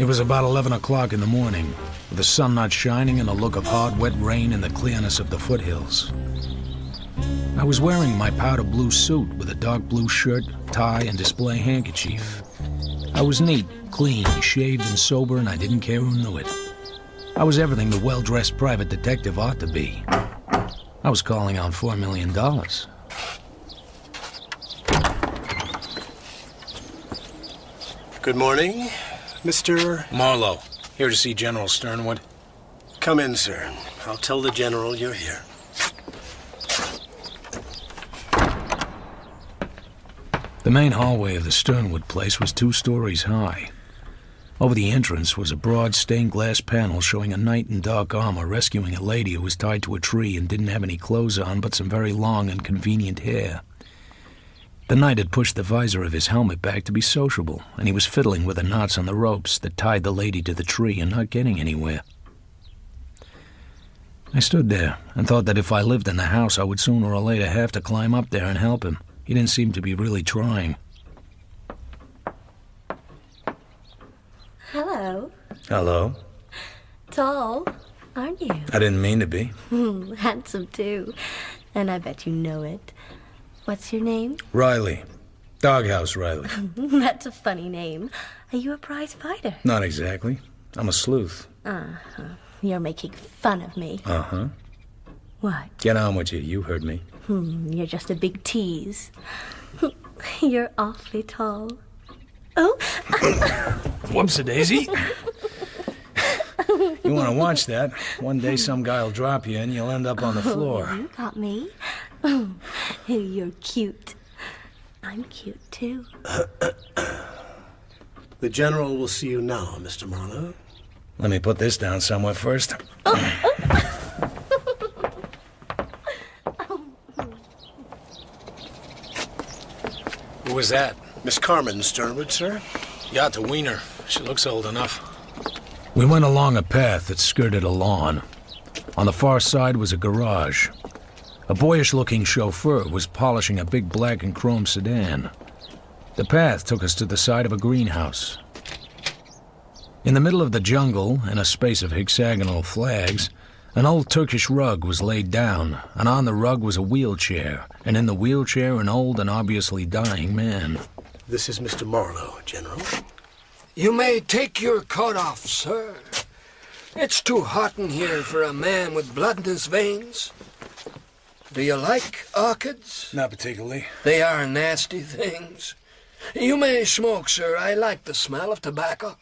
It was about 11 o'clock in the morning, with the sun not shining and a look of hard, wet rain in the clearness of the foothills. I was wearing my powder blue suit with a dark blue shirt, tie, and display handkerchief. I was neat, clean, shaved, and sober, and I didn't care who knew it. I was everything the well-dressed private detective ought to be. I was calling on $4 million. Good morning, Mr. Marlowe, here to see General Sternwood. Come in, sir. I'll tell the General you're here. The main hallway of the Sternwood place was 2 stories high. Over the entrance was a broad stained glass panel showing a knight in dark armor rescuing a lady who was tied to a tree and didn't have any clothes on but some very long and convenient hair. The knight had pushed the visor of his helmet back to be sociable, and he was fiddling with the knots on the ropes that tied the lady to the tree and not getting anywhere. I stood there and thought that if I lived in the house, I would sooner or later have to climb up there and help him. He didn't seem to be really trying. Hello. Hello. Tall, aren't you? I didn't mean to be. Handsome, too. And I bet you know it. What's your name? Riley. Doghouse Riley. That's a funny name. Are you a prize fighter? Not exactly. I'm a sleuth. Uh-huh. You're making fun of me. Uh-huh. What? Get on with you. You heard me. You're just a big tease. You're awfully tall. Oh! Whoops-a-daisy. You want to watch that? One day some guy'll drop you and you'll end up on the floor. You got me. You're cute. I'm cute, too. The General will see you now, Mr. Marlowe. Let me put this down somewhere first. Who was that? Miss Carmen Sternwood, sir. You ought to wean her. She looks old enough. We went along a path that skirted a lawn. On the far side was a garage. A boyish-looking chauffeur was polishing a big black and chrome sedan. The path took us to the side of a greenhouse. In the middle of the jungle, in a space of hexagonal flags, an old Turkish rug was laid down, and on the rug was a wheelchair, and in the wheelchair an old and obviously dying man. This is Mr. Marlowe, General. You may take your coat off, sir. It's too hot in here for a man with blood in his veins. Do you like orchids? Not particularly. They are nasty things. You may smoke, sir. I like the smell of tobacco.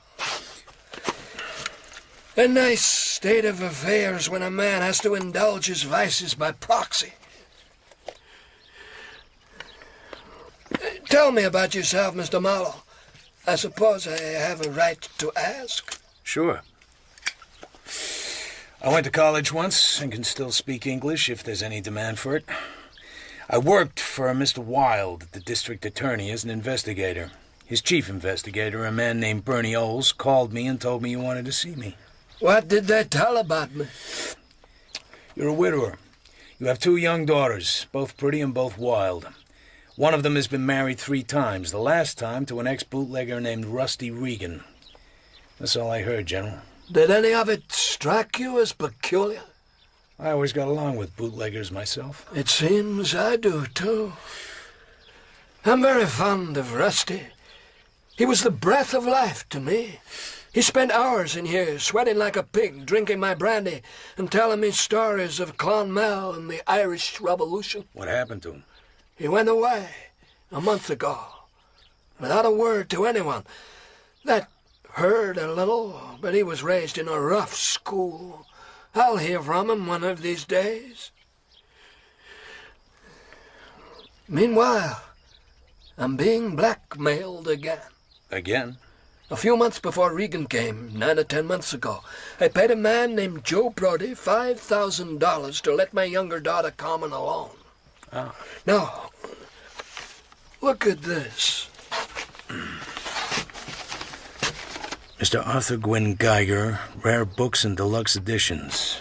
A nice state of affairs when a man has to indulge his vices by proxy. Tell me about yourself, Mr. Marlowe. I suppose I have a right to ask. Sure. I went to college once and can still speak English if there's any demand for it. I worked for Mr. Wilde, the district attorney, as an investigator. His chief investigator, a man named Bernie Oles, called me and told me you wanted to see me. What did they tell about me? You're a widower. You have 2 young daughters, both pretty and both wild. One of them has been married 3 times, the last time to an ex-bootlegger named Rusty Regan. That's all I heard, General. Did any of it strike you as peculiar? I always got along with bootleggers myself. It seems I do, too. I'm very fond of Rusty. He was the breath of life to me. He spent hours in here, sweating like a pig, drinking my brandy, and telling me stories of Clonmel and the Irish Revolution. What happened to him? He went away a month ago, without a word to anyone. That hurt a little, but he was raised in a rough school. I'll hear from him one of these days. Meanwhile, I'm being blackmailed again. Again? A few months before Regan came, 9 or 10 months ago, I paid a man named Joe Brody $5,000 to let my younger daughter Carmen alone. Ah. Now, look at this. Mr. Arthur Gwynne Geiger, Rare Books and Deluxe Editions.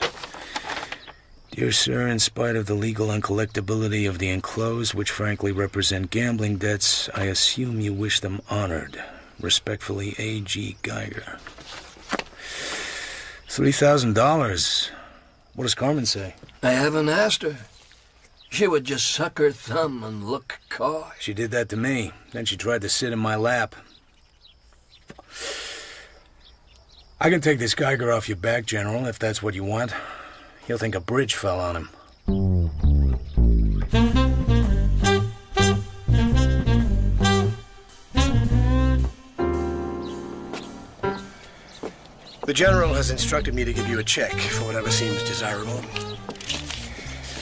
Dear sir, in spite of the legal uncollectability of the enclosed, which frankly represent gambling debts, I assume you wish them honored. Respectfully, A.G. Geiger. $3,000. What does Carmen say? I haven't asked her. She would just suck her thumb and look coy. She did that to me. Then she tried to sit in my lap. I can take this Geiger off your back, General, if that's what you want. He'll think a bridge fell on him. The General has instructed me to give you a check for whatever seems desirable.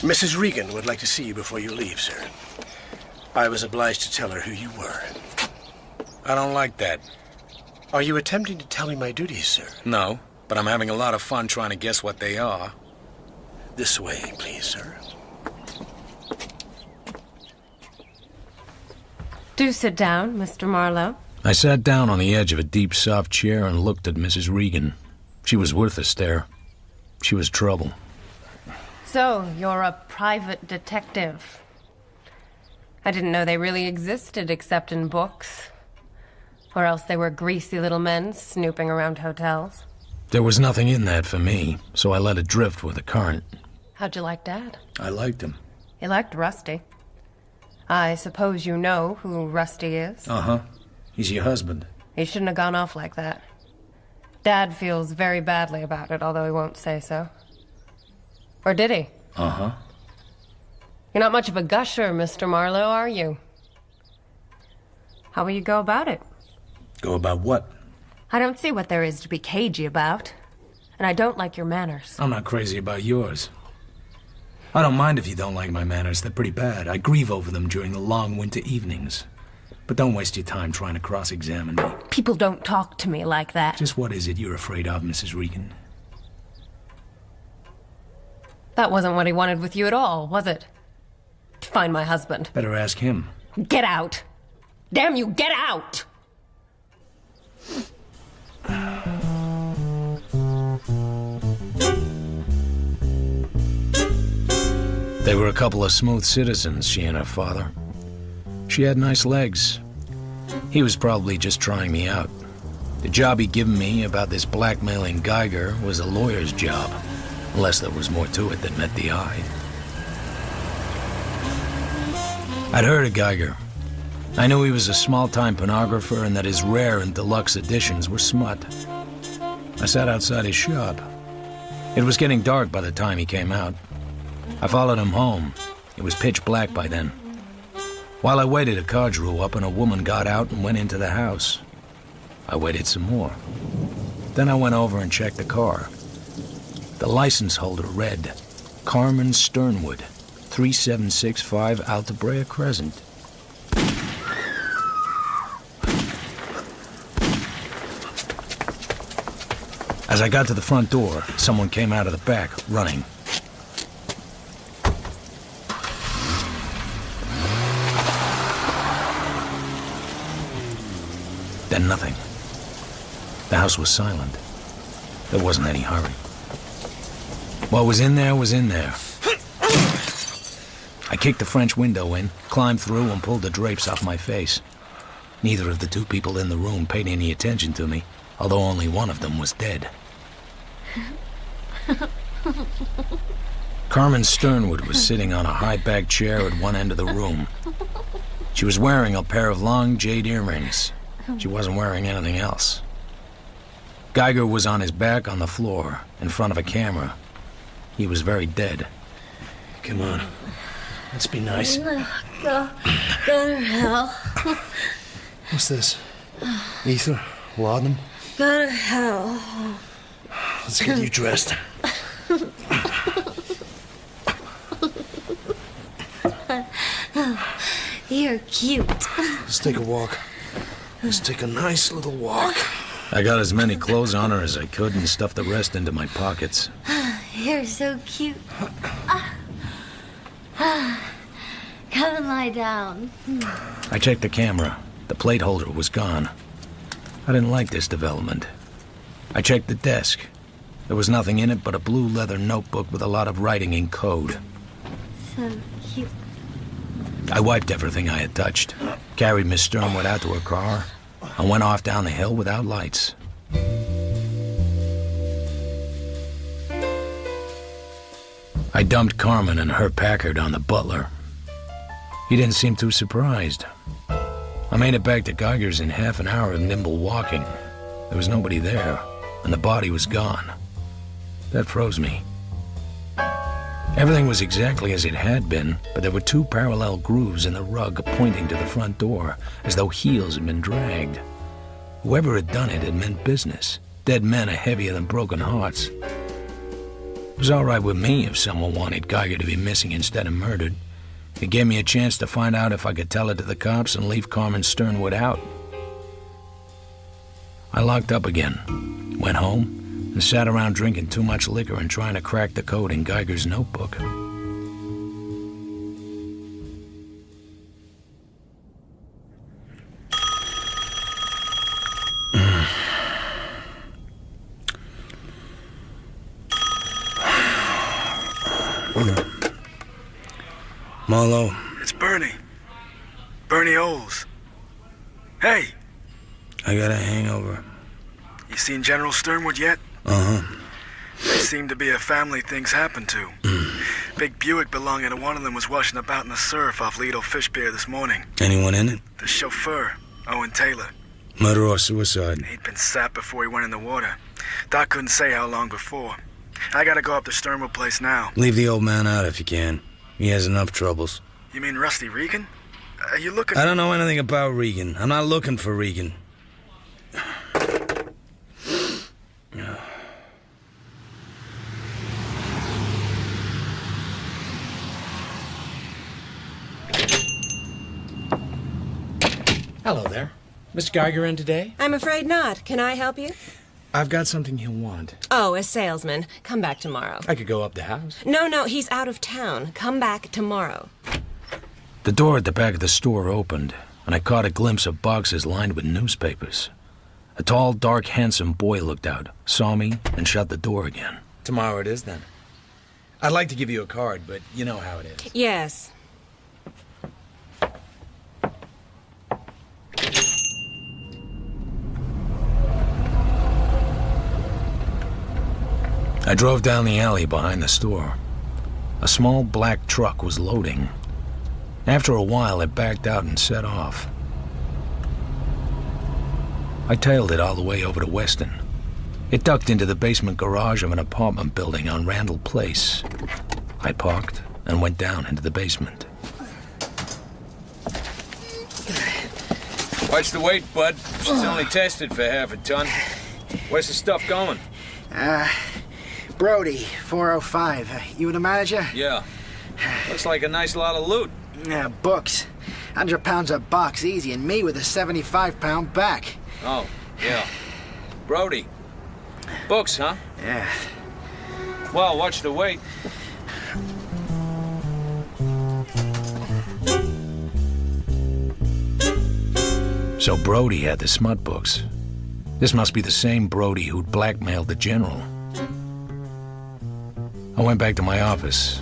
Mrs. Regan would like to see you before you leave, sir. I was obliged to tell her who you were. I don't like that. Are you attempting to tell me my duties, sir? No, but I'm having a lot of fun trying to guess what they are. This way, please, sir. Do sit down, Mr. Marlowe. I sat down on the edge of a deep, soft chair and looked at Mrs. Regan. She was worth a stare. She was trouble. So, you're a private detective. I didn't know they really existed except in books. Or else they were greasy little men snooping around hotels. There was nothing in that for me, so I let it drift with the current. How'd you like Dad? I liked him. You liked Rusty. I suppose you know who Rusty is? Uh-huh. He's your husband. He shouldn't have gone off like that. Dad feels very badly about it, although he won't say so. Or did he? Uh-huh. You're not much of a gusher, Mr. Marlowe, are you? How will you go about it? Go about what? I don't see what there is to be cagey about. And I don't like your manners. I'm not crazy about yours. I don't mind if you don't like my manners. They're pretty bad. I grieve over them during the long winter evenings. But don't waste your time trying to cross-examine me. People don't talk to me like that. Just what is it you're afraid of, Mrs. Regan? That wasn't what he wanted with you at all, was it? To find my husband. Better ask him. Get out! Damn you, get out! They were a couple of smooth citizens, she and her father. She had nice legs. He was probably just trying me out. The job he'd given me about this blackmailing Geiger was a lawyer's job, unless there was more to it that met the eye. I'd heard of Geiger. I knew he was a small-time pornographer and that his rare and deluxe editions were smut. I sat outside his shop. It was getting dark by the time he came out. I followed him home. It was pitch black by then. While I waited, a car drew up and a woman got out and went into the house. I waited some more. Then I went over and checked the car. The license holder read, Carmen Sternwood, 3765 Alta Brea Crescent. As I got to the front door, someone came out of the back, running. Then nothing. The house was silent. There wasn't any hurry. What was in there was in there. I kicked the French window in, climbed through, and pulled the drapes off my face. Neither of the two people in the room paid any attention to me, although only one of them was dead. Carmen Sternwood was sitting on a high-backed chair at one end of the room. She was wearing a pair of long jade earrings. She wasn't wearing anything else. Geiger was on his back on the floor, in front of a camera. He was very dead. Come on. Let's be nice. Go to hell. What's this? Ether? Laudanum? Go to hell. Let's get you dressed. You're cute. Let's take a walk. Let's take a nice little walk. I got as many clothes on her as I could and stuffed the rest into my pockets. You're so cute. Come and lie down. I checked the camera. The plate holder was gone. I didn't like this development. I checked the desk. There was nothing in it but a blue leather notebook with a lot of writing in code. So cute. I wiped everything I had touched, carried Miss Sternwood out to her car, and went off down the hill without lights. I dumped Carmen and her Packard on the butler. He didn't seem too surprised. I made it back to Geiger's in half an hour of nimble walking. There was nobody there, and the body was gone. That froze me. Everything was exactly as it had been, but there were 2 parallel grooves in the rug pointing to the front door, as though heels had been dragged. Whoever had done it had meant business. Dead men are heavier than broken hearts. It was all right with me if someone wanted Geiger to be missing instead of murdered. It gave me a chance to find out if I could tell it to the cops and leave Carmen Sternwood out. I locked up again, went home, and sat around drinking too much liquor and trying to crack the code in Geiger's notebook. Marlowe. It's Bernie. Bernie Oles. Hey, I got a hangover. you seen General Sternwood yet? Uh-huh. They seem to be a family things happen to. Big Buick belonging to one of them was washing about in the surf off Lido Fish Pier this morning. Anyone in it? The chauffeur, Owen Taylor. Murder or suicide? He'd been sapped before he went in the water. Doc couldn't say how long before. I gotta go up to Sternwood place now. Leave the old man out if you can. He has enough troubles. You mean Rusty Regan? Are you looking... I don't know anything about Regan. I'm not looking for Regan. Hello there. Mr. Geiger in today? I'm afraid not. Can I help you? I've got something he'll want. Oh, a salesman. Come back tomorrow. I could go up the house. No, he's out of town. Come back tomorrow. The door at the back of the store opened, and I caught a glimpse of boxes lined with newspapers. A tall, dark, handsome boy looked out, saw me, and shut the door again. Tomorrow it is, then. I'd like to give you a card, but you know how it is. Yes. I drove down the alley behind the store. A small black truck was loading. After a while, it backed out and set off. I tailed it all the way over to Weston. It ducked into the basement garage of an apartment building on Randall Place. I parked and went down into the basement. Watch the weight, bud. She's only tested for half a ton. Where's the stuff going? Brody, 405. You the manager? Yeah. Looks like a nice lot of loot. Yeah, books. 100 pounds a box, easy, and me with a 75-pound back. Oh, yeah. Brody. Books, huh? Yeah. Well, watch the weight. So Brody had the smut books. This must be the same Brody who'd blackmailed the general. I went back to my office.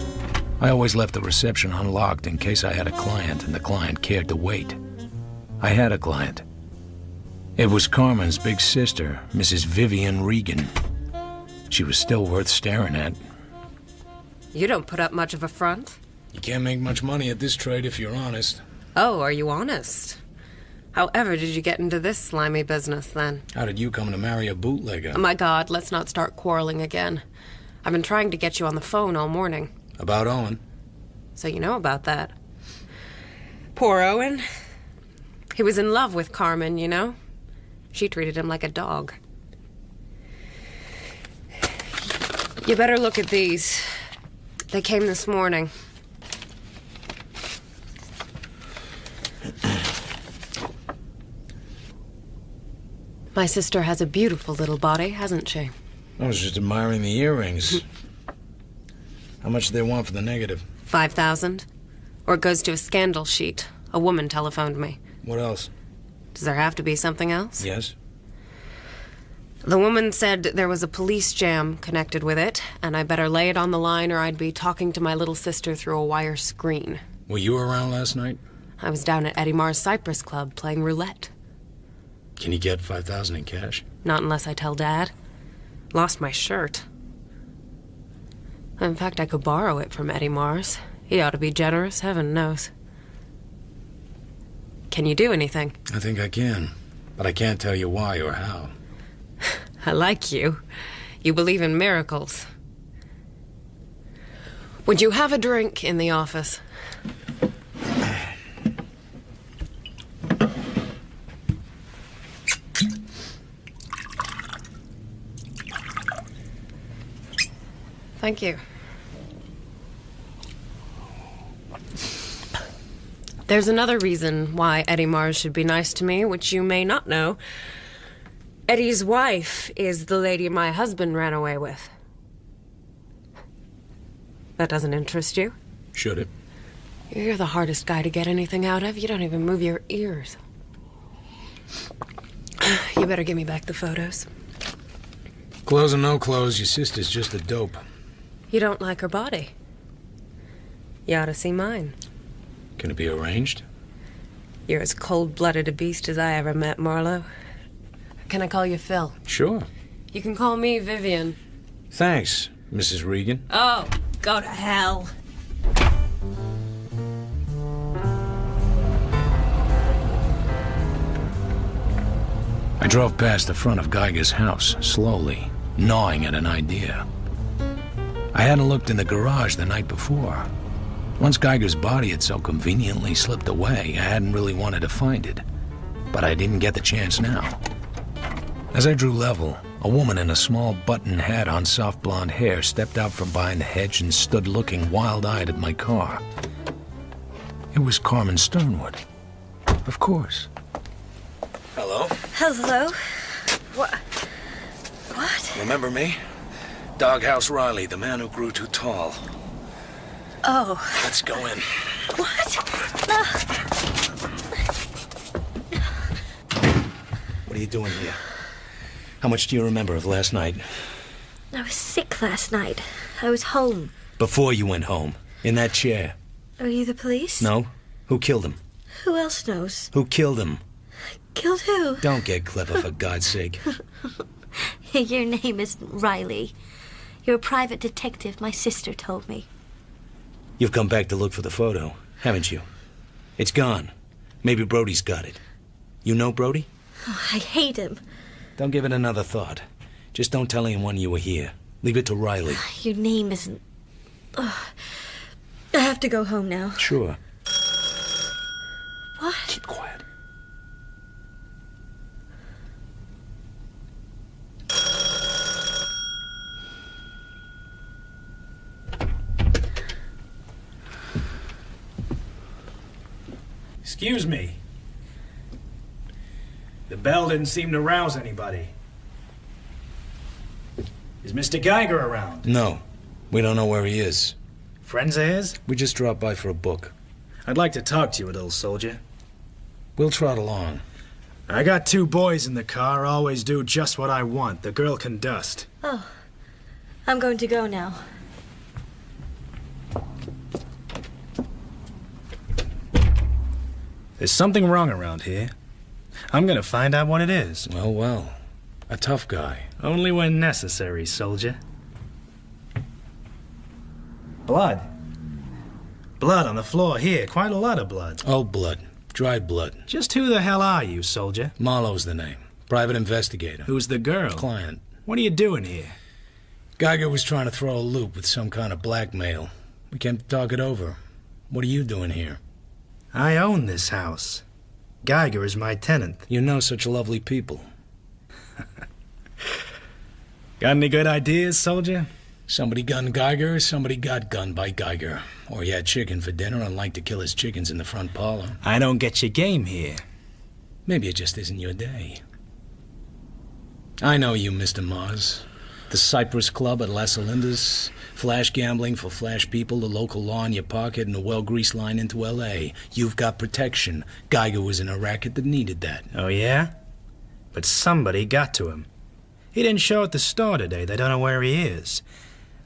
I always left the reception unlocked in case I had a client and the client cared to wait. I had a client. It was Carmen's big sister, Mrs. Vivian Regan. She was still worth staring at. You don't put up much of a front. You can't make much money at this trade if you're honest. Oh, are you honest? However did you get into this slimy business, then? How did you come to marry a bootlegger? Oh, my God, let's not start quarreling again. I've been trying to get you on the phone all morning. About Owen? So you know about that. Poor Owen. He was in love with Carmen, you know? She treated him like a dog. You better look at these. They came this morning. My sister has a beautiful little body, hasn't she? I was just admiring the earrings. How much do they want for the negative? 5,000. Or it goes to a scandal sheet. A woman telephoned me. What else? Does there have to be something else? Yes? The woman said there was a police jam connected with it, and I better lay it on the line or I'd be talking to my little sister through a wire screen. Were you around last night? I was down at Eddie Marr's Cypress Club playing roulette. Can you get 5,000 in cash? Not unless I tell Dad. Lost my shirt. In fact, I could borrow it from Eddie Mars. He ought to be generous, heaven knows. Can you do anything? I think I can, but I can't tell you why or how. I like you. You believe in miracles. Would you have a drink in the office? Thank you. There's another reason why Eddie Mars should be nice to me, which you may not know. Eddie's wife is the lady my husband ran away with. That doesn't interest you? Should it? You're the hardest guy to get anything out of. You don't even move your ears. You better give me back the photos. Clothes or no clothes, your sister's just a dope. You don't like her body. You ought to see mine. Can it be arranged? You're as cold-blooded a beast as I ever met, Marlowe. Can I call you Phil? Sure. You can call me Vivian. Thanks, Mrs. Regan. Oh, go to hell. I drove past the front of Geiger's house, slowly, gnawing at an idea. I hadn't looked in the garage the night before. Once Geiger's body had so conveniently slipped away, I hadn't really wanted to find it. But I didn't get the chance now. As I drew level, a woman in a small button hat on soft blonde hair stepped out from behind the hedge and stood looking wild-eyed at my car. It was Carmen Sternwood. Of course. Hello. Hello? What? Remember me? Doghouse Riley, the man who grew too tall. Oh. Let's go in. What? What are you doing here? How much do you remember of last night? I was sick last night. I was home. Before you went home, in that chair. Are you the police? No? Who killed him? Who else knows? Who killed him? Killed who? Don't get clever, for God's sake. Your name isn't Riley. You're a private detective, my sister told me. You've come back to look for the photo, haven't you? It's gone. Maybe Brody's got it. You know Brody? Oh, I hate him. Don't give it another thought. Just don't tell anyone you were here. Leave it to Riley. Your name isn't... I have to go home now. Sure. What? Keep quiet. Excuse me. The bell didn't seem to rouse anybody. Is Mr. Geiger around? No. We don't know where he is. Friends of his? We just dropped by for a book. I'd like to talk to you a little, soldier. We'll trot along. I got 2 boys in the car, always do just what I want. The girl can dust. Oh. I'm going to go now. There's something wrong around here. I'm gonna find out what it is. Well, well. A tough guy. Only when necessary, soldier. Blood. Blood on the floor here. Quite a lot of blood. Old blood. Dried blood. Just who the hell are you, soldier? Marlowe's the name. Private investigator. Who's the girl? Client. What are you doing here? Geiger was trying to throw a loop with some kind of blackmail. We came to talk it over. What are you doing here? I own this house. Geiger is my tenant. You know such lovely people. Got any good ideas, soldier? Somebody gunned Geiger, somebody got gunned by Geiger. Or he had chicken for dinner and liked to kill his chickens in the front parlor. I don't get your game here. Maybe it just isn't your day. I know you, Mr. Mars. The Cypress Club at Las Olindas, flash gambling for flash people, the local law in your pocket, and a well-greased line into L.A. You've got protection. Geiger was in a racket that needed that. Oh, yeah? But somebody got to him. He didn't show at the store today. They don't know where he is.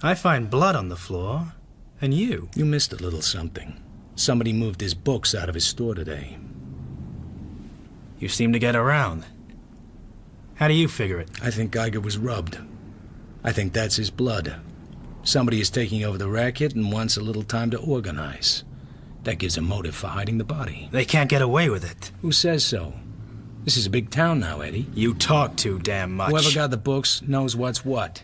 I find blood on the floor, and you. You missed a little something. Somebody moved his books out of his store today. You seem to get around. How do you figure it? I think Geiger was rubbed. I think that's his blood. Somebody is taking over the racket and wants a little time to organize. That gives a motive for hiding the body. They can't get away with it. Who says so? This is a big town now, Eddie. You talk too damn much. Whoever got the books knows what's what.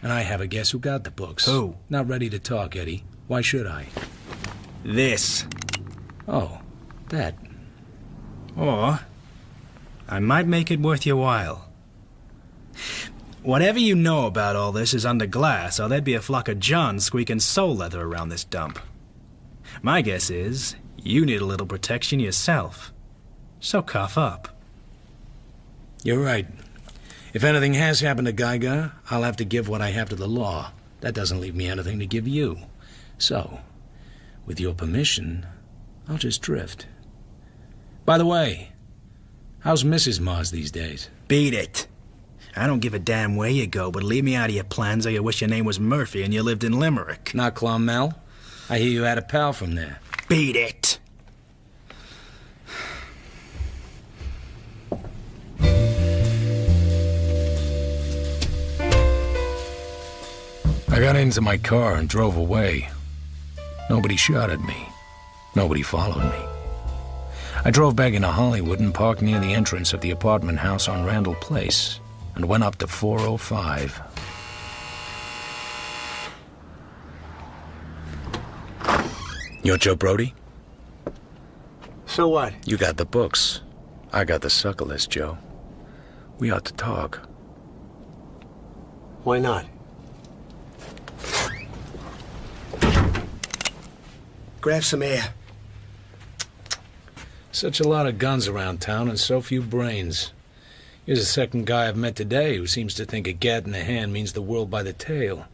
And I have a guess who got the books. Who? Not ready to talk, Eddie. Why should I? This. Oh, that. Or I might make it worth your while. Whatever you know about all this is under glass, or there'd be a flock of Johns squeaking soul leather around this dump. My guess is you need a little protection yourself. So cough up. You're right. If anything has happened to Geiger, I'll have to give what I have to the law. That doesn't leave me anything to give you. So, with your permission, I'll just drift. By the way, how's Mrs. Mars these days? Beat it. I don't give a damn where you go, but leave me out of your plans or you wish your name was Murphy and you lived in Limerick. Not Clonmel? I hear you had a pal from there. Beat it. I got into my car and drove away. Nobody shot at me. Nobody followed me. I drove back into Hollywood and parked near the entrance of the apartment house on Randall Place and went up to 405. You're Joe Brody? So what? You got the books. I got the sucker list, Joe. We ought to talk. Why not? Grab some air. Such a lot of guns around town and so few brains. Here's a second guy I've met today who seems to think a gat in the hand means the world by the tail.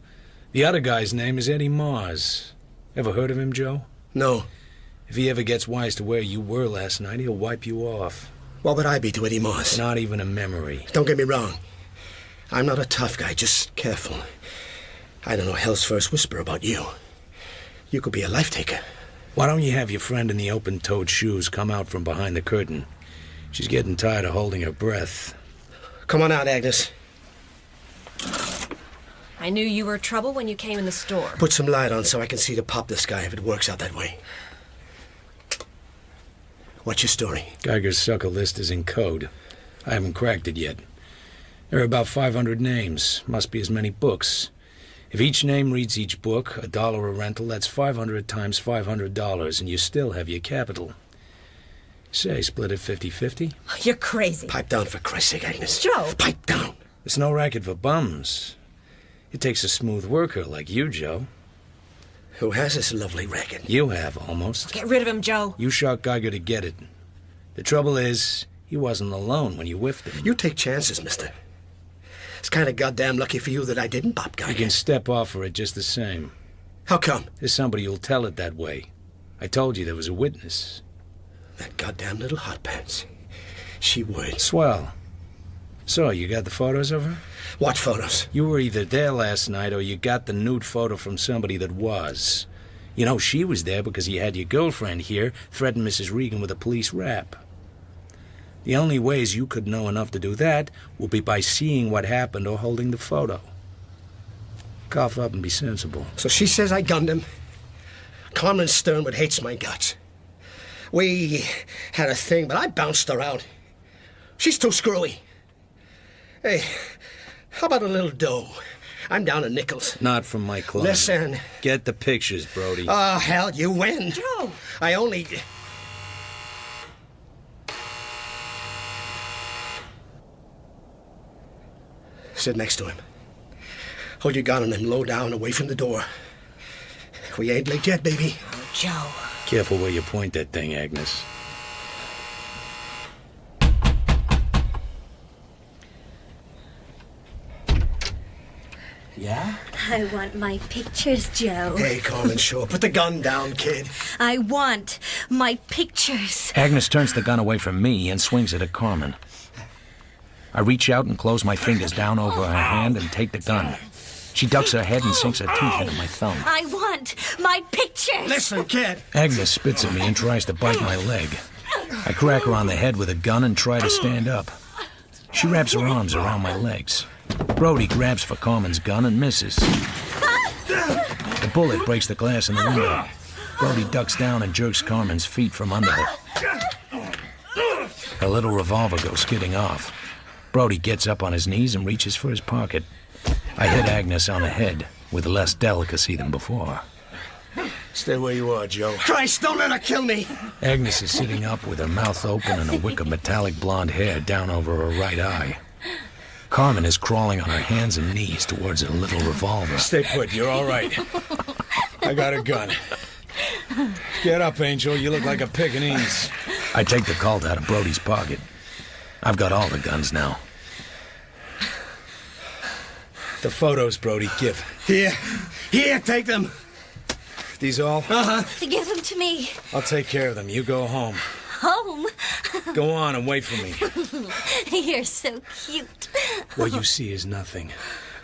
The other guy's name is Eddie Mars. Ever heard of him, Joe? No. If he ever gets wise to where you were last night, he'll wipe you off. What would I be to Eddie Mars? Not even a memory. Don't get me wrong. I'm not a tough guy, just careful. I don't know hell's first whisper about you. You could be a life-taker. Why don't you have your friend in the open-toed shoes come out from behind the curtain? She's getting tired of holding her breath. Come on out, Agnes. I knew you were trouble when you came in the store. Put some light on so I can see to pop this guy if it works out that way. What's your story? Geiger's sucker list is in code. I haven't cracked it yet. There are about 500 names. Must be as many books. If each name reads each book, $1 a rental, that's 500 times $500, and you still have your capital. Say, split it 50-50? You're crazy. Pipe down, for Christ's sake, Agnes. Joe! Pipe down! It's no racket for bums. It takes a smooth worker like you, Joe. Who has this lovely racket? You have, almost. Get rid of him, Joe. You shot Geiger to get it. The trouble is, he wasn't alone when you whiffed him. You take chances, mister. It's kind of goddamn lucky for you that I didn't pop Geiger. You can step off for it just the same. How come? There's somebody who'll tell it that way. I told you there was a witness. That goddamn little hot pants. She would. Swell. So, you got the photos of her? What photos? You were either there last night or you got the nude photo from somebody that was. You know, she was there because you had your girlfriend here threaten Mrs. Regan with a police rap. The only ways you could know enough to do that would be by seeing what happened or holding the photo. Cough up and be sensible. So she says I gunned him. Carmen Sternwood hates my guts. We had a thing, but I bounced her out. She's too screwy. Hey, how about a little dough? I'm down to nickels. Not from my club. Listen. Get the pictures, Brody. Oh, hell, you win. Joe! I only... Sit next to him. Hold your gun on him low down, away from the door. We ain't late yet, baby. Oh, Joe. Careful where you point that thing, Agnes. Yeah? I want my pictures, Joe. Hey, Carmen Shaw, put the gun down, kid. I want my pictures. Agnes turns the gun away from me and swings it at Carmen. I reach out and close my fingers down over her hand and take the gun. She ducks her head and sinks her teeth into my thumb. I want my pictures. Listen, kid. Agnes spits at me and tries to bite my leg. I crack her on the head with a gun and try to stand up. She wraps her arms around my legs. Brody grabs for Carmen's gun and misses. The bullet breaks the glass in the window. Brody ducks down and jerks Carmen's feet from under her. Her little revolver goes skidding off. Brody gets up on his knees and reaches for his pocket. I hit Agnes on the head with less delicacy than before. Stay where you are, Joe. Christ, don't let her kill me! Agnes is sitting up with her mouth open and a wick of metallic blonde hair down over her right eye. Carmen is crawling on her hands and knees towards her little revolver. Stay put, you're all right. I got a gun. Get up, Angel, you look like a Pekingese. I take the Colt out of Brody's pocket. I've got all the guns now. The photos, Brody, give. Here, take them. These all? Uh-huh. Give them to me. I'll take care of them. You go home. Home? Go on and wait for me. You're so cute. What you see is nothing.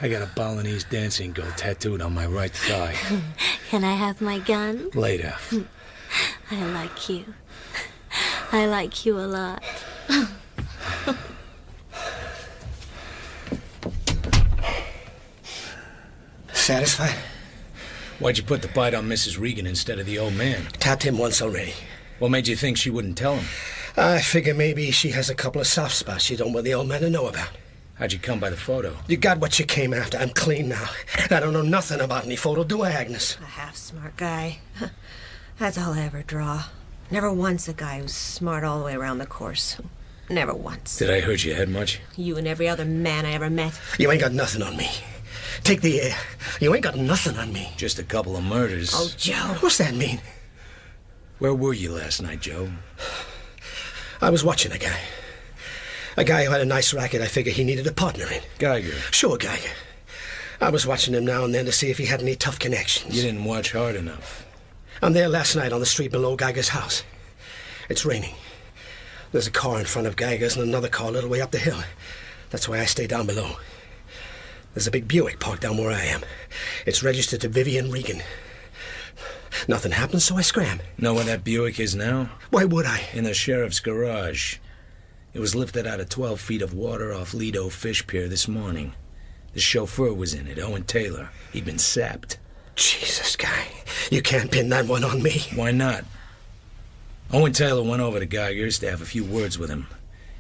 I got a Balinese dancing girl tattooed on my right thigh. Can I have my gun? Later. I like you. I like you a lot. Satisfied? Why'd you put the bite on Mrs. Regan instead of the old man? Tapped him once already. What made you think she wouldn't tell him? I figure maybe she has a couple of soft spots you don't want the old man to know about. How'd you come by the photo? You got what you came after. I'm clean now. I don't know nothing about any photo, do I, Agnes? A half-smart guy. That's all I ever draw. Never once a guy who's smart all the way around the course. Never once. Did I hurt your head much? You and every other man I ever met. You ain't got nothing on me. Take the air. You ain't got nothing on me. Just a couple of murders. Oh, Joe. What's that mean? Where were you last night, Joe? I was watching a guy. A guy who had a nice racket I figured he needed a partner in. Geiger. Sure, Geiger. I was watching him now and then to see if he had any tough connections. You didn't watch hard enough. I'm there last night on the street below Geiger's house. It's raining. There's a car in front of Geiger's and another car a little way up the hill. That's why I stay down below. There's a big Buick parked down where I am. It's registered to Vivian Regan. Nothing happened, so I scram. Know where that Buick is now? Why would I? In the sheriff's garage. It was lifted out of 12 feet of water off Lido Fish Pier this morning. The chauffeur was in it, Owen Taylor. He'd been sapped. Jesus, Guy. You can't pin that one on me. Why not? Owen Taylor went over to Geiger's to have a few words with him.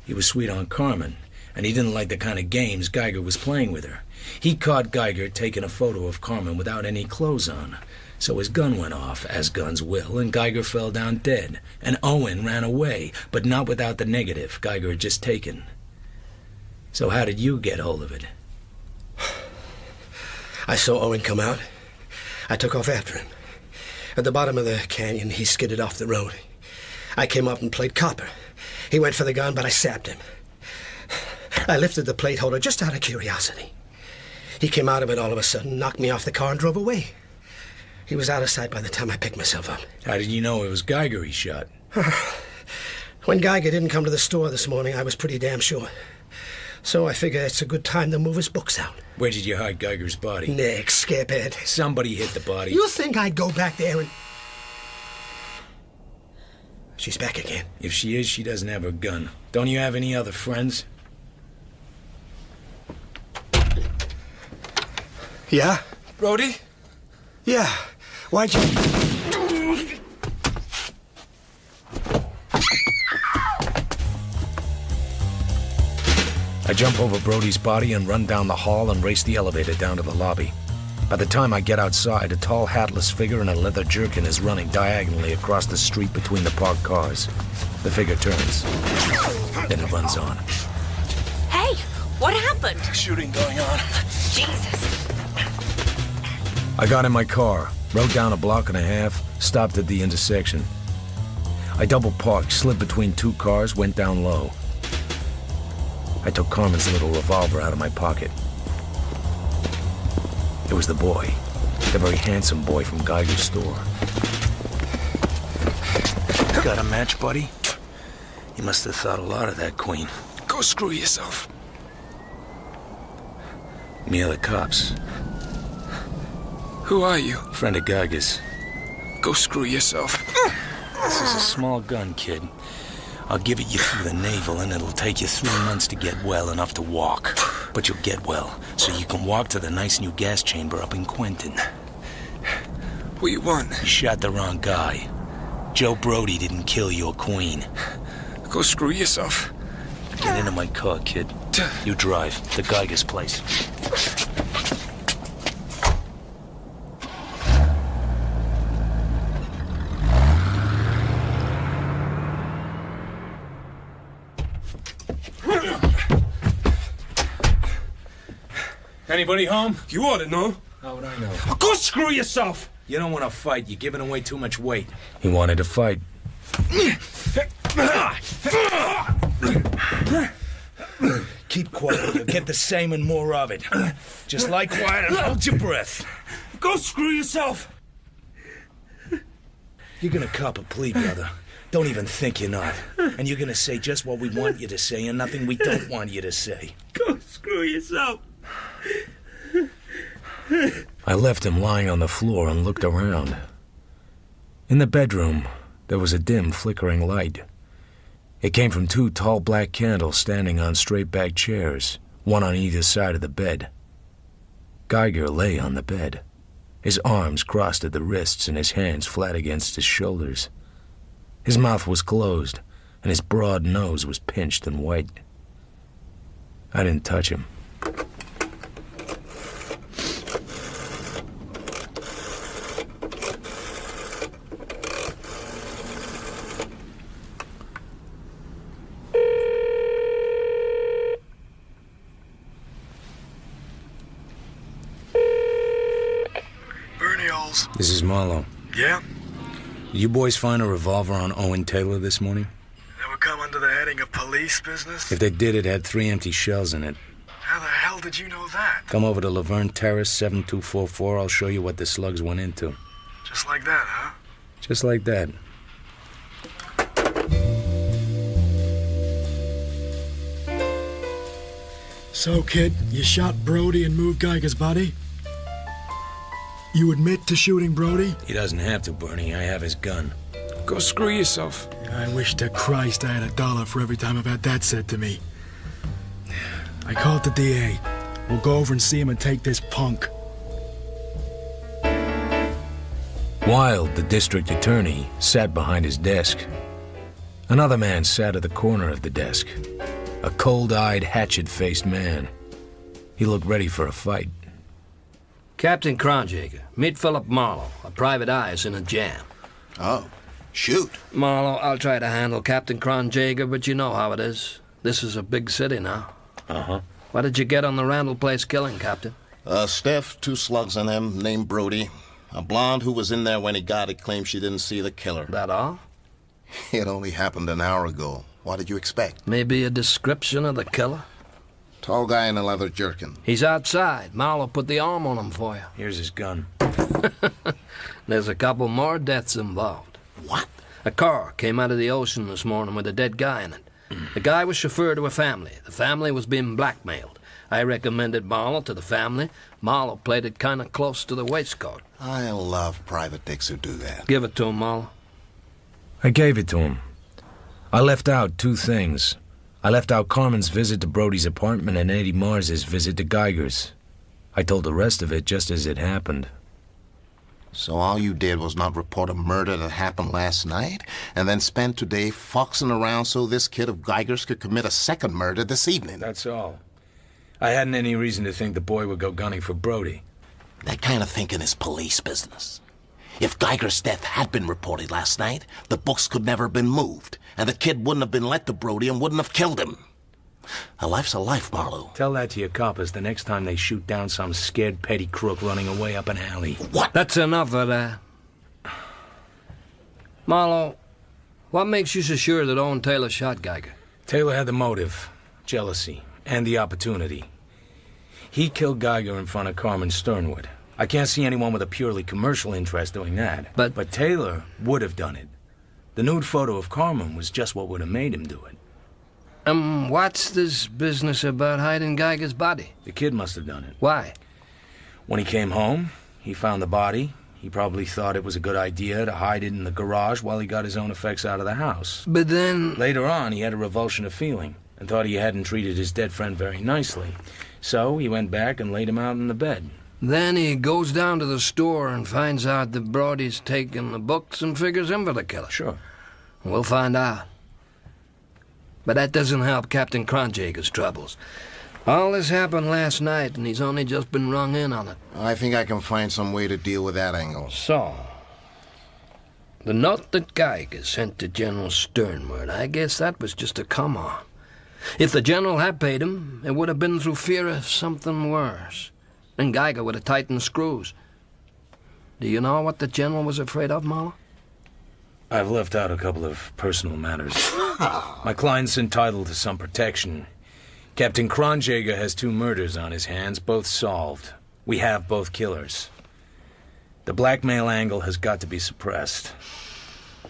He was sweet on Carmen, and he didn't like the kind of games Geiger was playing with her. He caught Geiger taking a photo of Carmen without any clothes on. So his gun went off, as guns will, and Geiger fell down dead. And Owen ran away, but not without the negative Geiger had just taken. So how did you get hold of it? I saw Owen come out. I took off after him. At the bottom of the canyon, he skidded off the road. I came up and played copper. He went for the gun, but I sapped him. I lifted the plate holder just out of curiosity. He came out of it all of a sudden, knocked me off the car, and drove away. He was out of sight by the time I picked myself up. How did you know it was Geiger he shot? When Geiger didn't come to the store this morning, I was pretty damn sure. So I figure it's a good time to move his books out. Where did you hide Geiger's body? Nick, skiphead. Somebody hit the body. You think I'd go back there and... She's back again. If she is, she doesn't have her gun. Don't you have any other friends? Yeah? Brody? Yeah. Why'd you... I jump over Brody's body and run down the hall and race the elevator down to the lobby. By the time I get outside, a tall, hatless figure in a leather jerkin is running diagonally across the street between the parked cars. The figure turns. Then it runs on. Hey, what happened? Shooting going on. Jesus. I got in my car, rode down a block and a half, stopped at the intersection. I double parked, slid between two cars, went down low. I took Carmen's little revolver out of my pocket. It was the boy, the very handsome boy from Geiger's store. Got a match, buddy? You must have thought a lot of that queen. Go screw yourself. Me or the cops? Who are you? Friend of Geiger's. Go screw yourself. This is a small gun, kid. I'll give it you through the navel, and it'll take you 3 months to get well enough to walk. But you'll get well, so you can walk to the nice new gas chamber up in Quentin. What you want? You shot the wrong guy. Joe Brody didn't kill your queen. Go screw yourself. Get into my car, kid. You drive. The Geiger's place. Anybody home? You ought to know. How would I know? Go screw yourself! You don't want to fight. You're giving away too much weight. He wanted to fight. Keep quiet. You'll get the same and more of it. Just lie quiet and hold your breath. Go screw yourself! You're gonna cop a plea, brother. Don't even think you're not. And you're gonna say just what we want you to say and nothing we don't want you to say. Go screw yourself! I left him lying on the floor and looked around. In the bedroom, there was a dim, flickering light. It came from 2 tall black candles standing on straight-back chairs, one on either side of the bed. Geiger lay on the bed, his arms crossed at the wrists and his hands flat against his shoulders. His mouth was closed, and his broad nose was pinched and white. I didn't touch him. This is Marlowe. Yeah? Did you boys find a revolver on Owen Taylor this morning? That would come under the heading of police business? If they did, it had 3 empty shells in it. How the hell did you know that? Come over to Laverne Terrace, 7244. I'll show you what the slugs went into. Just like that, huh? Just like that. So, kid, you shot Brody and moved Geiger's body? You admit to shooting Brody? He doesn't have to, Bernie. I have his gun. Go screw yourself. I wish to Christ I had $1 for every time I've had that said to me. I called the DA. We'll go over and see him and take this punk. Wild, the district attorney, sat behind his desk. Another man sat at the corner of the desk. A cold-eyed, hatchet-faced man. He looked ready for a fight. Captain Cronjager, meet Philip Marlowe. A private eye is in a jam. Oh, shoot. Marlowe, I'll try to handle Captain Cronjager, but you know how it is. This is a big city now. Uh-huh. What did you get on the Randall Place killing, Captain? Steph, 2 slugs on him, named Brody. A blonde who was in there when he got it claimed she didn't see the killer. That all? It only happened an hour ago. What did you expect? Maybe a description of the killer? Tall guy in a leather jerkin. He's outside. Marlowe put the arm on him for you. Here's his gun. There's a couple more deaths involved. What? A car came out of the ocean this morning with a dead guy in it. The guy was chauffeur to a family. The family was being blackmailed. I recommended Marlowe to the family. Marlowe played it kind of close to the waistcoat. I love private dicks who do that. Give it to him, Marlowe. I gave it to him. I left out 2 things. I left out Carmen's visit to Brody's apartment and Eddie Mars's visit to Geiger's. I told the rest of it just as it happened. So all you did was not report a murder that happened last night, and then spend today foxing around so this kid of Geiger's could commit a second murder this evening. That's all. I hadn't any reason to think the boy would go gunning for Brody. That kind of thinking is police business. If Geiger's death had been reported last night, the books could never have been moved, and the kid wouldn't have been led to Brody and wouldn't have killed him. A life's a life, Marlowe. Tell that to your coppers the next time they shoot down some scared petty crook running away up an alley. What? That's enough of that. Marlowe, what makes you so sure that Owen Taylor shot Geiger? Taylor had the motive, jealousy, and the opportunity. He killed Geiger in front of Carmen Sternwood. I can't see anyone with a purely commercial interest doing that. But Taylor would have done it. The nude photo of Carmen was just what would have made him do it. What's this business about hiding Geiger's body? The kid must have done it. Why? When he came home, he found the body. He probably thought it was a good idea to hide it in the garage while he got his own effects out of the house. But then... Later on, he had a revulsion of feeling and thought he hadn't treated his dead friend very nicely. So he went back and laid him out in the bed. Then he goes down to the store and finds out that Brody's taken the books and figures him for the killer. Sure. We'll find out. But that doesn't help Captain Cronjager's troubles. All this happened last night, and he's only just been rung in on it. I think I can find some way to deal with that angle. So, the note that Geiger sent to General Sternwood, I guess that was just a come-on. If the general had paid him, it would have been through fear of something worse. Then Geiger would have tightened the screws. Do you know what the general was afraid of, Marlowe? I've left out a couple of personal matters. My client's entitled to some protection. Captain Cronjager has 2 murders on his hands, both solved. We have both killers. The blackmail angle has got to be suppressed.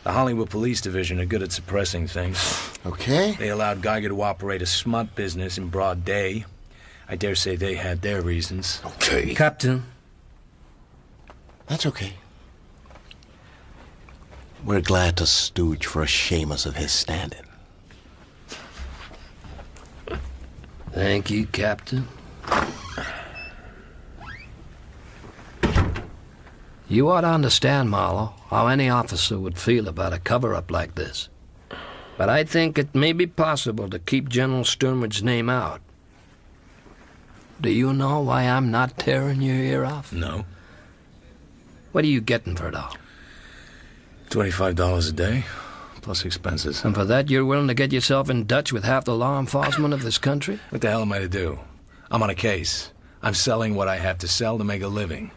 The Hollywood Police Division are good at suppressing things. Okay. They allowed Geiger to operate a smut business in broad day. I dare say they had their reasons. Okay. Captain. That's okay. We're glad to stooge for a Seamus of his standing. Thank you, Captain. You ought to understand, Marlowe, how any officer would feel about a cover-up like this. But I think it may be possible to keep General Sternwood's name out. Do you know why I'm not tearing your ear off? No. What are you getting for it all? $25 a day, plus expenses. And for that, you're willing to get yourself in Dutch with half the law enforcement of this country? What the hell am I to do? I'm on a case. I'm selling what I have to sell to make a living.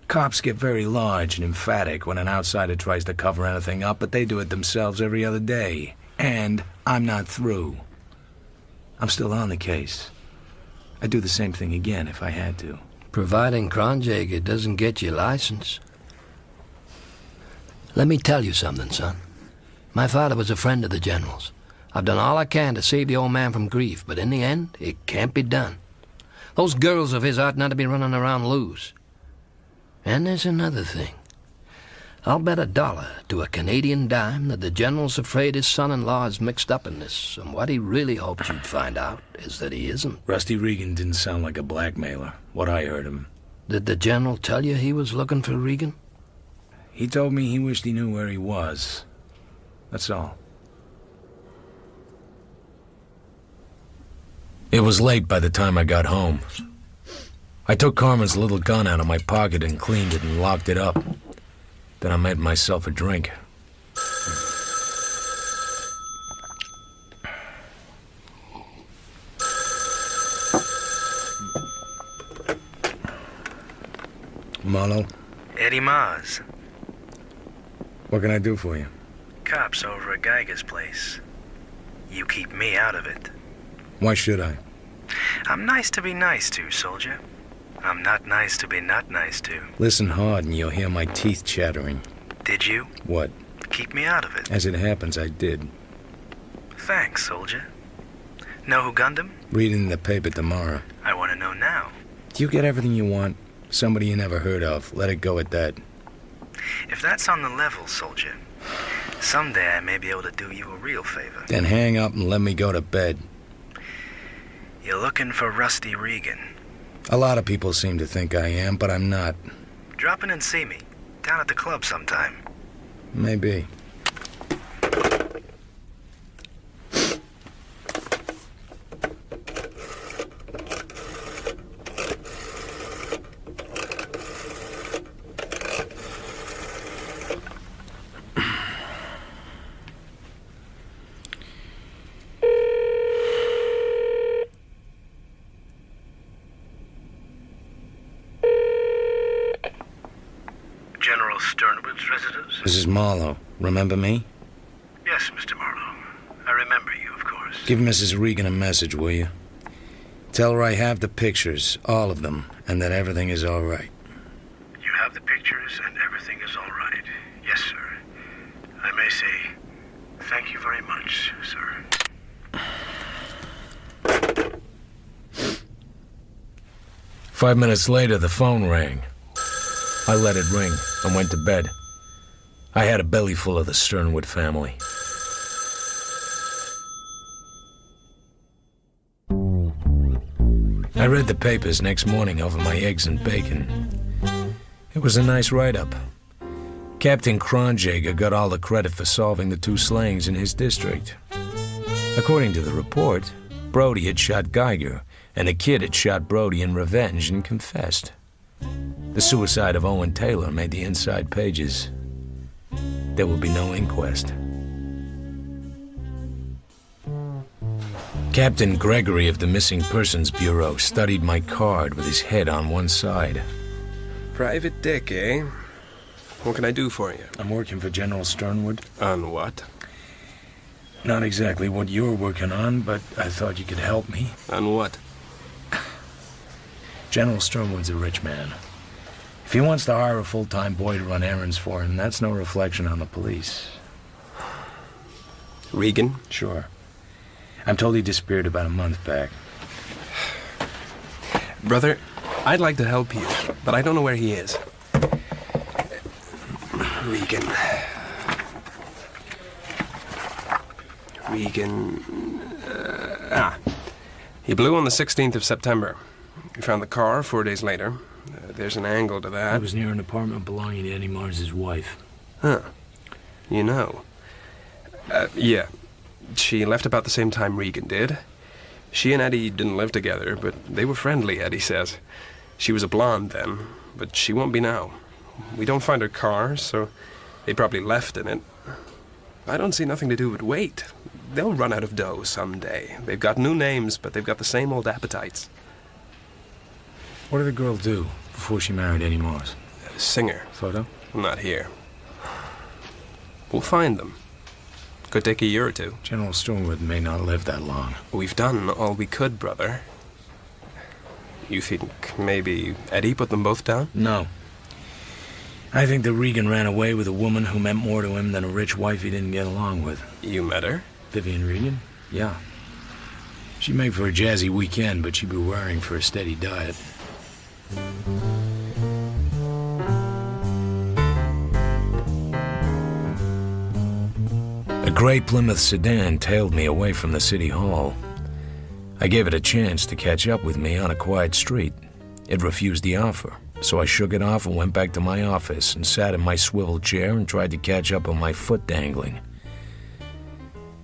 Cops get very large and emphatic when an outsider tries to cover anything up, but they do it themselves every other day. And I'm not through. I'm still on the case. I'd do the same thing again if I had to. Providing Cronjager doesn't get you license. Let me tell you something, son. My father was a friend of the General's. I've done all I can to save the old man from grief, but in the end, it can't be done. Those girls of his ought not to be running around loose. And there's another thing. I'll bet $1 to a Canadian dime that the General's afraid his son-in-law is mixed up in this, and what he really hopes you'd find out is that he isn't. Rusty Regan didn't sound like a blackmailer, what I heard him. Did the General tell you he was looking for Regan? He told me he wished he knew where he was. That's all. It was late by the time I got home. I took Carmen's little gun out of my pocket and cleaned it and locked it up. Then I made myself a drink. Marlowe? Eddie Mars. What can I do for you? Cops over at Geiger's place. You keep me out of it. Why should I? I'm nice to be nice to, soldier. I'm not nice to be not nice to. Listen hard and you'll hear my teeth chattering. Did you? What? Keep me out of it. As it happens, I did. Thanks, soldier. Know who gunned him? Read it in the paper tomorrow. I want to know now. Do you get everything you want? Somebody you never heard of. Let it go at that. If that's on the level, soldier, someday I may be able to do you a real favor. Then hang up and let me go to bed. You're looking for Rusty Regan. A lot of people seem to think I am, but I'm not. Drop in and see me. Down at the club sometime. Maybe. General Sternwood's residence? This is Marlowe. Remember me? Yes, Mr. Marlowe. I remember you, of course. Give Mrs. Regan a message, will you? Tell her I have the pictures, all of them, and that everything is all right. You have the pictures and everything is all right. Yes, sir. I may say, thank you very much, sir. 5 minutes later, the phone rang. I let it ring and went to bed. I had a belly full of the Sternwood family. I read the papers next morning over my eggs and bacon. It was a nice write-up. Captain Geiger got all the credit for solving the 2 slayings in his district. According to the report, Brody had shot Geiger, and the kid had shot Brody in revenge and confessed. The suicide of Owen Taylor made the inside pages. There will be no inquest. Captain Gregory of the Missing Persons Bureau studied my card with his head on one side. Private Dick, eh? What can I do for you? I'm working for General Sternwood. On what? Not exactly what you're working on, but I thought you could help me. On what? General Sternwood's a rich man. If he wants to hire a full-time boy to run errands for him, that's no reflection on the police. Regan? Sure. I'm told he disappeared about a month back. Brother, I'd like to help you, but I don't know where he is. Regan. He blew on the 16th of September. We found the car 4 days later. There's an angle to that. It was near an apartment belonging to Eddie Mars's wife. Huh. You know. Yeah. She left about the same time Regan did. She and Eddie didn't live together, but they were friendly, Eddie says. She was a blonde then, but she won't be now. We don't find her car, so they probably left in it. I don't see nothing to do with weight. They'll run out of dough someday. They've got new names, but they've got the same old appetites. What did the girl do before she married Eddie Mars? Singer. Photo? Not here. We'll find them. Could take a year or 2. General Sternwood may not live that long. We've done all we could, brother. You think maybe Eddie put them both down? No. I think that Regan ran away with a woman who meant more to him than a rich wife he didn't get along with. You met her? Vivian Regan? Yeah. She'd make for a jazzy weekend, but she'd be worrying for a steady diet. A gray Plymouth sedan tailed me away from the city hall. I gave it a chance to catch up with me on a quiet street. It refused the offer, so I shook it off and went back to my office and sat in my swivel chair and tried to catch up on my foot dangling.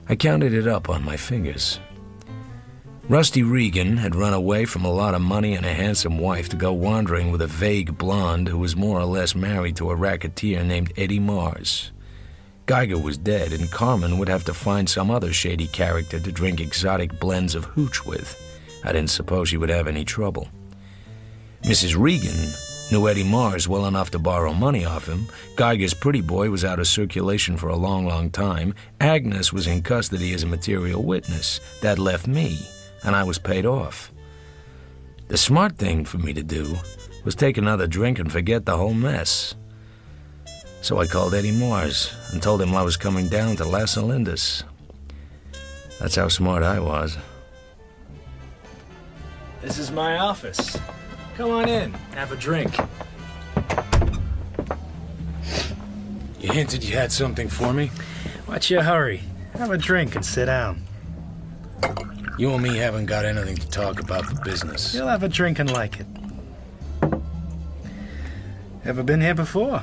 I counted it up on my fingers. Rusty Regan had run away from a lot of money and a handsome wife to go wandering with a vague blonde who was more or less married to a racketeer named Eddie Mars. Geiger was dead, and Carmen would have to find some other shady character to drink exotic blends of hooch with. I didn't suppose she would have any trouble. Mrs. Regan knew Eddie Mars well enough to borrow money off him. Geiger's pretty boy was out of circulation for a long, long time. Agnes was in custody as a material witness. That left me, and I was paid off. The smart thing for me to do was take another drink and forget the whole mess. So I called Eddie Mars and told him I was coming down to Las Olindas. That's how smart I was. This is my office. Come on in, have a drink. You hinted you had something for me? What's your hurry? Have a drink and sit down. You and me haven't got anything to talk about the business. You'll have a drink and like it. Ever been here before?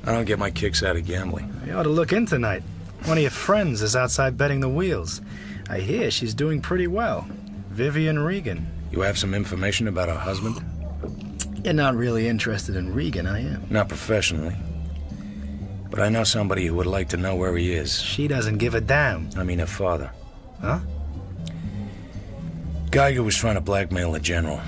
I don't get my kicks out of gambling. You ought to look in tonight. One of your friends is outside betting the wheels. I hear she's doing pretty well. Vivian Regan. You have some information about her husband? You're not really interested in Regan, are you? Not professionally. But I know somebody who would like to know where he is. She doesn't give a damn. I mean her father. Huh? Geiger was trying to blackmail the general.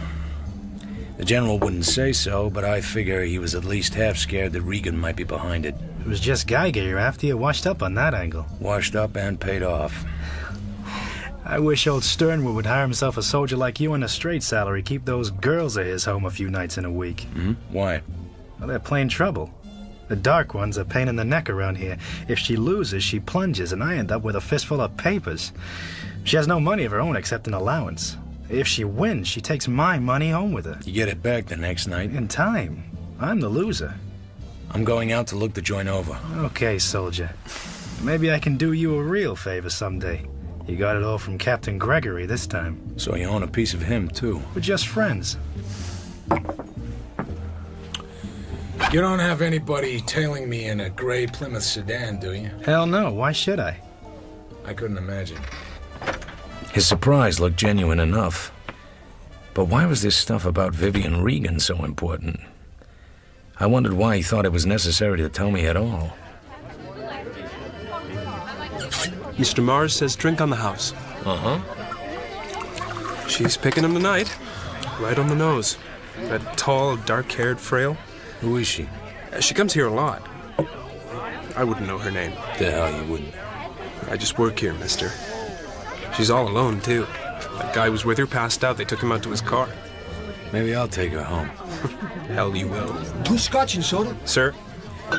The general wouldn't say so, but I figure he was at least half scared that Regan might be behind it. It was just Geiger you're after. You washed up on that angle. Washed up and paid off. I wish old Sternwood would hire himself a soldier like you on a straight salary, keep those girls of his home a few nights in a week. Mm-hmm. Why? Well, they're plain trouble. The dark one's a pain in the neck around here. If she loses, she plunges, and I end up with a fistful of papers. She has no money of her own except an allowance. If she wins, she takes my money home with her. You get it back the next night. In time. I'm the loser. I'm going out to look the joint over. Okay, soldier. Maybe I can do you a real favor someday. You got it all from Captain Gregory this time. So you own a piece of him, too. We're just friends. You don't have anybody tailing me in a gray Plymouth sedan, do you? Hell no, why should I? I couldn't imagine. His surprise looked genuine enough. But why was this stuff about Vivian Regan so important? I wondered why he thought it was necessary to tell me at all. Mr. Mars says drink on the house. Uh-huh. She's picking him tonight. Right on the nose. That tall, dark-haired frail. Who is she? She comes here a lot. I wouldn't know her name. The hell you wouldn't. I just work here, mister. She's all alone, too. That guy was with her, passed out. They took him out to his car. Maybe I'll take her home. Hell you will. 2 scotch and soda? Sir?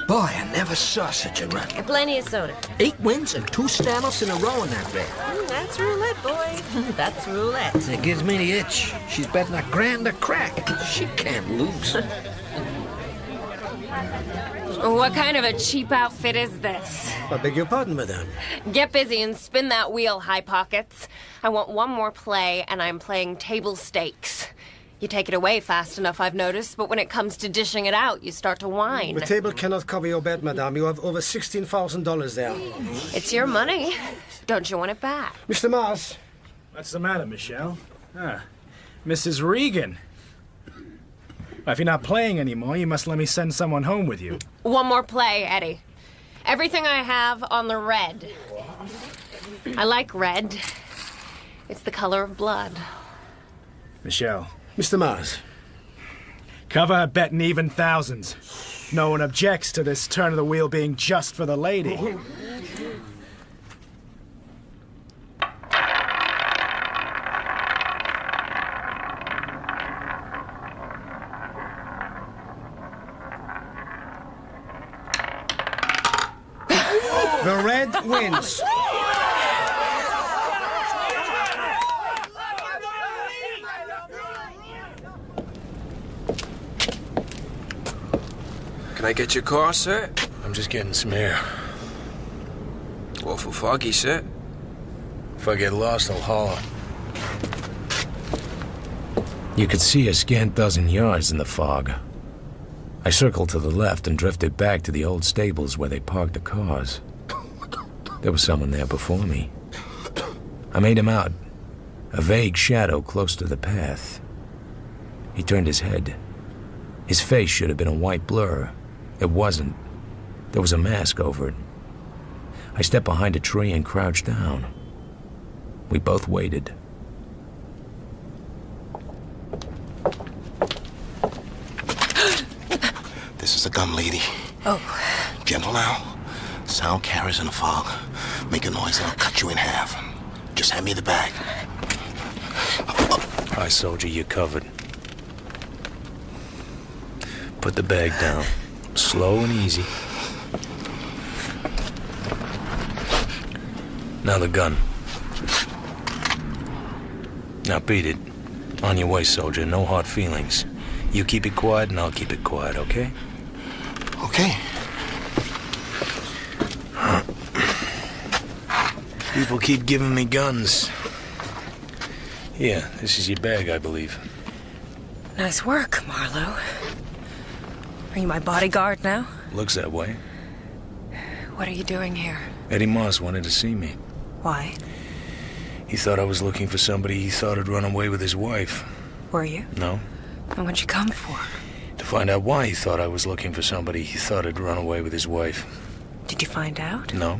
Boy, I never saw such a run. And plenty of soda. 8 wins and 2 standoffs in a row in that bet. That's roulette, boy. That's roulette. It gives me the itch. She's betting $1,000 a crack. She can't lose. What kind of a cheap outfit is this? I beg your pardon, madame. Get busy and spin that wheel, High Pockets. I want one more play, and I'm playing table stakes. You take it away fast enough, I've noticed, but when it comes to dishing it out, you start to whine. The table cannot cover your bet, madame. You have over $16,000 there. It's your money. Don't you want it back? Mr. Mars. What's the matter, Michelle? Mrs. Regan. If you're not playing anymore, you must let me send someone home with you. One more play, Eddie. Everything I have on the red. I like red. It's the color of blood. Michelle. Mr. Mars. Cover her bet in even thousands. No one objects to this turn of the wheel being just for the lady. The red wins. Can I get your car, sir? I'm just getting some air. Awful foggy, sir. If I get lost, I'll holler. You could see a scant dozen yards in the fog. I circled to the left and drifted back to the old stables where they parked the cars. There was someone there before me. I made him out, a vague shadow close to the path. He turned his head. His face should have been a white blur. It wasn't. There was a mask over it. I stepped behind a tree and crouched down. We both waited. This is a gun, lady. Oh. Gentle now. Sound carries in the fog. Make a noise and I'll cut you in half. Just hand me the bag. Hi, soldier, you're covered. Put the bag down. Slow and easy. Now the gun. Now beat it. On your way, soldier. No hard feelings. You keep it quiet and I'll keep it quiet, okay? Okay. People keep giving me guns. Here, this is your bag, I believe. Nice work, Marlowe. Are you my bodyguard now? Looks that way. What are you doing here? Eddie Moss wanted to see me. Why? He thought I was looking for somebody he thought had run away with his wife. Were you? No. And what'd you come for? To find out why he thought I was looking for somebody he thought had run away with his wife. Did you find out? No.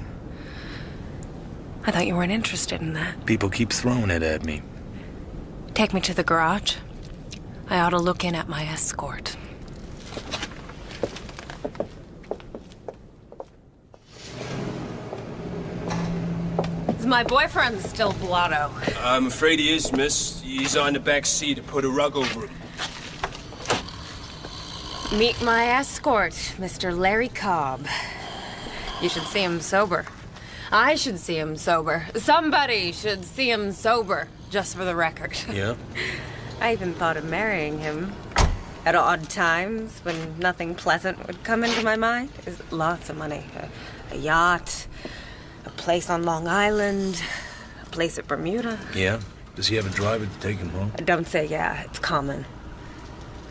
I thought you weren't interested in that. People keep throwing it at me. Take me to the garage. I ought to look in at my escort. Is my boyfriend still blotto? I'm afraid he is, miss. He's on the back seat to put a rug over him. Meet my escort, Mr. Larry Cobb. You should see him sober. I should see him sober. Somebody should see him sober, just for the record. Yeah? I even thought of marrying him. At odd times, when nothing pleasant would come into my mind. Lots of money. A yacht, a place on Long Island, a place at Bermuda. Yeah? Does he have a driver to take him home? Don't say yeah, it's common.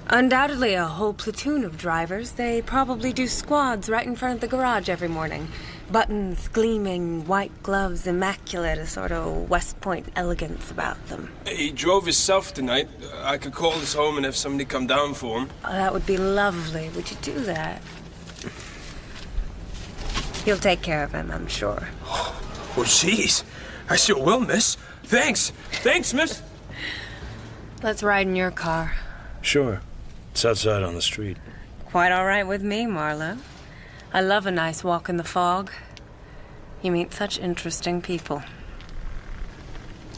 Undoubtedly a whole platoon of drivers. They probably do squads right in front of the garage every morning. Buttons gleaming, white gloves immaculate, a sort of West Point elegance about them. He drove himself tonight. I could call his home and have somebody come down for him. Oh, that would be lovely. Would you do that? You'll take care of him, I'm sure. Oh, jeez. I sure will, miss. Thanks. Thanks, miss. Let's ride in your car. Sure. It's outside on the street. Quite all right with me, Marlowe. I love a nice walk in the fog. You meet such interesting people.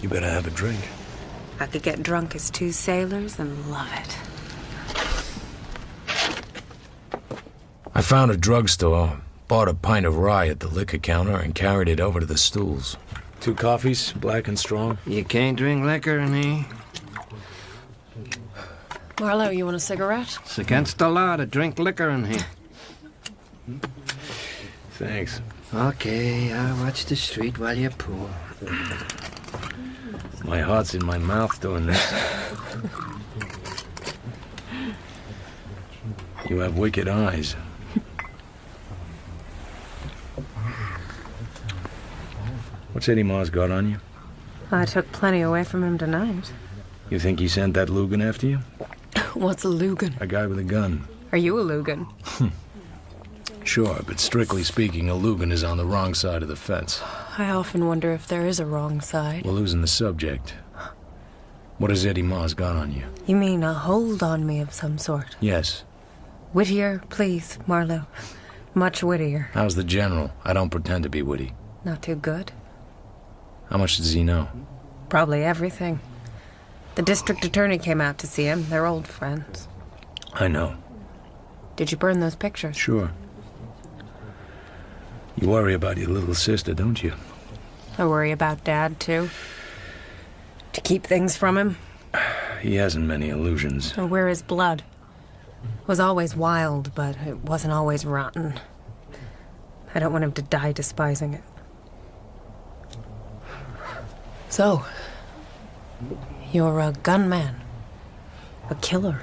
You better have a drink. I could get drunk as two sailors and love it. I found a drugstore, bought a pint of rye at the liquor counter, and carried it over to the stools. 2 coffees, black and strong. You can't drink liquor in here. Marlowe, you want a cigarette? It's against the law to drink liquor in here. Thanks. Okay, I'll watch the street while you pour. My heart's in my mouth doing this. You have wicked eyes. What's Eddie Mars got on you? I took plenty away from him tonight. You think he sent that Lugan after you? What's a Lugan? A guy with a gun. Are you a Lugan? Sure, but strictly speaking, a Lugan is on the wrong side of the fence. I often wonder if there is a wrong side. We're losing the subject. What has Eddie Mars got on you? You mean a hold on me of some sort? Yes. Wittier, please, Marlowe. Much wittier. How's the general? I don't pretend to be witty. Not too good. How much does he know? Probably everything. The district attorney came out to see him. They're old friends. I know. Did you burn those pictures? Sure. You worry about your little sister, don't you? I worry about Dad, too. To keep things from him. He hasn't many illusions. Or where his blood was always wild, but it wasn't always rotten. I don't want him to die despising it. So, you're a gunman. A killer.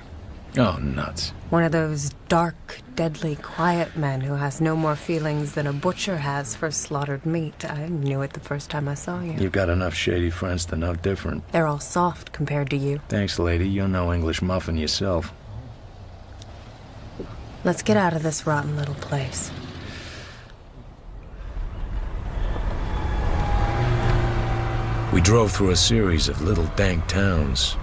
Oh, nuts. One of those dark, deadly, quiet men who has no more feelings than a butcher has for slaughtered meat. I knew it the first time I saw you. You've got enough shady friends to know different. They're all soft compared to you. Thanks, lady. You're no English muffin yourself. Let's get out of this rotten little place. We drove through a series of little dank towns,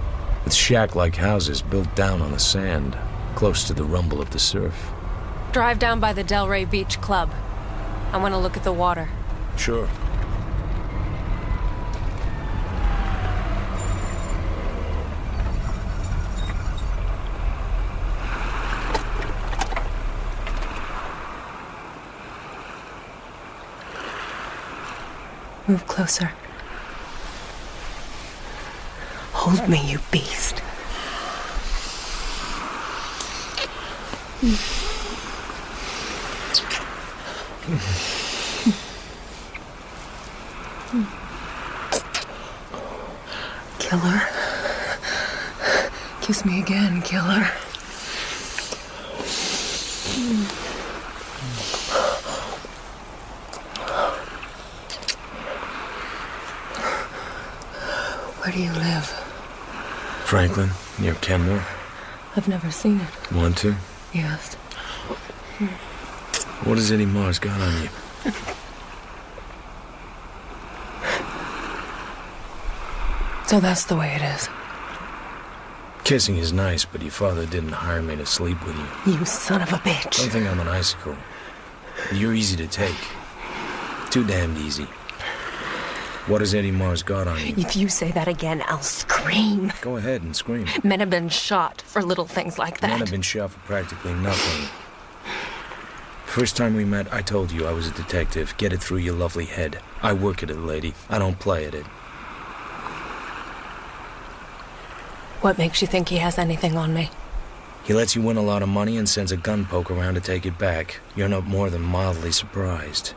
with shack-like houses built down on the sand, close to the rumble of the surf. Drive down by the Delray Beach Club. I want to look at the water. Sure. Move closer. Hold me, you beast. Killer. Kiss me again, killer. Where do you live? Franklin, near Kenmore. I've never seen it. Want to? Yes. What has Eddie Mars got on you? So that's the way it is. Kissing is nice, but your father didn't hire me to sleep with you. You son of a bitch. Don't think I'm an icicle. You're easy to take. Too damned easy. What has Eddie Mars got on you? If you say that again, I'll scream. Go ahead and scream. Men have been shot for little things like that. Men have been shot for practically nothing. First time we met, I told you I was a detective. Get it through your lovely head. I work at it, lady. I don't play at it. What makes you think he has anything on me? He lets you win a lot of money and sends a gun poke around to take it back. You're not more than mildly surprised.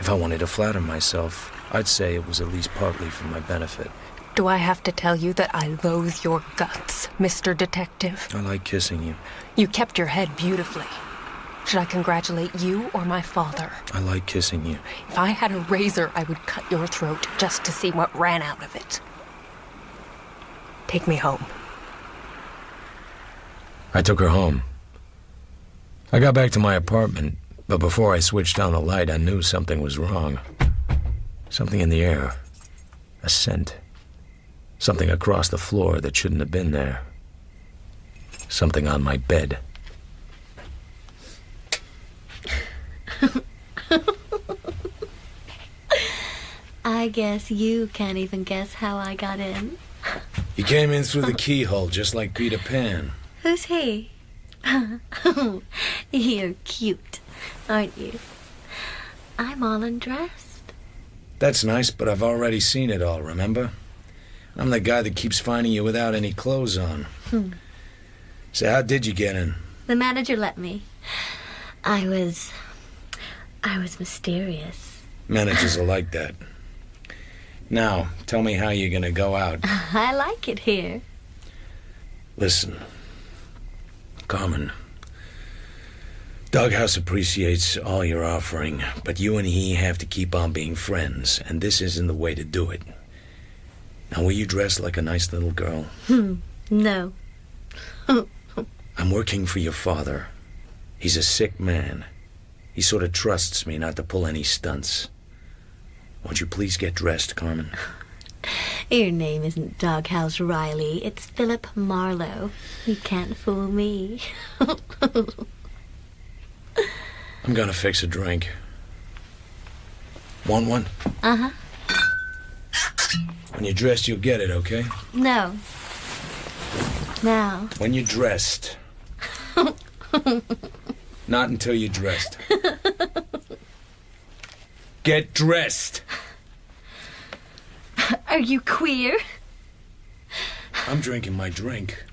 If I wanted to flatter myself, I'd say it was at least partly for my benefit. Do I have to tell you that I loathe your guts, Mr. Detective? I like kissing you. You kept your head beautifully. Should I congratulate you or my father? I like kissing you. If I had a razor, I would cut your throat just to see what ran out of it. Take me home. I took her home. I got back to my apartment, but before I switched on the light, I knew something was wrong. Something in the air. A scent. Something across the floor that shouldn't have been there. Something on my bed. I guess you can't even guess how I got in. You came in through the keyhole, just like Peter Pan. Who's he? You're cute, aren't you? I'm all undressed. That's nice, but I've already seen it all, remember? I'm the guy that keeps finding you without any clothes on. So how did you get in? The manager let me. I was mysterious. Managers are like that. Now, tell me how you're gonna go out. I like it here. Listen, Carmen. Doghouse appreciates all you're offering, but you and he have to keep on being friends, and this isn't the way to do it. Now, will you dress like a nice little girl? No. I'm working for your father. He's a sick man. He sort of trusts me not to pull any stunts. Won't you please get dressed, Carmen? Your name isn't Doghouse Riley. It's Philip Marlowe. You can't fool me. I'm gonna fix a drink. Want one? Uh-huh. When you're dressed, you'll get it, okay? No. Now. When you're dressed. Not until you're dressed. Get dressed! Are you queer? I'm drinking my drink.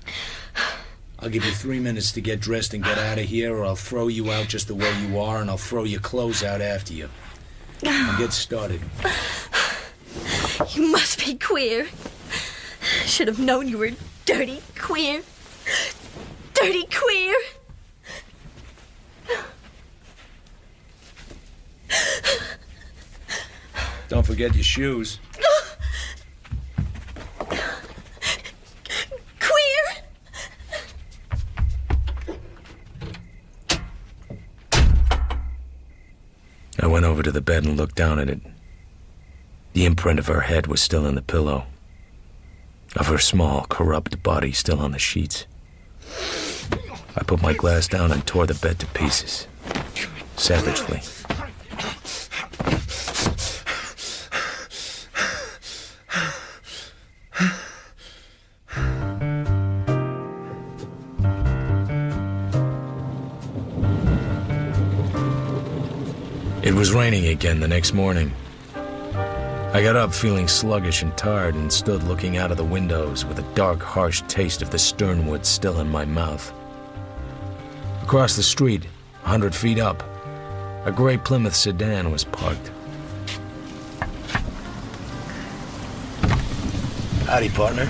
I'll give you 3 minutes to get dressed and get out of here, or I'll throw you out just the way you are, and I'll throw your clothes out after you. Now get started. You must be queer. Should have known you were dirty queer. Dirty queer. Don't forget your shoes. Queer. I went over to the bed and looked down at it. The imprint of her head was still in the pillow. Of her small, corrupt body still on the sheets. I put my glass down and tore the bed to pieces. Savagely. It was raining again the next morning. I got up feeling sluggish and tired and stood looking out of the windows with a dark, harsh taste of the Sternwood still in my mouth. Across the street, 100 feet up, a gray Plymouth sedan was parked. Howdy, partner.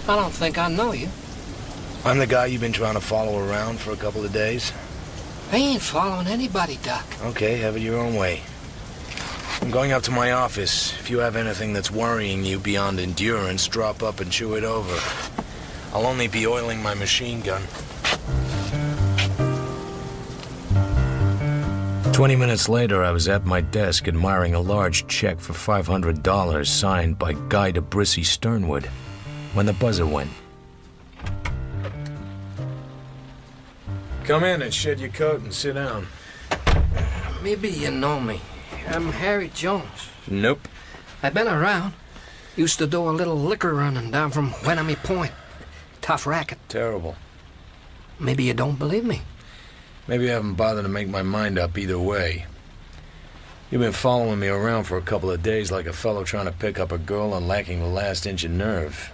I don't think I know you. I'm the guy you've been trying to follow around for a couple of days. I ain't following anybody, Doc. Okay, have it your own way. I'm going up to my office. If you have anything that's worrying you beyond endurance, drop up and chew it over. I'll only be oiling my machine gun. 20 minutes later, I was at my desk admiring a large check for $500 signed by Guy DeBrissy Sternwood when the buzzer went. Come in and shed your coat and sit down. Maybe you know me. I'm Harry Jones. Nope. I've been around. Used to do a little liquor running down from Wenham Point. Tough racket. Terrible. Maybe you don't believe me. Maybe I haven't bothered to make my mind up either way. You've been following me around for a couple of days like a fellow trying to pick up a girl and lacking the last inch of nerve.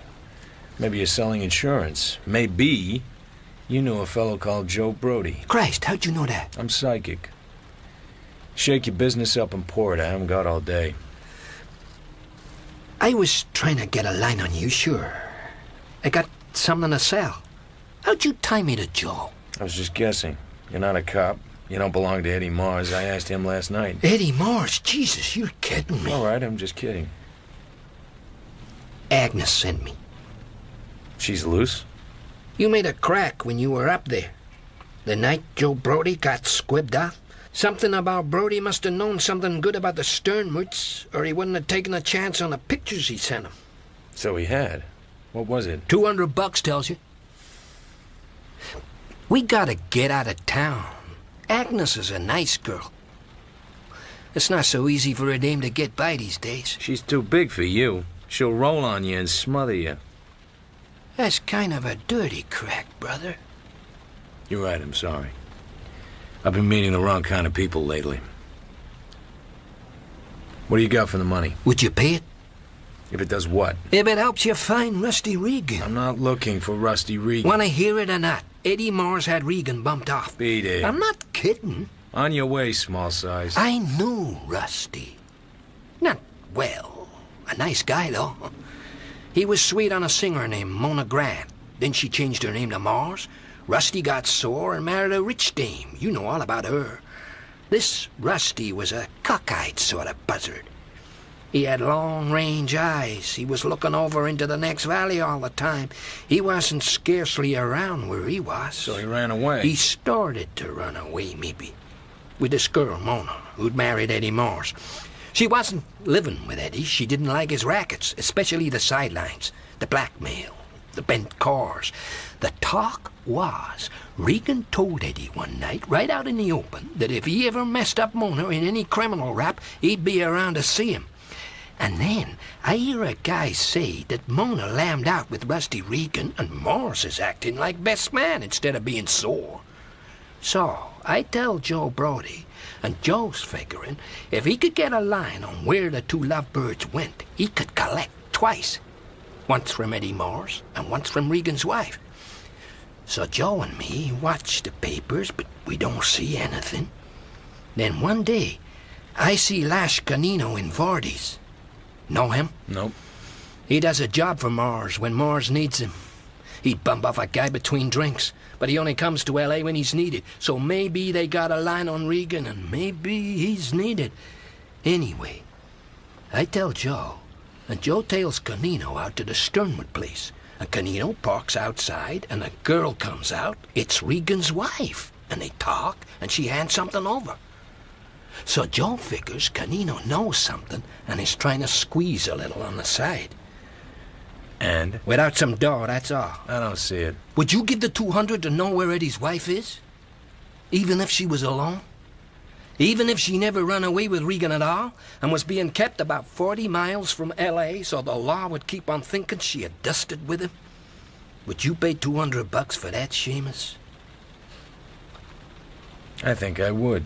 Maybe you're selling insurance. Maybe you knew a fellow called Joe Brody. Christ, how'd you know that? I'm psychic. Shake your business up and pour it. I haven't got all day. I was trying to get a line on you, sure. I got something to sell. How'd you tie me to Joe? I was just guessing. You're not a cop. You don't belong to Eddie Mars. I asked him last night. Eddie Mars? Jesus, you're kidding me. All right, I'm just kidding. Agnes sent me. She's loose? You made a crack when you were up there. The night Joe Brody got squibbed out. Something about Brody must have known something good about the Sternwoods, or he wouldn't have taken a chance on the pictures he sent him. So he had. What was it? $200 tells you. We gotta get out of town. Agnes is a nice girl. It's not so easy for a dame to get by these days. She's too big for you. She'll roll on you and smother you. That's kind of a dirty crack, brother. You're right, I'm sorry. I've been meeting the wrong kind of people lately. What do you got for the money? Would you pay it? If it does what? If it helps you find Rusty Regan. I'm not looking for Rusty Regan. Want to hear it or not? Eddie Mars had Regan bumped off. Beat it. I'm not kidding. On your way, small size. I knew Rusty. Not well. A nice guy, though. He was sweet on a singer named Mona Grant. Then she changed her name to Mars. Rusty got sore and married a rich dame. You know all about her. This Rusty was a cockeyed sort of buzzard. He had long-range eyes. He was looking over into the next valley all the time. He wasn't scarcely around where he was. So he ran away? He started to run away, maybe. With this girl, Mona, who'd married Eddie Mars. She wasn't living with Eddie. She didn't like his rackets, especially the sidelines, the blackmail, the bent cars. The talk was, Regan told Eddie one night, right out in the open, that if he ever messed up Mona in any criminal rap, he'd be around to see him. And then I hear a guy say that Mona lammed out with Rusty Regan and Mars is acting like best man instead of being sore. So I tell Joe Brody, and Joe's figuring if he could get a line on where the two lovebirds went, he could collect twice. Once from Eddie Mars and once from Regan's wife. So Joe and me watch the papers, but we don't see anything. Then one day, I see Lash Canino in Vardy's. Know him? Nope. He does a job for Mars when Mars needs him. He'd bump off a guy between drinks, but he only comes to L.A. when he's needed. So maybe they got a line on Regan, and maybe he's needed. Anyway, I tell Joe, and Joe tails Canino out to the Sternwood place. And Canino parks outside, and a girl comes out. It's Regan's wife. And they talk, and she hands something over. So Joe figures Canino knows something and is trying to squeeze a little on the side. And? Without some dough, that's all. I don't see it. Would you give the $200 to know where Eddie's wife is? Even if she was alone? Even if she never run away with Regan at all and was being kept about 40 miles from L.A. so the law would keep on thinking she had dusted with him? Would you pay $200 for that, Seamus? I think I would.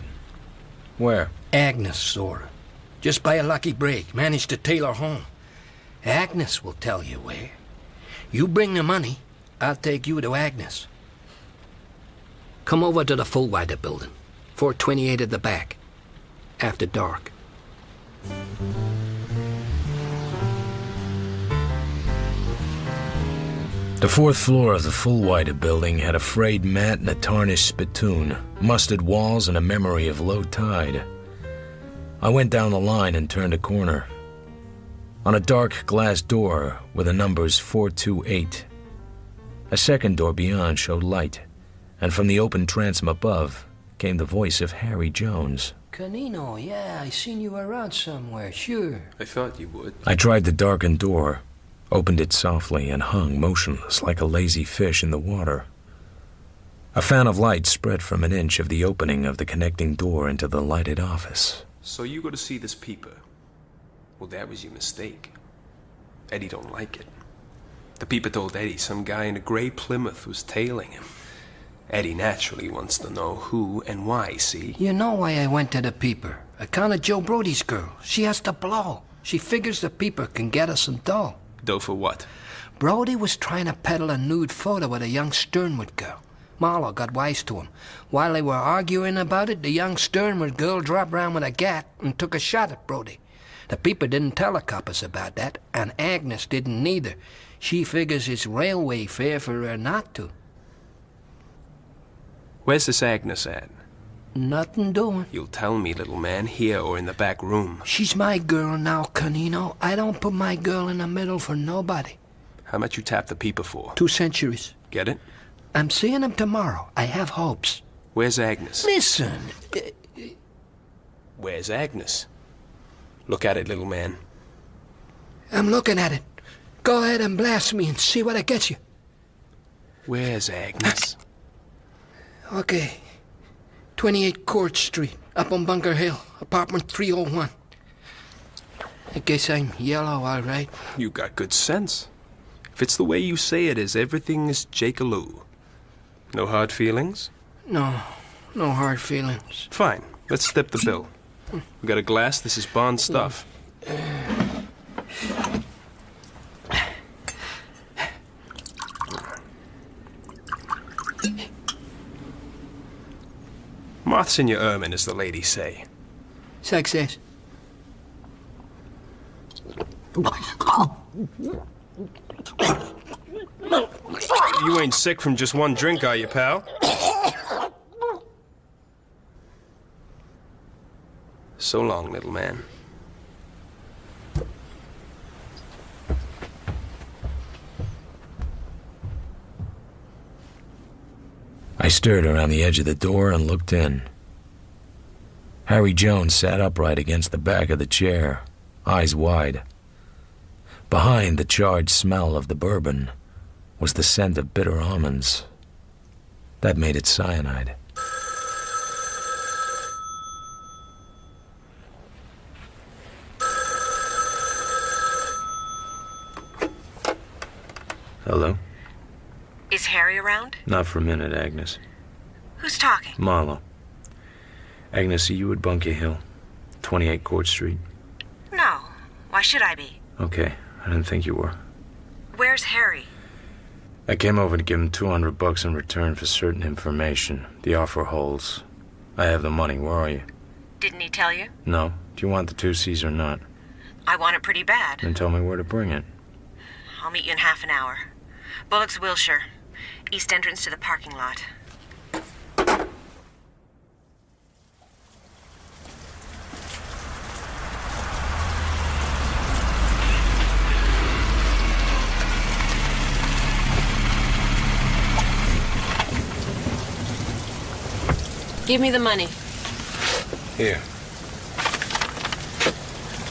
Where? Agnes saw her. Just by a lucky break, managed to tail her home. Agnes will tell you where. You bring the money, I'll take you to Agnes. Come over to the Fullwider building. 428 at the back. After dark. The fourth floor of the Fullwider building had a frayed mat and a tarnished spittoon, musted walls, and a memory of low tide. I went down the line and turned a corner. On a dark glass door were the numbers 428. A second door beyond showed light, and from the open transom above came the voice of Harry Jones. Canino, yeah, I seen you around somewhere, sure. I thought you would. I tried the darkened door, opened it softly, and hung motionless like a lazy fish in the water. A fan of light spread from an inch of the opening of the connecting door into the lighted office. So you go to see this peeper. Well, that was your mistake. Eddie don't like it. The peeper told Eddie some guy in a gray Plymouth was tailing him. Eddie naturally wants to know who and why, see? You know why I went to the peeper. Account of Joe Brody's girl. She has to blow. She figures the peeper can get her some dough. Dough for what? Brody was trying to peddle a nude photo with a young Sternwood girl. Marlowe got wise to him. While they were arguing about it, the young Sternwood girl dropped round with a gat and took a shot at Brody. The people didn't tell the coppers about that, and Agnes didn't neither. She figures it's railway fare for her not to. Where's this Agnes at? Nothing doing. You'll tell me, little man, here or in the back room. She's my girl now, Canino. I don't put my girl in the middle for nobody. How much you tap the peeper for? 2 centuries. Get it? I'm seeing him tomorrow. I have hopes. Where's Agnes? Listen. Where's Agnes? Look at it, little man. I'm looking at it. Go ahead and blast me and see what it gets you. Where's Agnes? Okay. 28 Court Street, up on Bunker Hill, apartment 301. I guess I'm yellow, all right. You got good sense. If it's the way you say it is, everything is Jake-a-loo. No hard feelings? No hard feelings. Fine. Let's step the bill. We got a glass. This is Bond stuff. Moths in your ermine, as the ladies say. Success. You ain't sick from just one drink, are you, pal? So long, little man. I stirred around the edge of the door and looked in. Harry Jones sat upright against the back of the chair, eyes wide. Behind the charred smell of the bourbon was the scent of bitter almonds. That made it cyanide. Hello? Is Harry around? Not for a minute, Agnes. Who's talking? Marlowe. Agnes, are you at Bunker Hill? 28 Court Street? No. Why should I be? Okay, I didn't think you were. Where's Harry? I came over to give him $200 in return for certain information. The offer holds. I have the money. Where are you? Didn't he tell you? No. Do you want the 2 C's or not? I want it pretty bad. Then tell me where to bring it. I'll meet you in half an hour. Bullocks, Wilshire. East entrance to the parking lot. Give me the money. Here.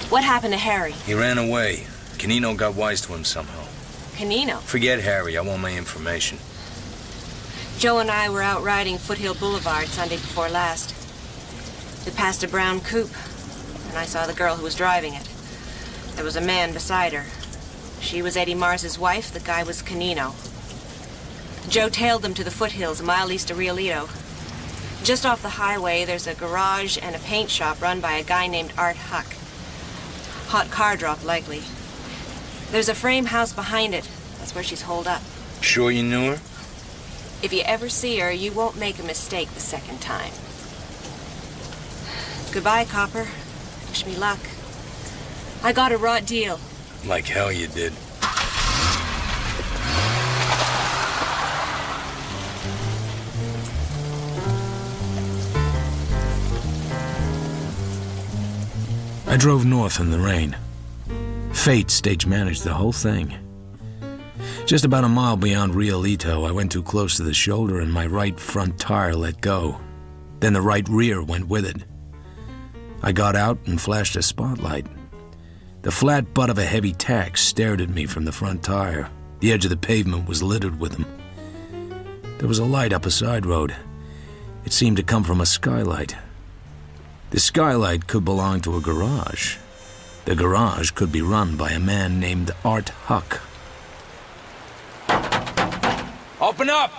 What happened to Harry? He ran away. Canino got wise to him somehow. Canino? Forget Harry. I want my information. Joe and I were out riding Foothill Boulevard Sunday before last. We passed a brown coupe, and I saw the girl who was driving it. There was a man beside her. She was Eddie Mars's wife. The guy was Canino. Joe tailed them to the foothills, a mile east of Rialito. Just off the highway, there's a garage and a paint shop run by a guy named Art Huck. Hot car drop, likely. There's a frame house behind it. That's where she's holed up. Sure you knew her? If you ever see her, you won't make a mistake the second time. Goodbye, Copper. Wish me luck. I got a raw deal. Like hell you did. I drove north in the rain. Fate stage managed the whole thing. Just about a mile beyond Rialito, I went too close to the shoulder and my right front tire let go. Then the right rear went with it. I got out and flashed a spotlight. The flat butt of a heavy tack stared at me from the front tire. The edge of the pavement was littered with them. There was a light up a side road. It seemed to come from a skylight. The skylight could belong to a garage. The garage could be run by a man named Art Huck. Open up!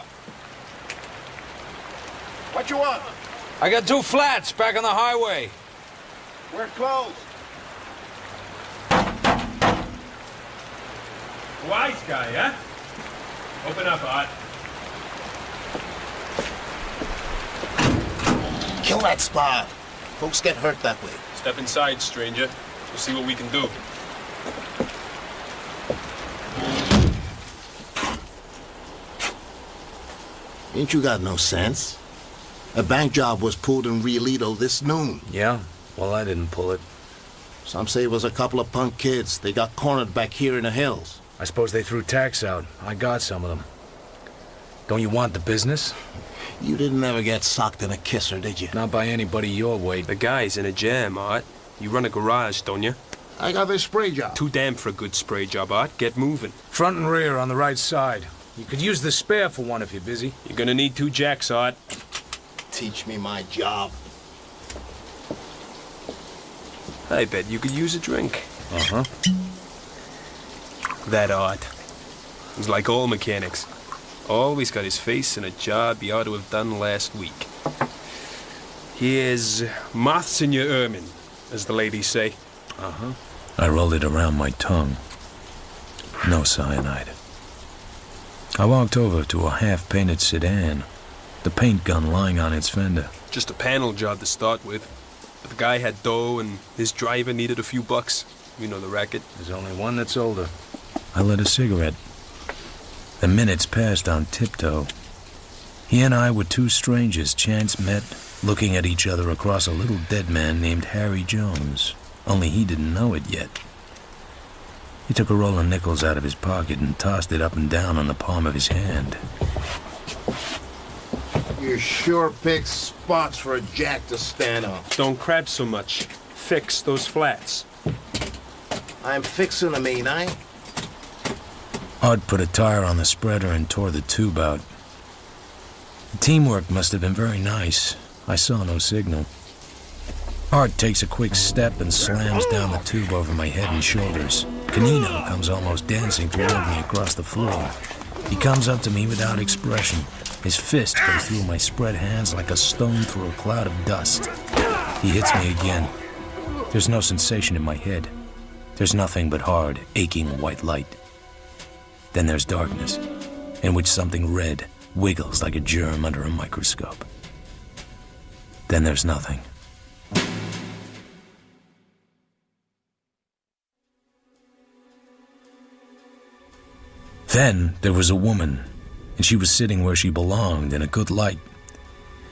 What you want? I got 2 flats back on the highway. We're closed. Wise guy, huh? Open up, Art. Kill that spot. Folks get hurt that way. Step inside, stranger. We'll see what we can do. Ain't you got no sense? A bank job was pulled in Rialito this noon. Yeah? Well, I didn't pull it. Some say it was a couple of punk kids. They got cornered back here in the hills. I suppose they threw tax out. I got some of them. Don't you want the business? You didn't ever get socked in a kisser, did you? Not by anybody your weight. The guy's in a jam, Art. You run a garage, don't you? I got this spray job. Too damn for a good spray job, Art. Get moving. Front and rear on the right side. You could use the spare for one if you're busy. You're gonna need 2 jacks, Art. Teach me my job. I bet you could use a drink. Uh-huh. That Art. He's like all mechanics. Always got his face in a job he ought to have done last week. Here's moths in your ermine, as the ladies say. Uh-huh. I rolled it around my tongue. No cyanide. I walked over to a half-painted sedan, the paint gun lying on its fender. Just a panel job to start with. But the guy had dough and his driver needed a few bucks. You know the racket. There's only one that's older. I lit a cigarette. The minutes passed on tiptoe. He and I were 2 strangers chance met, looking at each other across a little dead man named Harry Jones. Only he didn't know it yet. He took a roll of nickels out of his pocket and tossed it up and down on the palm of his hand. You sure pick spots for a jack to stand on. Don't crab so much. Fix those flats. I'm fixing them, ain't I? Art put a tire on the spreader and tore the tube out. The teamwork must have been very nice. I saw no signal. Art takes a quick step and slams down the tube over my head and shoulders. Canino comes almost dancing toward me across the floor. He comes up to me without expression. His fist goes through my spread hands like a stone through a cloud of dust. He hits me again. There's no sensation in my head. There's nothing but hard, aching white light. Then there's darkness, in which something red wiggles like a germ under a microscope. Then there's nothing. Then there was a woman, and she was sitting where she belonged in a good light.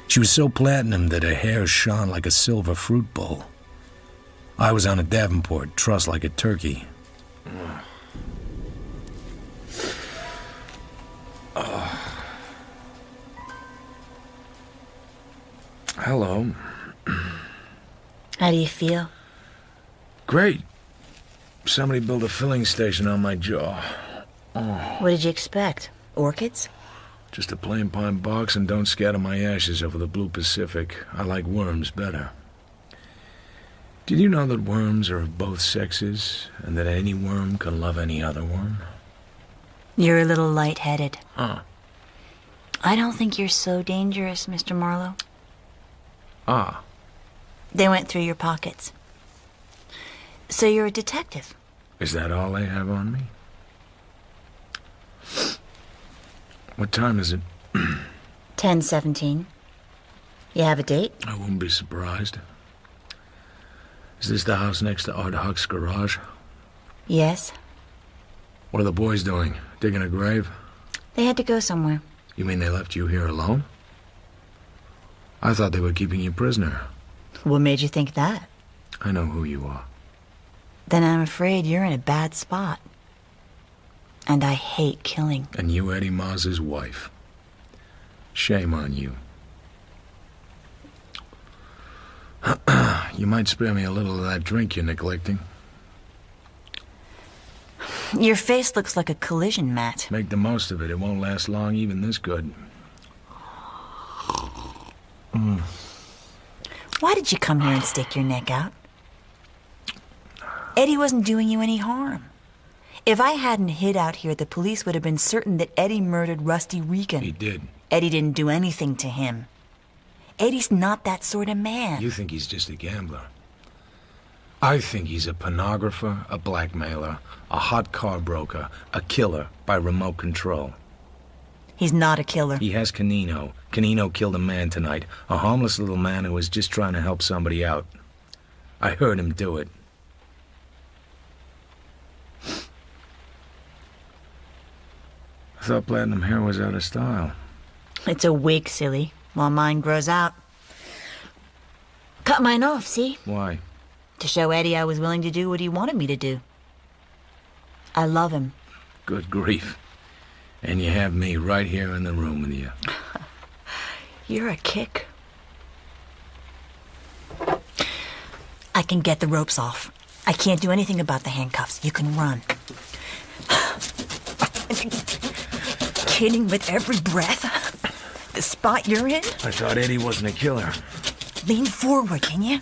She was so platinum that her hair shone like a silver fruit bowl. I was on a Davenport, trussed like a turkey. Hello. How do you feel? Great. Somebody built a filling station on my jaw. What did you expect? Orchids? Just a plain pine box, and don't scatter my ashes over the blue Pacific. I like worms better. Did you know that worms are of both sexes, and that any worm can love any other worm? You're a little light-headed. Ah. I don't think you're so dangerous, Mr. Marlowe. Ah. They went through your pockets. So you're a detective. Is that all they have on me? What time is it? 10:17. You have a date? I wouldn't be surprised. Is this the house next to Art Huck's garage? Yes. What are the boys doing? Digging a grave? They had to go somewhere. You mean they left you here alone? I thought they were keeping you prisoner. What made you think that? I know who you are. Then I'm afraid you're in a bad spot. And I hate killing. And you Eddie Maz's wife. Shame on you. You might spare me a little of that drink you're neglecting. Your face looks like a collision mat. Make the most of it. It won't last long, even this good. Why did you come here and stick your neck out? Eddie wasn't doing you any harm. If I hadn't hid out here, the police would have been certain that Eddie murdered Rusty Regan. He did. Eddie didn't do anything to him. Eddie's not that sort of man. You think he's just a gambler. I think he's a pornographer, a blackmailer, a hot car broker, a killer by remote control. He's not a killer. He has Canino. Canino killed a man tonight. A harmless little man who was just trying to help somebody out. I heard him do it. I thought platinum hair was out of style. It's a wig, silly, while mine grows out. Cut mine off, see? Why? To show Eddie I was willing to do what he wanted me to do. I love him. Good grief. And you have me right here in the room with you. You're a kick. I can get the ropes off. I can't do anything about the handcuffs. You can run. Kidding with every breath? The spot you're in? I thought Eddie wasn't a killer. Lean forward, can you?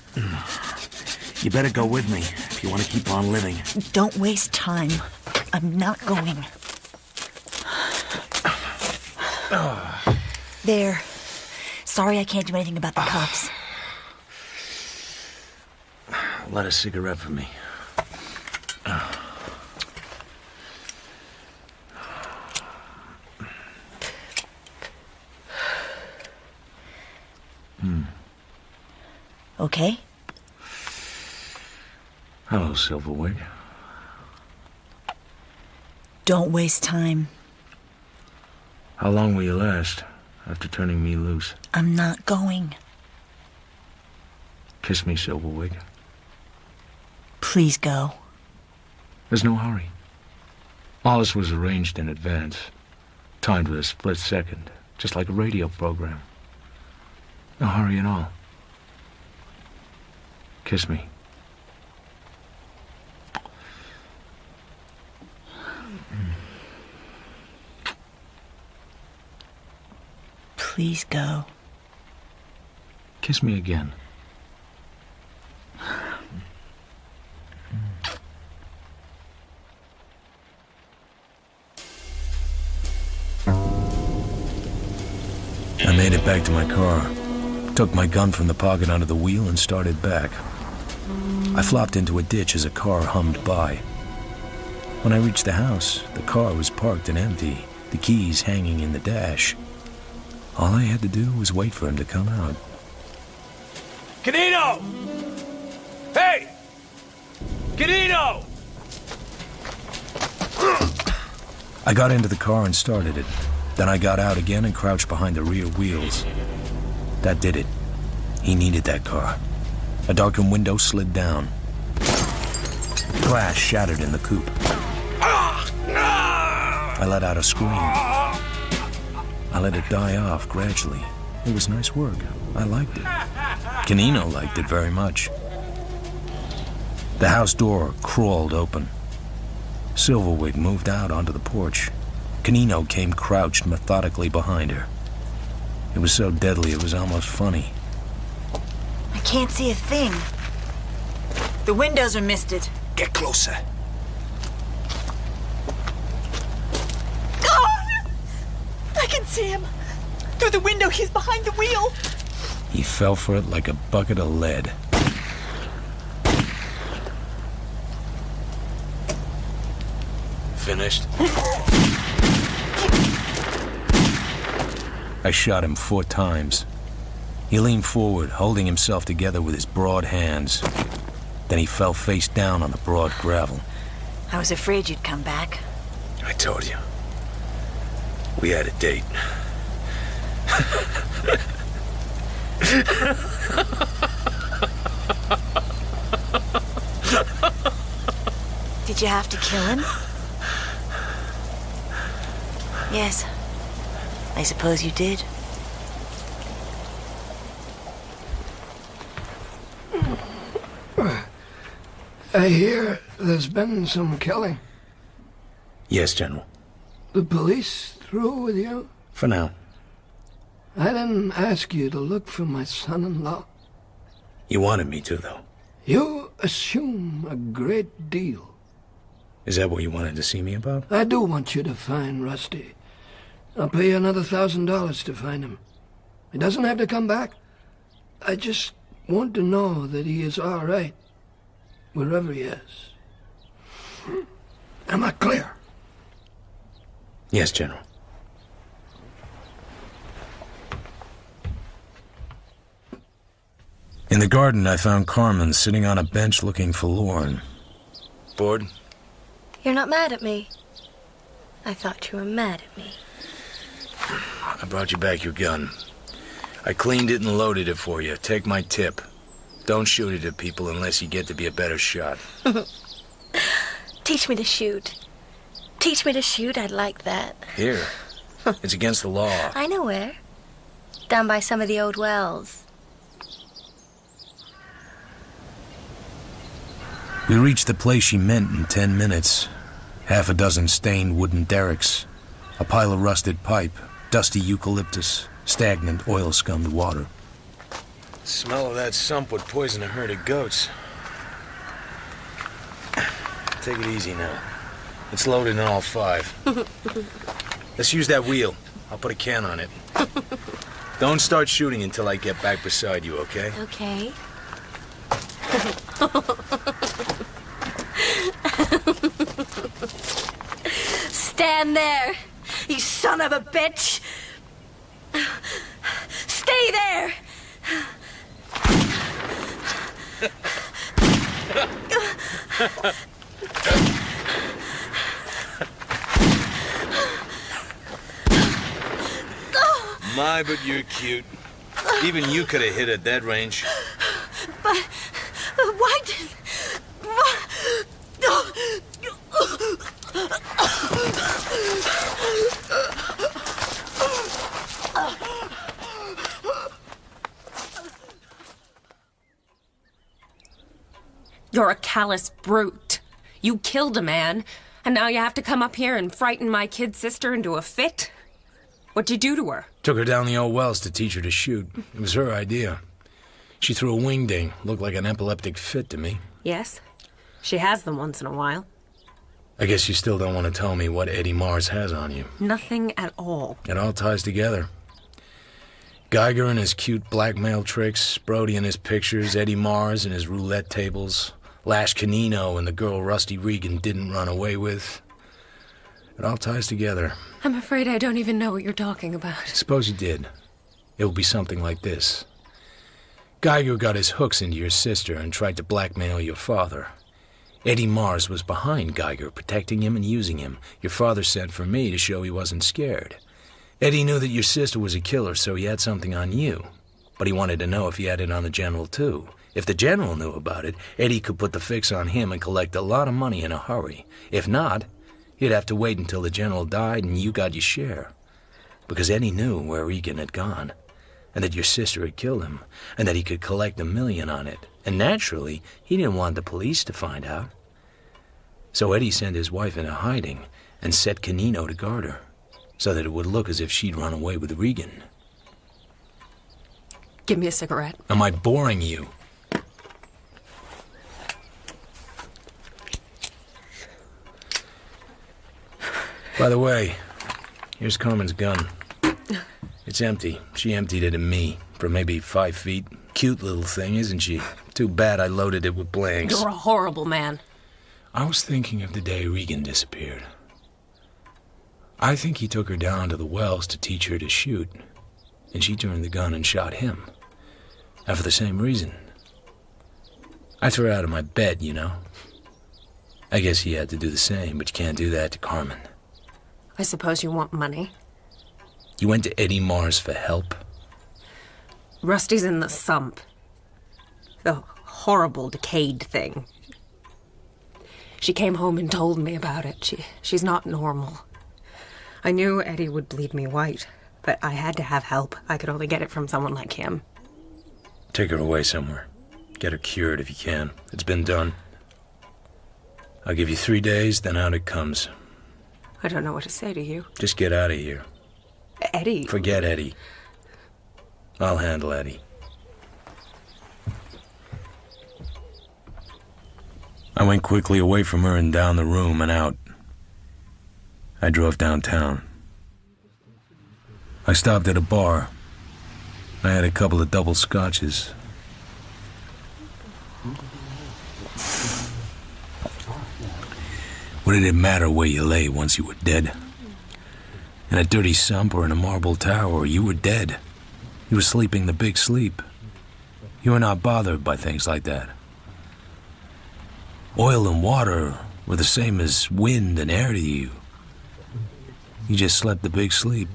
You better go with me if you want to keep on living. Don't waste time. I'm not going. There. Sorry I can't do anything about the cuffs. Light a cigarette for me. Okay? Hello, Silverwig. Don't waste time. How long will you last after turning me loose? I'm not going. Kiss me, Silverwig. Please go. There's no hurry. All this was arranged in advance. Timed with a split second, just like a radio program. No hurry at all. Kiss me. Please go. Kiss me again. I made it back to my car, took my gun from the pocket under the wheel and started back. I flopped into a ditch as a car hummed by. When I reached the house, the car was parked and empty, the keys hanging in the dash. All I had to do was wait for him to come out. Canino! Hey! Canino! I got into the car and started it. Then I got out again and crouched behind the rear wheels. That did it. He needed that car. A darkened window slid down. Glass shattered in the coupe. I let out a scream. I let it die off gradually. It was nice work. I liked it. Canino liked it very much. The house door crawled open. Silverwig moved out onto the porch. Canino came crouched methodically behind her. It was so deadly it was almost funny. I can't see a thing. The windows are misted. Get closer. God! I can see him. Through the window, he's behind the wheel. He fell for it like a bucket of lead. Finished? I shot him 4 times. He leaned forward, holding himself together with his broad hands. Then he fell face down on the broad gravel. I was afraid you'd come back. I told you. We had a date. Did you have to kill him? Yes. I suppose you did. I hear there's been some killing. Yes, General. The police through with you? For now. I didn't ask you to look for my son-in-law. You wanted me to, though. You assume a great deal. Is that what you wanted to see me about? I do want you to find Rusty. I'll pay you another $1,000 to find him. He doesn't have to come back. I just want to know that he is all right, wherever he is. Am I clear? Yes, General. In the garden, I found Carmen sitting on a bench looking forlorn. Bored? You're not mad at me. I thought you were mad at me. I brought you back your gun. I cleaned it and loaded it for you. Take my tip. Don't shoot it at people unless you get to be a better shot. Teach me to shoot. Teach me to shoot, I'd like that. Here. It's against the law. I know where. Down by some of the old wells. We reached the place she meant in 10 minutes. Half a dozen stained wooden derricks, a pile of rusted pipe, dusty eucalyptus, stagnant oil-scummed water. The smell of that sump would poison a herd of goats. Take it easy now. It's loaded in all 5. Let's use that wheel. I'll put a can on it. Don't start shooting until I get back beside you, okay? Okay. Stand there, you son of a bitch! Stay there! My, but you're cute. Even you could have hit at that range. But why did... You're a callous brute. You killed a man, and now you have to come up here and frighten my kid sister into a fit? What'd you do to her? Took her down the old wells to teach her to shoot. It was her idea. She threw a wingding. Looked like an epileptic fit to me. Yes, she has them once in a while. I guess you still don't want to tell me what Eddie Mars has on you. Nothing at all. It all ties together. Geiger and his cute blackmail tricks, Brody and his pictures, Eddie Mars and his roulette tables, Lash Canino and the girl Rusty Regan didn't run away with. It all ties together. I'm afraid I don't even know what you're talking about. Suppose you did. It would be something like this. Geiger got his hooks into your sister and tried to blackmail your father. Eddie Mars was behind Geiger, protecting him and using him. Your father sent for me to show he wasn't scared. Eddie knew that your sister was a killer, so he had something on you. But he wanted to know if he had it on the general, too. If the general knew about it, Eddie could put the fix on him and collect a lot of money in a hurry. If not, he'd have to wait until the general died and you got your share. Because Eddie knew where Regan had gone, and that your sister had killed him, and that he could collect $1 million on it. And naturally, he didn't want the police to find out. So Eddie sent his wife into hiding and set Canino to guard her, so that it would look as if she'd run away with Regan. Give me a cigarette. Am I boring you? By the way, here's Carmen's gun. It's empty. She emptied it at me from maybe 5 feet. Cute little thing, isn't she? Too bad I loaded it with blanks. You're a horrible man. I was thinking of the day Regan disappeared. I think he took her down to the wells to teach her to shoot, and she turned the gun and shot him. And for the same reason. I threw her out of my bed, you know. I guess he had to do the same, but you can't do that to Carmen. I suppose you want money. You went to Eddie Mars for help? Rusty's in the sump. The horrible, decayed thing. She came home and told me about it. She's not normal. I knew Eddie would bleed me white, but I had to have help. I could only get it from someone like him. Take her away somewhere. Get her cured if you can. It's been done. I'll give you 3 days, then out it comes. I don't know what to say to you. Just get out of here. Eddie. Forget Eddie. I'll handle Eddie. I went quickly away from her and down the room and out. I drove downtown. I stopped at a bar. I had a couple of double scotches. What did it matter where you lay once you were dead? In a dirty sump or in a marble tower, you were dead. You were sleeping the big sleep. You were not bothered by things like that. Oil and water were the same as wind and air to you. You just slept the big sleep,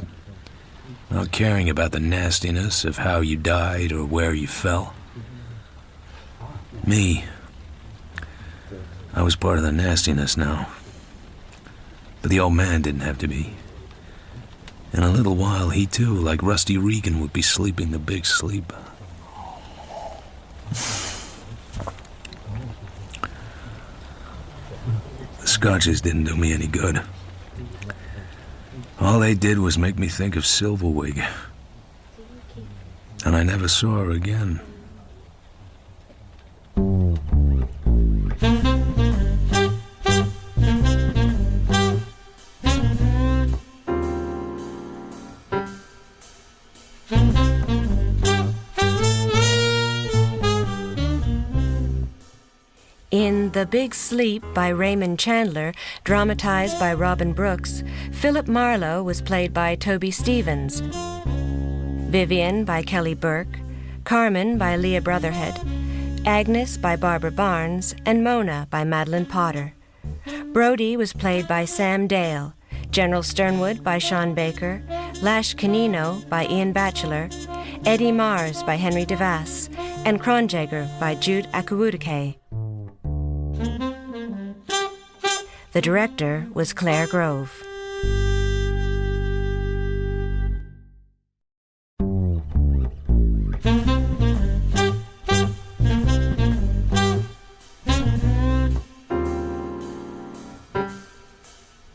not caring about the nastiness of how you died or where you fell. Me, I was part of the nastiness now. But the old man didn't have to be. In a little while, he too, like Rusty Regan, would be sleeping the big sleep. The scotches didn't do me any good. All they did was make me think of Silverwig. And I never saw her again. In The Big Sleep by Raymond Chandler, dramatized by Robin Brooks, Philip Marlowe was played by Toby Stevens, Vivian by Kelly Burke, Carmen by Leah Brotherhead, Agnes by Barbara Barnes, and Mona by Madeline Potter. Brody was played by Sam Dale, General Sternwood by Sean Baker, Lash Canino by Ian Batchelor, Eddie Mars by Henry DeVass, and Kronjaeger by Jude Akuudake. The director was Claire Grove.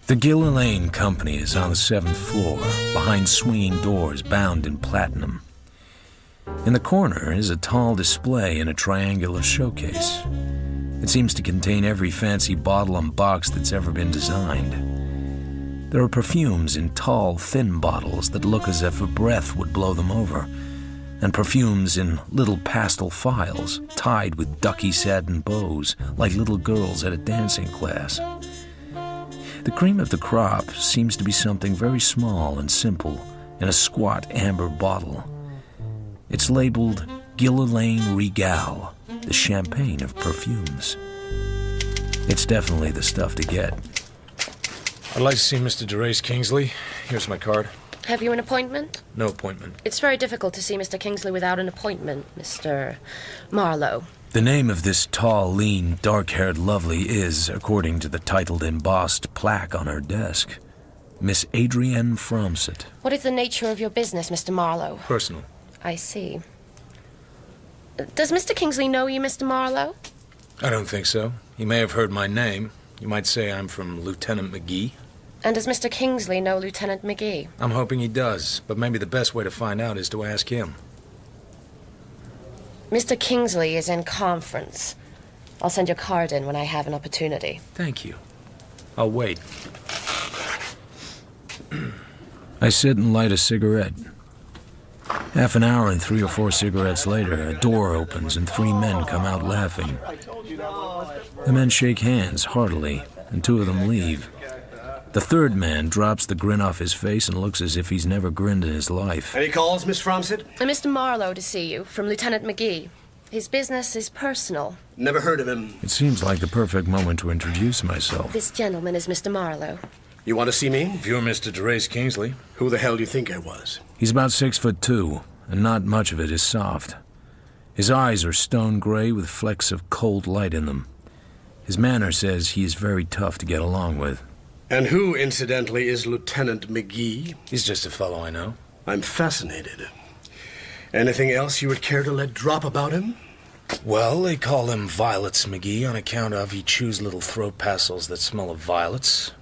The Gillian Company is on the 7th floor, behind swinging doors bound in platinum. In the corner is a tall display in a triangular showcase. It seems to contain every fancy bottle and box that's ever been designed. There are perfumes in tall, thin bottles that look as if a breath would blow them over, and perfumes in little pastel phials tied with ducky satin bows like little girls at a dancing class. The cream of the crop seems to be something very small and simple in a squat amber bottle. It's labeled Gillian Regal, the champagne of perfumes. It's definitely the stuff to get. I'd like to see Mr. DeRace Kingsley. Here's my card. Have you an appointment? No appointment. It's very difficult to see Mr. Kingsley without an appointment, Mr. Marlowe. The name of this tall, lean, dark-haired lovely is, according to the titled embossed plaque on her desk, Miss Adrienne Fromsett. What is the nature of your business, Mr. Marlowe? Personal. I see. Does Mr. Kingsley know you, Mr. Marlowe? I don't think so. He may have heard my name. You might say I'm from Lieutenant McGee. And does Mr. Kingsley know Lieutenant McGee? I'm hoping he does, but maybe the best way to find out is to ask him. Mr. Kingsley is in conference. I'll send your card in when I have an opportunity. Thank you. I'll wait. I sit and light a cigarette. Half an hour and 3 or 4 cigarettes later, a door opens and 3 men come out laughing. The men shake hands heartily, and 2 of them leave. The third man drops the grin off his face and looks as if he's never grinned in his life. Any calls, Miss Fromsett? Mr. Marlowe to see you, from Lieutenant McGee. His business is personal. Never heard of him. It seems like the perfect moment to introduce myself. This gentleman is Mr. Marlowe. You want to see me? If you're Mr. DeRace Kingsley. Who the hell do you think I was? He's about 6'2", and not much of it is soft. His eyes are stone gray with flecks of cold light in them. His manner says he is very tough to get along with. And who, incidentally, is Lieutenant McGee? He's just a fellow I know. I'm fascinated. Anything else you would care to let drop about him? Well, they call him Violets McGee on account of he chews little throat passels that smell of violets.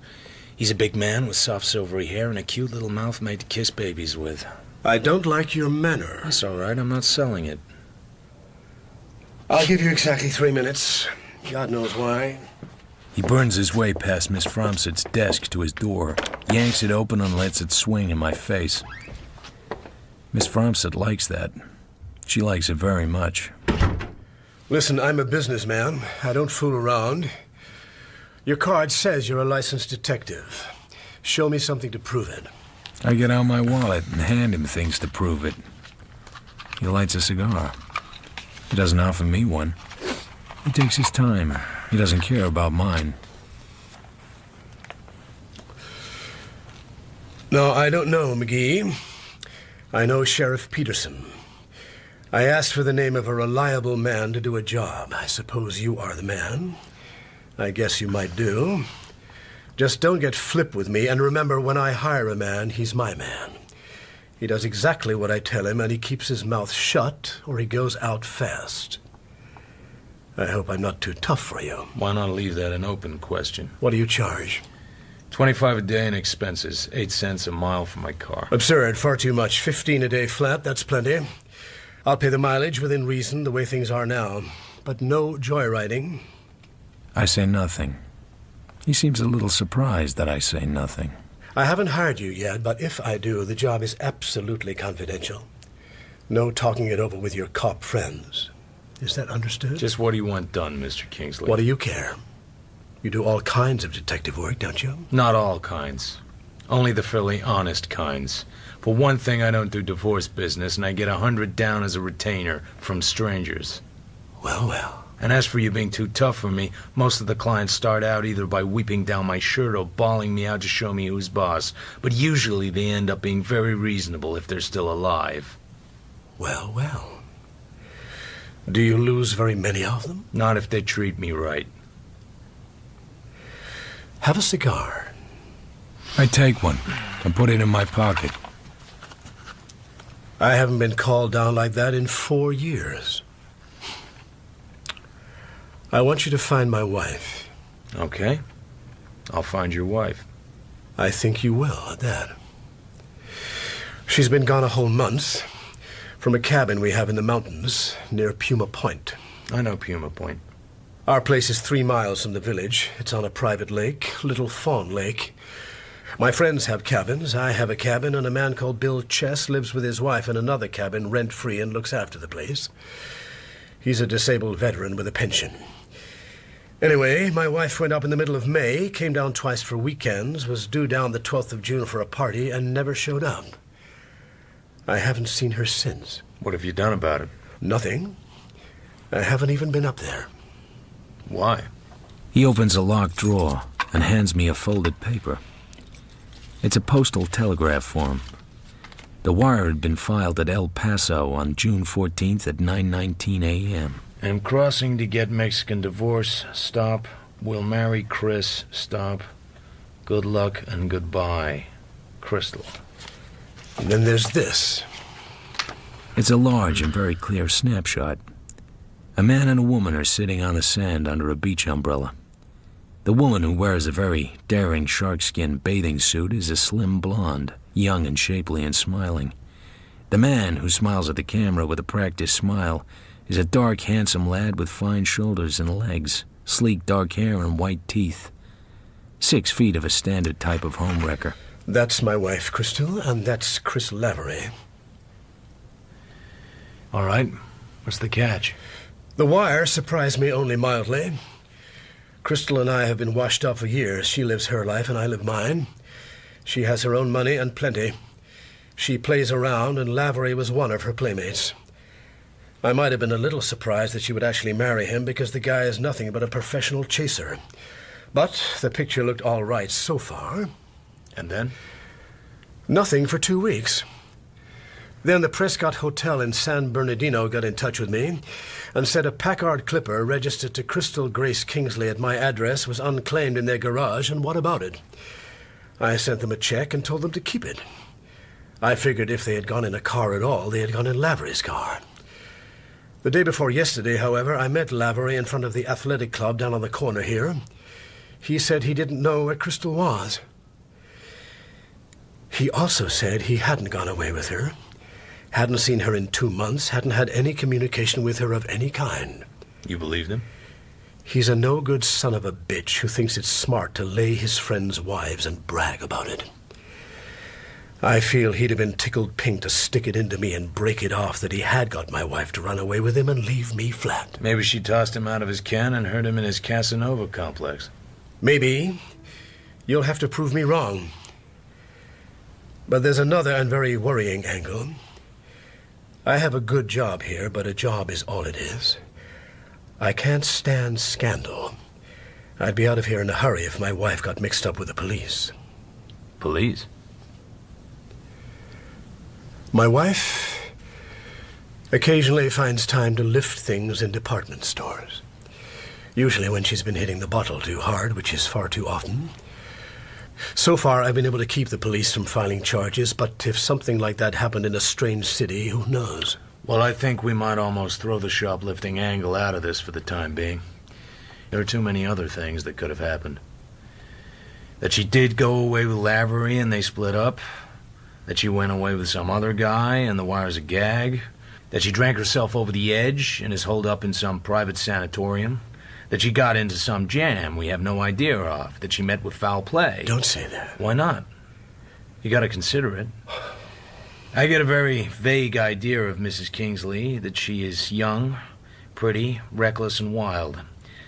He's a big man with soft silvery hair and a cute little mouth made to kiss babies with. I don't like your manner. That's all right. I'm not selling it. I'll give you exactly 3 minutes. God knows why. He burns his way past Miss Fromsett's desk to his door, yanks it open and lets it swing in my face. Miss Fromsett likes that. She likes it very much. Listen, I'm a businessman. I don't fool around. Your card says you're a licensed detective. Show me something to prove it. I get out my wallet and hand him things to prove it. He lights a cigar. He doesn't offer me one. He takes his time. He doesn't care about mine. No, I don't know, McGee. I know Sheriff Peterson. I asked for the name of a reliable man to do a job. I suppose you are the man. I guess you might do. Just don't get flip with me, and remember, when I hire a man, he's my man. He does exactly what I tell him, and he keeps his mouth shut, or he goes out fast. I hope I'm not too tough for you. Why not leave that an open question? What do you charge? $25 a day in expenses, 8 cents a mile for my car. Absurd, far too much. 15 a day flat, that's plenty. I'll pay the mileage within reason, the way things are now. But no joyriding. I say nothing. He seems a little surprised that I say nothing. I haven't hired you yet, but if I do, the job is absolutely confidential. No talking it over with your cop friends. Is that understood? Just what do you want done, Mr. Kingsley? What do you care? You do all kinds of detective work, don't you? Not all kinds. Only the fairly honest kinds. For one thing, I don't do divorce business, and I get 100 down as a retainer from strangers. Well, well. And as for you being too tough for me, most of the clients start out either by weeping down my shirt or bawling me out to show me who's boss. But usually they end up being very reasonable if they're still alive. Well, well. Do you lose very many of them? Not if they treat me right. Have a cigar. I take one and put it in my pocket. I haven't been called down like that in 4 years. I want you to find my wife. Okay. I'll find your wife. I think you will, at that. She's been gone a whole month from a cabin we have in the mountains near Puma Point. I know Puma Point. Our place is 3 miles from the village. It's on a private lake, Little Fawn Lake. My friends have cabins. I have a cabin, and a man called Bill Chess lives with his wife in another cabin, rent-free, and looks after the place. He's a disabled veteran with a pension. Anyway, my wife went up in the middle of May, came down twice for weekends, was due down the 12th of June for a party, and never showed up. I haven't seen her since. What have you done about it? Nothing. I haven't even been up there. Why? He opens a locked drawer and hands me a folded paper. It's a postal telegraph form. The wire had been filed at El Paso on June 14th at 9:19 a.m. I'm crossing to get Mexican divorce. Stop. Will marry Chris. Stop. Good luck and goodbye. Crystal. And then there's this. It's a large and very clear snapshot. A man and a woman are sitting on the sand under a beach umbrella. The woman, who wears a very daring sharkskin bathing suit, is a slim blonde, young and shapely and smiling. The man, who smiles at the camera with a practiced smile, is a dark, handsome lad with fine shoulders and legs, sleek dark hair and white teeth. 6 feet of a standard type of homewrecker. That's my wife, Crystal, and that's Chris Lavery. All right. What's the catch? The wire surprised me only mildly. Crystal and I have been washed up for years. She lives her life and I live mine. She has her own money and plenty. She plays around, and Lavery was one of her playmates. I might have been a little surprised that she would actually marry him, because the guy is nothing but a professional chaser. But the picture looked all right so far. And then? Nothing for 2 weeks. Then the Prescott Hotel in San Bernardino got in touch with me and said a Packard Clipper registered to Crystal Grace Kingsley at my address was unclaimed in their garage, and what about it? I sent them a check and told them to keep it. I figured if they had gone in a car at all, they had gone in Lavery's car. The day before yesterday, however, I met Lavery in front of the athletic club down on the corner here. He said he didn't know where Crystal was. He also said he hadn't gone away with her, hadn't seen her in 2 months, hadn't had any communication with her of any kind. You believed him? He's a no-good son of a bitch who thinks it's smart to lay his friends' wives and brag about it. I feel he'd have been tickled pink to stick it into me and break it off that he had got my wife to run away with him and leave me flat. Maybe she tossed him out of his can and hurt him in his Casanova complex. Maybe. You'll have to prove me wrong. But there's another and very worrying angle. I have a good job here, but a job is all it is. I can't stand scandal. I'd be out of here in a hurry if my wife got mixed up with the police. Police? My wife occasionally finds time to lift things in department stores. Usually when she's been hitting the bottle too hard, which is far too often. So far, I've been able to keep the police from filing charges, but if something like that happened in a strange city, who knows? Well, I think we might almost throw the shoplifting angle out of this for the time being. There are too many other things that could have happened. That she did go away with Lavery and they split up. That she went away with some other guy and the wire's a gag. That she drank herself over the edge and is holed up in some private sanatorium. That she got into some jam we have no idea of. That she met with foul play. Don't say that. Why not? You gotta consider it. I get a very vague idea of Mrs. Kingsley, that she is young, pretty, reckless, and wild.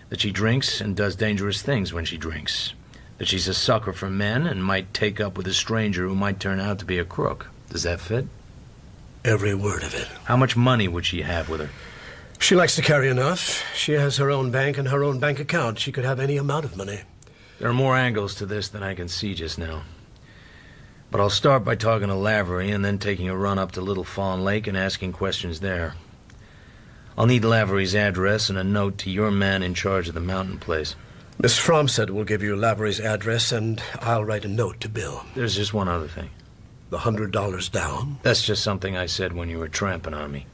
That she drinks and does dangerous things when she drinks. That she's a sucker for men and might take up with a stranger who might turn out to be a crook. Does that fit? Every word of it. How much money would she have with her? She likes to carry enough. She has her own bank and her own bank account. She could have any amount of money. There are more angles to this than I can see just now. But I'll start by talking to Lavery and then taking a run up to Little Fawn Lake and asking questions there. I'll need Lavery's address and a note to your man in charge of the mountain place. Miss Fromstead will give you Lavery's address, and I'll write a note to Bill. There's just one other thing. The $100 down? That's just something I said when you were tramping on me.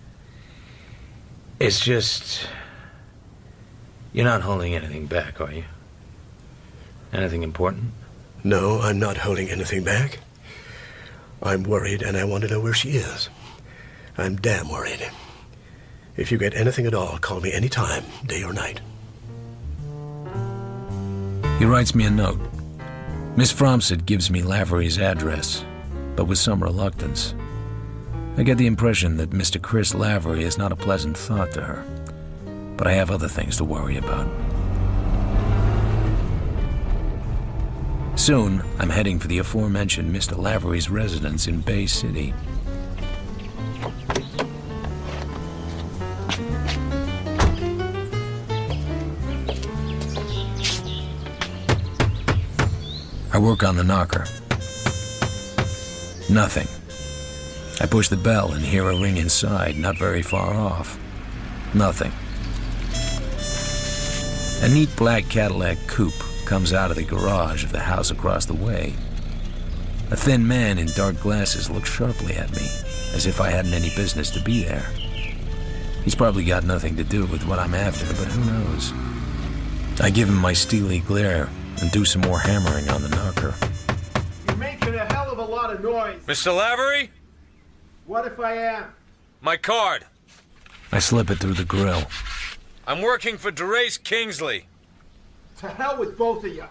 It's just... You're not holding anything back, are you? Anything important? No, I'm not holding anything back. I'm worried, and I want to know where she is. I'm damn worried. If you get anything at all, call me any time, day or night. He writes me a note. Miss Fromstead gives me Lavery's address, but with some reluctance. I get the impression that Mr. Chris Lavery is not a pleasant thought to her, but I have other things to worry about. Soon, I'm heading for the aforementioned Mr. Lavery's residence in Bay City. I work on the knocker. Nothing. I push the bell and hear a ring inside, not very far off. Nothing. A neat black Cadillac coupe comes out of the garage of the house across the way. A thin man in dark glasses looks sharply at me, as if I hadn't any business to be there. He's probably got nothing to do with what I'm after, but who knows? I give him my steely glare and do some more hammering on the knocker. You're making a hell of a lot of noise. Mr. Lavery? What if I am? My card. I slip it through the grill. I'm working for DeRace Kingsley. To hell with both of you.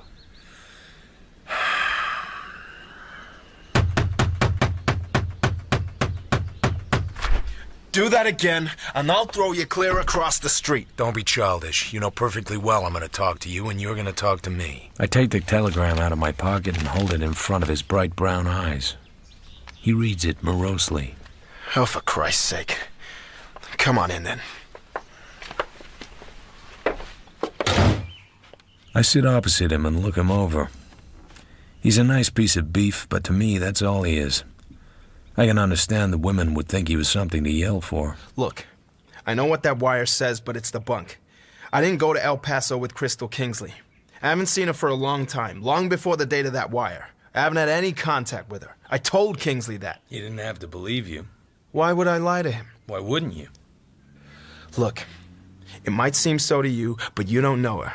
Do that again, and I'll throw you clear across the street. Don't be childish. You know perfectly well I'm going to talk to you, and you're going to talk to me. I take the telegram out of my pocket and hold it in front of his bright brown eyes. He reads it morosely. Oh, for Christ's sake. Come on in, then. I sit opposite him and look him over. He's a nice piece of beef, but to me, that's all he is. I can understand the women would think he was something to yell for. Look, I know what that wire says, but it's the bunk. I didn't go to El Paso with Crystal Kingsley. I haven't seen her for a long time, long before the date of that wire. I haven't had any contact with her. I told Kingsley that. He didn't have to believe you. Why would I lie to him? Why wouldn't you? Look, it might seem so to you, but you don't know her.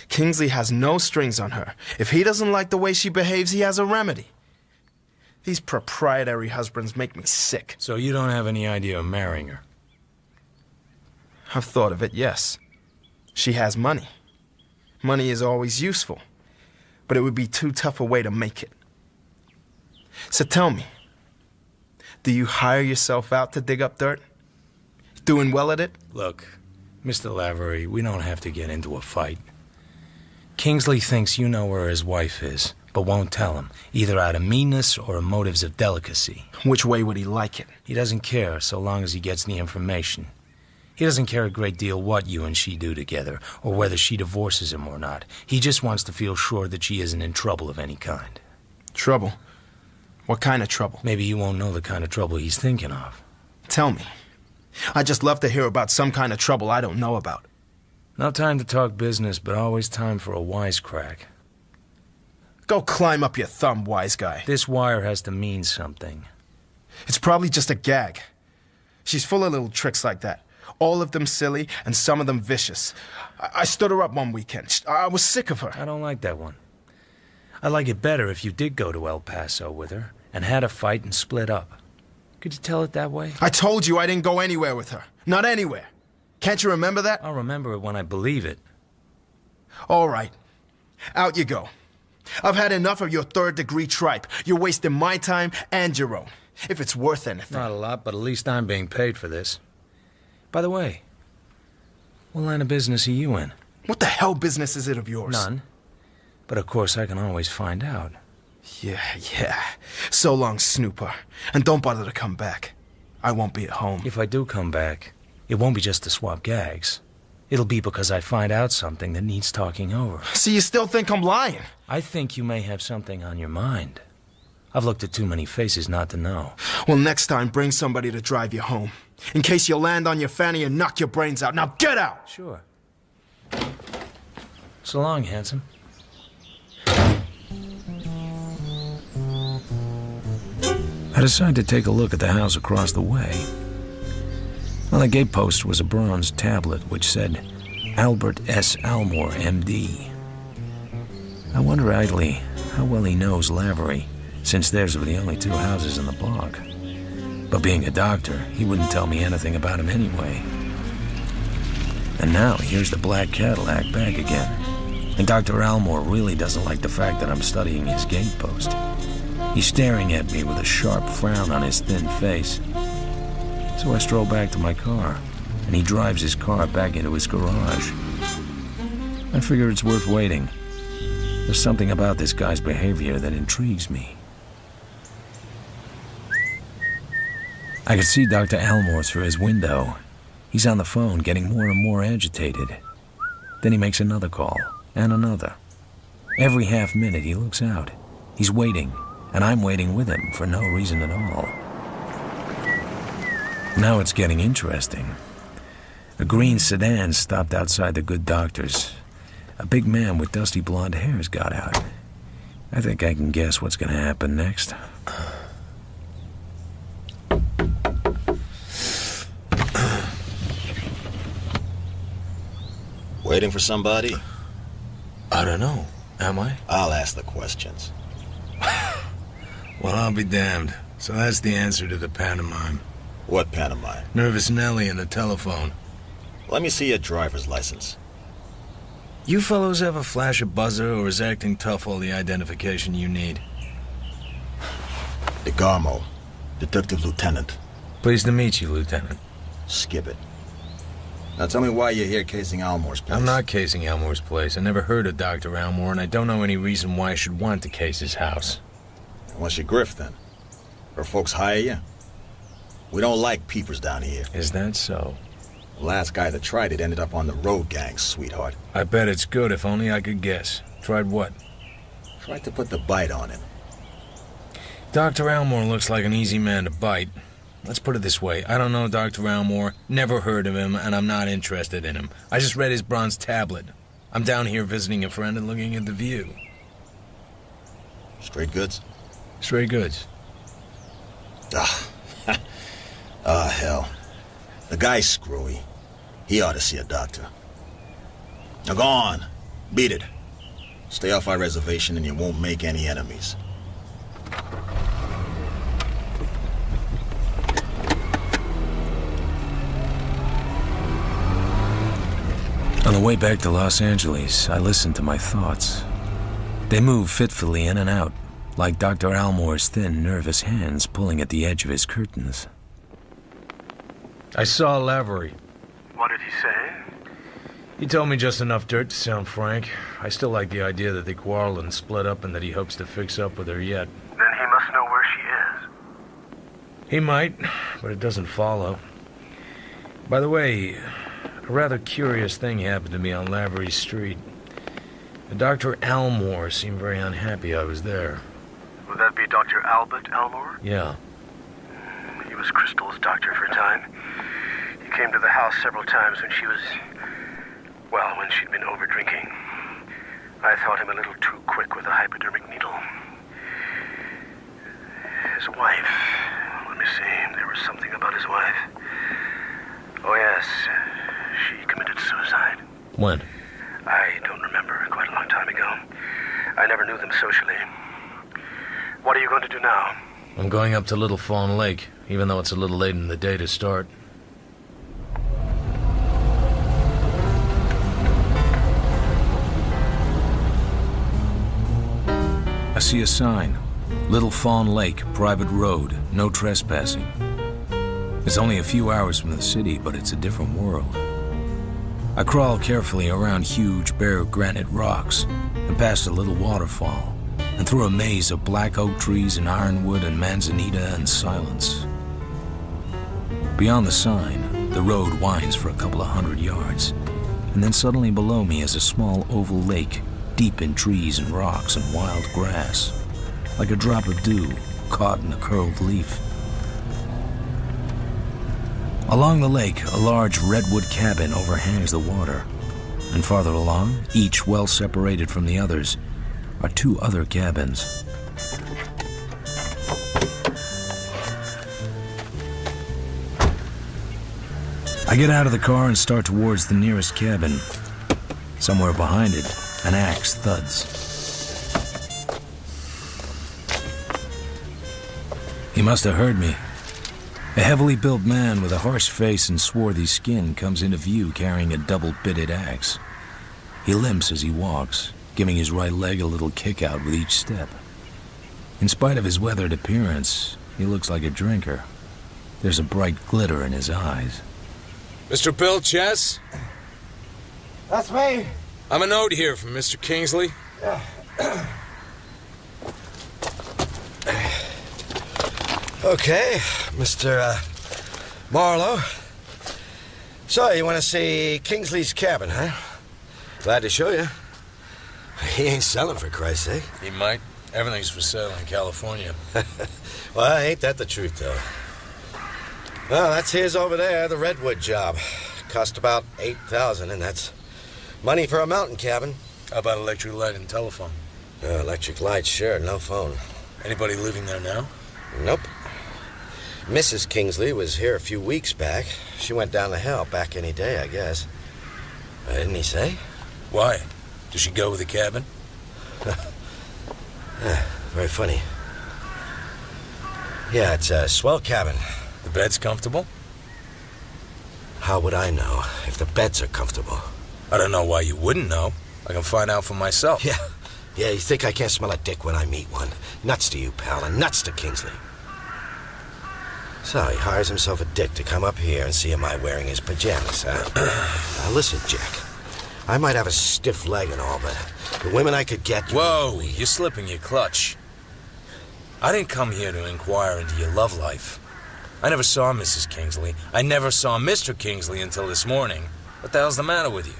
Kingsley has no strings on her. If he doesn't like the way she behaves, he has a remedy. These proprietary husbands make me sick. So you don't have any idea of marrying her? I've thought of it, yes. She has money. Money is always useful, but it would be too tough a way to make it. So tell me, do you hire yourself out to dig up dirt? Doing well at it? Look, Mr. Lavery, we don't have to get into a fight. Kingsley thinks you know where his wife is. but won't tell him, either out of meanness or motives of delicacy. Which way would he like it? He doesn't care so long as he gets the information. He doesn't care a great deal what you and she do together, or whether she divorces him or not. He just wants to feel sure that she isn't in trouble of any kind. Trouble? What kind of trouble? Maybe you won't know the kind of trouble he's thinking of. Tell me. I'd just love to hear about some kind of trouble I don't know about. No time to talk business, but always time for a wisecrack. Go climb up your thumb, wise guy. This wire has to mean something. It's probably just a gag. She's full of little tricks like that. All of them silly, and some of them vicious. I stood her up one weekend. I was sick of her. I don't like that one. I'd like it better if you did go to El Paso with her, and had a fight and split up. Could you tell it that way? I told you I didn't go anywhere with her. Not anywhere. Can't you remember that? I'll remember it when I believe it. All right. Out you go. I've had enough of your third-degree tripe. You're wasting my time and your own. If it's worth anything. Not a lot, but at least I'm being paid for this. By the way, what line of business are you in? What the hell business is it of yours? None. But of course I can always find out. Yeah. So long, Snooper. And don't bother to come back. I won't be at home. If I do come back, it won't be just to swap gags. It'll be because I find out something that needs talking over. So you still think I'm lying? I think you may have something on your mind. I've looked at too many faces not to know. Well, next time, bring somebody to drive you home. In case you land on your fanny and knock your brains out. Now get out! Sure. So long, handsome. I decided to take a look at the house across the way. On the gatepost was a bronze tablet which said, Albert S. Almore, M.D. I wonder idly how well he knows Lavery, since theirs were the only two houses in the block. But being a doctor, he wouldn't tell me anything about him anyway. And now here's the black Cadillac back again. And Dr. Almore really doesn't like the fact that I'm studying his gatepost. He's staring at me with a sharp frown on his thin face. So I stroll back to my car, and he drives his car back into his garage. I figure it's worth waiting. There's something about this guy's behavior that intrigues me. I could see Dr. Almore through his window. He's on the phone, getting more and more agitated. Then he makes another call, and another. Every half minute he looks out. He's waiting, and I'm waiting with him for no reason at all. Now it's getting interesting. A green sedan stopped outside the good doctor's. A big man with dusty blonde hairs got out. I think I can guess what's going to happen next. Waiting for somebody? I don't know. Am I? I'll ask the questions. Well, I'll be damned. So that's the answer to the pantomime. What pantomime? Nervous Nellie and the telephone. Let me see your driver's license. You fellows ever flash a buzzer, or is acting tough all the identification you need? DeGarmo, Detective Lieutenant. Pleased to meet you, Lieutenant. Skip it. Now tell me why you're here casing Almore's place. I'm not casing Almore's place. I never heard of Dr. Almore, and I don't know any reason why I should want to case his house. Unless you grift, then. Or folks hire you. We don't like peepers down here. Is that so? The last guy that tried it ended up on the road gang, sweetheart. I bet it's good, if only I could guess. Tried what? Tried to put the bite on him. Dr. Almore looks like an easy man to bite. Let's put it this way. I don't know Dr. Almore, never heard of him, and I'm not interested in him. I just read his bronze tablet. I'm down here visiting a friend and looking at the view. Straight goods? Straight goods. Hell. The guy's screwy. He ought to see a doctor. Now go on. Beat it. Stay off our reservation and you won't make any enemies. On the way back to Los Angeles, I listened to my thoughts. They moved fitfully in and out, like Dr. Almore's thin, nervous hands pulling at the edge of his curtains. I saw Lavery. What did he say? He told me just enough dirt to sound frank. I still like the idea that they quarreled and split up and that he hopes to fix up with her yet. Then he must know where she is. He might, but it doesn't follow. By the way, a rather curious thing happened to me on Lavery Street. Dr. Almore seemed very unhappy I was there. Would that be Dr. Albert Almore? Yeah. He was Crystal's doctor for a time. He came to the house several times when she was... well, when she'd been over-drinking. I thought him a little too quick with a hypodermic needle. His wife... let me see, there was something about his wife. Oh, yes. She committed suicide. When? I don't remember. Quite a long time ago. I never knew them socially. What are you going to do now? I'm going up to Little Fawn Lake, even though it's a little late in the day to start. I see a sign. Little Fawn Lake, private road, no trespassing. It's only a few hours from the city, but it's a different world. I crawl carefully around huge, bare granite rocks and past a little waterfall and through a maze of black oak trees and ironwood and manzanita and silence. Beyond the sign, the road winds for a couple of 100 yards, and then suddenly below me is a small oval lake, deep in trees and rocks and wild grass, like a drop of dew caught in a curled leaf. Along the lake, a large redwood cabin overhangs the water, and farther along, each well separated from the others, are two other cabins. I get out of the car and start towards the nearest cabin. Somewhere behind it, an axe thuds. He must have heard me. A heavily built man with a harsh face and swarthy skin comes into view carrying a double-bitted axe. He limps as he walks, giving his right leg a little kick out with each step. In spite of his weathered appearance, he looks like a drinker. There's a bright glitter in his eyes. Mr. Bill Chess? That's me. I'm a note here from Mr. Kingsley. Okay, Mr. Marlowe. So, you want to see Kingsley's cabin, huh? Glad to show you. He ain't selling, for Christ's sake. He might. Everything's for sale in California. Well, ain't that the truth, though? Well, that's his over there, the redwood job. Cost about $8,000, and that's money for a mountain cabin. How about electric light and telephone? Electric light, sure, no phone. Anybody living there now? Nope. Mrs. Kingsley was here a few weeks back. She went down to hell back any day, I guess. Didn't he say? Why? Does she go with the cabin? Very funny. Yeah, it's a swell cabin. The bed's comfortable? How would I know if the beds are comfortable? I don't know why you wouldn't know. I can find out for myself. Yeah, you think I can't smell a dick when I meet one. Nuts to you, pal, and nuts to Kingsley. So he hires himself a dick to come up here and see am I wearing his pajamas, huh? Now listen, Jack. I might have a stiff leg and all, but the women I could get... Whoa, you're slipping your clutch. I didn't come here to inquire into your love life. I never saw Mrs. Kingsley. I never saw Mr. Kingsley until this morning. What the hell's the matter with you?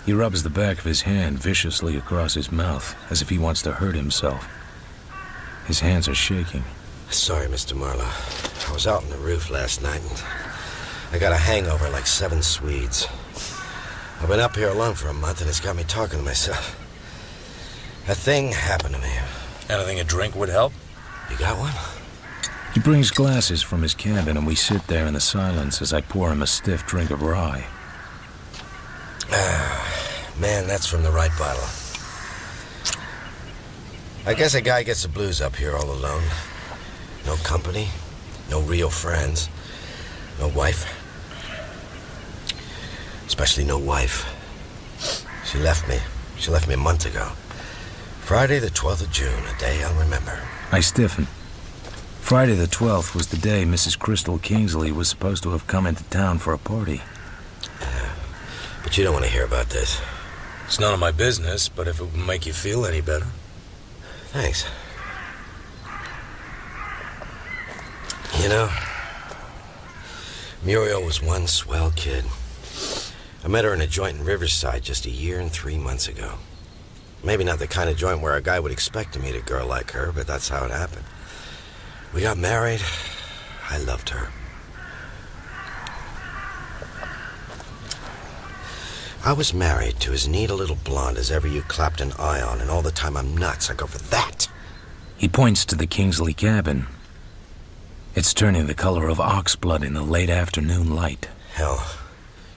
He rubs the back of his hand viciously across his mouth, as if he wants to hurt himself. His hands are shaking. Sorry, Mr. Marlowe. I was out on the roof last night, and I got a hangover like 7 Swedes. I've been up here alone for a month, and it's got me talking to myself. A thing happened to me. Anything a drink would help? You got one? He brings glasses from his cabin, and we sit there in the silence as I pour him a stiff drink of rye. Man, that's from the right bottle. I guess a guy gets the blues up here all alone. No company, no real friends, no wife. Especially no wife. She left me. She left me a month ago. Friday the 12th of June, a day I'll remember. I stiffen. Friday the 12th was the day Mrs. Crystal Kingsley was supposed to have come into town for a party. But you don't want to hear about this. It's none of my business, but if it would make you feel any better. Thanks. You know, Muriel was one swell kid. I met her in a joint in Riverside just a year and 3 months ago. Maybe not the kind of joint where a guy would expect to meet a girl like her, but that's how it happened. We got married. I loved her. I was married to as neat a little blonde as ever you clapped an eye on, and all the time I'm nuts, I go for that. He points to the Kingsley cabin. It's turning the color of ox blood in the late afternoon light. Hell,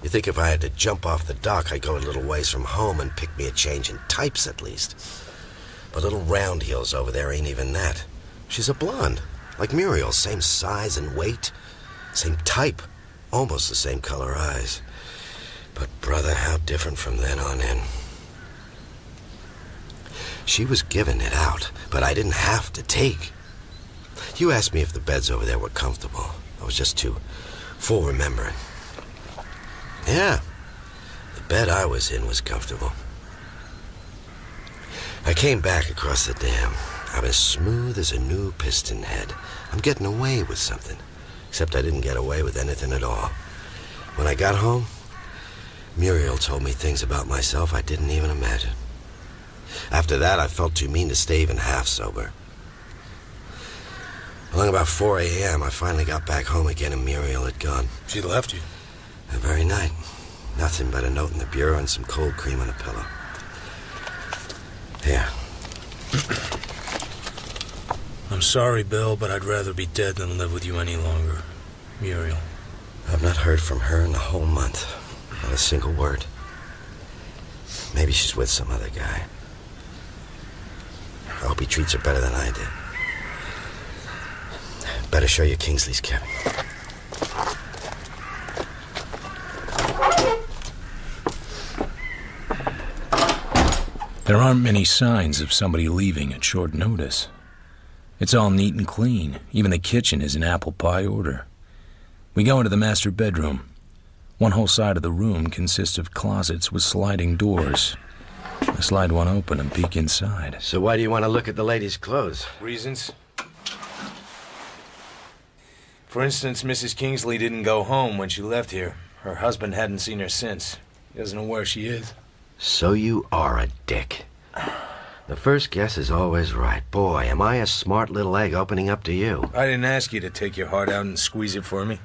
you think if I had to jump off the dock, I'd go a little ways from home and pick me a change in types at least. But little Round Heels over there ain't even that. She's a blonde, like Muriel, same size and weight, same type, almost the same color eyes. But brother, how different from then on in. She was giving it out, but I didn't have to take. You asked me if the beds over there were comfortable. I was just too full remembering. Yeah, the bed I was in was comfortable. I came back across the dam. I'm as smooth as a new piston head. I'm getting away with something. Except I didn't get away with anything at all. When I got home, Muriel told me things about myself I didn't even imagine. After that, I felt too mean to stay even half sober. Along about 4 a.m., I finally got back home again and Muriel had gone. She left you? That very night. Nothing but a note in the bureau and some cold cream on a pillow. Here. I'm sorry, Bill, but I'd rather be dead than live with you any longer. Muriel. I've not heard from her in a whole month. Not a single word. Maybe she's with some other guy. I hope he treats her better than I did. Better show you Kingsley's cabin. There aren't many signs of somebody leaving at short notice. It's all neat and clean. Even the kitchen is in apple pie order. We go into the master bedroom. One whole side of the room consists of closets with sliding doors. I slide one open and peek inside. So why do you want to look at the lady's clothes? Reasons? For instance, Mrs. Kingsley didn't go home when she left here. Her husband hadn't seen her since. He doesn't know where she is. So you are a dick. The first guess is always right. Boy, am I a smart little egg opening up to you. I didn't ask you to take your heart out and squeeze it for me.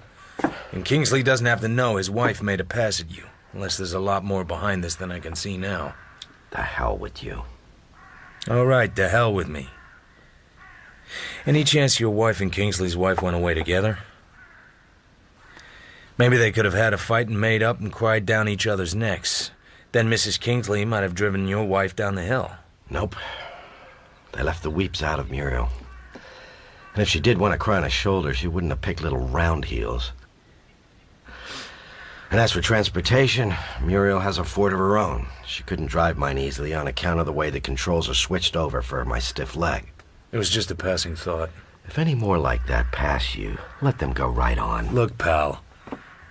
And Kingsley doesn't have to know his wife made a pass at you, unless there's a lot more behind this than I can see now. The hell with you. All right, to hell with me. Any chance your wife and Kingsley's wife went away together? Maybe they could have had a fight and made up and cried down each other's necks. Then Mrs. Kingsley might have driven your wife down the hill. Nope. They left the weeps out of Muriel. And if she did want to cry on her shoulder, she wouldn't have picked little Round Heels. And as for transportation, Muriel has a Ford of her own. She couldn't drive mine easily on account of the way the controls are switched over for my stiff leg. It was just a passing thought. If any more like that pass you, let them go right on. Look, pal,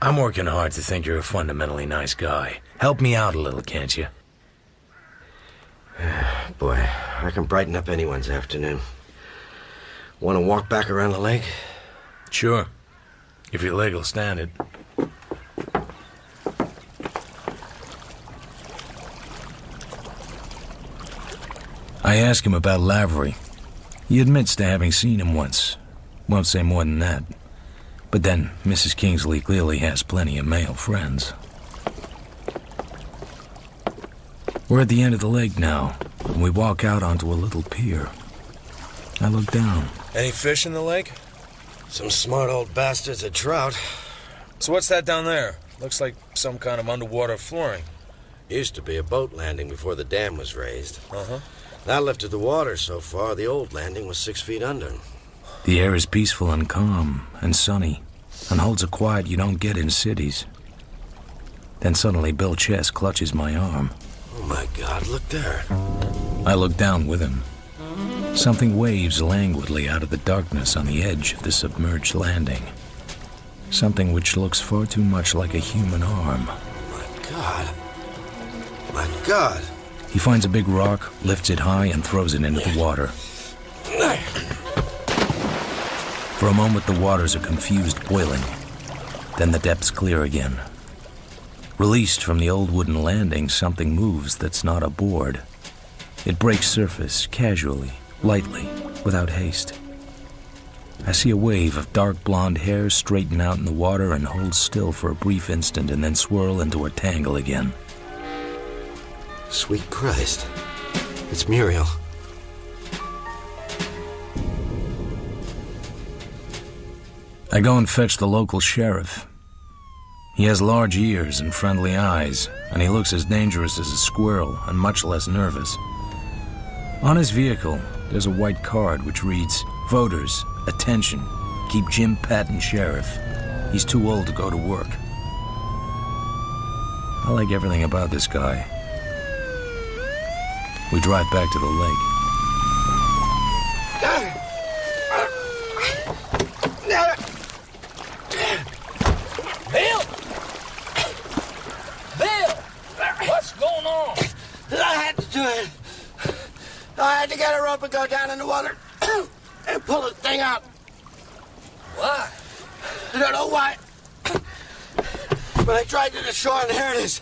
I'm working hard to think you're a fundamentally nice guy. Help me out a little, can't you? Boy, I can brighten up anyone's afternoon. Want to walk back around the lake? Sure, if your leg will stand it. I ask him about Lavery. He admits to having seen him once. Won't say more than that. But then, Mrs. Kingsley clearly has plenty of male friends. We're at the end of the lake now, and we walk out onto a little pier. I look down. Any fish in the lake? Some smart old bastards at trout. So what's that down there? Looks like some kind of underwater flooring. Used to be a boat landing before the dam was raised. Uh-huh. That lifted the water so far, the old landing was 6 feet under. The air is peaceful and calm and sunny, and holds a quiet you don't get in cities. Then suddenly Bill Chess clutches my arm. Oh my God, look there. I look down with him. Something waves languidly out of the darkness on the edge of the submerged landing. Something which looks far too much like a human arm. My God. My God. He finds a big rock, lifts it high, and throws it into the water. For a moment, the waters are confused, boiling. Then the depths clear again. Released from the old wooden landing, something moves that's not a board. It breaks surface, casually, lightly, without haste. I see a wave of dark blonde hair straighten out in the water and hold still for a brief instant and then swirl into a tangle again. Sweet Christ. It's Muriel. I go and fetch the local sheriff. He has large ears and friendly eyes, and he looks as dangerous as a squirrel and much less nervous. On his vehicle, there's a white card which reads, "Voters, attention, keep Jim Patton sheriff. He's too old to go to work." I like everything about this guy. We drive back to the lake. Bill! Bill! What's going on? I had to do it. I had to get a rope and go down in the water and pull the thing out. Why? I don't know why. But I tried to the shore and here it is.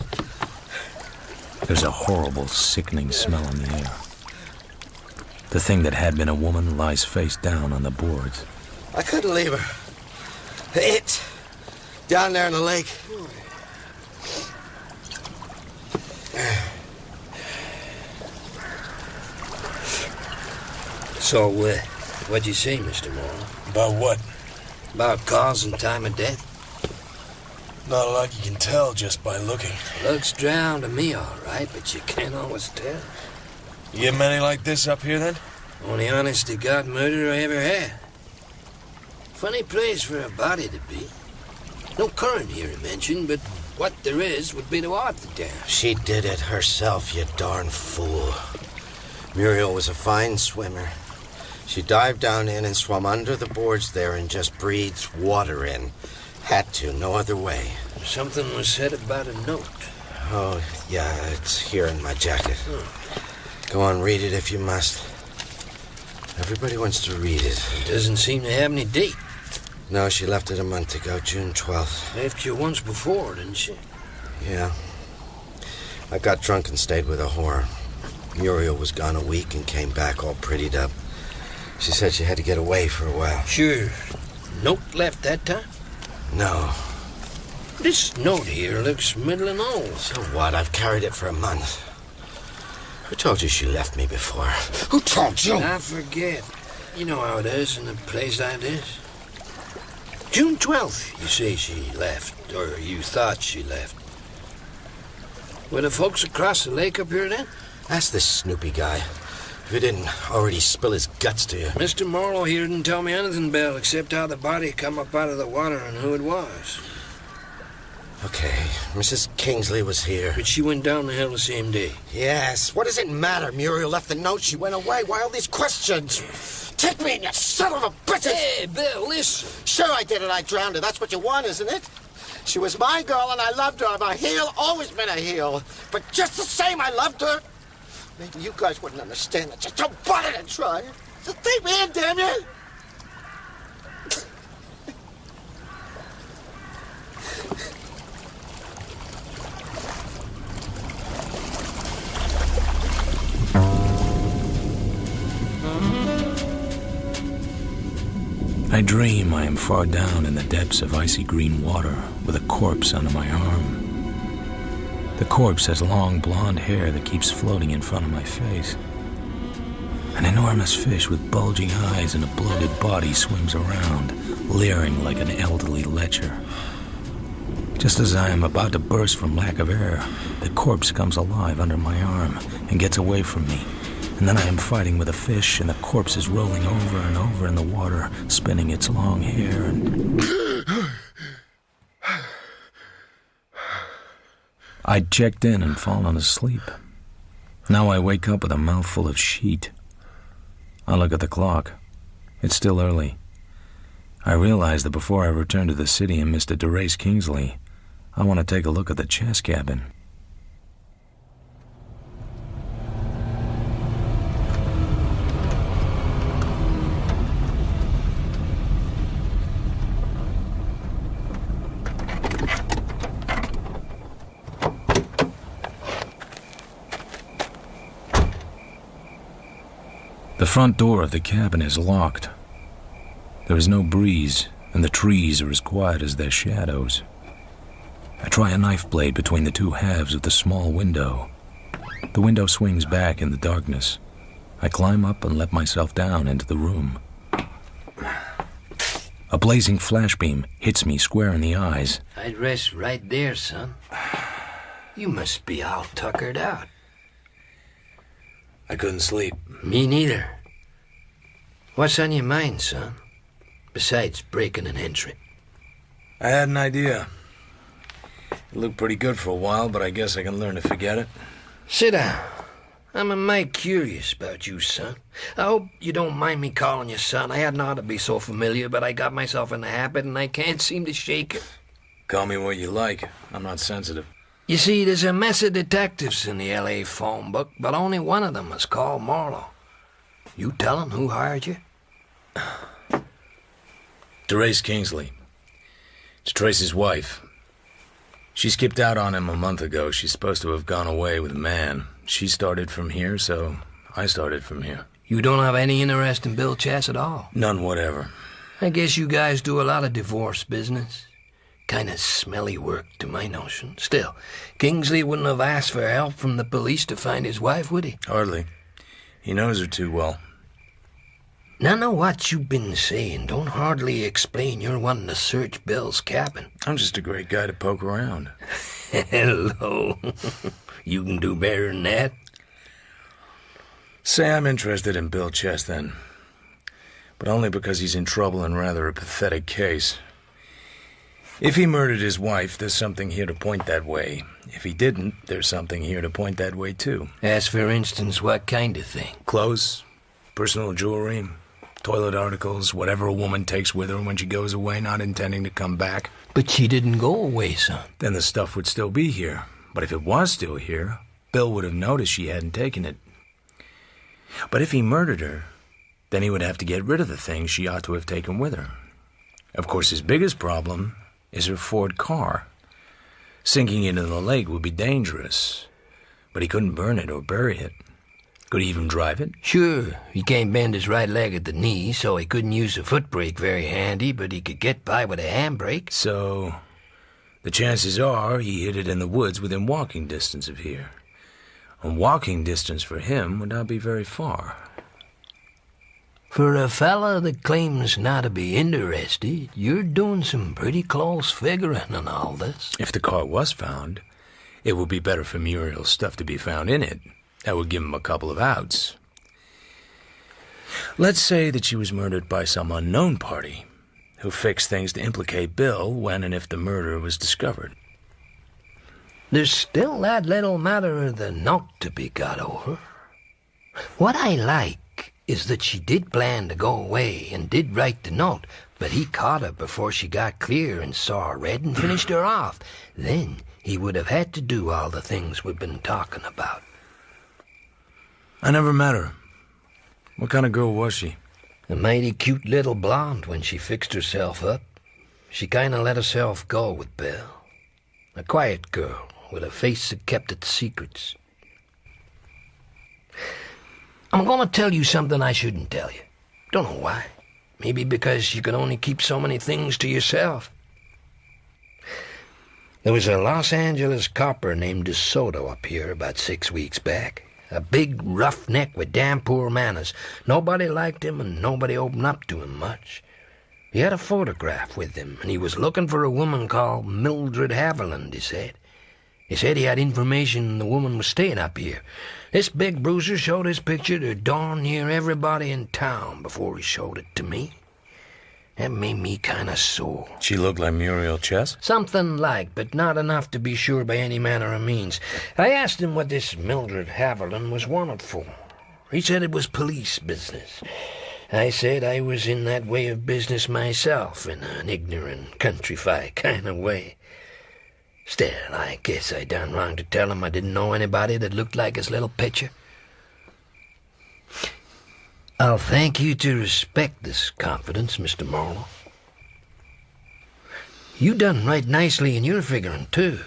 There's a horrible, sickening smell in the air. The thing that had been a woman lies face down on the boards. I couldn't leave her. It's down there in the lake. So, what'd you say, Mr. Marlowe? About what? About cause and time of death? Not a lot you can tell just by looking. Looks drowned to me, all right, but you can't always tell. You get many like this up here, then? Only honest-to-God murder I ever had. Funny place for a body to be. No current here to mention, but what there is would be to art the dam. She did it herself, you darn fool. Muriel was a fine swimmer. She dived down in and swam under the boards there and just breathed water in. Had to, no other way. Something was said about a note. Oh, yeah, it's here in my jacket. Go on, read it if you must. Everybody wants to read it. It doesn't seem to have any date. No, she left it a month ago, June 12th. Left you once before, didn't she? Yeah. I got drunk and stayed with a whore. Muriel was gone a week and came back all prettied up. She said she had to get away for a while. Sure. Note left that time? No. This note here looks middling old. So what? I've carried it for a month. Who told you she left me before? Who told you? I forget. You know how it is in a place like this. June 12th, you say she left, or you thought she left. Were the folks across the lake up here then? Ask this Snoopy guy. If he didn't already spill his guts to you. Mr. Marlowe here didn't tell me anything, Bill, except how the body come up out of the water and who it was. Okay, Mrs. Kingsley was here. But she went down the hill the same day. Yes, what does it matter? Muriel left the note, she went away. Why all these questions? Take me in, you son of a bitch! Hey, Bill, listen. Sure I did it, I drowned her. That's what you want, isn't it? She was my girl and I loved her. I'm a heel, always been a heel. But just the same, I loved her. Maybe you guys wouldn't understand that. Just don't bother to try. Just take me in, damn you! I dream I am far down in the depths of icy green water with a corpse under my arm. The corpse has long blonde hair that keeps floating in front of my face. An enormous fish with bulging eyes and a bloated body swims around, leering like an elderly lecher. Just as I am about to burst from lack of air, the corpse comes alive under my arm and gets away from me. And then I am fighting with a fish, and the corpse is rolling over and over in the water, spinning its long hair and... I'd checked in and fallen asleep. Now I wake up with a mouthful of sheet. I look at the clock. It's still early. I realize that before I return to the city and Mr. DeRace Kingsley, I want to take a look at the chess cabin. The front door of the cabin is locked. There is no breeze, and the trees are as quiet as their shadows. I try a knife blade between the two halves of the small window. The window swings back in the darkness. I climb up and let myself down into the room. A blazing flashbeam hits me square in the eyes. I'd rest right there, son. You must be all tuckered out. I couldn't sleep. Me neither. What's on your mind, son? Besides breaking an entry. I had an idea. It looked pretty good for a while, but I guess I can learn to forget it. Sit down. I'm a mite curious about you, son. I hope you don't mind me calling you son. I hadn't ought to be so familiar, but I got myself in the habit and I can't seem to shake it. Call me what you like. I'm not sensitive. You see, there's a mess of detectives in the L.A. phone book, but only one of them is called Marlowe. You tell him who hired you? Therese Kingsley. It's Trace's wife. She skipped out on him a month ago. She's supposed to have gone away with a man. She started from here, so I started from here. You don't have any interest in Bill Chess at all? None whatever. I guess you guys do a lot of divorce business. Kind of smelly work, to my notion. Still, Kingsley wouldn't have asked for help from the police to find his wife, would he? Hardly. He knows her too well. None of what you've been saying don't hardly explain you're wanting to search Bill's cabin. I'm just a great guy to poke around. Hello. You can do better than that. Say I'm interested in Bill Chess, then. But only because he's in trouble in rather a pathetic case. If he murdered his wife, there's something here to point that way. If he didn't, there's something here to point that way, too. As for instance, what kind of thing? Clothes, personal jewelry, toilet articles, whatever a woman takes with her when she goes away, not intending to come back. But she didn't go away, son. Then the stuff would still be here. But if it was still here, Bill would have noticed she hadn't taken it. But if he murdered her, then he would have to get rid of the things she ought to have taken with her. Of course, his biggest problem is her Ford car. Sinking into the lake would be dangerous, but he couldn't burn it or bury it. Could he even drive it? Sure, he can't bend his right leg at the knee, so he couldn't use a foot brake very handy, but he could get by with a handbrake. So, the chances are he hid it in the woods within walking distance of here. And walking distance for him would not be very far. For a fella that claims not to be interested, you're doing some pretty close figuring on all this. If the car was found, it would be better for Muriel's stuff to be found in it. That would give him a couple of outs. Let's say that she was murdered by some unknown party who fixed things to implicate Bill when and if the murder was discovered. There's still that little matter of the note to be got over. What I like is that she did plan to go away and did write the note, but he caught her before she got clear and saw her red and finished her off. Then he would have had to do all the things we've been talking about. I never met her. What kind of girl was she? A mighty cute little blonde when she fixed herself up. She kind of let herself go with Bill. A quiet girl with a face that kept its secrets. I'm going to tell you something I shouldn't tell you. Don't know why. Maybe because you can only keep so many things to yourself. There was a Los Angeles copper named DeSoto up here about 6 weeks back. A big roughneck with damn poor manners. Nobody liked him and nobody opened up to him much. He had a photograph with him, and he was looking for a woman called Mildred Haviland, he said. He said he had information the woman was staying up here. This big bruiser showed his picture to darn near everybody in town before he showed it to me. That made me kind of sore. She looked like Muriel Chess? Something like, but not enough to be sure by any manner of means. I asked him what this Mildred Haviland was wanted for. He said it was police business. I said I was in that way of business myself, in an ignorant, countrified kind of way. Still, I guess I done wrong to tell him I didn't know anybody that looked like his little picture. I'll thank you to respect this confidence, Mr. Marlowe. You done right nicely in your figuring, too.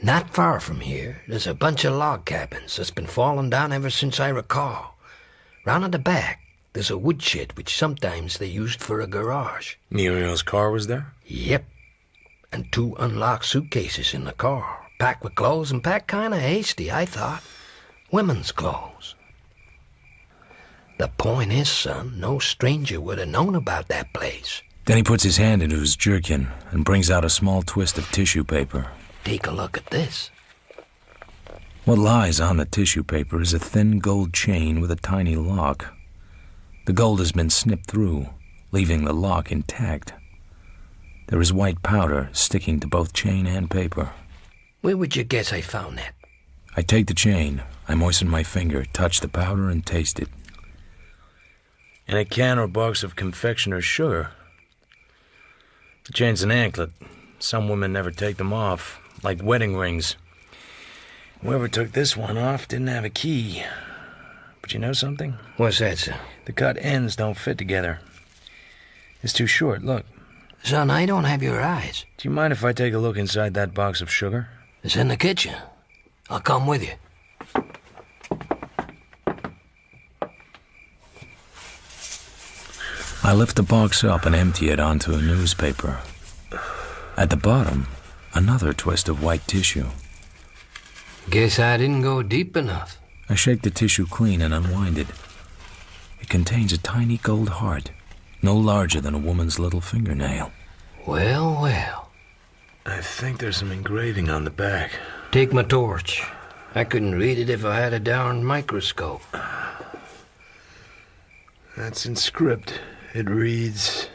Not far from here, there's a bunch of log cabins that's been falling down ever since I recall. Round at the back, there's a woodshed which sometimes they used for a garage. Muriel's car was there? Yep. And 2 unlocked suitcases in the car, packed with clothes and packed kind of hasty, I thought. Women's clothes. The point is, son, no stranger would have known about that place. Then he puts his hand into his jerkin and brings out a small twist of tissue paper. Take a look at this. What lies on the tissue paper is a thin gold chain with a tiny lock. The gold has been snipped through, leaving the lock intact. There is white powder sticking to both chain and paper. Where would you guess I found that? I take the chain, I moisten my finger, touch the powder, and taste it. In a can or box of confectioner's sugar. The chain's an anklet. Some women never take them off, like wedding rings. Whoever took this one off didn't have a key. But you know something? What's that, son? The cut ends don't fit together. It's too short, look. Son, I don't have your eyes. Do you mind if I take a look inside that box of sugar? It's in the kitchen. I'll come with you. I lift the box up and empty it onto a newspaper. At the bottom, another twist of white tissue. Guess I didn't go deep enough. I shake the tissue clean and unwind it. It contains a tiny gold heart, no larger than a woman's little fingernail. Well, well. I think there's some engraving on the back. Take my torch. I couldn't read it if I had a darn microscope. That's in script. It reads,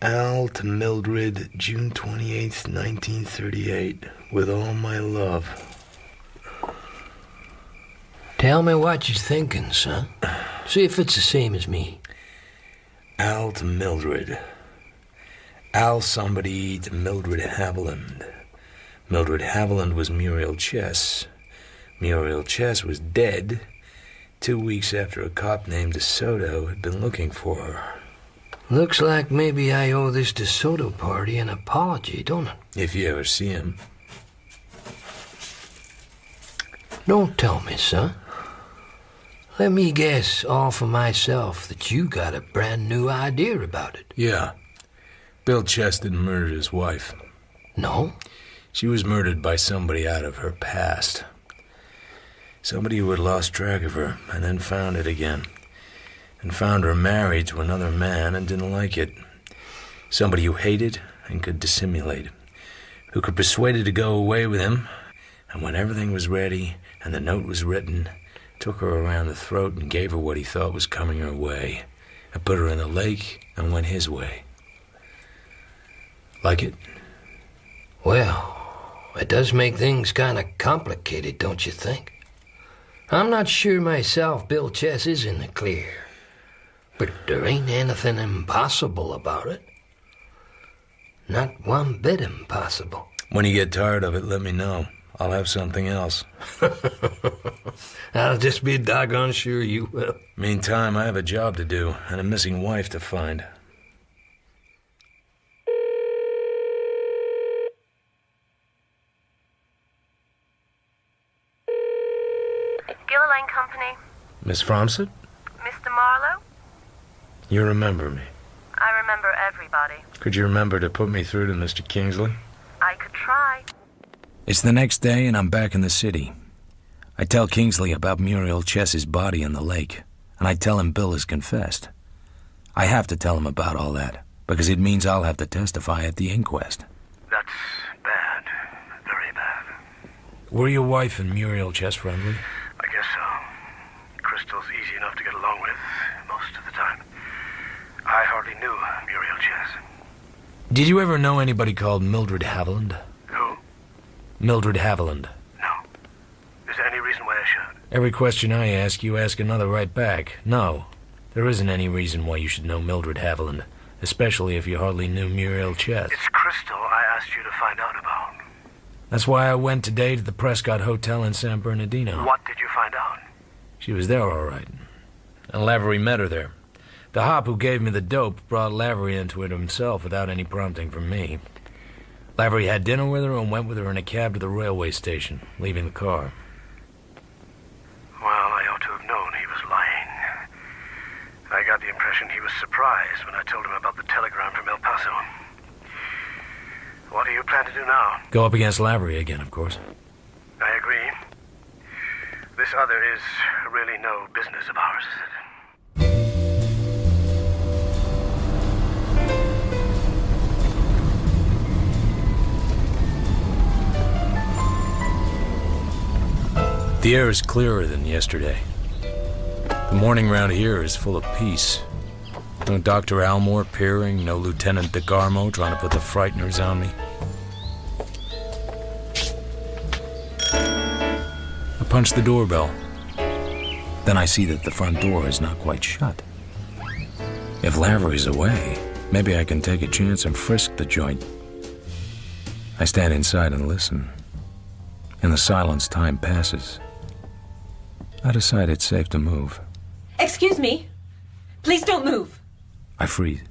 Al to Mildred, June 28th, 1938. With all my love. Tell me what you're thinking, son. See if it's the same as me. Al to Mildred. Al somebody to Mildred Haviland. Mildred Haviland was Muriel Chess. Muriel Chess was dead 2 weeks after a cop named DeSoto had been looking for her. Looks like maybe I owe this DeSoto party an apology, don't it? If you ever see him. Don't tell me, son. Let me guess all for myself that you got a brand new idea about it. Yeah. Bill Chess didn't murder his wife. No? She was murdered by somebody out of her past. Somebody who had lost track of her and then found it again. And found her married to another man and didn't like it. Somebody who hated and could dissimulate. Who could persuade her to go away with him. And when everything was ready and the note was written, took her around the throat and gave her what he thought was coming her way. And put her in the lake and went his way. Like it? Well, it does make things kind of complicated, don't you think? I'm not sure myself Bill Chess is in the clear. But there ain't anything impossible about it. Not one bit impossible. When you get tired of it, let me know. I'll have something else. I'll just be doggone sure you will. Meantime, I have a job to do and a missing wife to find. Gilliland Company. Miss Fromsett? Mr. Marlowe? You remember me. I remember everybody. Could you remember to put me through to Mr. Kingsley? I could try. It's the next day and I'm back in the city. I tell Kingsley about Muriel Chess's body in the lake, and I tell him Bill has confessed. I have to tell him about all that, because it means I'll have to testify at the inquest. That's bad. Very bad. Were your wife and Muriel Chess friendly? I guess so. Crystal's easy enough to get along with most of the time. I hardly knew Muriel Chess. Did you ever know anybody called Mildred Haviland? Who? Mildred Haviland. No. Is there any reason why I should? Every question I ask, you ask another right back. No. There isn't any reason why you should know Mildred Haviland, especially if you hardly knew Muriel Chess. It's Crystal I asked you to find out about. That's why I went today to the Prescott Hotel in San Bernardino. What did you find out? She was there all right. And Lavery met her there. The hop who gave me the dope brought Lavery into it himself without any prompting from me. Lavery had dinner with her and went with her in a cab to the railway station, leaving the car. Well, I ought to have known he was lying. impression he was surprised when I told him about the telegram from El Paso. What do you plan to do now? Go up against Lavery again, of course. I agree. This other is really no business of ours, is it? The air is clearer than yesterday. The morning round here is full of peace. No Dr. Almore peering, no Lieutenant DeGarmo trying to put the frighteners on me. I punch the doorbell. Then I see that the front door is not quite shut. If Lavery's away, maybe I can take a chance and frisk the joint. I stand inside and listen. In the silence, time passes. I decide it's safe to move. Excuse me. Please don't move. I freeze.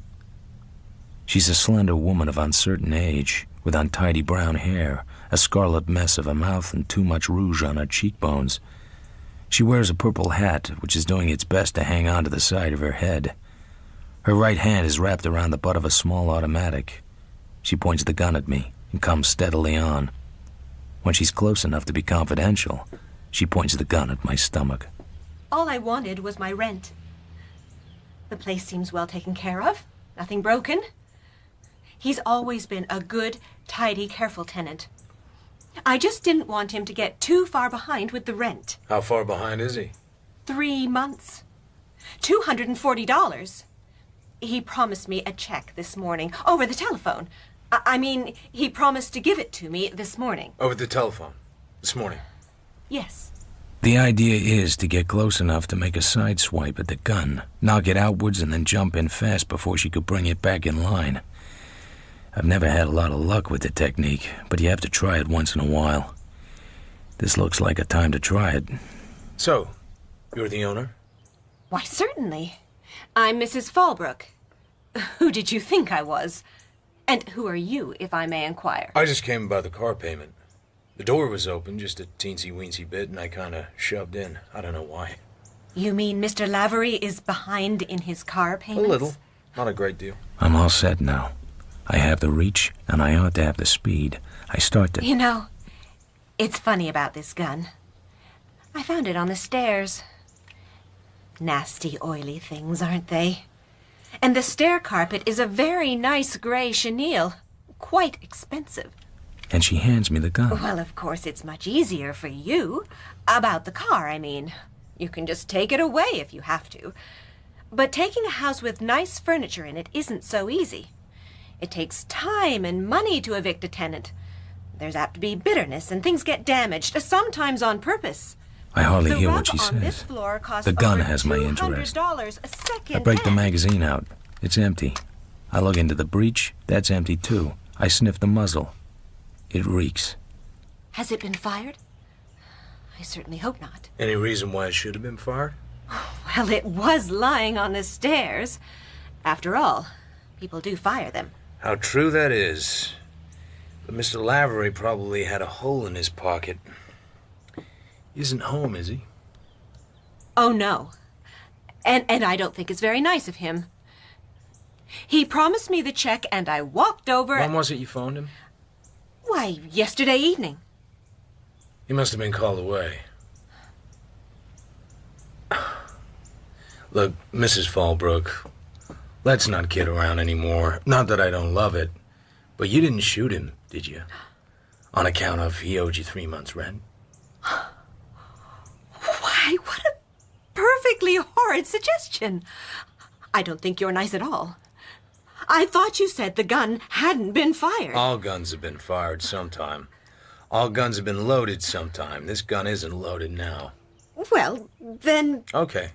She's a slender woman of uncertain age, with untidy brown hair, a scarlet mess of a mouth, and too much rouge on her cheekbones. She wears a purple hat, which is doing its best to hang on to the side of her head. Her right hand is wrapped around the butt of a small automatic. She points the gun at me and comes steadily on. When she's close enough to be confidential, she points the gun at my stomach. All I wanted was my rent. The place seems well taken care of. Nothing broken. He's always been a good, tidy, careful tenant. I just didn't want him to get too far behind with the rent. How far behind is he? 3 months. $240. He promised me a check this morning, over the telephone. I mean, he promised to give it to me this morning. Over the telephone. This morning. Yes. The idea is to get close enough to make a side swipe at the gun, knock it outwards, and then jump in fast before she could bring it back in line. I've never had a lot of luck with the technique, but you have to try it once in a while. This looks like a time to try it. So, you're the owner? Why, certainly. I'm Mrs. Fallbrook. Who did you think I was? And who are you, if I may inquire? I just came about the car payment. The door was open just a teensy-weensy bit, and I kind of shoved in. I don't know why. You mean Mr. Lavery is behind in his car payments? A little. Not a great deal. I'm all set now. I have the reach, and I ought to have the speed. I start to... You know, it's funny about this gun. I found it on the stairs. Nasty, oily things, aren't they? And the stair carpet is a very nice gray chenille. Quite expensive. And she hands me the gun. Well, of course, it's much easier for you. About the car, I mean. You can just take it away if you have to. But taking a house with nice furniture in it isn't so easy. It takes time and money to evict a tenant. There's apt to be bitterness, and things get damaged, sometimes on purpose. I hardly The hear rug what she on this says. floor costs The gun over has my interest. $200 a second I break the hand. magazine out. It's empty. I look into the breech. That's empty, too. I sniff the muzzle. It reeks. Has it been fired? I certainly hope not. Any reason why it should have been fired? Well, it was lying on the stairs. After all, people do fire them. How true that is. But Mr. Lavery probably had a hole in his pocket. He isn't home, is he? Oh, no. And I don't think it's very nice of him. He promised me the check, and I walked over... When was it you phoned him? Why, yesterday evening. He must have been called away. Look, Mrs. Fallbrook, let's not kid around anymore. Not that I don't love it, but you didn't shoot him, did you? On account of he owed you 3 months' rent? Why, what a perfectly horrid suggestion. I don't think you're nice at all. I thought you said the gun hadn't been fired. All guns have been fired sometime. All guns have been loaded sometime. This gun isn't loaded now. Well, then... Okay.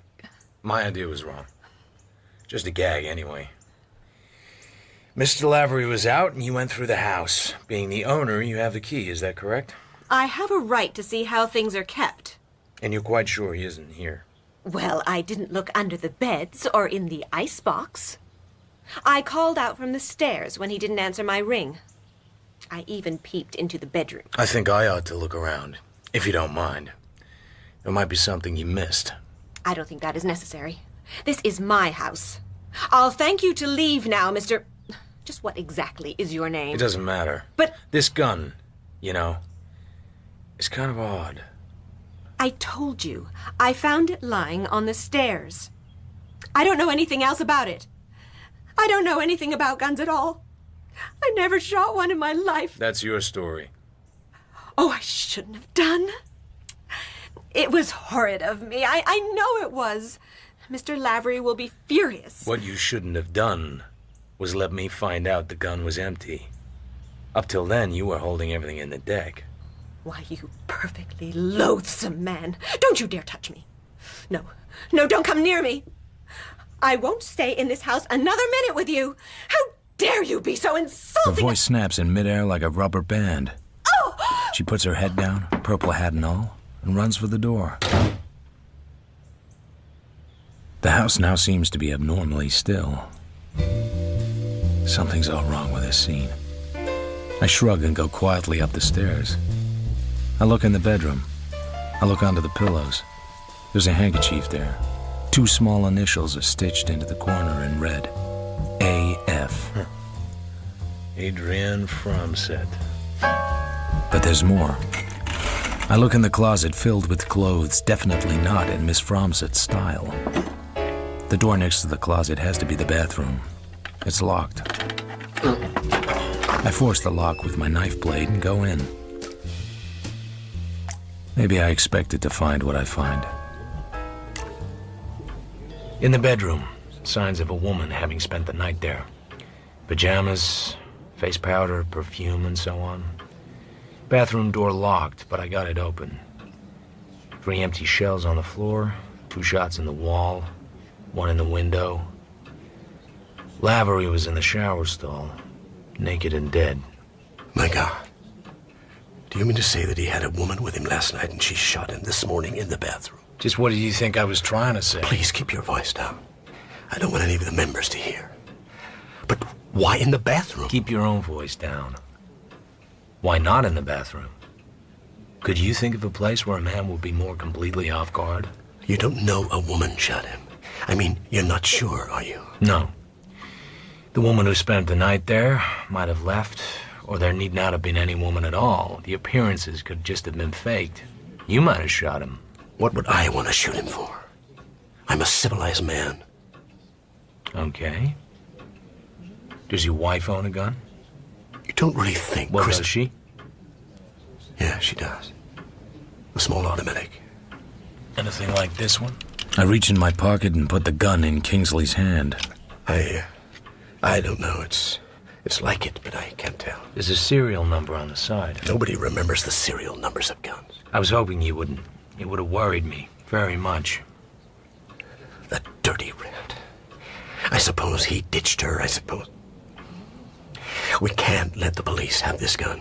My idea was wrong. Just a gag, anyway. Mr. Lavery was out, and you went through the house. Being the owner, you have the key, is that correct? I have a right to see how things are kept. And you're quite sure he isn't here? Well, I didn't look under the beds or in the icebox. I called out from the stairs when he didn't answer my ring. I even peeped into the bedroom. I think I ought to look around, if you don't mind. There might be something you missed. I don't think that is necessary. This is my house. I'll thank you to leave now, Mr. Just what exactly is your name? It doesn't matter. But... This gun, you know, is kind of odd. I told you. I found it lying on the stairs. I don't know anything else about it. I don't know anything about guns at all. I never shot one in my life. That's your story. Oh, I shouldn't have done. It was horrid of me. I know it was. Mr. Lavery will be furious. What you shouldn't have done was let me find out the gun was empty. Up till then, you were holding everything in the deck. Why, you perfectly loathsome man. Don't you dare touch me. No, don't come near me. I won't stay in this house another minute with you. How dare you be so insulting? Her voice snaps in midair like a rubber band. Oh! She puts her head down, purple hat and all, and runs for the door. The house now seems to be abnormally still. Something's all wrong with this scene. I shrug and go quietly up the stairs. I look in the bedroom. I look under the pillows. There's a handkerchief there. 2 small initials are stitched into the corner in red. A.F. Adrienne Fromset. But there's more. I look in the closet filled with clothes definitely not in Miss Fromset's style. The door next to the closet has to be the bathroom. It's locked. I force the lock with my knife blade and go in. Maybe I expected to find what I find. In the bedroom, signs of a woman having spent the night there. Pajamas, face powder, perfume, and so on. Bathroom door locked, but I got it open. 3 empty shells on the floor, 2 shots in the wall, 1 in the window. Lavery was in the shower stall, naked and dead. My God. Do you mean to say that he had a woman with him last night and she shot him this morning in the bathroom? Just what did you think I was trying to say? Please keep your voice down. I don't want any of the members to hear. But why in the bathroom? Keep your own voice down. Why not in the bathroom? Could you think of a place where a man would be more completely off guard? You don't know a woman shot him. I mean, you're not sure, are you? No. The woman who spent the night there might have left, or there need not have been any woman at all. The appearances could just have been faked. You might have shot him. What would I want to shoot him for? I'm a civilized man. Okay. Does your wife own a gun? You don't really think, Well, does she? Yeah, she does. A small automatic. Anything like this one? I reach in my pocket and put the gun in Kingsley's hand. I don't know. It's like it, but I can't tell. There's a serial number on the side. Nobody remembers the serial numbers of guns. I was hoping you wouldn't. It would have worried me very much. That dirty rat. I suppose he ditched her, I suppose. We can't let the police have this gun.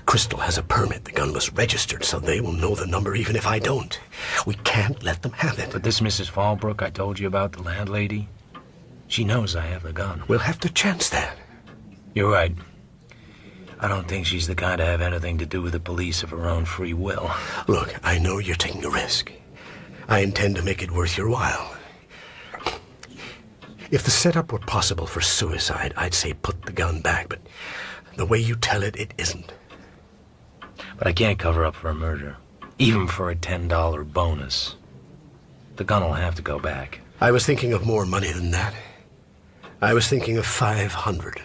Crystal has a permit. The gun was registered, so they will know the number even if I don't. We can't let them have it. But this Mrs. Fallbrook I told you about, the landlady, she knows I have the gun. We'll have to chance that. You're right. I don't think she's the kind to have anything to do with the police of her own free will. Look, I know you're taking a risk. I intend to make it worth your while. If the setup were possible for suicide, I'd say put the gun back, but the way you tell it, it isn't. But I can't cover up for a murder, even for a $10 bonus. The gun will have to go back. I was thinking of more money than that. I was thinking of $500.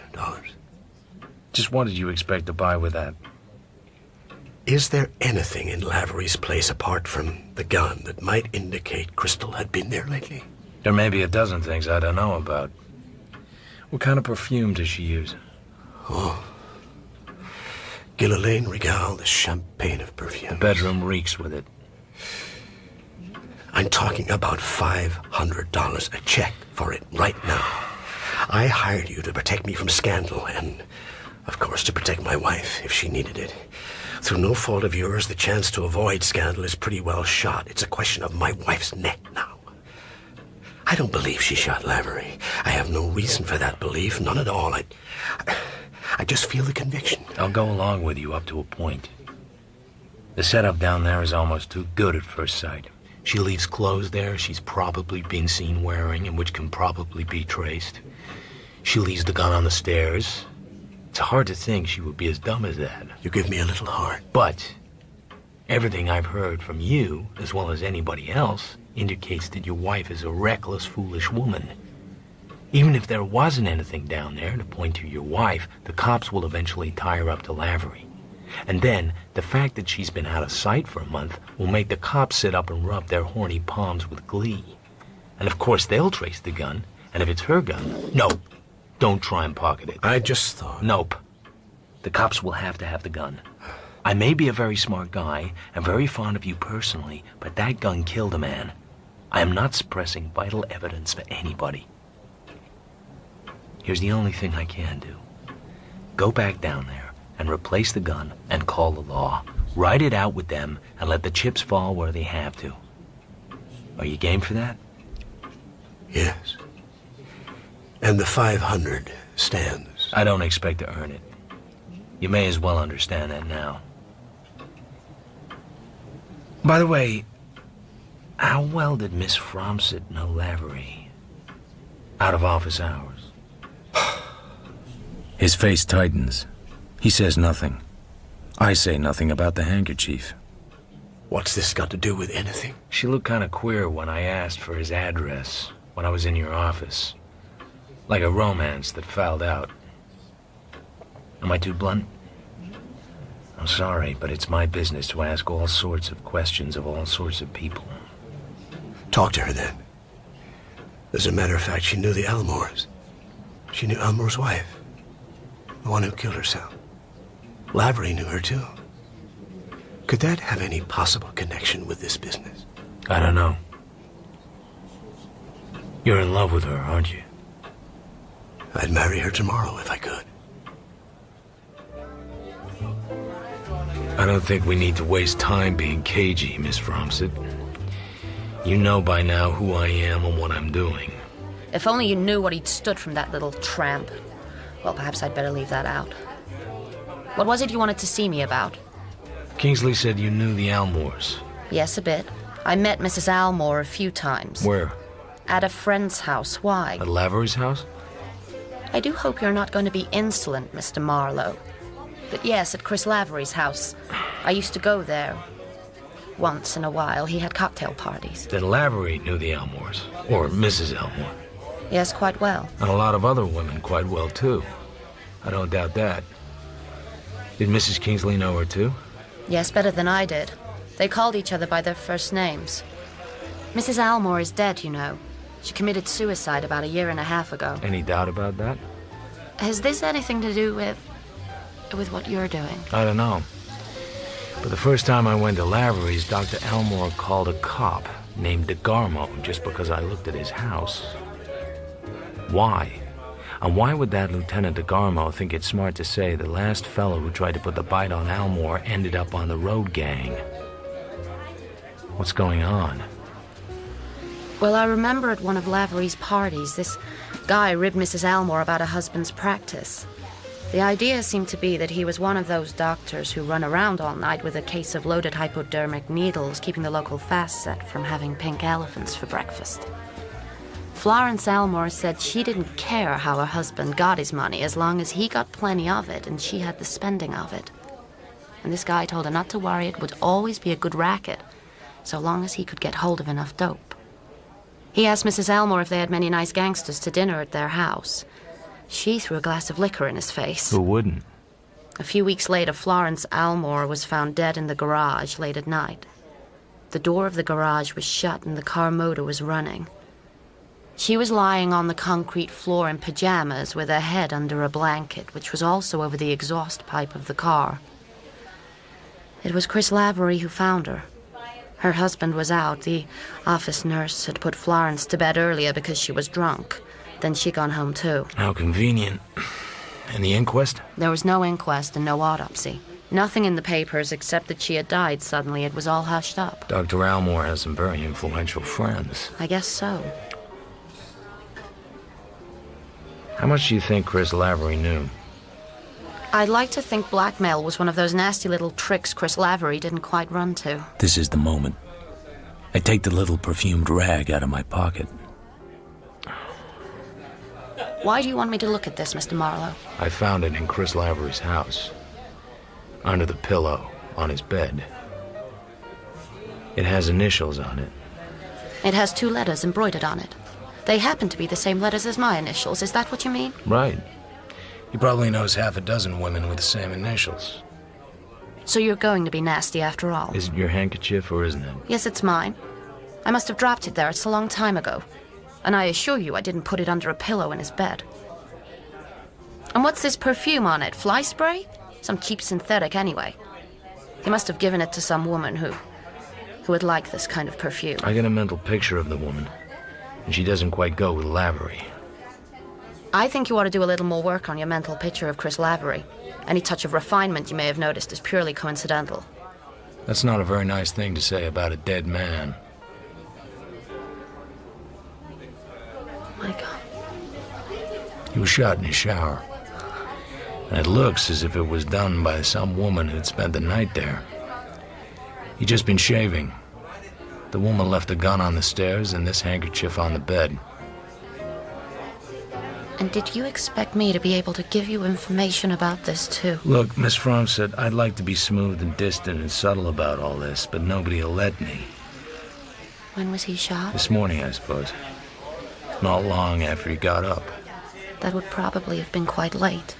Just what did you expect to buy with that? Is there anything in Lavery's place apart from the gun that might indicate Crystal had been there lately? There may be a dozen things I don't know about. What kind of perfume does she use? Oh. Gillian Regal, the champagne of perfume. The bedroom reeks with it. I'm talking about $500, a check for it right now. I hired you to protect me from scandal and, of course, to protect my wife if she needed it. Through no fault of yours, the chance to avoid scandal is pretty well shot. It's a question of my wife's neck now. I don't believe she shot Lavery. I have no reason for that belief, none at all. I just feel the conviction. I'll go along with you up to a point. The setup down there is almost too good at first sight. She leaves clothes there she's probably been seen wearing and which can probably be traced. She leaves the gun on the stairs. It's hard to think she would be as dumb as that. You give me a little heart. But everything I've heard from you, as well as anybody else, indicates that your wife is a reckless, foolish woman. Even if there wasn't anything down there to point to your wife, the cops will eventually tie her up to Lavery. And then, the fact that she's been out of sight for a month will make the cops sit up and rub their horny palms with glee. And of course they'll trace the gun, and if it's her gun... No, don't try and pocket it. I just thought... Nope. The cops will have to have the gun. I may be a very smart guy, and very fond of you personally, but that gun killed a man. I am not suppressing vital evidence for anybody. Here's the only thing I can do. Go back down there and replace the gun and call the law. Write it out with them and let the chips fall where they have to. Are you game for that? Yes. And the 500 stands. I don't expect to earn it. You may as well understand that now. By the way, how well did Miss Fromsett know Lavery? Out of office hours. His face tightens. He says nothing. I say nothing about the handkerchief. What's this got to do with anything? She looked kind of queer when I asked for his address when I was in your office. Like a romance that fouled out. Am I too blunt? I'm sorry, but it's my business to ask all sorts of questions of all sorts of people. Talk to her then. As a matter of fact, she knew the Elmores. She knew Elmore's wife. The one who killed herself. Lavery knew her too. Could that have any possible connection with this business? I don't know. You're in love with her, aren't you? I'd marry her tomorrow if I could. I don't think we need to waste time being cagey, Miss Fromsett. You know by now who I am and what I'm doing. If only you knew what he'd stood from that little tramp. Well, perhaps I'd better leave that out. What was it you wanted to see me about? Kingsley said you knew the Elmores. Yes, a bit. I met Mrs. Almore a few times. Where? At a friend's house. Why? At Lavery's house? I do hope you're not going to be insolent, Mr. Marlowe. But yes, at Chris Lavery's house. I used to go there. Once in a while, he had cocktail parties. Then Lavery knew the Elmores. Or Mrs. Elmore. Yes, quite well. And a lot of other women quite well, too. I don't doubt that. Did Mrs. Kingsley know her, too? Yes, better than I did. They called each other by their first names. Mrs. Almore is dead, you know. She committed suicide about 1.5 years ago. Any doubt about that? Has this anything to do with what you're doing? I don't know. But the first time I went to Lavery's, Dr. Elmore called a cop named DeGarmo just because I looked at his house. Why? And why would that Lieutenant DeGarmo think it smart to say the last fellow who tried to put the bite on Elmore ended up on the road gang? What's going on? Well, I remember at one of Lavery's parties, this guy ribbed Mrs. Elmore about her husband's practice. The idea seemed to be that he was one of those doctors who run around all night with a case of loaded hypodermic needles, keeping the local fast set from having pink elephants for breakfast. Florence Elmore said she didn't care how her husband got his money as long as he got plenty of it and she had the spending of it. And this guy told her not to worry, it would always be a good racket, so long as he could get hold of enough dope. He asked Mrs. Elmore if they had many nice gangsters to dinner at their house. She threw a glass of liquor in his face. Who wouldn't? A few weeks later, Florence Elmore was found dead in the garage late at night. The door of the garage was shut and the car motor was running. She was lying on the concrete floor in pajamas with her head under a blanket, which was also over the exhaust pipe of the car. It was Chris Lavery who found her. Her husband was out. The office nurse had put Florence to bed earlier because she was drunk. Then she'd gone home too. How convenient. And the inquest? There was no inquest and no autopsy. Nothing in the papers except that she had died suddenly. It was all hushed up. Dr. Elmore has some very influential friends. I guess so. How much do you think Chris Lavery knew? I'd like to think blackmail was one of those nasty little tricks Chris Lavery didn't quite run to. This is the moment. I take the little perfumed rag out of my pocket. Why do you want me to look at this, Mr. Marlowe? I found it in Chris Lavery's house. Under the pillow, on his bed. It has initials on it. It has 2 letters embroidered on it. They happen to be the same letters as my initials. Is that what you mean? Right. He probably knows half a dozen women with the same initials. So you're going to be nasty after all? Is it your handkerchief or isn't it? Yes, it's mine. I must have dropped it there. It's a long time ago. And I assure you I didn't put it under a pillow in his bed. And what's this perfume on it? Fly spray? Some cheap synthetic anyway. He must have given it to some woman who would like this kind of perfume. I get a mental picture of the woman, and she doesn't quite go with Lavery. I think you ought to do a little more work on your mental picture of Chris Lavery. Any touch of refinement you may have noticed is purely coincidental. That's not a very nice thing to say about a dead man. My God. He was shot in his shower. And it looks as if it was done by some woman who'd spent the night there. He'd just been shaving. The woman left the gun on the stairs and this handkerchief on the bed. And did you expect me to be able to give you information about this, too? Look, Miss Fromsett, I'd like to be smooth and distant and subtle about all this, but nobody will let me. When was he shot? This morning, I suppose. Not long after he got up. That would probably have been quite late.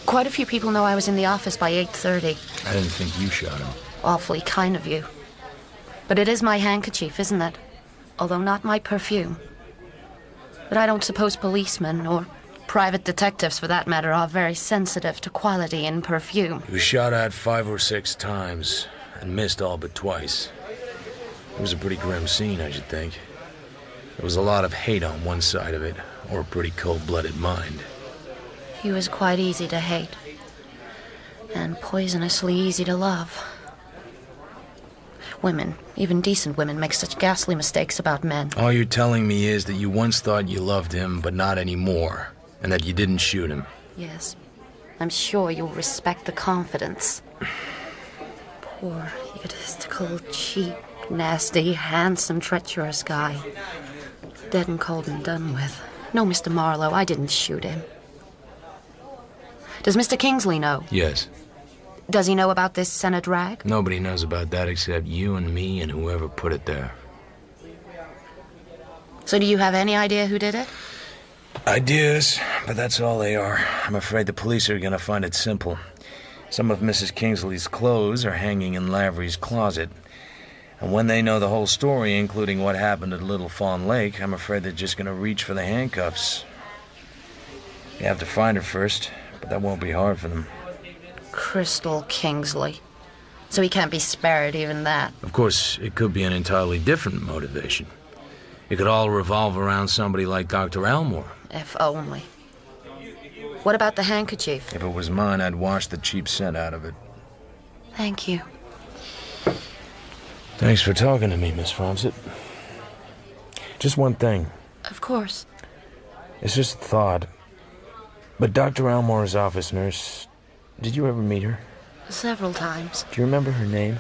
Quite a few people know I was in the office by 8:30. I didn't think you shot him. Awfully kind of you. But it is my handkerchief, isn't it? Although not my perfume. But I don't suppose policemen, or private detectives for that matter, are very sensitive to quality in perfume. He was shot at 5 or 6 times, and missed all but twice. It was a pretty grim scene, I should think. There was a lot of hate on one side of it, or a pretty cold-blooded mind. He was quite easy to hate. And poisonously easy to love. Women, even decent women, make such ghastly mistakes about men. All you're telling me is that you once thought you loved him, but not anymore, and that you didn't shoot him. Yes. I'm sure you'll respect the confidence. Poor, egotistical, cheap, nasty, handsome, treacherous guy. Dead and cold and done with. No, Mr. Marlowe, I didn't shoot him. Does Mr. Kingsley know? Yes. Does he know about this Senate rag? Nobody knows about that except you and me and whoever put it there. So do you have any idea who did it? Ideas, but that's all they are. I'm afraid the police are going to find it simple. Some of Mrs. Kingsley's clothes are hanging in Lavery's closet. And when they know the whole story, including what happened at Little Fawn Lake, I'm afraid they're just going to reach for the handcuffs. You have to find her first, but that won't be hard for them. Crystal Kingsley. So he can't be spared, even that. Of course, it could be an entirely different motivation. It could all revolve around somebody like Dr. Elmore. If only. What about the handkerchief? If it was mine, I'd wash the cheap scent out of it. Thank you. Thanks for talking to me, Miss Fromsett. Just one thing. Of course. It's just a thought. But Dr. Elmore's office nurse, did you ever meet her? Several times. Do you remember her name?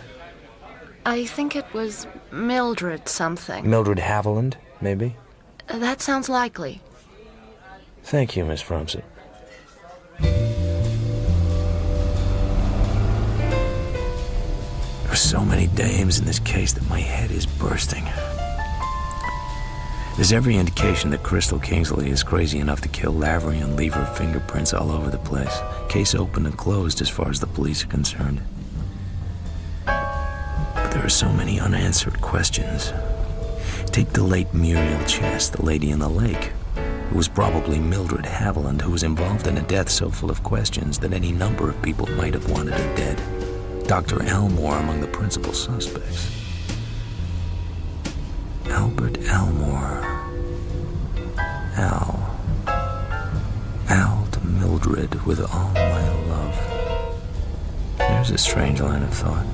I think it was Mildred something. Mildred Haviland, maybe? That sounds likely. Thank you, Miss Fromsett. There are so many dames in this case that my head is bursting. There's every indication that Crystal Kingsley is crazy enough to kill Lavery and leave her fingerprints all over the place. Case open and closed as far as the police are concerned. But there are so many unanswered questions. Take the late Muriel Chess, the lady in the lake. It was probably Mildred Haviland who was involved in a death so full of questions that any number of people might have wanted her dead. Dr. Elmore among the principal suspects. Albert Elmore. Al to Mildred with all my love. There's a strange line of thought.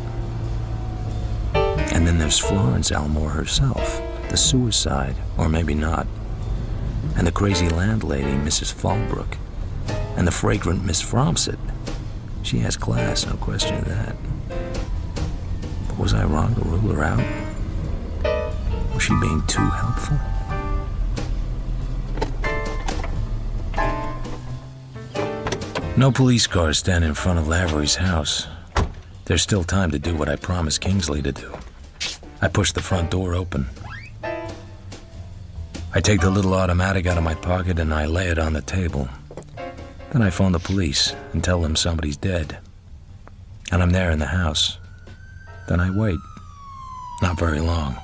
And then there's Florence Elmore herself, the suicide, or maybe not. And the crazy landlady, Mrs. Fallbrook. And the fragrant Miss Fromsett. She has class, no question of that. But Was I wrong to rule her out? Was she being too helpful? No police cars stand in front of Lavery's house. There's still time to do what I promised Kingsley to do. I push the front door open. I take the little automatic out of my pocket and I lay it on the table. Then I phone the police and tell them somebody's dead. And I'm there in the house. Then I wait. Not very long.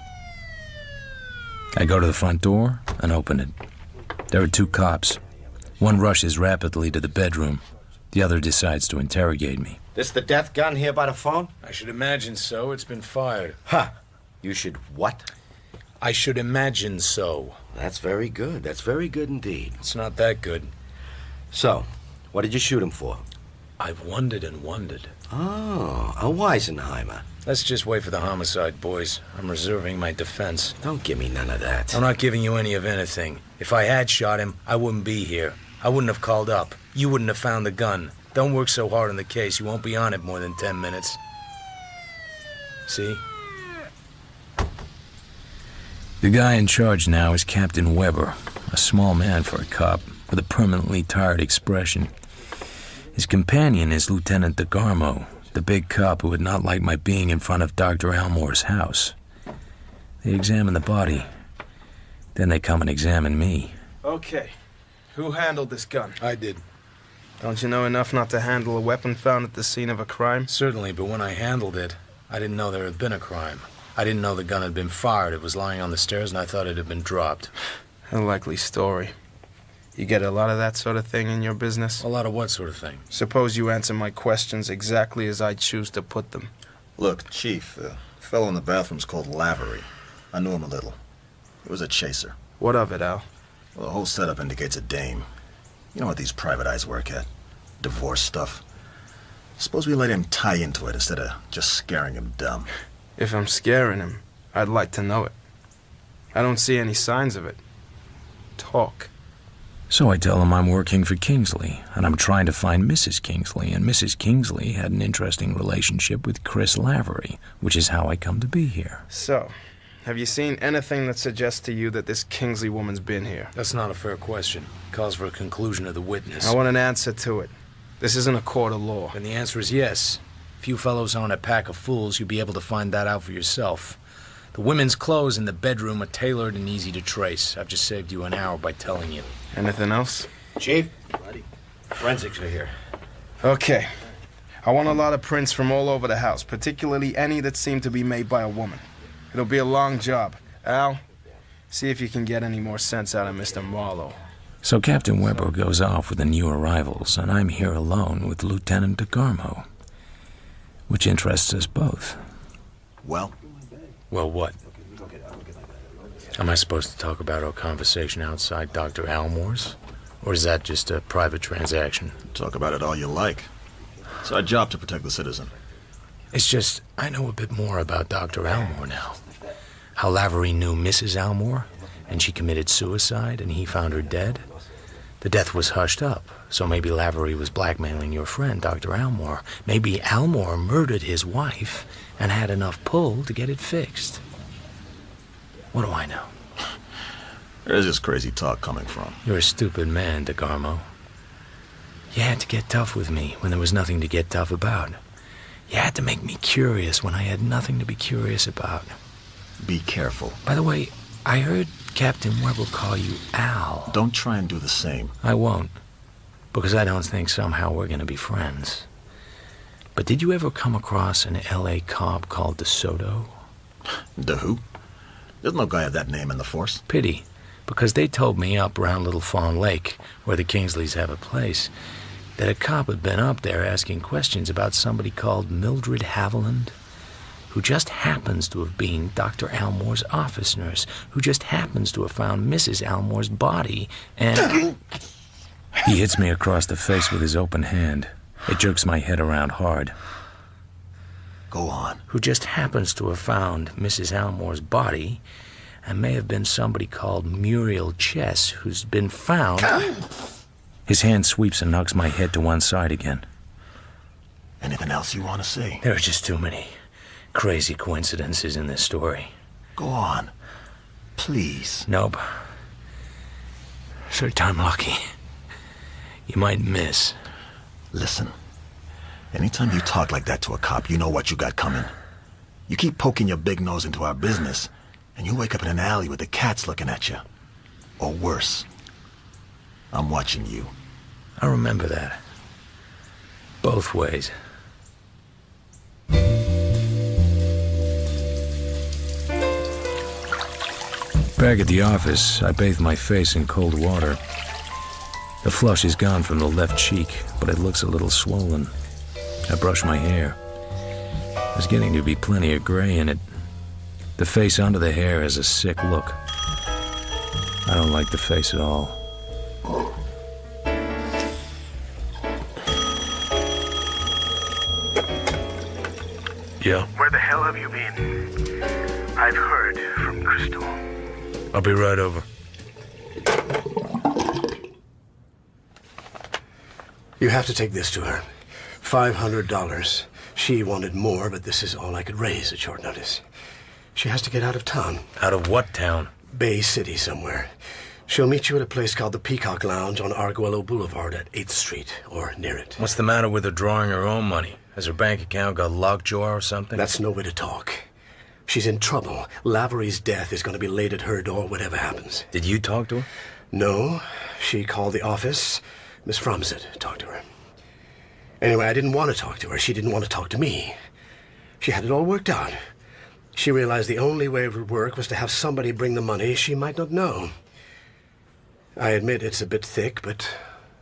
I go to the front door and open it. There are 2 cops. One rushes rapidly to the bedroom. The other decides to interrogate me. This the death gun here by the phone? I should imagine so. It's been fired. Ha! You should what? I should imagine so. That's very good. That's very good indeed. It's not that good. So, what did you shoot him for? I've wondered and wondered. Oh, a Weisenheimer. Let's just wait for the homicide, boys. I'm reserving my defense. Don't give me none of that. I'm not giving you any of anything. If I had shot him, I wouldn't be here. I wouldn't have called up. You wouldn't have found the gun. Don't work so hard on the case. You won't be on it more than 10 minutes. See? The guy in charge now is Captain Weber, a small man for a cop, with a permanently tired expression. His companion is Lieutenant DeGarmo, the big cop who would not like my being in front of Dr. Almore's house. They examine the body. Then they come and examine me. Okay. Who handled this gun? I did. Don't you know enough not to handle a weapon found at the scene of a crime? Certainly, but when I handled it, I didn't know there had been a crime. I didn't know the gun had been fired. It was lying on the stairs, and I thought it had been dropped. A likely story. You get a lot of that sort of thing in your business? A lot of what sort of thing? Suppose you answer my questions exactly as I choose to put them. Look, Chief, the fellow in the bathroom's called Lavery. I knew him a little. He was a chaser. What of it, Al? Well, the whole setup indicates a dame. You know what these private eyes work at? Divorce stuff. Suppose we let him tie into it instead of just scaring him dumb. If I'm scaring him, I'd like to know it. I don't see any signs of it. Talk. So I tell him I'm working for Kingsley, and I'm trying to find Mrs. Kingsley, and Mrs. Kingsley had an interesting relationship with Chris Lavery, which is how I come to be here. So, have you seen anything that suggests to you that this Kingsley woman's been here? That's not a fair question. It calls for a conclusion of the witness. I want an answer to it. This isn't a court of law. And the answer is yes. If you fellows aren't a pack of fools, you'll be able to find that out for yourself. The women's clothes in the bedroom are tailored and easy to trace. I've just saved you an hour by telling you. Anything else? Chief? Forensics are here. Okay. I want a lot of prints from all over the house, particularly any that seem to be made by a woman. It'll be a long job. Al, see if you can get any more sense out of Mr. Marlowe. So Captain Weber goes off with the new arrivals, and I'm here alone with Lieutenant DeGarmo, which interests us both. Well? Well, what? Am I supposed to talk about our conversation outside Dr. Almore's? Or is that just a private transaction? Talk about it all you like. It's our job to protect the citizen. It's just, I know a bit more about Dr. Almore now. How Lavery knew Mrs. Almore, and she committed suicide, and he found her dead. The death was hushed up, so maybe Lavery was blackmailing your friend, Dr. Almore. Maybe Almore murdered his wife and had enough pull to get it fixed. What do I know? Where's this crazy talk coming from? You're a stupid man, DeGarmo. You had to get tough with me when there was nothing to get tough about. You had to make me curious when I had nothing to be curious about. Be careful. By the way, I heard Captain Weber call you Al. Don't try and do the same. I won't, because I don't think somehow we're going to be friends. But did you ever come across an L.A. cop called DeSoto? The who? There's no guy of that name in the force. Pity, because they told me up around Little Fawn Lake, where the Kingsleys have a place, that a cop had been up there asking questions about somebody called Mildred Haviland, who just happens to have been Dr. Almore's office nurse, who just happens to have found Mrs. Almore's body, and... He hits me across the face with his open hand. It jerks my head around hard. Go on. Who just happens to have found Mrs. Almore's body, and may have been somebody called Muriel Chess, who's been found... His hand sweeps and knocks my head to one side again. Anything else you want to say? There are just too many. crazy coincidences in this story. Go on. Please. Nope. Third time lucky. You might miss. Listen. Anytime you talk like that to a cop, you know what you got coming. You keep poking your big nose into our business, and you wake up in an alley with the cats looking at you. Or worse. I'm watching you. I remember that. Both ways. Back at the office, I bathe my face in cold water. The flush is gone from the left cheek, but it looks a little swollen. I brush my hair. There's getting to be plenty of gray in it. The face under the hair has a sick look. I don't like the face at all. Yeah? Where the hell have you been? I've heard from Crystal. I'll be right over. You have to take this to her. $500. She wanted more, but this is all I could raise at short notice. She has to get out of town. Out of what town? Bay City somewhere. She'll meet you at a place called the Peacock Lounge on Arguello Boulevard at 8th Street, or near it. What's the matter with her drawing her own money? Has her bank account got lockjaw or something? That's no way to talk. She's in trouble. Lavery's death is going to be laid at her door, whatever happens. Did you talk to her? No. She called the office. Miss Fromsett talked to her. Anyway, I didn't want to talk to her. She didn't want to talk to me. She had it all worked out. She realized the only way it would work was to have somebody bring the money she might not know. I admit it's a bit thick, but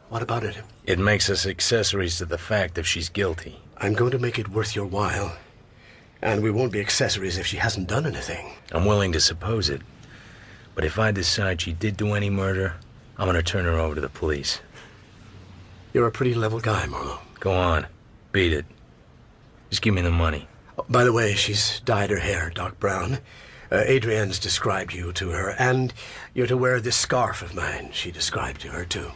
what about it? It makes us accessories to the fact if she's guilty. I'm going to make it worth your while. And we won't be accessories if she hasn't done anything. I'm willing to suppose it. But if I decide she did do any murder, I'm gonna turn her over to the police. You're a pretty level guy, Marlowe. Go on. Beat it. Just give me the money. Oh, by the way, she's dyed her hair dark brown. Adrienne's described you to her, and you're to wear this scarf of mine she described to her, too.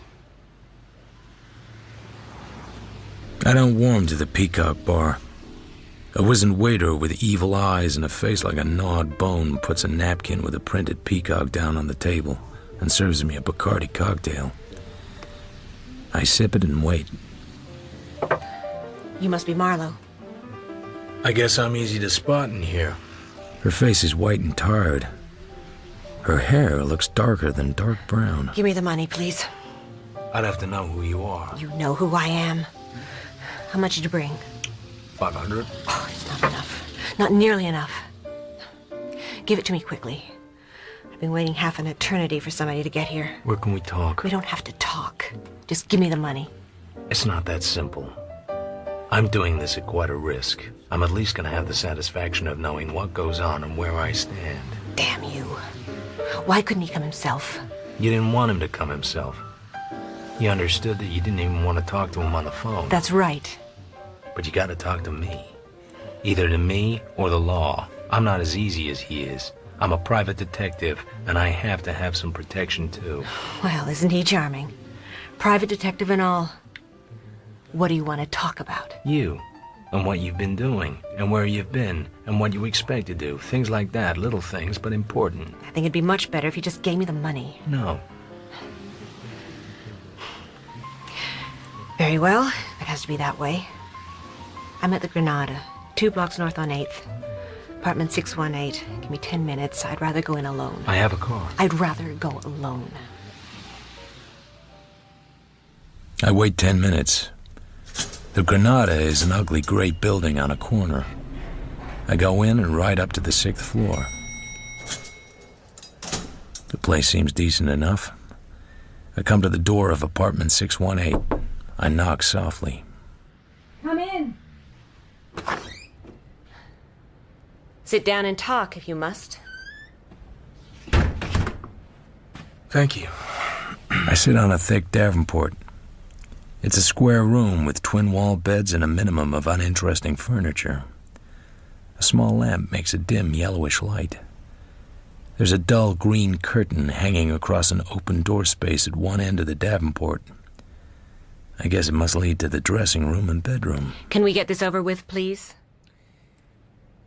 I don't warm to the Peacock Bar. A wizened waiter with evil eyes and a face like a gnawed bone puts a napkin with a printed peacock down on the table and serves me a Bacardi cocktail. I sip it and wait. You must be Marlowe. I guess I'm easy to spot in here. Her face is white and tired. Her hair looks darker than dark brown. Give me the money, please. I'd have to know who you are. You know who I am. How much did you bring? 500? Oh, it's not enough. Not nearly enough. Give it to me quickly. I've been waiting half an eternity for somebody to get here. Where can we talk? We don't have to talk. Just give me the money. It's not that simple. I'm doing this at quite a risk. I'm at least gonna have the satisfaction of knowing what goes on and where I stand. Damn you. Why couldn't he come himself? You didn't want him to come himself. He understood that you didn't even want to talk to him on the phone. That's right. But you gotta talk to me. Either to me or the law. I'm not as easy as he is. I'm a private detective, and I have to have some protection, too. Well, isn't he charming? Private detective and all. What do you want to talk about? You, and what you've been doing, and where you've been, and what you expect to do. Things like that, little things, but important. I think it'd be much better if you just gave me the money. No. Very well, if it has to be that way. I'm at the Granada, 2 blocks north on 8th. Apartment 618. Give me 10 minutes. I'd rather go in alone. I have a car. I'd rather go alone. I wait 10 minutes. The Granada is an ugly gray building on a corner. I go in and ride up to the 6th floor. The place seems decent enough. I come to the door of apartment 618. I knock softly. Come in. Sit down and talk if you must. Thank you. I sit on a thick Davenport. It's a square room with twin-wall beds and a minimum of uninteresting furniture. A small lamp makes a dim yellowish light. There's a dull green curtain hanging across an open door space at one end of the Davenport. I guess it must lead to the dressing room and bedroom. Can we get this over with, please?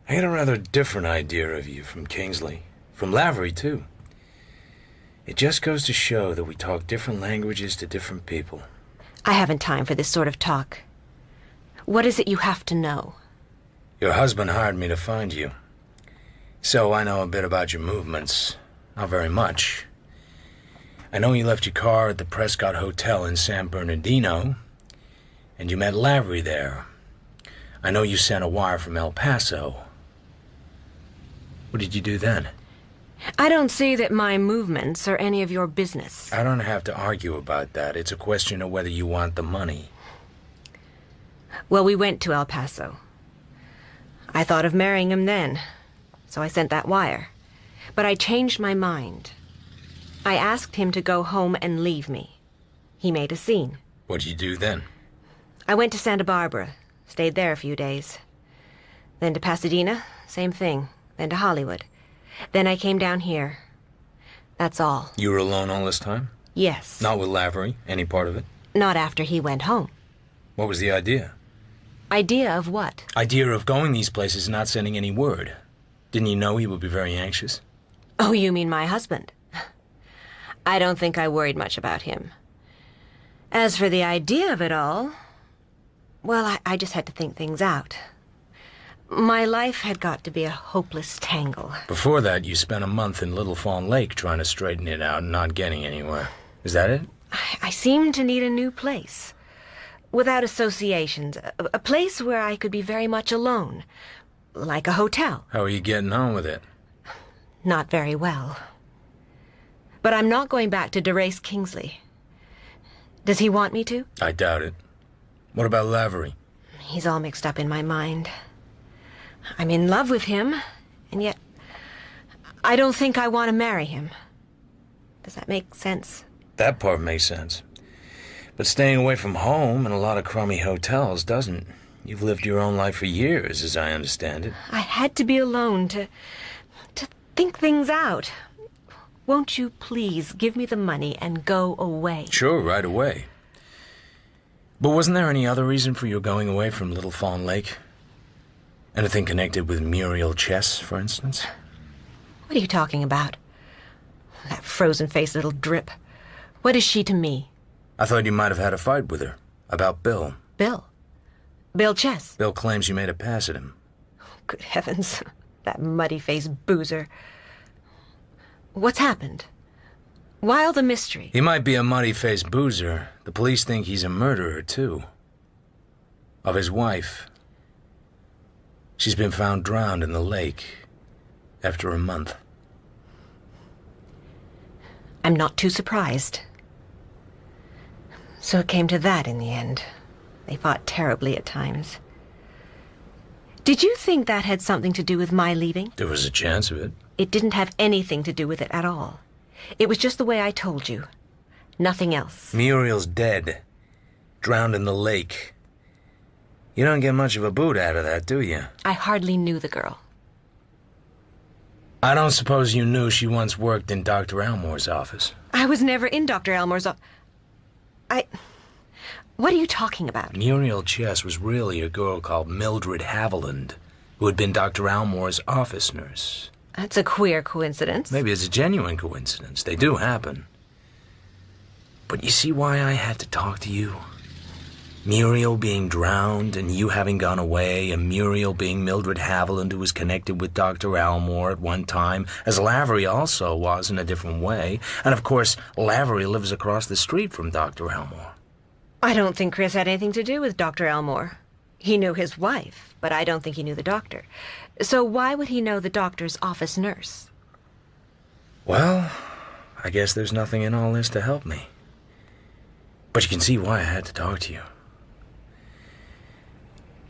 I had a rather different idea of you from Kingsley. From Lavery, too. It just goes to show that we talk different languages to different people. I haven't time for this sort of talk. What is it you have to know? Your husband hired me to find you. So I know a bit about your movements. Not very much. I know you left your car at the Prescott Hotel in San Bernardino, and you met Lavery there. I know you sent a wire from El Paso. What did you do then? I don't see that my movements are any of your business. I don't have to argue about that. It's a question of whether you want the money. Well, we went to El Paso. I thought of marrying him then, so I sent that wire. But I changed my mind. I asked him to go home and leave me. He made a scene. What did you do then? I went to Santa Barbara, stayed there a few days. Then to Pasadena, same thing. Then to Hollywood. Then I came down here. That's all. You were alone all this time? Yes. Not with Lavery? Any part of it? Not after he went home. What was the idea? Idea of what? Idea of going these places and not sending any word. Didn't you know he would be very anxious? Oh, you mean my husband? I don't think I worried much about him. As for the idea of it all, well, I just had to think things out. My life had got to be a hopeless tangle. Before that, you spent a month in Little Fawn Lake trying to straighten it out and not getting anywhere. Is that it? I seemed to need a new place. Without associations. A place where I could be very much alone. Like a hotel. How are you getting on with it? Not very well. But I'm not going back to DeRace Kingsley. Does he want me to? I doubt it. What about Lavery? He's all mixed up in my mind. I'm in love with him, and yet I don't think I want to marry him. Does that make sense? That part makes sense. But staying away from home in a lot of crummy hotels doesn't. You've lived your own life for years, as I understand it. I had to be alone to think things out. Won't you please give me the money and go away? Sure, right away. But wasn't there any other reason for your going away from Little Fawn Lake? Anything connected with Muriel Chess, for instance? What are you talking about? That frozen-faced little drip. What is she to me? I thought you might have had a fight with her. About Bill. Bill? Bill Chess? Bill claims you made a pass at him. Good heavens. That muddy-faced boozer. What's happened? Why all the mystery? He might be a muddy-faced boozer. The police think he's a murderer, too. Of his wife. She's been found drowned in the lake after a month. I'm not too surprised. So it came to that in the end. They fought terribly at times. Did you think that had something to do with my leaving? There was a chance of it. It didn't have anything to do with it at all. It was just the way I told you. Nothing else. Muriel's dead. Drowned in the lake. You don't get much of a boot out of that, do you? I hardly knew the girl. I don't suppose you knew she once worked in Dr. Elmore's office. I was never in Dr. Elmore's office. What are you talking about? Muriel Chess was really a girl called Mildred Haviland, who had been Dr. Elmore's office nurse. That's a queer coincidence. Maybe it's a genuine coincidence. They do happen. But you see why I had to talk to you? Muriel being drowned, and you having gone away, and Muriel being Mildred Haviland, who was connected with Dr. Elmore at one time, as Lavery also was in a different way. And of course, Lavery lives across the street from Dr. Elmore. I don't think Chris had anything to do with Dr. Elmore. He knew his wife, but I don't think he knew the doctor. So why would he know the doctor's office nurse? Well, I guess there's nothing in all this to help me. But you can see why I had to talk to you.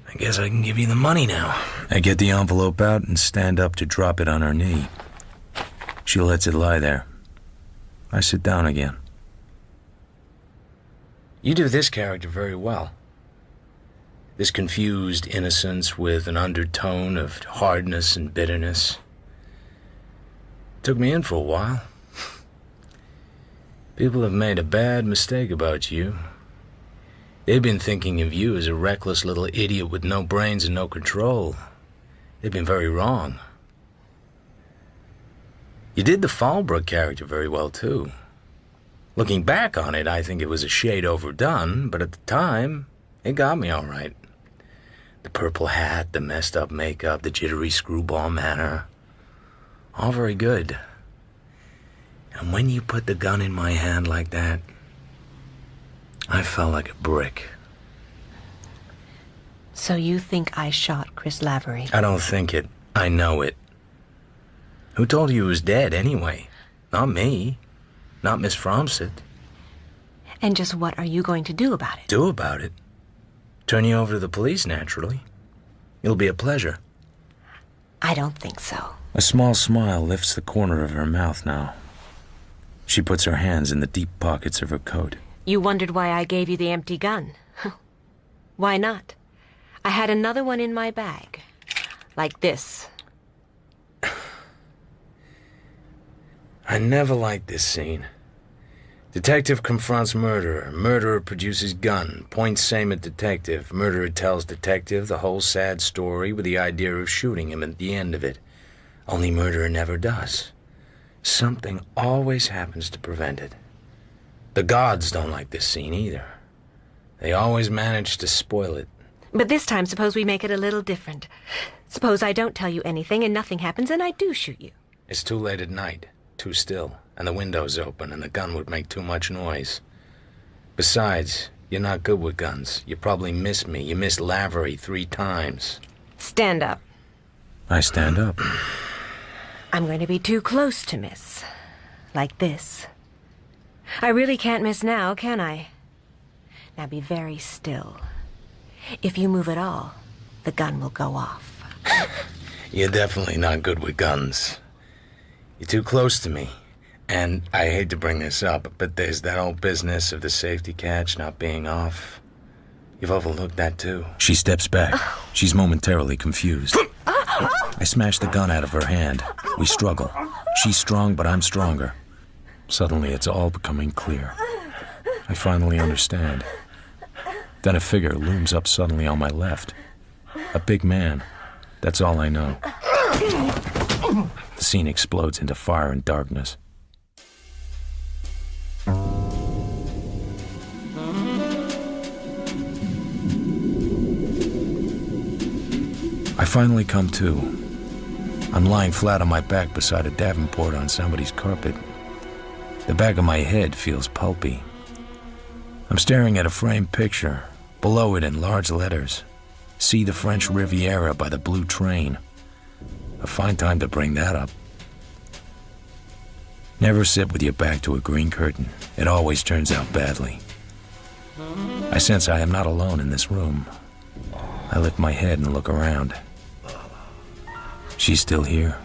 I guess I can give you the money now. I get the envelope out and stand up to drop it on her knee. She lets it lie there. I sit down again. You do this character very well. This confused innocence with an undertone of hardness and bitterness. Took me in for a while. People have made a bad mistake about you. They've been thinking of you as a reckless little idiot with no brains and no control. They've been very wrong. You did the Fallbrook character very well, too. Looking back on it, I think it was a shade overdone, but at the time, it got me all right. The purple hat, the messed up makeup, the jittery screwball manner. All very good. And when you put the gun in my hand like that, I felt like a brick. So you think I shot Chris Lavery? I don't think it. I know it. Who told you he was dead, anyway? Not me. Not Miss Fromsett. And just what are you going to do about it? Do about it? Turn you over to the police, naturally. It'll be a pleasure. I don't think so. A small smile lifts the corner of her mouth now. She puts her hands in the deep pockets of her coat. You wondered why I gave you the empty gun. Why not? I had another one in my bag. Like this. I never liked this scene. Detective confronts murderer. Murderer produces gun. Points same at detective. Murderer tells detective the whole sad story with the idea of shooting him at the end of it. Only murderer never does. Something always happens to prevent it. The gods don't like this scene either. They always manage to spoil it. But this time, suppose we make it a little different. Suppose I don't tell you anything and nothing happens and I do shoot you. It's too late at night. Too still, and the window's open, and the gun would make too much noise. Besides, you're not good with guns. You probably missed me. You missed Lavery 3 times. Stand up. I stand up. I'm going to be too close to miss. Like this. I really can't miss now, can I? Now be very still. If you move at all, the gun will go off. You're definitely not good with guns. You're too close to me. And I hate to bring this up, but there's that old business of the safety catch not being off. You've overlooked that, too. She steps back. She's momentarily confused. I smash the gun out of her hand. We struggle. She's strong, but I'm stronger. Suddenly, it's all becoming clear. I finally understand. Then a figure looms up suddenly on my left. A big man. That's all I know. The scene explodes into fire and darkness. I finally come to. I'm lying flat on my back beside a davenport on somebody's carpet. The back of my head feels pulpy. I'm staring at a framed picture. Below it in large letters, "See the French Riviera by the Blue Train." A fine time to bring that up. Never sit with your back to a green curtain. It always turns out badly. I sense I am not alone in this room. I lift my head and look around. She's still here.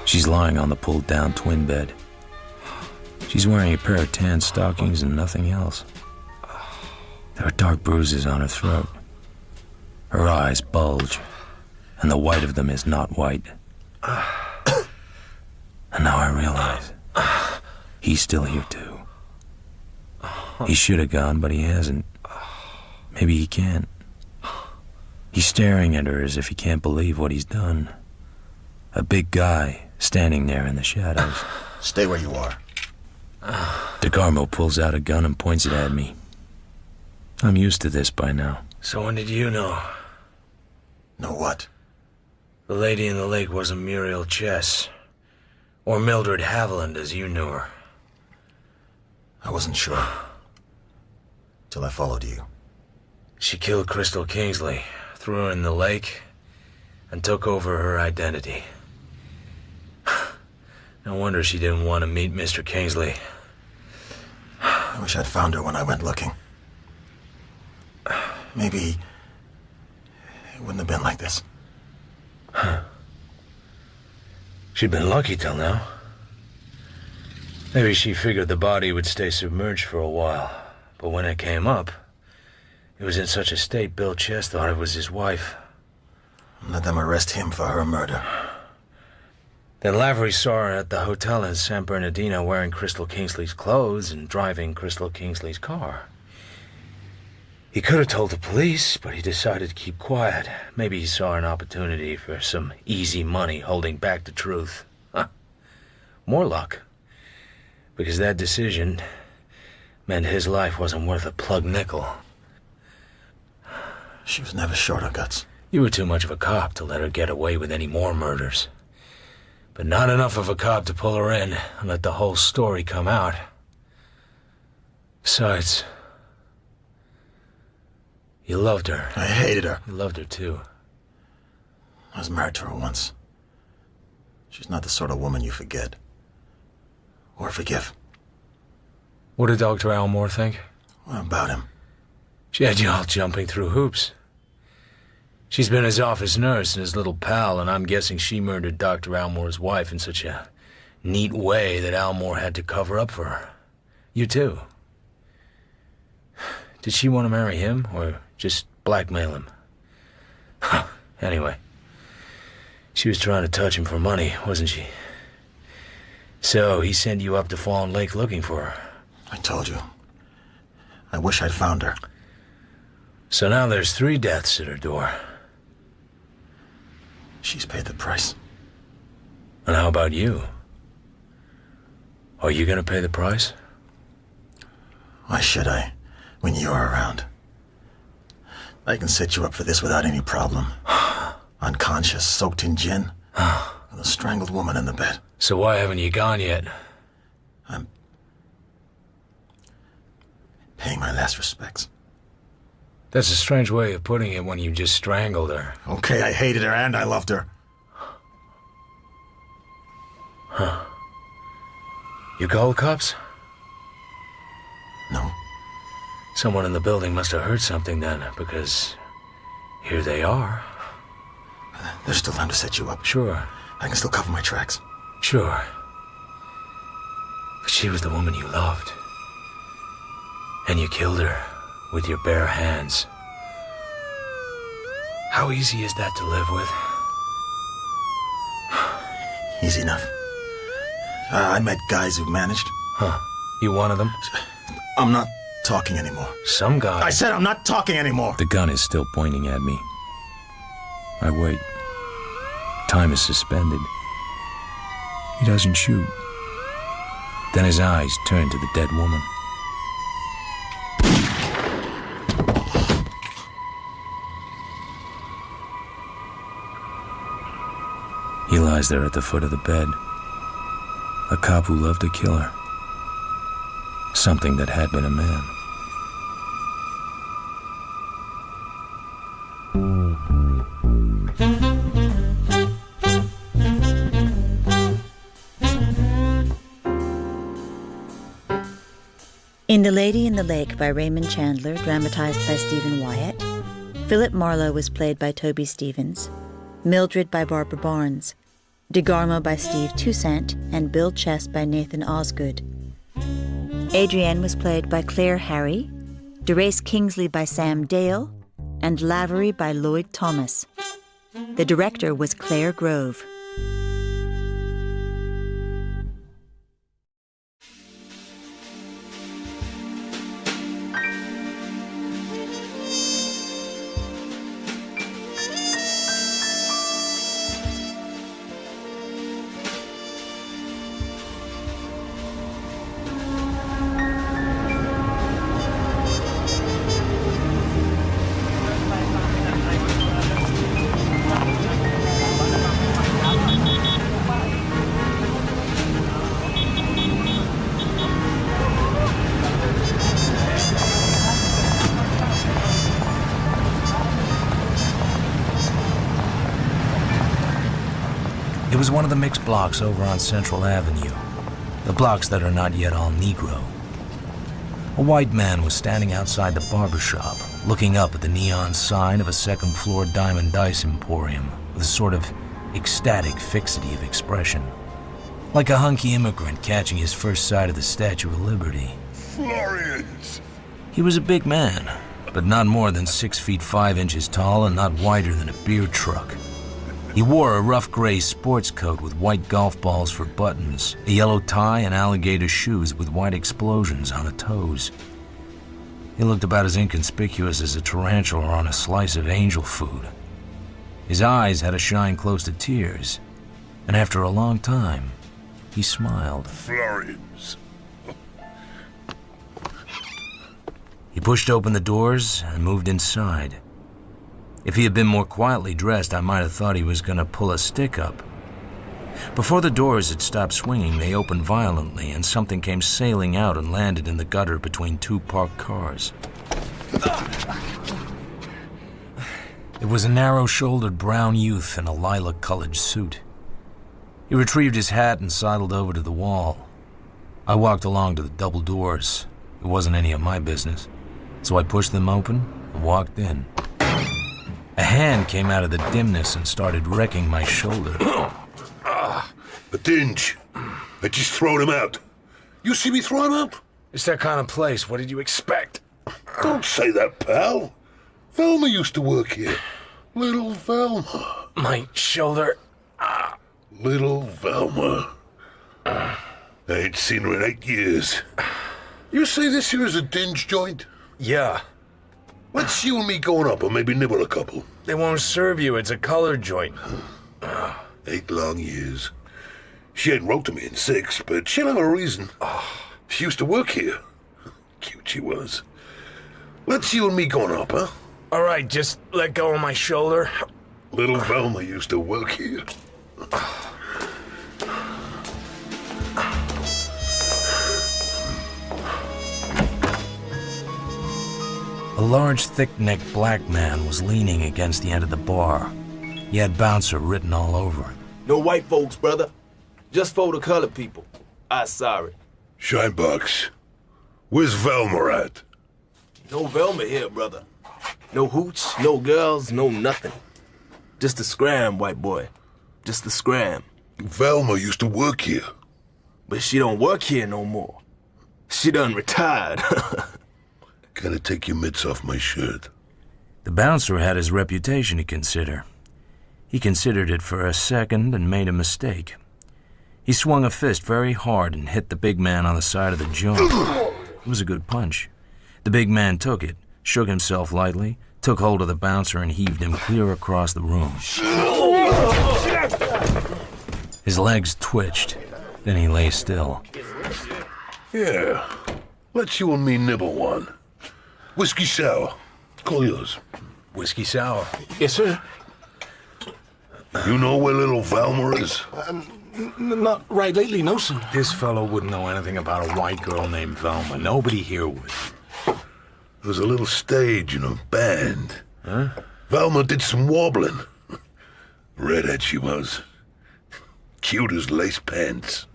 She's lying on the pulled-down twin bed. She's wearing a pair of tan stockings and nothing else. There are dark bruises on her throat. Her eyes bulge, and the white of them is not white. And now I realize he's still here too. He should have gone, but he hasn't. Maybe he can't. He's staring at her as if he can't believe what he's done. A big guy standing there in the shadows. Stay where you are. DeGarmo pulls out a gun and points it at me. I'm used to this by now. So when did you know? Know what? The lady in the lake wasn't Muriel Chess. Or Mildred Haviland as you knew her. I wasn't sure. Till I followed you. She killed Crystal Kingsley, threw her in the lake, and took over her identity. No wonder she didn't want to meet Mr. Kingsley. I wish I'd found her when I went looking. Maybe it wouldn't have been like this. Huh. She'd been lucky till now. Maybe she figured the body would stay submerged for a while, but when it came up, it was in such a state Bill Chess thought it was his wife. Let them arrest him for her murder. Then Lavery saw her at the hotel in San Bernardino wearing Crystal Kingsley's clothes and driving Crystal Kingsley's car. He could have told the police, but he decided to keep quiet. Maybe he saw an opportunity for some easy money holding back the truth. Huh. More luck. Because that decision meant his life wasn't worth a plug nickel. She was never short of guts. You were too much of a cop to let her get away with any more murders. But not enough of a cop to pull her in and let the whole story come out. Besides, you loved her. I hated her. You loved her too. I was married to her once. She's not the sort of woman you forget. Or forgive. What did Dr. Elmore think? What about him? She had you all jumping through hoops. She's been his office nurse and his little pal, and I'm guessing she murdered Dr. Elmore's wife in such a neat way that Elmore had to cover up for her. You too. Did she want to marry him, or just blackmail him? Anyway, she was trying to touch him for money, wasn't she? So he sent you up to Fawn Lake looking for her. I told you. I wish I'd found her. So now there's 3 deaths at her door. She's paid the price. And how about you? Are you gonna pay the price? Why should I, when you're around? I can set you up for this without any problem. Unconscious, soaked in gin, with a strangled woman in the bed. So why haven't you gone yet? I'm paying my last respects. That's a strange way of putting it when you just strangled her. Okay, I hated her and I loved her. Huh. You called the cops? No. Someone in the building must have heard something then, because here they are. There's still time to set you up. Sure. I can still cover my tracks. Sure. But she was the woman you loved. And you killed her with your bare hands. How easy is that to live with? Easy enough. I met guys who managed. Huh. You one of them? I'm not talking anymore. Some guy. I said I'm not talking anymore. The gun is still pointing at me. I wait. Time is suspended. He doesn't shoot. Then his eyes turn to the dead woman. He lies there at the foot of the bed. A cop who loved to kill her. Something that had been a man. In The Lady in the Lake by Raymond Chandler, dramatized by Stephen Wyatt, Philip Marlowe was played by Toby Stevens, Mildred by Barbara Barnes, DeGarmo by Steve Toussaint, and Bill Chess by Nathan Osgood. Adrienne was played by Claire Harry, DeRace Kingsley by Sam Dale, and Lavery by Lloyd Thomas. The director was Claire Grove. It was one of the mixed blocks over on Central Avenue. The blocks that are not yet all Negro. A white man was standing outside the barber shop, looking up at the neon sign of a second-floor diamond dice emporium with a sort of ecstatic fixity of expression. Like a hunky immigrant catching his first sight of the Statue of Liberty. Florians! He was a big man, but not more than 6 feet 5 inches tall and not wider than a beer truck. He wore a rough gray sports coat with white golf balls for buttons, a yellow tie, and alligator shoes with white explosions on the toes. He looked about as inconspicuous as a tarantula on a slice of angel food. His eyes had a shine close to tears, and after a long time, he smiled. Florence. He pushed open the doors and moved inside. If he had been more quietly dressed, I might have thought he was going to pull a stick up. Before the doors had stopped swinging, they opened violently, and something came sailing out and landed in the gutter between two parked cars. It was a narrow-shouldered brown youth in a lilac-colored suit. He retrieved his hat and sidled over to the wall. I walked along to the double doors. It wasn't any of my business, so I pushed them open and walked in. A hand came out of the dimness and started wrecking my shoulder. A dinge. I just throwed him out. You see me throw him out? It's that kind of place. What did you expect? Don't say that, pal. Velma used to work here. Little Velma. My shoulder. Little Velma. I ain't seen her in 8 years. You say this here is a dinge joint? Yeah. Let's you and me going up and maybe nibble a couple. They won't serve you. It's a colored joint. 8 long years. She ain't wrote to me in 6, but she'll have a reason. She used to work here. Cute she was. Let's you and me going up, huh? All right, just let go of my shoulder. Little Velma used to work here. A large, thick-necked black man was leaning against the end of the bar. He had bouncer written all over him. No white folks, brother. Just for the colored people. I sorry. Shinebox, where's Velma at? No Velma here, brother. No hooch, no girls, no nothing. Just a scram, white boy. Just a scram. Velma used to work here. But she don't work here no more. She done retired. Gotta take your mitts off my shirt. The bouncer had his reputation to consider. He considered it for a second and made a mistake. He swung a fist very hard and hit the big man on the side of the jaw. It was a good punch. The big man took it, shook himself lightly, took hold of the bouncer and heaved him clear across the room. His legs twitched, then he lay still. Yeah, let's you and me nibble one. Whiskey sour. Call yours. Whiskey sour. Yes, sir. You know where little Velma is? Not right lately, no, sir. This fellow wouldn't know anything about a white girl named Velma. Nobody here would. There was a little stage in a band. Huh? Velma did some warbling. Redhead she was. Cute as lace pants.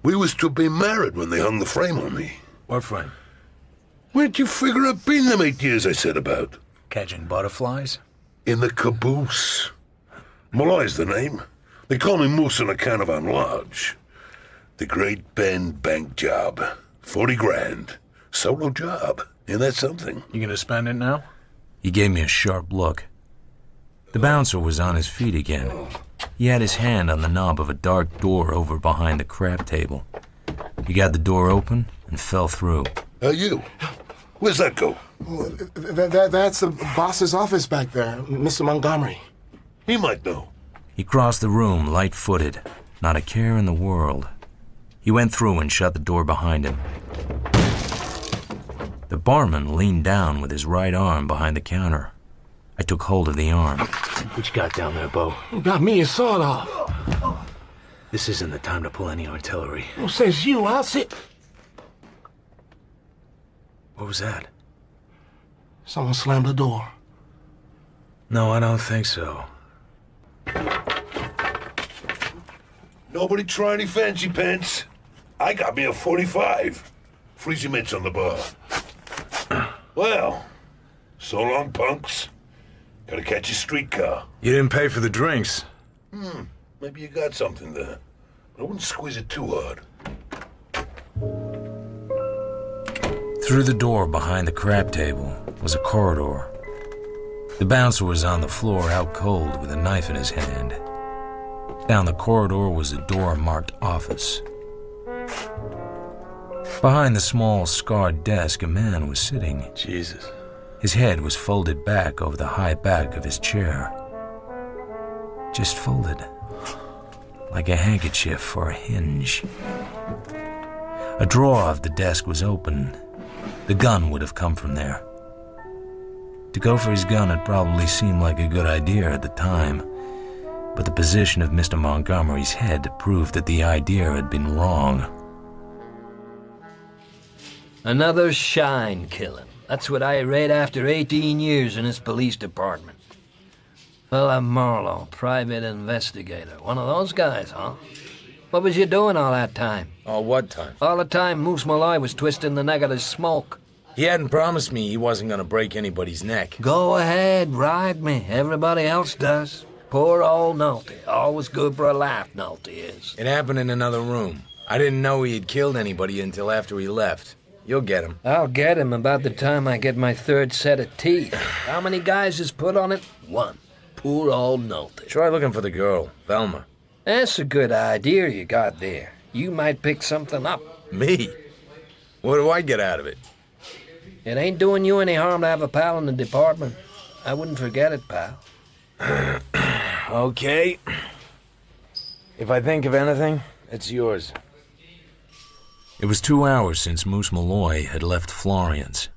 We was to be married when they hung the frame on me. What frame? Where'd you figure I'd been them 8 years I said about? Catching butterflies? In the caboose. Malloy's the name. They call me Moose on account of I'm large. The Great Bend bank job. 40 grand. Solo job. Ain't that something? You gonna spend it now? He gave me a sharp look. The bouncer was on his feet again. He had his hand on the knob of a dark door over behind the crap table. He got the door open and fell through. You? Where's that go? That's the boss's office back there, Mr. Montgomery. He might know. He crossed the room, light-footed, not a care in the world. He went through and shut the door behind him. The barman leaned down with his right arm behind the counter. I took hold of the arm. What you got down there, Bo? You got me a sawed off. This isn't the time to pull any artillery. Well, says you, I'll sit. What was that? Someone slammed the door. No, I don't think so. Nobody try any fancy pants? I got me a 45. Freezy mitts on the bar. Well, so long, punks. Gotta catch a streetcar. You didn't pay for the drinks. Maybe you got something there. But I wouldn't squeeze it too hard. Through the door behind the crap table was a corridor. The bouncer was on the floor, out cold, with a knife in his hand. Down the corridor was a door marked office. Behind the small, scarred desk, a man was sitting. Jesus. His head was folded back over the high back of his chair. Just folded. Like a handkerchief or a hinge. A drawer of the desk was open. The gun would have come from there. To go for his gun had probably seemed like a good idea at the time, but the position of Mr. Montgomery's head proved that the idea had been wrong. Another shine killing. That's what I read after 18 years in this police department. Fella Marlowe, private investigator. One of those guys, huh? What was you doing all that time? All what time? All the time Moose Malloy was twisting the neck of the smoke. He hadn't promised me he wasn't going to break anybody's neck. Go ahead, ride me. Everybody else does. Poor old Nolte. Always good for a laugh, Nolte is. It happened in another room. I didn't know he had killed anybody until after he left. You'll get him. I'll get him about the time I get my third set of teeth. How many guys is put on it? One. Poor old Nolte. Try looking for the girl, Velma. That's a good idea you got there. You might pick something up. Me? What do I get out of it? It ain't doing you any harm to have a pal in the department. I wouldn't forget it, pal. Okay. If I think of anything, it's yours. It was 2 hours since Moose Malloy had left Florian's.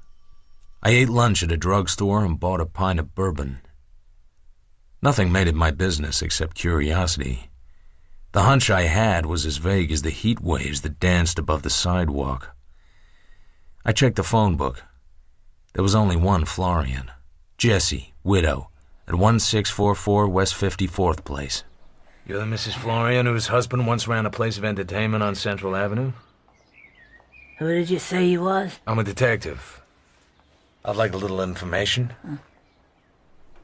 I ate lunch at a drugstore and bought a pint of bourbon. Nothing made it my business except curiosity. The hunch I had was as vague as the heat waves that danced above the sidewalk. I checked the phone book. There was only one Florian. Jessie, widow, at 1644 West 54th Place. You're the Mrs. Florian whose husband once ran a place of entertainment on Central Avenue? Who did you say you was? I'm a detective. I'd like a little information.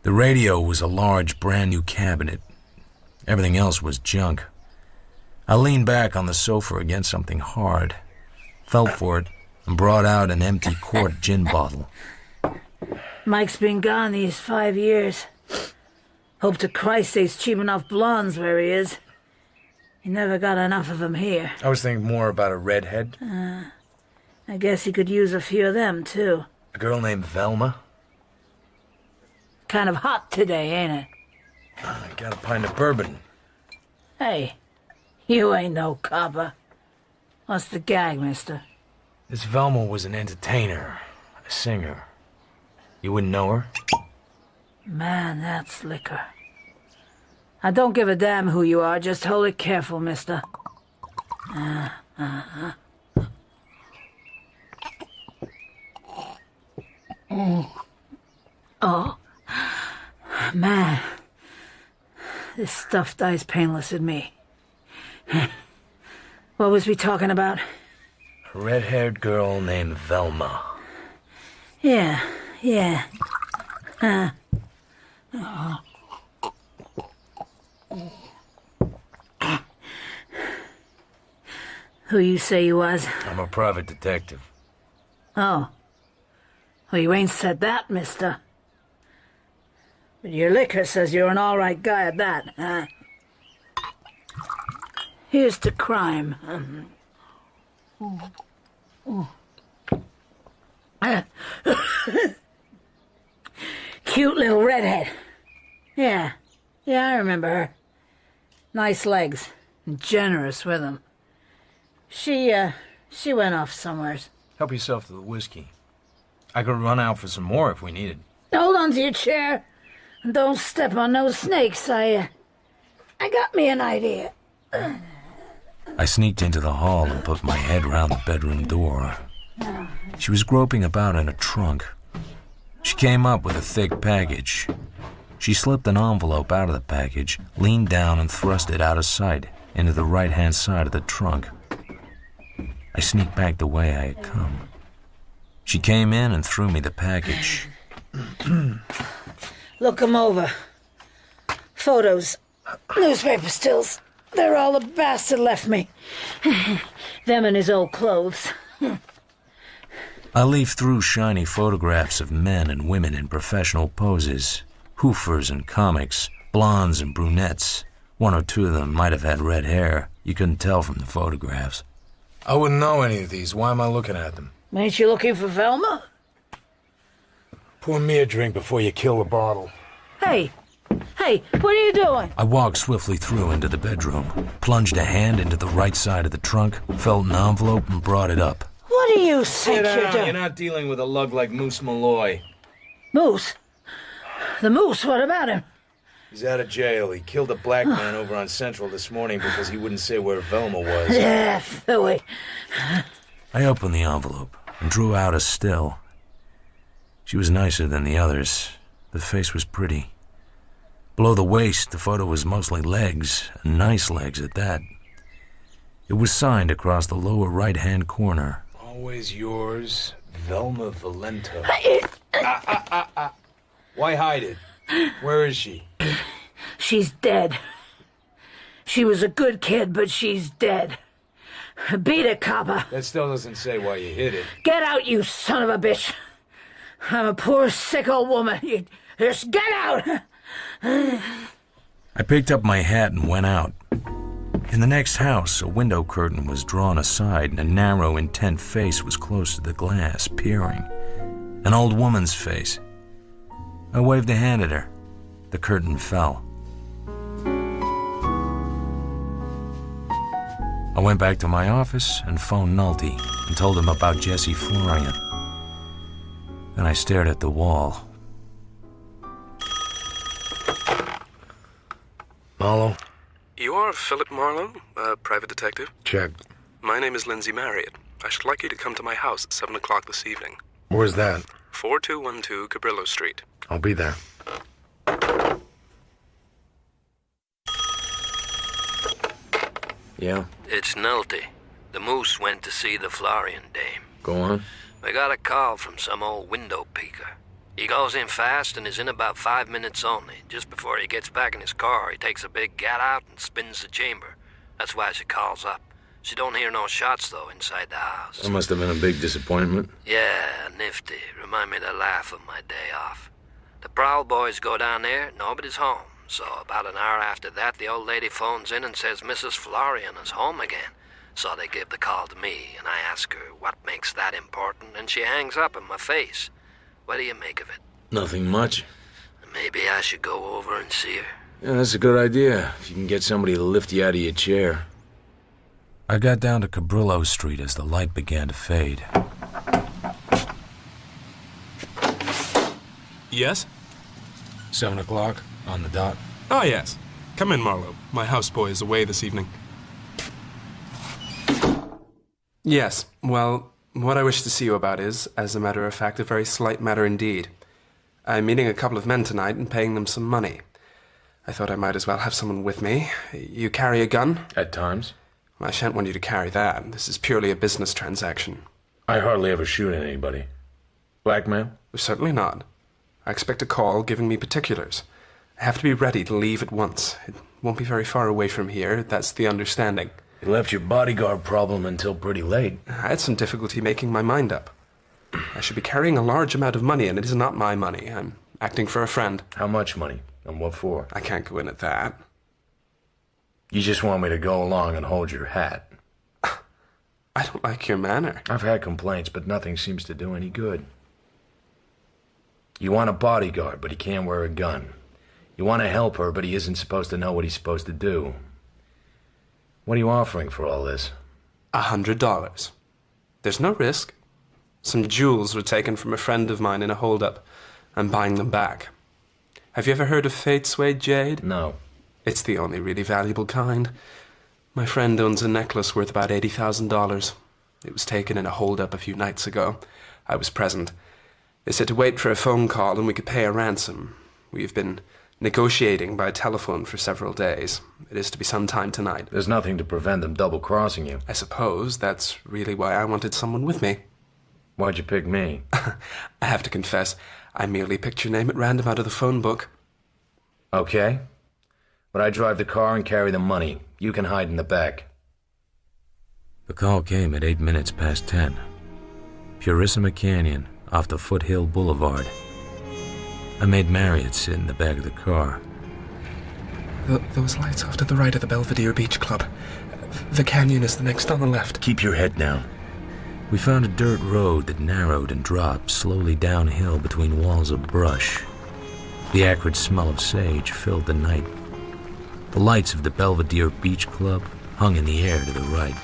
The radio was a large, brand-new cabinet. Everything else was junk. I leaned back on the sofa against something hard, felt for it, and brought out an empty quart gin bottle. Mike's been gone these 5 years. Hope to Christ they's cheap enough blondes where he is. He never got enough of 'em here. I was thinking more about a redhead. I guess he could use a few of them, too. A girl named Velma. Kind of hot today, ain't it? I got a pint of bourbon. Hey, you ain't no copper. What's the gag, mister? This Velma was an entertainer, a singer. You wouldn't know her? Man, that's liquor. I don't give a damn who you are, just hold it careful, mister. Oh, man. This stuff dies painless in me. What was we talking about? A red-haired girl named Velma. Yeah. Who you say you was? I'm a private detective. Oh. Well, you ain't said that, mister. But your liquor says you're an all-right guy at that, huh? Here's to crime. Cute little redhead. Yeah, I remember her. Nice legs, and generous with them. She went off somewheres. Help yourself to the whiskey. I could run out for some more if we needed. Hold on to your chair, and don't step on no snakes. I got me an idea. I sneaked into the hall and put my head round the bedroom door. She was groping about in a trunk. She came up with a thick package. She slipped an envelope out of the package, leaned down and thrust it out of sight into the right-hand side of the trunk. I sneaked back the way I had come. She came in and threw me the package. Look 'em over. Photos, newspaper stills. They're all the bastard left me. Them and his old clothes. I leafed through shiny photographs of men and women in professional poses, hoofers and comics, blondes and brunettes. One or two of them might have had red hair. You couldn't tell from the photographs. I wouldn't know any of these. Why am I looking at them? Ain't you looking for Velma? Pour me a drink before you kill the bottle. Hey, what are you doing? I walked swiftly through into the bedroom, plunged a hand into the right side of the trunk, felt an envelope, and brought it up. What do you think Sit you're down. doing? You're not dealing with a lug like Moose Malloy. Moose? The Moose, what about him? He's out of jail. He killed a black man over on Central this morning because he wouldn't say where Velma was. Yeah, Philly. I opened the envelope and drew out a still. She was nicer than the others. The face was pretty. Below the waist, the photo was mostly legs, and nice legs at that. It was signed across the lower right-hand corner. Always yours, Velma Valento. Why hide it? Where is she? She's dead. She was a good kid, but she's dead. Beat it, copper. That still doesn't say why you hid it. Get out, you son of a bitch. I'm a poor, sick old woman. You just get out. I picked up my hat and went out. In the next house, a window curtain was drawn aside, and a narrow, intent face was close to the glass, peering. An old woman's face. I waved a hand at her. The curtain fell. I went back to my office and phoned Nolte and told him about Jesse Florian. Then I stared at the wall. Marlowe? You are Philip Marlowe, a private detective? Check. My name is Lindsay Marriott. I should like you to come to my house at 7 o'clock this evening. Where's that? 4212 Cabrillo Street. I'll be there. Yeah? It's Nolte. The Moose went to see the Florian dame. Go on. We got a call from some old window peeker. He goes in fast and is in about 5 minutes only. Just before he gets back in his car, he takes a big gat out and spins the chamber. That's why she calls up. She don't hear no shots, though, inside the house. That must have been a big disappointment. Yeah, nifty. Remind me to laugh on my day off. The prowl boys go down there, nobody's home. So about an hour after that, the old lady phones in and says Mrs. Florian is home again. So they give the call to me, and I ask her what makes that important, and she hangs up in my face. What do you make of it? Nothing much. Maybe I should go over and see her. Yeah, that's a good idea. If you can get somebody to lift you out of your chair. I got down to Cabrillo Street as the light began to fade. Yes? 7 o'clock, on the dot. Ah, yes. Come in, Marlowe. My houseboy is away this evening. Yes, well, what I wish to see you about is, as a matter of fact, a very slight matter indeed. I'm meeting a couple of men tonight and paying them some money. I thought I might as well have someone with me. You carry a gun? At times. I shan't want you to carry that. This is purely a business transaction. I hardly ever shoot at anybody. Blackmail? Certainly not. I expect a call giving me particulars. I have to be ready to leave at once. It won't be very far away from here. That's the understanding. You left your bodyguard problem until pretty late. I had some difficulty making my mind up. I should be carrying a large amount of money, and it is not my money. I'm acting for a friend. How much money? And what for? I can't go in at that. You just want me to go along and hold your hat. I don't like your manner. I've had complaints, but nothing seems to do any good. You want a bodyguard, but he can't wear a gun. You want to help her, but he isn't supposed to know what he's supposed to do. What are you offering for all this? $100. There's no risk. Some jewels were taken from a friend of mine in a holdup. I'm buying them back. Have you ever heard of Fate Suede Jade? No. It's the only really valuable kind. My friend owns a necklace worth about $80,000. It was taken in a holdup a few nights ago. I was present. They said to wait for a phone call and we could pay a ransom. We've been negotiating by telephone for several days. It is to be some time tonight. There's nothing to prevent them double-crossing you. I suppose that's really why I wanted someone with me. Why'd you pick me? I have to confess, I merely picked your name at random out of the phone book. Okay. But I drive the car and carry the money. You can hide in the back. The call came at 8 minutes past 10. Purissima Canyon, off the Foothill Boulevard. I made Marriott sit in the back of the car. Those lights off to the right of the Belvedere Beach Club. The canyon is the next on the left. Keep your head down. We found a dirt road that narrowed and dropped slowly downhill between walls of brush. The acrid smell of sage filled the night. The lights of the Belvedere Beach Club hung in the air to the right.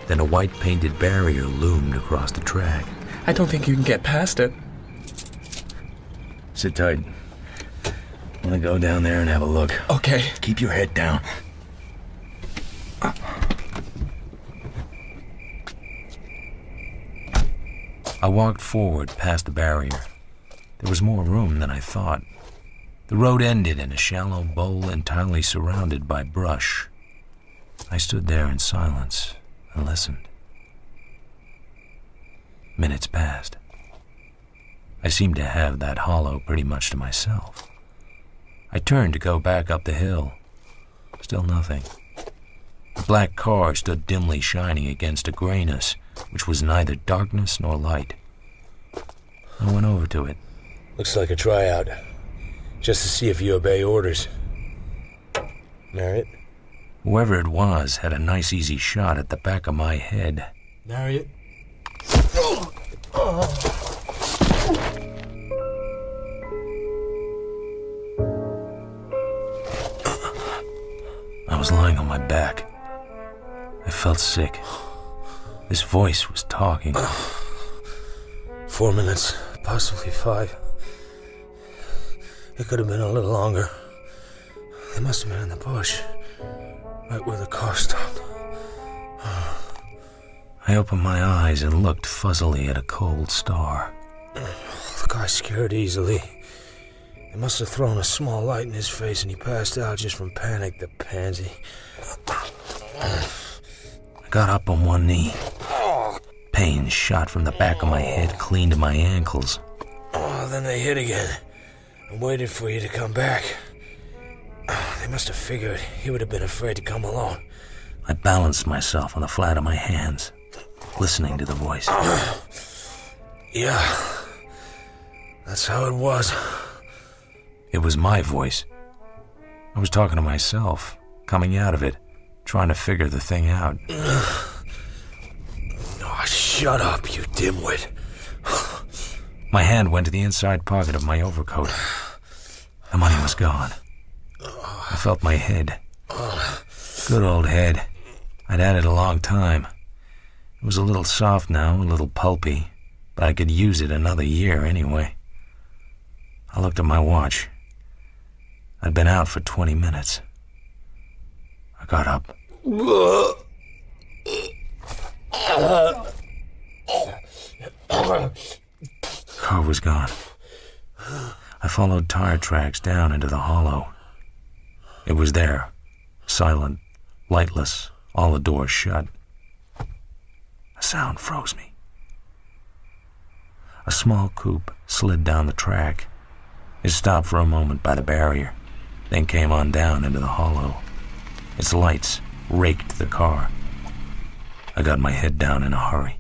Then a white-painted barrier loomed across the track. I don't think you can get past it. Sit tight. I'm gonna go down there and have a look. Okay. Keep your head down. I walked forward past the barrier. There was more room than I thought. The road ended in a shallow bowl entirely surrounded by brush. I stood there in silence and listened. Minutes passed. I seemed to have that hollow pretty much to myself. I turned to go back up the hill. Still nothing. The black car stood dimly shining against a grayness which was neither darkness nor light. I went over to it. Looks like a tryout. Just to see if you obey orders. Marriott? Whoever it was had a nice easy shot at the back of my head. Marriott? I was lying on my back. I felt sick. This voice was talking. 4 minutes, possibly 5. It could have been a little longer. They must have been in the bush, right where the car stopped. I opened my eyes and looked fuzzily at a cold star. The guy scared easily. They must have thrown a small light in his face and he passed out just from panic, the pansy. I got up on one knee. Pain shot from the back of my head clean to my ankles. Then they hit again and waited for you to come back. They must have figured he would have been afraid to come alone. I balanced myself on the flat of my hands, listening to the voice. Yeah, that's how it was. It was my voice. I was talking to myself, coming out of it, trying to figure the thing out. Oh, shut up, you dimwit. My hand went to the inside pocket of my overcoat. The money was gone. I felt my head. Good old head. I'd had it a long time. It was a little soft now, a little pulpy, but I could use it another year anyway. I looked at my watch. I'd been out for 20 minutes. I got up. Car was gone. I followed tire tracks down into the hollow. It was there, silent, lightless, all the doors shut. A sound froze me. A small coupe slid down the track. It stopped for a moment by the barrier, then came on down into the hollow. Its lights raked the car. I got my head down in a hurry.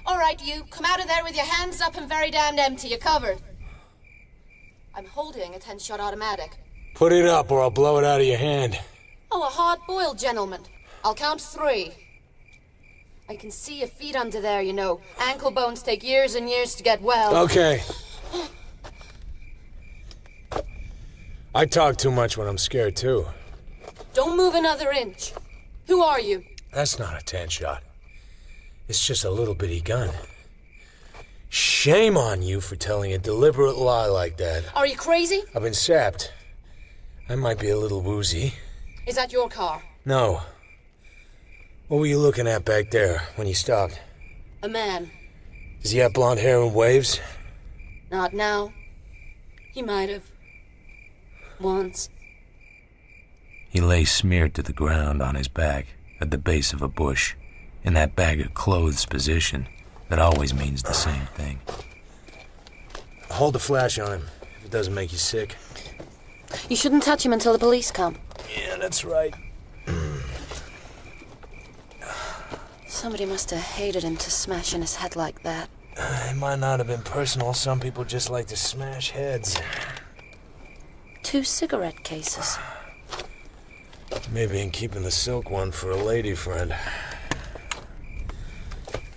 All right, you. Come out of there with your hands up and very damned empty. You're covered. I'm holding a 10-shot automatic. Put it up or I'll blow it out of your hand. Oh, a hard-boiled gentleman. I'll count 3. I can see your feet under there, you know. Ankle bones take years and years to get well. Okay. I talk too much when I'm scared, too. Don't move another inch. Who are you? That's not a 10-shot. It's just a little bitty gun. Shame on you for telling a deliberate lie like that. Are you crazy? I've been sapped. I might be a little woozy. Is that your car? No. What were you looking at back there when you stopped? A man. Does he have blonde hair and waves? Not now. He might have. Once. He lay smeared to the ground on his back at the base of a bush, in that bag of clothes position that always means the same thing. Hold the flash on him, if it doesn't make you sick. You shouldn't touch him until the police come. Yeah, that's right. Somebody must have hated him to smash in his head like that. It might not have been personal. Some people just like to smash heads. 2 cigarette cases. Maybe in keeping the silk one for a lady friend.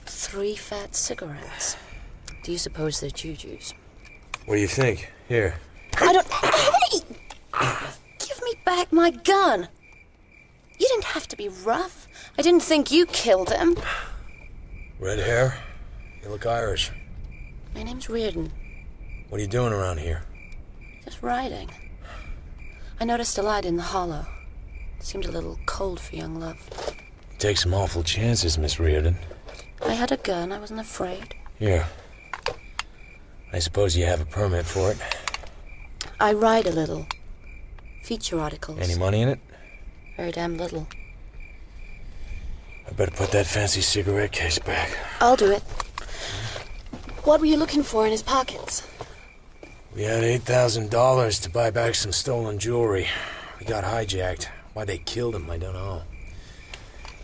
3 fat cigarettes. Do you suppose they're Juju's? What do you think? Here. I don't... Hey! Give me back my gun! You didn't have to be rough. I didn't think you killed him. Red hair? You look Irish. My name's Regan. What are you doing around here? Just riding. I noticed a light in the hollow. Seemed a little cold for young love. You take some awful chances, Miss Reardon. I had a gun. I wasn't afraid. Here. I suppose you have a permit for it. I write a little. Feature articles. Any money in it? Very damn little. I better put that fancy cigarette case back. I'll do it. What were you looking for in his pockets? We had $8,000 to buy back some stolen jewelry. We got hijacked. Why they killed him, I don't know.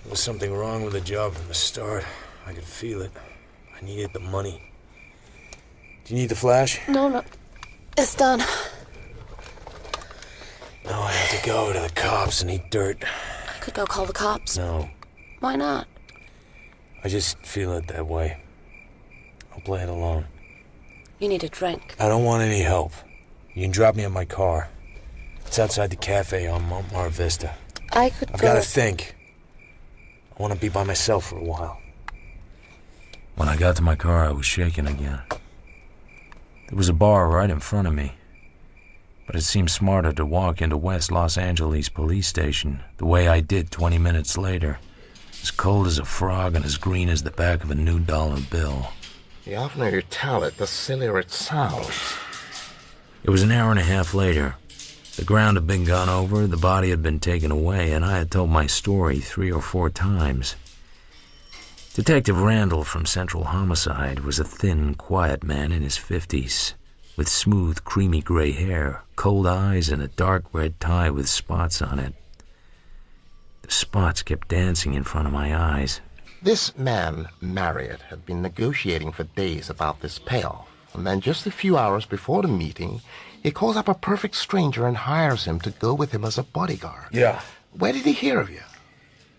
There was something wrong with the job from the start. I could feel it. I needed the money. Do you need the flash? No. It's done. No, I have to go to the cops and eat dirt. I could go call the cops. No. Why not? I just feel it that way. I'll play it alone. You need a drink. I don't want any help. You can drop me in my car. It's outside the cafe on Mar Vista. I've got to think. I want to be by myself for a while. When I got to my car, I was shaking again. There was a bar right in front of me. But it seemed smarter to walk into West Los Angeles police station the way I did 20 minutes later. As cold as a frog and as green as the back of a new dollar bill. The oftener you tell it, the sillier it sounds. It was an hour and a half later. The ground had been gone over, the body had been taken away, and I had told my story 3 or 4 times. Detective Randall from Central Homicide was a thin, quiet man in his 50s, with smooth, creamy gray hair, cold eyes, and a dark red tie with spots on it. The spots kept dancing in front of my eyes. This man, Marriott, had been negotiating for days about this payoff, and then just a few hours before the meeting, he calls up a perfect stranger and hires him to go with him as a bodyguard. Yeah. Where did he hear of you?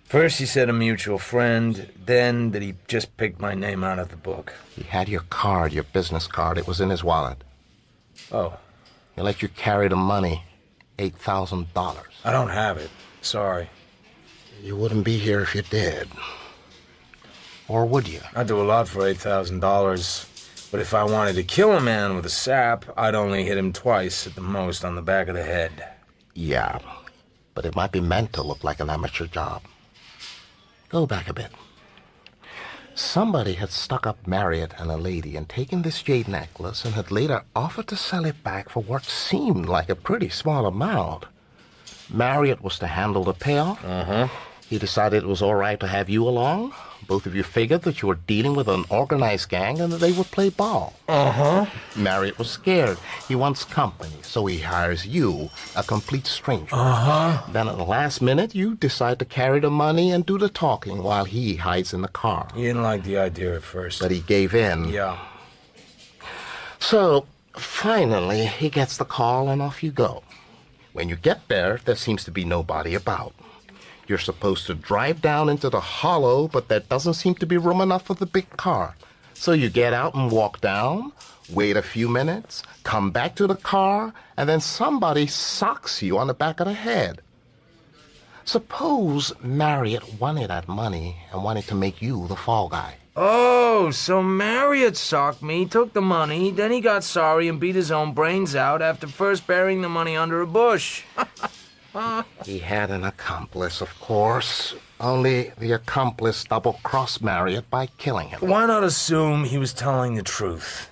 First he said a mutual friend, then that he just picked my name out of the book. He had your card, your business card. It was in his wallet. Oh. He let you carry the money, $8,000. I don't have it. Sorry. You wouldn't be here if you did. Or would you? I'd do a lot for $8,000. But if I wanted to kill a man with a sap, I'd only hit him twice at the most on the back of the head. Yeah, but it might be meant to look like an amateur job. Go back a bit. Somebody had stuck up Marriott and a lady and taken this jade necklace and had later offered to sell it back for what seemed like a pretty small amount. Marriott was to handle the payoff. He decided it was all right to have you along. Both of you figured that you were dealing with an organized gang and that they would play ball. Marriott was scared. He wants company, so he hires you, a complete stranger. Then at the last minute, you decide to carry the money and do the talking while he hides in the car. He didn't like the idea at first. But he gave in. Yeah. So, finally, he gets the call and off you go. When you get there seems to be nobody about. You're supposed to drive down into the hollow, but there doesn't seem to be room enough for the big car. So you get out and walk down, wait a few minutes, come back to the car, and then somebody socks you on the back of the head. Suppose Marriott wanted that money and wanted to make you the fall guy. Oh, so Marriott socked me, took the money, then he got sorry and beat his own brains out after first burying the money under a bush. He had an accomplice, of course. Only the accomplice double-crossed Marriott by killing him. Why not assume he was telling the truth?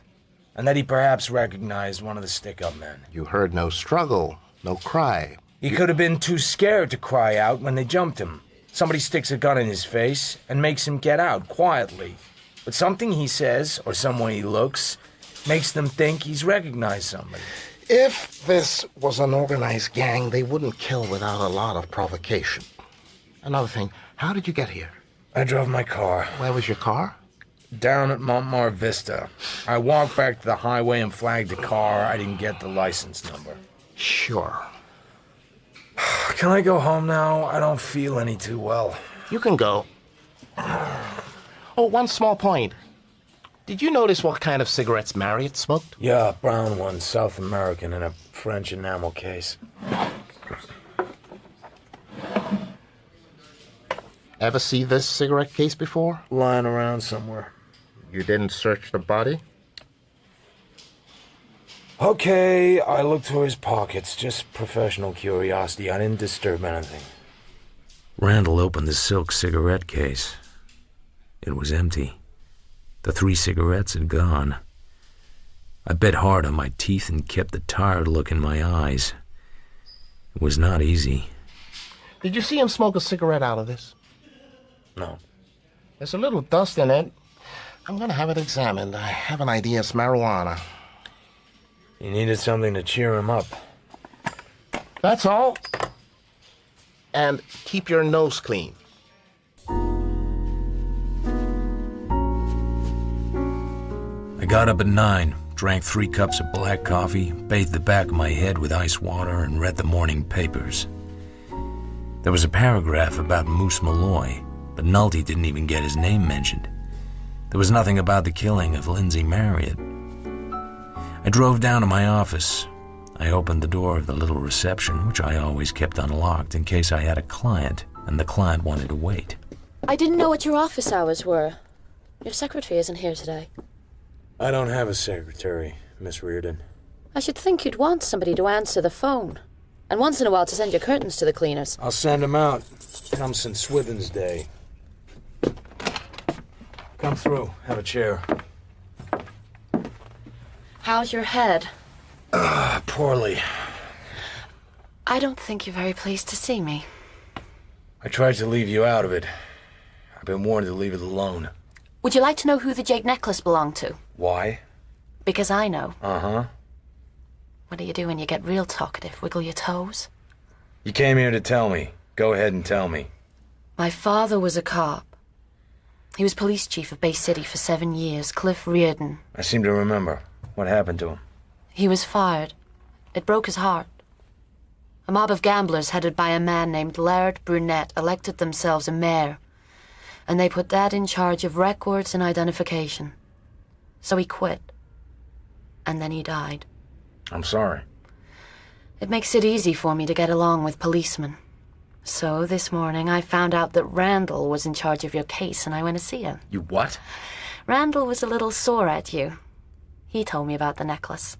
And that he perhaps recognized one of the stick-up men? You heard no struggle, no cry. He could have been too scared to cry out when they jumped him. Somebody sticks a gun in his face and makes him get out quietly. But something he says, or some way he looks, makes them think he's recognized somebody. If this was an organized gang, they wouldn't kill without a lot of provocation. Another thing, how did you get here? I drove my car. Where was your car? Down at Mar Vista. I walked back to the highway and flagged the car. I didn't get the license number. Sure. Can I go home now? I don't feel any too well. You can go. Oh, one small point. Did you notice what kind of cigarettes Marriott smoked? Yeah, brown ones, South American, in a French enamel case. Ever see this cigarette case before? Lying around somewhere. You didn't search the body? Okay, I looked through his pockets. Just professional curiosity. I didn't disturb anything. Randall opened the silk cigarette case. It was empty. The 3 cigarettes had gone. I bit hard on my teeth and kept the tired look in my eyes. It was not easy. Did you see him smoke a cigarette out of this? No. There's a little dust in it. I'm gonna have it examined. I have an idea it's marijuana. He needed something to cheer him up. That's all. And keep your nose clean. I got up at 9, drank 3 cups of black coffee, bathed the back of my head with ice water, and read the morning papers. There was a paragraph about Moose Malloy, but Nulty didn't even get his name mentioned. There was nothing about the killing of Lindsay Marriott. I drove down to my office. I opened the door of the little reception, which I always kept unlocked in case I had a client, and the client wanted to wait. I didn't know what your office hours were. Your secretary isn't here today. I don't have a secretary, Miss Reardon. I should think you'd want somebody to answer the phone. And once in a while to send your curtains to the cleaners. I'll send him out. Come St. Swithin's Day. Come through. Have a chair. How's your head? Poorly. I don't think you're very pleased to see me. I tried to leave you out of it. I've been warned to leave it alone. Would you like to know who the jade necklace belonged to? Why? Because I know. Uh-huh. What do you do when you get real talkative? Wiggle your toes? You came here to tell me. Go ahead and tell me. My father was a cop. He was police chief of Bay City for 7 years, Cliff Reardon. I seem to remember. What happened to him? He was fired. It broke his heart. A mob of gamblers headed by a man named Laird Brunette elected themselves a mayor, and they put Dad in charge of records and identification. So he quit. And then he died. I'm sorry. It makes it easy for me to get along with policemen. So this morning I found out that Randall was in charge of your case, and I went to see him. You what? Randall was a little sore at you. He told me about the necklace.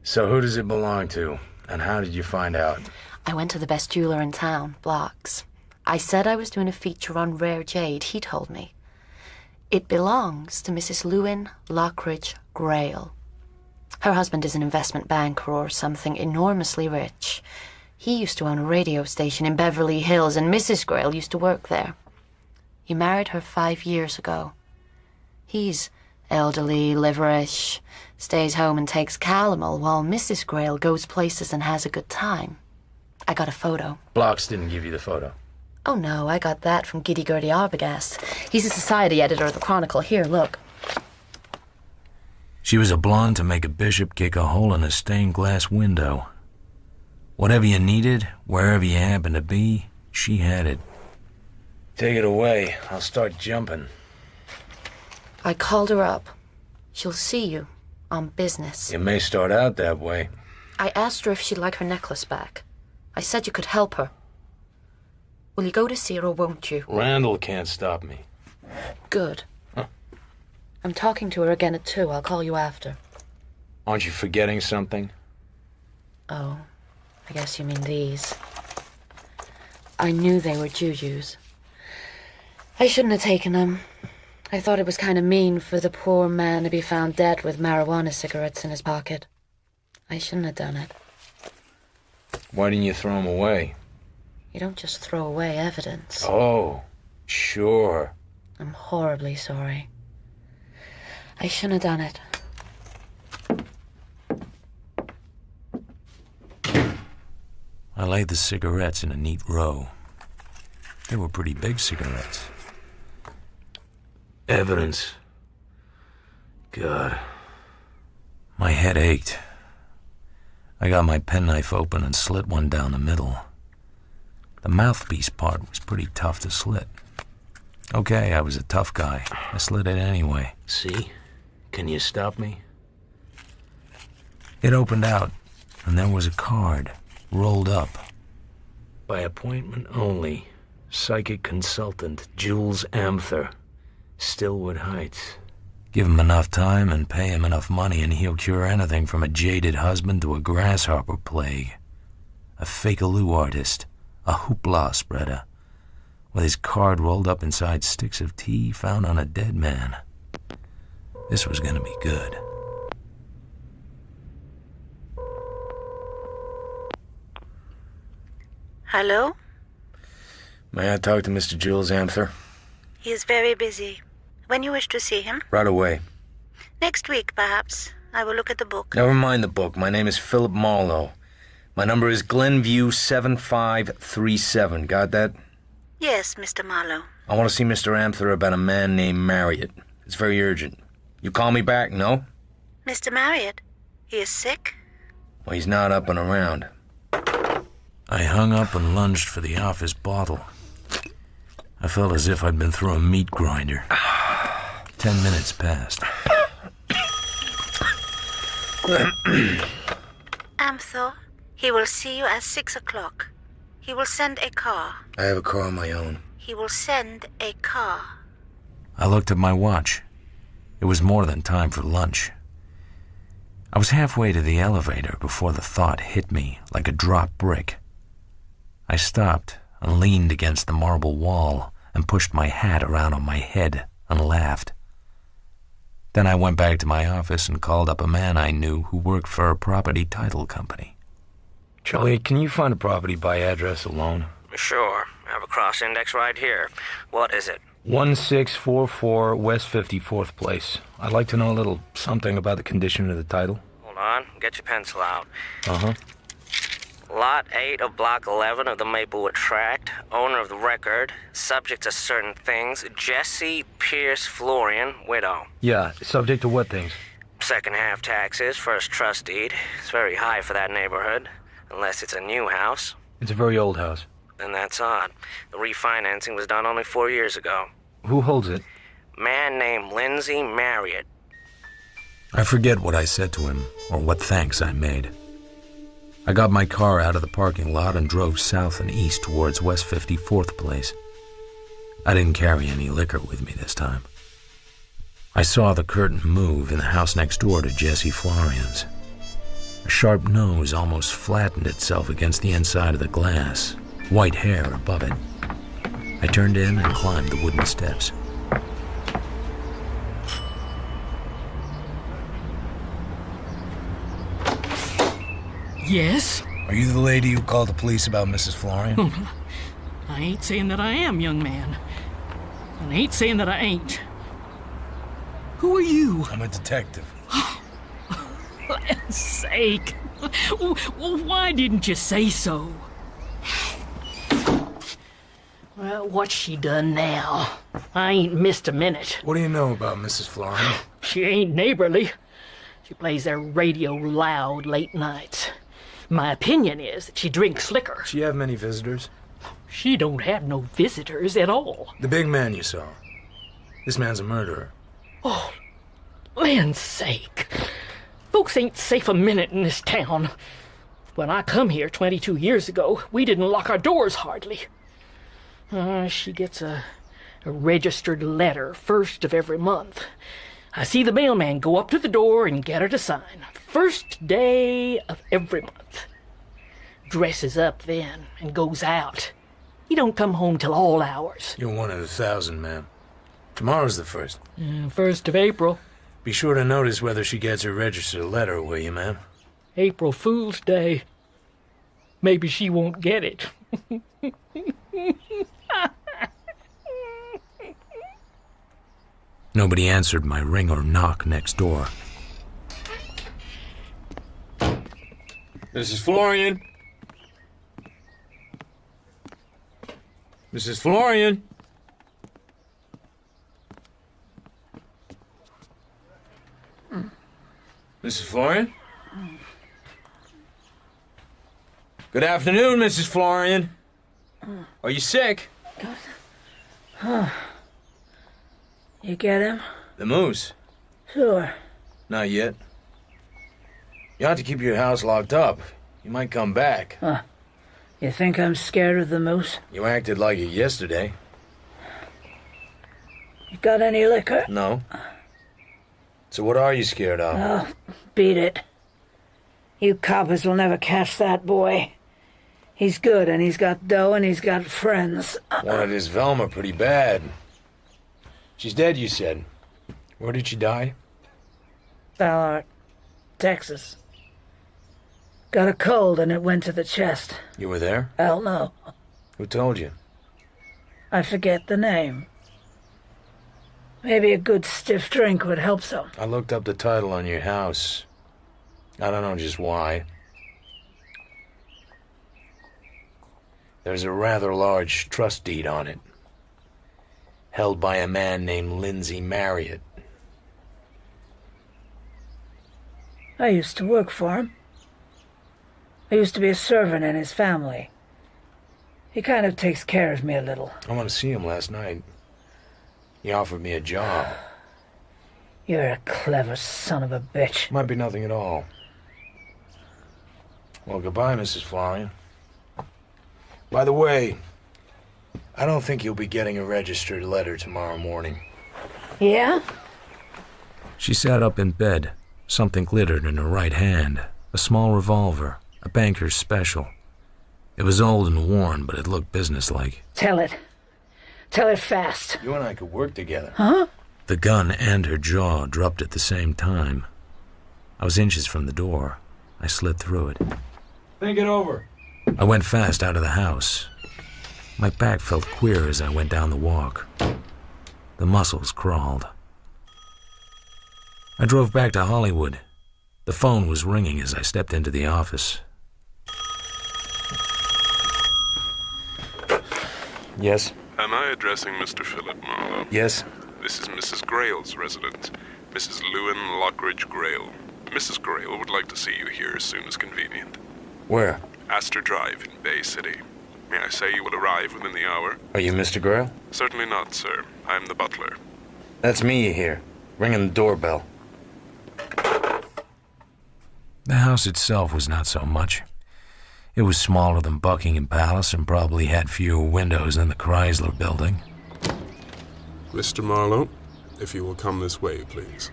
So who does it belong to? And how did you find out? I went to the best jeweler in town, Block's. I said I was doing a feature on rare jade. He told me. It belongs to Mrs. Lewin Lockridge Grail. Her husband is an investment banker or something enormously rich. He used to own a radio station in Beverly Hills, and Mrs. Grail used to work there. He married her 5 years ago. He's elderly, liverish, stays home and takes calomel, while Mrs. Grail goes places and has a good time. I got a photo. Blocks didn't give you the photo. Oh, no, I got that from Giddy Gertie Arbogast. He's a society editor of the Chronicle. Here, look. She was a blonde to make a bishop kick a hole in a stained glass window. Whatever you needed, wherever you happened to be, she had it. Take it away. I'll start jumping. I called her up. She'll see you on business. You may start out that way. I asked her if she'd like her necklace back. I said you could help her. Will you go to see her or won't you? Randall can't stop me. Good. Huh. I'm talking to her again at 2. I'll call you after. Aren't you forgetting something? Oh, I guess you mean these. I knew they were Juju's. I shouldn't have taken them. I thought it was kind of mean for the poor man to be found dead with marijuana cigarettes in his pocket. I shouldn't have done it. Why didn't you throw them away? You don't just throw away evidence. Oh, sure. I'm horribly sorry. I shouldn't have done it. I laid the cigarettes in a neat row. They were pretty big cigarettes. Evidence. God. My head ached. I got my penknife open and slit one down the middle. The mouthpiece part was pretty tough to slit. Okay, I was a tough guy. I slit it anyway. See? Can you stop me? It opened out, and there was a card, rolled up. By appointment only. Psychic consultant, Jules Amther. Stillwood Heights. Give him enough time and pay him enough money and he'll cure anything from a jaded husband to a grasshopper plague. A fake-aloo artist, a hoopla spreader, with his card rolled up inside sticks of tea found on a dead man. This was gonna be good. Hello? May I talk to Mr. Jules Amther? He is very busy. When you wish to see him? Right away. Next week, perhaps. I will look at the book. Never mind the book. My name is Philip Marlowe. My number is Glenview 7537. Got that? Yes, Mr. Marlowe. I want to see Mr. Amther about a man named Marriott. It's very urgent. You call me back, no? Mr. Marriott? He is sick? Well, he's not up and around. I hung up and lunged for the office bottle. I felt as if I'd been through a meat grinder. 10 minutes passed. Amther, he will see you at 6 o'clock. He will send a car. I have a car of my own. He will send a car. I looked at my watch. It was more than time for lunch. I was halfway to the elevator before the thought hit me like a dropped brick. I stopped and leaned against the marble wall and pushed my hat around on my head and laughed. Then I went back to my office and called up a man I knew who worked for a property title company. Charlie, can you find a property by address alone? Sure. I have a cross index right here. What is it? 1644 West 54th Place. I'd like to know a little something about the condition of the title. Hold on. Get your pencil out. Uh-huh. Lot 8 of Block 11 of the Maplewood Tract. Owner of the record. Subject to certain things. Jessie Pierce Florian, widow. Yeah, subject to what things? Second half taxes, first trust deed. It's very high for that neighborhood. Unless it's a new house. It's a very old house. Then that's odd. The refinancing was done only 4 years ago. Who holds it? Man named Lindsay Marriott. I forget what I said to him or what thanks I made. I got my car out of the parking lot and drove south and east towards West 54th Place. I didn't carry any liquor with me this time. I saw the curtain move in the house next door to Jessie Florian's. A sharp nose almost flattened itself against the inside of the glass, white hair above it. I turned in and climbed the wooden steps. Yes? Are you the lady who called the police about Mrs. Florian? I ain't saying that I am, young man. And I ain't saying that I ain't. Who are you? I'm a detective. For land's sake. Well, why didn't you say so? Well, what's she done now? I ain't missed a minute. What do you know about Mrs. Florian? She ain't neighborly. She plays that radio loud late nights. My opinion is that she drinks liquor. She have many visitors? She don't have no visitors at all. The big man you saw. This man's a murderer. Oh, land's sake. Folks ain't safe a minute in this town. When I come here 22 years ago, we didn't lock our doors hardly. She gets a registered letter first of every month. I see the mailman go up to the door and get her to sign. First day of every month. Dresses up then and goes out. He don't come home till all hours. You're one of the 1,000, ma'am. Tomorrow's the 1st. 1st of April. Be sure to notice whether she gets her registered letter, will you, ma'am? April Fool's Day. Maybe she won't get it. Nobody answered my ring or knock next door. Mrs. Florian? Mrs. Florian? Mrs. Florian? Good afternoon, Mrs. Florian. Are you sick? Huh. You get him? The moose? Sure. Not yet. You ought to keep your house locked up. You might come back. Huh. You think I'm scared of the moose? You acted like it yesterday. You got any liquor? No. So what are you scared of? Oh, beat it. You coppers will never catch that boy. He's good, and he's got dough, and he's got friends. Wanted his Velma pretty bad. She's dead, you said. Where did she die? Ballard, Texas. Got a cold, and it went to the chest. You were there? Hell no. Who told you? I forget the name. Maybe a good stiff drink would help some. I looked up the title on your house. I don't know just why. There's a rather large trust deed on it, held by a man named Lindsay Marriott. I used to work for him. I used to be a servant in his family. He kind of takes care of me a little. I went to see him last night. He offered me a job. You're a clever son of a bitch. Might be nothing at all. Well, goodbye, Mrs. Florian. By the way, I don't think you'll be getting a registered letter tomorrow morning. Yeah? She sat up in bed. Something glittered in her right hand. A small revolver. A banker's special. It was old and worn, but it looked businesslike. Tell it. Tell it fast. You and I could work together. Huh? The gun and her jaw dropped at the same time. I was inches from the door. I slid through it. Think it over. I went fast out of the house. My back felt queer as I went down the walk. The muscles crawled. I drove back to Hollywood. The phone was ringing as I stepped into the office. Yes? Am I addressing Mr. Philip Marlowe? Yes? This is Mrs. Grail's residence, Mrs. Lewin Lockridge Grail. Mrs. Grail would like to see you here as soon as convenient. Where? Astor Drive in Bay City. May I say you will arrive within the hour? Are you Mr. Grail? Certainly not, sir. I am the butler. That's me you hear. Ringing the doorbell. The house itself was not so much. It was smaller than Buckingham Palace and probably had fewer windows than the Chrysler Building. Mr. Marlowe, if you will come this way, please.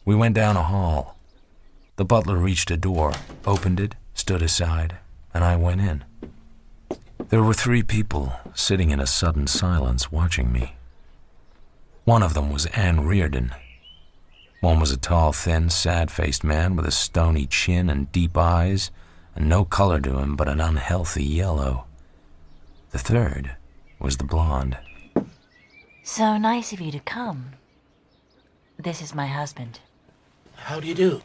We went down a hall. The butler reached a door, opened it, stood aside, and I went in. There were 3 people sitting in a sudden silence watching me. One of them was Anne Reardon. One was a tall, thin, sad-faced man with a stony chin and deep eyes, and no color to him but an unhealthy yellow. The third was the blonde. So nice of you to come. This is my husband. How do you do?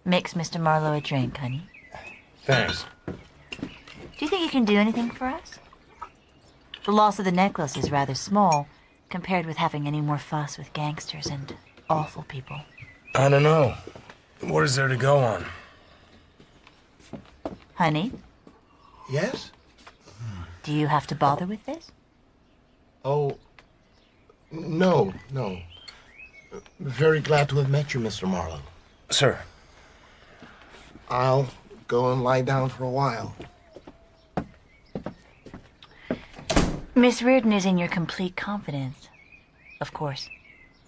Mix Mr. Marlowe a drink, honey. Thanks. Do you think you can do anything for us? The loss of the necklace is rather small compared with having any more fuss with gangsters and awful people. I don't know. What is there to go on? Honey, Yes? do you have to bother with this? Oh, no. Very glad to have met you, Mr. Marlowe. Sir. I'll go and lie down for a while. Miss Reardon is in your complete confidence. Of course.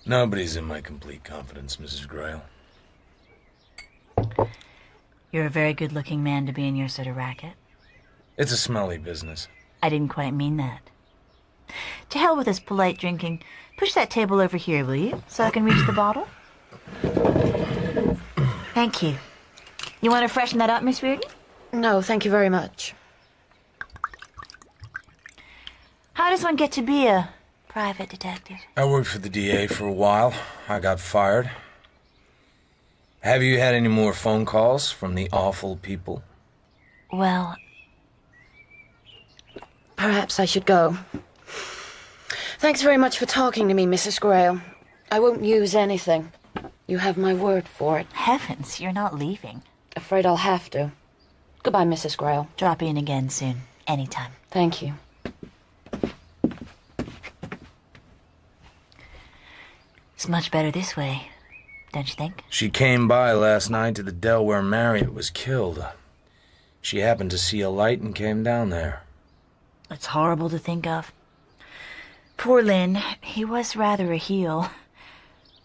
Nobody's in my complete confidence, Mrs. Grail. You're a very good-looking man to be in your sort of racket. It's a smelly business. I didn't quite mean that. To hell with this polite drinking. Push that table over here, will you? So I can reach the bottle? Thank you. You want to freshen that up, Miss Reardon? No, thank you very much. How does one get to be a private detective? I worked for the DA for a while. I got fired. Have you had any more phone calls from the awful people? Well... Perhaps I should go. Thanks very much for talking to me, Mrs. Grail. I won't use anything. You have my word for it. Heavens, you're not leaving. Afraid I'll have to. Goodbye, Mrs. Grail. Drop in again soon. Anytime. Thank you. It's much better this way, don't you think? She came by last night to the dell where Marriott was killed. She happened to see a light and came down there. It's horrible to think of. Poor Lynn, he was rather a heel.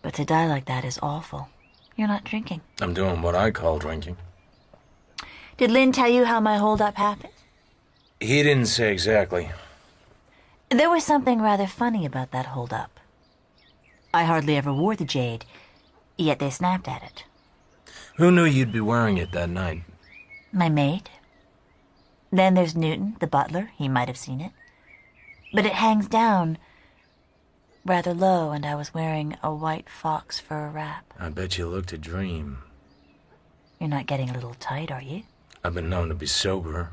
But to die like that is awful. You're not drinking. I'm doing what I call drinking. Did Lynn tell you how my holdup happened? He didn't say exactly. There was something rather funny about that holdup. I hardly ever wore the jade, yet they snapped at it. Who knew you'd be wearing it that night? My maid. Then there's Newton, the butler. He might have seen it. But it hangs down rather low, and I was wearing a white fox fur wrap. I bet you looked a dream. You're not getting a little tight, are you? I've been known to be sober.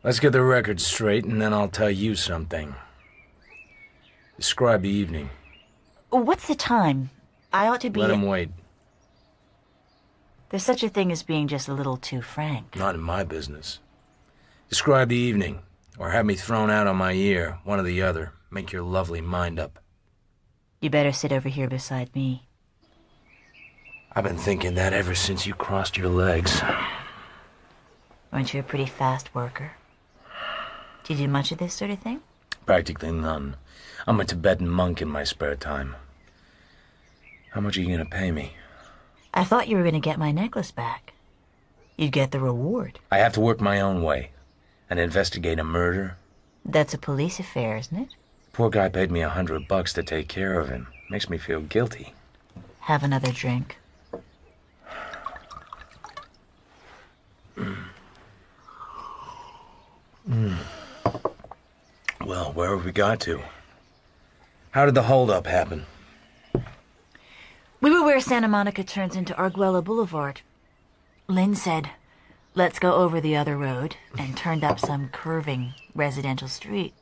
Let's get the record straight, and then I'll tell you something. Describe the evening. What's the time? I ought to be... Let him wait. There's such a thing as being just a little too frank. Not in my business. Describe the evening, or have me thrown out on my ear, one or the other. Make your lovely mind up. You better sit over here beside me. I've been thinking that ever since you crossed your legs. Weren't you a pretty fast worker? Do you do much of this sort of thing? Practically none. I'm a Tibetan monk in my spare time. How much are you gonna pay me? I thought you were gonna get my necklace back. You'd get the reward. I have to work my own way. And investigate a murder. That's a police affair, isn't it? Poor guy paid me $100 to take care of him. Makes me feel guilty. Have another drink. Well, where have we got to? How did the holdup happen? We were where Santa Monica turns into Arguella Boulevard. Lynn said, "Let's go over the other road," and turned up some curving residential street.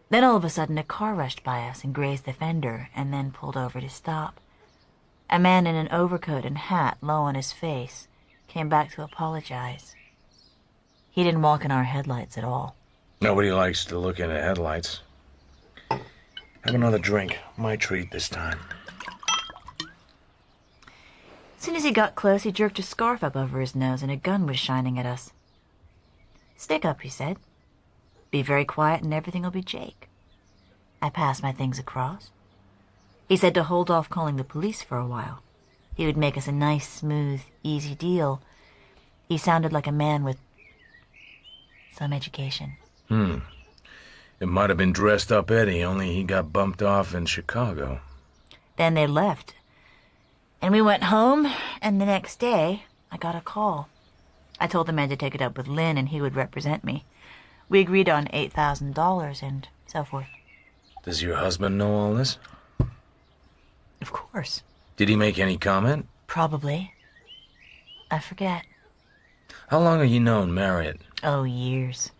Then all of a sudden a car rushed by us and grazed the fender and then pulled over to stop. A man in an overcoat and hat, low on his face, came back to apologize. He didn't walk in our headlights at all. Nobody likes to look into headlights. Have another drink. My treat this time. As soon as he got close, he jerked a scarf up over his nose and a gun was shining at us. "Stick up," he said. "Be very quiet and everything will be Jake." I passed my things across. He said to hold off calling the police for a while. He would make us a nice, smooth, easy deal. He sounded like a man with some education. It might have been dressed up Eddie, only he got bumped off in Chicago. Then they left. And we went home, and the next day, I got a call. I told the man to take it up with Lynn, and he would represent me. We agreed on $8,000 and so forth. Does your husband know all this? Of course. Did he make any comment? Probably. I forget. How long have you known Marriott? Oh, years.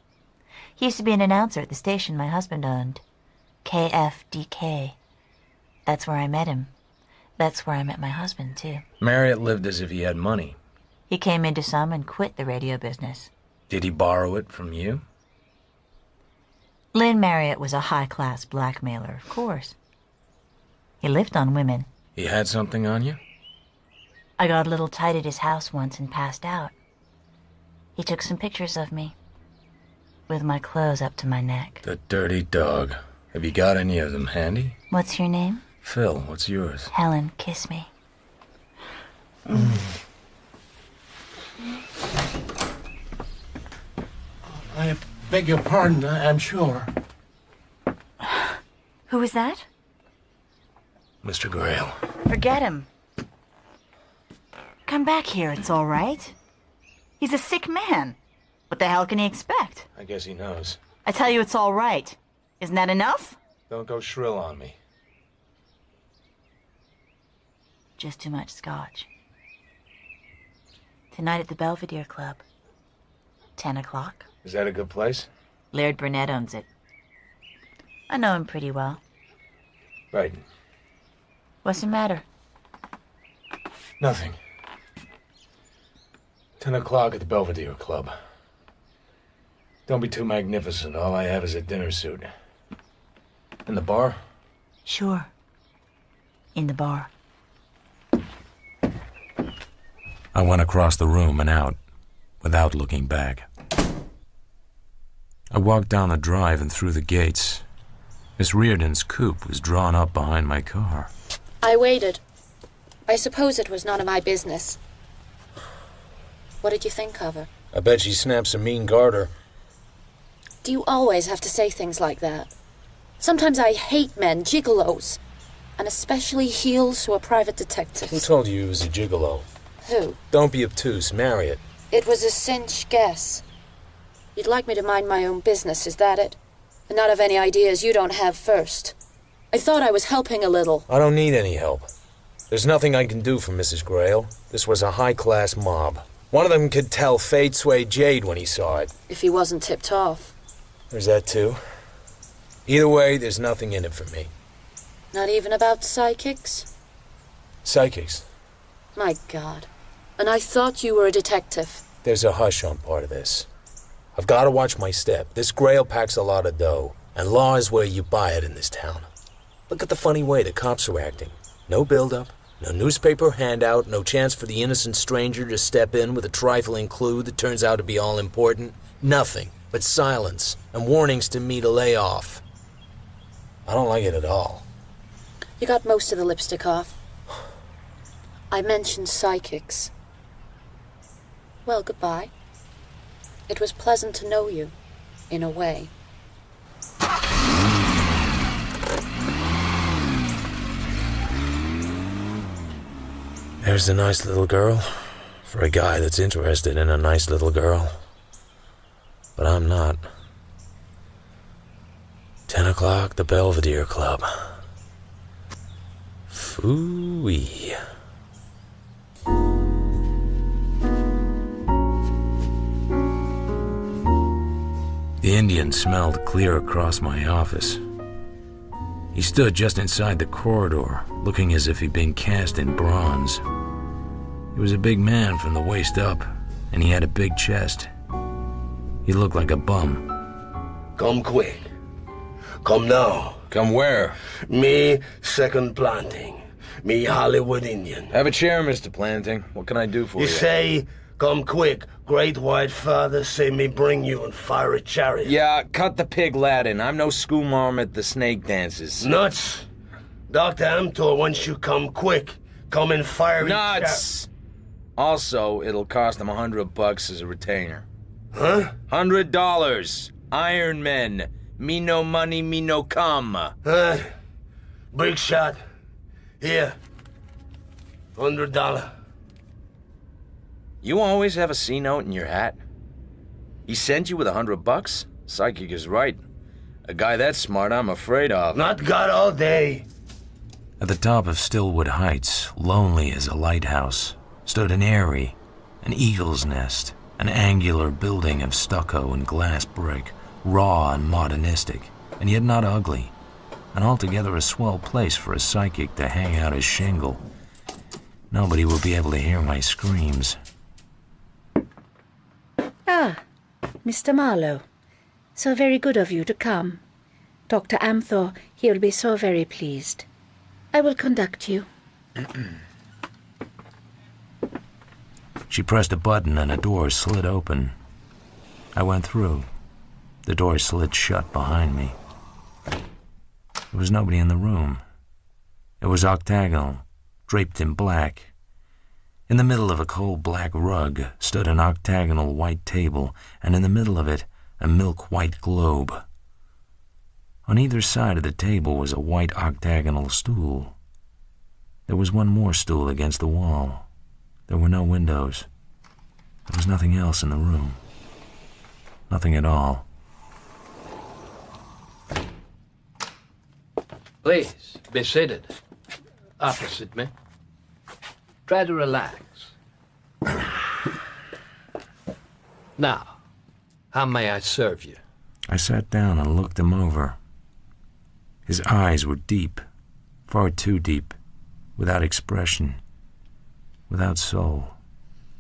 He used to be an announcer at the station my husband owned. KFDK. That's where I met him. That's where I met my husband, too. Marriott lived as if he had money. He came into some and quit the radio business. Did he borrow it from you? Lynn Marriott was a high-class blackmailer, of course. He lived on women. He had something on you? I got a little tight at his house once and passed out. He took some pictures of me, with my clothes up to my neck. The dirty dog. Have you got any of them handy? What's your name? Phil, what's yours? Helen, kiss me. I beg your pardon, I'm sure. Who was that? Mr. Grail. Forget him. Come back here, it's all right. He's a sick man. What the hell can he expect? I guess he knows. I tell you it's all right. Isn't that enough? Don't go shrill on me. Just too much scotch. Tonight at the Belvedere Club. 10 o'clock. Is that a good place? Laird Burnett owns it. I know him pretty well. Right. What's the matter? Nothing. 10 o'clock at the Belvedere Club. Don't be too magnificent. All I have is a dinner suit. In the bar? Sure. In the bar. I went across the room and out, without looking back. I walked down the drive and through the gates. Miss Reardon's coupe was drawn up behind my car. I waited. I suppose it was none of my business. What did you think of her? I bet she snaps a mean garter. Do you always have to say things like that? Sometimes I hate men, gigolos. And especially heels who are private detectives. Who told you he was a gigolo? Who? Don't be obtuse. Marry it. It was a cinch guess. You'd like me to mind my own business, is that it? And not have any ideas you don't have first. I thought I was helping a little. I don't need any help. There's nothing I can do for Mrs. Grayle. This was a high-class mob. One of them could tell fate swayed Jade when he saw it. If he wasn't tipped off. There's that too. Either way, there's nothing in it for me. Not even about psychics? Psychics? My God. And I thought you were a detective. There's a hush on part of this. I've got to watch my step. This Grayle packs a lot of dough, and law is where you buy it in this town. Look at the funny way the cops are acting. No build-up, no newspaper handout, no chance for the innocent stranger to step in with a trifling clue that turns out to be all-important. Nothing but silence and warnings to me to lay off. I don't like it at all. You got most of the lipstick off. I mentioned psychics. Well, goodbye. It was pleasant to know you, in a way. There's a nice little girl, for a guy that's interested in a nice little girl. But I'm not. 10 o'clock, the Belvedere Club. Phooey. The Indian smelled clear across my office. He stood just inside the corridor, looking as if he'd been cast in bronze. He was a big man from the waist up, and he had a big chest. He looked like a bum. Come quick. Come now. Come where? Me, second planting. Me, Hollywood Indian. Have a chair, Mr. Planting. What can I do for you? You say, come quick. Great White Father say me bring you and fire a chariot. Yeah, cut the pig Latin. I'm no schoolmarm at the snake dances. Nuts. Dr. Amtor wants you come quick. Come and fire Nuts! Also, it'll cost them $100 as a retainer. Huh? $100. Iron Men. Me no money, me no come. Big shot. Here. $100. You always have a C note in your hat? He sent you with $100? Psychic is right. A guy that smart I'm afraid of. Not God all day. At the top of Stillwood Heights, lonely as a lighthouse, stood an eyrie, an eagle's nest, an angular building of stucco and glass brick, raw and modernistic, and yet not ugly, and altogether a swell place for a psychic to hang out his shingle. Nobody will be able to hear my screams. Ah, Mr. Marlowe. So very good of you to come. Dr. Amthor, he will be so very pleased. I will conduct you. She pressed a button and a door slid open. I went through. The door slid shut behind me. There was nobody in the room. It was octagonal, draped in black. In the middle of a coal black rug stood an octagonal white table, and in the middle of it, a milk-white globe. On either side of the table was a white octagonal stool. There was one more stool against the wall. There were no windows. There was nothing else in the room. Nothing at all. Please, be seated. Opposite me. Try to relax. Now, how may I serve you? I sat down and looked him over. His eyes were deep, far too deep, without expression, without soul.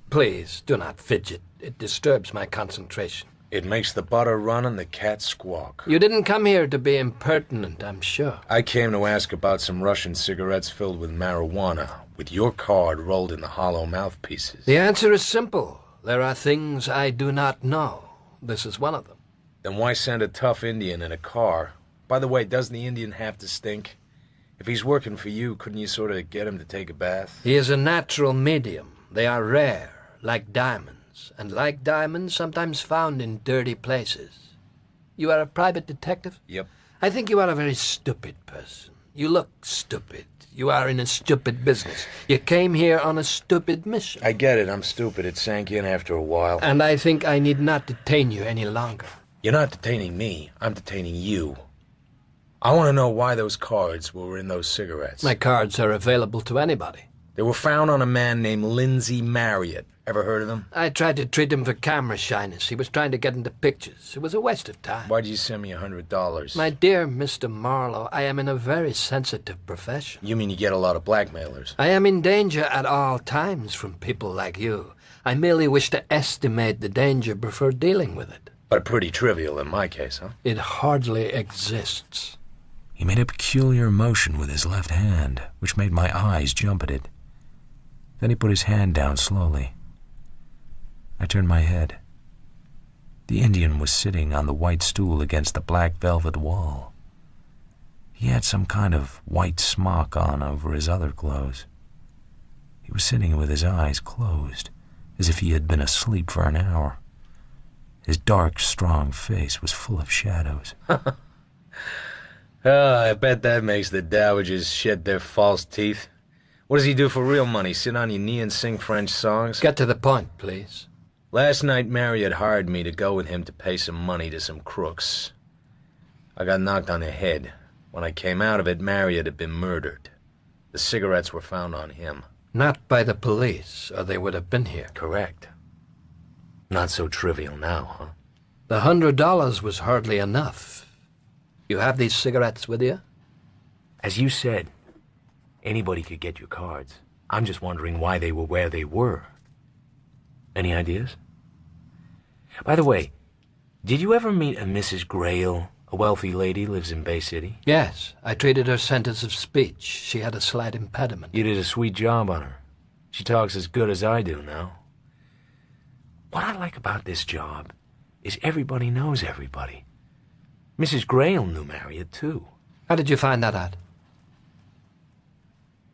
Please, do not fidget. It disturbs my concentration. It makes the butter run and the cat squawk. You didn't come here to be impertinent, I'm sure. I came to ask about some Russian cigarettes filled with marijuana, with your card rolled in the hollow mouthpieces. The answer is simple. There are things I do not know. This is one of them. Then why send a tough Indian in a car? By the way, doesn't the Indian have to stink? If he's working for you, couldn't you sort of get him to take a bath? He is a natural medium. They are rare, like diamonds. And like diamonds, sometimes found in dirty places. You are a private detective? Yep. I think you are a very stupid person. You look stupid. You are in a stupid business. You came here on a stupid mission. I get it, I'm stupid. It sank in after a while. And I think I need not detain you any longer. You're not detaining me. I'm detaining you. I want to know why those cards were in those cigarettes. My cards are available to anybody. They were found on a man named Lindsay Marriott. Ever heard of him? I tried to treat him for camera shyness. He was trying to get into pictures. It was a waste of time. Why'd you send me $100? My dear Mr. Marlowe, I am in a very sensitive profession. You mean you get a lot of blackmailers? I am in danger at all times from people like you. I merely wish to estimate the danger before dealing with it. But pretty trivial in my case, huh? It hardly exists. He made a peculiar motion with his left hand, which made my eyes jump at it. Then he put his hand down slowly. I turned my head. The Indian was sitting on the white stool against the black velvet wall. He had some kind of white smock on over his other clothes. He was sitting with his eyes closed, as if he had been asleep for an hour. His dark, strong face was full of shadows. I bet that makes the dowagers shed their false teeth. What does he do for real money? Sit on your knee and sing French songs? Get to the point, please. Last night, Marriott hired me to go with him to pay some money to some crooks. I got knocked on the head. When I came out of it, Marriott had been murdered. The cigarettes were found on him. Not by the police, or they would have been here. Correct. Not so trivial now, huh? The $100 was hardly enough. You have these cigarettes with you? As you said, anybody could get your cards. I'm just wondering why they were where they were. Any ideas? By the way, did you ever meet a Mrs. Grayle, a wealthy lady lives in Bay City? Yes, I treated her sentence of speech. She had a slight impediment. You did a sweet job on her. She talks as good as I do now. What I like about this job is everybody knows everybody. Mrs. Grayle knew Marriott, too. How did you find that out?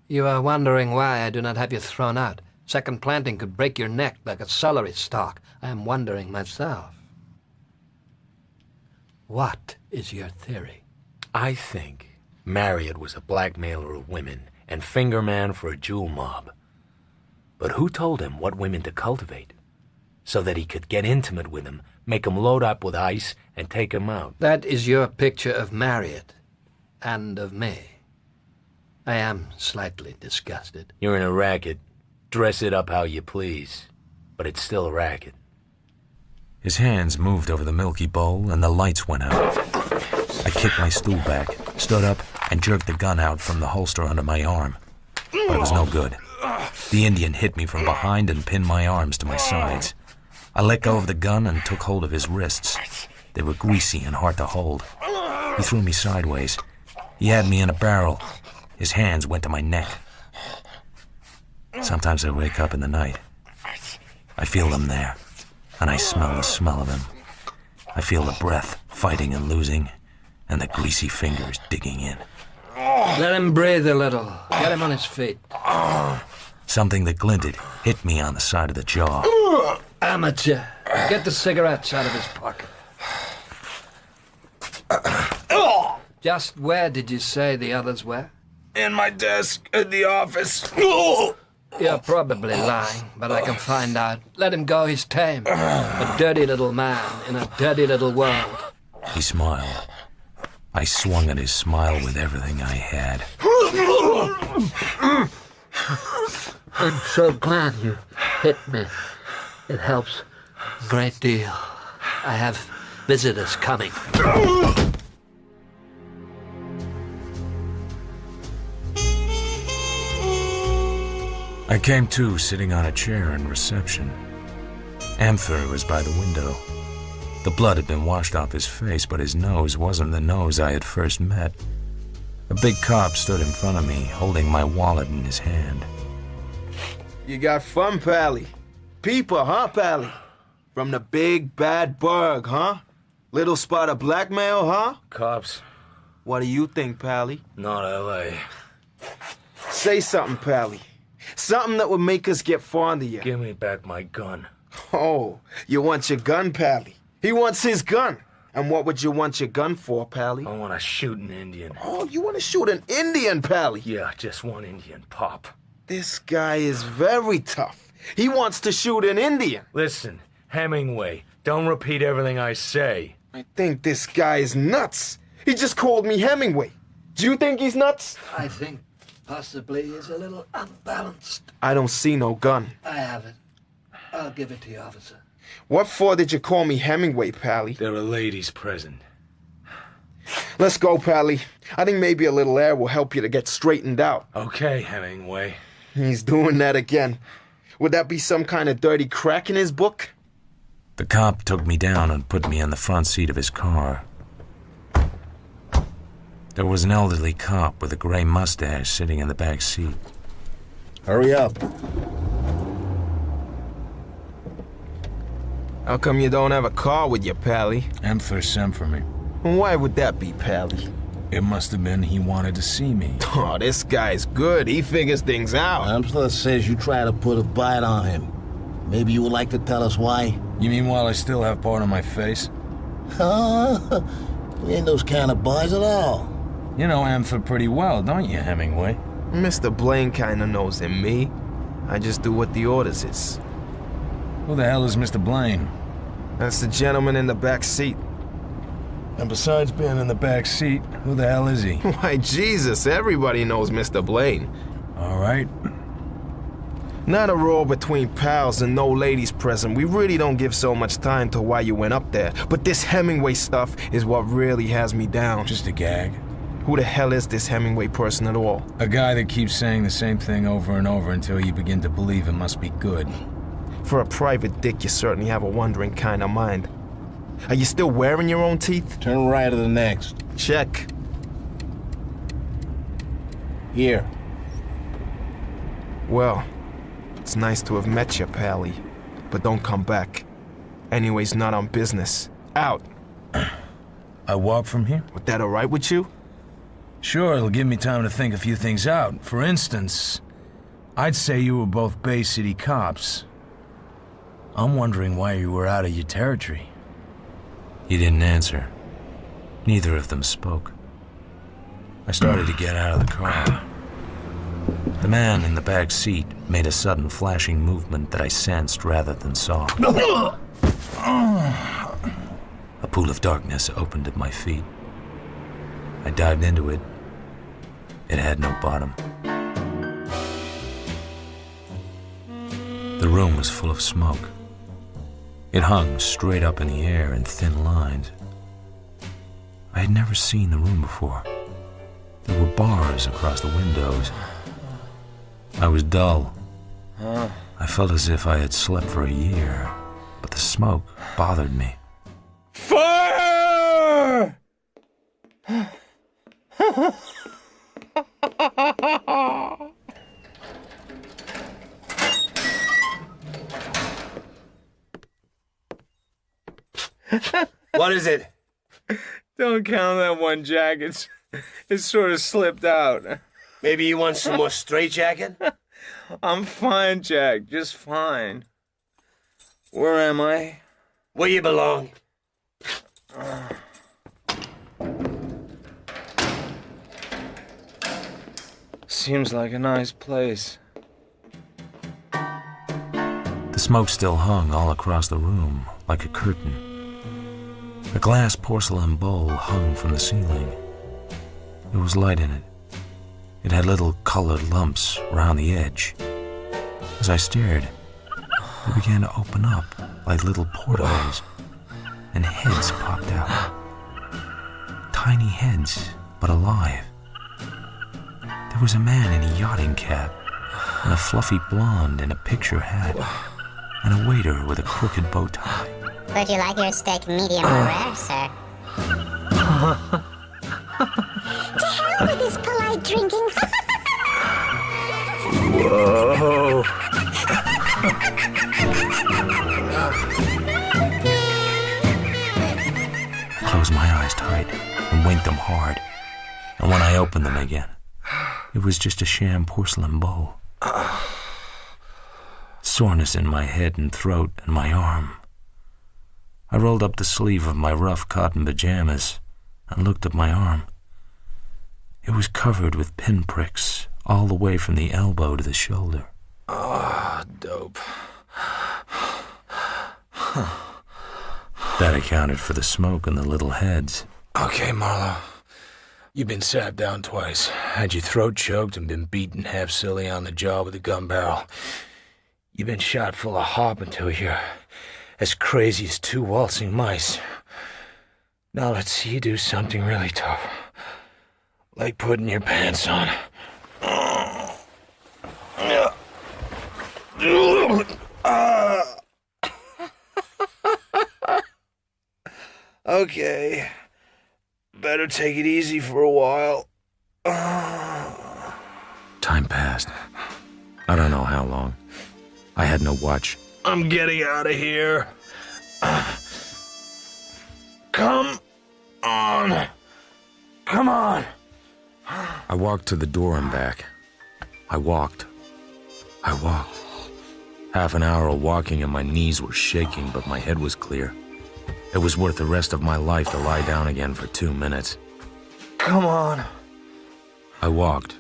You are wondering why I do not have you thrown out. Second planting could break your neck like a celery stalk. I am wondering myself. What is your theory? I think Marriott was a blackmailer of women and fingerman for a jewel mob. But who told him what women to cultivate? So that he could get intimate with them, make them load up with ice, and take them out. That is your picture of Marriott. And of me. I am slightly disgusted. You're in a racket. Dress it up how you please. But it's still a racket. His hands moved over the milky bowl, and the lights went out. I kicked my stool back, stood up, and jerked the gun out from the holster under my arm. But it was no good. The Indian hit me from behind and pinned my arms to my sides. I let go of the gun and took hold of his wrists. They were greasy and hard to hold. He threw me sideways. He had me in a barrel. His hands went to my neck. Sometimes I wake up in the night. I feel them there, and I smell the smell of them. I feel the breath fighting and losing, and the greasy fingers digging in. Let him breathe a little. Get him on his feet. Something that glinted hit me on the side of the jaw. Amateur. Get the cigarettes out of his pocket. Just where did you say the others were? In my desk at the office. You're probably lying, but I can find out. Let him go, he's tame. A dirty little man in a dirty little world. He smiled. I swung at his smile with everything I had. I'm so glad you hit me. It helps a great deal. I have visitors coming. I came to sitting on a chair in reception. Amther was by the window. The blood had been washed off his face, but his nose wasn't the nose I had first met. A big cop stood in front of me, holding my wallet in his hand. You got fun, Pally. People, huh, Pally? From the big bad burg, huh? Little spot of blackmail, huh? Cops. What do you think, Pally? Not L.A. Say something, Pally. Something that would make us get fond of you. Give me back my gun. Oh, you want your gun, Pally? He wants his gun. And what would you want your gun for, Pally? I want to shoot an Indian. Oh, you want to shoot an Indian, Pally? Yeah, just one Indian, Pop. This guy is very tough. He wants to shoot an Indian. Listen, Hemingway, don't repeat everything I say. I think this guy is nuts. He just called me Hemingway. Do you think he's nuts? I think possibly he's a little unbalanced. I don't see no gun. I have it. I'll give it to you, officer. What for did you call me Hemingway, Pally? There are ladies present. Let's go, Pally. I think maybe a little air will help you to get straightened out. Okay, Hemingway. He's doing that again. Would that be some kind of dirty crack in his book? The cop took me down and put me in the front seat of his car. There was an elderly cop with a gray mustache sitting in the back seat. Hurry up. How come you don't have a car with you, Pally? Amther sent for me. Why would that be, Pally? It must have been he wanted to see me. Oh, this guy's good. He figures things out. Amther says you try to put a bite on him. Maybe you would like to tell us why? You mean while I still have part of my face? We ain't those kind of boys at all. You know Amther pretty well, don't you, Hemingway? Mr. Blaine kinda knows him, me. I just do what the orders is. Who the hell is Mr. Blaine? That's the gentleman in the back seat. And besides being in the back seat, who the hell is he? Why, Jesus, everybody knows Mr. Blaine. All right. Not a row between pals and no ladies present. We really don't give so much time to why you went up there. But this Hemingway stuff is what really has me down. Just a gag. Who the hell is this Hemingway person at all? A guy that keeps saying the same thing over and over until you begin to believe it must be good. For a private dick, you certainly have a wondering kind of mind. Are you still wearing your own teeth? Turn right to the next. Check. Here. Well, it's nice to have met you, Pally. But don't come back. Anyways, not on business. Out. I walk from here? Was that all right with you? Sure, it'll give me time to think a few things out. For instance, I'd say you were both Bay City cops. I'm wondering why you were out of your territory. He didn't answer. Neither of them spoke. I started to get out of the car. The man in the back seat made a sudden flashing movement that I sensed rather than saw. A pool of darkness opened at my feet. I dived into it. It had no bottom. The room was full of smoke. It hung straight up in the air in thin lines. I had never seen the room before. There were bars across the windows. I was dull. I felt as if I had slept for a year, but the smoke bothered me. Fire! What is it? Don't count that one, Jack. It's sort of slipped out. Maybe you want some more straitjacket? I'm fine, Jack. Just fine. Where am I? Where you belong. Seems like a nice place. The smoke still hung all across the room, like a curtain. A glass porcelain bowl hung from the ceiling. There was light in it. It had little colored lumps around the edge. As I stared, they began to open up like little portholes, and heads popped out. Tiny heads, but alive. There was a man in a yachting cap, and a fluffy blonde in a picture hat, and a waiter with a crooked bow tie. Would you like your steak medium or rare, sir? To hell with this polite drinking. Whoa! I closed my eyes tight and winked them hard, and when I opened them again, it was just a sham porcelain bowl. Soreness in my head and throat and my arm. I rolled up the sleeve of my rough cotton pajamas and looked at my arm. It was covered with pinpricks all the way from the elbow to the shoulder. Dope. That accounted for the smoke and the little heads. Okay, Marlowe. You've been sat down twice, had your throat choked, and been beaten half silly on the jaw with a gun barrel. You've been shot full of hop until you're as crazy as two waltzing mice. Now let's see you do something really tough. Like putting your pants on. Okay. Better take it easy for a while. Time passed. I don't know how long. I had no watch. I'm getting out of here. Come on. Come on. I walked to the door and back. I walked. Half an hour of walking and my knees were shaking, but my head was clear. It was worth the rest of my life to lie down again for 2 minutes. Come on. I walked.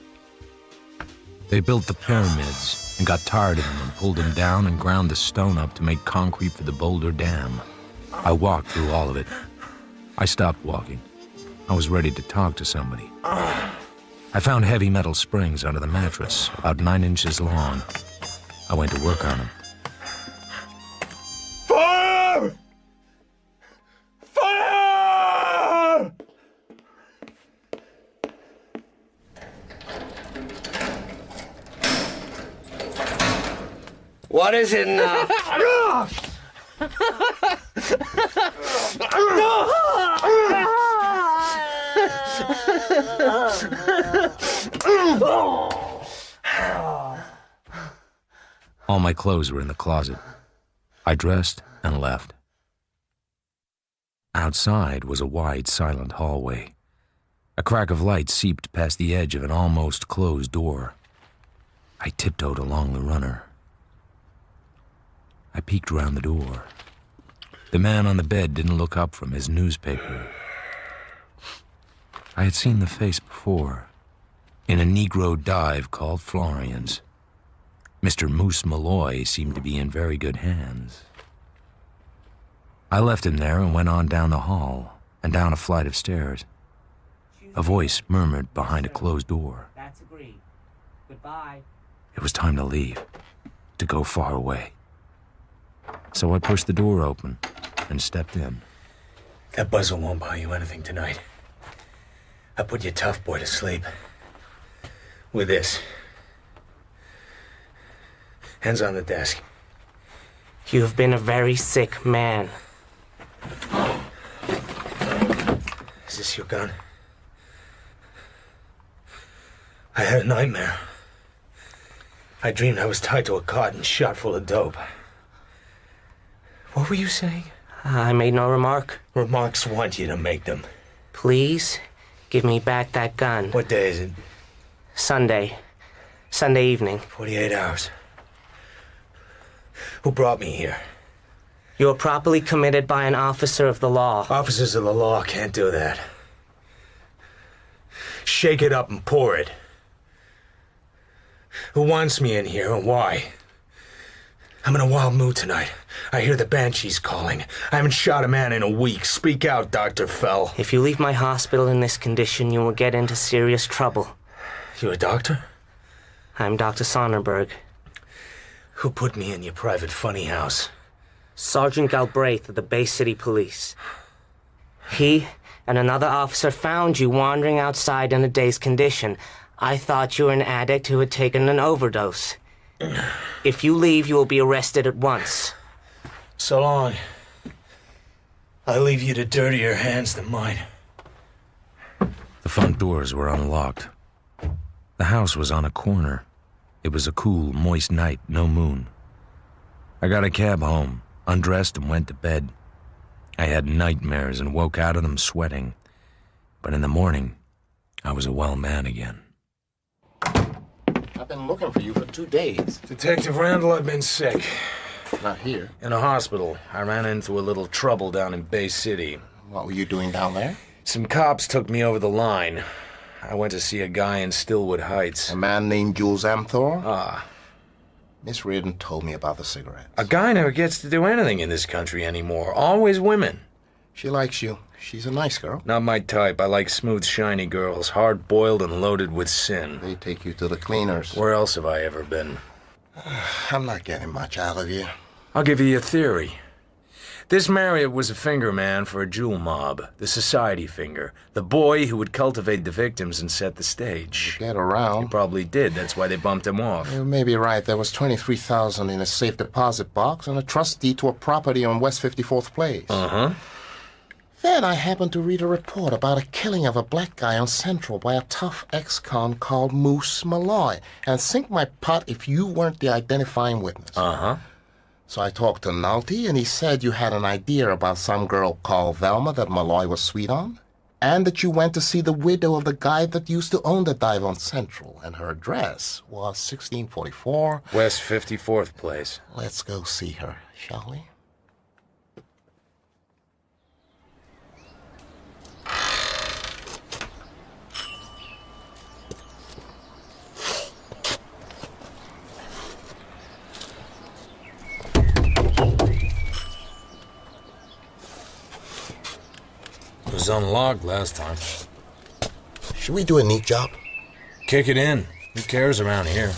They built the pyramids and got tired of them and pulled them down and ground the stone up to make concrete for the Boulder Dam. I walked through all of it. I stopped walking. I was ready to talk to somebody. I found heavy metal springs under the mattress, about 9 inches long. I went to work on them. Fire! Fire! What is it now? All my clothes were in the closet. I dressed and left. Outside was a wide, silent hallway. A crack of light seeped past the edge of an almost closed door. I tiptoed along the runner. I peeked around the door. The man on the bed didn't look up from his newspaper. I had seen the face before, in a Negro dive called Florian's. Mr. Moose Malloy seemed to be in very good hands. I left him there and went on down the hall and down a flight of stairs. A voice murmured behind a closed door. That's agreed. Goodbye. It was time to leave, to go far away. So I pushed the door open and stepped in. That buzzer won't buy you anything tonight. I put your tough boy to sleep. With this. Hands on the desk. You've been a very sick man. Is this your gun? I had a nightmare. I dreamed I was tied to a cot and shot full of dope. What were you saying? I made no remark. Remarks want you to make them. Please, give me back that gun. What day is it? Sunday. Sunday evening. 48 hours. Who brought me here? You were properly committed by an officer of the law. Officers of the law can't do that. Shake it up and pour it. Who wants me in here and why? I'm in a wild mood tonight. I hear the banshees calling. I haven't shot a man in a week. Speak out, Dr. Fell. If you leave my hospital in this condition, you will get into serious trouble. You a doctor? I'm Dr. Sonnerberg. Who put me in your private funny house? Sergeant Galbraith of the Bay City Police. He and another officer found you wandering outside in a dazed condition. I thought you were an addict who had taken an overdose. If you leave, you will be arrested at once. So long. I leave you to dirtier hands than mine. The front doors were unlocked. The house was on a corner. It was a cool, moist night, no moon. I got a cab home, undressed and went to bed. I had nightmares and woke out of them sweating. But in the morning, I was a well man again. I've been looking for you for 2 days. Detective Randall, I've been sick. Not here. In a hospital. I ran into a little trouble down in Bay City. What were you doing down there? Some cops took me over the line. I went to see a guy in Stillwood Heights. A man named Jules Amthor? Ah. Miss Regan told me about the cigarettes. A guy never gets to do anything in this country anymore. Always women. She likes you. She's a nice girl. Not my type. I like smooth, shiny girls, hard-boiled and loaded with sin. They take you to the cleaners. Where else have I ever been? I'm not getting much out of you. I'll give you a theory. This Marriott was a finger man for a jewel mob, the society finger, the boy who would cultivate the victims and set the stage. Get around. He probably did. That's why they bumped him off. You may be right. There was $23,000 in a safe deposit box and a trust deed to a property on West 54th Place. Uh-huh. Then I happened to read a report about a killing of a black guy on Central by a tough ex-con called Moose Malloy. And sink my pot if you weren't the identifying witness. Uh-huh. So I talked to Nolte, and he said you had an idea about some girl called Velma that Malloy was sweet on, and that you went to see the widow of the guy that used to own the dive on Central, and her address was 1644... West 54th Place. Let's go see her, shall we? It was unlocked last time. Should we do a neat job? Kick it in. Who cares around here?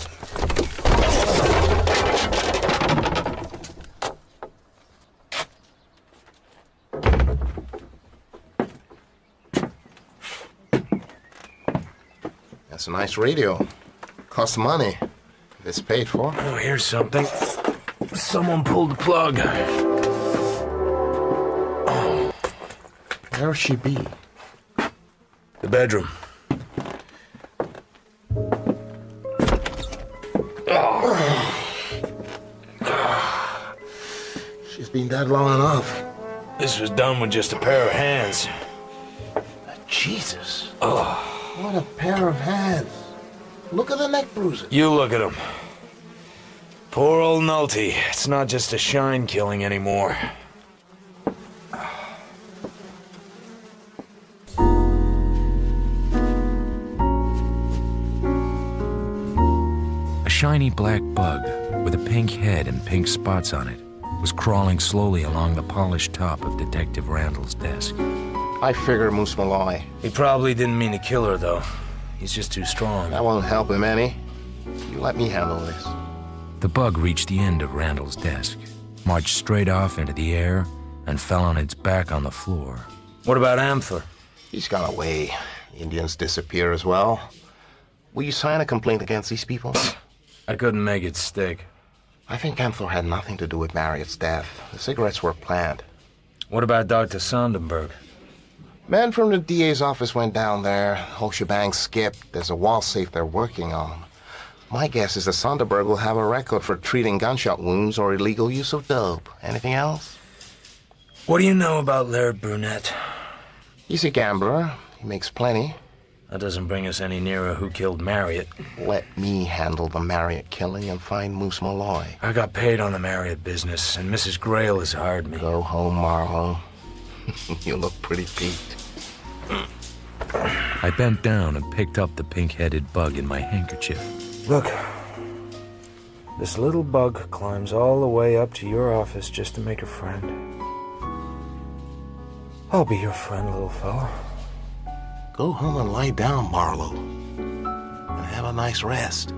That's a nice radio. Costs money. If it's paid for. Oh, here's something. Someone pulled the plug. Where'll she be? The bedroom. She's been dead long enough. This was done with just a pair of hands. Jesus. What a pair of hands. Look at the neck bruises. You look at him. Poor old Nolte. It's not just a shine killing anymore. A shiny black bug with a pink head and pink spots on it was crawling slowly along the polished top of Detective Randall's desk. I figure Moose Malloy. He probably didn't mean to kill her, though. He's just too strong. That won't help him any. You let me handle this. The bug reached the end of Randall's desk, marched straight off into the air, and fell on its back on the floor. What about Amthor? He's gone away. Indians disappear as well. Will you sign a complaint against these people? I couldn't make it stick. I think Amthor had nothing to do with Marriott's death. The cigarettes were planned. What about Dr. Sondenberg? Men from the DA's office went down there. Whole shebang skipped. There's a wall safe they're working on. My guess is that Sonderberg will have a record for treating gunshot wounds or illegal use of dope. Anything else? What do you know about Laird Brunette? He's a gambler. He makes plenty. That doesn't bring us any nearer who killed Marriott. Let me handle the Marriott killing and find Moose Malloy. I got paid on the Marriott business, and Mrs. Grail has hired me. Go home, Marlowe. You look pretty peaked. I bent down and picked up the pink-headed bug in my handkerchief. Look, this little bug climbs all the way up to your office just to make a friend. I'll be your friend, little fella. Go home and lie down, Marlowe. And have a nice rest.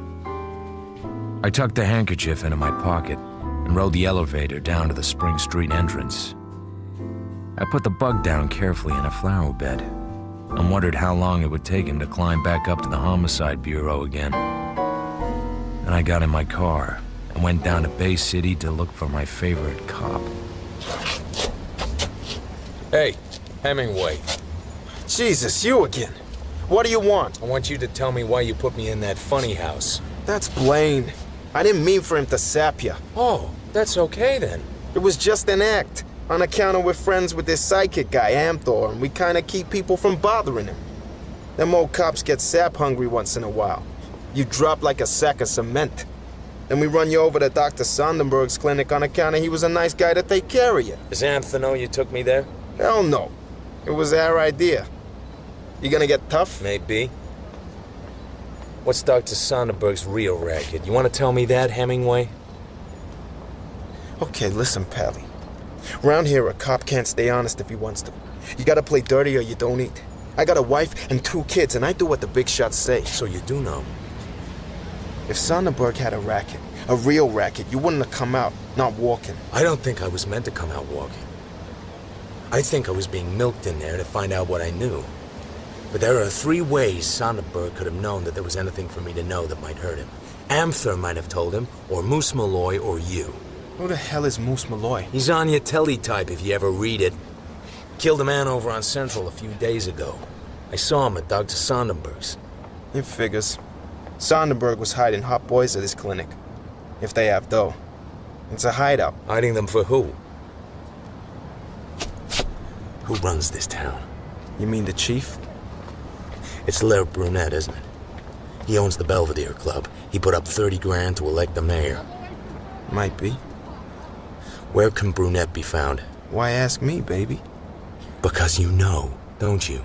I tucked the handkerchief into my pocket and rode the elevator down to the Spring Street entrance. I put the bug down carefully in a flower bed and wondered how long it would take him to climb back up to the Homicide Bureau again. and I got in my car and went down to Bay City to look for my favorite cop. Hey, Hemingway. Jesus, you again. What do you want? I want you to tell me why you put me in that funny house. That's Blaine. I didn't mean for him to sap you. Oh, that's okay then. It was just an act. On account of we're friends with this psychic guy, Amthor, and we kinda keep people from bothering him. Them old cops get sap hungry once in a while. You drop like a sack of cement. Then we run you over to Dr. Sonderberg's clinic on account of he was a nice guy to take care of you. Does Amthor know you took me there? Hell no. It was our idea. You gonna get tough? Maybe. What's Dr. Sonderberg's real racket? You want to tell me that, Hemingway? Okay, listen, Pally. Around here, a cop can't stay honest if he wants to. You gotta play dirty or you don't eat. I got a wife and 2 kids, and I do what the big shots say. So you do know. If Sonderberg had a racket, a real racket, you wouldn't have come out, not walking. I don't think I was meant to come out walking. I think I was being milked in there to find out what I knew. But there are 3 ways Sonderberg could have known that there was anything for me to know that might hurt him. Amthor might have told him, or Moose Malloy, or you. Who the hell is Moose Malloy? He's on your teletype if you ever read it. Killed a man over on Central a few days ago. I saw him at Dr. Sonderberg's. It figures. Sonderberg was hiding hot boys at his clinic. If they have dough. It's a hideout. Hiding them for who? Who runs this town? You mean the chief? It's Laird Brunette, isn't it? He owns the Belvedere Club. He put up 30 grand to elect the mayor. Might be. Where can Brunette be found? Why ask me, baby? Because you know, don't you?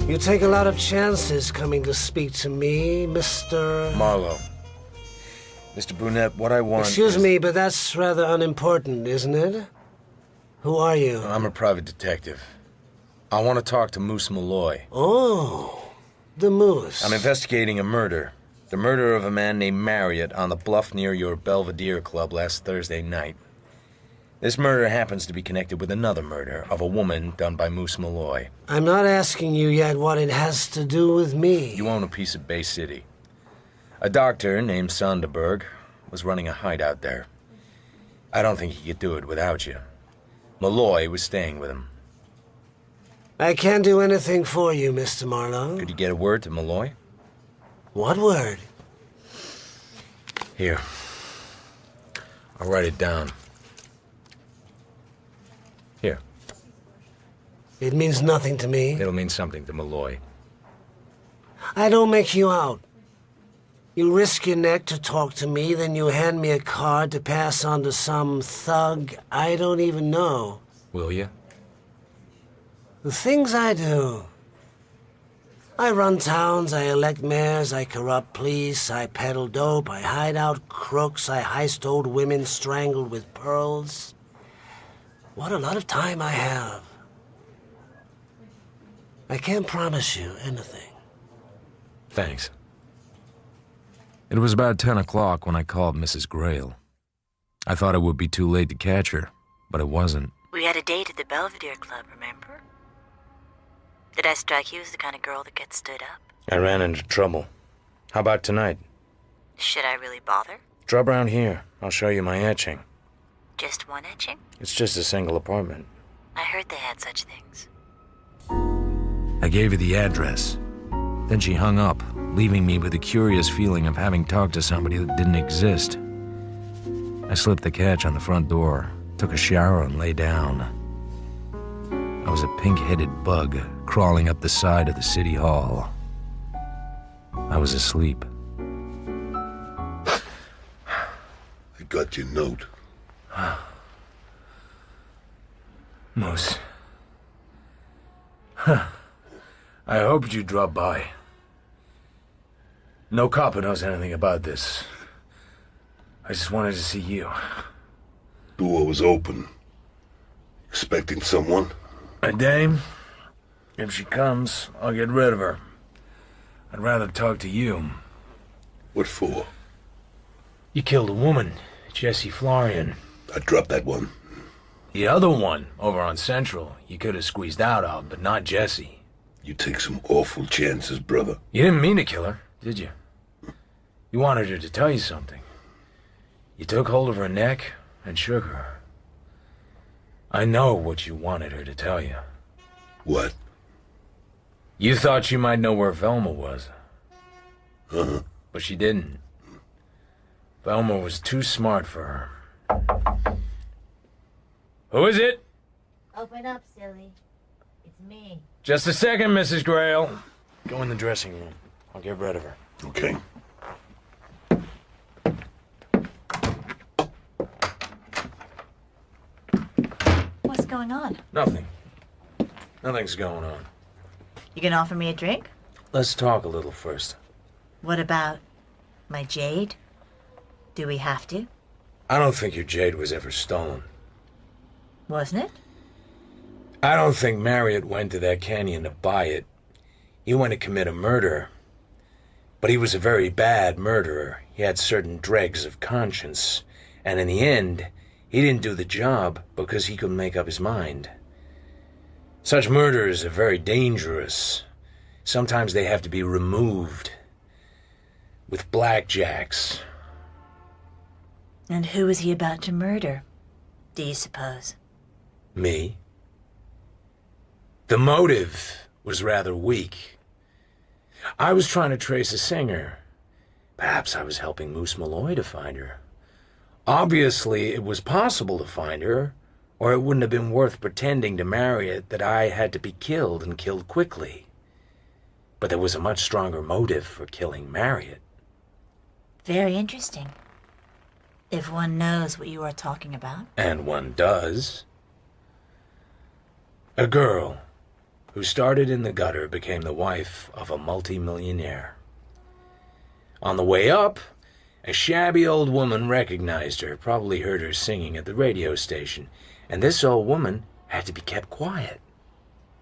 You take a lot of chances coming to speak to me, Mr. Marlowe. Mr. Brunette, what I want Excuse me, but that's rather unimportant, isn't it? Who are you? I'm a private detective. I want to talk to Moose Malloy. Oh, the Moose. I'm investigating a murder. The murder of a man named Marriott on the bluff near your Belvedere Club last Thursday night. This murder happens to be connected with another murder of a woman done by Moose Malloy. I'm not asking you yet what it has to do with me. You own a piece of Bay City. A doctor named Sonderberg was running a hideout there. I don't think he could do it without you. Malloy was staying with him. I can't do anything for you, Mr. Marlowe. Could you get a word to Malloy? What word? Here. I'll write it down. Here. It means nothing to me. It'll mean something to Malloy. I don't make you out. You risk your neck to talk to me, then you hand me a card to pass on to some thug I don't even know. Will you? The things I do. I run towns, I elect mayors, I corrupt police, I peddle dope, I hide out crooks, I heist old women strangled with pearls. What a lot of time I have. I can't promise you anything. Thanks. It was about 10 o'clock when I called Mrs. Grail. I thought it would be too late to catch her, but it wasn't. We had a date at the Belvedere Club, remember? Did I strike you as the kind of girl that gets stood up? I ran into trouble. How about tonight? Should I really bother? Drop around here. I'll show you my etching. Just one etching? It's just a single apartment. I heard they had such things. I gave her the address. Then she hung up, leaving me with a curious feeling of having talked to somebody that didn't exist. I slipped the catch on the front door, took a shower, and lay down. I was a pink-headed bug crawling up the side of the city hall. I was asleep. I got your note. Moose. Huh. I hoped you'd drop by. No copper knows anything about this. I just wanted to see you. Door was open. Expecting someone? A dame? If she comes, I'll get rid of her. I'd rather talk to you. What for? You killed a woman, Jessie Florian. I dropped that one. The other one, over on Central, you could have squeezed out of, but not Jessie. You take some awful chances, brother. You didn't mean to kill her, did you? You wanted her to tell you something. You took hold of her neck and shook her. I know what you wanted her to tell you. What? You thought she might know where Velma was. Uh-huh. But she didn't. Velma was too smart for her. Who is it? Open up, silly. It's me. Just a second, Mrs. Grail. Go in the dressing room. I'll get rid of her. Okay. What's going on? Nothing. Nothing's going on. You gonna offer me a drink? Let's talk a little first. What about my jade? Do we have to? I don't think your jade was ever stolen. Wasn't it? I don't think Marriott went to that canyon to buy it. He went to commit a murder. But he was a very bad murderer. He had certain dregs of conscience. And in the end, he didn't do the job because he couldn't make up his mind. Such murders are very dangerous. Sometimes they have to be removed. With blackjacks. And who was he about to murder, do you suppose? Me? The motive was rather weak. I was trying to trace a singer. Perhaps I was helping Moose Malloy to find her. Obviously, it was possible to find her, or it wouldn't have been worth pretending to Marriott that I had to be killed and killed quickly. But there was a much stronger motive for killing Marriott. Very interesting. If one knows what you are talking about. And one does. A girl who started in the gutter became the wife of a multimillionaire. On the way up, a shabby old woman recognized her, probably heard her singing at the radio station, and this old woman had to be kept quiet.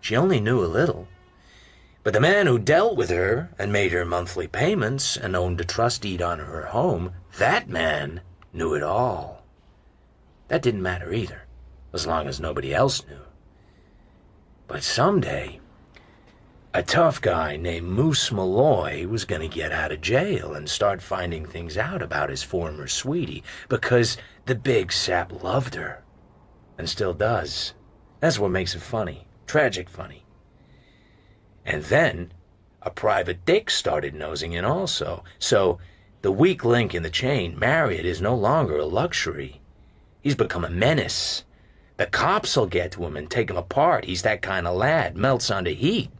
She only knew a little. But the man who dealt with her and made her monthly payments and owned a trust deed on her home, that man knew it all. That didn't matter either, as long as nobody else knew. But someday, a tough guy named Moose Malloy was going to get out of jail and start finding things out about his former sweetie, because the big sap loved her, and still does. That's what makes it funny, tragic funny. And then, a private dick started nosing in also. So, the weak link in the chain, Marriott, is no longer a luxury. He's become a menace. The cops'll get to him and take him apart. He's that kind of lad, melts under heat.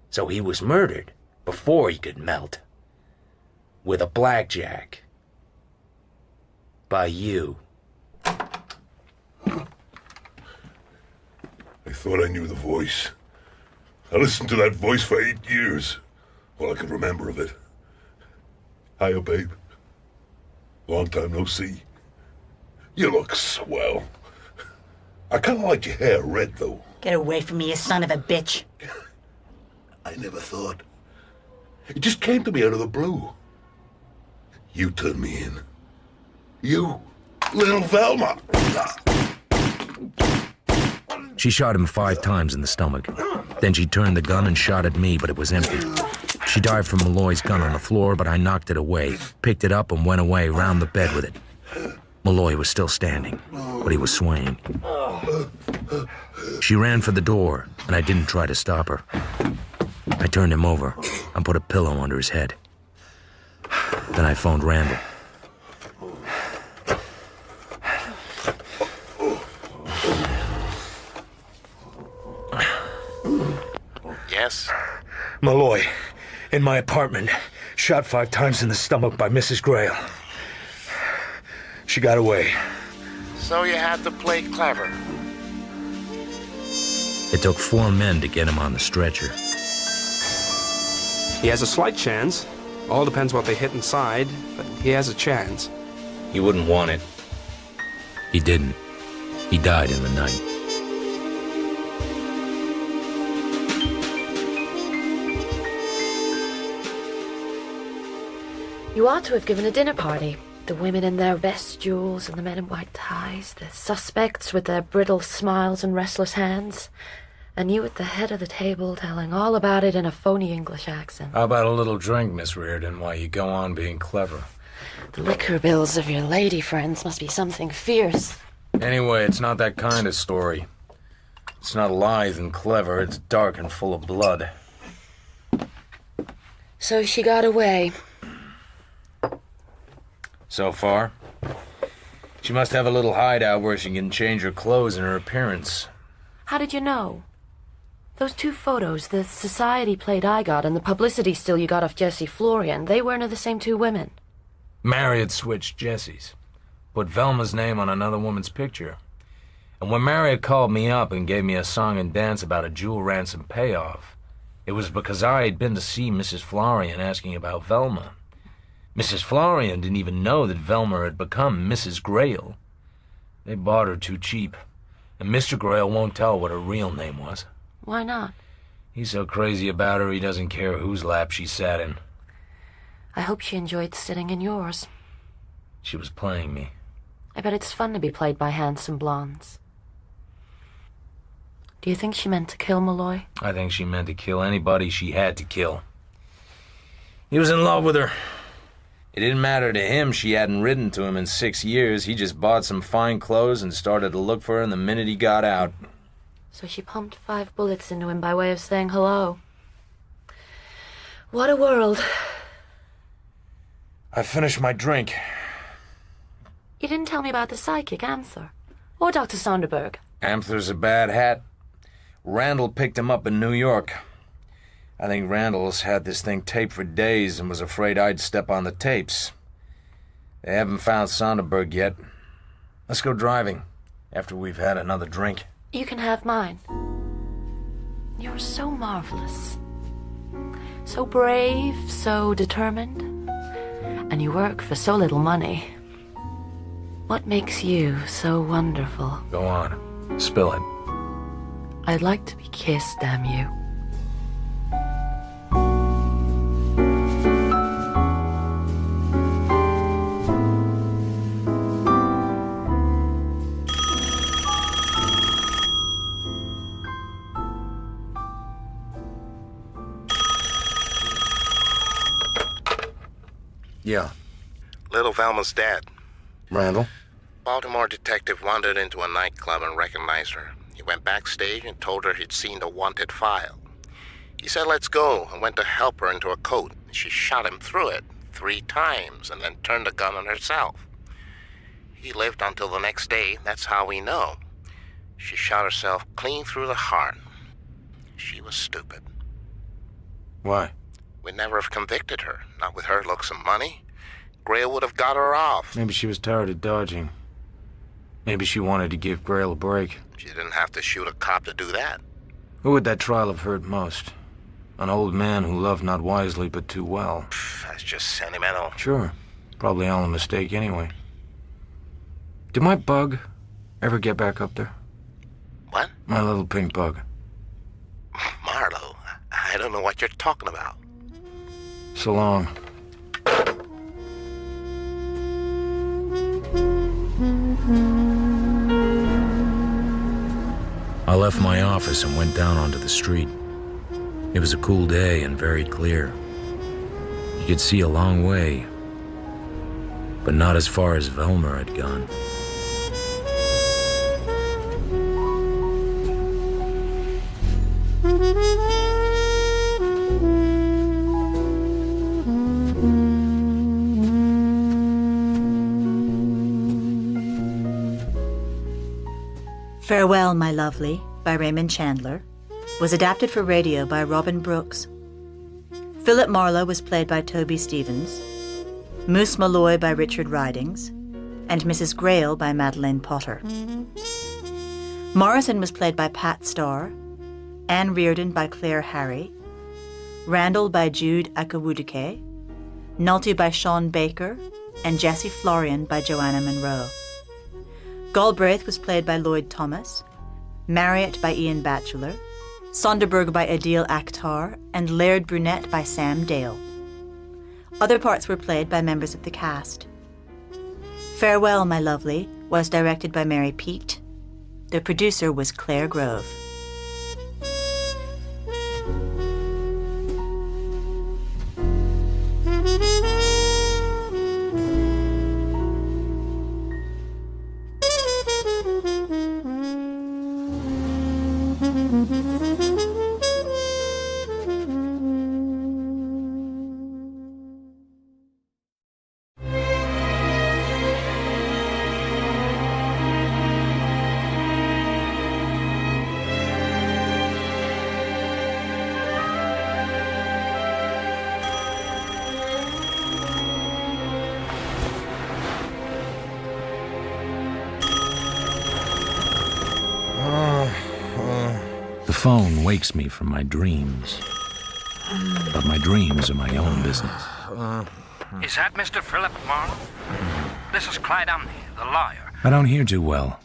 So he was murdered before he could melt. With a blackjack. By you. I thought I knew the voice. I listened to that voice for 8 years. All I could remember of it. Hiya, babe. Long time no see. You look swell. I kind of like your hair red, though. Get away from me, you son of a bitch. I never thought. It just came to me out of the blue. You turned me in. You, little Velma. She shot him 5 times in the stomach. Then she turned the gun and shot at me, but it was empty. She dived for Malloy's gun on the floor, but I knocked it away, picked it up and went away round the bed with it. Malloy was still standing, but he was swaying. She ran for the door, and I didn't try to stop her. I turned him over and put a pillow under his head. Then I phoned Randall. Yes? Malloy, in my apartment, shot 5 times in the stomach by Mrs. Grail. She got away. So you had to play clever. It took 4 men to get him on the stretcher. He has a slight chance. All depends what they hit inside, but he has a chance. He wouldn't want it. He didn't. He died in the night. You ought to have given a dinner party. The women in their best jewels and the men in white ties, the suspects with their brittle smiles and restless hands, and you at the head of the table telling all about it in a phony English accent. How about a little drink, Miss Reardon, while you go on being clever? The liquor bills of your lady friends must be something fierce. Anyway, it's not that kind of story. It's not lithe and clever, it's dark and full of blood. So she got away. So far. She must have a little hideout where she can change her clothes and her appearance. How did you know? Those two photos, the society plate I got and the publicity still you got off Jessie Florian, they weren't of the same two women. Marriott switched Jessie's. Put Velma's name on another woman's picture. And when Marriott called me up and gave me a song and dance about a jewel ransom payoff, it was because I had been to see Mrs. Florian asking about Velma. Mrs. Florian didn't even know that Velma had become Mrs. Grail. They bought her too cheap, and Mr. Grail won't tell what her real name was. Why not? He's so crazy about her he doesn't care whose lap she sat in. I hope she enjoyed sitting in yours. She was playing me. I bet it's fun to be played by handsome blondes. Do you think she meant to kill Malloy? I think she meant to kill anybody she had to kill. He was in love with her. It didn't matter to him she hadn't written to him in 6 years. He just bought some fine clothes and started to look for her the minute he got out. So she pumped 5 bullets into him by way of saying hello. What a world. I finished my drink. You didn't tell me about the psychic, Anther. Or Dr. Sonderberg. Amther's a bad hat. Randall picked him up in New York. I think Randall's had this thing taped for days and was afraid I'd step on the tapes. They haven't found Sonderberg yet. Let's go driving, after we've had another drink. You can have mine. You're so marvelous. So brave, so determined. And you work for so little money. What makes you so wonderful? Go on. Spill it. I'd like to be kissed, damn you. Yeah. Little Velma's dead. Randall? Baltimore detective wandered into a nightclub and recognized her. He went backstage and told her he'd seen the wanted file. He said, "Let's go," and went to help her into a coat. She shot him through it 3 times and then turned the gun on herself. He lived until the next day. That's how we know. She shot herself clean through the heart. She was stupid. Why? We'd never have convicted her, not with her looks and money. Grail would have got her off. Maybe she was tired of dodging. Maybe she wanted to give Grail a break. She didn't have to shoot a cop to do that. Who would that trial have hurt most? An old man who loved not wisely but too well. That's just sentimental. Sure. Probably all a mistake anyway. Did my bug ever get back up there? What? My little pink bug. Marlowe, I don't know what you're talking about. So long. I left my office and went down onto the street. It was a cool day and very clear. You could see a long way, but not as far as Velma had gone. Farewell, My Lovely, by Raymond Chandler, was adapted for radio by Robin Brooks. Philip Marlowe was played by Toby Stevens, Moose Malloy by Richard Ridings, and Mrs. Grail by Madeleine Potter. Morrison was played by Pat Starr, Anne Reardon by Claire Harry, Randall by Jude Akawudike, Nulty by Sean Baker, and Jessie Florian by Joanna Monroe. Galbraith was played by Lloyd Thomas, Marriott by Ian Batchelor, Sonderberg by Adil Akhtar, and Laird Brunette by Sam Dale. Other parts were played by members of the cast. Farewell, My Lovely was directed by Mary Pete. The producer was Claire Grove. The phone wakes me from my dreams. But my dreams are my own business. Is that Mr. Philip Marlowe? This is Clyde Umney, the lawyer. I don't hear too well.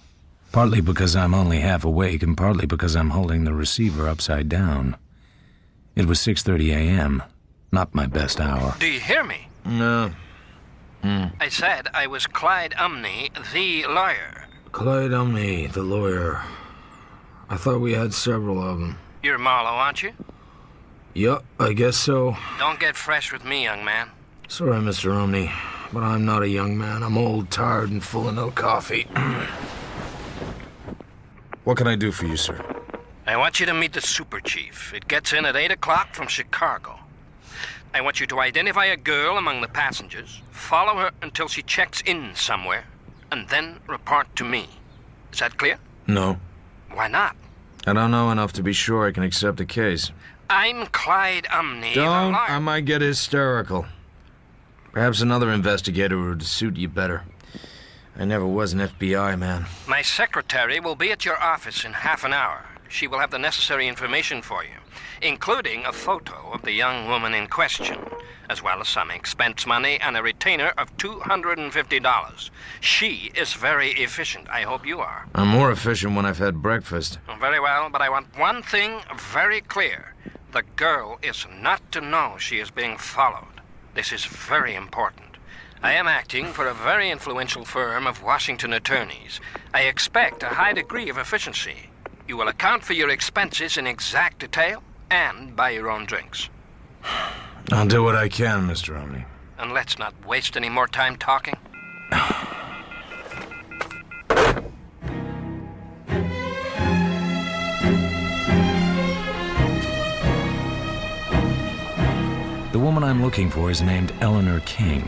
Partly because I'm only half awake, and partly because I'm holding the receiver upside down. It was 6:30 a.m., not my best hour. Do you hear me? No. I said I was Clyde Umney, the lawyer. Clyde Umney, the lawyer. I thought we had several of them. You're Marlowe, aren't you? Yup, I guess so. Don't get fresh with me, young man. Sorry, Mr. Umney, but I'm not a young man. I'm old, tired, and full of no coffee. What can I do for you, sir? I want you to meet the super chief. It gets in at 8 o'clock from Chicago. I want you to identify a girl among the passengers, follow her until she checks in somewhere, and then report to me. Is that clear? No. Why not? I don't know enough to be sure I can accept a case. I'm Clyde Umney, Don't, the lawyer. I might get hysterical. Perhaps another investigator would suit you better. I never was an FBI man. My secretary will be at your office in half an hour. She will have the necessary information for you, including a photo of the young woman in question, as well as some expense money and a retainer of $250. She is very efficient. I hope you are. I'm more efficient when I've had breakfast. Very well, but I want one thing very clear. The girl is not to know she is being followed. This is very important. I am acting for a very influential firm of Washington attorneys. I expect a high degree of efficiency. You will account for your expenses in exact detail and buy your own drinks. I'll do what I can, Mr. Umney. And let's not waste any more time talking. The woman I'm looking for is named Eleanor King.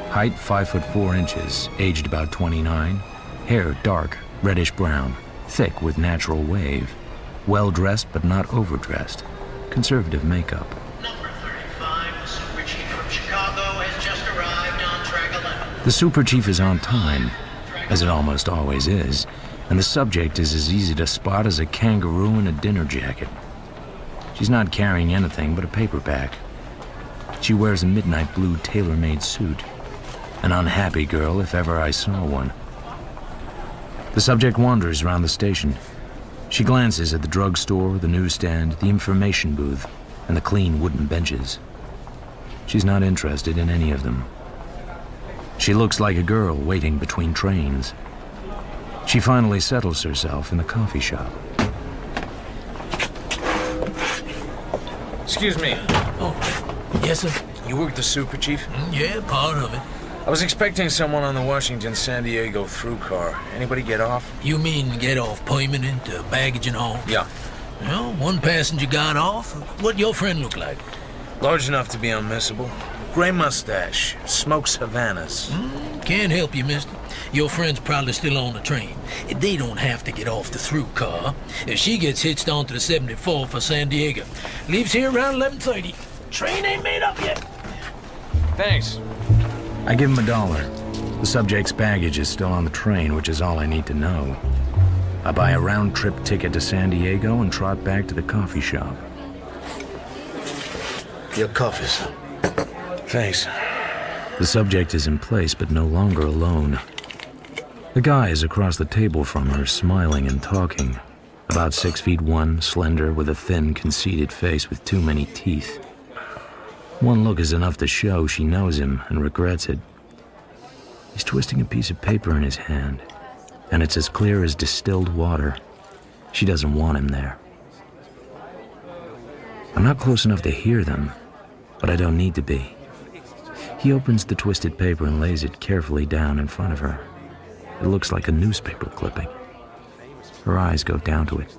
Height 5'4", aged about 29. Hair dark, reddish brown, thick with natural wave. Well dressed but not overdressed. Conservative makeup. Number 35, the super chief from Chicago has just arrived on track 11. The super chief is on time, as it almost always is, and the subject is as easy to spot as a kangaroo in a dinner jacket. She's not carrying anything but a paperback. She wears a midnight blue tailor-made suit. An unhappy girl, if ever I saw one. The subject wanders around the station. She glances at the drugstore, the newsstand, the information booth, and the clean wooden benches. She's not interested in any of them. She looks like a girl waiting between trains. She finally settles herself in the coffee shop. Excuse me. Oh, yes, sir. You work the super chief? Yeah, part of it. I was expecting someone on the Washington-San Diego through car. Anybody get off? You mean get off permanent, baggage and all? Yeah. Well, one passenger got off. What your friend look like? Large enough to be unmissable. Gray mustache. Smokes Havanas. Can't help you, mister. Your friend's probably still on the train. They don't have to get off the through car. If she gets hitched onto the 74 for San Diego, leaves here around 11:30. Train ain't made up yet. Thanks. I give him $1. The subject's baggage is still on the train, which is all I need to know. I buy a round-trip ticket to San Diego and trot back to the coffee shop. Your coffee, sir. Thanks. The subject is in place, but no longer alone. The guy is across the table from her, smiling and talking. About 6'1", slender, with a thin, conceited face with too many teeth. One look is enough to show she knows him and regrets it. He's twisting a piece of paper in his hand, and it's as clear as distilled water. She doesn't want him there. I'm not close enough to hear them, but I don't need to be. He opens the twisted paper and lays it carefully down in front of her. It looks like a newspaper clipping. Her eyes go down to it.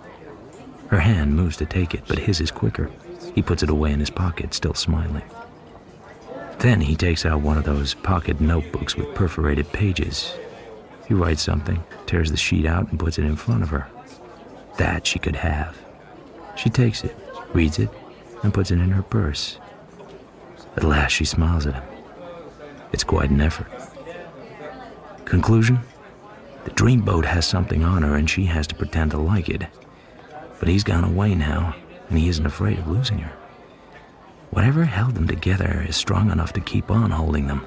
Her hand moves to take it, but his is quicker. He puts it away in his pocket, still smiling. Then he takes out one of those pocket notebooks with perforated pages. He writes something, tears the sheet out, and puts it in front of her. That she could have. She takes it, reads it, and puts it in her purse. At last she smiles at him. It's quite an effort. Conclusion? The dreamboat has something on her and she has to pretend to like it. But he's gone away now, and he isn't afraid of losing her. Whatever held them together is strong enough to keep on holding them,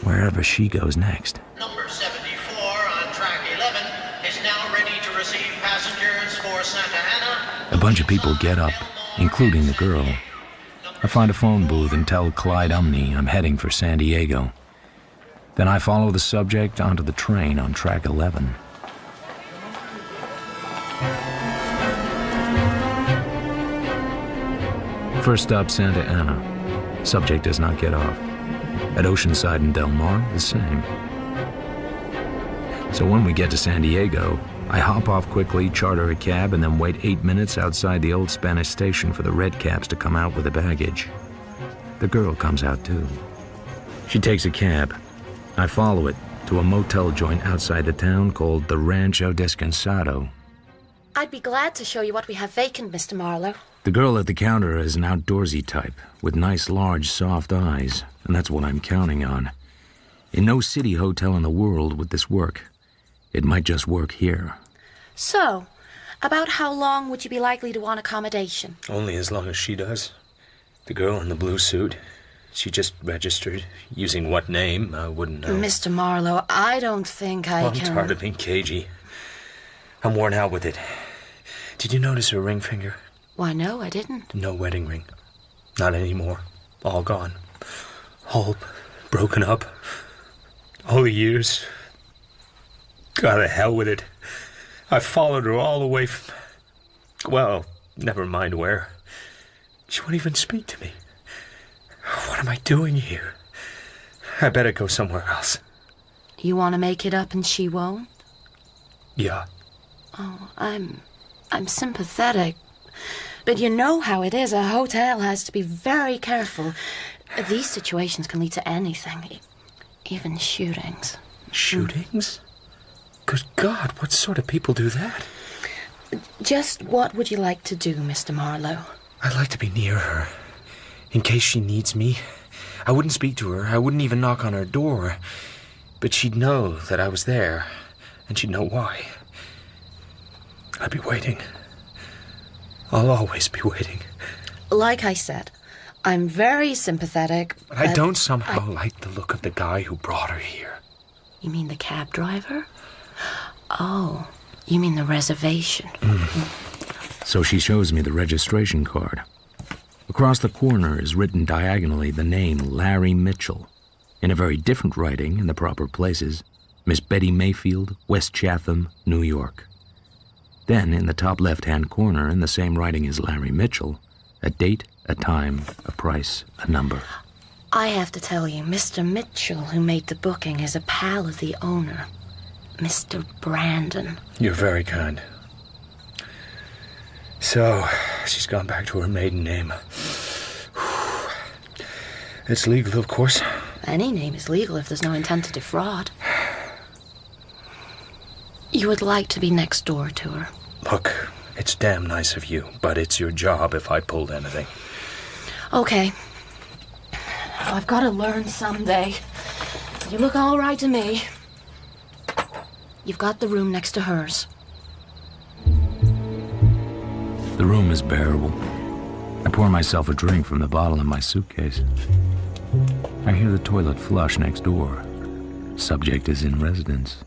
wherever she goes next. Number 74 on track 11 is now ready to receive passengers for Santa Ana. A bunch of people get up, including the girl. I find a phone booth and tell Clyde Umney I'm heading for San Diego. Then I follow the subject onto the train on track 11. First stop, Santa Ana. Subject does not get off. At Oceanside and Del Mar, the same. So when we get to San Diego, I hop off quickly, charter a cab, and then wait 8 minutes outside the old Spanish station for the red caps to come out with the baggage. The girl comes out too. She takes a cab. I follow it to a motel joint outside the town called the Rancho Descansado. I'd be glad to show you what we have vacant, Mr. Marlowe. The girl at the counter is an outdoorsy type, with nice, large, soft eyes, and that's what I'm counting on. In no city hotel in the world would this work. It might just work here. So, about how long would you be likely to want accommodation? Only as long as she does. The girl in the blue suit, she just registered. Using what name, I wouldn't know. Mr. Marlowe, I don't think I'm can... tired of being cagey. I'm worn out with it. Did you notice her ring finger? Why, no, I didn't. No wedding ring. Not anymore. All gone. All broken up. All the years. God, to hell with it. I followed her all the way from... Well, never mind where. She won't even speak to me. What am I doing here? I better go somewhere else. You want to make it up and she won't? Yeah. Oh, I'm sympathetic. But you know how it is. A hotel has to be very careful. These situations can lead to anything. Even shootings. Shootings? Good God, what sort of people do that? Just what would you like to do, Mr. Marlowe? I'd like to be near her. In case she needs me. I wouldn't speak to her. I wouldn't even knock on her door. But she'd know that I was there. And she'd know why. I'd be waiting. I'll always be waiting. Like I said, I'm very sympathetic. But I don't somehow like the look of the guy who brought her here. You mean the cab driver? Oh, you mean the reservation. So she shows me the registration card. Across the corner is written diagonally the name Larry Mitchell. In a very different writing in the proper places, Miss Betty Mayfield, West Chatham, New York. Then, in the top left-hand corner, in the same writing as Larry Mitchell, a date, a time, a price, a number. I have to tell you, Mr. Mitchell, who made the booking, is a pal of the owner, Mr. Brandon. You're very kind. So, she's gone back to her maiden name. It's legal, of course. Any name is legal if there's no intent to defraud. You would like to be next door to her. Look, it's damn nice of you, but it's your job if I pulled anything. Okay. I've got to learn someday. You look all right to me. You've got the room next to hers. The room is bearable. I pour myself a drink from the bottle in my suitcase. I hear the toilet flush next door. Subject is in residence.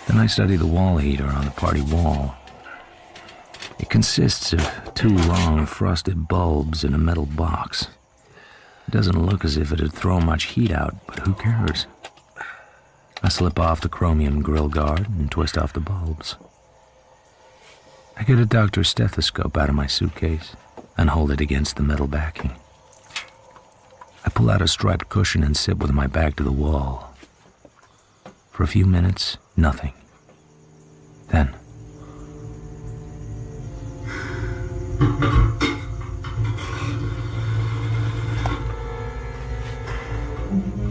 Then I study the wall heater on the party wall. It consists of 2 long frosted bulbs in a metal box. It doesn't look as if it'd throw much heat out, but who cares? I slip off the chromium grill guard and twist off the bulbs. I get a doctor's stethoscope out of my suitcase and hold it against the metal backing. I pull out a striped cushion and sit with my back to the wall. For a few minutes, nothing. Then...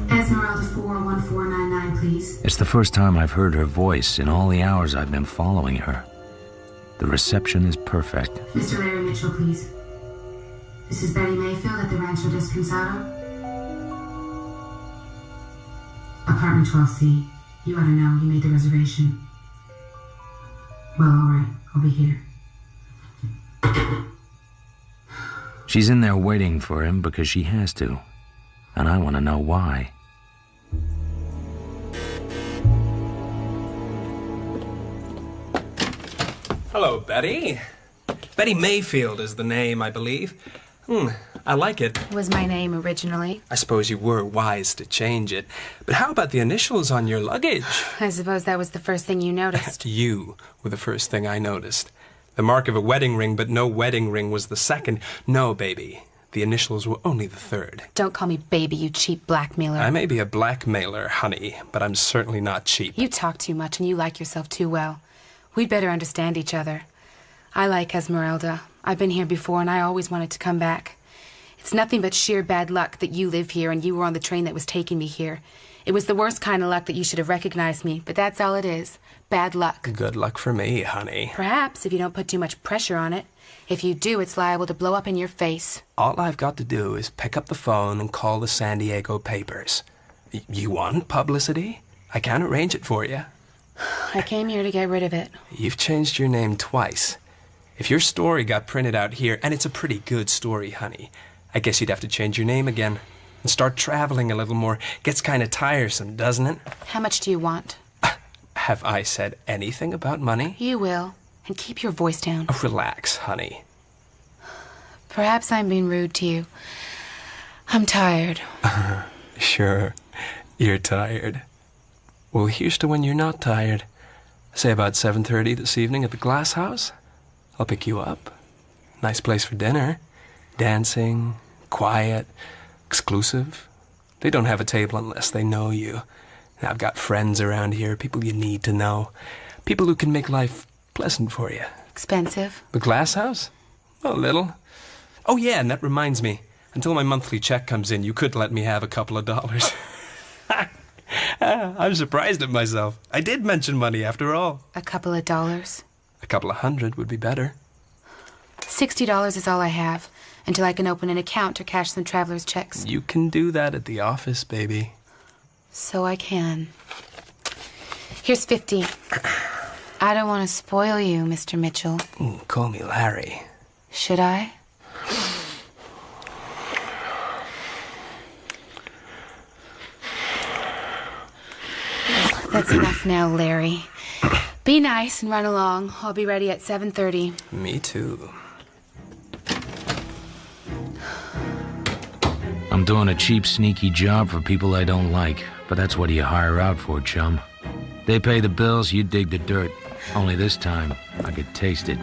Esmeralda 41499, please. It's the first time I've heard her voice in all the hours I've been following her. The reception is perfect. Mr. Larry Mitchell, please. This is Betty Mayfield at the Rancho Descansado. Apartment 12C. You ought to know, you made the reservation. Well, all right. I'll be here. She's in there waiting for him because she has to. And I want to know why. Hello, Betty. Betty Mayfield is the name, I believe. I like it. Was my name originally? I suppose you were wise to change it. But how about the initials on your luggage? I suppose that was the first thing you noticed. You were the first thing I noticed. The mark of a wedding ring, but no wedding ring was the second. No, baby. The initials were only the third. Don't call me baby, you cheap blackmailer. I may be a blackmailer, honey, but I'm certainly not cheap. You talk too much and you like yourself too well. We'd better understand each other. I like Esmeralda. I've been here before and I always wanted to come back. It's nothing but sheer bad luck that you live here and you were on the train that was taking me here. It was the worst kind of luck that you should have recognized me, but that's all it is. Bad luck. Good luck for me, honey. Perhaps, if you don't put too much pressure on it. If you do, it's liable to blow up in your face. All I've got to do is pick up the phone and call the San Diego papers. You want publicity? I can arrange it for you. I came here to get rid of it. You've changed your name twice. If your story got printed out here, and it's a pretty good story, honey, I guess you'd have to change your name again and start traveling a little more. Gets kind of tiresome, doesn't it? How much do you want? Have I said anything about money? You will. And keep your voice down. Oh, relax, honey. Perhaps I'm being rude to you. I'm tired. Sure, you're tired. Well, here's to when you're not tired. Say about 7:30 this evening at the Glass House. I'll pick you up. Nice place for dinner. Dancing, quiet, exclusive. They don't have a table unless they know you. Now, I've got friends around here, people you need to know. People who can make life pleasant for you. Expensive? The Glass House? A little. Oh, yeah, and that reminds me. Until my monthly check comes in, you could let me have a couple of dollars. I'm surprised at myself. I did mention money after all. A couple of dollars? A couple of $100 would be better. $60 is all I have, until I can open an account or cash some traveler's checks. You can do that at the office, baby. So I can. Here's 50. I don't want to spoil you, Mr. Mitchell. Call me Larry. Should I? That's enough now, Larry. Be nice and run along. I'll be ready at 7:30. Me too. I'm doing a cheap, sneaky job for people I don't like, but that's what you hire out for, chum. They pay the bills, you dig the dirt. Only this time, I could taste it.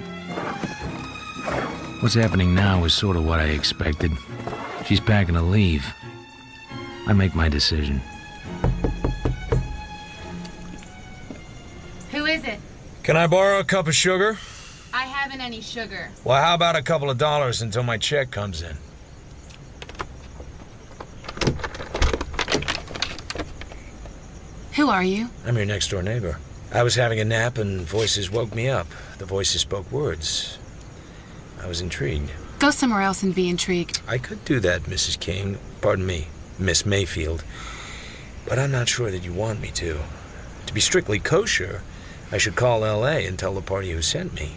What's happening now is sort of what I expected. She's packing to leave. I make my decision. Who is it? Can I borrow a cup of sugar? I haven't any sugar. Well, how about a couple of dollars until my check comes in? Who are you? I'm your next-door neighbor. I was having a nap and voices woke me up. The voices spoke words. I was intrigued. Go somewhere else and be intrigued. I could do that, Mrs. King. Pardon me, Miss Mayfield. But I'm not sure that you want me to. To be strictly kosher, I should call L.A. and tell the party who sent me.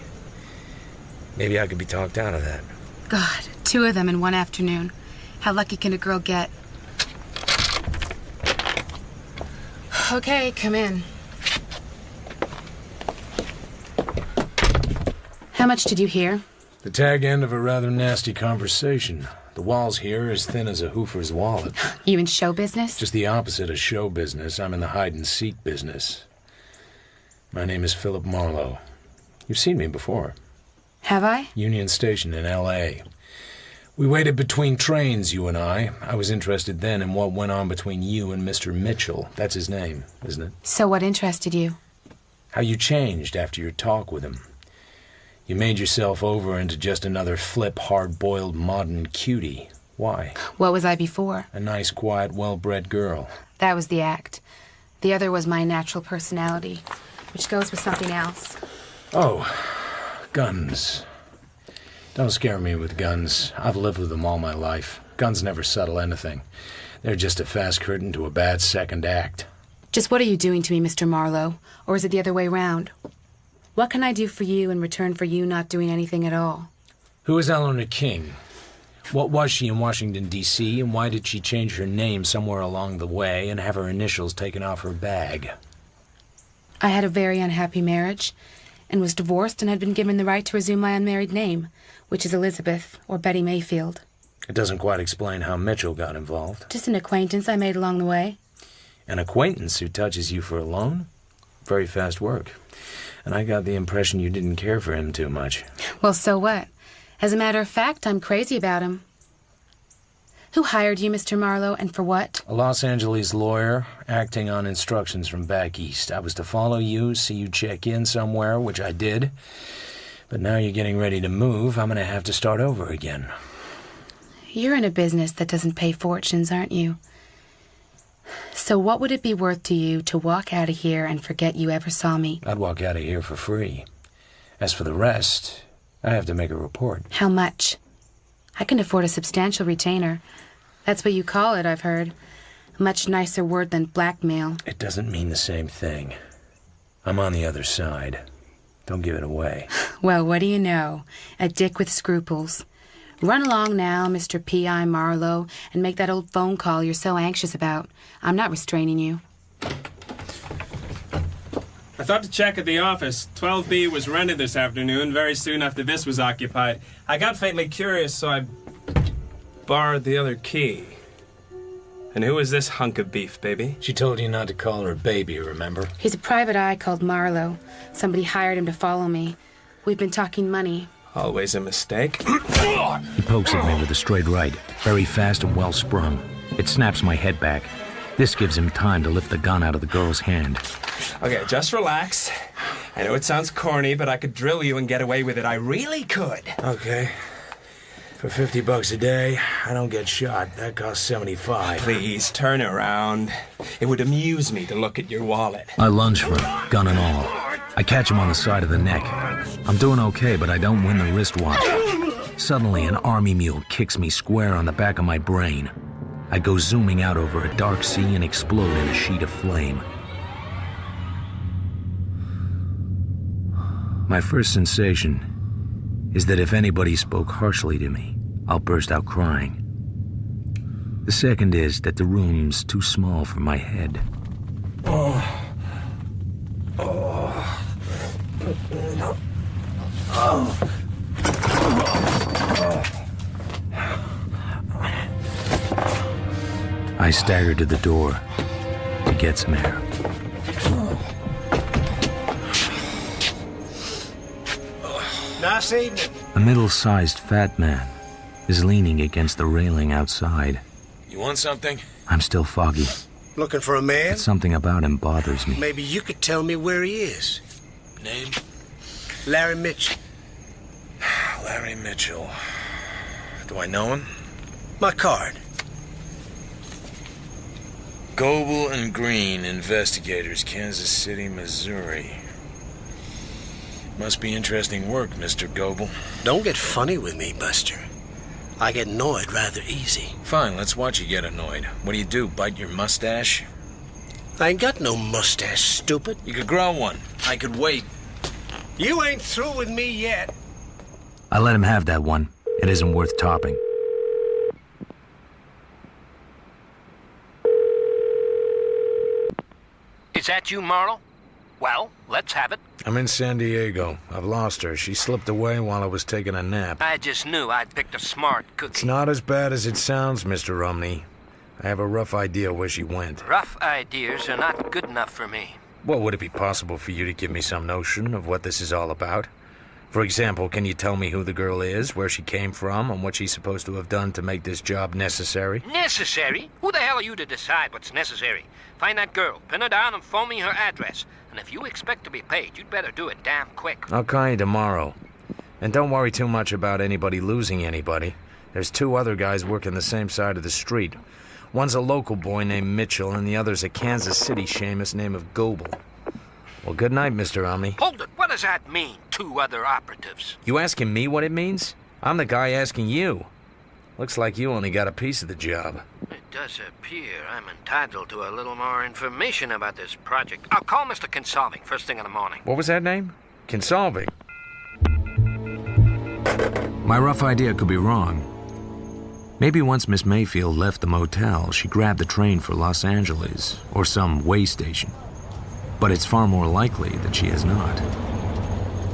Maybe I could be talked out of that. God, 2 of them in one afternoon. How lucky can a girl get? Okay, come in. How much did you hear? The tag end of a rather nasty conversation. The walls here are as thin as a hoofer's wallet. You in show business? Just the opposite of show business. I'm in the hide-and-seek business. My name is Philip Marlowe. You've seen me before. Have I? Union Station in L.A. We waited between trains, you and I. I was interested then in what went on between you and Mr. Mitchell. That's his name, isn't it? So what interested you? How you changed after your talk with him. You made yourself over into just another flip, hard-boiled, modern cutie. Why? What was I before? A nice, quiet, well-bred girl. That was the act. The other was my natural personality, which goes with something else. Oh, guns. Don't scare me with guns. I've lived with them all my life. Guns never settle anything. They're just a fast curtain to a bad second act. Just what are you doing to me, Mr. Marlowe? Or is it the other way round? What can I do for you in return for you not doing anything at all? Who is Eleanor King? What was she in Washington, D.C., and why did she change her name somewhere along the way and have her initials taken off her bag? I had a very unhappy marriage, and was divorced and had been given the right to resume my unmarried name, which is Elizabeth, or Betty Mayfield. It doesn't quite explain how Mitchell got involved. Just an acquaintance I made along the way. An acquaintance who touches you for a loan? Very fast work. And I got the impression you didn't care for him too much. Well, so what? As a matter of fact, I'm crazy about him. Who hired you, Mr. Marlowe, and for what? A Los Angeles lawyer, acting on instructions from back east. I was to follow you, see you check in somewhere, which I did. But now you're getting ready to move, I'm going to have to start over again. You're in a business that doesn't pay fortunes, aren't you? So what would it be worth to you to walk out of here and forget you ever saw me? I'd walk out of here for free. As for the rest, I have to make a report. How much? I can afford a substantial retainer. That's what you call it, I've heard. A much nicer word than blackmail. It doesn't mean the same thing. I'm on the other side. Don't give it away. Well, what do you know? A dick with scruples. Run along now, Mr. P.I. Marlowe, and make that old phone call you're so anxious about. I'm not restraining you. I thought to check at the office. 12B was rented this afternoon, very soon after this was occupied. I got faintly curious, so I borrowed the other key. And who is this hunk of beef, baby? She told you not to call her baby, remember? He's a private eye called Marlowe. Somebody hired him to follow me. We've been talking money. Always a mistake. He pokes at me with a straight right, very fast and well sprung. It snaps my head back. This gives him time to lift the gun out of the girl's hand. Okay, just relax. I know it sounds corny, but I could drill you and get away with it. I really could. Okay. For $50 a day, I don't get shot. That costs 75. Please, turn around. It would amuse me to look at your wallet. I lunge for him, gun and all. I catch him on the side of the neck. I'm doing okay, but I don't win the wristwatch. Suddenly, an army mule kicks me square on the back of my brain. I go zooming out over a dark sea and explode in a sheet of flame. My first sensation is that if anybody spoke harshly to me, I'll burst out crying. The second is that the room's too small for my head. I stagger to the door. He gets some air. Nice evening. A middle-sized fat man is leaning against the railing outside. You want something? I'm still foggy. Looking for a man? But something about him bothers me. Maybe you could tell me where he is. Name? Larry Mitchell. Larry Mitchell. Do I know him? My card. Goebel and Green, investigators, Kansas City, Missouri. Must be interesting work, Mr. Goebel. Don't get funny with me, Buster. I get annoyed rather easy. Fine, let's watch you get annoyed. What do? Bite your mustache? I ain't got no mustache, stupid. You could grow one. I could wait. You ain't through with me yet. I let him have that one. It isn't worth topping. Is that you, Marlowe? Well, let's have it. I'm in San Diego. I've lost her. She slipped away while I was taking a nap. I just knew I'd picked a smart cookie. It's not as bad as it sounds, Mr. Romney. I have a rough idea where she went. Rough ideas are not good enough for me. Well, would it be possible for you to give me some notion of what this is all about? For example, can you tell me who the girl is, where she came from, and what she's supposed to have done to make this job necessary? Necessary? Who the hell are you to decide what's necessary? Find that girl, pin her down, and phone me her address. And if you expect to be paid, you'd better do it damn quick. I'll call you tomorrow. And don't worry too much about anybody losing anybody. There's 2 other guys working the same side of the street. One's a local boy named Mitchell, and the other's a Kansas City shamus named Goebel. Well, good night, Mr. Omni. Hold it. What does that mean, 2 other operatives? You asking me what it means? I'm the guy asking you. Looks like you only got a piece of the job. It does appear I'm entitled to a little more information about this project. I'll call Mr. Consolving first thing in the morning. What was that name? Consolving. My rough idea could be wrong. Maybe once Miss Mayfield left the motel, she grabbed the train for Los Angeles or some way station. But it's far more likely that she has not.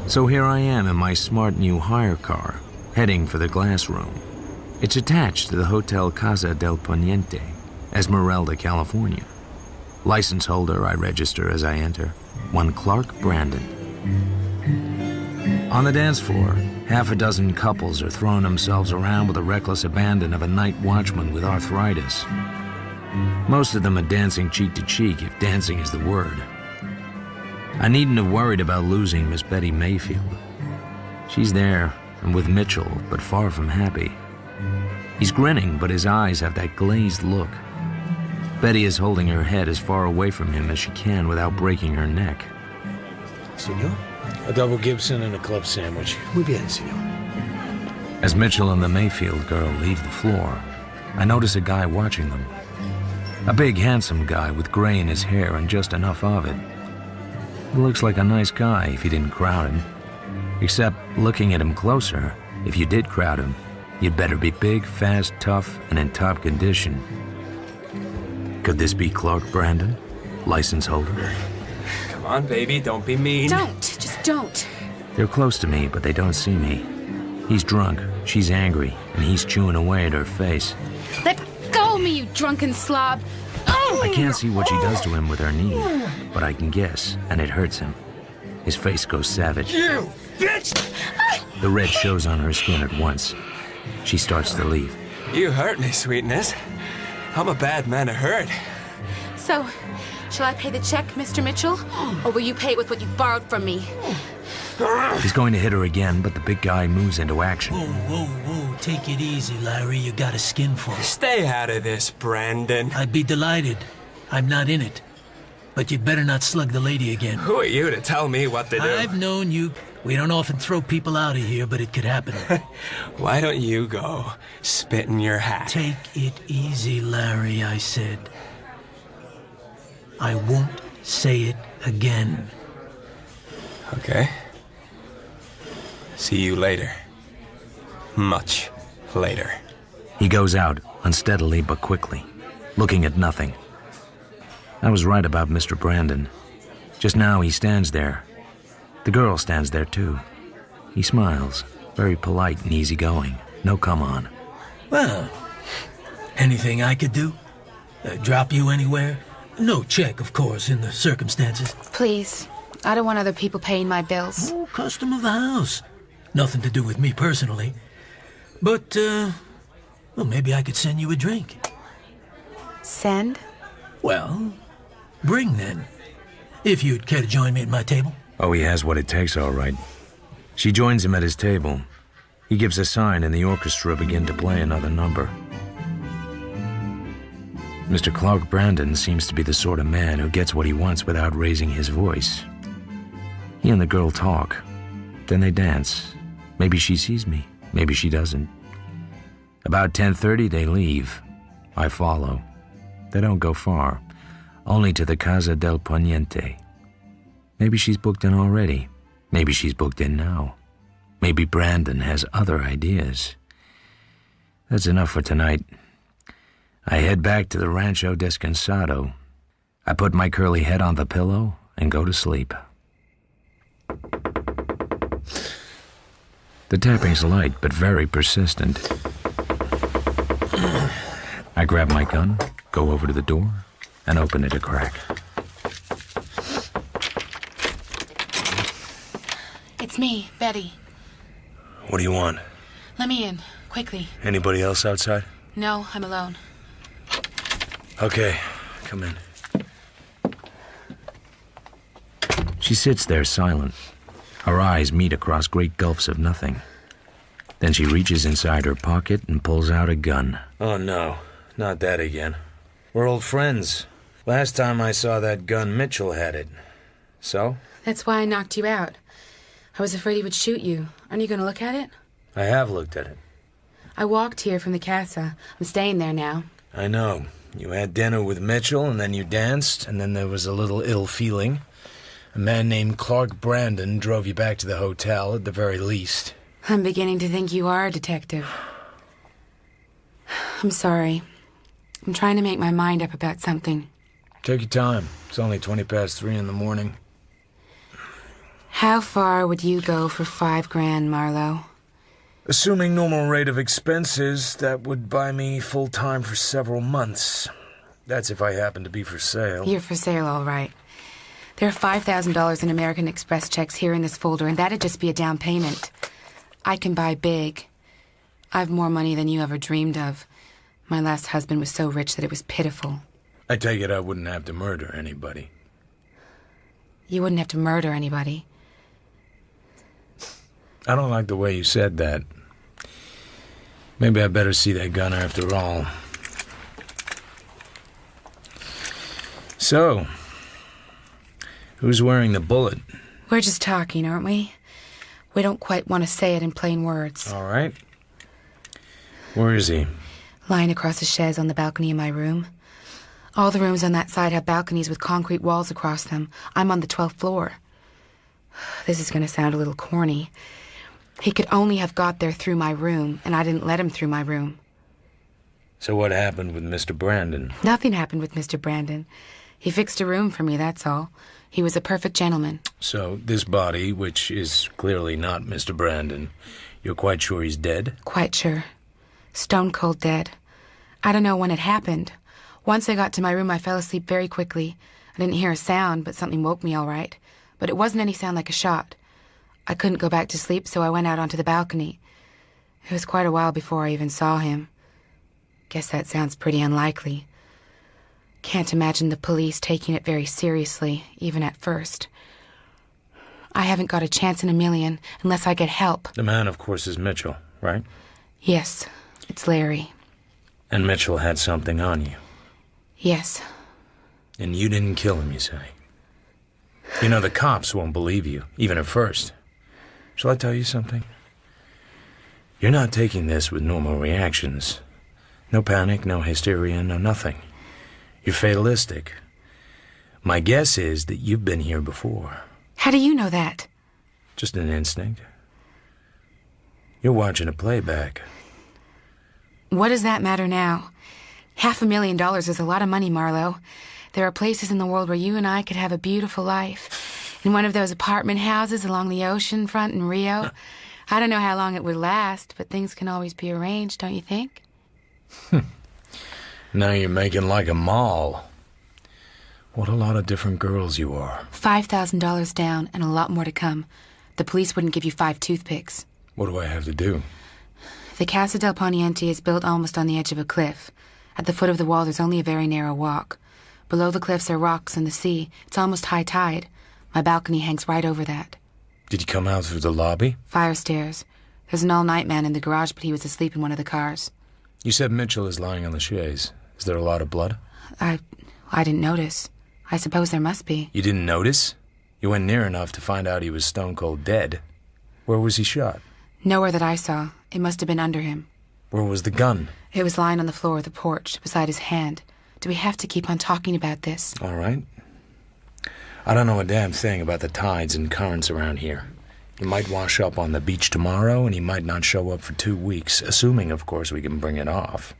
So here I am in my smart new hire car, heading for the glass room. It's attached to the Hotel Casa del Poniente, Esmeralda, California. License holder I register as I enter, one Clark Brandon. On the dance floor, half a dozen couples are throwing themselves around with the reckless abandon of a night watchman with arthritis. Most of them are dancing cheek to cheek, if dancing is the word. I needn't have worried about losing Miss Betty Mayfield. She's there and with Mitchell, but far from happy. He's grinning, but his eyes have that glazed look. Betty is holding her head as far away from him as she can without breaking her neck. Senor? A double Gibson and a club sandwich. Muy bien, senor. As Mitchell and the Mayfield girl leave the floor, I notice a guy watching them. A big, handsome guy with gray in his hair and just enough of it. He looks like a nice guy if you didn't crowd him. Except, looking at him closer, if you did crowd him, you'd better be big, fast, tough, and in top condition. Could this be Clark Brandon, license holder? Come on, baby, don't be mean. Don't, just don't. They're close to me, but they don't see me. He's drunk, she's angry, and he's chewing away at her face. Let go of me, you drunken slob. Oh! I can't see what she does to him with her knee, but I can guess, and it hurts him. His face goes savage. You bitch! The red shows on her skin at once. She starts to leave. You hurt me, sweetness. I'm a bad man to hurt. So, shall I pay the check, Mr. Mitchell? Or will you pay it with what you borrowed from me? He's going to hit her again, but the big guy moves into action. Whoa, whoa, take it easy, Larry. You got a skinful. Stay out of this, Brandon. I'd be delighted. I'm not in it. But you'd better not slug the lady again. Who are you to tell me what to do? I've known you. We don't often throw people out of here, but it could happen. Why don't you go spit in your hat? Take it easy, Larry, I said. I won't say it again. Okay. See you later. Much later. He goes out, unsteadily but quickly, looking at nothing. I was right about Mr. Brandon. Just now he stands there. The girl stands there too. He smiles, very polite and easygoing. No come on. Well, anything I could do? Drop you anywhere? No check, of course, in the circumstances. Please, I don't want other people paying my bills. Oh, custom of the house. Nothing to do with me personally. But, well, maybe I could send you a drink. Send? Well, bring then. If you'd care to join me at my table. Oh, he has what it takes, all right. She joins him at his table. He gives a sign and the orchestra begin to play another number. Mr. Clark Brandon seems to be the sort of man who gets what he wants without raising his voice. He and the girl talk. Then they dance. Maybe she sees me. Maybe she doesn't. About 10:30, they leave. I follow. They don't go far. Only to the Casa del Poniente. Maybe she's booked in already. Maybe she's booked in now. Maybe Brandon has other ideas. That's enough for tonight. I head back to the Rancho Descansado. I put my curly head on the pillow and go to sleep. The tapping's light, but very persistent. I grab my gun, go over to the door, and open it a crack. It's me, Betty. What do you want? Let me in, quickly. Anybody else outside? No, I'm alone. Okay, come in. She sits there silent. Our eyes meet across great gulfs of nothing. Then she reaches inside her pocket and pulls out a gun. Oh, no. Not that again. We're old friends. Last time I saw that gun, Mitchell had it. So? That's why I knocked you out. I was afraid he would shoot you. Aren't you going to look at it? I have looked at it. I walked here from the casa. I'm staying there now. I know. You had dinner with Mitchell, and then you danced, and then there was a little ill feeling. A man named Clark Brandon drove you back to the hotel, at the very least. I'm beginning to think you are a detective. I'm sorry. I'm trying to make my mind up about something. Take your time. It's only 3:20 in the morning. How far would you go for $5,000, Marlowe? Assuming normal rate of expenses, that would buy me full time for several months. That's if I happen to be for sale. You're for sale, all right. There are $5,000 in American Express checks here in this folder, and that'd just be a down payment. I can buy big. I've more money than you ever dreamed of. My last husband was so rich that it was pitiful. I take it I wouldn't have to murder anybody. You wouldn't have to murder anybody. I don't like the way you said that. Maybe I better see that gun after all. So, who's wearing the bullet? We're just talking, aren't we? We don't quite want to say it in plain words. All right. Where is he? Lying across a chaise on the balcony of my room. All the rooms on that side have balconies with concrete walls across them. I'm on the 12th floor. This is going to sound a little corny. He could only have got there through my room, and I didn't let him through my room. So what happened with Mr. Brandon? Nothing happened with Mr. Brandon. He fixed a room for me, that's all. He was a perfect gentleman. So this body, which is clearly not Mr. Brandon, you're quite sure he's dead? Quite sure. Stone cold dead. I don't know when it happened. Once I got to my room, I fell asleep very quickly. I didn't hear a sound, but something woke me all right. But it wasn't any sound like a shot. I couldn't go back to sleep, so I went out onto the balcony. It was quite a while before I even saw him. Guess that sounds pretty unlikely. Can't imagine the police taking it very seriously, even at first. I haven't got a chance in a million unless I get help. The man, of course, is Mitchell, right? Yes, it's Larry. And Mitchell had something on you. Yes. And you didn't kill him, you say? You know, the cops won't believe you, even at first. Shall I tell you something? You're not taking this with normal reactions. No panic, no hysteria, no nothing. You're fatalistic. My guess is that you've been here before. How do you know that? Just an instinct. You're watching a playback. What does that matter now? $500,000 is a lot of money, Marlowe. There are places in the world where you and I could have a beautiful life. In one of those apartment houses along the ocean front in Rio. I don't know how long it would last, but things can always be arranged, don't you think? Now you're making like a mall. What a lot of different girls you are. $5,000 down and a lot more to come. The police wouldn't give you 5 toothpicks. What do I have to do? The Casa del Poniente is built almost on the edge of a cliff. At the foot of the wall, there's only a very narrow walk. Below the cliffs are rocks and the sea. It's almost high tide. My balcony hangs right over that. Did you come out through the lobby? Fire stairs. There's an all-night man in the garage, but he was asleep in one of the cars. You said Mitchell is lying on the chaise. Is there a lot of blood? I didn't notice. I suppose there must be. You didn't notice? You went near enough to find out he was stone cold dead. Where was he shot? Nowhere that I saw. It must have been under him. Where was the gun? It was lying on the floor of the porch, beside his hand. Do we have to keep on talking about this? All right. I don't know a damn thing about the tides and currents around here. He might wash up on the beach tomorrow, and he might not show up for 2 weeks, assuming, of course, we can bring it off.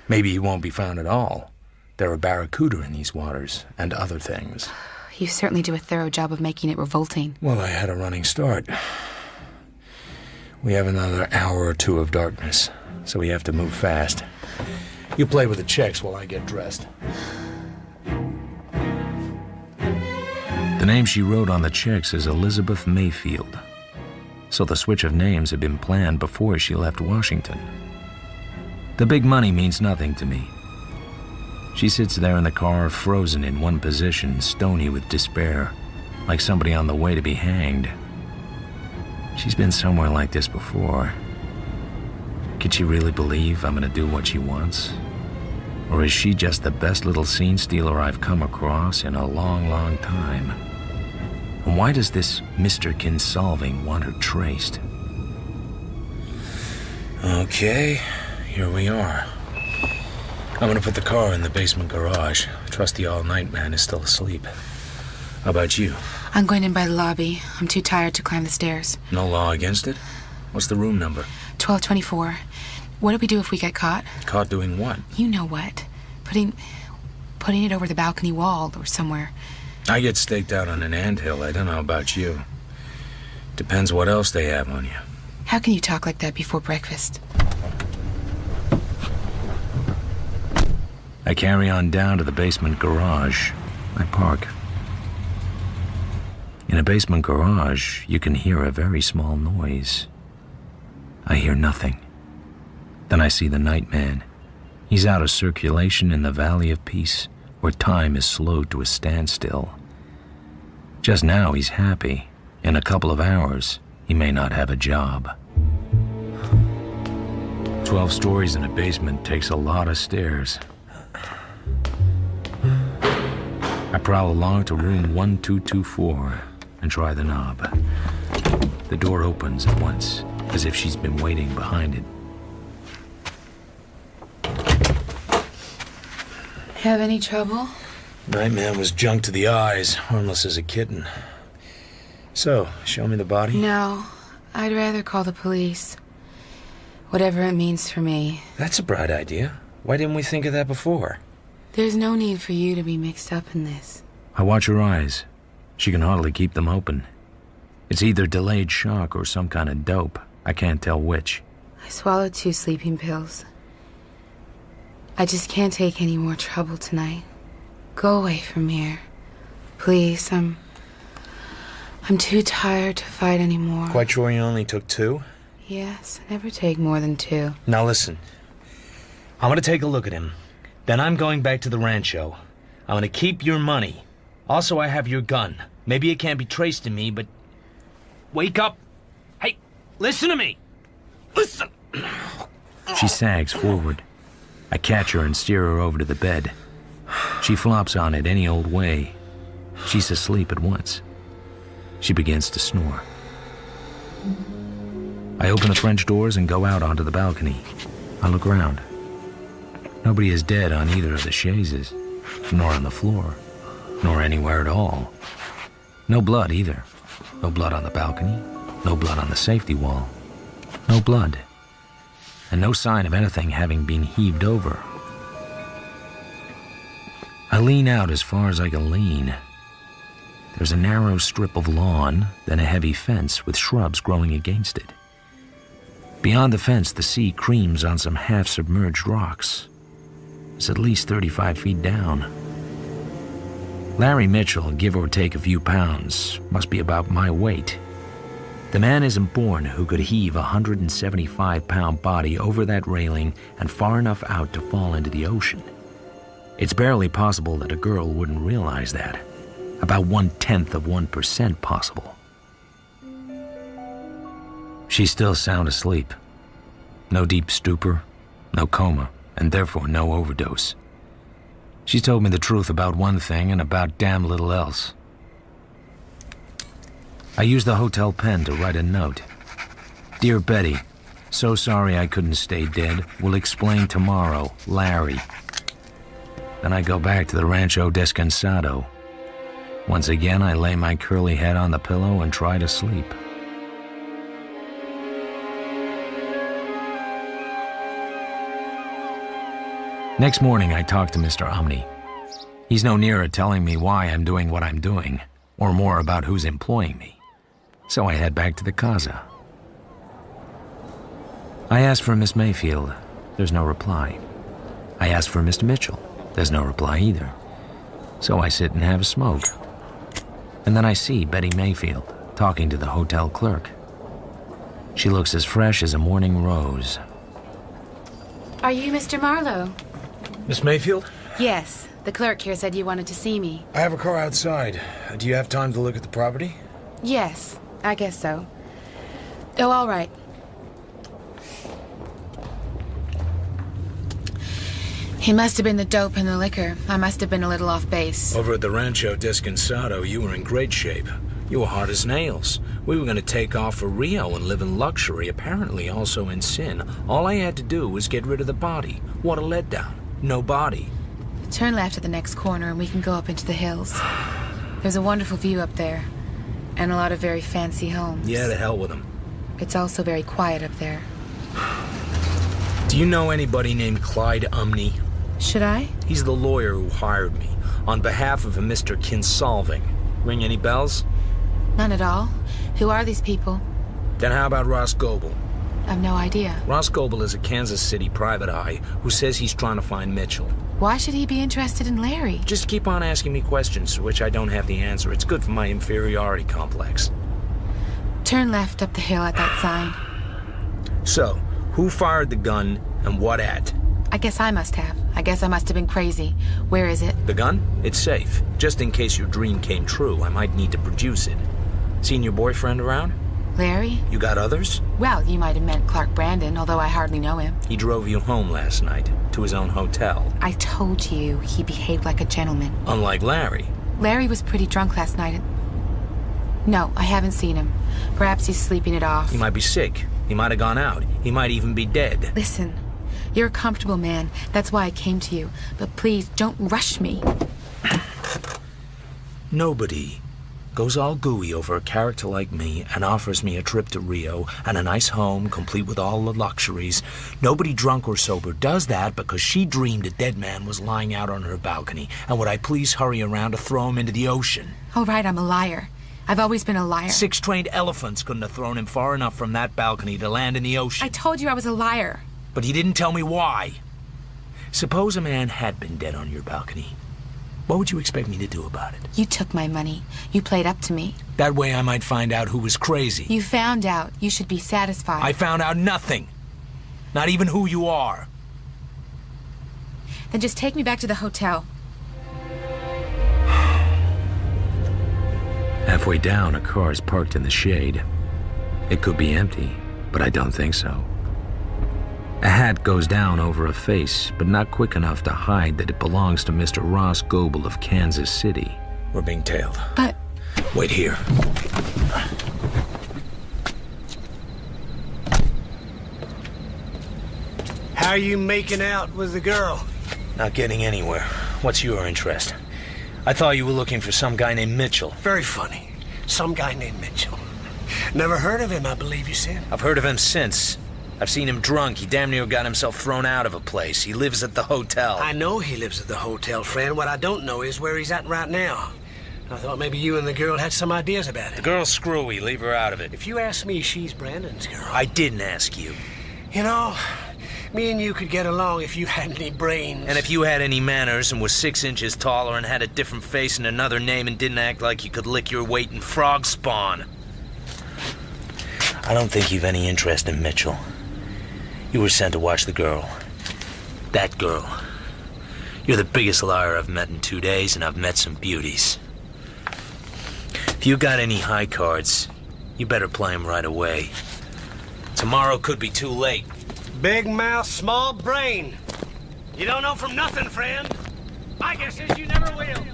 Maybe he won't be found at all. There are barracuda in these waters, and other things. You certainly do a thorough job of making it revolting. Well, I had a running start. We have another hour or two of darkness, so we have to move fast. You play with the checks while I get dressed. The name she wrote on the checks is Elizabeth Mayfield. So the switch of names had been planned before she left Washington. The big money means nothing to me. She sits there in the car, frozen in one position, stony with despair, like somebody on the way to be hanged. She's been somewhere like this before. Could she really believe I'm gonna do what she wants? Or is she just the best little scene stealer I've come across in a long, long time? And why does this Mr. Kinsolving want her traced? Okay, here we are. I'm gonna put the car in the basement garage. Trust the all-night man is still asleep. How about you? I'm going in by the lobby. I'm too tired to climb the stairs. No law against it? What's the room number? 1224. What do we do if we get caught? Caught doing what? You know what. Putting it over the balcony wall or somewhere. I get staked out on an anthill. I don't know about you. Depends what else they have on you. How can you talk like that before breakfast? I carry on down to the basement garage. I park. In a basement garage, you can hear a very small noise. I hear nothing. Then I see the night man. He's out of circulation in the Valley of Peace, where time is slowed to a standstill. Just now he's happy. In a couple of hours, he may not have a job. 12 stories in a basement takes a lot of stairs. I prowl along to room 1224 and try the knob. The door opens at once, as if she's been waiting behind it. Have any trouble? Nightman was junk to the eyes, harmless as a kitten. So, show me the body? No, I'd rather call the police. Whatever it means for me. That's a bright idea. Why didn't we think of that before? There's no need for you to be mixed up in this. I watch her eyes. She can hardly keep them open. It's either delayed shock or some kind of dope. I can't tell which. I swallowed 2 sleeping pills. I just can't take any more trouble tonight. Go away from here. Please, I'm too tired to fight anymore. Quite sure you only took 2? Yes, I never take more than 2. Now listen. I'm gonna take a look at him. Then I'm going back to the rancho. I'm gonna keep your money. Also, I have your gun. Maybe it can't be traced to me, but... Wake up! Hey, listen to me! Listen! She sags forward. I catch her and steer her over to the bed. She flops on it any old way. She's asleep at once. She begins to snore. I open the French doors and go out onto the balcony. I look around. Nobody is dead on either of the chaises, nor on the floor, nor anywhere at all. No blood either. No blood on the balcony, no blood on the safety wall. No blood. And no sign of anything having been heaved over. I lean out as far as I can lean. There's a narrow strip of lawn, then a heavy fence with shrubs growing against it. Beyond the fence, the sea creams on some half-submerged rocks. It's at least 35 feet down. Larry Mitchell, give or take a few pounds, must be about my weight. The man isn't born who could heave a 175-pound body over that railing and far enough out to fall into the ocean. It's barely possible that a girl wouldn't realize that. About 0.1% possible. She's still sound asleep. No deep stupor, no coma, and therefore no overdose. She told me the truth about one thing and about damn little else. I used the hotel pen to write a note. Dear Betty, so sorry I couldn't stay dead. Will explain tomorrow. Larry. Then I go back to the Rancho Descansado. Once again, I lay my curly head on the pillow and try to sleep. Next morning, I talked to Mr. Omni. He's no nearer telling me why I'm doing what I'm doing, or more about who's employing me. So I head back to the casa. I ask for Miss Mayfield. There's no reply. I ask for Mr. Mitchell. There's no reply either. So I sit and have a smoke. And then I see Betty Mayfield talking to the hotel clerk. She looks as fresh as a morning rose. Are you Mr. Marlowe? Miss Mayfield? Yes. The clerk here said you wanted to see me. I have a car outside. Do you have time to look at the property? Yes, I guess so. Oh, all right. He must have been the dope and the liquor. I must have been a little off base. Over at the Rancho Descansado, you were in great shape. You were hard as nails. We were going to take off for Rio and live in luxury, apparently also in sin. All I had to do was get rid of the body. What a letdown. No body. Turn left at the next corner and we can go up into the hills. There's a wonderful view up there. And a lot of very fancy homes. Yeah, to hell with them. It's also very quiet up there. Do you know anybody named Clyde Umney? Should I? He's the lawyer who hired me, on behalf of a Mr. Kinsolving. Ring any bells? None at all. Who are these people? Then how about Ross Goebel? I've no idea. Ross Goebel is a Kansas City private eye who says he's trying to find Mitchell. Why should he be interested in Larry? Just keep on asking me questions to which I don't have the answer. It's good for my inferiority complex. Turn left up the hill at that sign. So, who fired the gun and what at? I guess I must have. I guess I must have been crazy. Where is it? The gun? It's safe. Just in case your dream came true, I might need to produce it. Seen your boyfriend around? Larry? You got others? Well, you might have meant Clark Brandon, although I hardly know him. He drove you home last night, to his own hotel. I told you he behaved like a gentleman. Unlike Larry. Larry was pretty drunk last night. No, I haven't seen him. Perhaps he's sleeping it off. He might be sick. He might have gone out. He might even be dead. Listen, you're a comfortable man. That's why I came to you. But please, don't rush me. Nobody goes all gooey over a character like me and offers me a trip to Rio and a nice home complete with all the luxuries. Nobody drunk or sober does that because she dreamed a dead man was lying out on her balcony, and would I please hurry around to throw him into the ocean? All right, I'm a liar. I've always been a liar. 6 trained elephants couldn't have thrown him far enough from that balcony to land in the ocean. I told you I was a liar. But he didn't tell me why. Suppose a man had been dead on your balcony. What would you expect me to do about it? You took my money. You played up to me. That way I might find out who was crazy. You found out. You should be satisfied. I found out nothing. Not even who you are. Then just take me back to the hotel. Halfway down, a car is parked in the shade. It could be empty, but I don't think so. A hat goes down over a face, but not quick enough to hide that it belongs to Mr. Ross Goebel of Kansas City. We're being tailed. But... Wait here. How are you making out with the girl? Not getting anywhere. What's your interest? I thought you were looking for some guy named Mitchell. Very funny. Some guy named Mitchell. Never heard of him, I believe you said. I've heard of him since. I've seen him drunk. He damn near got himself thrown out of a place. He lives at the hotel. I know he lives at the hotel, friend. What I don't know is where he's at right now. I thought maybe you and the girl had some ideas about it. The girl's screwy. Leave her out of it. If you ask me, she's Brandon's girl. I didn't ask you. You know, me and you could get along if you had any brains. And if you had any manners and was 6 inches taller and had a different face and another name and didn't act like you could lick your weight in frog spawn. I don't think you've any interest in Mitchell. You were sent to watch the girl. That girl. You're the biggest liar I've met in 2 days, and I've met some beauties. If you got any high cards, you better play them right away. Tomorrow could be too late. Big mouth, small brain. You don't know from nothing, friend. My guess is you never will.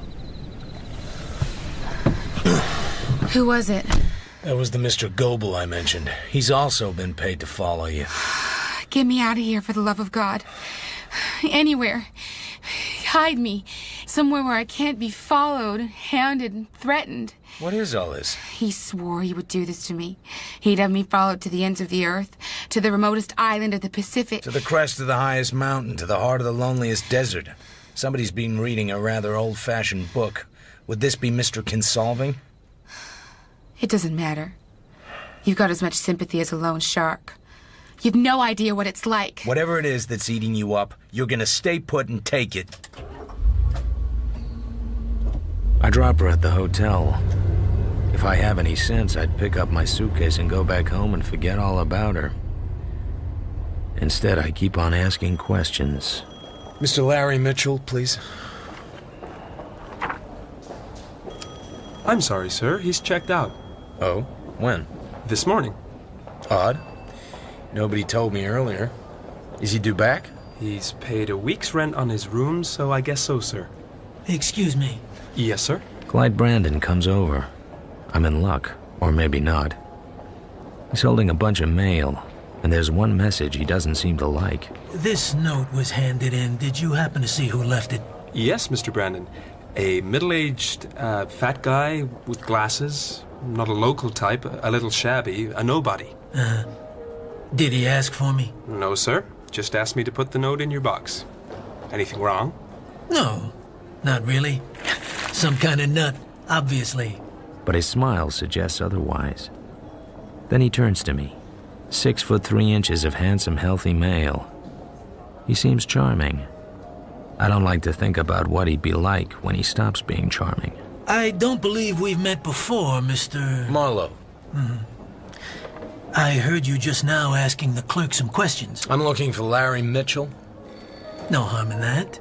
Who was it? That was the Mr. Goebel I mentioned. He's also been paid to follow you. Get me out of here, for the love of God. Anywhere. Hide me. Somewhere where I can't be followed, hounded, and threatened. What is all this? He swore he would do this to me. He'd have me followed to the ends of the earth, to the remotest island of the Pacific. To the crest of the highest mountain, to the heart of the loneliest desert. Somebody's been reading a rather old-fashioned book. Would this be Mr. Kinsolving? It doesn't matter. You've got as much sympathy as a lone shark. You've no idea what it's like. Whatever it is that's eating you up, you're gonna stay put and take it. I drop her at the hotel. If I have any sense, I'd pick up my suitcase and go back home and forget all about her. Instead, I keep on asking questions. Mr. Larry Mitchell, please. I'm sorry, sir. He's checked out. Oh? When? This morning. Odd. Nobody told me earlier. Is he due back? He's paid a week's rent on his room, so I guess so, sir. Excuse me. Yes, sir? Clyde Brandon comes over. I'm in luck, or maybe not. He's holding a bunch of mail, and there's one message he doesn't seem to like. This note was handed in. Did you happen to see who left it? Yes, Mr. Brandon. A middle-aged, fat guy with glasses. Not a local type, a little shabby, a nobody. Did he ask for me? No, sir. Just asked me to put the note in your box. Anything wrong? No, not really. Some kind of nut, obviously. But his smile suggests otherwise. Then he turns to me. 6'3" of handsome, healthy male. He seems charming. I don't like to think about what he'd be like when he stops being charming. I don't believe we've met before, Mr. Marlowe. I heard you just now asking the clerk some questions. I'm looking for Larry Mitchell. No harm in that.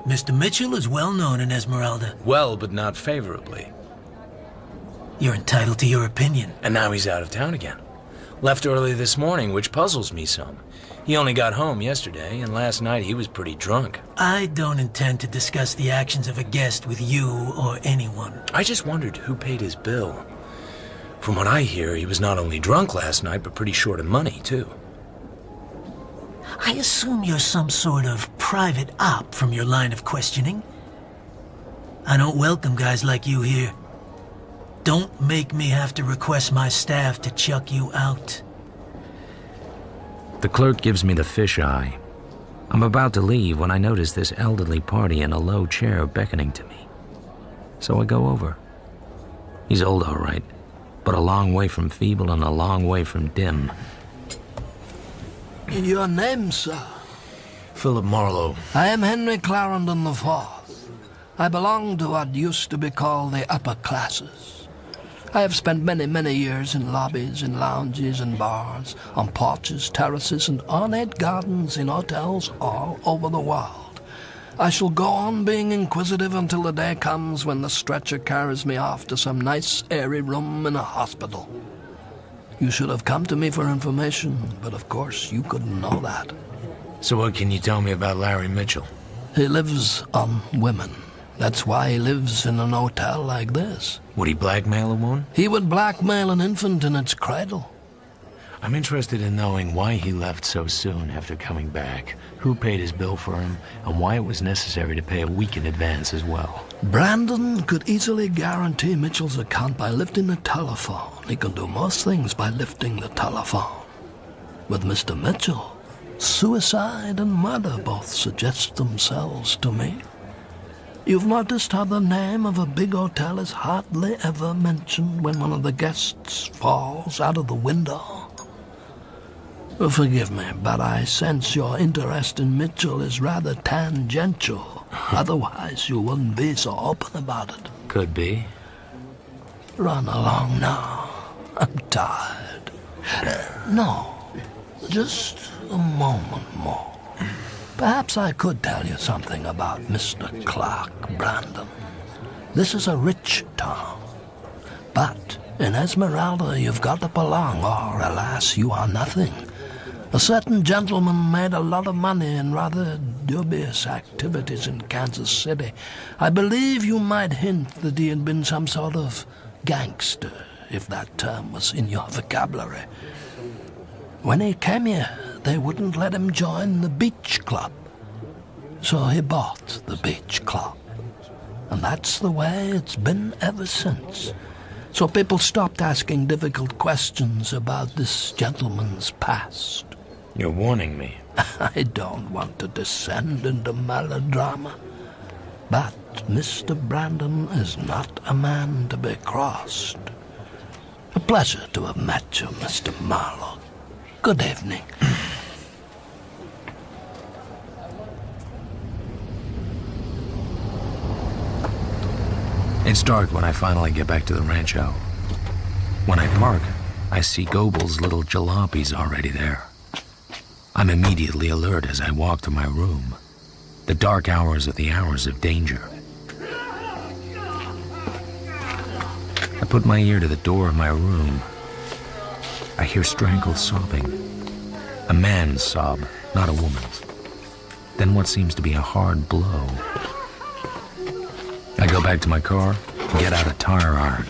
Mr. Mitchell is well known in Esmeralda. Well, but not favorably. You're entitled to your opinion. And now he's out of town again. Left early this morning, which puzzles me some. He only got home yesterday, and last night he was pretty drunk. I don't intend to discuss the actions of a guest with you or anyone. I just wondered who paid his bill. From what I hear, he was not only drunk last night, but pretty short of money, too. I assume you're some sort of private op from your line of questioning. I don't welcome guys like you here. Don't make me have to request my staff to chuck you out. The clerk gives me the fisheye. I'm about to leave when I notice this elderly party in a low chair beckoning to me. So I go over. He's old, all right, but a long way from feeble and a long way from dim. Your name, sir? Philip Marlowe. I am Henry Clarendon IV. I belong to what used to be called the upper classes. I have spent many years in lobbies, in lounges and bars, on porches, terraces, and ornate gardens in hotels all over the world. I shall go on being inquisitive until the day comes when the stretcher carries me off to some nice, airy room in a hospital. You should have come to me for information, but of course you couldn't know that. So what can you tell me about Larry Mitchell? He lives on women. That's why he lives in an hotel like this. Would he blackmail a woman? He would blackmail an infant in its cradle. I'm interested in knowing why he left so soon after coming back, who paid his bill for him, and why it was necessary to pay a week in advance as well. Brandon could easily guarantee Mitchell's account by lifting the telephone. He can do most things by lifting the telephone. With Mr. Mitchell, suicide and murder both suggest themselves to me. You've noticed how the name of a big hotel is hardly ever mentioned when one of the guests falls out of the window. Forgive me, but I sense your interest in Mitchell is rather tangential. Otherwise, you wouldn't be so open about it. Could be. Run along now. I'm tired. No, just a moment more. Perhaps I could tell you something about Mr. Clark Brandon. This is a rich town. But in Esmeralda, you've got to belong, or alas, you are nothing. A certain gentleman made a lot of money in rather dubious activities in Kansas City. I believe you might hint that he had been some sort of gangster, if that term was in your vocabulary. When he came here, they wouldn't let him join the beach club. So he bought the beach club. And that's the way it's been ever since. So people stopped asking difficult questions about this gentleman's past. You're warning me. I don't want to descend into melodrama. But Mr. Brandon is not a man to be crossed. A pleasure to have met you, Mr. Marlowe. Good evening. It's dark when I finally get back to the rancho. When I park, I see Goebel's little jalopies already there. I'm immediately alert as I walk to my room. The dark hours are the hours of danger. I put my ear to the door of my room. I hear strangled sobbing. A man's sob, not a woman's. Then what seems to be a hard blow. I go back to my car and get out a tire iron.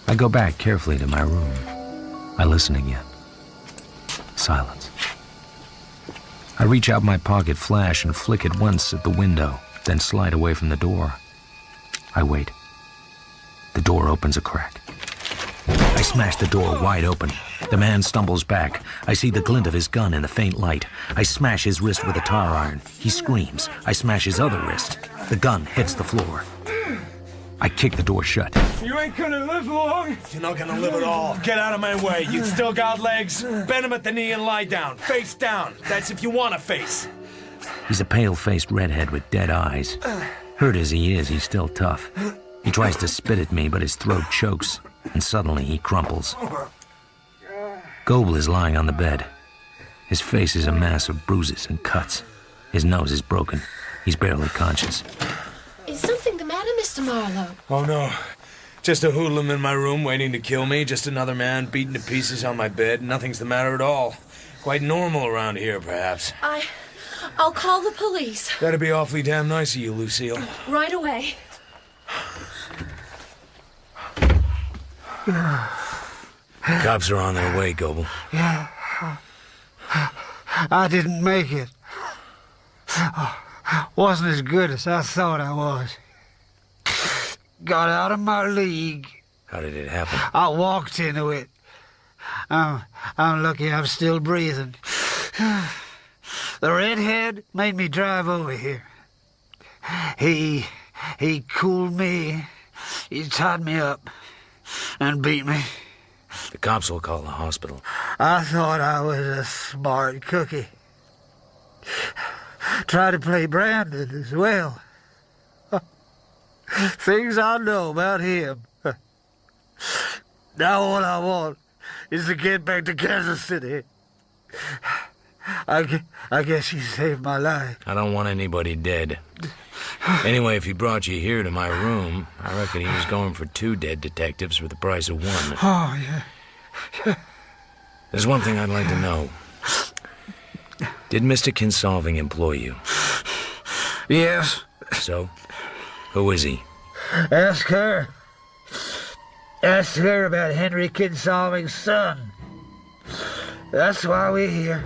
I go back carefully to my room. I listen again. Silence. I reach out my pocket flash and flick it once at the window, then slide away from the door. I wait. The door opens a crack. I smash the door wide open. The man stumbles back. I see the glint of his gun in the faint light. I smash his wrist with a tire iron. He screams. I smash his other wrist. The gun hits the floor. I kick the door shut. You ain't gonna live long. You're not gonna live at all. Get out of my way. You still got legs? Bend him at the knee and lie down. Face down. That's if you want to face. He's a pale-faced redhead with dead eyes. Hurt as he is, he's still tough. He tries to spit at me, but his throat chokes, and suddenly he crumples. Goebel is lying on the bed. His face is a mass of bruises and cuts. His nose is broken. He's barely conscious. Is something the matter, Mr. Marlowe? Oh, no. Just a hoodlum in my room waiting to kill me. Just another man beaten to pieces on my bed. Nothing's the matter at all. Quite normal around here, perhaps. I'll call the police. That'd be awfully damn nice of you, Lucille. Right away. Cops are on their way, Goebel. Yeah. I didn't make it. Wasn't as good as I thought I was. Got out of my league. How did it happen? I walked into it. I'm lucky I'm still breathing. The redhead made me drive over here. He cooled me. He tied me up and beat me. The cops will call the hospital. I thought I was a smart cookie. Try to play Brandon as well. Things I know about him. Now all I want is to get back to Kansas City. I guess you saved my life. I don't want anybody dead. Anyway, if he brought you here to my room, I reckon he was going for 2 dead detectives for the price of 1. Oh, yeah. There's one thing I'd like to know. Did Mr. Kinsolving employ you? Yes. So? Who is he? Ask her. Ask her about Henry Kinsolving's son. That's why we're here.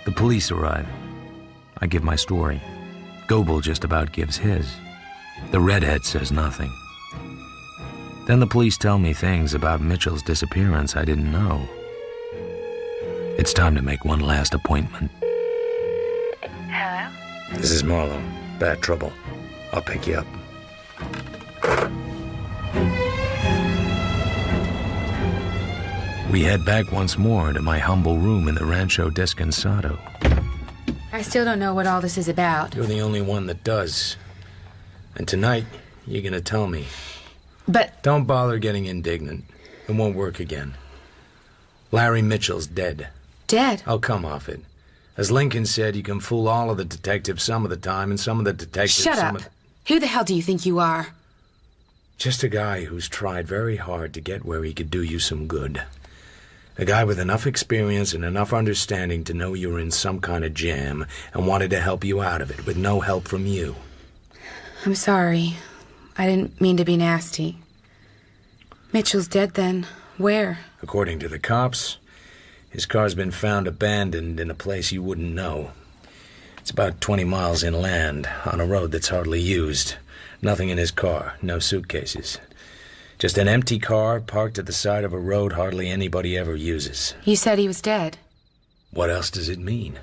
The police arrive. I give my story. Goebel just about gives his. The redhead says nothing. Then the police tell me things about Mitchell's disappearance I didn't know. It's time to make one last appointment. Hello? This is Marlowe. Bad trouble. I'll pick you up. We head back once more to my humble room in the Rancho Descansado. I still don't know what all this is about. You're the only one that does. And tonight, you're gonna tell me. But... Don't bother getting indignant. It won't work again. Larry Mitchell's dead. Dead? I'll come off it. As Lincoln said, you can fool all of the detectives some of the time, and some of the detectives... Shut up. Who the hell do you think you are? Just a guy who's tried very hard to get where he could do you some good. A guy with enough experience and enough understanding to know you were in some kind of jam and wanted to help you out of it with no help from you. I'm sorry. I didn't mean to be nasty. Mitchell's dead then. Where? According to the cops, his car's been found abandoned in a place you wouldn't know. It's about 20 miles inland, on a road that's hardly used. Nothing in his car, no suitcases. Just an empty car parked at the side of a road hardly anybody ever uses. You said he was dead. What else does it mean?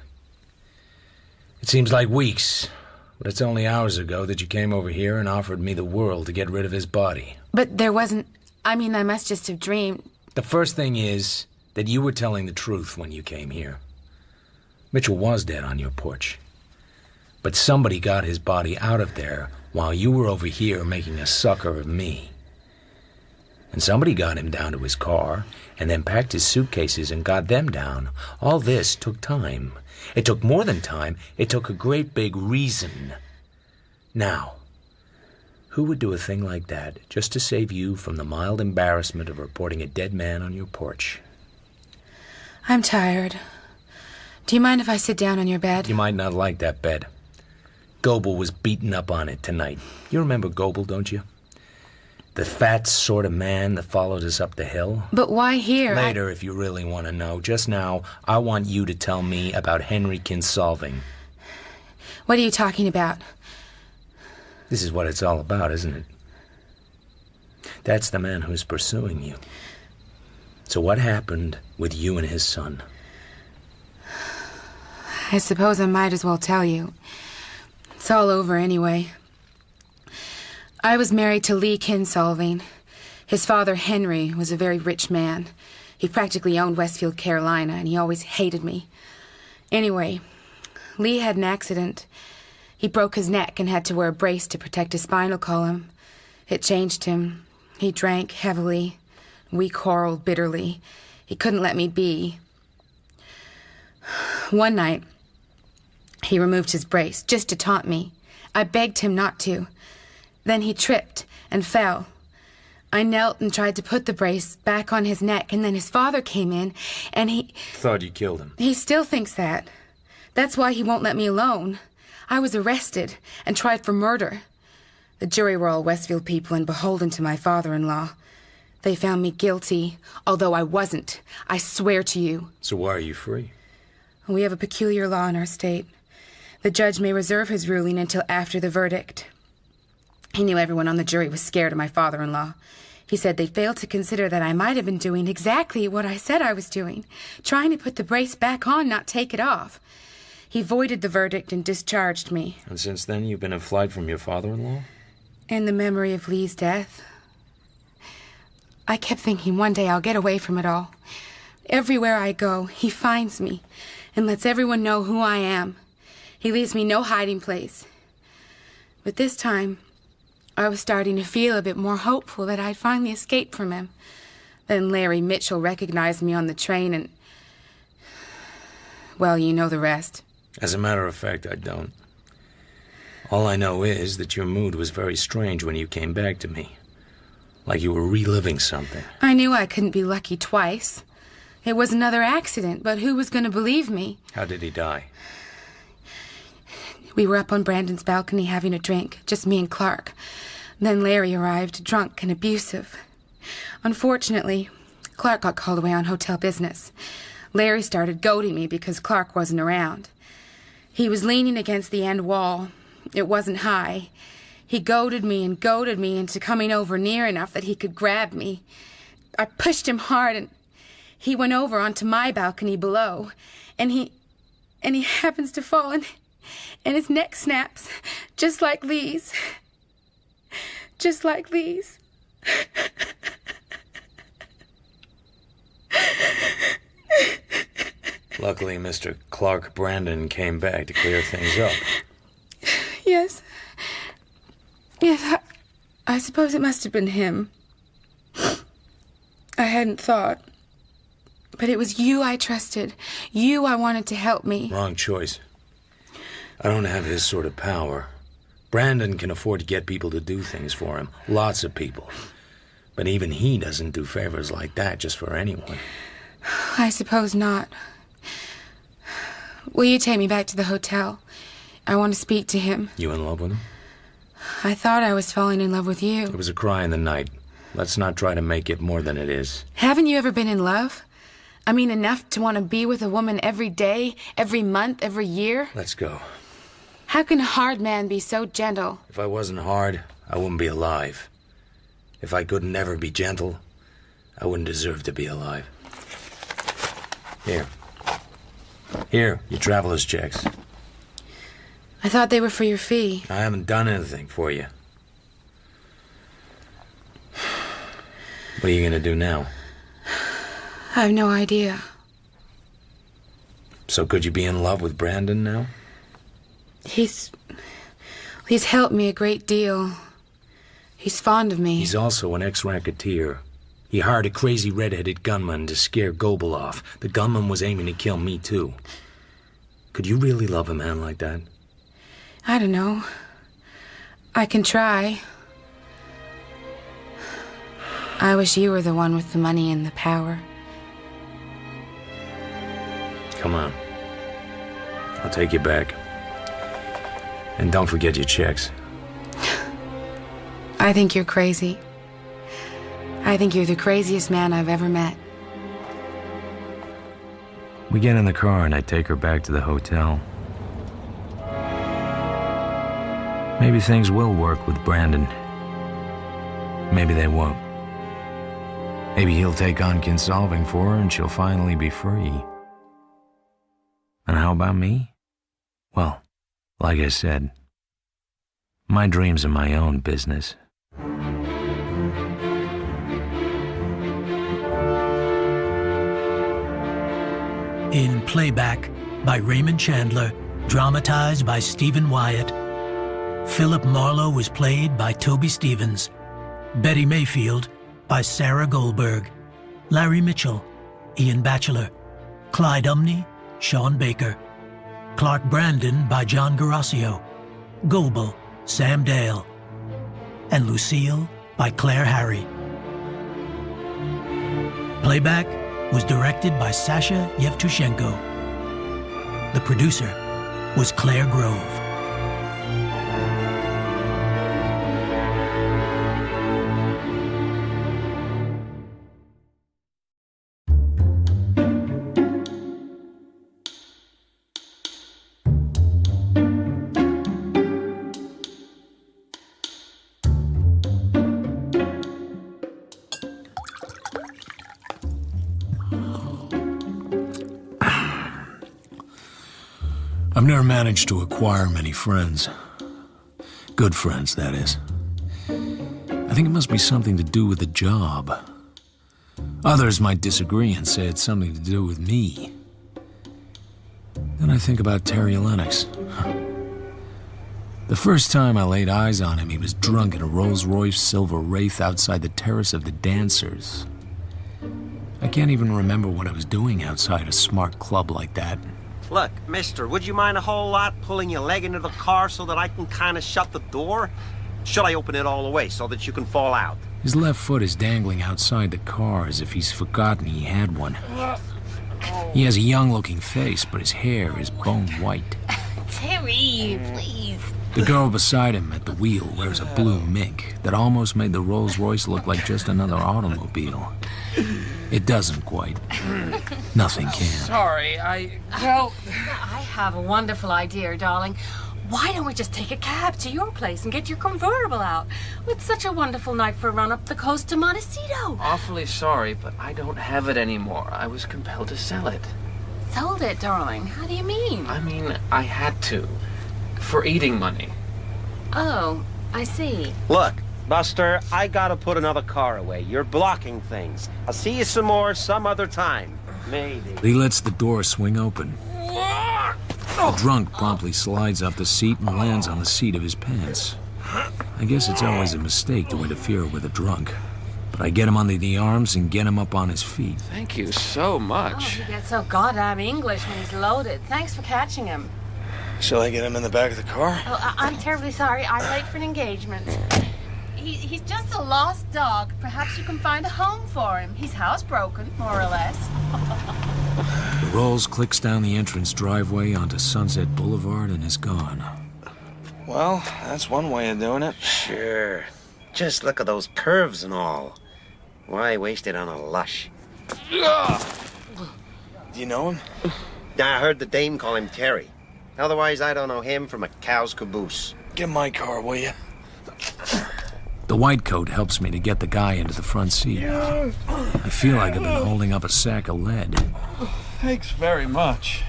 It seems like weeks, but it's only hours ago that you came over here and offered me the world to get rid of his body. But there wasn't... I must just have dreamed. The first thing is that you were telling the truth when you came here. Mitchell was dead on your porch. But somebody got his body out of there while you were over here making a sucker of me. And somebody got him down to his car, and then packed his suitcases and got them down. All this took time. It took more than time. It took a great big reason. Now, who would do a thing like that just to save you from the mild embarrassment of reporting a dead man on your porch? I'm tired. Do you mind if I sit down on your bed? You might not like that bed. Goebel was beaten up on it tonight. You remember Goebel, don't you? The fat sort of man that followed us up the hill? But why here? Later, if you really want to know. Just now, I want you to tell me about Henry Kinsolving. What are you talking about? This is what it's all about, isn't it? That's the man who's pursuing you. So what happened with you and his son? I suppose I might as well tell you. It's all over anyway. I was married to Lee Kinsolving. His father, Henry, was a very rich man. He practically owned Westfield, Carolina, and he always hated me. Anyway, Lee had an accident. He broke his neck and had to wear a brace to protect his spinal column. It changed him. He drank heavily. We quarreled bitterly. He couldn't let me be. One night, he removed his brace just to taunt me. I begged him not to. Then he tripped and fell. I knelt and tried to put the brace back on his neck, and then his father came in, and he... Thought you killed him. He still thinks that. That's why he won't let me alone. I was arrested and tried for murder. The jury were all Westfield people and beholden to my father-in-law. They found me guilty, although I wasn't. I swear to you. So why are you free? We have a peculiar law in our state. The judge may reserve his ruling until after the verdict. He knew everyone on the jury was scared of my father-in-law. He said they failed to consider that I might have been doing exactly what I said I was doing, trying to put the brace back on, not take it off. He voided the verdict and discharged me. And since then, you've been in flight from your father-in-law? In the memory of Lee's death. I kept thinking one day I'll get away from it all. Everywhere I go, he finds me and lets everyone know who I am. He leaves me no hiding place. But this time, I was starting to feel a bit more hopeful that I'd finally escape from him. Then Larry Mitchell recognized me on the train and... well, you know the rest. As a matter of fact, I don't. All I know is that your mood was very strange when you came back to me. Like you were reliving something. I knew I couldn't be lucky twice. It was another accident, but who was going to believe me? How did he die? We were up on Brandon's balcony having a drink, just me and Clark. Then Larry arrived, drunk and abusive. Unfortunately, Clark got called away on hotel business. Larry started goading me because Clark wasn't around. He was leaning against the end wall. It wasn't high. He goaded me into coming over near enough that he could grab me. I pushed him hard and he went over onto my balcony below. And he happens to fall and his neck snaps, just like Lee's. Just like Lee's. Luckily, Mr. Clark Brandon came back to clear things up. Yes. Yes, I suppose it must have been him. I hadn't thought. But it was you I trusted. You I wanted to help me. Wrong choice. I don't have his sort of power. Brandon can afford to get people to do things for him. Lots of people. But even he doesn't do favors like that just for anyone. I suppose not. Will you take me back to the hotel? I want to speak to him. You in love with him? I thought I was falling in love with you. It was a cry in the night. Let's not try to make it more than it is. Haven't you ever been in love? I mean, enough to want to be with a woman every day, every month, every year? Let's go. How can a hard man be so gentle? If I wasn't hard, I wouldn't be alive. If I could never be gentle, I wouldn't deserve to be alive. Here. Here, your traveler's checks. I thought they were for your fee. I haven't done anything for you. What are you gonna do now? I have no idea. So could you be in love with Brandon now? He's helped me a great deal. He's fond of me. He's also an ex-racketeer. He hired a crazy red-headed gunman to scare Goebel off. The gunman was aiming to kill me, too. Could you really love a man like that? I don't know. I can try. I wish you were the one with the money and the power. Come on. I'll take you back. And don't forget your checks. I think you're crazy. I think you're the craziest man I've ever met. We get in the car and I take her back to the hotel. Maybe things will work with Brandon. Maybe they won't. Maybe he'll take on consolving for her and she'll finally be free. And how about me? Well, like I said, my dreams are my own business. In Playback by Raymond Chandler, dramatized by Stephen Wyatt. Philip Marlowe was played by Toby Stevens. Betty Mayfield by Sarah Goldberg. Larry Mitchell, Ian Batchelor. Clyde Umney, Sean Baker. Clark Brandon by John Garasio. Goebel, Sam Dale. And Lucille by Claire Harry. Playback was directed by Sasha Yevtushenko. The producer was Claire Grove. I've never managed to acquire many friends. Good friends, that is. I think it must be something to do with the job. Others might disagree and say it's something to do with me. Then I think about Terry Lennox. The first time I laid eyes on him, he was drunk in a Rolls-Royce Silver Wraith outside the Terrace of the Dancers. I can't even remember what I was doing outside a smart club like that. Look, mister, would you mind a whole lot pulling your leg into the car so that I can kind of shut the door? Should I open it all the way so that you can fall out? His left foot is dangling outside the car as if he's forgotten he had one. He has a young-looking face, but his hair is bone white. Terry, please. The girl beside him at the wheel wears a blue mink that almost made the Rolls-Royce look like just another automobile. It doesn't quite. Nothing can. Sorry, Well, I have a wonderful idea, darling. Why don't we just take a cab to your place and get your convertible out? It's such a wonderful night for a run up the coast to Montecito. Awfully sorry, but I don't have it anymore. I was compelled to sell it. Sold it, darling. How do you mean? I mean, I had to. For eating money. Oh, I see. Look, Buster, I gotta put another car away. You're blocking things. I'll see you some more some other time. Maybe. He lets the door swing open. The drunk promptly slides off the seat and lands on the seat of his pants. I guess it's always a mistake to interfere with a drunk. But I get him under the arms and get him up on his feet. Thank you so much. Oh, he gets so goddamn English when he's loaded. Thanks for catching him. Shall I get him in the back of the car? Oh, I'm terribly sorry. I'm late for an engagement. He's just a lost dog. Perhaps you can find a home for him. He's housebroken, more or less. The Rolls clicks down the entrance driveway onto Sunset Boulevard and is gone. Well, that's one way of doing it. Sure. Just look at those curves and all. Why waste it on a lush? Do you know him? I heard the dame call him Terry. Otherwise, I don't know him from a cow's caboose. Get my car, will you? The white coat helps me to get the guy into the front seat. I feel like I've been holding up a sack of lead. Thanks very much.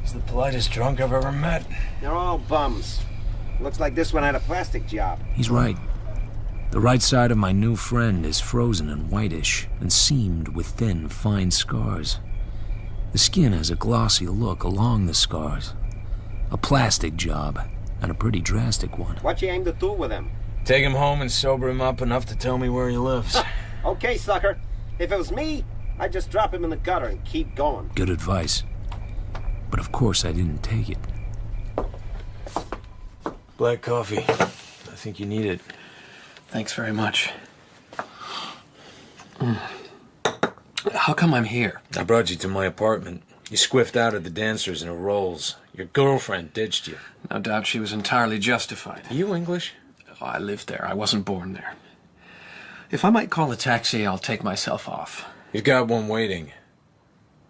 He's the politest drunk I've ever met. They're all bums. Looks like this one had a plastic job. He's right. The right side of my new friend is frozen and whitish and seamed with thin, fine scars. The skin has a glossy look along the scars. A plastic job, and a pretty drastic one. What you aim to do with him? Take him home and sober him up enough to tell me where he lives. Okay, sucker. If it was me, I'd just drop him in the gutter and keep going. Good advice. But of course I didn't take it. Black coffee. I think you need it. Thanks very much. How come I'm here? I brought you to my apartment. You squiffed out at the dancers in a Rolls. Your girlfriend ditched you. No doubt she was entirely justified. Are you English? Oh, I lived there. I wasn't born there. If I might call a taxi, I'll take myself off. You've got one waiting.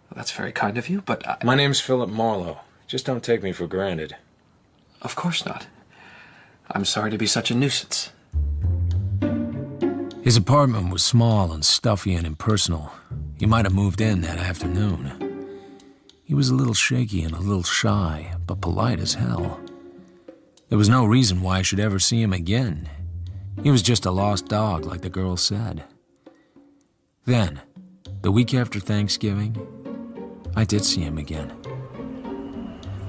Well, that's very kind of you, but My name's Philip Marlowe. Just don't take me for granted. Of course not. I'm sorry to be such a nuisance. His apartment was small and stuffy and impersonal. He might have moved in that afternoon. He was a little shaky and a little shy, but polite as hell. There was no reason why I should ever see him again. He was just a lost dog, like the girl said. Then, the week after Thanksgiving, I did see him again.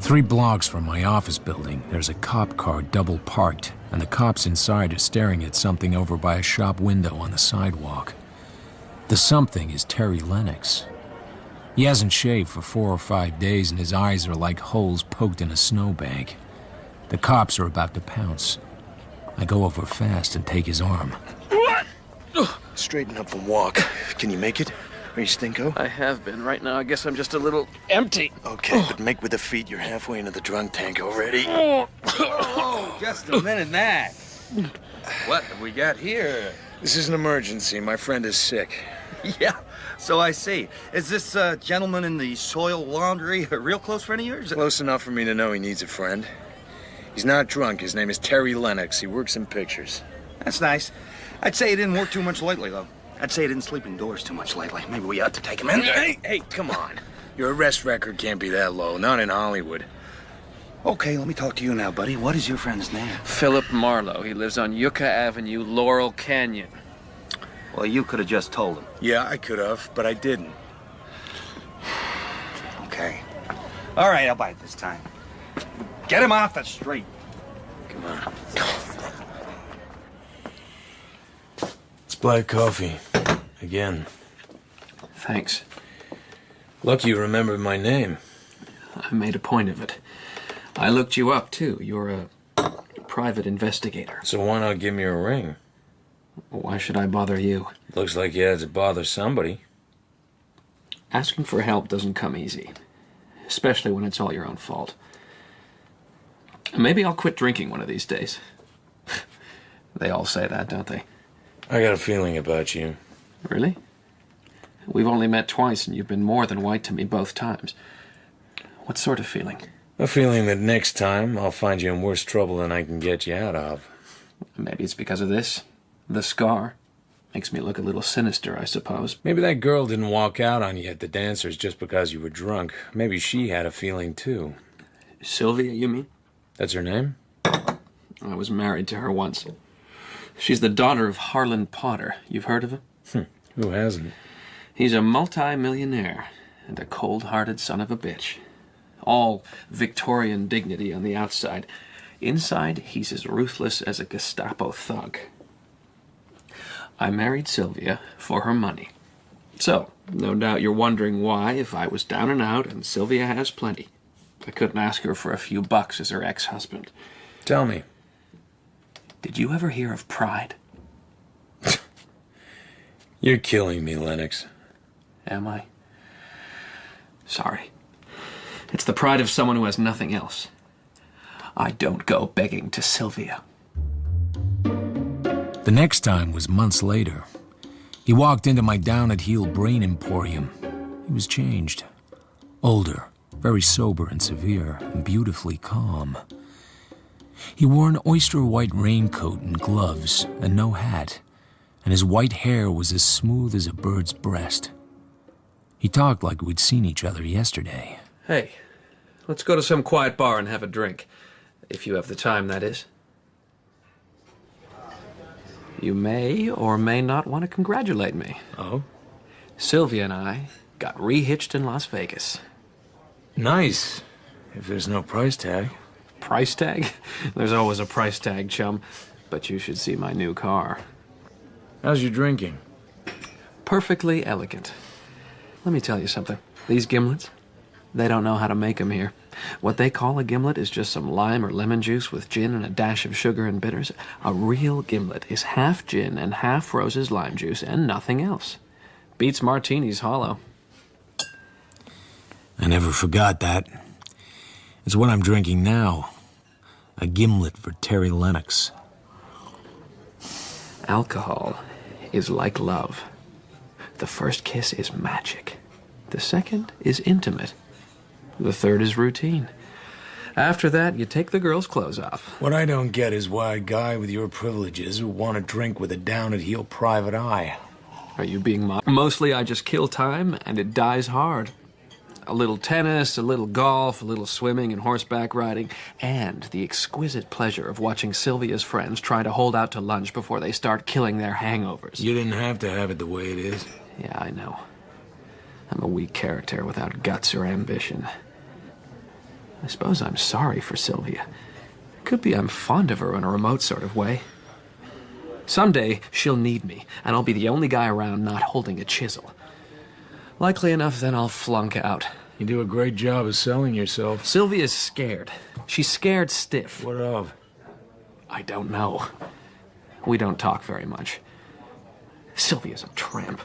3 blocks from my office building, there's a cop car double parked, and the cops inside are staring at something over by a shop window on the sidewalk. The something is Terry Lennox. He hasn't shaved for 4 or 5 days, and his eyes are like holes poked in a snowbank. The cops are about to pounce. I go over fast and take his arm. Straighten up and walk. Can you make it? Are you stinko? I have been. Right now, I guess I'm just a little empty. Okay, but make with the feet. You're halfway into the drunk tank already. Just a minute, Matt. What have we got here? This is an emergency. My friend is sick. Yeah, so I see. Is this gentleman in the soil laundry a real close friend of yours? Close enough for me to know he needs a friend. He's not drunk. His name is Terry Lennox. He works in pictures. That's nice. I'd say he didn't work too much lately, though. I'd say he didn't sleep indoors too much lately. Maybe we ought to take him in. Hey, come on. Your arrest record can't be that low. Not in Hollywood. Okay, let me talk to you now, buddy. What is your friend's name? Philip Marlowe. He lives on Yucca Avenue, Laurel Canyon. Well, you could have just told him. Yeah, I could have, but I didn't. Okay. All right, I'll bite this time. Get him off the street. Come on. It's black coffee. Again. Thanks. Lucky you remembered my name. I made a point of it. I looked you up, too. You're a private investigator. So why not give me a ring? Why should I bother you? Looks like you had to bother somebody. Asking for help doesn't come easy. Especially when it's all your own fault. Maybe I'll quit drinking one of these days. They all say that, don't they? I got a feeling about you. Really? We've only met twice, and you've been more than white to me both times. What sort of feeling? A feeling that next time I'll find you in worse trouble than I can get you out of. Maybe it's because of this. The scar. Makes me look a little sinister, I suppose. Maybe that girl didn't walk out on you at the dancers just because you were drunk. Maybe she had a feeling, too. Sylvia, you mean? That's her name? I was married to her once. She's the daughter of Harlan Potter. You've heard of him? Who hasn't? He's a multi-millionaire and a cold-hearted son of a bitch. All Victorian dignity on the outside. Inside, he's as ruthless as a Gestapo thug. I married Sylvia for her money. So, no doubt you're wondering why, if I was down and out and Sylvia has plenty, I couldn't ask her for a few bucks as her ex-husband. Tell me. Did you ever hear of pride? You're killing me, Lennox. Am I? Sorry. It's the pride of someone who has nothing else. I don't go begging to Sylvia. The next time was months later. He walked into my down-at-heel brain emporium. He was changed. Older, very sober and severe, and beautifully calm. He wore an oyster-white raincoat and gloves, and no hat, and his white hair was as smooth as a bird's breast. He talked like we'd seen each other yesterday. Hey, Let's go to some quiet bar and have a drink. If you have the time, that is. You may or may not want to congratulate me. Oh? Sylvia and I got rehitched in Las Vegas. Nice. If there's no price tag. Price tag? There's always a price tag, chum. But you should see my new car. How's your drinking? Perfectly elegant. Let me tell you something. These gimlets, they don't know how to make them here. What they call a gimlet is just some lime or lemon juice with gin and a dash of sugar and bitters. A real gimlet is half gin and half Rose's lime juice and nothing else. Beats martinis hollow. I never forgot that. It's what I'm drinking now. A gimlet for Terry Lennox. Alcohol is like love. The first kiss is magic. The second is intimate. The third is routine. After that, you take the girl's clothes off. What I don't get is why a guy with your privileges would want to drink with a down-at-heel private eye. Are you being mocked? Mostly I just kill time, and it dies hard. A little tennis, a little golf, a little swimming and horseback riding, and the exquisite pleasure of watching Sylvia's friends try to hold out to lunch before they start killing their hangovers. You didn't have to have it the way it is. Yeah, I know. I'm a weak character without guts or ambition. I suppose I'm sorry for Sylvia. Could be I'm fond of her in a remote sort of way. Someday, she'll need me, and I'll be the only guy around not holding a chisel. Likely enough, then I'll flunk out. You do a great job of selling yourself. Sylvia's scared. She's scared stiff. What of? I don't know. We don't talk very much. Sylvia's a tramp.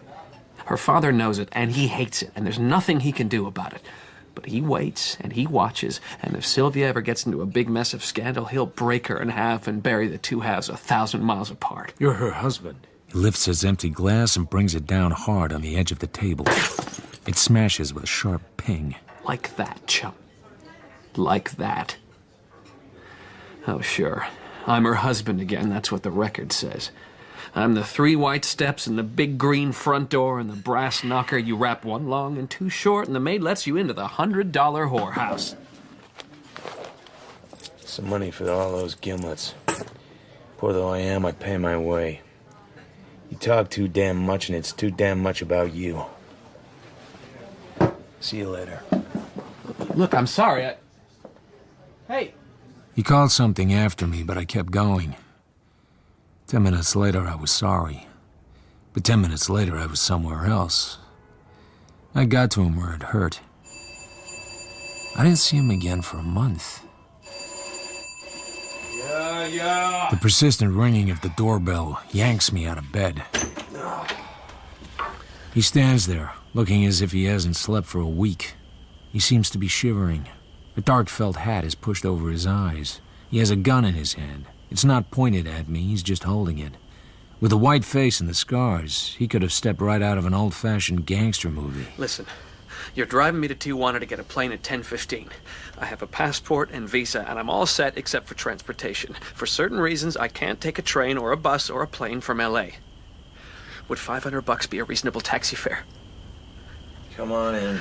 Her father knows it, and he hates it, and there's nothing he can do about it. But he waits, and he watches, and if Sylvia ever gets into a big mess of scandal, he'll break her in half and bury the two halves 1,000 miles apart. You're her husband. He lifts his empty glass and brings it down hard on the edge of the table. It smashes with a sharp ping. Like that, chum. Like that. Oh, sure. I'm her husband again, that's what the record says. I'm the 3 white steps and the big green front door and the brass knocker you wrap one long and two short, and the maid lets you into the $100 whorehouse. Some money for all those gimlets. Poor though I am, I pay my way. You talk too damn much, and it's too damn much about you. See you later. Look, I'm sorry. Hey! He called something after me, but I kept going. 10 minutes later, I was sorry. But 10 minutes later, I was somewhere else. I got to him where it hurt. I didn't see him again for a month. Yeah. The persistent ringing of the doorbell yanks me out of bed. He stands there, looking as if he hasn't slept for a week. He seems to be shivering. A dark felt hat is pushed over his eyes. He has a gun in his hand. It's not pointed at me, he's just holding it. With the white face and the scars, he could have stepped right out of an old-fashioned gangster movie. Listen, you're driving me to Tijuana to get a plane at 10:15. I have a passport and visa, and I'm all set except for transportation. For certain reasons, I can't take a train or a bus or a plane from L.A. Would $500 be a reasonable taxi fare? Come on in.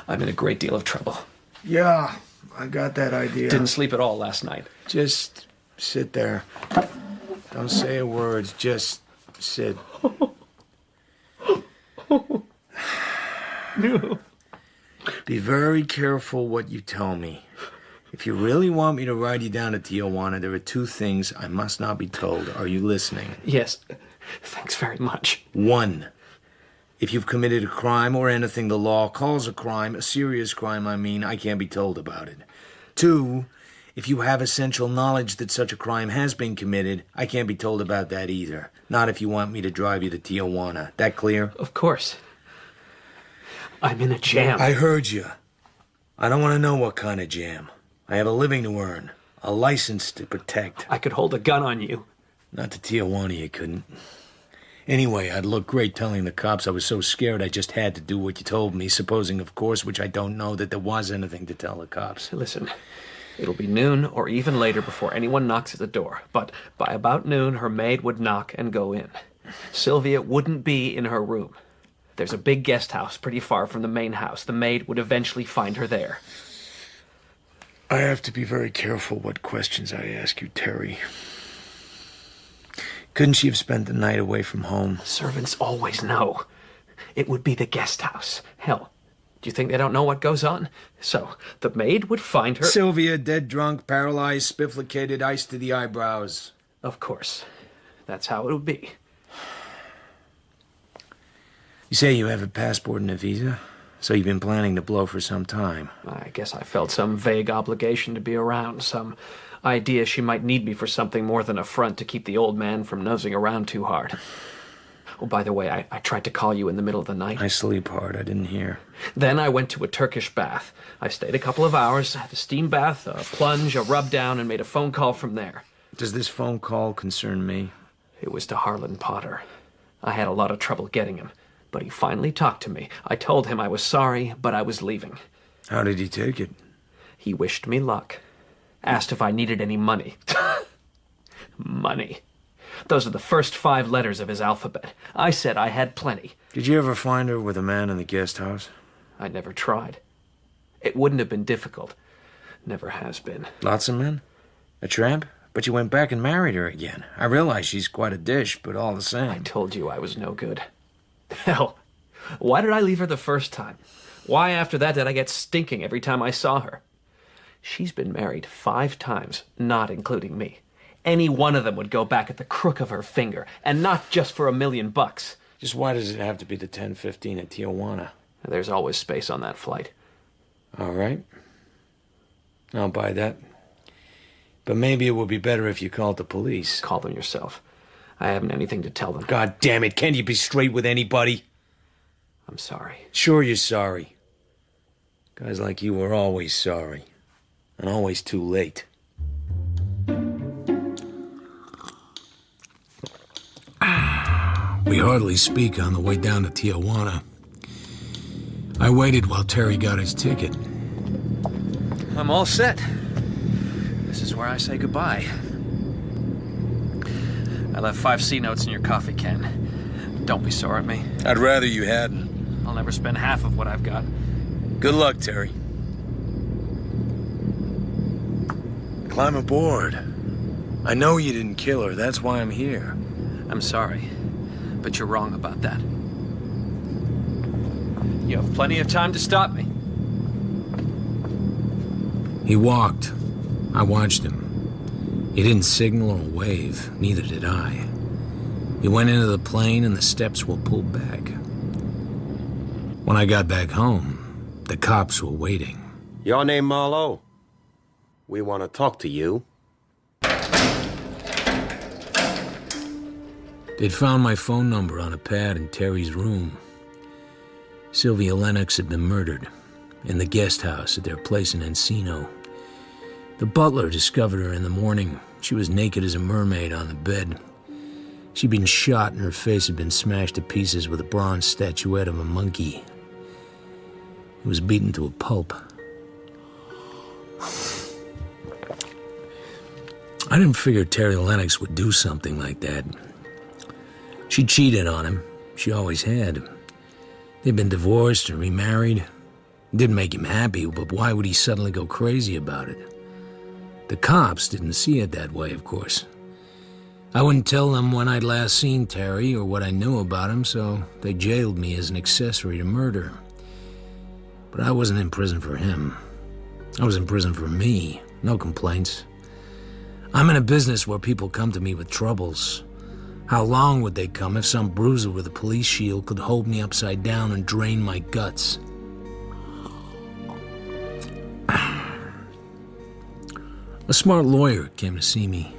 I'm in a great deal of trouble. Yeah, I got that idea. Didn't sleep at all last night. Just sit there. Don't say a word, just sit. No. Be very careful what you tell me. If you really want me to ride you down to Tijuana, there are 2 things I must not be told. Are you listening? Yes. Thanks very much. 1. If you've committed a crime or anything the law calls a crime, a serious crime, I can't be told about it. 2. If you have essential knowledge that such a crime has been committed, I can't be told about that either. Not if you want me to drive you to Tijuana. That clear? Of course. I'm in a jam. I heard you. I don't want to know what kind of jam. I have a living to earn, a license to protect. I could hold a gun on you. Not to Tijuana, you couldn't. Anyway, I'd look great telling the cops I was so scared I just had to do what you told me, supposing, of course, which I don't know, that there was anything to tell the cops. Listen, it'll be noon or even later before anyone knocks at the door. But by about noon, her maid would knock and go in. Sylvia wouldn't be in her room. There's a big guest house pretty far from the main house. The maid would eventually find her there. I have to be very careful what questions I ask you, Terry. Couldn't she have spent the night away from home? Servants always know. It would be the guest house. Hell, do you think they don't know what goes on? So, the maid would find her... Sylvia, dead drunk, paralyzed, spifflicated, ice to the eyebrows. Of course. That's how it would be. You say you have a passport and a visa? So you've been planning to blow for some time. I guess I felt some vague obligation to be around, some idea she might need me for something more than a front to keep the old man from nosing around too hard. Oh, by the way, I tried to call you in the middle of the night. I sleep hard. I didn't hear. Then I went to a Turkish bath. I stayed a couple of hours, had a steam bath, a plunge, a rub down, and made a phone call from there. Does this phone call concern me? It was to Harlan Potter. I had a lot of trouble getting him, but he finally talked to me. I told him I was sorry, but I was leaving. How did he take it? He wished me luck. Asked if I needed any money. Money. Those are the first 5 letters of his alphabet. I said I had plenty. Did you ever find her with a man in the guest house? I never tried. It wouldn't have been difficult. Never has been. Lots of men? A tramp? But you went back and married her again. I realize she's quite a dish, but all the same. I told you I was no good. Hell, why did I leave her the first time? Why after that did I get stinking every time I saw her? She's been married 5 times, not including me. Any one of them would go back at the crook of her finger, and not just for $1 million. Just why does it have to be the 10:15 at Tijuana? There's always space on that flight. All right. I'll buy that. But maybe it would be better if you called the police. Call them yourself. I haven't anything to tell them. God damn it, can't you be straight with anybody? I'm sorry. Sure you're sorry. Guys like you are always sorry. And always too late. We hardly speak on the way down to Tijuana. I waited while Terry got his ticket. I'm all set. This is where I say goodbye. I left 5 C notes in your coffee can. Don't be sore at me. I'd rather you hadn't. I'll never spend half of what I've got. Good luck, Terry. Climb aboard. I know you didn't kill her. That's why I'm here. I'm sorry, but you're wrong about that. You have plenty of time to stop me. He walked. I watched him. He didn't signal or wave, neither did I. He went into the plane and the steps were pulled back. When I got back home, the cops were waiting. Your name, Marlowe? We want to talk to you. They'd found my phone number on a pad in Terry's room. Sylvia Lennox had been murdered in the guest house at their place in Encino. The butler discovered her in the morning. She was naked as a mermaid on the bed. She'd been shot and her face had been smashed to pieces with a bronze statuette of a monkey. It was beaten to a pulp. I didn't figure Terry Lennox would do something like that. She cheated on him. She always had. They'd been divorced and remarried. It didn't make him happy, but why would he suddenly go crazy about it? The cops didn't see it that way, of course. I wouldn't tell them when I'd last seen Terry or what I knew about him, so they jailed me as an accessory to murder. But I wasn't in prison for him. I was in prison for me. No complaints. I'm in a business where people come to me with troubles. How long would they come if some bruiser with a police shield could hold me upside down and drain my guts? A smart lawyer came to see me.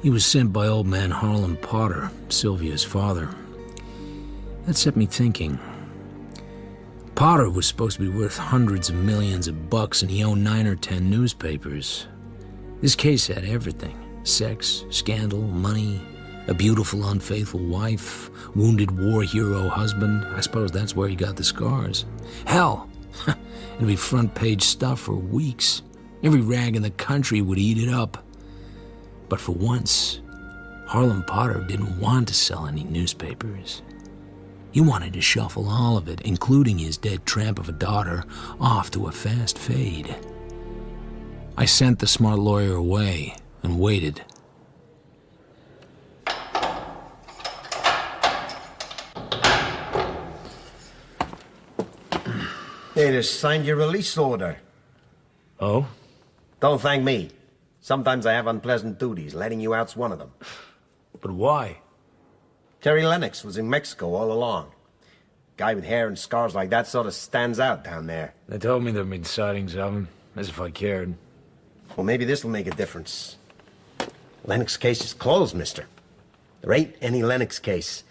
He was sent by old man Harlan Potter, Sylvia's father. That set me thinking. Potter was supposed to be worth hundreds of millions of bucks, and he owned 9 or 10 newspapers. This case had everything. Sex, scandal, money, a beautiful, unfaithful wife, wounded war hero husband. I suppose that's where he got the scars. Hell, it'd be front-page stuff for weeks. Every rag in the country would eat it up. But for once, Harlan Potter didn't want to sell any newspapers. He wanted to shuffle all of it, including his dead tramp of a daughter, off to a fast fade. I sent the smart lawyer away and waited. They just signed your release order. Oh? Don't thank me. Sometimes I have unpleasant duties. Letting you out's one of them. But why? Terry Lennox was in Mexico all along. Guy with hair and scars like that sort of stands out down there. They told me there'd been sightings of him, as if I cared. Well, maybe this will make a difference. Lennox case is closed, mister. There ain't any Lennox case.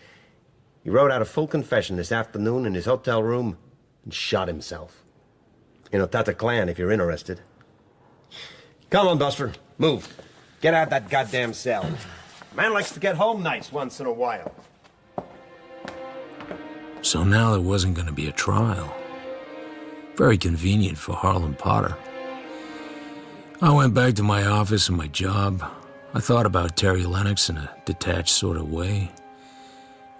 He wrote out a full confession this afternoon in his hotel room and shot himself. You know, Tata Clan, if you're interested. Come on, Buster. Move. Get out that goddamn cell. Man likes to get home nights once in a while. So now there wasn't going to be a trial. Very convenient for Harlan Potter. I went back to my office and my job. I thought about Terry Lennox in a detached sort of way.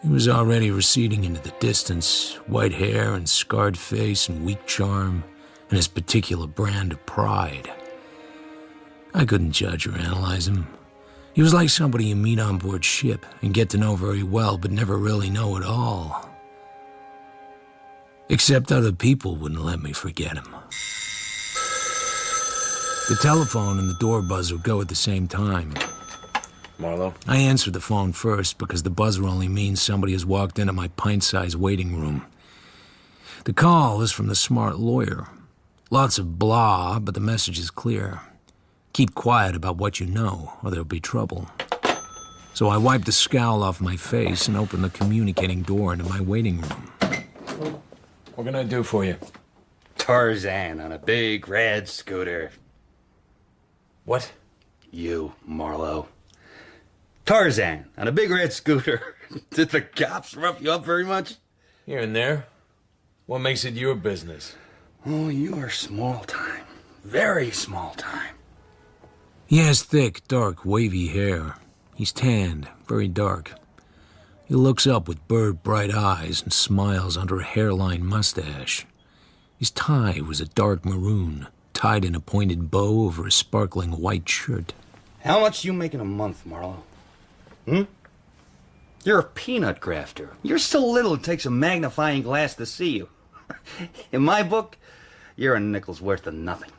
He was already receding into the distance, white hair and scarred face and weak charm, and his particular brand of pride. I couldn't judge or analyze him. He was like somebody you meet on board ship and get to know very well but never really know at all. Except other people wouldn't let me forget him. The telephone and the door buzzer go at the same time. Marlowe? I answered the phone first because the buzzer only means somebody has walked into my pint-sized waiting room. The call is from the smart lawyer. Lots of blah, but the message is clear. Keep quiet about what you know, or there'll be trouble. So I wiped the scowl off my face and opened the communicating door into my waiting room. What can I do for you? Tarzan on a big red scooter. What? You, Marlowe. Tarzan on a big red scooter. Did the cops rough you up very much? Here and there. What makes it your business? Oh, you are small time. Very small time. He has thick, dark, wavy hair. He's tanned, very dark. He looks up with bird-bright eyes and smiles under a hairline mustache. His tie was a dark maroon, tied in a pointed bow over a sparkling white shirt. How much you make in a month, Marlowe? You're a peanut grafter. You're so little it takes a magnifying glass to see you. In my book, you're a nickel's worth of nothing.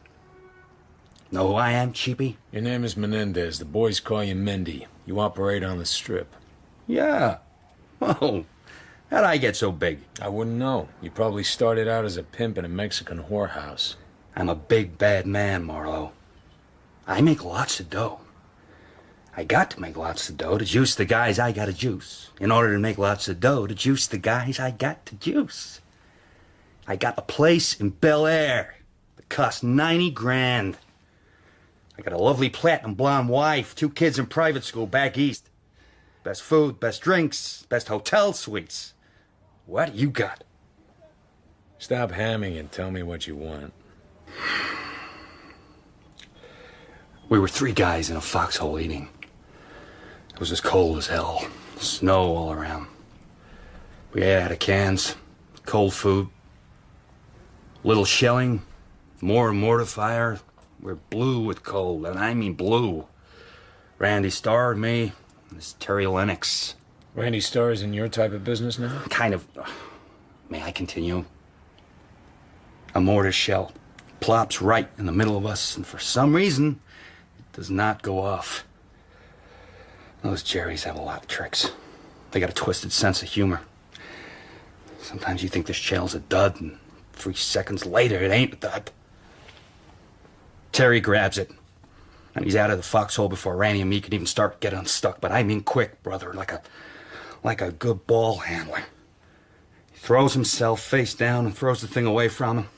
Know who I am, cheapie? Your name is Menendez. The boys call you Mendy. You operate on the strip. Yeah. Oh, how'd I get so big? I wouldn't know. You probably started out as a pimp in a Mexican whorehouse. I'm a big, bad man, Marlowe. I make lots of dough. I got to make lots of dough to juice the guys I gotta juice. In order to make lots of dough to juice the guys I got to juice. I got a place in Bel Air that cost 90 grand. I got a lovely platinum blonde wife, 2 kids in private school back east. Best food, best drinks, best hotel suites. What you got? Stop hamming and tell me what you want. We were 3 guys in a foxhole eating. It was as cold as hell. Snow all around. We ate out of cans, cold food, little shelling, more mortar fire. We're blue with cold, and I mean blue. Randy Starr, me, and this Terry Lennox. Randy Starr is in your type of business now? Kind of. May I continue? A mortar shell plops right in the middle of us, and for some reason, it does not go off. Those Jerrys have a lot of tricks. They got a twisted sense of humor. Sometimes you think this shell's a dud, and 3 seconds later, it ain't a dud. Terry grabs it, and he's out of the foxhole before Randy and me can even start get unstuck. But I mean quick, brother, like a good ball handler. He throws himself face down and throws the thing away from him,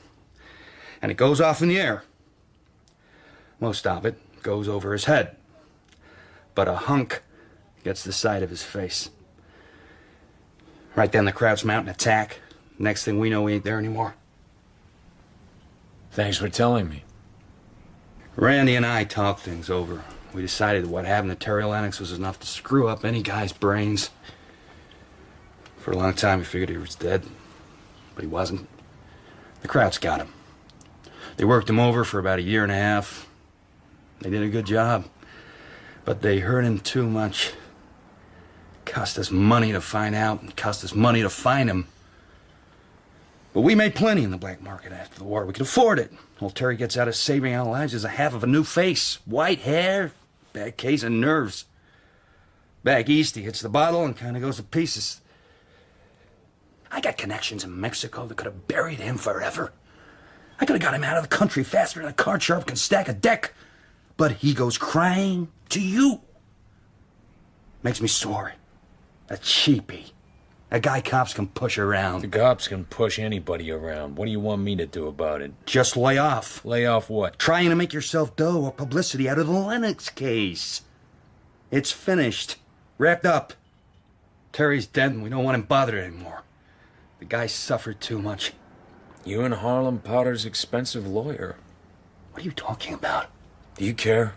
and it goes off in the air. Most of it goes over his head, but a hunk gets the side of his face. Right then the crowd's mounting attack. Next thing we know, we ain't there anymore. Thanks for telling me. Randy and I talked things over. We decided that what happened to Terry Lennox was enough to screw up any guy's brains. For a long time, we figured he was dead, but he wasn't. The Krauts got him. They worked him over for about 1.5 years. They did a good job, but they hurt him too much. Cost us money to find out, and cost us money to find him. But we made plenty in the black market after the war. We could afford it. Old Terry gets out of saving our lives as a half of a new face. White hair, bad case of nerves. Back east, he hits the bottle and kind of goes to pieces. I got connections in Mexico that could have buried him forever. I could have got him out of the country faster than a card sharp can stack a deck. But he goes crying to you. Makes me sorry. A cheapie. A guy cops can push around. The cops can push anybody around. What do you want me to do about it? Just lay off. Lay off what? Trying to make yourself dough or publicity out of the Lennox case. It's finished. Wrapped up. Terry's dead and we don't want him bothered anymore. The guy suffered too much. You and Harlan Potter's expensive lawyer. What are you talking about? Do you care?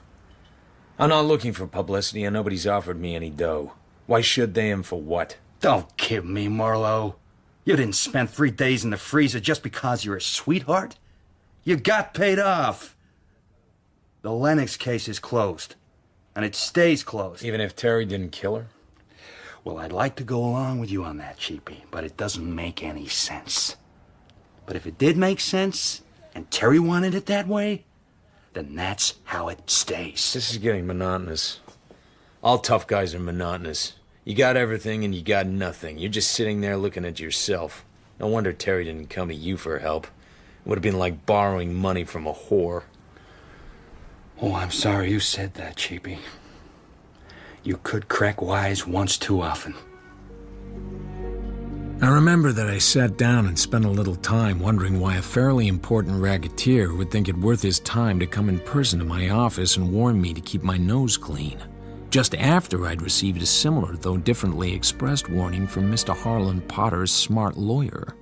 I'm not looking for publicity and nobody's offered me any dough. Why should they and for what? Don't kid me, Marlowe. You didn't spend 3 days in the freezer just because you're a sweetheart. You got paid off. The Lennox case is closed. And it stays closed. Even if Terry didn't kill her? Well, I'd like to go along with you on that, cheapie, but it doesn't make any sense. But if it did make sense, and Terry wanted it that way, then that's how it stays. This is getting monotonous. All tough guys are monotonous. You got everything and you got nothing. You're just sitting there looking at yourself. No wonder Terry didn't come to you for help. It would have been like borrowing money from a whore. Oh, I'm sorry you said that, cheapie. You could crack wise once too often. I remember that I sat down and spent a little time wondering why a fairly important racketeer would think it worth his time to come in person to my office and warn me to keep my nose clean, just after I'd received a similar, though differently expressed warning from Mr. Harlan Potter's smart lawyer.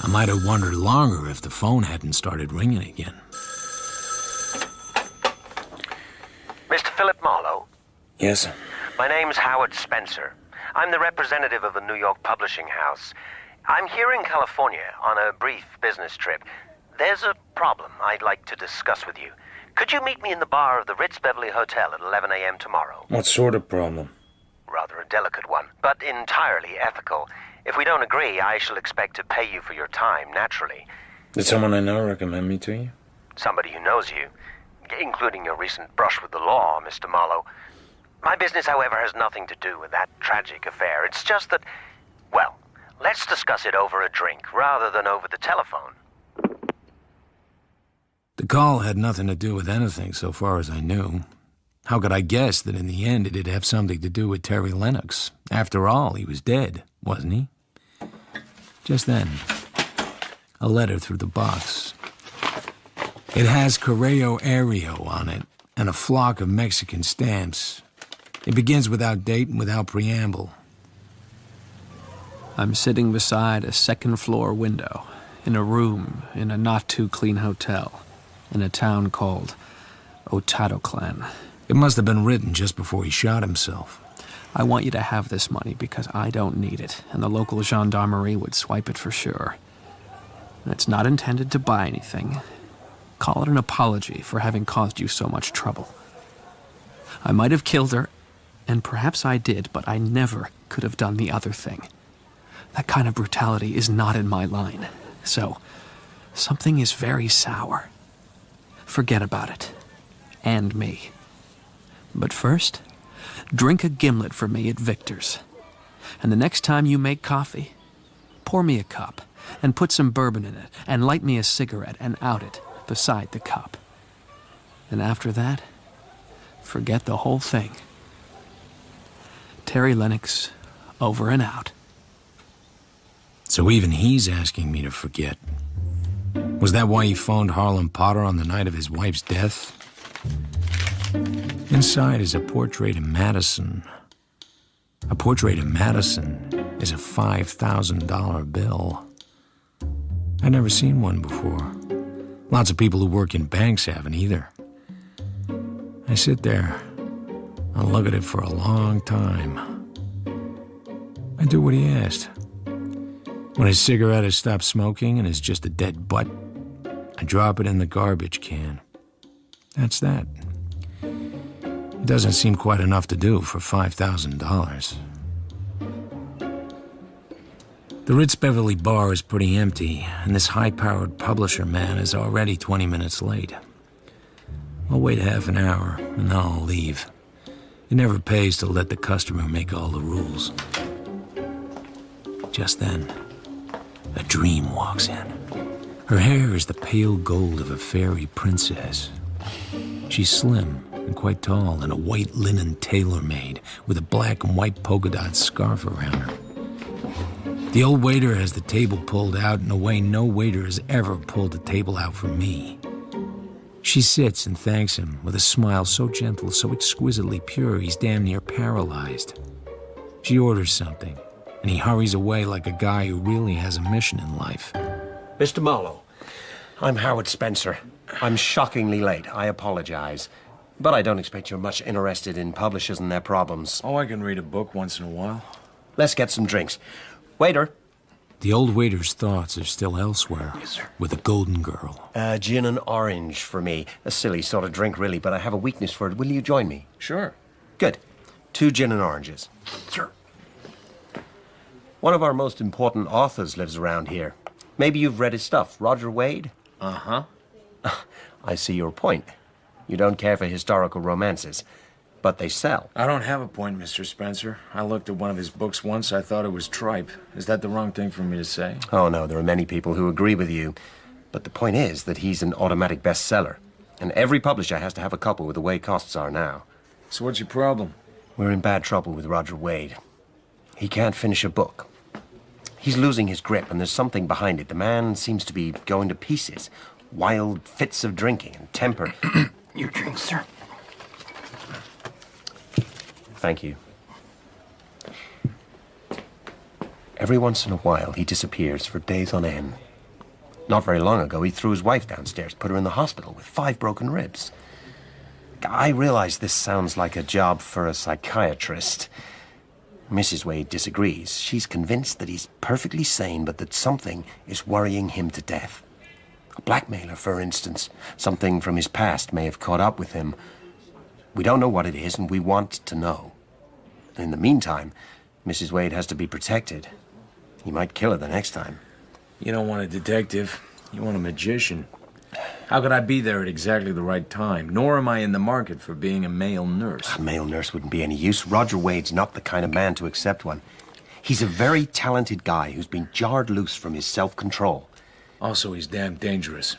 I might have wondered longer if the phone hadn't started ringing again. Mr. Philip Marlowe? Yes? My name's Howard Spencer. I'm the representative of a New York publishing house. I'm here in California on a brief business trip. There's a problem I'd like to discuss with you. Could you meet me in the bar of the Ritz Beverly Hotel at 11 a.m. tomorrow? What sort of problem? Rather a delicate one, but entirely ethical. If we don't agree, I shall expect to pay you for your time, naturally. Did someone I know recommend me to you? Somebody who knows you, including your recent brush with the law, Mr. Marlowe. My business, however, has nothing to do with that tragic affair. It's just that, well, let's discuss it over a drink rather than over the telephone. The call had nothing to do with anything so far as I knew. How could I guess that in the end it'd have something to do with Terry Lennox? After all, he was dead, wasn't he? Just then, a letter through the box. It has Correo Aéreo on it and a flock of Mexican stamps. It begins without date and without preamble. I'm sitting beside a second-floor window in a room in a not-too-clean hotel in a town called Otadoclan. It must have been written just before he shot himself. I want you to have this money because I don't need it, and the local gendarmerie would swipe it for sure. It's not intended to buy anything. Call it an apology for having caused you so much trouble. I might have killed her, and perhaps I did, but I never could have done the other thing. That kind of brutality is not in my line. So, something is very sour. Forget about it. And me. But first, drink a gimlet for me at Victor's. And the next time you make coffee, pour me a cup, and put some bourbon in it, and light me a cigarette, and out it beside the cup. And after that, forget the whole thing. Terry Lennox, over and out. So even he's asking me to forget. Was that why he phoned Harlan Potter on the night of his wife's death? Inside is a portrait of Madison. A portrait of Madison is a $5,000 bill. I'd never seen one before. Lots of people who work in banks haven't either. I sit there and look at it for a long time. I do what he asked. When his cigarette has stopped smoking and is just a dead butt, I drop it in the garbage can. That's that. It doesn't seem quite enough to do for $5,000. The Ritz Beverly bar is pretty empty, and this high-powered publisher man is already 20 minutes late. I'll wait half an hour, and then I'll leave. It never pays to let the customer make all the rules. Just then, a dream walks in. Her hair is the pale gold of a fairy princess. She's slim and quite tall in a white linen tailor-made with a black and white polka dot scarf around her. The old waiter has the table pulled out in a way no waiter has ever pulled a table out for me. She sits and thanks him with a smile so gentle, so exquisitely pure, he's damn near paralyzed. She orders something, and he hurries away like a guy who really has a mission in life. Mr. Marlowe, I'm Howard Spencer. I'm shockingly late. I apologize. But I don't expect you're much interested in publishers and their problems. Oh, I can read a book once in a while. Let's get some drinks. Waiter. The old waiter's thoughts are still elsewhere, with a golden girl. Gin and orange for me. A silly sort of drink, really, but I have a weakness for it. Will you join me? Sure. Good. 2 gin and oranges. Sure. One of our most important authors lives around here. Maybe you've read his stuff. Roger Wade? Uh-huh. I see your point. You don't care for historical romances, but they sell. I don't have a point, Mr. Spencer. I looked at one of his books once. I thought it was tripe. Is that the wrong thing for me to say? Oh, no, there are many people who agree with you. But the point is that he's an automatic bestseller. And every publisher has to have a couple with the way costs are now. So what's your problem? We're in bad trouble with Roger Wade. He can't finish a book. He's losing his grip, and there's something behind it. The man seems to be going to pieces. Wild fits of drinking and temper. Your drink, sir. Thank you. Every once in a while, he disappears for days on end. Not very long ago, he threw his wife downstairs, put her in the hospital with 5 broken ribs. I realize this sounds like a job for a psychiatrist. Mrs. Wade disagrees. She's convinced that he's perfectly sane, but that something is worrying him to death. A blackmailer, for instance. Something from his past may have caught up with him. We don't know what it is, and we want to know. In the meantime, Mrs. Wade has to be protected. He might kill her the next time. You don't want a detective. You want a magician. How could I be there at exactly the right time? Nor am I in the market for being a male nurse. A male nurse wouldn't be any use. Roger Wade's not the kind of man to accept one. He's a very talented guy who's been jarred loose from his self-control. Also, he's damn dangerous.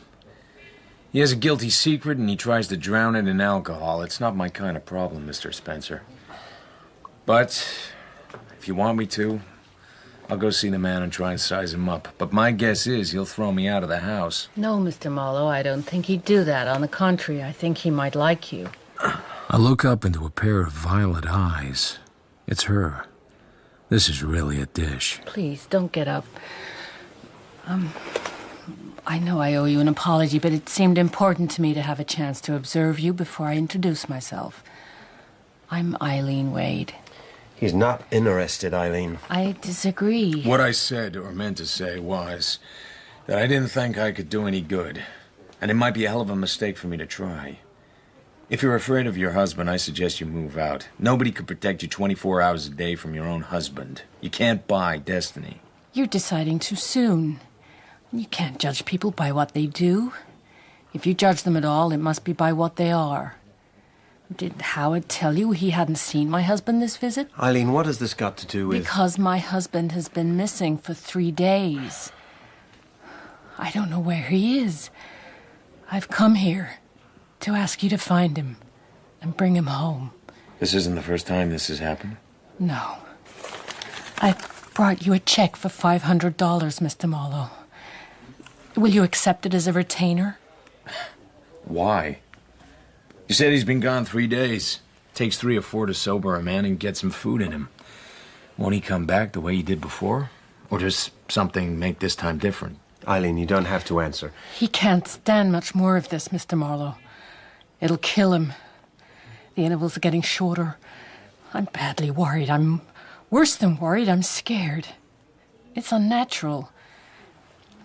He has a guilty secret and he tries to drown it in alcohol. It's not my kind of problem, Mr. Spencer. But if you want me to, I'll go see the man and try and size him up. But my guess is he'll throw me out of the house. No, Mr. Marlowe, I don't think he'd do that. On the contrary, I think he might like you. I look up into a pair of violet eyes. It's her. This is really a dish. Please, don't get up. I know I owe you an apology, but it seemed important to me to have a chance to observe you before I introduce myself. I'm Eileen Wade. He's not interested, Eileen. I disagree. What I said, or meant to say, was that I didn't think I could do any good. And it might be a hell of a mistake for me to try. If you're afraid of your husband, I suggest you move out. Nobody could protect you 24 hours a day from your own husband. You can't buy destiny. You're deciding too soon. You can't judge people by what they do. If you judge them at all, it must be by what they are. Did Howard tell you he hadn't seen my husband this visit? Eileen, what has this got to do with... Because my husband has been missing for 3 days. I don't know where he is. I've come here to ask you to find him and bring him home. This isn't the first time this has happened? No. I brought you a check for $500, Mr. Marlowe. Will you accept it as a retainer? Why? You said he's been gone 3 days. Takes 3 or 4 to sober a man and get some food in him. Won't he come back the way he did before? Or does something make this time different? Eileen, you don't have to answer. He can't stand much more of this, Mr. Marlowe. It'll kill him. The intervals are getting shorter. I'm badly worried. I'm Worse than worried, I'm scared. It's unnatural.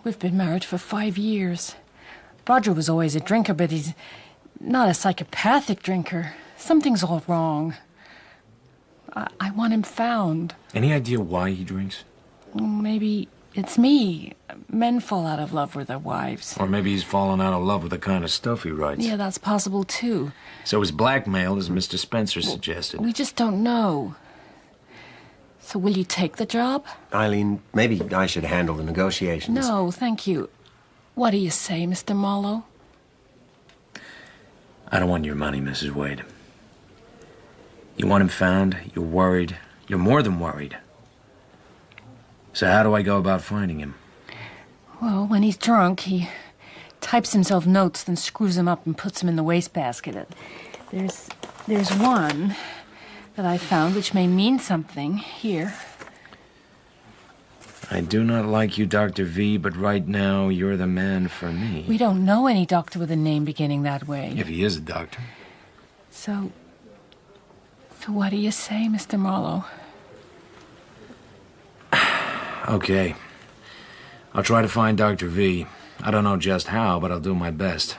We've been married for 5 years. Roger was always a drinker, but he's not a psychopathic drinker. Something's all wrong. I want him found. Any idea why he drinks? Maybe it's me. Men fall out of love with their wives. Or maybe he's fallen out of love with the kind of stuff he writes. Yeah, that's possible, too. So it's blackmail, as Mr. Spencer suggested. We just don't know. So will you take the job? Eileen, maybe I should handle the negotiations. No, thank you. What do you say, Mr. Marlowe? I don't want your money, Mrs. Wade. You want him found, you're worried, you're more than worried. So how do I go about finding him? Well, when he's drunk, he types himself notes, then screws them up and puts them in the wastebasket. There's one that I found which may mean something here. I do not like you, Dr. V, but right now you're the man for me. We don't know any doctor with a name beginning that way. If he is a doctor. So what do you say, Mr. Marlowe? Okay. I'll try to find Dr. V. I don't know just how, but I'll do my best.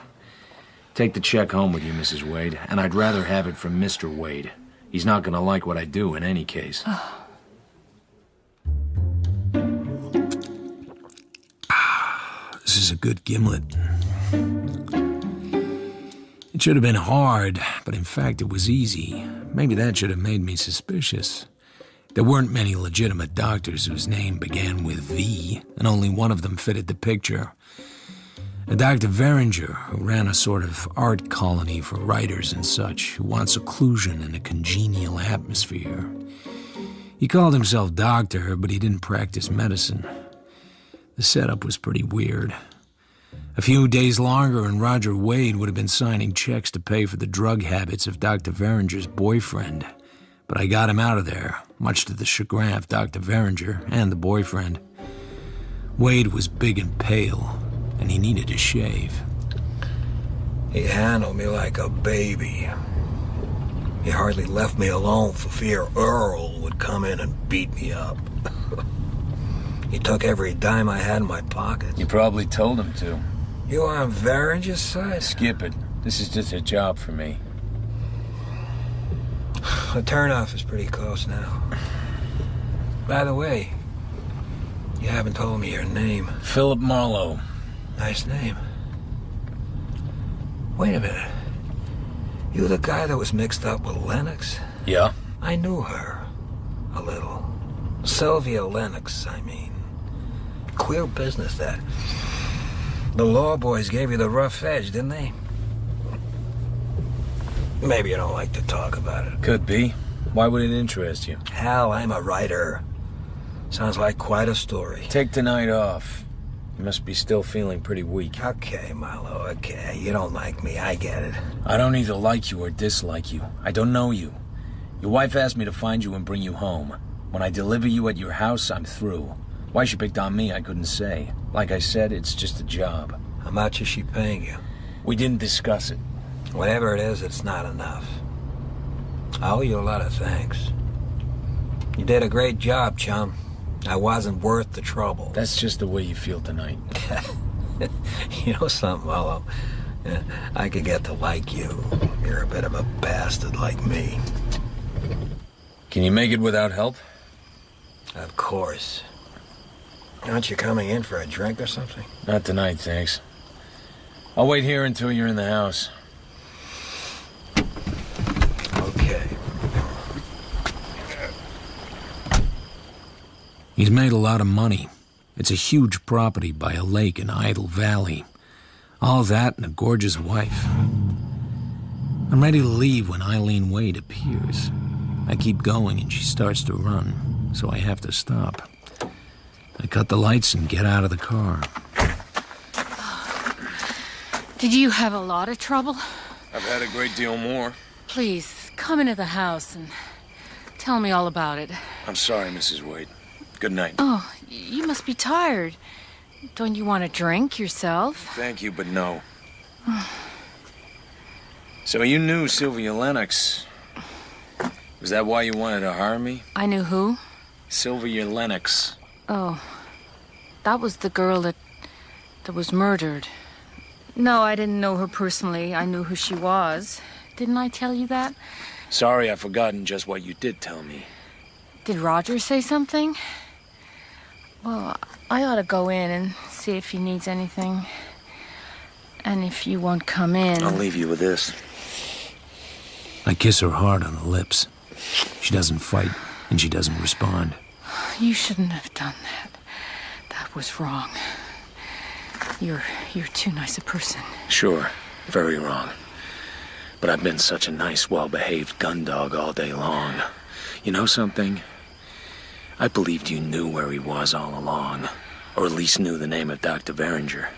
Take the check home with you, Mrs. Wade, and I'd rather have it from Mr. Wade. He's not gonna like what I do in any case. This is a good gimlet. It should have been hard, but in fact it was easy. Maybe that should have made me suspicious. There weren't many legitimate doctors whose name began with V, and only one of them fitted the picture. A Dr. Veringer, who ran a sort of art colony for writers and such, who want seclusion in a congenial atmosphere. He called himself doctor, but he didn't practice medicine. The setup was pretty weird. A few days longer and Roger Wade would have been signing checks to pay for the drug habits of Dr. Veringer's boyfriend. But I got him out of there, much to the chagrin of Dr. Veringer and the boyfriend. Wade was big and pale, and he needed a shave. He handled me like a baby. He hardly left me alone for fear Earl would come in and beat me up. He took every dime I had in my pocket. You probably told him to. You on Veringer's side? Skip it. This is just a job for me. The turnoff is pretty close now. By the way, you haven't told me your name. Philip Marlowe. Nice name. Wait a minute. You the guy that was mixed up with Lennox? Yeah? I knew her. A little. Sylvia Lennox, I mean. Queer business, that. The law boys gave you the rough edge, didn't they? Maybe you don't like to talk about it. Could be. Why would it interest you? Hell, I'm a writer. Sounds like quite a story. Take tonight off. You must be still feeling pretty weak. Okay, Marlowe, okay. You don't like me, I get it. I don't either like you or dislike you. I don't know you. Your wife asked me to find you and bring you home. When I deliver you at your house, I'm through. Why she picked on me, I couldn't say. Like I said, it's just a job. How much is she paying you? We didn't discuss it. Whatever it is, it's not enough. I owe you a lot of thanks. You did a great job, chum. I wasn't worth the trouble. That's just the way you feel tonight. You know something, Marlowe? I could get to like you. You're a bit of a bastard like me. Can you make it without help? Of course. Aren't you coming in for a drink or something? Not tonight, thanks. I'll wait here until you're in the house. Okay. He's made a lot of money. It's a huge property by a lake in Idle Valley. All that and a gorgeous wife. I'm ready to leave when Eileen Wade appears. I keep going and she starts to run, so I have to stop. I cut the lights and get out of the car. Did you have a lot of trouble? I've had a great deal more. Please, come into the house and tell me all about it. I'm sorry, Mrs. Wade. Good night. Oh, you must be tired. Don't you want a drink yourself? Thank you, but no. So you knew Sylvia Lennox. Was that why you wanted to hire me? I knew who? Sylvia Lennox. Oh, that was the girl that was murdered. No, I didn't know her personally. I knew who she was. Didn't I tell you that? Sorry, I've forgotten just what you did tell me. Did Roger say something? Well, I ought to go in and see if he needs anything. And if you won't come in... I'll leave you with this. I kiss her hard on the lips. She doesn't fight, and she doesn't respond. You shouldn't have done that. That was wrong. You're too nice a person. Sure, very wrong. But I've been such a nice, well-behaved gun dog all day long. You know something? I believed you knew where he was all along. Or at least knew the name of Dr. Veringer.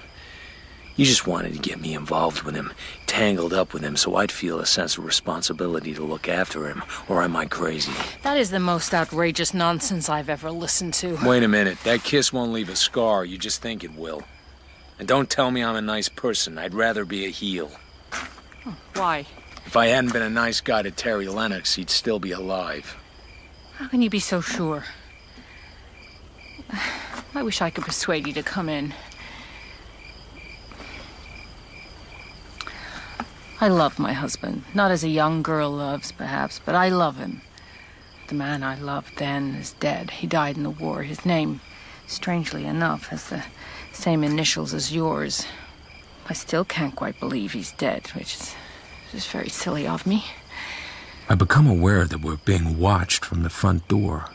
You just wanted to get me involved with him, tangled up with him, so I'd feel a sense of responsibility to look after him. Or am I crazy? That is the most outrageous nonsense I've ever listened to. Wait a minute. That kiss won't leave a scar. You just think it will. And don't tell me I'm a nice person. I'd rather be a heel. Why? If I hadn't been a nice guy to Terry Lennox, he'd still be alive. How can you be so sure? I wish I could persuade you to come in. I love my husband. Not as a young girl loves, perhaps, but I love him. The man I loved then is dead. He died in the war. His name, strangely enough, has the same initials as yours. I still can't quite believe he's dead, which is just very silly of me. I become aware that we're being watched from the front door.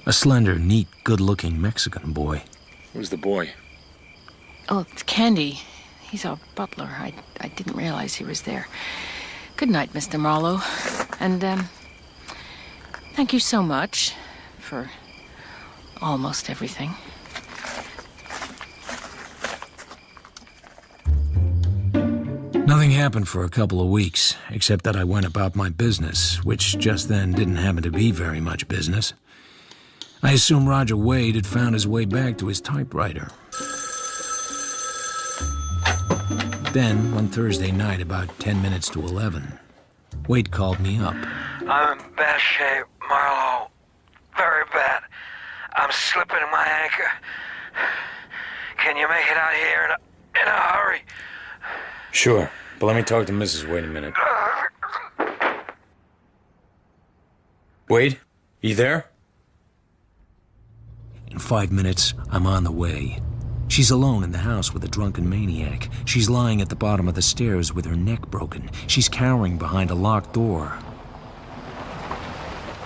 A slender, neat, good-looking Mexican boy. Who's the boy? Oh, it's Candy. He's our butler. I didn't realize he was there. Good night, Mr. Marlowe. And, thank you so much for almost everything. Nothing happened for a couple of weeks, except that I went about my business, which just then didn't happen to be very much business. I assume Roger Wade had found his way back to his typewriter. Then, one Thursday night, about 10 minutes to 11, Wade called me up. I'm in bad shape, Marlowe. Very bad. I'm slipping in my anchor. Can you make it out here in a hurry? Sure, but let me talk to Mrs. Wade a minute. Wade, you there? In 5 minutes, I'm on the way. She's alone in the house with a drunken maniac. She's lying at the bottom of the stairs with her neck broken. She's cowering behind a locked door.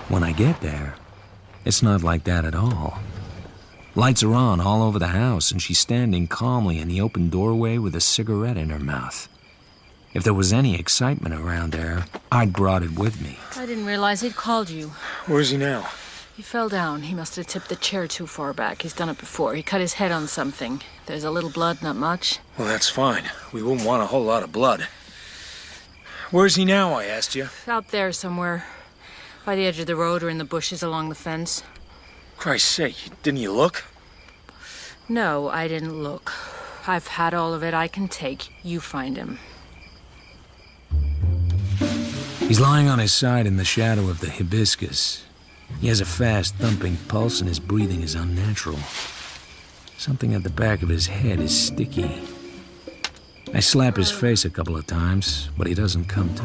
When I get there, it's not like that at all. Lights are on all over the house, and she's standing calmly in the open doorway with a cigarette in her mouth. If there was any excitement around there, I'd brought it with me. I didn't realize he'd called you. Where's he now? He fell down. He must have tipped the chair too far back. He's done it before. He cut his head on something. There's a little blood, not much. Well, that's fine. We wouldn't want a whole lot of blood. Where's he now, I asked you? Out there somewhere. By the edge of the road or in the bushes along the fence. Christ's sake, didn't you look? No, I didn't look. I've had all of it I can take. You find him. He's lying on his side in the shadow of the hibiscus. He has a fast, thumping pulse, and his breathing is unnatural. Something at the back of his head is sticky. I slap his face a couple of times, but he doesn't come to.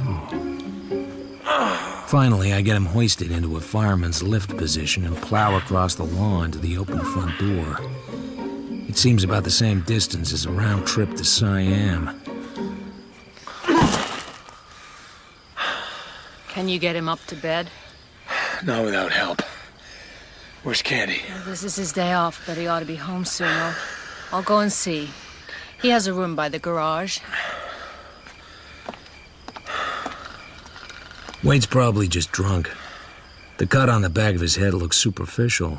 Finally, I get him hoisted into a fireman's lift position and plow across the lawn to the open front door. It seems about the same distance as a round trip to Siam. Can you get him up to bed? Not without help. Where's Candy? Well, this is his day off, but he ought to be home soon. I'll go and see. He has a room by the garage. Wade's probably just drunk. The cut on the back of his head looks superficial,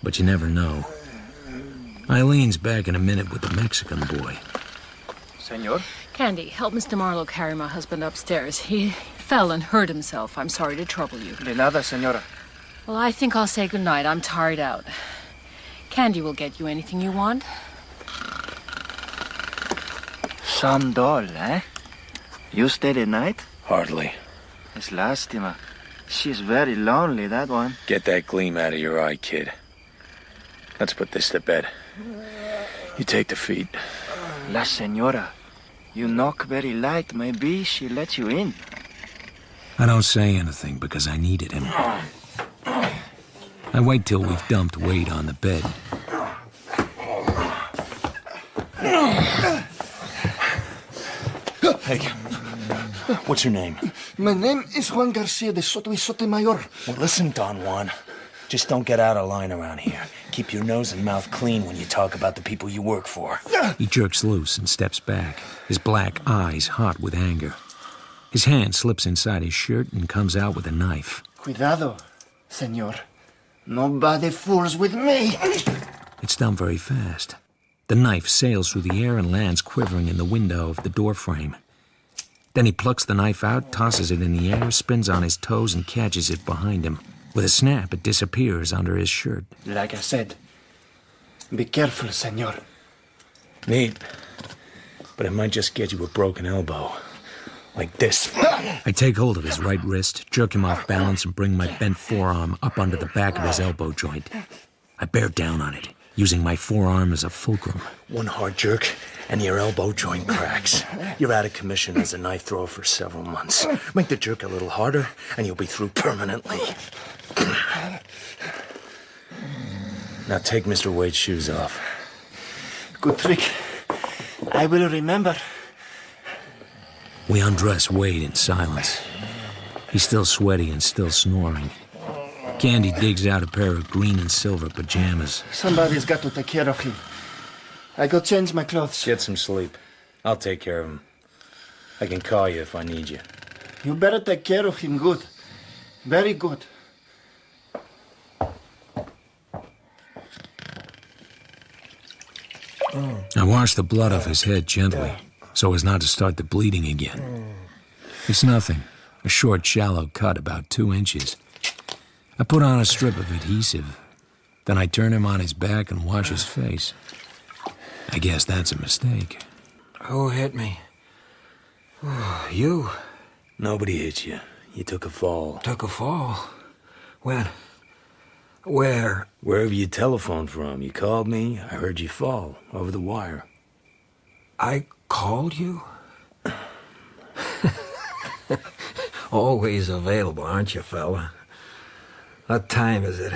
but you never know. Eileen's back in a minute with the Mexican boy. Senor? Candy, help Mr. Marlowe carry my husband upstairs. He fell and hurt himself. I'm sorry to trouble you. De nada, senora. Well, I think I'll say goodnight. I'm tired out. Candy will get you anything you want. Some doll, eh? You stay the night? Hardly. Es lástima. She's very lonely, that one. Get that gleam out of your eye, kid. Let's put this to bed. You take the feet. La señora. You knock very light. Maybe she let you in. I don't say anything because I needed him. I wait till we've dumped Wade on the bed. Hey, what's your name? My name is Juan Garcia de Soto y Sotomayor. Well, listen, Don Juan. Just don't get out of line around here. Keep your nose and mouth clean when you talk about the people you work for. He jerks loose and steps back, his black eyes hot with anger. His hand slips inside his shirt and comes out with a knife. Cuidado, señor. Nobody fools with me. It's done very fast. The knife sails through the air and lands quivering in the window of the doorframe. Then he plucks the knife out, tosses it in the air, spins on his toes, and catches it behind him. With a snap, it disappears under his shirt. Like I said, be careful, señor. Neat. But it might just get you a broken elbow. Like this. I take hold of his right wrist, jerk him off balance, and bring my bent forearm up under the back of his elbow joint. I bear down on it, using my forearm as a fulcrum. One hard jerk, and your elbow joint cracks. You're out of commission as a knife thrower for several months. Make the jerk a little harder, and you'll be through permanently. Now take Mr. Wade's shoes off. Good trick. I will remember. We undress Wade in silence. He's still sweaty and still snoring. Candy digs out a pair of green and silver pajamas. Somebody's got to take care of him. I go change my clothes. Get some sleep. I'll take care of him. I can call you if I need you. You better take care of him good. Very good. I wash the blood off his head gently, so as not to start the bleeding again. It's nothing. A short, shallow cut about 2 inches. I put on a strip of adhesive. Then I turn him on his back and wash his face. I guess that's a mistake. Who hit me? You? Nobody hit you. You took a fall. Took a fall? When? Where? Wherever you telephoned from. You called me. I heard you fall over the wire. I called you? Always available, aren't you, fella? What time is it?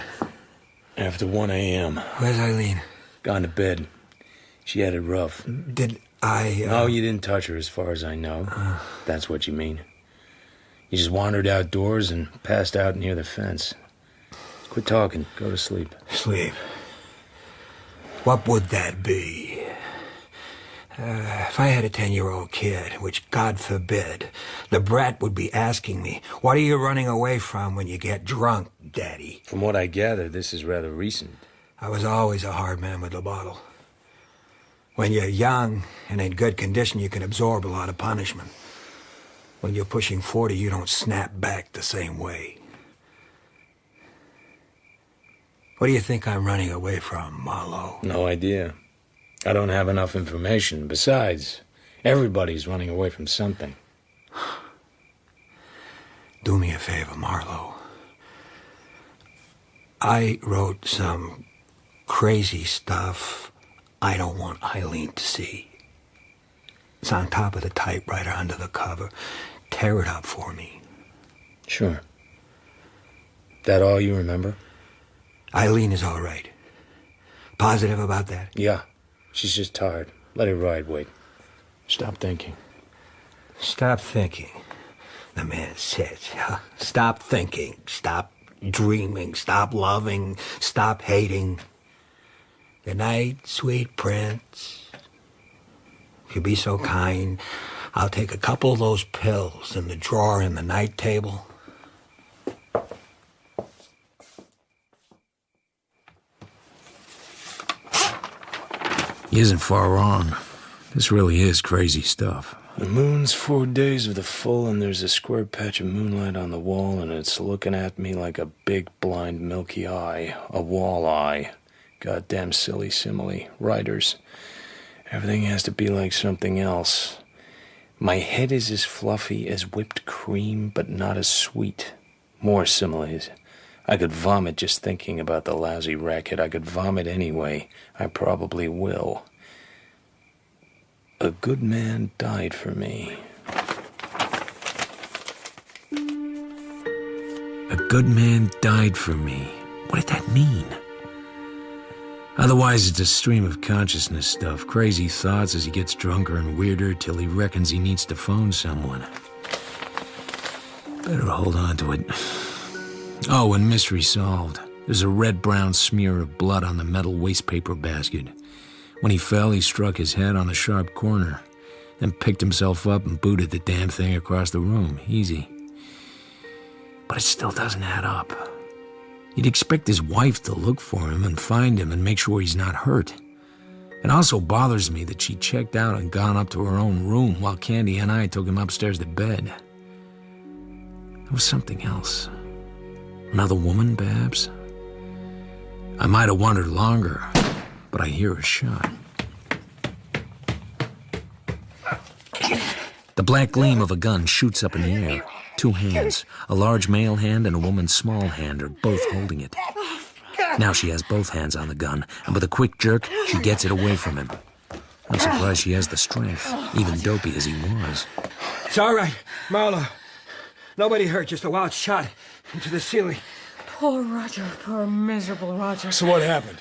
After 1 a.m. Where's Eileen? Gone to bed. She had it rough. Did I... No, you didn't touch her as far as I know. That's what you mean. You just wandered outdoors and passed out near the fence. Quit talking. Go to sleep. Sleep? What would that be? If I had a 10-year-old kid, which God forbid, the brat would be asking me, what are you running away from when you get drunk, Daddy? From what I gather, this is rather recent. I was always a hard man with the bottle. When you're young and in good condition, you can absorb a lot of punishment. When you're pushing 40, you don't snap back the same way. What do you think I'm running away from, Marlowe? No idea. I don't have enough information. Besides, everybody's running away from something. Do me a favor, Marlowe. I wrote some crazy stuff I don't want Eileen to see. It's on top of the typewriter under the cover. Tear it up for me. Sure. That all you remember? Eileen is all right. Positive about that? Yeah. She's just tired. Let it ride, Wade. Stop thinking. Stop thinking. The man says, stop thinking. Stop dreaming. Stop loving. Stop hating. Good night, sweet prince. If you'd be so kind, I'll take a couple of those pills in the drawer in the night table. He isn't far wrong. This really is crazy stuff. The moon's 4 days of the full, and there's a square patch of moonlight on the wall, and it's looking at me like a big, blind, milky eye. A wall eye. Goddamn silly simile. Writers. Everything has to be like something else. My head is as fluffy as whipped cream, but not as sweet. More similes. I could vomit just thinking about the lousy racket. I could vomit anyway. I probably will. A good man died for me. A good man died for me. What did that mean? Otherwise, it's a stream of consciousness stuff. Crazy thoughts as he gets drunker and weirder till he reckons he needs to phone someone. Better hold on to it. Oh, and mystery solved. There's a red-brown smear of blood on the metal wastepaper basket. When he fell, he struck his head on the sharp corner, then picked himself up and booted the damn thing across the room. Easy. But it still doesn't add up. You'd expect his wife to look for him and find him and make sure he's not hurt. It also bothers me that she checked out and gone up to her own room while Candy and I took him upstairs to bed. There was something else. Another woman, perhaps? I might have wondered longer, but I hear a shot. The black gleam of a gun shoots up in the air. Two hands, a large male hand and a woman's small hand, are both holding it. Now she has both hands on the gun, and with a quick jerk, she gets it away from him. I'm surprised she has the strength, even dopey as he was. It's all right, Marlowe. Nobody hurt, just a wild shot into the ceiling. Poor Roger, poor miserable Roger. So what happened?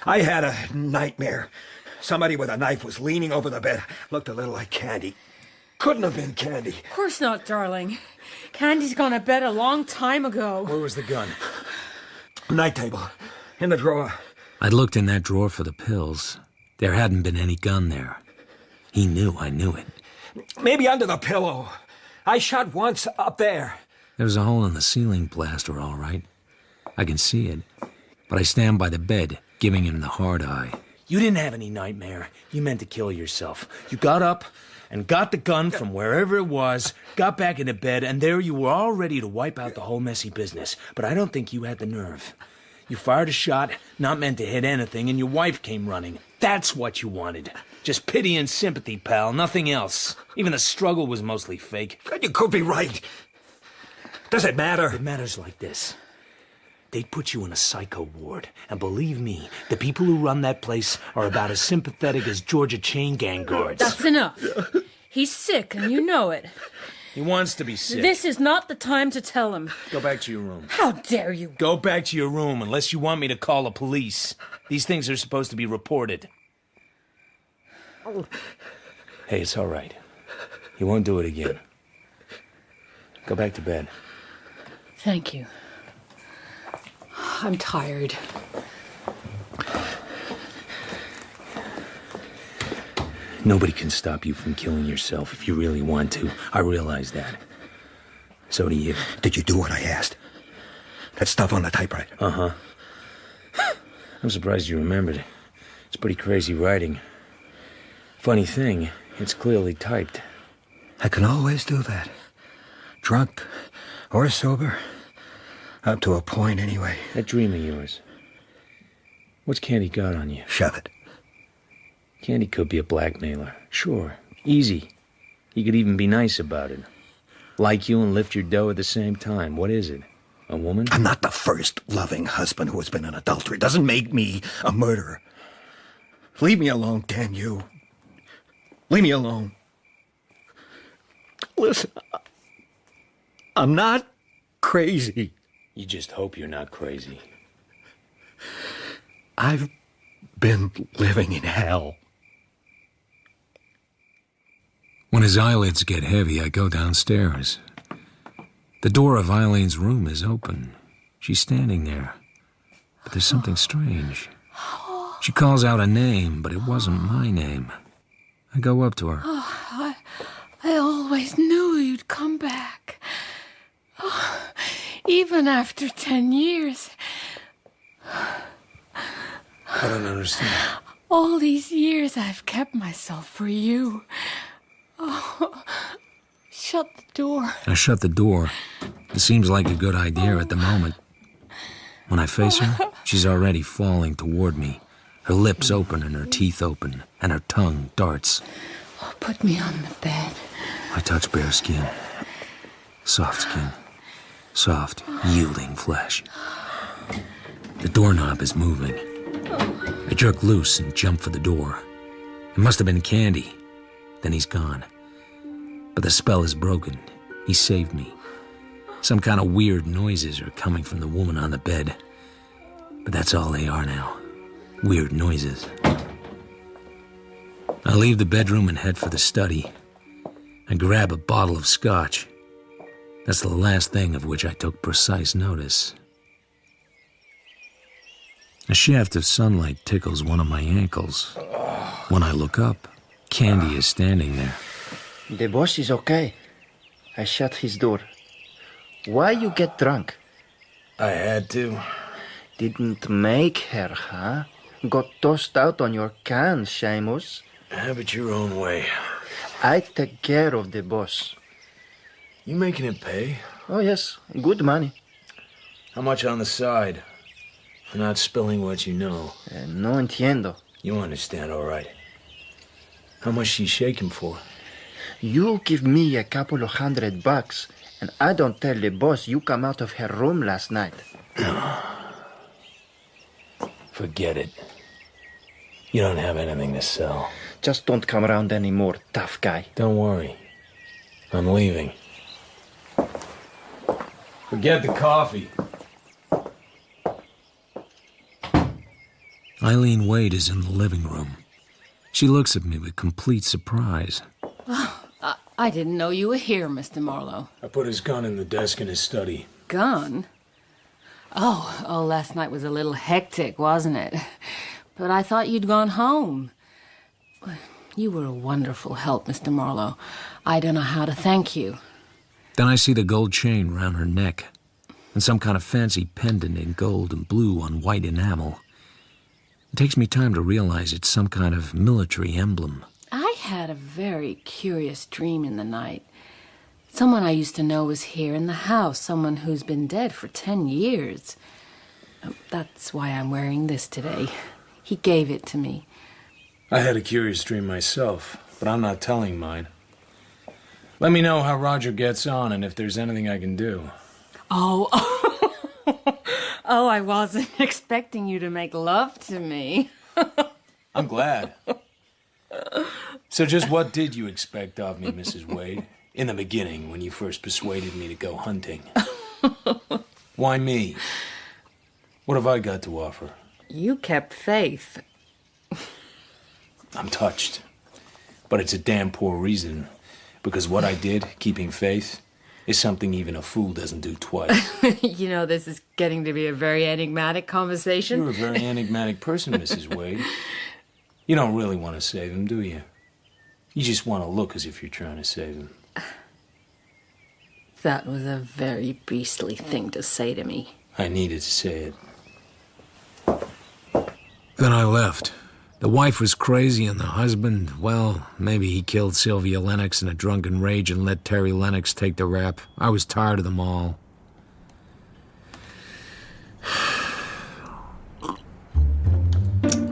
I had a nightmare. Somebody with a knife was leaning over the bed. Looked a little like Candy. Couldn't have been Candy. Of course not, darling. Candy's gone to bed a long time ago. Where was the gun? Night table. In the drawer. I'd looked in that drawer for the pills. There hadn't been any gun there. He knew I knew it. Maybe under the pillow. I shot once up there. There was a hole in the ceiling plaster, all right. I can see it. But I stand by the bed, giving him the hard eye. You didn't have any nightmare. You meant to kill yourself. You got up and got the gun from wherever it was, got back into bed, and there you were all ready to wipe out the whole messy business. But I don't think you had the nerve. You fired a shot, not meant to hit anything, and your wife came running. That's what you wanted. Just pity and sympathy, pal, nothing else. Even the struggle was mostly fake. You could be right. Does it matter? It matters like this. They'd put you in a psycho ward, and believe me, the people who run that place are about as sympathetic as Georgia chain gang guards. That's enough. He's sick, and you know it. He wants to be sick. This is not the time to tell him. Go back to your room. How dare you? Go back to your room, unless you want me to call the police. These things are supposed to be reported. Hey, it's all right. He won't do it again. Go back to bed. Thank you. I'm tired. Nobody can stop you from killing yourself if you really want to. I realize that. So do you. Did you do what I asked? That stuff on the typewriter? Uh-huh. I'm surprised you remembered. It's pretty crazy writing. Funny thing, it's clearly typed. I can always do that. Drunk or sober. Up to a point, anyway. That dream of yours. What's Candy got on you? Shove it. Candy could be a blackmailer. Sure. Easy. He could even be nice about it. Like you and lift your dough at the same time. What is it? A woman? I'm not the first loving husband who has been an adulterer. It doesn't make me a murderer. Leave me alone, damn you. Leave me alone. Listen, I'm not crazy. You just hope you're not crazy. I've been living in hell. When his eyelids get heavy, I go downstairs. The door of Eileen's room is open. She's standing there. But there's something strange. She calls out a name, but it wasn't my name. I go up to her. Oh, I always knew you'd come back. Oh, even after 10 years. I don't understand. All these years I've kept myself for you. Oh, shut the door. I shut the door. It seems like a good idea at the moment. When I face her, she's already falling toward me. Her lips open and her teeth open, and her tongue darts. Oh, put me on the bed. I touch bare skin. Soft skin. Soft, yielding flesh. The doorknob is moving. I jerk loose and jump for the door. It must have been Candy. Then he's gone. But the spell is broken. He saved me. Some kind of weird noises are coming from the woman on the bed. But that's all they are now. Weird noises. I leave the bedroom and head for the study. I grab a bottle of scotch. That's the last thing of which I took precise notice. A shaft of sunlight tickles one of my ankles. When I look up, Candy is standing there. The boss is okay. I shut his door. Why you get drunk? I had to. Didn't make her, huh? Got tossed out on your can, Seamus. Have it your own way. I take care of the boss. You making it pay? Oh, yes. Good money. How much on the side? For not spilling what you know. No entiendo. You understand, all right. How much she shaking for? You give me a couple of $100, and I don't tell the boss you come out of her room last night. Forget it. You don't have anything to sell. Just don't come around anymore, tough guy. Don't worry. I'm leaving. Forget the coffee. Eileen Wade is in the living room. She looks at me with complete surprise. I didn't know you were here, Mr. Marlowe. I put his gun in the desk in his study. Gun? Oh, last night was a little hectic, wasn't it? But I thought you'd gone home. You were a wonderful help, Mr. Marlowe. I don't know how to thank you. Then I see the gold chain round her neck, and some kind of fancy pendant in gold and blue on white enamel. It takes me time to realize it's some kind of military emblem. I had a very curious dream in the night. Someone I used to know was here in the house, someone who's been dead for 10 years. That's why I'm wearing this today. He gave it to me. I had a curious dream myself, but I'm not telling mine. Let me know how Roger gets on and if there's anything I can do. Oh, I wasn't expecting you to make love to me. I'm glad. So just what did you expect of me, Mrs. Wade? In the beginning, when you first persuaded me to go hunting. Why me? What have I got to offer? You kept faith. I'm touched. But it's a damn poor reason. Because what I did, keeping faith, is something even a fool doesn't do twice. You know, this is getting to be a very enigmatic conversation. You're a very enigmatic person, Mrs. Wade. You don't really want to save him, do you? You just want to look as if you're trying to save him. That was a very beastly thing to say to me. I needed to say it. Then I left. The wife was crazy and the husband, well, maybe he killed Sylvia Lennox in a drunken rage and let Terry Lennox take the rap. I was tired of them all.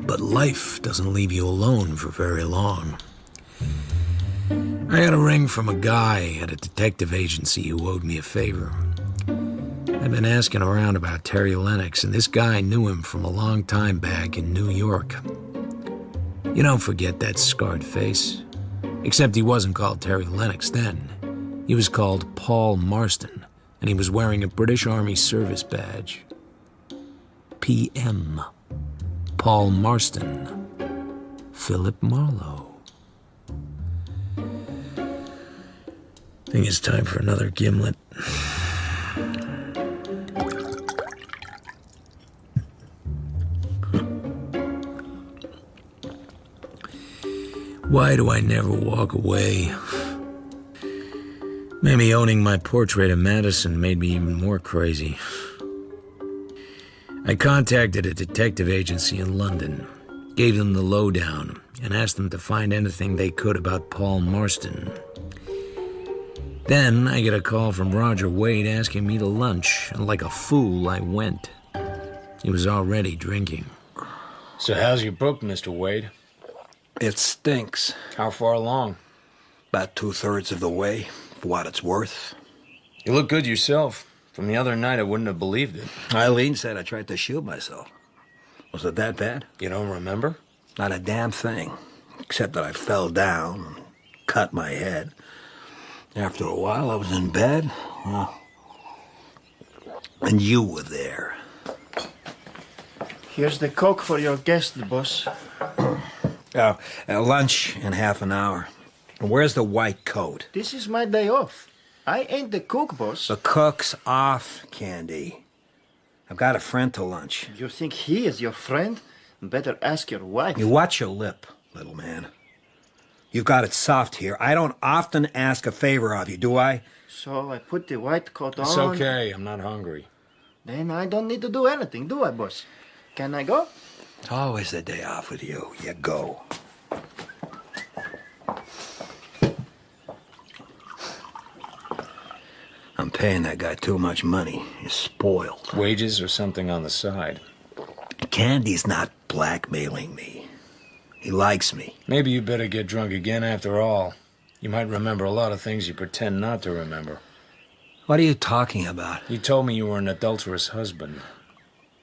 But life doesn't leave you alone for very long. I had a ring from a guy at a detective agency who owed me a favor. I'd been asking around about Terry Lennox, and this guy knew him from a long time back in New York. You don't forget that scarred face. Except he wasn't called Terry Lennox then. He was called Paul Marston, and he was wearing a British Army service badge. PM. Paul Marston. Philip Marlowe. I think it's time for another gimlet. Why do I never walk away? Maybe owning my portrait of Madison made me even more crazy. I contacted a detective agency in London, gave them the lowdown, and asked them to find anything they could about Paul Marston. Then I get a call from Roger Wade asking me to lunch, and like a fool, I went. He was already drinking. So how's your book, Mr. Wade? It stinks. How far along? About 2/3 of the way, for what it's worth. You look good yourself. From the other night, I wouldn't have believed it. Eileen said I tried to shoot myself. Was it that bad? You don't remember? Not a damn thing. Except that I fell down and cut my head. After a while, I was in bed. And you were there. Here's the Coke for your guest, boss. Lunch in half an hour. Where's the white coat? This is my day off. I ain't the cook, boss. The cook's off, Candy. I've got a friend to lunch. You think he is your friend? Better ask your wife. You watch your lip, little man. You've got it soft here. I don't often ask a favor of you, do I? So I put the white coat on. It's okay. I'm not hungry. Then I don't need to do anything, do I, boss? Can I go? It's always the day off with you. You go. I'm paying that guy too much money. He's spoiled. Wages or something on the side? Candy's not blackmailing me. He likes me. Maybe you better get drunk again after all. You might remember a lot of things you pretend not to remember. What are you talking about? You told me you were an adulterous husband.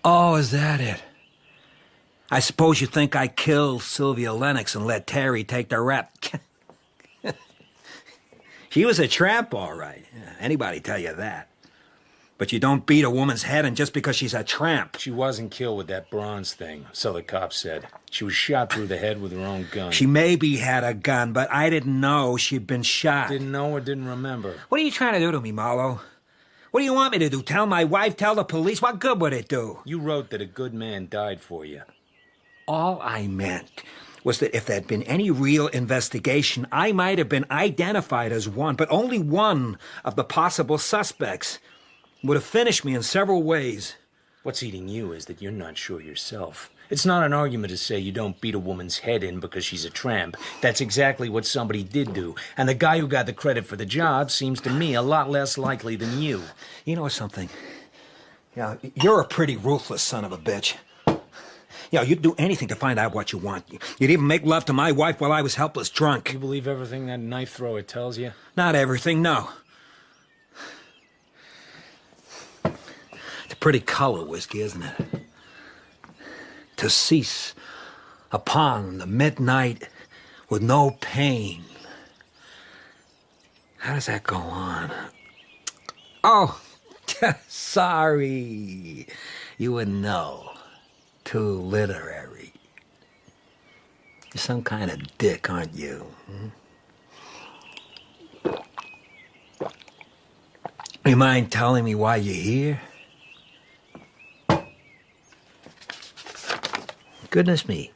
Oh, is that it? I suppose you think I killed Sylvia Lennox and let Terry take the rep. She was a tramp, all right. Anybody tell you that. But you don't beat a woman's head in just because she's a tramp. She wasn't killed with that bronze thing, so the cops said. She was shot through the head with her own gun. She maybe had a gun, but I didn't know she'd been shot. Didn't know or didn't remember? What are you trying to do to me, Marlowe? What do you want me to do? Tell my wife? Tell the police? What good would it do? You wrote that a good man died for you. All I meant was that if there'd been any real investigation, I might have been identified as one, but only one of the possible suspects. Would have finished me in several ways. What's eating you is that you're not sure yourself. It's not an argument to say you don't beat a woman's head in because she's a tramp. That's exactly what somebody did do. And the guy who got the credit for the job seems to me a lot less likely than you. You know something? You're a pretty ruthless son of a bitch. You'd do anything to find out what you want. You'd even make love to my wife while I was helpless drunk. You believe everything that knife thrower tells you? Not everything, no. It's a pretty color whiskey, isn't it? To cease upon the midnight with no pain. How does that go on? Oh, sorry. You wouldn't know. Too literary. You're some kind of dick, aren't you? You mind telling me why you're here? Goodness me.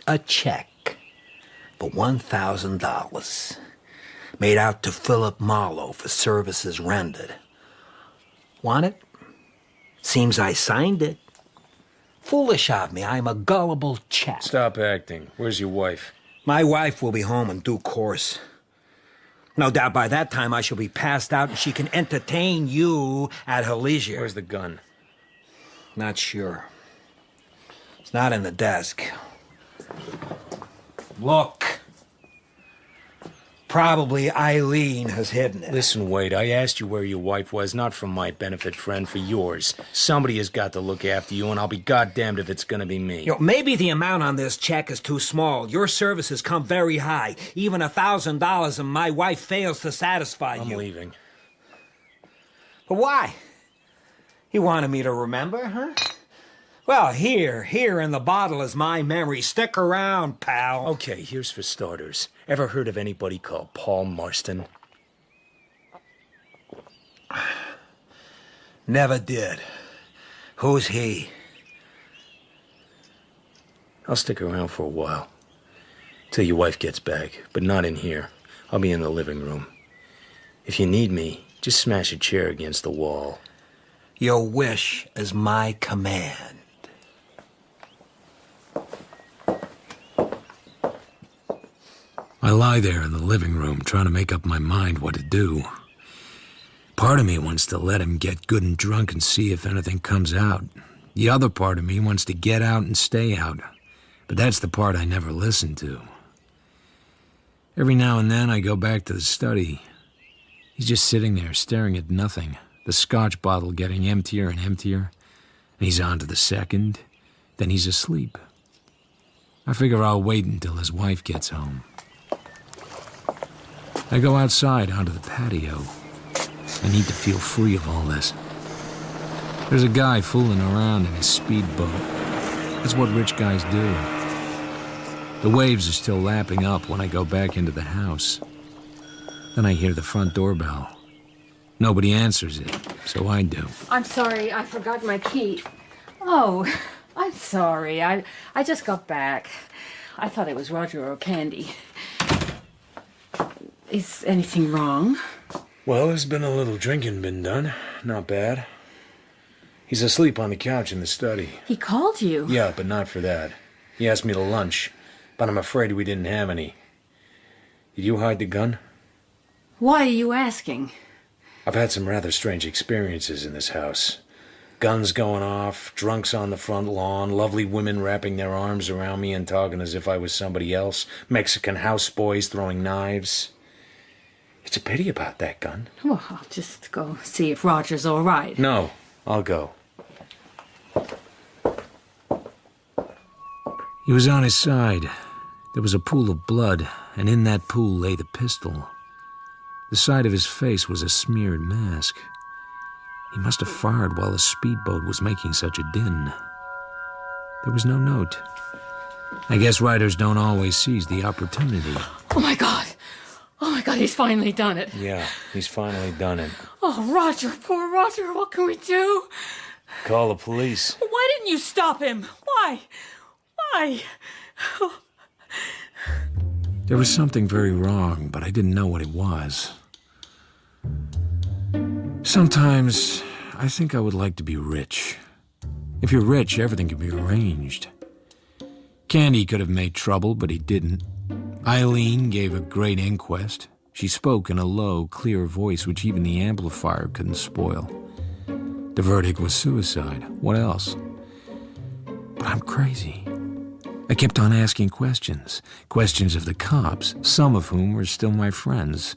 A check for $1,000 made out to Philip Marlowe for services rendered. Want it? Seems I signed it. Foolish of me. I'm a gullible chap. Stop acting. Where's your wife? My wife will be home in due course. No doubt by that time I shall be passed out and she can entertain you at her leisure. Where's the gun? Not sure. It's not in the desk. Look. Probably Eileen has hidden it. Listen, Wade, I asked you where your wife was, not for my benefit, friend, for yours. Somebody has got to look after you, and I'll be goddamned if it's gonna be me. Maybe the amount on this check is too small. Your services come very high. Even $1,000 and my wife fails to satisfy you. I'm leaving. But why? You wanted me to remember, huh? Well, here in the bottle is my memory. Stick around, pal. Okay, here's for starters. Ever heard of anybody called Paul Marston? Never did. Who's he? I'll stick around for a while. Till your wife gets back, but not in here. I'll be in the living room. If you need me, just smash a chair against the wall. Your wish is my command. I lie there in the living room trying to make up my mind what to do. Part of me wants to let him get good and drunk and see if anything comes out. The other part of me wants to get out and stay out. But that's the part I never listen to. Every now and then I go back to the study. He's just sitting there staring at nothing. The scotch bottle getting emptier and emptier. And he's on to the second. Then he's asleep. I figure I'll wait until his wife gets home. I go outside onto the patio. I need to feel free of all this. There's a guy fooling around in his speedboat. That's what rich guys do. The waves are still lapping up when I go back into the house. Then I hear the front doorbell. Nobody answers it, so I do. I'm sorry, I forgot my key. Oh, I'm sorry. I just got back. I thought it was Roger or Candy. Is anything wrong? Well, there's been a little drinking been done. Not bad. He's asleep on the couch in the study. He called you? Yeah, but not for that. He asked me to lunch, but I'm afraid we didn't have any. Did you hide the gun? Why are you asking? I've had some rather strange experiences in this house. Guns going off, drunks on the front lawn, lovely women wrapping their arms around me and talking as if I was somebody else, Mexican houseboys throwing knives. It's a pity about that gun. Well, I'll just go see if Roger's all right. No, I'll go. He was on his side. There was a pool of blood, and in that pool lay the pistol. The side of his face was a smeared mask. He must have fired while the speedboat was making such a din. There was no note. I guess writers don't always seize the opportunity. Oh, my God. Oh, my God, he's finally done it. Yeah, he's finally done it. Oh, Roger, poor Roger, what can we do? Call the police. Why didn't you stop him? Why? Why? Oh. There was something very wrong, but I didn't know what it was. Sometimes I think I would like to be rich. If you're rich, everything can be arranged. Candy could have made trouble, but he didn't. Eileen gave a great inquest. She spoke in a low, clear voice which even the amplifier couldn't spoil. The verdict was suicide. What else? But I'm crazy. I kept on asking questions. Questions of the cops, some of whom were still my friends.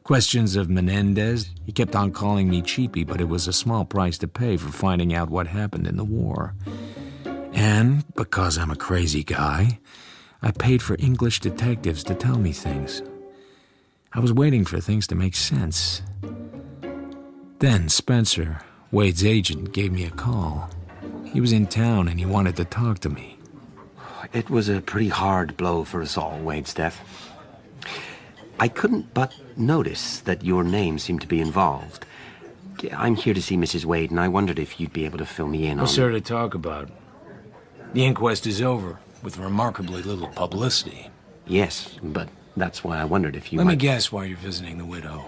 Questions of Menendez. He kept on calling me cheapy, but it was a small price to pay for finding out what happened in the war. And because I'm a crazy guy, I paid for English detectives to tell me things. I was waiting for things to make sense. Then Spencer, Wade's agent, gave me a call. He was in town and he wanted to talk to me. It was a pretty hard blow for us all, Wade's death. I couldn't but notice that your name seemed to be involved. I'm here to see Mrs. Wade, and I wondered if you'd be able to fill me in on... What's there to talk about? The inquest is over, with remarkably little publicity. Yes, but that's why I wondered if you Let me guess why you're visiting the widow.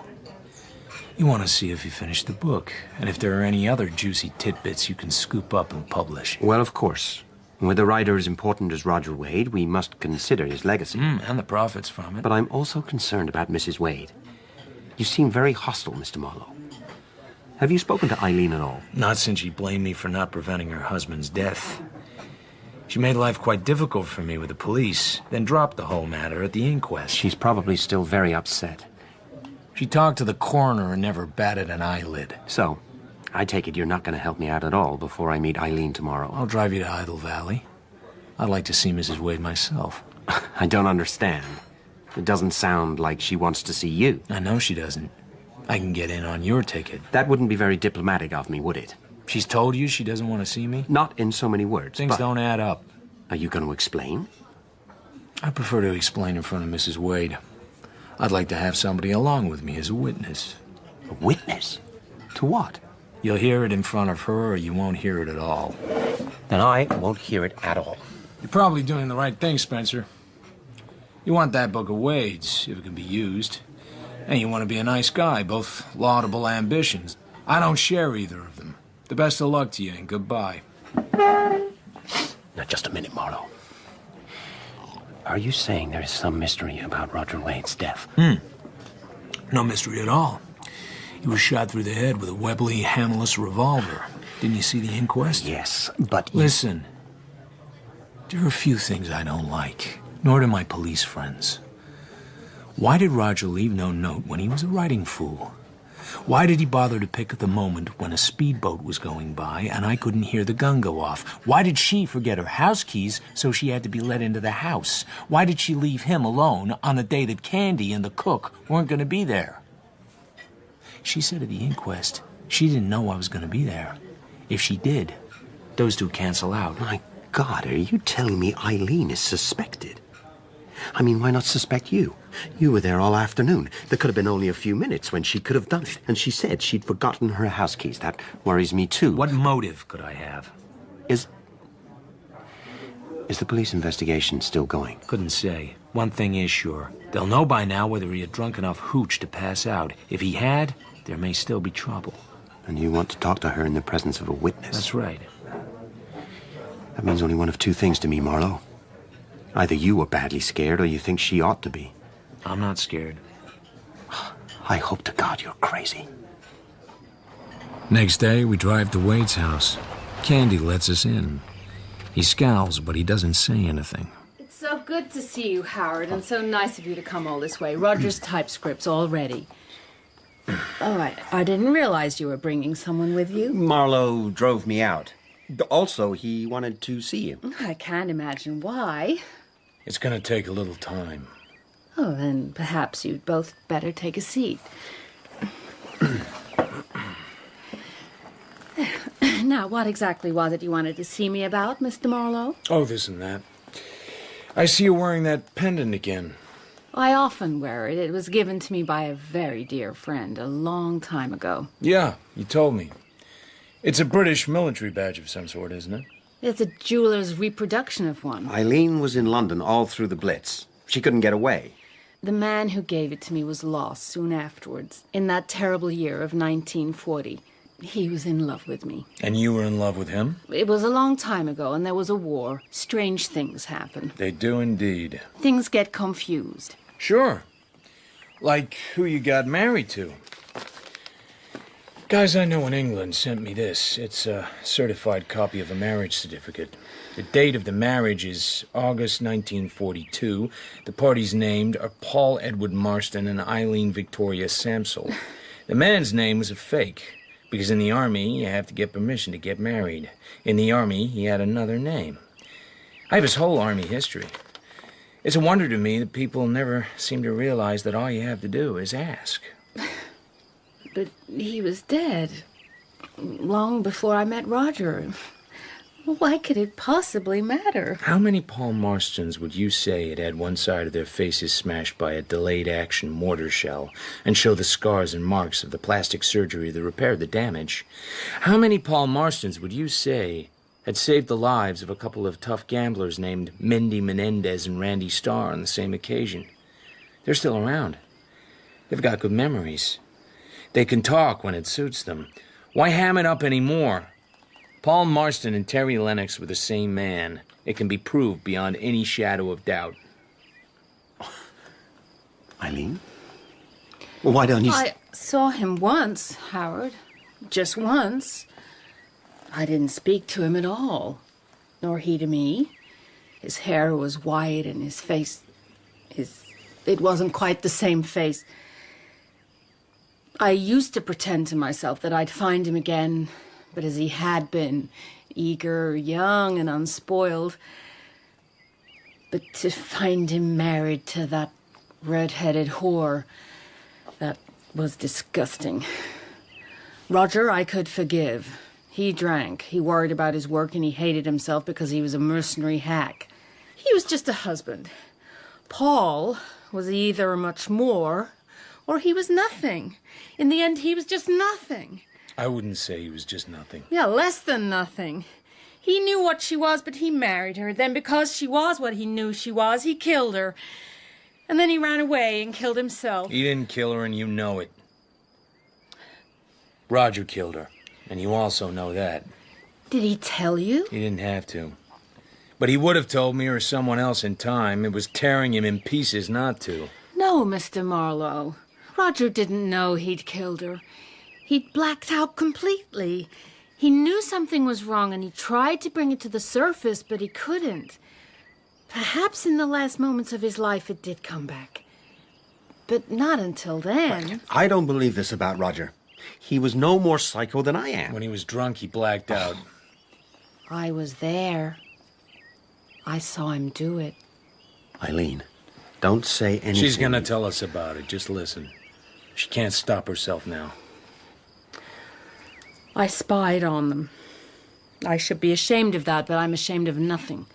You want to see if you finished the book, and if there are any other juicy tidbits you can scoop up and publish. Well, of course. With a writer as important as Roger Wade, we must consider his legacy. And the profits from it. But I'm also concerned about Mrs. Wade. You seem very hostile, Mr. Marlowe. Have you spoken to Eileen at all? Not since she blamed me for not preventing her husband's death. She made life quite difficult for me with the police, then dropped the whole matter at the inquest. She's probably still very upset. She talked to the coroner and never batted an eyelid. So, I take it you're not going to help me out at all before I meet Eileen tomorrow. I'll drive you to Idle Valley. I'd like to see Mrs. Wade myself. I don't understand. It doesn't sound like she wants to see you. I know she doesn't. I can get in on your ticket. That wouldn't be very diplomatic of me, would it? She's told you she doesn't want to see me? Not in so many words. Things don't add up. Are you going to explain? I prefer to explain in front of Mrs. Wade. I'd like to have somebody along with me as a witness. A witness? To what? You'll hear it in front of her, or you won't hear it at all. Then I won't hear it at all. You're probably doing the right thing, Spencer. You want that book of Wade's, if it can be used. And you want to be a nice guy, both laudable ambitions. I don't share either of them. The best of luck to you, and goodbye. Now, just a minute, Marlowe. Are you saying there is some mystery about Roger Wade's death? No mystery at all. He was shot through the head with a Webley hammerless revolver. Didn't you see the inquest? Yes, but... Listen. There are a few things I don't like, nor do my police friends. Why did Roger leave no note when he was a writing fool? Why did he bother to pick the moment when a speedboat was going by and I couldn't hear the gun go off? Why did she forget her house keys so she had to be let into the house? Why did she leave him alone on the day that Candy and the cook weren't going to be there? She said at the inquest she didn't know I was going to be there. If she did, those two cancel out. My God, are you telling me Eileen is suspected? I mean, why not suspect you? You were there all afternoon. There could have been only a few minutes when she could have done it. And she said she'd forgotten her house keys. That worries me, too. What motive could I have? Is the police investigation still going? Couldn't say. One thing is sure. They'll know by now whether he had drunk enough hooch to pass out. If he had, there may still be trouble. And you want to talk to her in the presence of a witness? That's right. That means only one of two things to me, Marlowe. Either you were badly scared or you think she ought to be. I'm not scared. I hope to God you're crazy. Next day, we drive to Wade's house. Candy lets us in. He scowls, but he doesn't say anything. It's so good to see you, Howard, and so nice of you to come all this way. Roger's typescript's all ready. Oh, I didn't realize you were bringing someone with you. Marlowe drove me out. Also, he wanted to see you. I can't imagine why. It's gonna take a little time. Oh, then perhaps you'd both better take a seat. Now, what exactly was it you wanted to see me about, Mr. Marlowe? Oh, this and that. I see you wearing that pendant again. I often wear it. It was given to me by a very dear friend a long time ago. Yeah, you told me. It's a British military badge of some sort, isn't it? It's a jeweler's reproduction of one. Eileen was in London all through the Blitz. She couldn't get away. The man who gave it to me was lost soon afterwards, in that terrible year of 1940. He was in love with me. And you were in love with him? It was a long time ago, and there was a war. Strange things happen. They do indeed. Things get confused. Sure. Like who you got married to. Guys I know in England sent me this. It's a certified copy of a marriage certificate. The date of the marriage is August 1942. The parties named are Paul Edward Marston and Eileen Victoria Samsel. The man's name was a fake, because in the Army you have to get permission to get married. In the Army he had another name. I have his whole Army history. It's a wonder to me that people never seem to realize that all you have to do is ask. But he was dead long before I met Roger. Why could it possibly matter? How many Paul Marstons would you say had one side of their faces smashed by a delayed action mortar shell and show the scars and marks of the plastic surgery that repaired the damage? How many Paul Marstons would you say had saved the lives of a couple of tough gamblers named Mindy Menendez and Randy Starr on the same occasion? They're still around. They've got good memories. They can talk when it suits them. Why ham it up anymore? Paul Marston and Terry Lennox were the same man. It can be proved beyond any shadow of doubt. Eileen? Well, why don't you... I saw him once, Howard. Just once. I didn't speak to him at all. Nor he to me. His hair was white and his face... It wasn't quite the same face. I used to pretend to myself that I'd find him again, but as he had been, eager, young, and unspoiled. But to find him married to that red-headed whore, that was disgusting. Roger, I could forgive. He drank, he worried about his work, and he hated himself because he was a mercenary hack. He was just a husband. Paul was either much more, or he was nothing. In the end, he was just nothing. I wouldn't say he was just nothing. Yeah, less than nothing. He knew what she was, but he married her. Then because she was what he knew she was, he killed her. And then he ran away and killed himself. He didn't kill her, and you know it. Roger killed her, and you also know that. Did he tell you? He didn't have to. But he would have told me or someone else in time. It was tearing him in pieces not to. No, Mr. Marlowe. Roger didn't know he'd killed her. He'd blacked out completely. He knew something was wrong, and he tried to bring it to the surface, but he couldn't. Perhaps in the last moments of his life it did come back. But not until then. I don't believe this about Roger. He was no more psycho than I am. When he was drunk, he blacked out. I was there. I saw him do it. Eileen, don't say anything. She's gonna tell us about it. Just listen. She can't stop herself now. I spied on them. I should be ashamed of that, but I'm ashamed of nothing.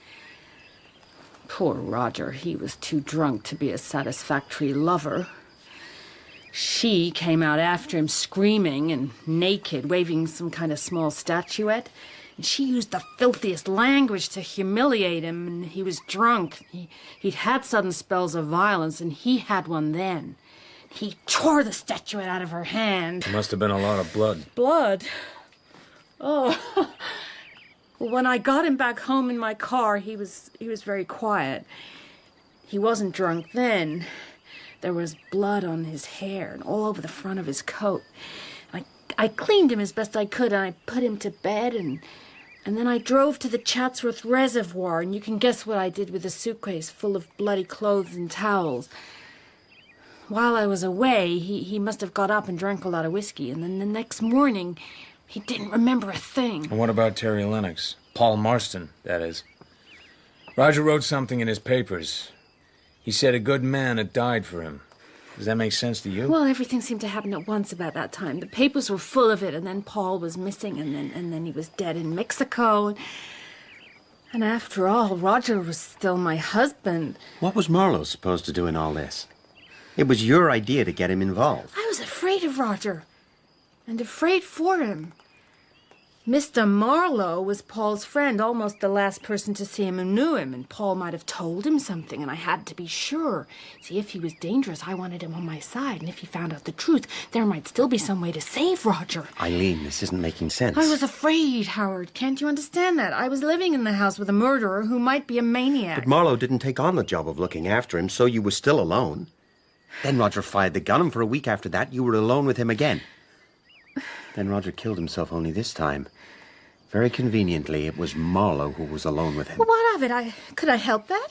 Poor Roger, he was too drunk to be a satisfactory lover. She came out after him screaming and naked, waving some kind of small statuette. And she used the filthiest language to humiliate him, and he was drunk. He'd had sudden spells of violence, and he had one then. He tore the statuette out of her hand. There must have been a lot of blood. Blood? Oh. When I got him back home in my car, he was very quiet. He wasn't drunk then. There was blood on his hair and all over the front of his coat. I cleaned him as best I could, and I put him to bed, and then I drove to the Chatsworth Reservoir, and you can guess what I did with the suitcase full of bloody clothes and towels. While I was away, he must have got up and drank a lot of whiskey, and then the next morning, he didn't remember a thing. And what about Terry Lennox? Paul Marston, that is. Roger wrote something in his papers. He said a good man had died for him. Does that make sense to you? Well, everything seemed to happen at once about that time. The papers were full of it, and then Paul was missing, and then he was dead in Mexico. And after all, Roger was still my husband. What was Marlowe supposed to do in all this? It was your idea to get him involved. I was afraid of Roger, and afraid for him. Mr. Marlowe was Paul's friend, almost the last person to see him who knew him, and Paul might have told him something, and I had to be sure. See, if he was dangerous, I wanted him on my side, and if he found out the truth, there might still be some way to save Roger. Eileen, this isn't making sense. I was afraid, Howard. Can't you understand that? I was living in the house with a murderer who might be a maniac. But Marlowe didn't take on the job of looking after him, so you were still alone. Then Roger fired the gun, and for a week after that, you were alone with him again. Then Roger killed himself only this time. Very conveniently, it was Marlowe who was alone with him. Well, what of it? Could I help that?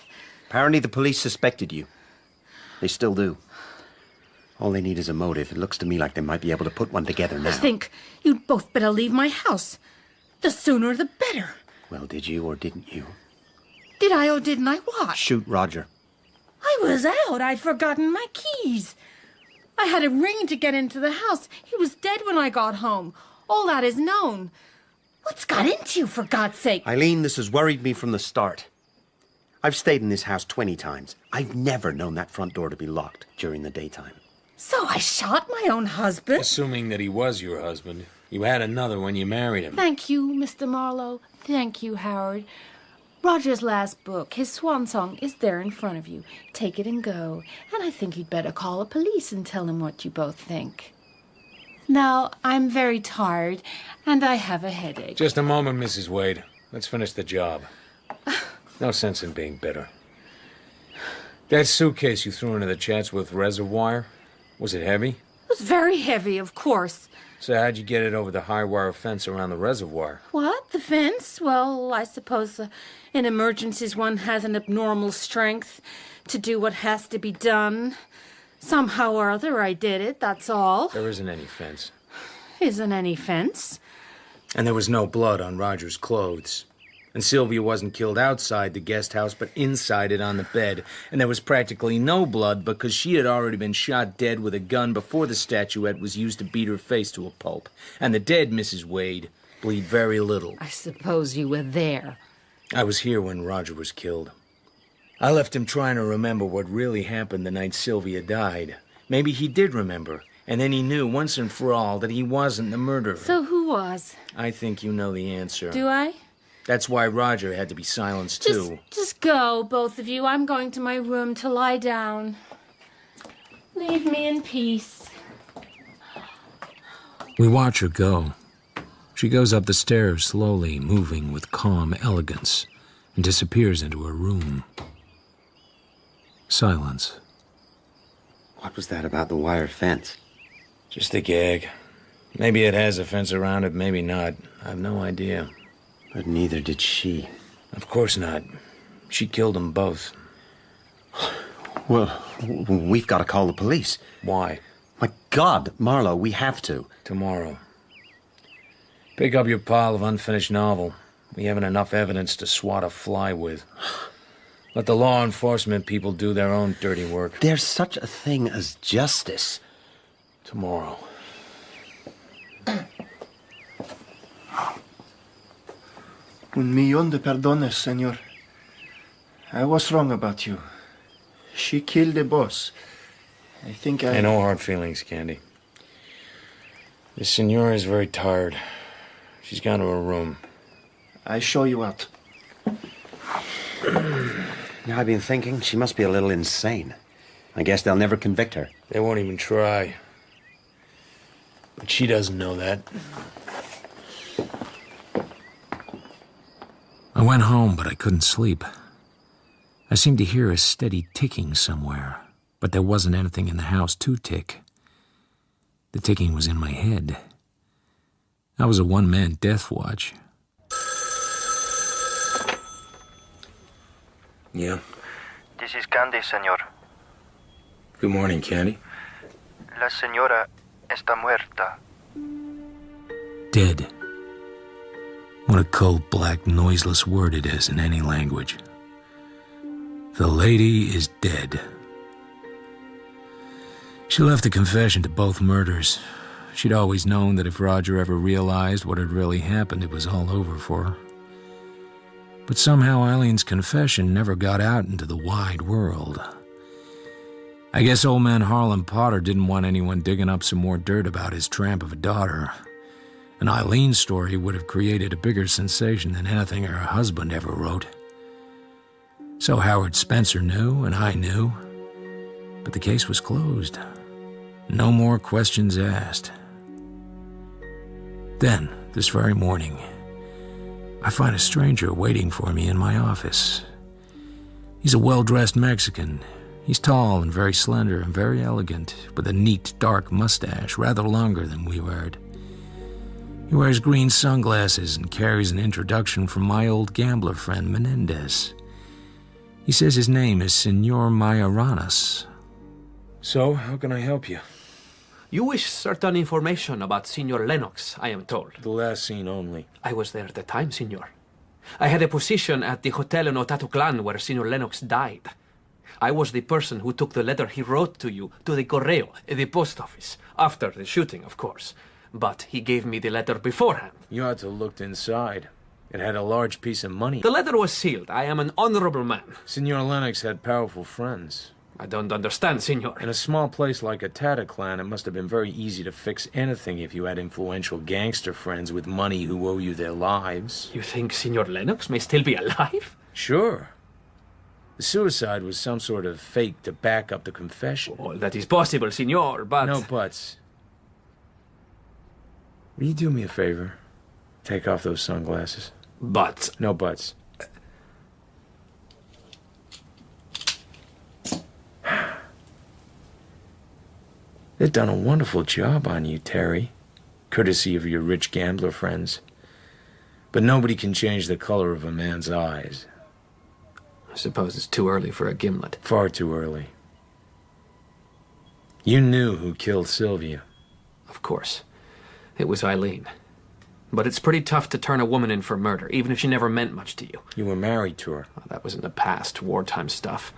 Apparently the police suspected you. They still do. All they need is a motive. It looks to me like they might be able to put one together now. I think you'd both better leave my house. The sooner the better. Well, did you or didn't you? Did I or didn't I what? Shoot Roger. I was out. I'd forgotten my keys. I had a ring to get into the house. He was dead when I got home. All that is known. What's got into you, for God's sake? Eileen, this has worried me from the start. I've stayed in this house 20 times. I've never known that front door to be locked during the daytime. So I shot my own husband? Assuming that he was your husband. You had another when you married him. Thank you, Mr. Marlowe. Thank you, Howard. Roger's last book, his swan song, is there in front of you. Take it and go. And I think you'd better call the police and tell them what you both think. Now, I'm very tired, and I have a headache. Just a moment, Mrs. Wade. Let's finish the job. No sense in being bitter. That suitcase you threw into the Chatsworth Reservoir, was it heavy? It was very heavy, of course. So how'd you get it over the high wire fence around the reservoir? What? The fence? Well, I suppose in emergencies one has an abnormal strength to do what has to be done. Somehow or other I did it, that's all. There isn't any fence. Isn't any fence? And there was no blood on Roger's clothes. And Sylvia wasn't killed outside the guest house, but inside it on the bed. And there was practically no blood because she had already been shot dead with a gun before the statuette was used to beat her face to a pulp. And the dead, Mrs. Wade, bleed very little. I suppose you were there. I was here when Roger was killed. I left him trying to remember what really happened the night Sylvia died. Maybe he did remember, and then he knew once and for all that he wasn't the murderer. So who was? I think you know the answer. Do I? That's why Roger had to be silenced, too. Just go, both of you. I'm going to my room to lie down. Leave me in peace. We watch her go. She goes up the stairs slowly, moving with calm elegance, and disappears into her room. Silence. What was that about the wire fence? Just a gag. Maybe it has a fence around it, maybe not. I've no idea. But neither did she. Of course not. She killed them both. Well, we've got to call the police. Why? My God, Marlowe, we have to. Tomorrow. Pick up your pile of unfinished novel. We haven't enough evidence to swat a fly with. Let the law enforcement people do their own dirty work. There's such a thing as justice. Tomorrow. Un millón de perdones, señor. I was wrong about you. She killed the boss. I think I... No hard feelings, Candy. The senora is very tired. She's gone to her room. I show you out. I've been thinking she must be a little insane. I guess they'll never convict her. They won't even try. But she doesn't know that. I went home, but I couldn't sleep. I seemed to hear a steady ticking somewhere, but there wasn't anything in the house to tick. The ticking was in my head. I was a one-man death watch. Yeah? This is Candy, señor. Good morning, Candy. La señora está muerta. Dead. What a cold, black, noiseless word it is in any language. The lady is dead. She left a confession to both murders. She'd always known that if Roger ever realized what had really happened, it was all over for her. But somehow Eileen's confession never got out into the wide world. I guess old man Harlan Potter didn't want anyone digging up some more dirt about his tramp of a daughter. And Eileen's story would have created a bigger sensation than anything her husband ever wrote. So Howard Spencer knew, and I knew. But the case was closed. No more questions asked. Then, this very morning, I find a stranger waiting for me in my office. He's a well-dressed Mexican. He's tall and very slender and very elegant, with a neat, dark mustache, rather longer than we wear. He wears green sunglasses and carries an introduction from my old gambler friend Menendez. He says his name is Senor Mayoranas. So, how can I help you? You wish certain information about Senor Lennox, I am told. The last scene only. I was there at the time, Senor. I had a position at the hotel in Otatoclan where Senor Lennox died. I was the person who took the letter he wrote to you to the correo, the post office, after the shooting, of course. But he gave me the letter beforehand. You ought to have looked inside. It had a large piece of money. The letter was sealed. I am an honorable man. Senor Lennox had powerful friends. I don't understand, Senor. In a small place like Otatoclan, it must have been very easy to fix anything if you had influential gangster friends with money who owe you their lives. You think Senor Lennox may still be alive? Sure. The suicide was some sort of fake to back up the confession. Well, that is possible, Senor, but... No buts. Will you do me a favor? Take off those sunglasses. But... No buts. They've done a wonderful job on you, Terry, courtesy of your rich gambler friends. But nobody can change the color of a man's eyes. I suppose it's too early for a gimlet. Far too early. You knew who killed Sylvia. Of course. It was Eileen. But it's pretty tough to turn a woman in for murder, even if she never meant much to you. You were married to her. Oh, that was in the past, wartime stuff.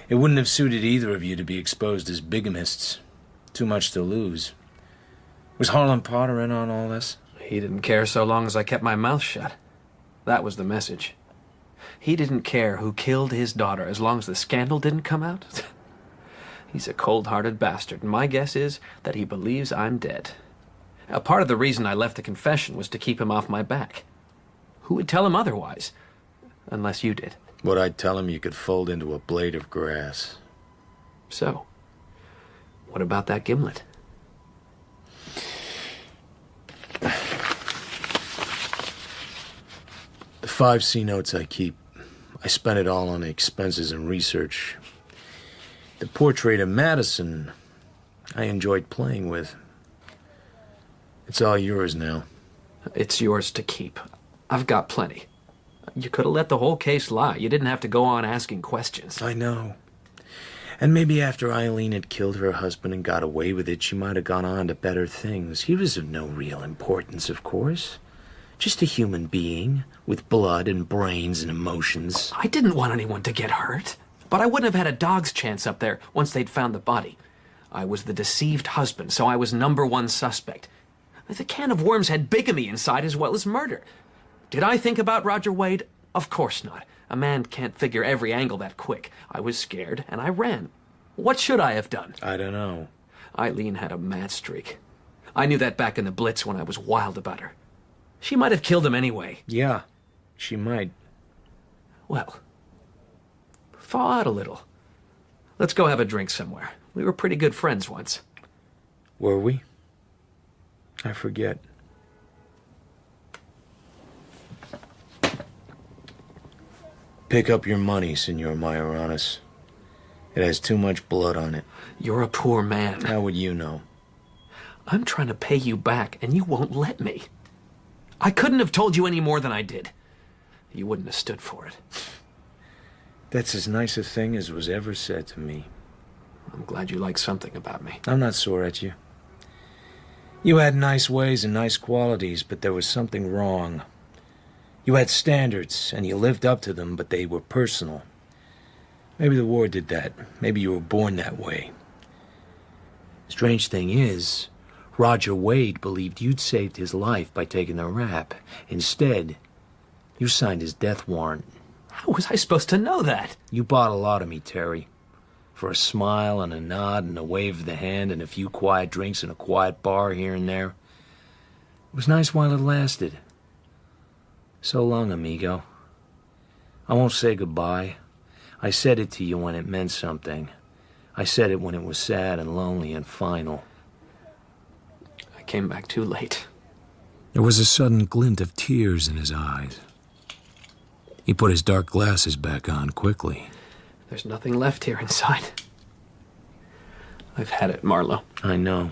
It wouldn't have suited either of you to be exposed as bigamists. Too much to lose. Was Harlan Potter in on all this? He didn't care so long as I kept my mouth shut. That was the message. He didn't care who killed his daughter as long as the scandal didn't come out. He's a cold-hearted bastard, and my guess is that he believes I'm dead. A part of the reason I left the confession was to keep him off my back. Who would tell him otherwise? Unless you did. What I'd tell him you could fold into a blade of grass. So, what about that gimlet? The 5 C notes I keep, I spent it all on expenses and research. The portrait of Madison, I enjoyed playing with. It's all yours now. It's yours to keep. I've got plenty. You could have let the whole case lie. You didn't have to go on asking questions. I know. And maybe after Eileen had killed her husband and got away with it, she might have gone on to better things. He was of no real importance, of course. Just a human being with blood and brains and emotions. I didn't want anyone to get hurt, but I wouldn't have had a dog's chance up there once they'd found the body. I was the deceived husband, so I was #1 suspect. The can of worms had bigamy inside as well as murder. Did I think about Roger Wade? Of course not. A man can't figure every angle that quick. I was scared, and I ran. What should I have done? I don't know. Eileen had a mad streak. I knew that back in the Blitz when I was wild about her. She might have killed him anyway. Yeah, she might. Well, thaw out a little. Let's go have a drink somewhere. We were pretty good friends once. Were we? I forget. Pick up your money, Senor Mayoranes. It has too much blood on it. You're a poor man. How would you know? I'm trying to pay you back, and you won't let me. I couldn't have told you any more than I did. You wouldn't have stood for it. That's as nice a thing as was ever said to me. I'm glad you like something about me. I'm not sore at you. You had nice ways and nice qualities, but there was something wrong. You had standards, and you lived up to them, but they were personal. Maybe the war did that. Maybe you were born that way. Strange thing is, Roger Wade believed you'd saved his life by taking the rap. Instead, you signed his death warrant. How was I supposed to know that? You bought a lot of me, Terry. For a smile and a nod and a wave of the hand and a few quiet drinks in a quiet bar here and there. It was nice while it lasted. So long, amigo. I won't say goodbye. I said it to you when it meant something. I said it when it was sad and lonely and final. I came back too late. There was a sudden glint of tears in his eyes. He put his dark glasses back on quickly. There's nothing left here inside. I've had it, Marlowe. I know.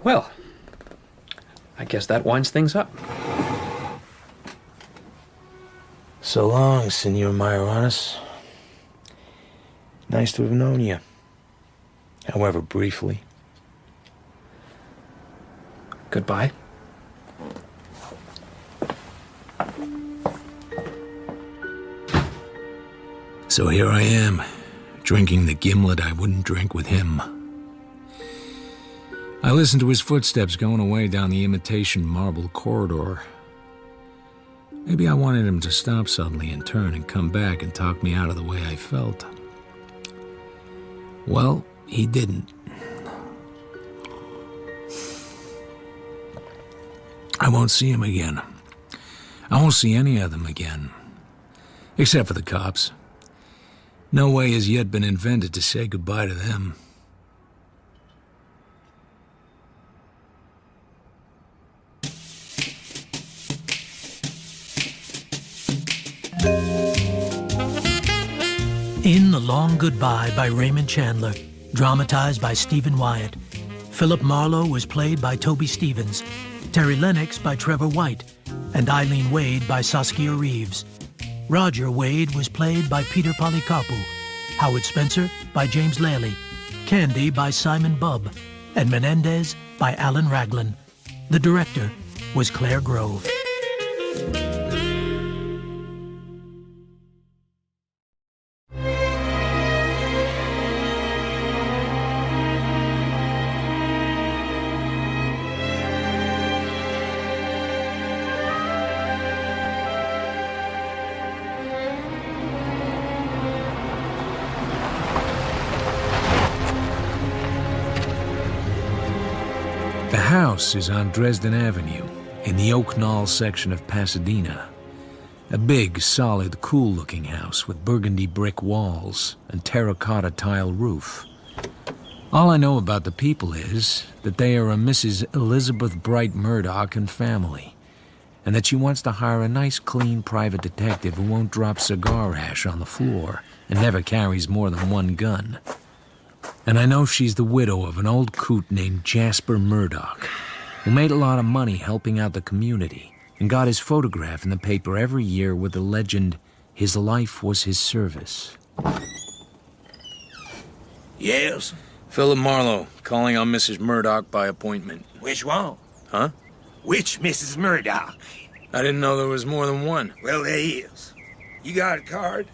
Well, I guess that winds things up. So long, Senor Mayoranes. Nice to have known you. However briefly. Goodbye. So here I am, drinking the gimlet I wouldn't drink with him. I listened to his footsteps going away down the imitation marble corridor. Maybe I wanted him to stop suddenly and turn and come back and talk me out of the way I felt. Well, he didn't. I won't see him again. I won't see any of them again. Except for the cops. No way has yet been invented to say goodbye to them. In The Long Goodbye by Raymond Chandler, dramatized by Stephen Wyatt. Philip Marlowe was played by Toby Stevens, Terry Lennox by Trevor White, and Eileen Wade by Saskia Reeves. Roger Wade was played by Peter Polycarpou, Howard Spencer by James Laley, Candy by Simon Bubb, and Menendez by Alan Raglan. The director was Claire Grove. The house is on Dresden Avenue, in the Oak Knoll section of Pasadena. A big, solid, cool-looking house with burgundy brick walls and terracotta tile roof. All I know about the people is that they are a Mrs. Elizabeth Bright Murdoch and family, and that she wants to hire a nice, clean private detective who won't drop cigar ash on the floor and never carries more than one gun. And I know she's the widow of an old coot named Jasper Murdoch, who made a lot of money helping out the community and got his photograph in the paper every year with the legend, His life was his service. Yes? Philip Marlowe, calling on Mrs. Murdoch by appointment. Which one? Huh? Which Mrs. Murdoch? I didn't know there was more than one. Well, there is. You got a card?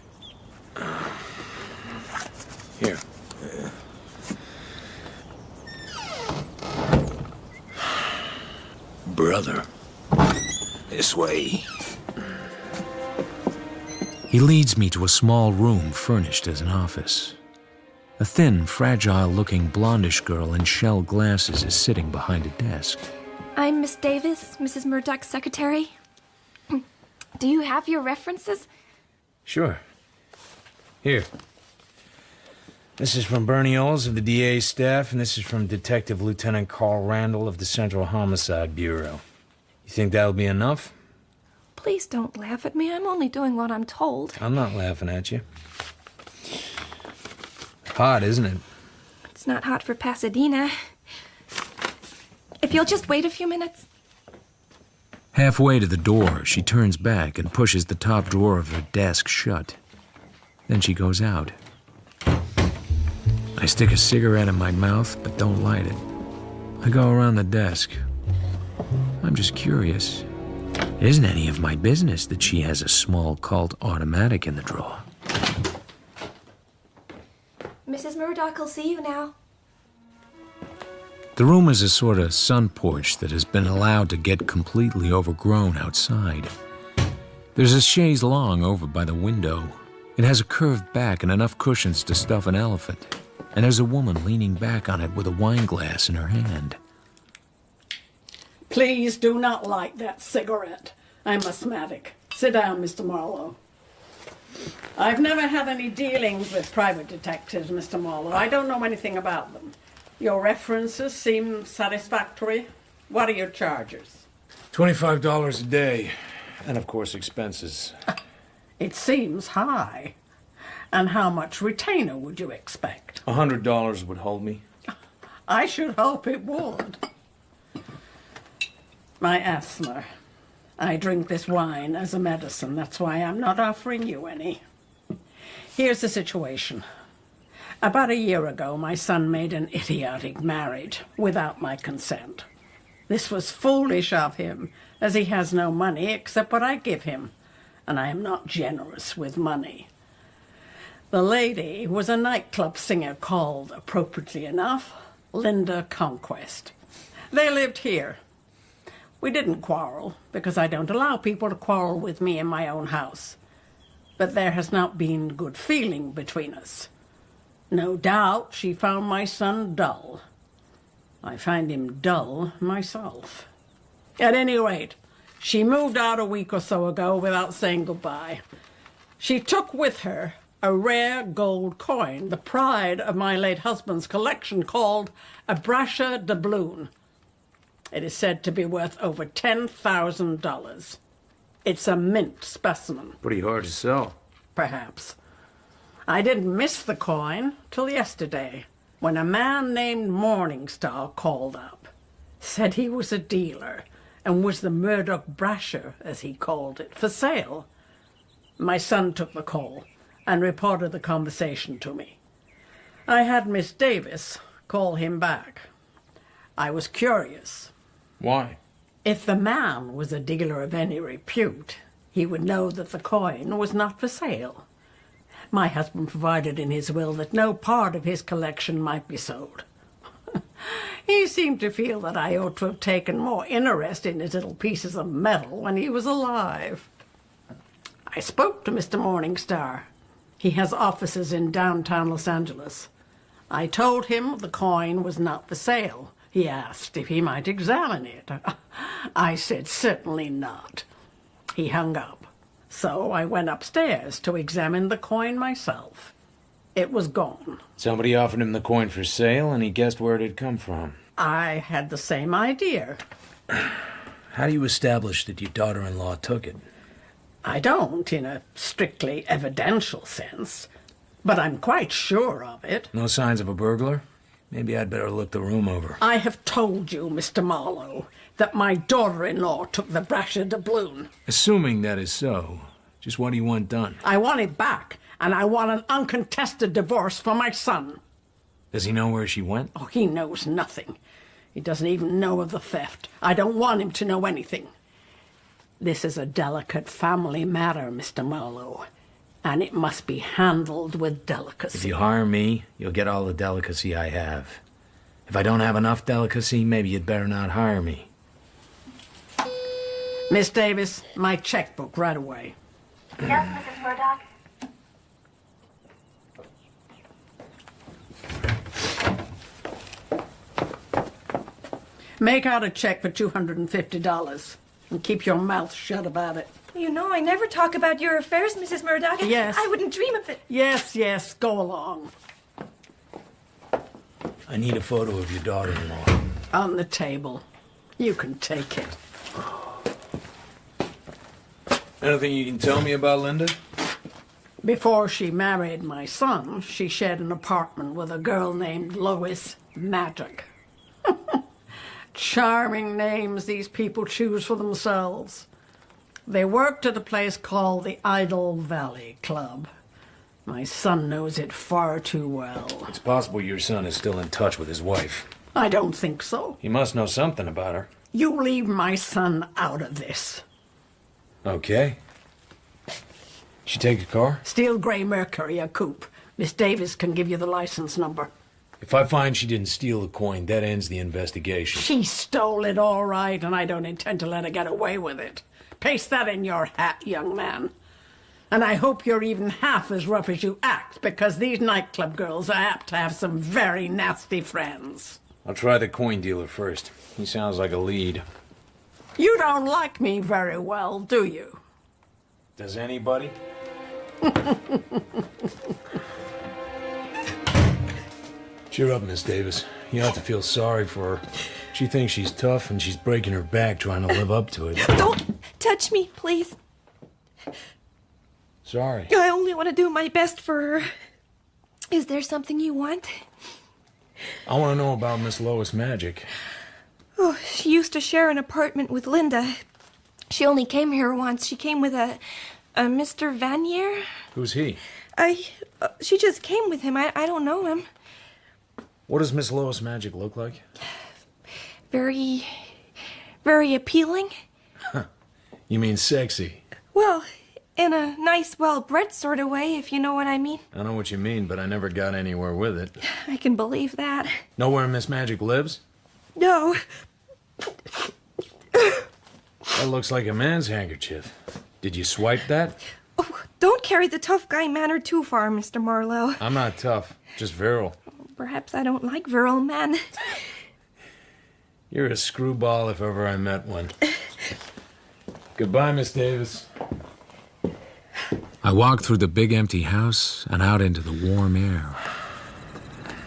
Here. Brother. This way. He leads me to a small room furnished as an office. A thin, fragile-looking blondish girl in shell glasses is sitting behind a desk. I'm Miss Davis, Mrs. Murdoch's secretary. Do you have your references? Sure. Here. This is from Bernie Oles of the DA's staff, and this is from Detective Lieutenant Carl Randall of the Central Homicide Bureau. You think that'll be enough? Please don't laugh at me. I'm only doing what I'm told. I'm not laughing at you. Hot, isn't it? It's not hot for Pasadena. If you'll just wait a few minutes. Halfway to the door, she turns back and pushes the top drawer of her desk shut. Then she goes out. I stick a cigarette in my mouth, but don't light it. I go around the desk. I'm just curious. It isn't any of my business that she has a small Colt automatic in the drawer. Mrs. Murdoch will see you now. The room is a sort of sun porch that has been allowed to get completely overgrown outside. There's a chaise longue over by the window. It has a curved back and enough cushions to stuff an elephant. And there's a woman leaning back on it with a wine glass in her hand. Please do not light that cigarette. I'm asthmatic. Sit down, Mr. Marlowe. I've never had any dealings with private detectives, Mr. Marlowe. I don't know anything about them. Your references seem satisfactory. What are your charges? $25 a day. And, of course, expenses. It seems high. And how much retainer would you expect? $100 would hold me. I should hope it would. My asthma. I drink this wine as a medicine. That's why I'm not offering you any. Here's the situation. About a year ago, my son made an idiotic marriage without my consent. This was foolish of him, as he has no money except what I give him, and I am not generous with money. The lady was a nightclub singer called, appropriately enough, Linda Conquest. They lived here. We didn't quarrel, because I don't allow people to quarrel with me in my own house. But there has not been good feeling between us. No doubt she found my son dull. I find him dull myself. At any rate, she moved out a week or so ago without saying goodbye. She took with her a rare gold coin, the pride of my late husband's collection, called a brasher doubloon. It is said to be worth over $10,000. It's a mint specimen. Pretty hard to sell. Perhaps. I didn't miss the coin till yesterday, when a man named Morningstar called up. Said he was a dealer, and was the Murdoch brasher, as he called it, for sale. My son took the call, and reported the conversation to me. I had Miss Davis call him back. I was curious. Why? If the man was a dealer of any repute, he would know that the coin was not for sale. My husband provided in his will that no part of his collection might be sold. He seemed to feel that I ought to have taken more interest in his little pieces of metal when he was alive. I spoke to Mr. Morningstar. He has offices in downtown Los Angeles. I told him the coin was not for sale. He asked if he might examine it. I said certainly not. He hung up. So I went upstairs to examine the coin myself. It was gone. Somebody offered him the coin for sale, and he guessed where it had come from. I had the same idea. How do you establish that your daughter-in-law took it? I don't, in a strictly evidential sense, but I'm quite sure of it. No signs of a burglar? Maybe I'd better look the room over. I have told you, Mr. Marlowe, that my daughter-in-law took the brasher doubloon. Assuming that is so, Just what do you want done? I want it back, and I want an uncontested divorce for my son. Does he know where she went? Oh, he knows nothing. He doesn't even know of the theft. I don't want him to know anything. This is a delicate family matter, Mr. Marlowe, and it must be handled with delicacy. If you hire me, you'll get all the delicacy I have. If I don't have enough delicacy, maybe you'd better not hire me. Miss Davis, my checkbook right away. Yes, Mrs. Murdoch? Make out a check for $250 and keep your mouth shut about it. You know, I never talk about your affairs, Mrs. Murdoch. Yes. I wouldn't dream of it. Yes, go along. I need a photo of your daughter-in-law. On the table. You can take it. Anything you can tell me about Linda? Before she married my son, she shared an apartment with a girl named Lois Magic. Charming names these people choose for themselves. They worked at a place called the Idle Valley Club. My son knows it far too well. It's possible your son is still in touch with his wife. I don't think so. He must know something about her. You leave my son out of this. Okay. She take a car? Steel gray Mercury, a coupe. Miss Davis can give you the license number. If I find she didn't steal the coin, that ends the investigation. She stole it all right, and I don't intend to let her get away with it. Paste that in your hat, young man. And I hope you're even half as rough as you act, because these nightclub girls are apt to have some very nasty friends. I'll try the coin dealer first. He sounds like a lead. You don't like me very well, do you? Does anybody? Cheer up, Miss Davis. You have to feel sorry for her. She thinks she's tough, and she's breaking her back trying to live up to it. Don't touch me, please. Sorry. I only want to do my best for her. Is there something you want? I want to know about Miss Lois Magic. Oh, she used to share an apartment with Linda. She only came here once. She came with a Mr. Vanier. Who's he? She just came with him. I don't know him. What does Miss Lois Magic look like? Very appealing. You mean sexy? Well, in a nice, well-bred sort of way, if you know what I mean. I know what you mean, but I never got anywhere with it. I can believe that. Know where Miss Magic lives? No. That looks like a man's handkerchief. Did you swipe that? Oh, don't carry the tough guy manner too far, Mr. Marlowe. I'm not tough, just virile. Perhaps I don't like virile men. You're a screwball if ever I met one. Goodbye, Miss Davis. I walked through the big empty house and out into the warm air.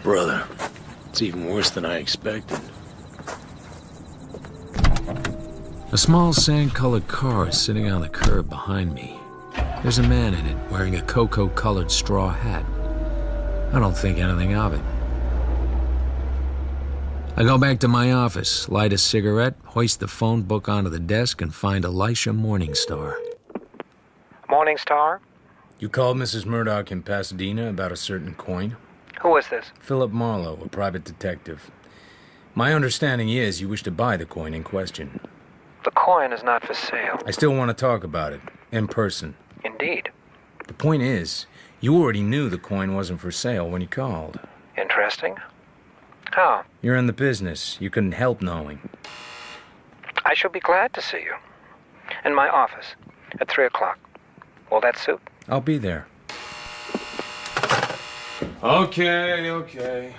Brother, it's even worse than I expected. A small sand-colored car is sitting on the curb behind me. There's a man in it wearing a cocoa-colored straw hat. I don't think anything of it. I go back to my office, light a cigarette, hoist the phone book onto the desk, and find Elisha Morningstar. Morningstar? You called Mrs. Murdoch in Pasadena about a certain coin? Who is this? Philip Marlowe, a private detective. My understanding is you wish to buy the coin in question. The coin is not for sale. I still want to talk about it, in person. Indeed. The point is, you already knew the coin wasn't for sale when you called. Interesting. How? You're in the business. You couldn't help knowing. I shall be glad to see you. In my office, at 3 o'clock. Will that suit? I'll be there. Okay.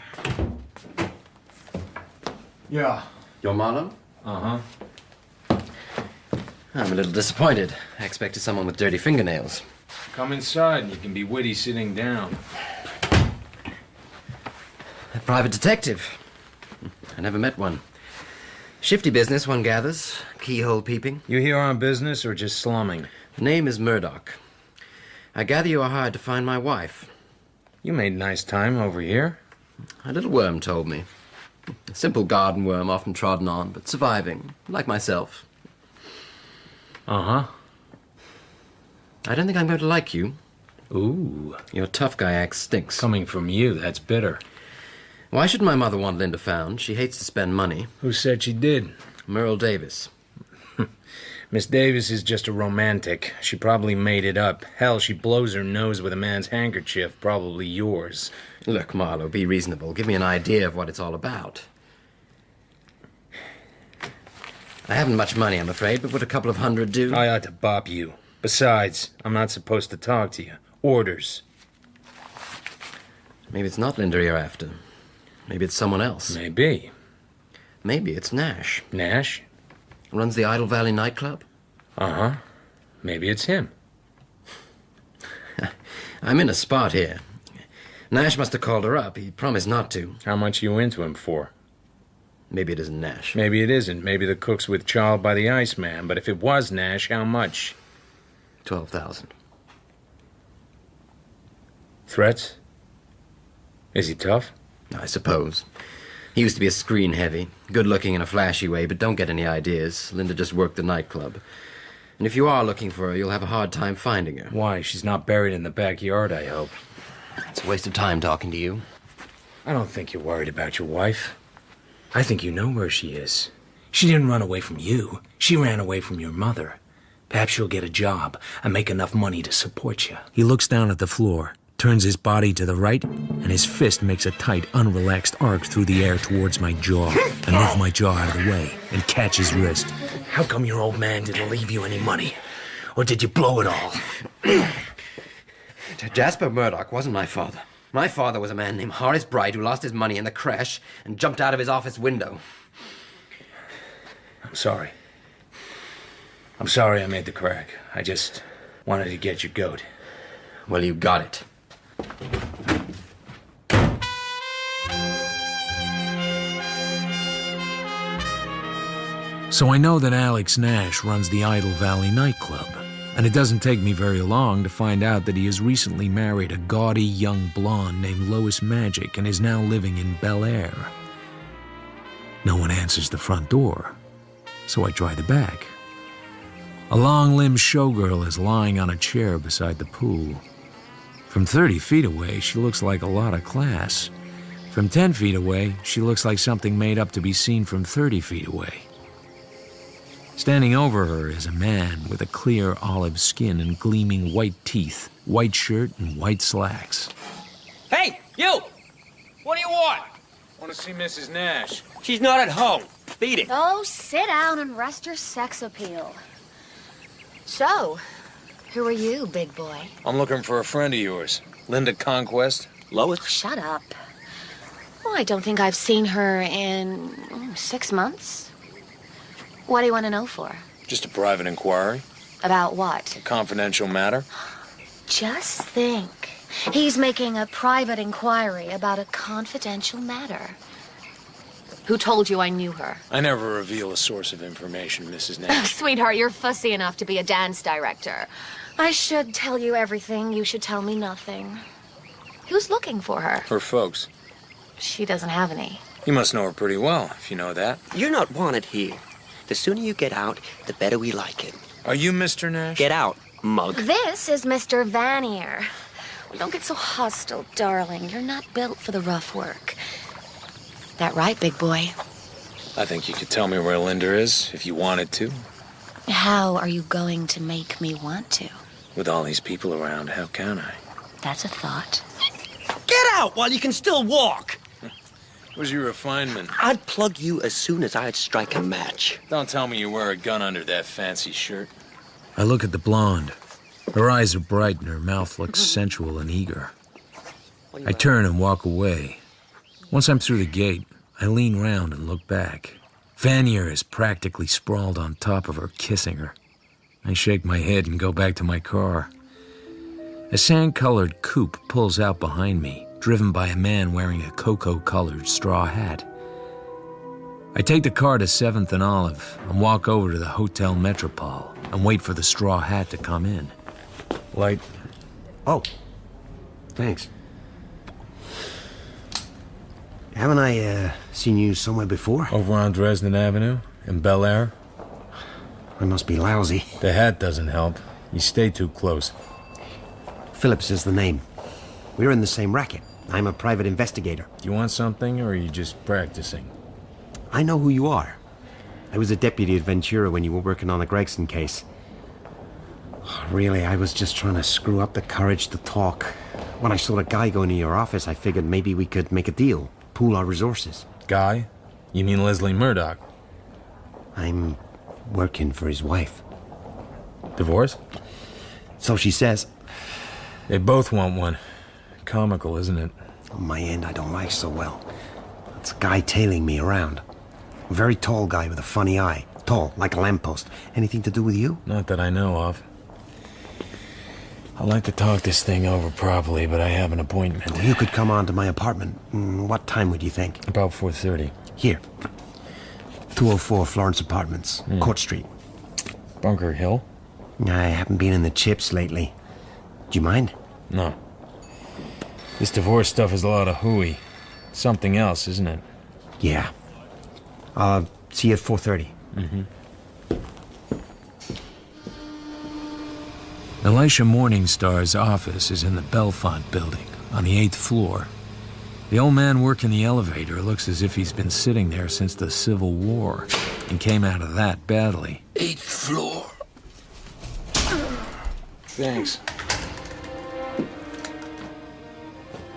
Yeah. You're Marlowe? Uh-huh. I'm a little disappointed. I expected someone with dirty fingernails. Come inside and you can be witty sitting down. A private detective. I never met one. Shifty business, one gathers. Keyhole peeping. You here on business or just slumming? The name is Murdoch. I gather you are hired to find my wife. You made nice time over here. A little worm told me. A simple garden worm, often trodden on, but surviving, like myself. Uh-huh. I don't think I'm going to like you. Ooh. Your tough guy act stinks. Coming from you, that's bitter. Why should my mother want Linda found? She hates to spend money. Who said she did? Merle Davis. Miss Davis is just a romantic. She probably made it up. Hell, she blows her nose with a man's handkerchief, probably yours. Look, Marlowe, be reasonable. Give me an idea of what it's all about. I haven't much money, I'm afraid, but would a couple of $100 do? I ought to bop you. Besides, I'm not supposed to talk to you. Orders. Maybe it's not Linda you're after. Maybe it's someone else. Maybe. Maybe it's Nash. Nash? Runs the Idle Valley nightclub? Uh-huh. Maybe it's him. I'm in a spot here. Nash must have called her up. He promised not to. How much you into him for? Maybe it isn't Nash. Maybe it isn't. Maybe the cook's with child by the Iceman. But if it was Nash, how much? 12,000. Threats? Is he tough? I suppose. He used to be a screen heavy, good-looking in a flashy way, but don't get any ideas. Linda just worked the nightclub. And if you are looking for her, you'll have a hard time finding her. Why? She's not buried in the backyard, I hope. It's a waste of time talking to you. I don't think you're worried about your wife. I think you know where she is. She didn't run away from you. She ran away from your mother. Perhaps she'll get a job and make enough money to support you. He looks down at the floor, turns his body to the right, and his fist makes a tight, unrelaxed arc through the air towards my jaw. I move my jaw out of the way and catch his wrist. How come your old man didn't leave you any money? Or did you blow it all? Jasper Murdoch wasn't my father. My father was a man named Horace Bright who lost his money in the crash and jumped out of his office window. I'm sorry. I'm sorry I made the crack. I just wanted to get your goat. Well, you got it. So I know that Alex Nash runs the Idle Valley nightclub, and it doesn't take me very long to find out that he has recently married a gaudy young blonde named Lois Magic and is now living in Bel Air. No one answers the front door, so I try the back. A long-limbed showgirl is lying on a chair beside the pool. From 30 feet away, she looks like a lot of class. From 10 feet away, she looks like something made up to be seen from 30 feet away. Standing over her is a man with a clear olive skin and gleaming white teeth, white shirt, and white slacks. Hey, you! What do you want? I want to see Mrs. Nash. She's not at home. Beat it. Oh, sit down and rest your sex appeal. So, who are you, big boy? I'm looking for a friend of yours, Linda Conquest. Lois? Shut up. Well, I don't think I've seen her in 6 months. What do you want to know for? Just a private inquiry. About what? A confidential matter. Just think. He's making a private inquiry about a confidential matter. Who told you I knew her? I never reveal a source of information, Mrs. Oh, Nash. sweetheart, you're fussy enough to be a dance director. I should tell you everything. You should tell me nothing. Who's looking for her? Her folks. She doesn't have any. You must know her pretty well, if you know that. You're not wanted here. The sooner you get out, the better we like it. Are you Mr. Nash? Get out, mug. This is Mr. Vanier. Well, don't get so hostile, darling. You're not built for the rough work. That right, big boy? I think you could tell me where Linda is, if you wanted to. How are you going to make me want to? With all these people around, how can I? That's a thought. Get out while you can still walk. Where's your refinement? I'd plug you as soon as I'd strike a match. Don't tell me you wear a gun under that fancy shirt. I look at the blonde. Her eyes are bright and her mouth looks sensual and eager. I turn and walk away. Once I'm through the gate, I lean round and look back. Vanier is practically sprawled on top of her, kissing her. I shake my head and go back to my car. A sand-colored coupe pulls out behind me, driven by a man wearing a cocoa-colored straw hat. I take the car to 7th and Olive and walk over to the Hotel Metropole and wait for the straw hat to come in. Light. Oh, thanks. Haven't I seen you somewhere before? Over on Dresden Avenue, in Bel Air. I must be lousy. The hat doesn't help. You stay too close. Phillips is the name. We're in the same racket. I'm a private investigator. Do you want something, or are you just practicing? I know who you are. I was a deputy at Ventura when you were working on the Gregson case. Really, I was just trying to screw up the courage to talk. When I saw the guy go into your office, I figured maybe we could make a deal, pool our resources. Guy? You mean Leslie Murdoch? I'm working for his wife. Divorce? So she says. They both want one. Comical, isn't it? On my end, I don't like so well. It's a guy tailing me around. A very tall guy with a funny eye. Tall, like a lamppost. Anything to do with you? Not that I know of. I'd like to talk this thing over properly, but I have an appointment. You could come on to my apartment. What time would you think? About 4:30. Here. 204 Florence Apartments, Court Street. Bunker Hill? I haven't been in the chips lately. Do you mind? No. This divorce stuff is a lot of hooey. Something else, isn't it? Yeah. See you at 4:30. Mm-hmm. Elisha Morningstar's office is in the Belfont building, on the 8th floor. The old man working the elevator looks as if he's been sitting there since the Civil War, and came out of that badly. 8th floor. Thanks.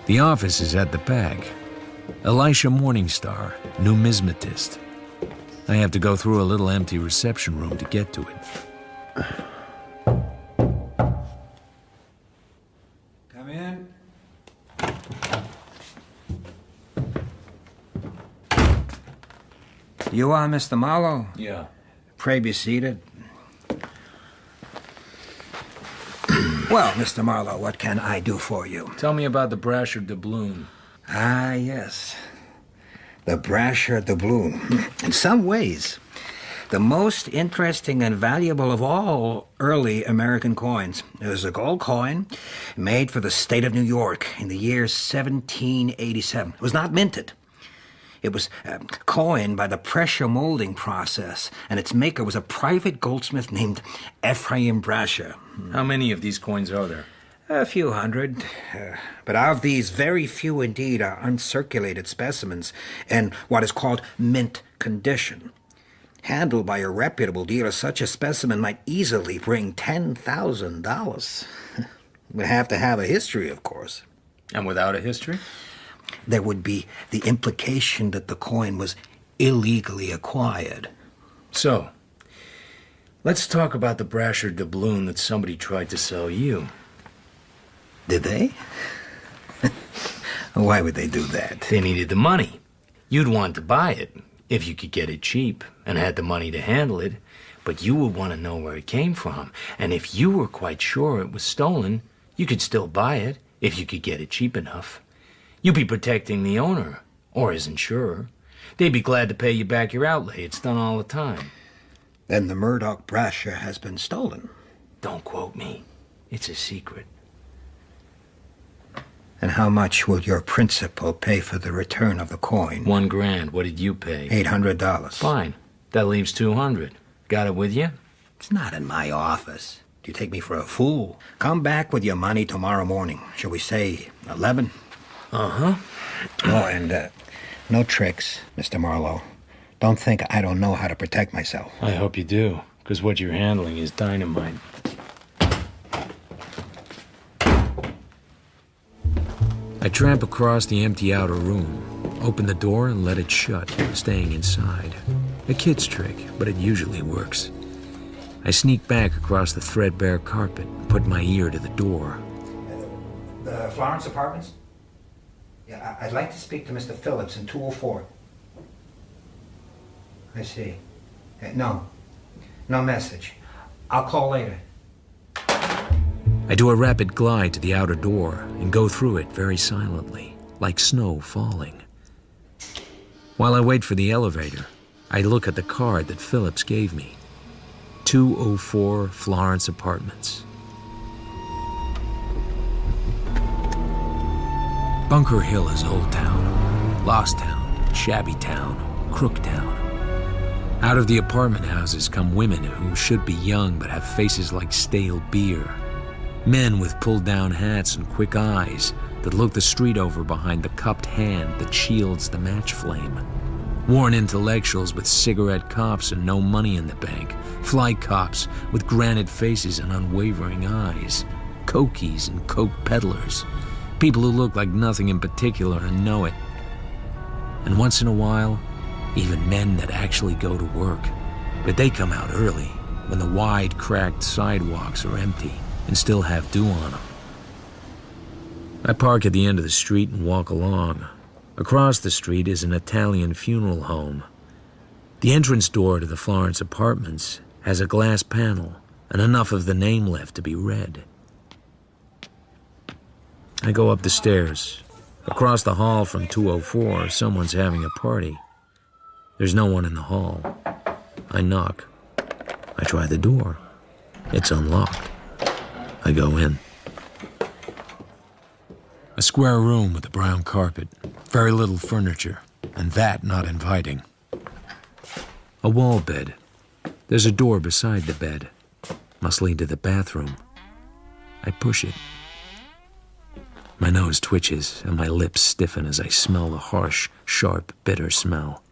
The office is at the back. Elisha Morningstar, numismatist. I have to go through a little empty reception room to get to it. Come in. You are Mr. Marlowe? Yeah. Pray be seated. Well, Mr. Marlowe, what can I do for you? Tell me about the Brasher doubloon. Ah, yes. The Brasher doubloon. In some ways, the most interesting and valuable of all early American coins. It was a gold coin made for the state of New York in the year 1787. It was not minted. It was coined by the pressure molding process, and its maker was a private goldsmith named Ephraim Brasher. How many of these coins are there? A few hundred. But of these, very few indeed are uncirculated specimens in what is called mint condition. Handled by a reputable dealer, such a specimen might easily bring $10,000. Would have to have a history, of course. And without a history? There would be the implication that the coin was illegally acquired. So, let's talk about the Brasher doubloon that somebody tried to sell you. Did they? Why would they do that? They needed the money. You'd want to buy it, if you could get it cheap and had the money to handle it, but you would want to know where it came from. And if you were quite sure it was stolen, you could still buy it if you could get it cheap enough. You'd be protecting the owner, or his insurer. They'd be glad to pay you back your outlay. It's done all the time. Then the Murdoch Brasher has been stolen. Don't quote me. It's a secret. And how much will your principal pay for the return of the coin? $1 grand. What did you pay? $800. Fine. That leaves $200. Got it with you? It's not in my office. Do you take me for a fool? Come back with your money tomorrow morning. Shall we say 11? Uh-huh. Oh, and no tricks, Mr. Marlowe. Don't think I don't know how to protect myself. I hope you do, because what you're handling is dynamite. I tramp across the empty outer room, open the door and let it shut, staying inside. A kid's trick, but it usually works. I sneak back across the threadbare carpet and put my ear to the door. The Florence Apartments? Yeah, I'd like to speak to Mr. Phillips in 204. I see. No message. I'll call later. I do a rapid glide to the outer door and go through it very silently, like snow falling. While I wait for the elevator, I look at the card that Phillips gave me. 204 Florence Apartments. Bunker Hill is Old Town, Lost Town, Shabby Town, Crook Town. Out of the apartment houses come women who should be young but have faces like stale beer. Men with pulled-down hats and quick eyes that look the street over behind the cupped hand that shields the match flame. Worn intellectuals with cigarette coughs and no money in the bank. Fly cops with granite faces and unwavering eyes. Cokies and coke peddlers. People who look like nothing in particular and know it. And once in a while, even men that actually go to work. But they come out early, when the wide, cracked sidewalks are empty and still have dew on them. I park at the end of the street and walk along. Across the street is an Italian funeral home. The entrance door to the Florence apartments has a glass panel and enough of the name left to be read. I go up the stairs. Across the hall from 204, someone's having a party. There's no one in the hall. I knock. I try the door. It's unlocked. I go in. A square room with a brown carpet, very little furniture, and that not inviting. A wall bed. There's a door beside the bed. Must lead to the bathroom. I push it. My nose twitches and my lips stiffen as I smell the harsh, sharp, bitter smell.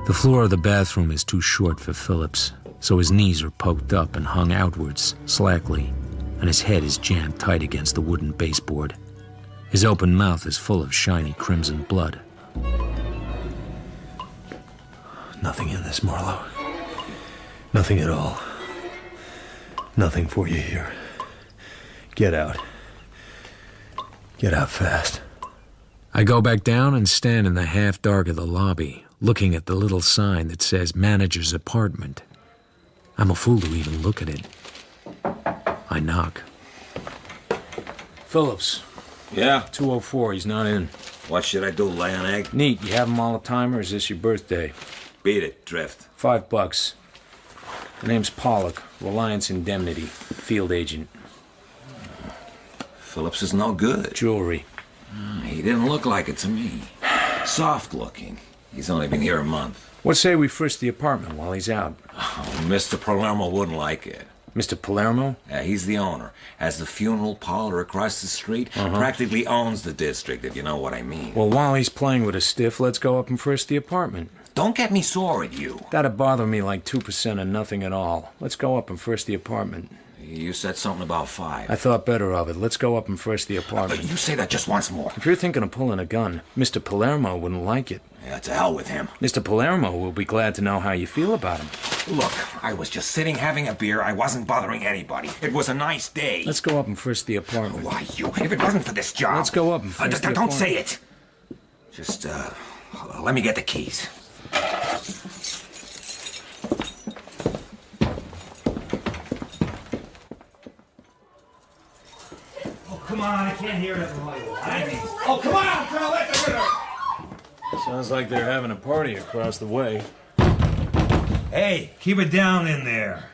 The floor of the bathroom is too short for Phillips, so his knees are poked up and hung outwards, slackly, and his head is jammed tight against the wooden baseboard. His open mouth is full of shiny crimson blood. Nothing in this, Marlowe. Nothing at all. Nothing for you here. Get out. Get out fast. I go back down and stand in the half-dark of the lobby, looking at the little sign that says manager's apartment. I'm a fool to even look at it. I knock. Phillips. Yeah? 204, he's not in. What should I do, lay an egg? Neat, you have him all the time, or is this your birthday? Beat it, Drift. $5. The name's Pollock, Reliance Indemnity, field agent. Phillips is no good. Jewelry. He didn't look like it to me. Soft looking. He's only been here a month. What say we frisk the apartment while he's out? Oh, Mr. Palermo wouldn't like it. Mr. Palermo? Yeah, he's the owner. Has the funeral parlor across the street. Practically owns the district, if you know what I mean. Well, while he's playing with a stiff, let's go up and frisk the apartment. Don't get me sore at you. That'd bother me like 2% of nothing at all. Let's go up and frisk the apartment. You said something about 5. I thought better of it. Let's go up and frisk the apartment. You say that just once more. If you're thinking of pulling a gun, Mr. Palermo wouldn't like it. Yeah, to hell with him. Mr. Palermo will be glad to know how you feel about him. Look, I was just sitting having a beer. I wasn't bothering anybody. It was a nice day. Let's go up and frisk the apartment. Why, you? If it wasn't for this job... Let's go up and frisk the apartment. Don't say it. Just, let me get the keys. Come on, I can't hear it. Oh, come on, girl, let the winner. Sounds like they're having a party across the way. Hey, keep it down in there.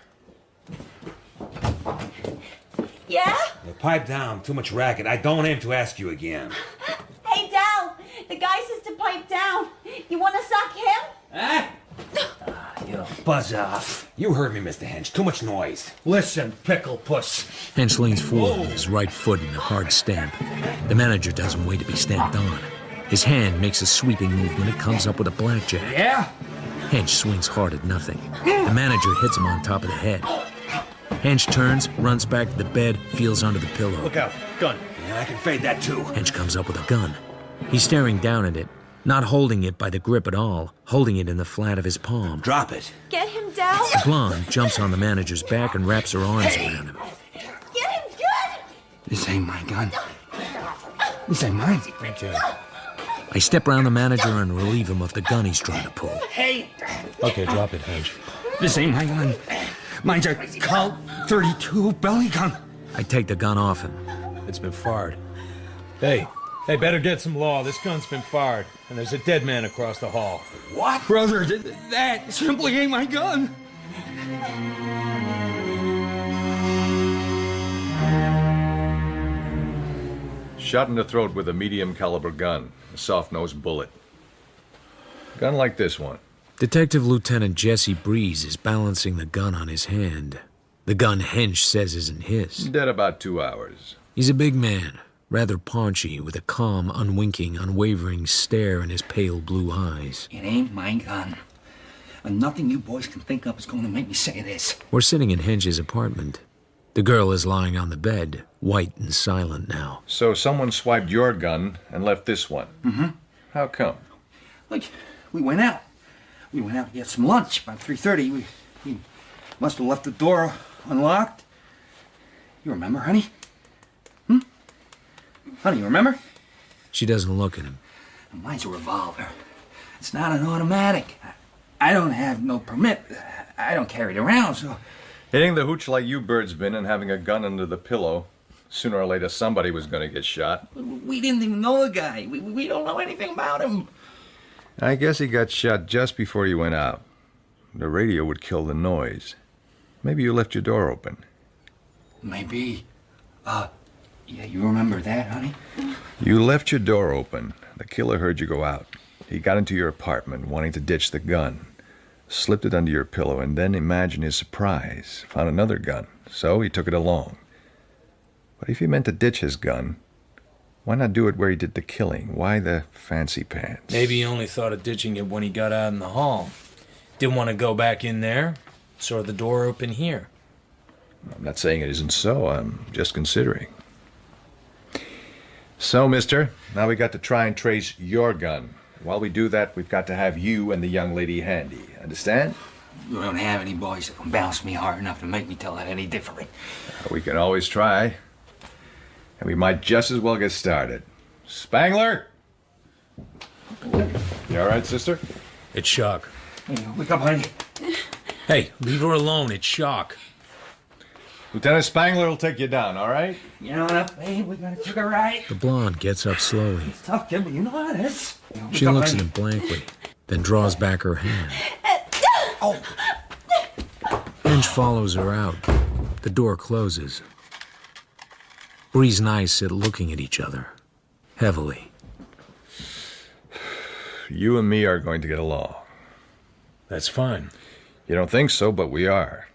Yeah? Pipe down. Too much racket. I don't aim to ask you again. Hey, Dal, the guy says to pipe down. You want to suck him? Huh? You buzz off. You heard me, Mr. Hench. Too much noise. Listen, pickle puss. Hench leans forward with his right foot in a hard stamp. The manager doesn't wait to be stamped on. His hand makes a sweeping movement and comes up with a blackjack. Yeah? Hench swings hard at nothing. The manager hits him on top of the head. Hench turns, runs back to the bed, feels under the pillow. Look out. Gun. Yeah, I can fade that too. Hench comes up with a gun. He's staring down at it, not holding it by the grip at all, holding it in the flat of his palm. Drop it. Get him down. The blonde jumps on the manager's back and wraps her arms around him. Get him good. This ain't my gun. This ain't mine. Okay. I step around the manager and relieve him of the gun he's trying to pull. Hey! Okay, drop it, Hench. This ain't my gun. Mine's a Colt 32 belly gun. I take the gun off him. It's been fired. Hey, better get some law. This gun's been fired, and there's a dead man across the hall. What? Brother, that simply ain't my gun. Shot in the throat with a medium caliber gun, a soft-nosed bullet. Gun like this one. Detective Lieutenant Jesse Breeze is balancing the gun on his hand. The gun Hench says isn't his. Dead about 2 hours. He's a big man, rather paunchy, with a calm, unwinking, unwavering stare in his pale blue eyes. It ain't my gun. And nothing you boys can think of is going to make me say this. We're sitting in Hench's apartment. The girl is lying on the bed, white and silent now. So someone swiped your gun and left this one? Mm-hmm. How come? Look, we went out. We went out to get some lunch about 3:30. We must have left the door unlocked. You remember, honey? Honey, you remember? She doesn't look at him. Mine's a revolver. It's not an automatic. I don't have no permit. I don't carry it around, so... Hitting the hooch like you birds been and having a gun under the pillow, sooner or later somebody was going to get shot. We didn't even know the guy. We don't know anything about him. I guess he got shot just before you went out. The radio would kill the noise. Maybe you left your door open. Maybe. Yeah, you remember that, honey? You left your door open. The killer heard you go out. He got into your apartment, wanting to ditch the gun. Slipped it under your pillow, and then imagine his surprise. Found another gun, so he took it along. But if he meant to ditch his gun, why not do it where he did the killing? Why the fancy pants? Maybe he only thought of ditching it when he got out in the hall. Didn't want to go back in there. Saw the door open here. I'm not saying it isn't so. I'm just considering. So, mister, now we got to try and trace your gun. While we do that, we've got to have you and the young lady handy. Understand? You don't have any boys that can bounce me hard enough to make me tell that any differently. We can always try. And we might just as well get started. Spangler! You all right, sister? It's Shock. Hey, wake up, honey. Hey, leave her alone. It's Shock. Lieutenant Spangler will take you down, all right? You know what, babe? We gotta take a ride. The blonde gets up slowly. It's tough, kid, but you know how it is. She looks at him blankly, then draws back her hand. Oh. Hench follows her out. The door closes. Breeze and I sit looking at each other, heavily. You and me are going to get along. That's fine. You don't think so, but we are.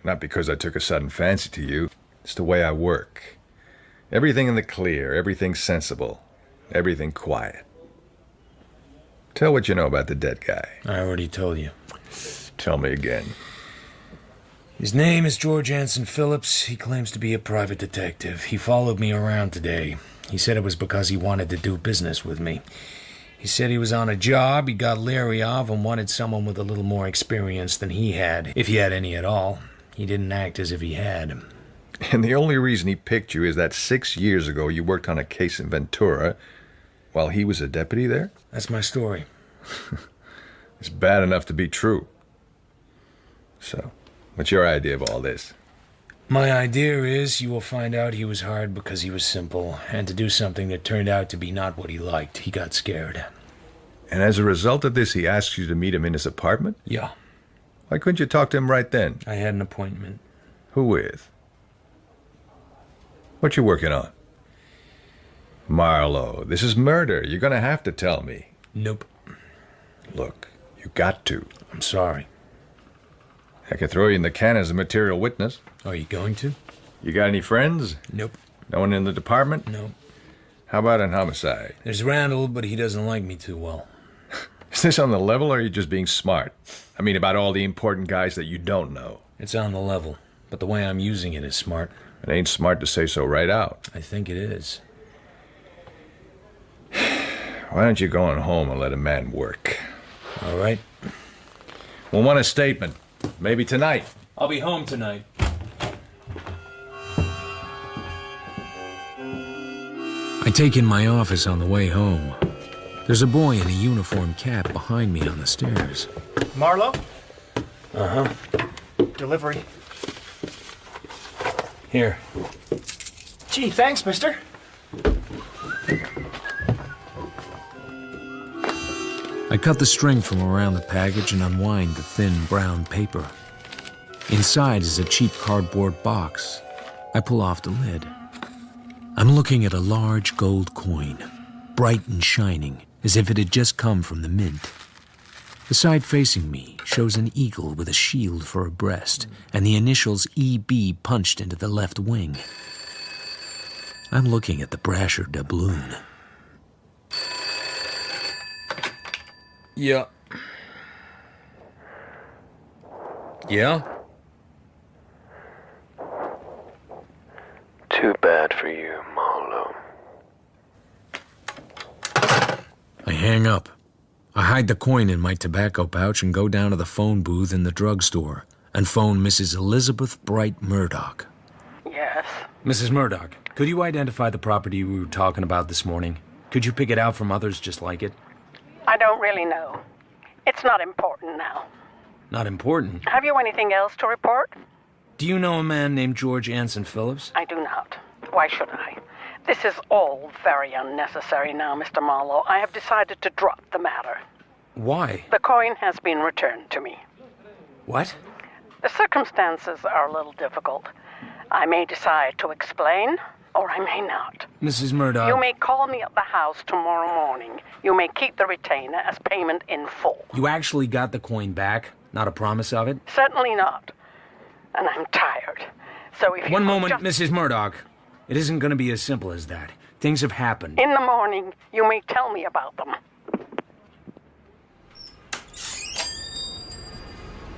Not because I took a sudden fancy to you. It's the way I work. Everything in the clear, everything sensible, everything quiet. Tell what you know about the dead guy. I already told you. Tell me again. His name is George Anson Phillips. He claims to be a private detective. He followed me around today. He said it was because he wanted to do business with me. He said he was on a job he got leery of and wanted someone with a little more experience than he had, if he had any at all. He didn't act as if he had. And the only reason he picked you is that 6 years ago you worked on a case in Ventura while he was a deputy there? That's my story. It's bad enough to be true. So, what's your idea of all this? My idea is you will find out he was hard because he was simple, and to do something that turned out to be not what he liked. He got scared. And as a result of this, he asked you to meet him in his apartment? Yeah. Why couldn't you talk to him right then? I had an appointment. Who with? What you working on? Marlowe, this is murder. You're gonna have to tell me. Nope. Look, you got to. I'm sorry. I can throw you in the can as a material witness. Are you going to? You got any friends? Nope. No one in the department? No. How about an homicide? There's Randall, but he doesn't like me too well. Is this on the level, or are you just being smart? I mean, about all the important guys that you don't know. It's on the level, but the way I'm using it is smart. It ain't smart to say so right out. I think it is. Why don't you go on home and let a man work? All right. We'll want a statement. Maybe tonight. I'll be home tonight. I take in my office on the way home. There's a boy in a uniform cap behind me on the stairs. Marlowe? Uh-huh. Delivery. Here. Gee, thanks, mister. I cut the string from around the package and unwind the thin brown paper. Inside is a cheap cardboard box. I pull off the lid. I'm looking at a large gold coin, bright and shining, as if it had just come from the mint. The side facing me shows an eagle with a shield for a breast and the initials EB punched into the left wing. I'm looking at the Brasher doubloon. Yeah. Yeah? Too bad for you, Marlowe. I hang up. I hide the coin in my tobacco pouch and go down to the phone booth in the drugstore and phone Mrs. Elizabeth Bright Murdoch. Yes? Mrs. Murdoch, could you identify the property we were talking about this morning? Could you pick it out from others just like it? I don't really know. It's not important now. Not important. Have you anything else to report? Do you know a man named George Anson Phillips? I do not. Why should I? This is all very unnecessary now, Mr. Marlowe. I have decided to drop the matter. Why? The coin has been returned to me. What? The circumstances are a little difficult. I may decide to explain, or I may not. Mrs. Murdoch... You may call me at the house tomorrow morning. You may keep the retainer as payment in full. You actually got the coin back? Not a promise of it? Certainly not. And I'm tired. So if you... One moment, Mrs. Murdoch. It isn't going to be as simple as that. Things have happened. In the morning, you may tell me about them.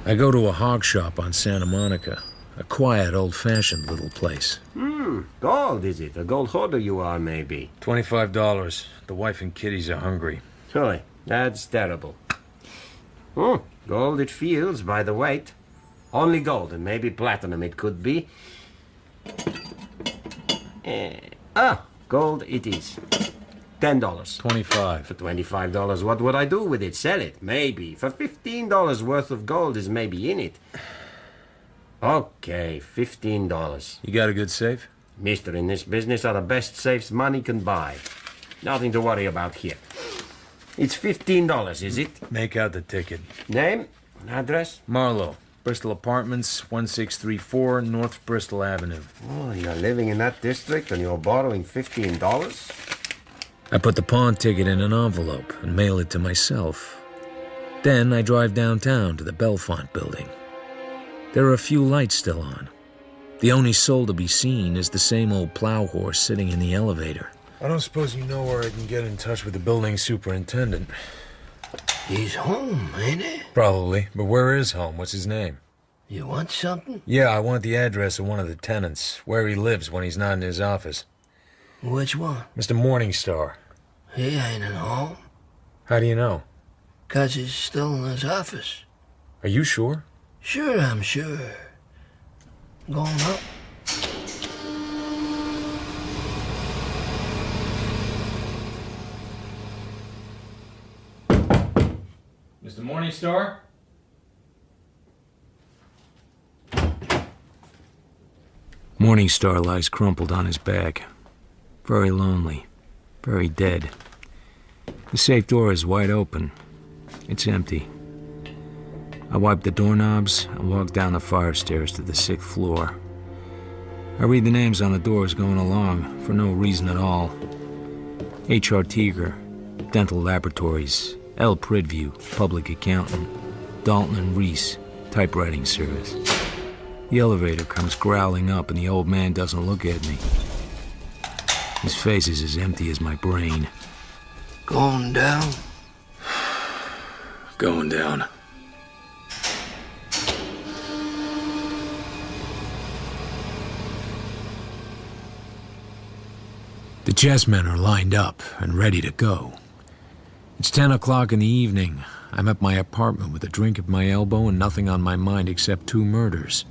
I go to a hog shop on Santa Monica. A quiet, old-fashioned little place. Gold, is it? A gold hoarder you are, maybe. $25. The wife and kiddies are hungry. Holy, that's terrible. Gold it feels by the weight. Only gold, and maybe platinum it could be. Gold it is. $10. 25. For $25, what would I do with it? Sell it? Maybe. For $15 worth of gold is maybe in it. Okay, $15. You got a good safe? Mister, in this business are the best safes money can buy. Nothing to worry about here. It's $15, is it? Make out the ticket. Name? Address? Marlowe. Bristol Apartments, 1634 North Bristol Avenue. Oh, you're living in that district and you're borrowing $15? I put the pawn ticket in an envelope and mail it to myself. Then I drive downtown to the Belfont building. There are a few lights still on. The only soul to be seen is the same old plow horse sitting in the elevator. I don't suppose you know where I can get in touch with the building superintendent. He's home, ain't he? Probably, but where is home? What's his name? You want something? Yeah, I want the address of one of the tenants, where he lives when he's not in his office. Which one? Mr. Morningstar. He ain't at home. How do you know? 'Cause he's still in his office. Are you sure? Sure, I'm sure. Going up. Mr. Morningstar? Morningstar lies crumpled on his back. Very lonely. Very dead. The safe door is wide open. It's empty. I wipe the doorknobs and walk down the fire stairs to the 6th floor. I read the names on the doors going along for no reason at all. H.R. Teager, Dental Laboratories. L. Pridview, Public Accountant. Dalton and Reese, Typewriting Service. The elevator comes growling up and the old man doesn't look at me. His face is as empty as my brain. Going down? Going down. The chessmen are lined up and ready to go. It's 10 o'clock in the evening. I'm at my apartment with a drink at my elbow and nothing on my mind except 2 murders.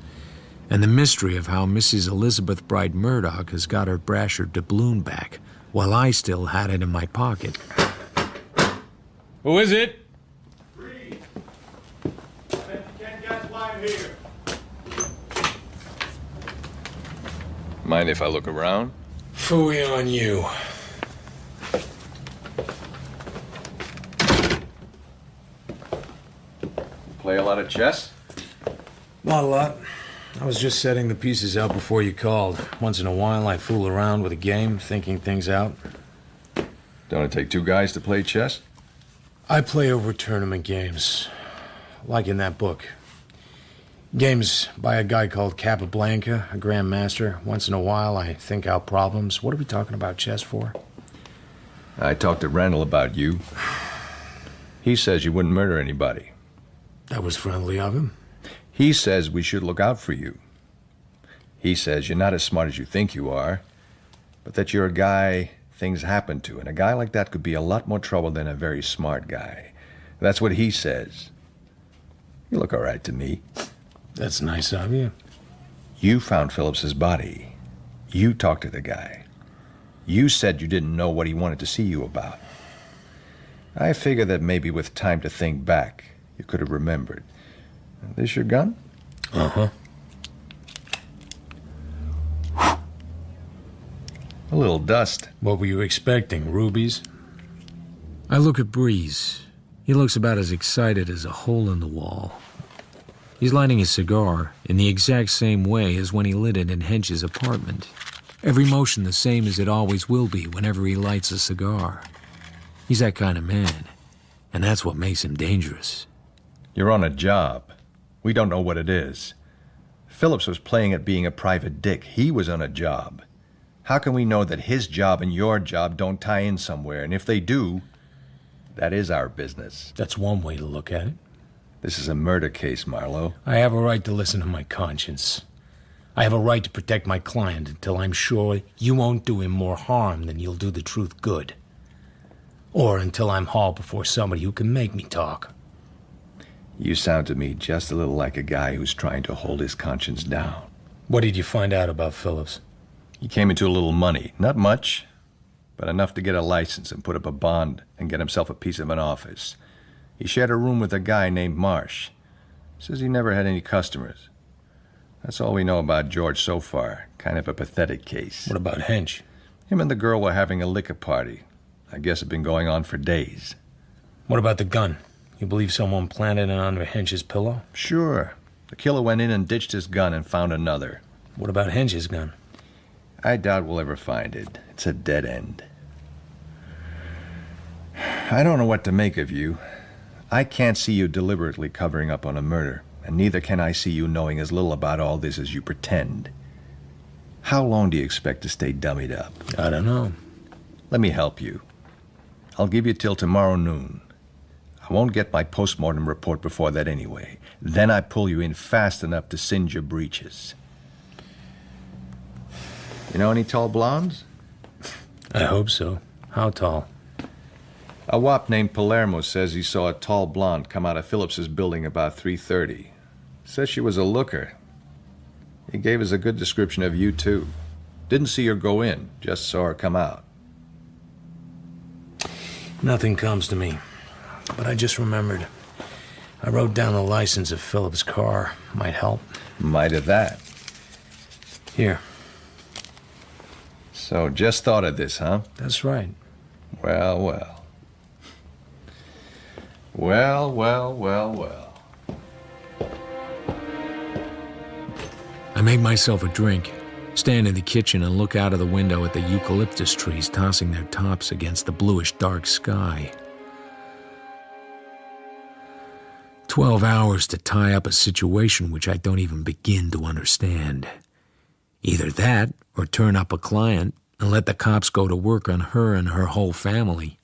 And the mystery of how Mrs. Elizabeth Bright Murdoch has got her Brasher doubloon back, while I still had it in my pocket. Who is it? Mind if I look around? Phooey on you. Play a lot of chess? Not a lot. I was just setting the pieces out before you called. Once in a while, I fool around with a game, thinking things out. Don't it take 2 guys to play chess? I play over tournament games, like in that book. Games by a guy called Capablanca, a grandmaster. Once in a while, I think out problems. What are we talking about chess for? I talked to Randall about you. He says you wouldn't murder anybody. That was friendly of him. He says we should look out for you. He says you're not as smart as you think you are, but that you're a guy things happen to, and a guy like that could be a lot more trouble than a very smart guy. That's what he says. You look all right to me. That's nice of you. You found Phillips's body. You talked to the guy. You said you didn't know what he wanted to see you about. I figure that maybe with time to think back, you could have remembered. This your gun? Uh-huh. A little dust. What were you expecting, rubies? I look at Breeze. He looks about as excited as a hole in the wall. He's lighting his cigar in the exact same way as when he lit it in Hench's apartment. Every motion the same as it always will be whenever he lights a cigar. He's that kind of man, and that's what makes him dangerous. You're on a job. We don't know what it is. Phillips was playing at being a private dick. He was on a job. How can we know that his job and your job don't tie in somewhere? And if they do, that is our business. That's one way to look at it. This is a murder case, Marlowe. I have a right to listen to my conscience. I have a right to protect my client until I'm sure you won't do him more harm than you'll do the truth good. Or until I'm hauled before somebody who can make me talk. You sound to me just a little like a guy who's trying to hold his conscience down. What did you find out about Phillips? He came into a little money. Not much, but enough to get a license and put up a bond and get himself a piece of an office. He shared a room with a guy named Marsh. Says he never had any customers. That's all we know about George so far. Kind of a pathetic case. What about Hench? Him and the girl were having a liquor party. I guess it'd been going on for days. What about the gun? You believe someone planted it under Hench's pillow? Sure. The killer went in and ditched his gun and found another. What about Hench's gun? I doubt we'll ever find it. It's a dead end. I don't know what to make of you. I can't see you deliberately covering up on a murder, and neither can I see you knowing as little about all this as you pretend. How long do you expect to stay dummied up? I don't know. Let me help you. I'll give you till tomorrow noon. I won't get my postmortem report before that anyway. Then I pull you in fast enough to singe your breeches. You know any tall blondes? I hope so. How tall? A wop named Palermo says he saw a tall blonde come out of Phillips's building about 3:30. Says she was a looker. He gave us a good description of you, too. Didn't see her go in, just saw her come out. Nothing comes to me. But I just remembered. I wrote down the license of Phillips' car. Might help. Might of that. Here. So, just thought of this, huh? That's right. Well, well. Well, well, well, well. I make myself a drink, stand in the kitchen and look out of the window at the eucalyptus trees tossing their tops against the bluish dark sky. 12 hours to tie up a situation which I don't even begin to understand. Either that, or turn up a client and let the cops go to work on her and her whole family.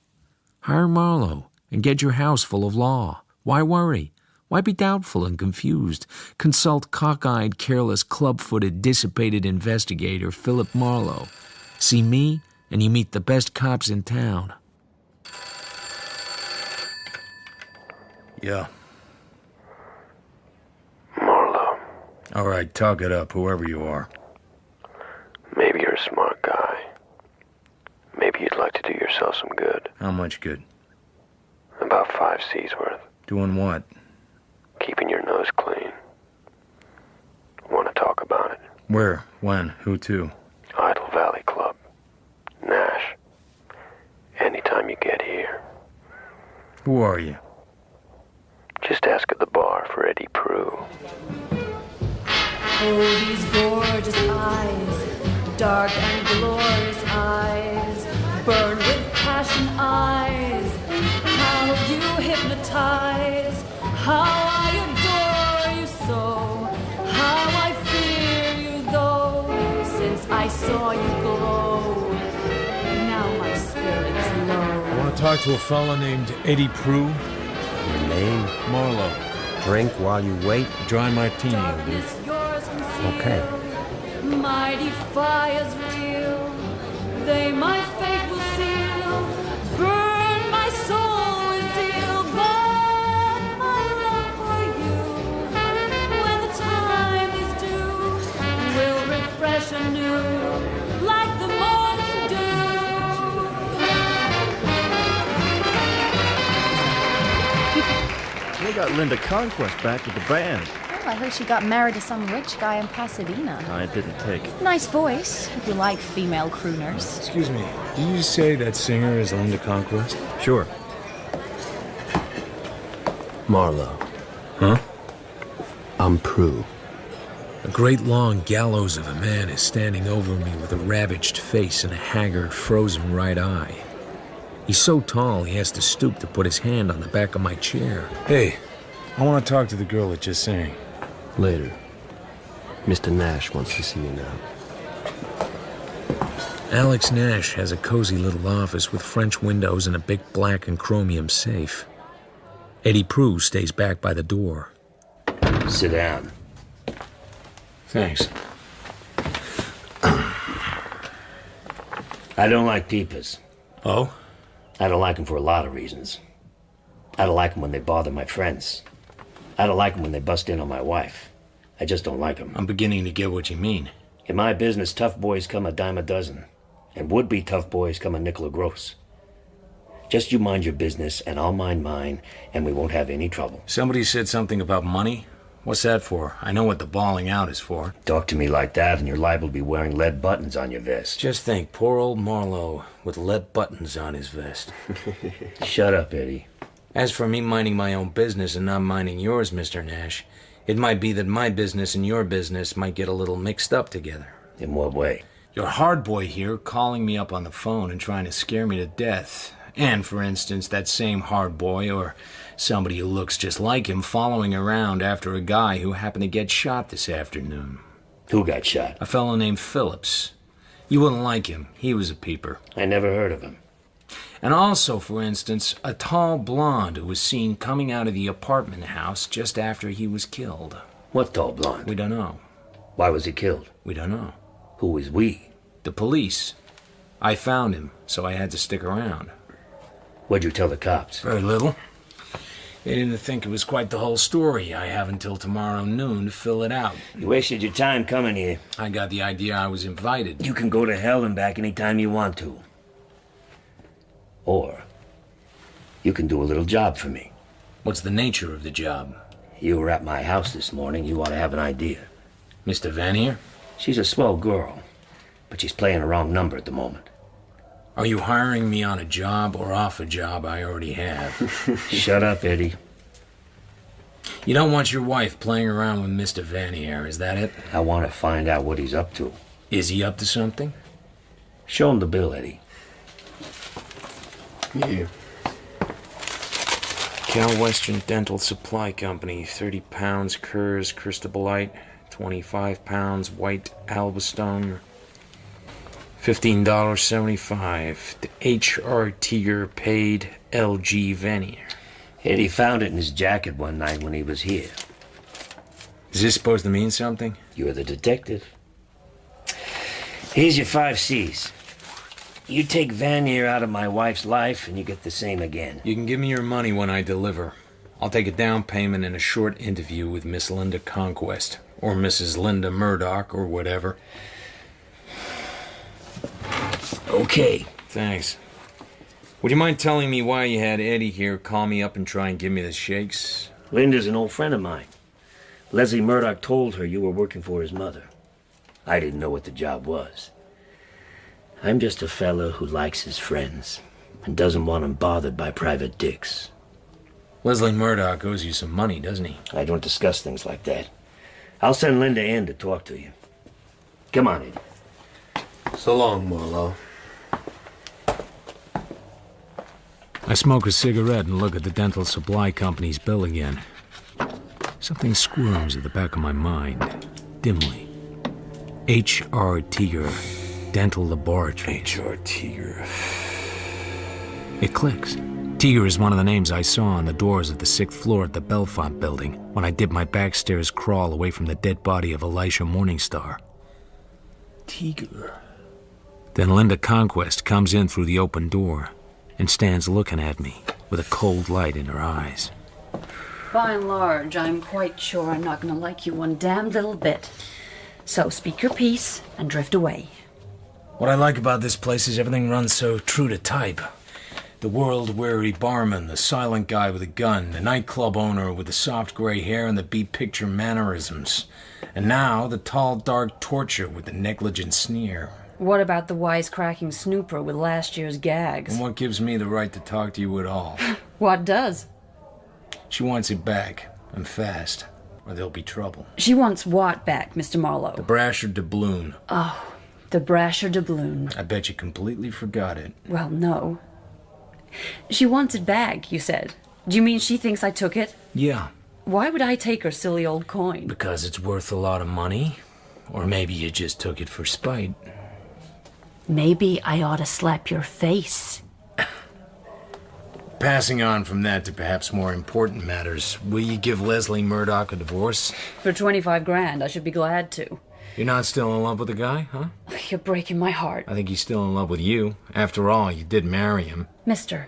Hire Marlowe and get your house full of law. Why worry? Why be doubtful and confused? Consult cockeyed, careless, club-footed, dissipated investigator Philip Marlowe. See me, and you meet the best cops in town. Yeah. Marlowe. All right, talk it up, whoever you are. Maybe you're a smart guy. Maybe you'd like to do yourself some good. How much good? About 5 C's worth. Doing what? Keeping your nose clean. Want to talk about it? Where? When? Who to? Idle Valley Club. Nash. Anytime you get here. Who are you? Just ask at the bar for Eddie Prue. Oh, these gorgeous eyes, dark and glorious eyes, burn with passion eyes. How you talk to a fella named Eddie Prue? Your name? Marlowe. Drink while you wait? Dry martini, will do. Okay. Mighty fires real, they my fate will seal. Burn my soul with zeal, but my love for you, when the time is due, will refresh anew, like the morning dew. They got Linda Conquest back with the band. Oh, I heard she got married to some rich guy in Pasadena. I didn't take. Nice voice, if you like female crooners. Excuse me, did you say that singer is Linda Conquest? Sure. Marlowe. Huh? I'm Prue. A great long gallows of a man is standing over me with a ravaged face and a haggard, frozen right eye. He's so tall he has to stoop to put his hand on the back of my chair. Hey, I want to talk to the girl that just sang. Later. Mr. Nash wants to see you now. Alex Nash has a cozy little office with French windows and a big black and chromium safe. Eddie Prue stays back by the door. Sit down. Thanks. I don't like peepers. Oh? I don't like them for a lot of reasons. I don't like them when they bother my friends. I don't like them when they bust in on my wife. I just don't like them. I'm beginning to get what you mean. In my business, tough boys come a dime a dozen, and would-be tough boys come a nickel a gross. Just you mind your business, and I'll mind mine, and we won't have any trouble. Somebody said something about money? What's that for? I know what the bawling out is for. Talk to me like that, and you're liable to be wearing lead buttons on your vest. Just think, poor old Marlowe with lead buttons on his vest. Shut up, Eddie. As for me minding my own business and not minding yours, Mr. Nash, it might be that my business and your business might get a little mixed up together. In what way? Your hard boy here calling me up on the phone and trying to scare me to death. And, for instance, that same hard boy or somebody who looks just like him following around after a guy who happened to get shot this afternoon. Who got shot? A fellow named Phillips. You wouldn't like him. He was a peeper. I never heard of him. And also, for instance, a tall blonde who was seen coming out of the apartment house just after he was killed. What tall blonde? We don't know. Why was he killed? We don't know. Who is we? The police. I found him, so I had to stick around. What'd you tell the cops? Very little. They didn't think it was quite the whole story. I have until tomorrow noon to fill it out. You wasted your time coming here. I got the idea I was invited. You can go to hell and back anytime you want to. Or you can do a little job for me. What's the nature of the job? You were at my house this morning. You ought to have an idea. Mr. Vanier? She's a swell girl, but she's playing a wrong number at the moment. Are you hiring me on a job or off a job I already have? Shut up, Eddie. You don't want your wife playing around with Mr. Vanier, is that it? I want to find out what he's up to. Is he up to something? Show him the bill, Eddie. Here. Cal Western Dental Supply Company, 30 pounds Kerrs Cristobalite, 25 pounds white Albastone, $15.75. The H.R. Tiger paid L.G. Vanier. Eddie found it in his jacket one night when he was here. Is this supposed to mean something? You're the detective. Here's your 5 C's. You take Vanier out of my wife's life, and you get the same again. You can give me your money when I deliver. I'll take a down payment and a short interview with Miss Linda Conquest, or Mrs. Linda Murdoch, or whatever. Okay. Thanks. Would you mind telling me why you had Eddie here call me up and try and give me the shakes? Linda's an old friend of mine. Leslie Murdoch told her you were working for his mother. I didn't know what the job was. I'm just a fellow who likes his friends and doesn't want them bothered by private dicks. Leslie Murdoch owes you some money, doesn't he? I don't discuss things like that. I'll send Linda in to talk to you. Come on, Eddie. So long, Marlowe. I smoke a cigarette and look at the dental supply company's bill again. Something squirms at the back of my mind, dimly. H.R. Tiger Dental Laboratory. H.R. Tiger. It clicks. Tiger is one of the names I saw on the doors of the 6th floor at the Belfont building when I did my backstairs crawl away from the dead body of Elisha Morningstar. Tiger. Then Linda Conquest comes in through the open door and stands looking at me with a cold light in her eyes. By and large, I'm quite sure I'm not going to like you one damn little bit. So speak your piece and drift away. What I like about this place is everything runs so true to type. The world-weary barman, the silent guy with a gun, the nightclub owner with the soft gray hair and the beat-picture mannerisms. And now, the tall, dark torture with the negligent sneer. What about the wisecracking snooper with last year's gags? And what gives me the right to talk to you at all? What does? She wants it back, and fast, or there'll be trouble. She wants what back, Mr. Marlowe? The Brasher doubloon. Oh, the Brasher doubloon. I bet you completely forgot it. Well, no. She wants it back, you said. Do you mean she thinks I took it? Yeah. Why would I take her silly old coin? Because it's worth a lot of money. Or maybe you just took it for spite. Maybe I ought to slap your face. Passing on from that to perhaps more important matters, will you give Leslie Murdoch a divorce? For 25 grand, I should be glad to. You're not still in love with the guy, huh? You're breaking my heart. I think he's still in love with you. After all, you did marry him. Mister,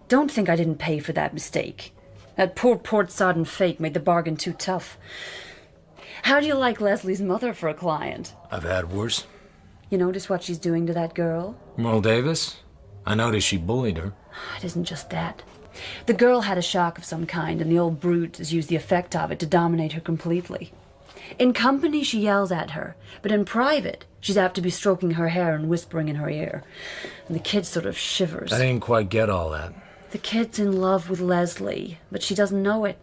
don't think I didn't pay for that mistake. That poor port-sodden fake made the bargain too tough. How do you like Leslie's mother for a client? I've had worse. You notice what she's doing to that girl? Merle Davis? I noticed she bullied her. It isn't just that. The girl had a shock of some kind, and the old brute has used the effect of it to dominate her completely. In company, she yells at her, but in private, she's apt to be stroking her hair and whispering in her ear. And the kid sort of shivers. I didn't quite get all that. The kid's in love with Leslie, but she doesn't know it.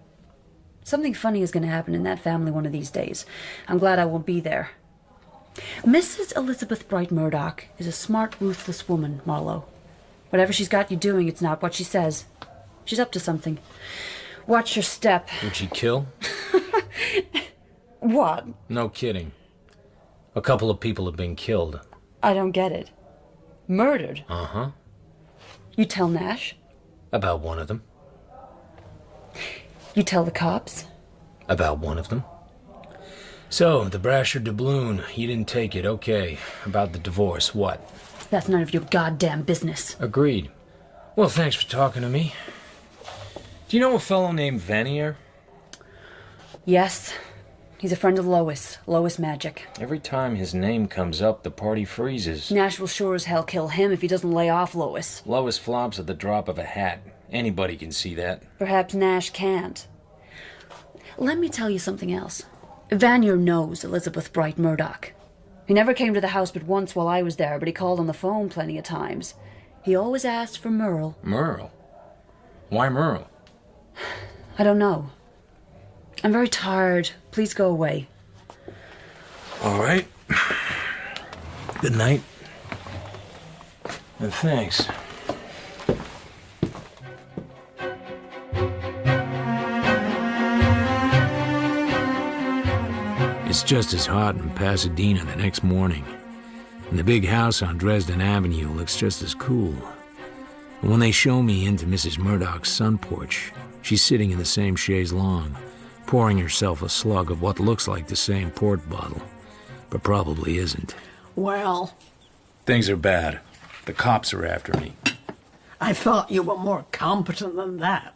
Something funny is going to happen in that family one of these days. I'm glad I won't be there. Mrs. Elizabeth Bright Murdoch is a smart, ruthless woman, Marlowe. Whatever she's got you doing, it's not what she says. She's up to something. Watch your step. Would she kill? What? No kidding. A couple of people have been killed. I don't get it. Murdered? Uh-huh. You tell Nash? About one of them. You tell the cops? About one of them. So, the Brasher doubloon, you didn't take it, okay. About the divorce, what? That's none of your goddamn business. Agreed. Well, thanks for talking to me. Do you know a fellow named Vanier? Yes. He's a friend of Lois. Lois Magic. Every time his name comes up, the party freezes. Nash will sure as hell kill him if he doesn't lay off Lois. Lois flops at the drop of a hat. Anybody can see that. Perhaps Nash can't. Let me tell you something else. Vanier knows Elizabeth Bright Murdoch. He never came to the house but once while I was there, but he called on the phone plenty of times. He always asked for Merle. Merle? Why Merle? I don't know. I'm very tired. Please go away. All right. Good night. And thanks. It's just as hot in Pasadena the next morning, and the big house on Dresden Avenue looks just as cool. And when they show me into Mrs. Murdoch's sun porch, she's sitting in the same chaise longue, pouring herself a slug of what looks like the same port bottle, but probably isn't. Well, Things are bad. The cops are after me. I thought you were more competent than that.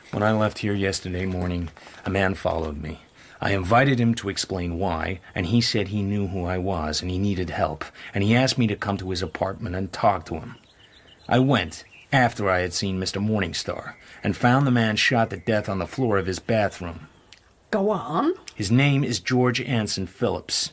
When I left here yesterday morning, a man followed me. I invited him to explain why, and he said he knew who I was and he needed help, and he asked me to come to his apartment and talk to him. I went, after I had seen Mr. Morningstar, and found the man shot to death on the floor of his bathroom. Go on. His name is George Anson Phillips.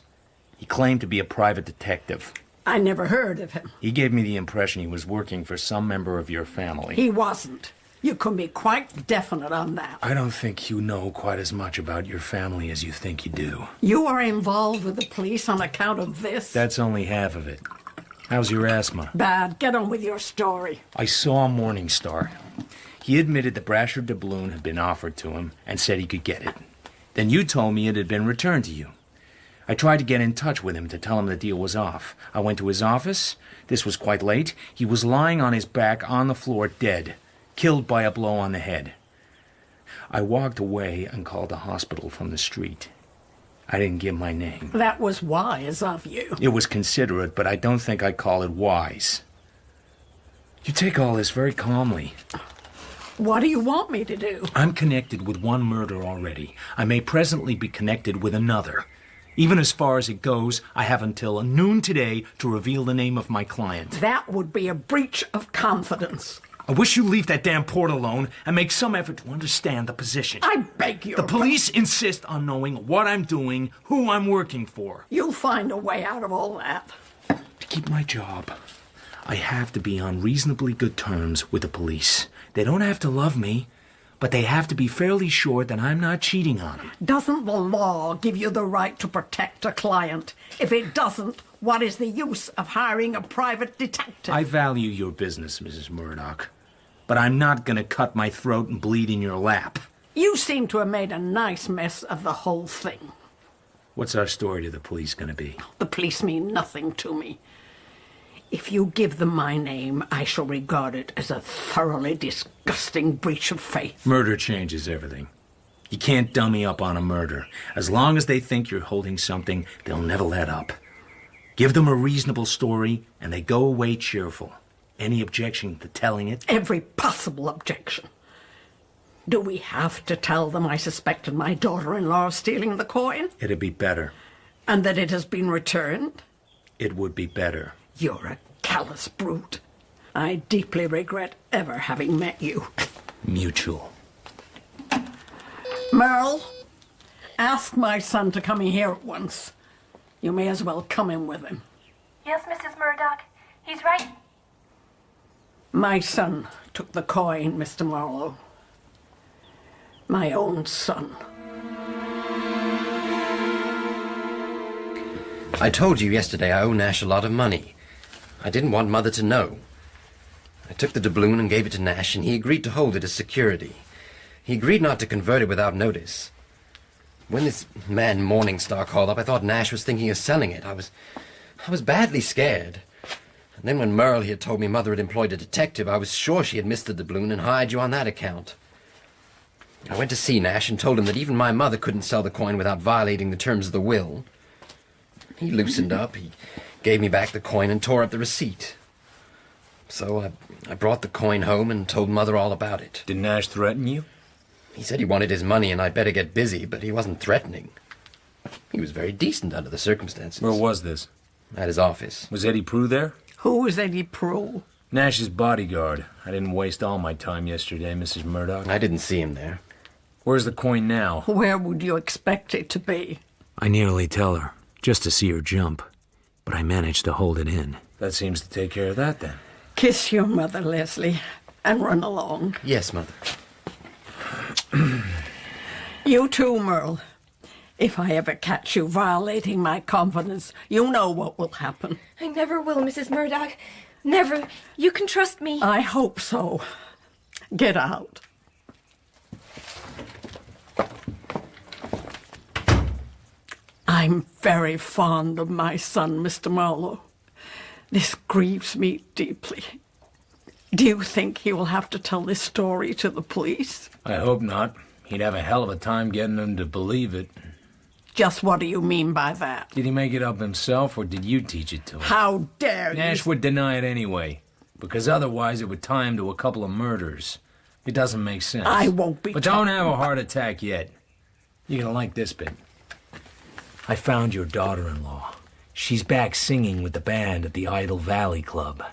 He claimed to be a private detective. I never heard of him. He gave me the impression he was working for some member of your family. He wasn't. You can be quite definite on that. I don't think you know quite as much about your family as you think you do. You are involved with the police on account of this? That's only half of it. How's your asthma? Bad. Get on with your story. I saw Morningstar. He admitted the Brasher doubloon had been offered to him and said he could get it. Then you told me it had been returned to you. I tried to get in touch with him to tell him the deal was off. I went to his office. This was quite late. He was lying on his back on the floor, dead, killed by a blow on the head. I walked away and called the hospital from the street. I didn't give my name. That was wise of you. It was considerate, but I don't think I'd call it wise. You take all this very calmly. What do you want me to do? I'm connected with one murder already. I may presently be connected with another. Even as far as it goes, I have until noon today to reveal the name of my client. That would be a breach of confidence. I wish you'd leave that damn port alone and make some effort to understand the position. I beg your The police insist on knowing what I'm doing, who I'm working for. You'll find a way out of all that. To keep my job, I have to be on reasonably good terms with the police. They don't have to love me, but they have to be fairly sure that I'm not cheating on them. Doesn't the law give you the right to protect a client? If it doesn't, what is the use of hiring a private detective? I value your business, Mrs. Murdoch, but I'm not going to cut my throat and bleed in your lap. You seem to have made a nice mess of the whole thing. What's our story to the police going to be? The police mean nothing to me. If you give them my name, I shall regard it as a thoroughly disgusting breach of faith. Murder changes everything. You can't dummy up on a murder. As long as they think you're holding something, they'll never let up. Give them a reasonable story, and they go away cheerful. Any objection to telling it? Every possible objection. Do we have to tell them I suspected my daughter-in-law of stealing the coin? It'd be better. And that it has been returned? It would be better. You're a callous brute. I deeply regret ever having met you. Mutual. Merle, ask my son to come in here at once. You may as well come in with him. Yes, Mrs. Murdoch. He's right. My son took the coin, Mr. Marlowe. My own son. I told you yesterday I owe Nash a lot of money. I didn't want Mother to know. I took the doubloon and gave it to Nash, and he agreed to hold it as security. He agreed not to convert it without notice. When this man Morningstar called up, I thought Nash was thinking of selling it. I was badly scared. And then when Merle had told me Mother had employed a detective, I was sure she had missed the doubloon and hired you on that account. I went to see Nash and told him that even my mother couldn't sell the coin without violating the terms of the will. He loosened up. He gave me back the coin and tore up the receipt. So I brought the coin home and told Mother all about it. Did Nash threaten you? He said he wanted his money and I'd better get busy, but he wasn't threatening. He was very decent under the circumstances. Where was this? At his office. Was Eddie Prue there? Who is Eddie Prue? Nash's bodyguard. I didn't waste all my time yesterday, Mrs. Murdoch. I didn't see him there. Where's the coin now? Where would you expect it to be? I nearly tell her, just to see her jump. But I managed to hold it in. That seems to take care of that, then. Kiss your mother, Leslie, and run along. Yes, Mother. You too, Merle. If I ever catch you violating my confidence, you know what will happen. I never will, Mrs. Murdoch. Never. You can trust me. I hope so. Get out. I'm very fond of my son, Mr. Marlowe. This grieves me deeply. Do you think he will have to tell this story to the police? I hope not. He'd have a hell of a time getting them to believe it. Just what do you mean by that? Did he make it up himself, or did you teach it to him? How dare you? Nash would deny it anyway, because otherwise it would tie him to a couple of murders. It doesn't make sense. I won't be. But don't have a heart attack yet. You're gonna like this bit. I found your daughter-in-law. She's back singing with the band at the Idle Valley Club.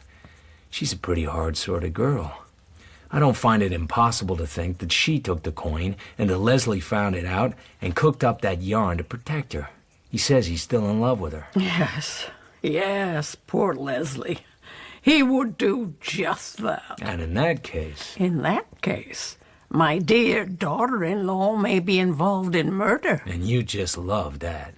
She's a pretty hard sort of girl. I don't find it impossible to think that she took the coin and that Leslie found it out and cooked up that yarn to protect her. He says he's still in love with her. Yes, poor Leslie. He would do just that. And in that case... In that case, my dear daughter-in-law may be involved in murder. And you just love that.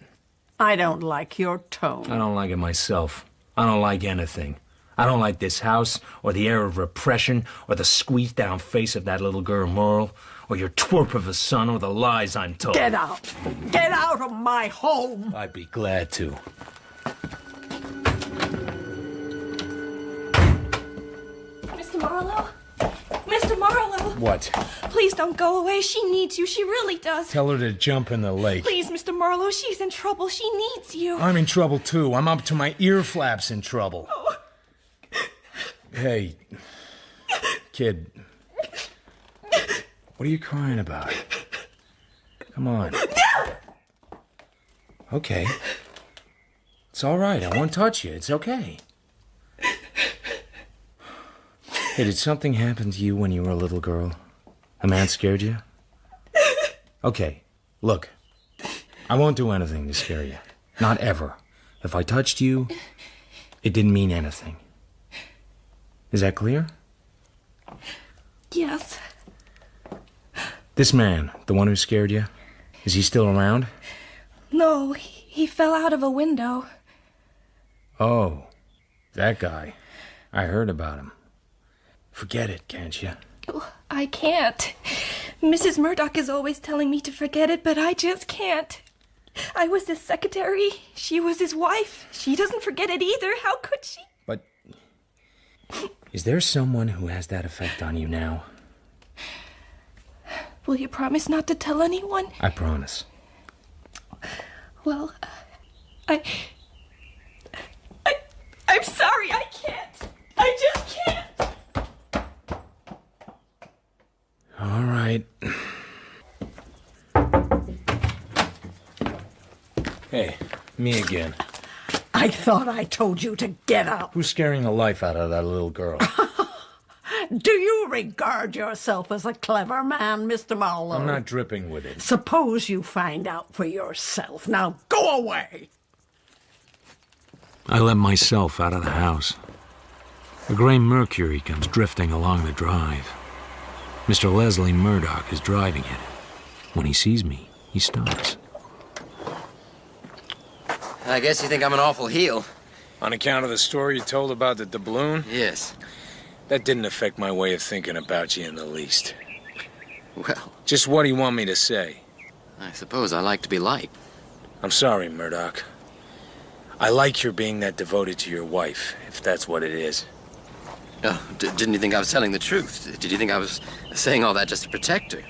I don't like your tone. I don't like it myself. I don't like anything. I don't like this house, or the air of repression, or the squeezed-down face of that little girl, Merle, or your twerp of a son, or the lies I'm told. Get out! Get out of my home! I'd be glad to. Mr. Marlowe? Mr. Marlowe! What? Please don't go away. She needs you. She really does. Tell her to jump in the lake. Please, Mr. Marlowe. She's in trouble. She needs you. I'm in trouble, too. I'm up to my ear flaps in trouble. Oh. Hey, kid. What are you crying about? Come on. Okay. It's all right. I won't touch you. It's okay. Hey, did something happen to you when you were a little girl? A man scared you? Okay, look. I won't do anything to scare you. Not ever. If I touched you, it didn't mean anything. Is that clear? Yes. This man, the one who scared you, is he still around? No, he fell out of a window. Oh, that guy. I heard about him. Forget it, can't you? Oh, I can't. Mrs. Murdoch is always telling me to forget it, but I just can't. I was his secretary. She was his wife. She doesn't forget it either. How could she? But is there someone who has that effect on you now? Will you promise not to tell anyone? I promise. Well, I'm sorry. I can't. I just can't. All right. Hey, me again. I thought I told you to get out. Who's scaring the life out of that little girl? Do you regard yourself as a clever man, Mr. Marlowe? I'm not dripping with it. Suppose you find out for yourself. Now go away. I let myself out of the house. A gray Mercury comes drifting along the drive. Mr. Leslie Murdoch is driving it. When he sees me, he stops. I guess you think I'm an awful heel. On account of the story you told about the doubloon? Yes. That didn't affect my way of thinking about you in the least. Well... Just what do you want me to say? I suppose I like to be liked. I'm sorry, Murdoch. I like your being that devoted to your wife, if that's what it is. Oh, didn't you think I was telling the truth? Did you think I was saying all that just to protect her?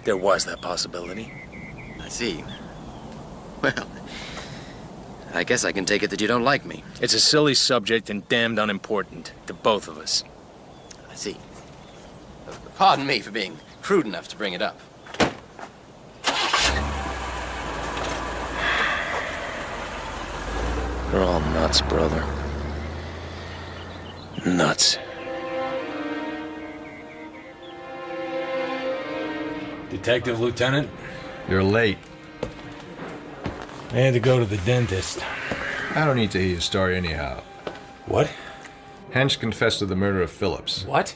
There was that possibility. I see. Well, I guess I can take it that you don't like me. It's a silly subject and damned unimportant to both of us. I see. Pardon me for being crude enough to bring it up. You're all nuts, brother. Nuts. Detective Lieutenant? You're late. I had to go to the dentist. I don't need to hear your story anyhow. What? Hench confessed to the murder of Phillips. What?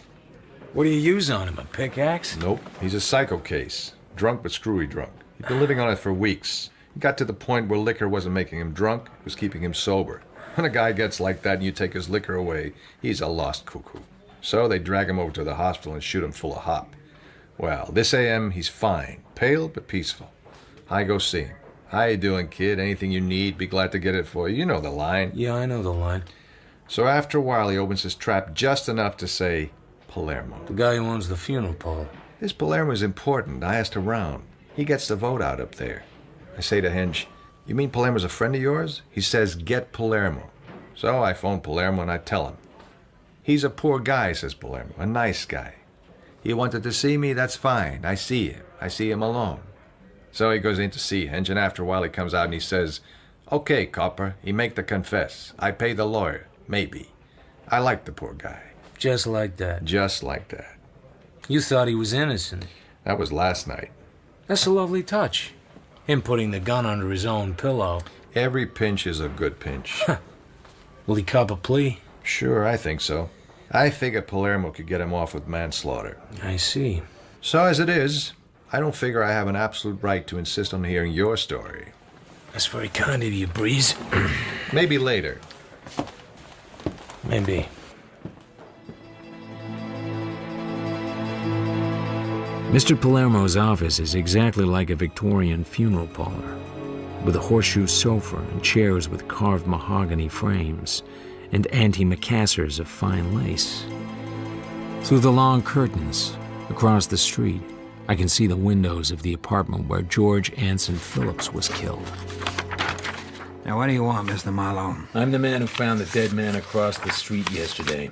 What do you use on him, a pickaxe? Nope. He's a psycho case. Drunk but screwy drunk. He'd been living on it for weeks. He got to the point where liquor wasn't making him drunk, it was keeping him sober. When a guy gets like that and you take his liquor away, he's a lost cuckoo. So they drag him over to the hospital and shoot him full of hop. Well, this AM, he's fine. Pale but peaceful. I go see him. How you doing, kid? Anything you need, be glad to get it for you. You know the line. Yeah, I know the line. So after a while, he opens his trap just enough to say, Palermo. The guy who owns the funeral parlor. This Palermo is important. I asked around. He gets the vote out up there. I say to Hench, you mean Palermo's a friend of yours? He says, get Palermo. So I phone Palermo and I tell him. He's a poor guy, says Palermo, a nice guy. He wanted to see me, that's fine. I see him. I see him alone. So he goes in to see Hench, and after a while he comes out and he says, okay, copper, he make the confess. I pay the lawyer, maybe. I like the poor guy. Just like that. Just like that. You thought he was innocent. That was last night. That's a lovely touch. Him putting the gun under his own pillow. Every pinch is a good pinch. Will he cop a plea? Sure, I think so. I figure Palermo could get him off with manslaughter. I see. So as it is, I don't figure I have an absolute right to insist on hearing your story. That's very kind of you, Breeze. Maybe later. Maybe. Mr. Palermo's office is exactly like a Victorian funeral parlor, with a horseshoe sofa and chairs with carved mahogany frames and antimacassars of fine lace. Through the long curtains, across the street, I can see the windows of the apartment where George Anson Phillips was killed. Now, what do you want, Mr. Marlowe? I'm the man who found the dead man across the street yesterday.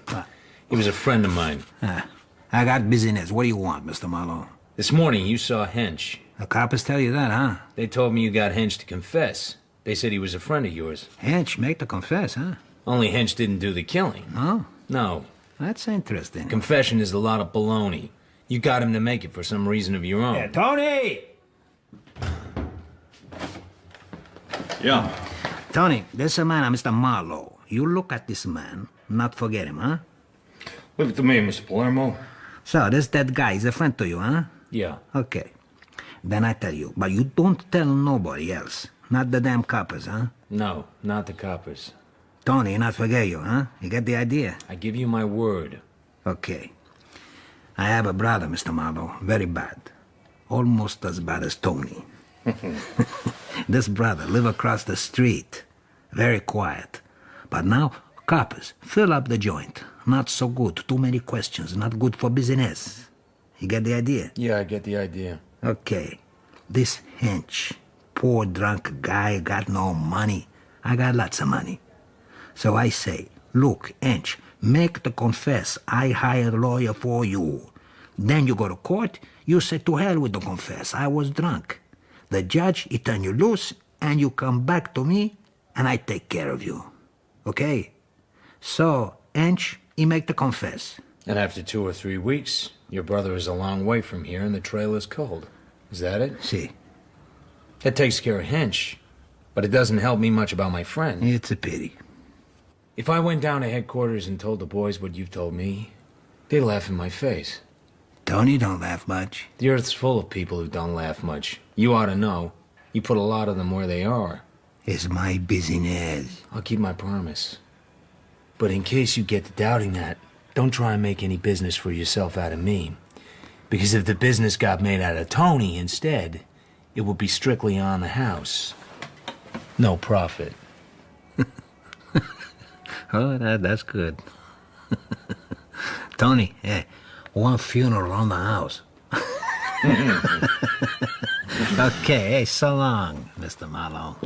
He was a friend of mine. I got business. What do you want, Mr. Marlowe? This morning, you saw Hench. The coppers tell you that, huh? They told me you got Hench to confess. They said he was a friend of yours. Hench make the confess, huh? Only Hench didn't do the killing. No? No. That's interesting. Confession is a lot of baloney. You got him to make it for some reason of your own. Yeah, Tony! Yeah. Tony, this man, Mr. Marlowe. You look at this man, not forget him, huh? Leave it to me, Mr. Palermo. So, this dead guy is a friend to you, huh? Yeah. Okay. Then I tell you, but you don't tell nobody else. Not the damn coppers, huh? No, not the coppers. Tony, not forget you, huh? You get the idea? I give you my word. Okay. I have a brother, Mr. Marlowe. Very bad. Almost as bad as Tony. This brother live across the street. Very quiet. But now, coppers, fill up the joint. Not so good. Too many questions. Not good for business. You get the idea? Yeah, I get the idea. Okay. This Hench, poor drunk guy, got no money. I got lots of money. So I say, look, Hench, make the confess. I hire a lawyer for you. Then you go to court. You say, to hell with the confess. I was drunk. The judge, he turn you loose, and you come back to me, and I take care of you. Okay? So, Hench, he make the confess. And after 2 or 3 weeks, your brother is a long way from here and the trail is cold. Is that it? See. That takes care of Hench, but it doesn't help me much about my friend. It's a pity. If I went down to headquarters and told the boys what you've told me, they'd laugh in my face. Tony don't laugh much. The Earth's full of people who don't laugh much. You ought to know. You put a lot of them where they are. It's my business. I'll keep my promise. But in case you get to doubting that, don't try and make any business for yourself out of me. Because if the business got made out of Tony instead, it would be strictly on the house. No profit. Oh, that's good. Tony, one funeral on the house. Okay, hey, so long, Mr. Marlowe.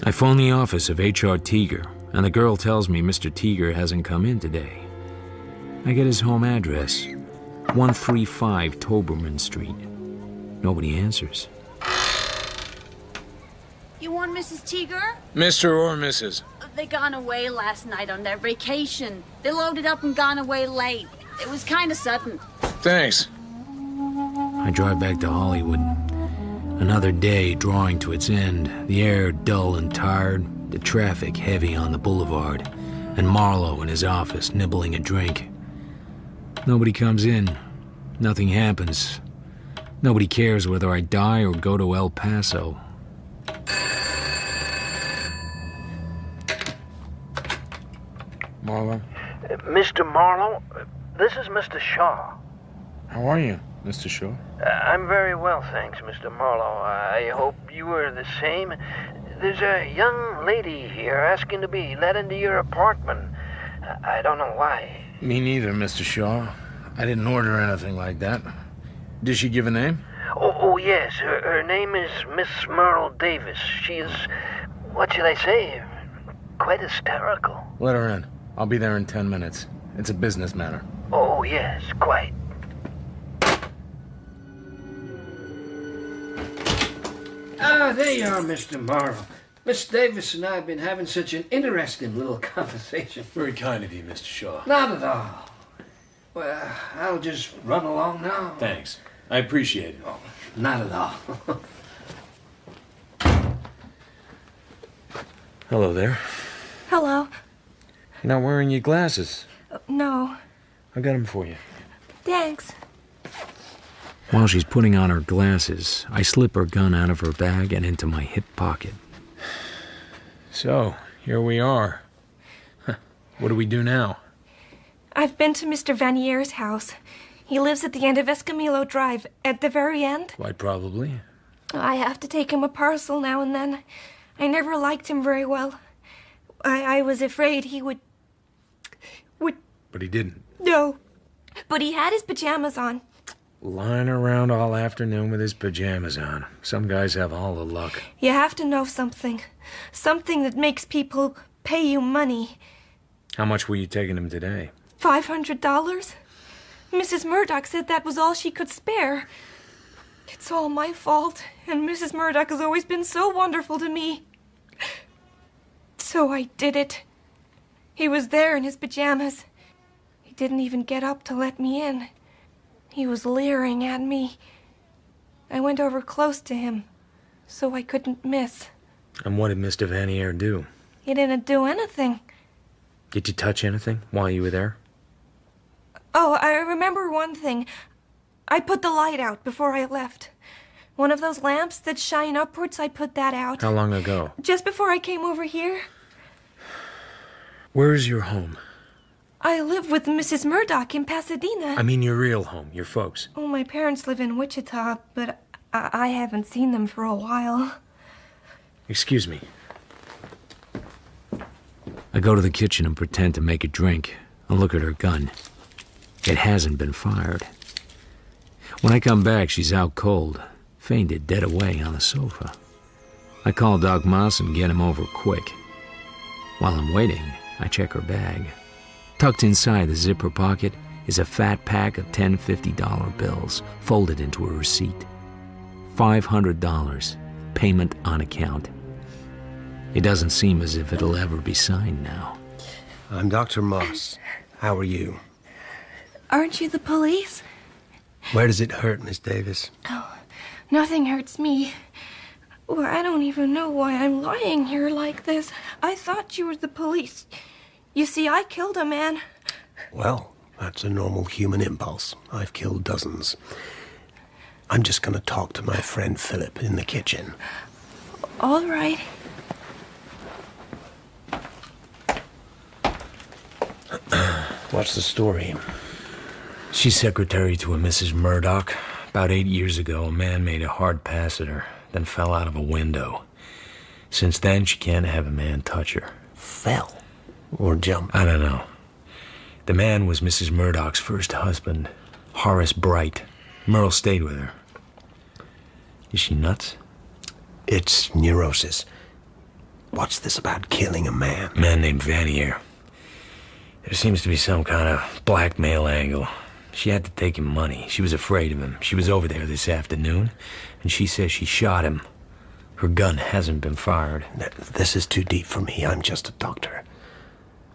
I phone the office of H.R. Teager, and the girl tells me Mr. Teager hasn't come in today. I get his home address, 135 Toberman Street. Nobody answers. You want Mrs. Teager? Mr. or Mrs.? They gone away last night on their vacation. They loaded up and gone away late. It was kind of sudden. Thanks. I drive back to Hollywood. Another day drawing to its end, the air dull and tired, the traffic heavy on the boulevard, and Marlowe in his office nibbling a drink. Nobody comes in. Nothing happens. Nobody cares whether I die or go to El Paso. Marlowe? Mr. Marlowe, this is Mr. Shaw. How are you, Mr. Shaw? I'm very well, thanks, Mr. Marlowe. I hope you are the same. There's a young lady here asking to be let into your apartment. I don't know why. Me neither, Mr. Shaw. I didn't order anything like that. Did she give a name? Oh yes. Her name is Miss Merle Davis. She is, what should I say, quite hysterical. Let her in. I'll be there in 10 minutes. It's a business matter. Oh, yes, quite. Ah, there you are, Mr. Marlowe. Miss Davis and I have been having such an interesting little conversation. Very kind of you, Mr. Shaw. Not at all. Well, I'll just run along now. Thanks. I appreciate it. Oh, not at all. Hello there. Hello. You're not wearing your glasses. No. I got them for you. Thanks. While she's putting on her glasses, I slip her gun out of her bag and into my hip pocket. So, here we are. What do we do now? I've been to Mr. Vanier's house. He lives at the end of Escamillo Drive, at the very end. Quite probably. I have to take him a parcel now and then. I never liked him very well. I was afraid he would... But he didn't. No. But he had his pajamas on. Lying around all afternoon with his pajamas on. Some guys have all the luck. You have to know something. Something that makes people pay you money. How much were you taking him today? $500? Mrs. Murdoch said that was all she could spare. It's all my fault, and Mrs. Murdoch has always been so wonderful to me. So I did it. He was there in his pajamas. He didn't even get up to let me in. He was leering at me. I went over close to him, so I couldn't miss. And what did Mr. Vanier do? He didn't do anything. Did you touch anything while you were there? Oh, I remember one thing. I put the light out before I left. One of those lamps that shine upwards, I put that out. How long ago? Just before I came over here. Where is your home? I live with Mrs. Murdoch in Pasadena. I mean your real home, your folks. Oh, my parents live in Wichita, but I haven't seen them for a while. Excuse me. I go to the kitchen and pretend to make a drink and look at her gun. It hasn't been fired. When I come back, she's out cold, fainted dead away on the sofa. I call Doc Moss and get him over quick. While I'm waiting, I check her bag. Tucked inside the zipper pocket is a fat pack of 10 $50 bills folded into a receipt. $500, payment on account. It doesn't seem as if it'll ever be signed now. I'm Dr. Moss. How are you? Aren't you the police? Where does it hurt, Miss Davis? Oh, nothing hurts me. Well, I don't even know why I'm lying here like this. I thought you were the police. You see, I killed a man. Well, that's a normal human impulse. I've killed dozens. I'm just going to talk to my friend Philip in the kitchen. All right. What's the story? She's secretary to a Mrs. Murdoch. About 8 years ago, a man made a hard pass at her, then fell out of a window. Since then, she can't have a man touch her. Fell? Or jump? I don't know. The man was Mrs. Murdoch's first husband, Horace Bright. Merle stayed with her. Is she nuts? It's neurosis. What's this about killing a man? A man named Vanier. There seems to be some kind of blackmail angle. She had to take him money. She was afraid of him. She was over there this afternoon, and she says she shot him. Her gun hasn't been fired. This is too deep for me. I'm just a doctor.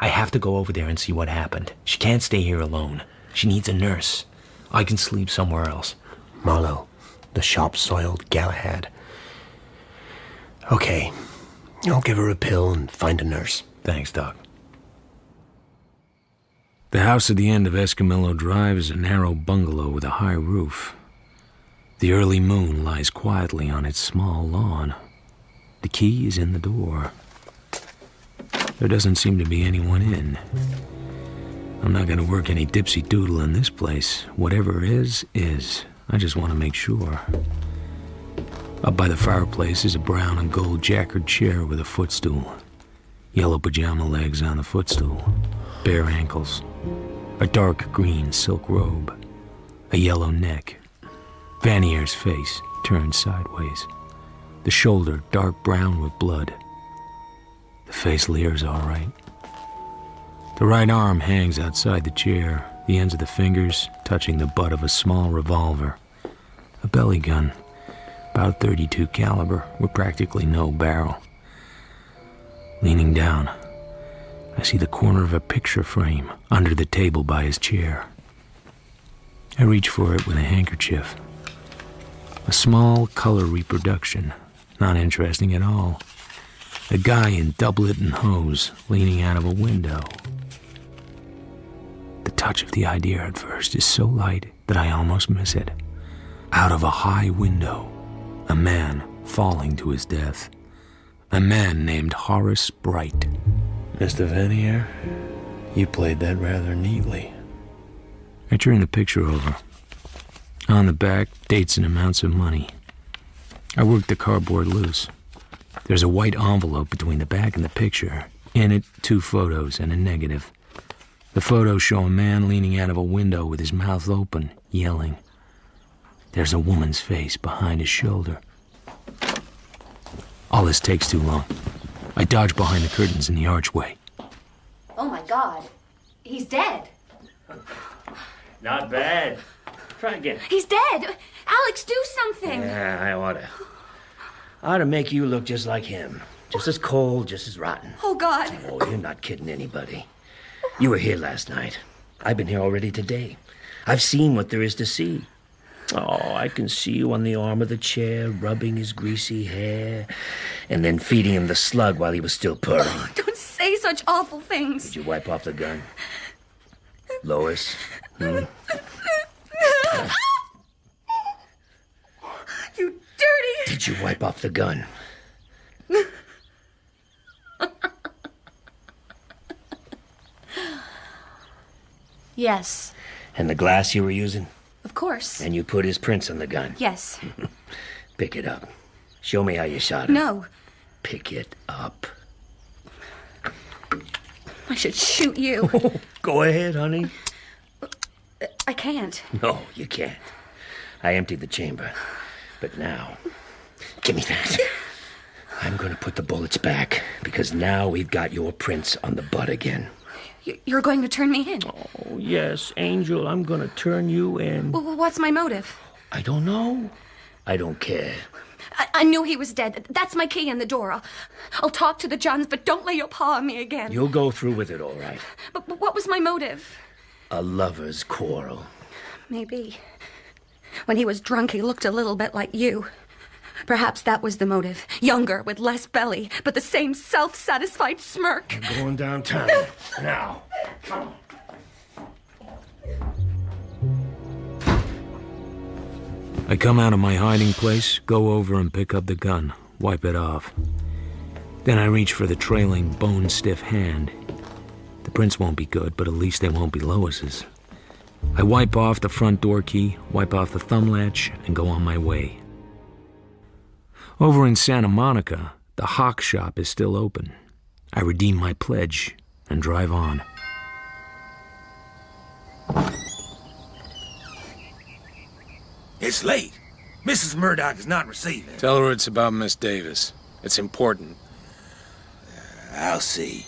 I have to go over there and see what happened. She can't stay here alone. She needs a nurse. I can sleep somewhere else. Marlowe, the shop-soiled Galahad. Okay, I'll give her a pill and find a nurse. Thanks, Doc. The house at the end of Escamillo Drive is a narrow bungalow with a high roof. The early moon lies quietly on its small lawn. The key is in the door. There doesn't seem to be anyone in. I'm not going to work any dipsy-doodle in this place. Whatever is. I just want to make sure. Up by the fireplace is a brown and gold jacquard chair with a footstool. Yellow pajama legs on the footstool. Bare ankles. A dark green silk robe. A yellow neck. Vanier's face turned sideways. The shoulder dark brown with blood. The face leers all right. The right arm hangs outside the chair, the ends of the fingers touching the butt of a small revolver. A belly gun, about .32 caliber, with practically no barrel. Leaning down, I see the corner of a picture frame under the table by his chair. I reach for it with a handkerchief. A small color reproduction, not interesting at all. A guy in doublet and hose leaning out of a window. The touch of the idea at first is so light that I almost miss it. Out of a high window, a man falling to his death. A man named Horace Bright. Mr. Vanier, you played that rather neatly. I turn the picture over, On the back, dates and amounts of money. I worked the cardboard loose. There's a white envelope between the back and the picture. In it, 2 photos and a negative. The photos show a man leaning out of a window with his mouth open, yelling. There's a woman's face behind his shoulder. All this takes too long. I dodge behind the curtains in the archway. Oh my God. He's dead. Not bad. Try again. He's dead. Alex, do something. Yeah, I oughta. Oughta make you look just like him. Just as cold, just as rotten. Oh, God. Oh, you're not kidding anybody. You were here last night. I've been here already today. I've seen what there is to see. Oh, I can see you on the arm of the chair, rubbing his greasy hair, and then feeding him the slug while he was still purring. Oh, don't say such awful things. Did you wipe off the gun? Lois? Hmm? You dirty... Did you wipe off the gun? Yes. And the glass you were using? Of course. And you put his prints on the gun? Yes. Pick it up. Show me how you shot him. No. Pick it up. I should shoot you. Go ahead, honey. I can't. No, you can't. I emptied the chamber. But now, give me that. I'm going to put the bullets back, because now we've got your prints on the butt again. You're going to turn me in? Oh, yes, Angel, I'm going to turn you in. Well, what's my motive? I don't know. I don't care. I knew he was dead. That's my key in the door. I'll talk to the Johns, but don't lay your paw on me again. You'll go through with it, all right. But what was my motive? A lover's quarrel. Maybe. When he was drunk, he looked a little bit like you. Perhaps that was the motive. Younger, with less belly, but the same self-satisfied smirk. We're going downtown. Now. Come on. I come out of my hiding place, go over and pick up the gun, wipe it off. Then I reach for the trailing, bone-stiff hand. The prints won't be good, but at least they won't be Lois's. I wipe off the front door key, wipe off the thumb latch, and go on my way. Over in Santa Monica, the Hawk shop is still open. I redeem my pledge and drive on. It's late. Mrs. Murdoch is not receiving. Tell her it's about Miss Davis. It's important. I'll see.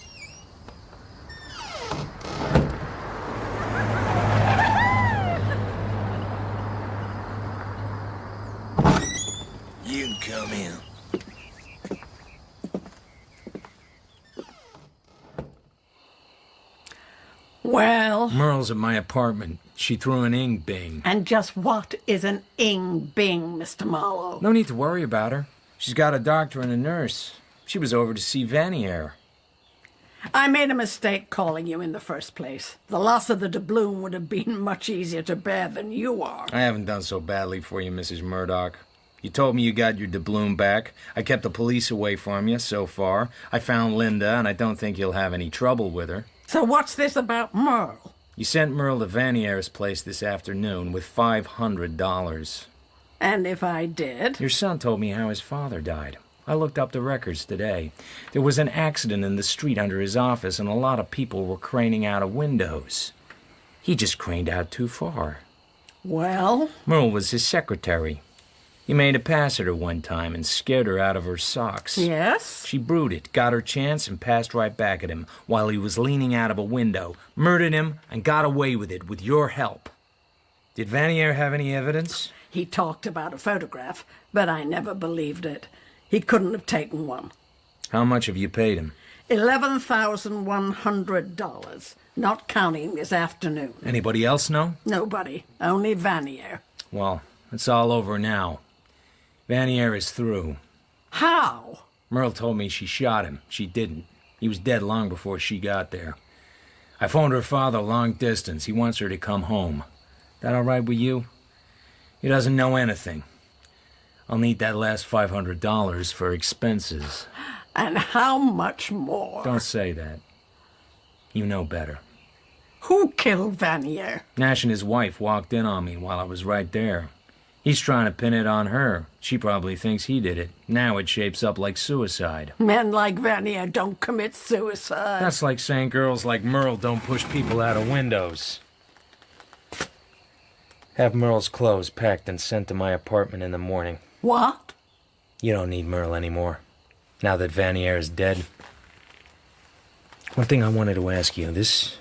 You can come in. Well... Merle's at my apartment. She threw an ing-bing. And just what is an ing-bing, Mr. Marlowe? No need to worry about her. She's got a doctor and a nurse. She was over to see Vanier. I made a mistake calling you in the first place. The loss of the doubloon would have been much easier to bear than you are. I haven't done so badly for you, Mrs. Murdoch. You told me you got your doubloon back. I kept the police away from you so far. I found Linda, and I don't think you'll have any trouble with her. So what's this about Merle? You sent Merle to Vanier's place this afternoon with $500. And if I did? Your son told me how his father died. I looked up the records today. There was an accident in the street under his office, and a lot of people were craning out of windows. He just craned out too far. Well? Merle was his secretary. He made a pass at her one time and scared her out of her socks. Yes? She brooded, got her chance, and passed right back at him while he was leaning out of a window, murdered him, and got away with it with your help. Did Vanier have any evidence? He talked about a photograph, but I never believed it. He couldn't have taken one. How much have you paid him? $11,100, not counting this afternoon. Anybody else know? Nobody, only Vanier. Well, it's all over now. Vanier is through. How? Merle told me she shot him. She didn't. He was dead long before she got there. I phoned her father long distance. He wants her to come home. That all right with you? He doesn't know anything. I'll need that last $500 for expenses. And how much more? Don't say that. You know better. Who killed Vanier? Nash and his wife walked in on me while I was right there. He's trying to pin it on her. She probably thinks he did it. Now it shapes up like suicide. Men like Vanier don't commit suicide. That's like saying girls like Merle don't push people out of windows. Have Merle's clothes packed and sent to my apartment in the morning. What? You don't need Merle anymore, now that Vanier is dead. One thing I wanted to ask you, this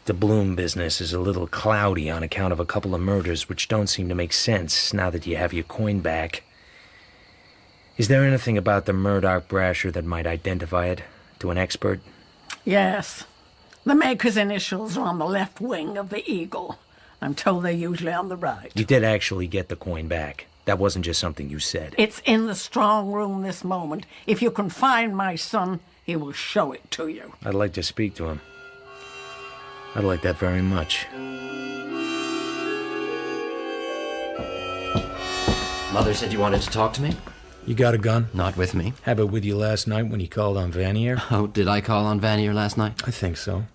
doubloon business is a little cloudy on account of a couple of murders which don't seem to make sense now that you have your coin back. Is there anything about the Murdoch brasher that might identify it to an expert? Yes. The maker's initials are on the left wing of the eagle. I'm told they're usually on the right. You did actually get the coin back. That wasn't just something you said. It's in the strong room this moment. If you can find my son, he will show it to you. I'd like to speak to him. I'd like that very much. Mother said you wanted to talk to me? You got a gun? Not with me. Have it with you last night when you called on Vanier? Oh, did I call on Vanier last night? I think so.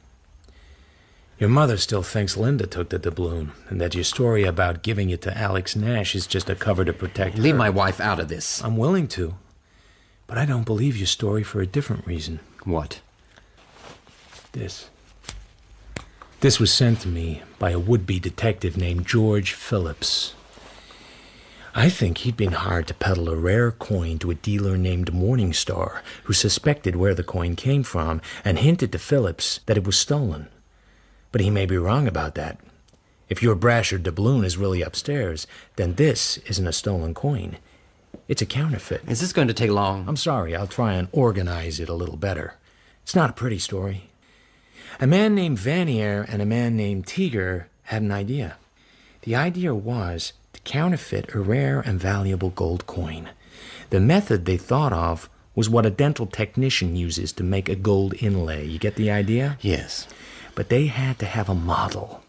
Your mother still thinks Linda took the doubloon, and that your story about giving it to Alex Nash is just a cover to protect her. Leave my wife out of this. I'm willing to. But I don't believe your story for a different reason. What? This. This was sent to me by a would-be detective named George Phillips. I think he'd been hired to peddle a rare coin to a dealer named Morningstar, who suspected where the coin came from and hinted to Phillips that it was stolen. But he may be wrong about that. If your brasher doubloon is really upstairs, then this isn't a stolen coin. It's a counterfeit. Is this going to take long? I'm sorry, I'll try and organize it a little better. It's not a pretty story. A man named Vanier and a man named Tiger had an idea. The idea was to counterfeit a rare and valuable gold coin. The method they thought of was what a dental technician uses to make a gold inlay. You get the idea? Yes. But they had to have a model.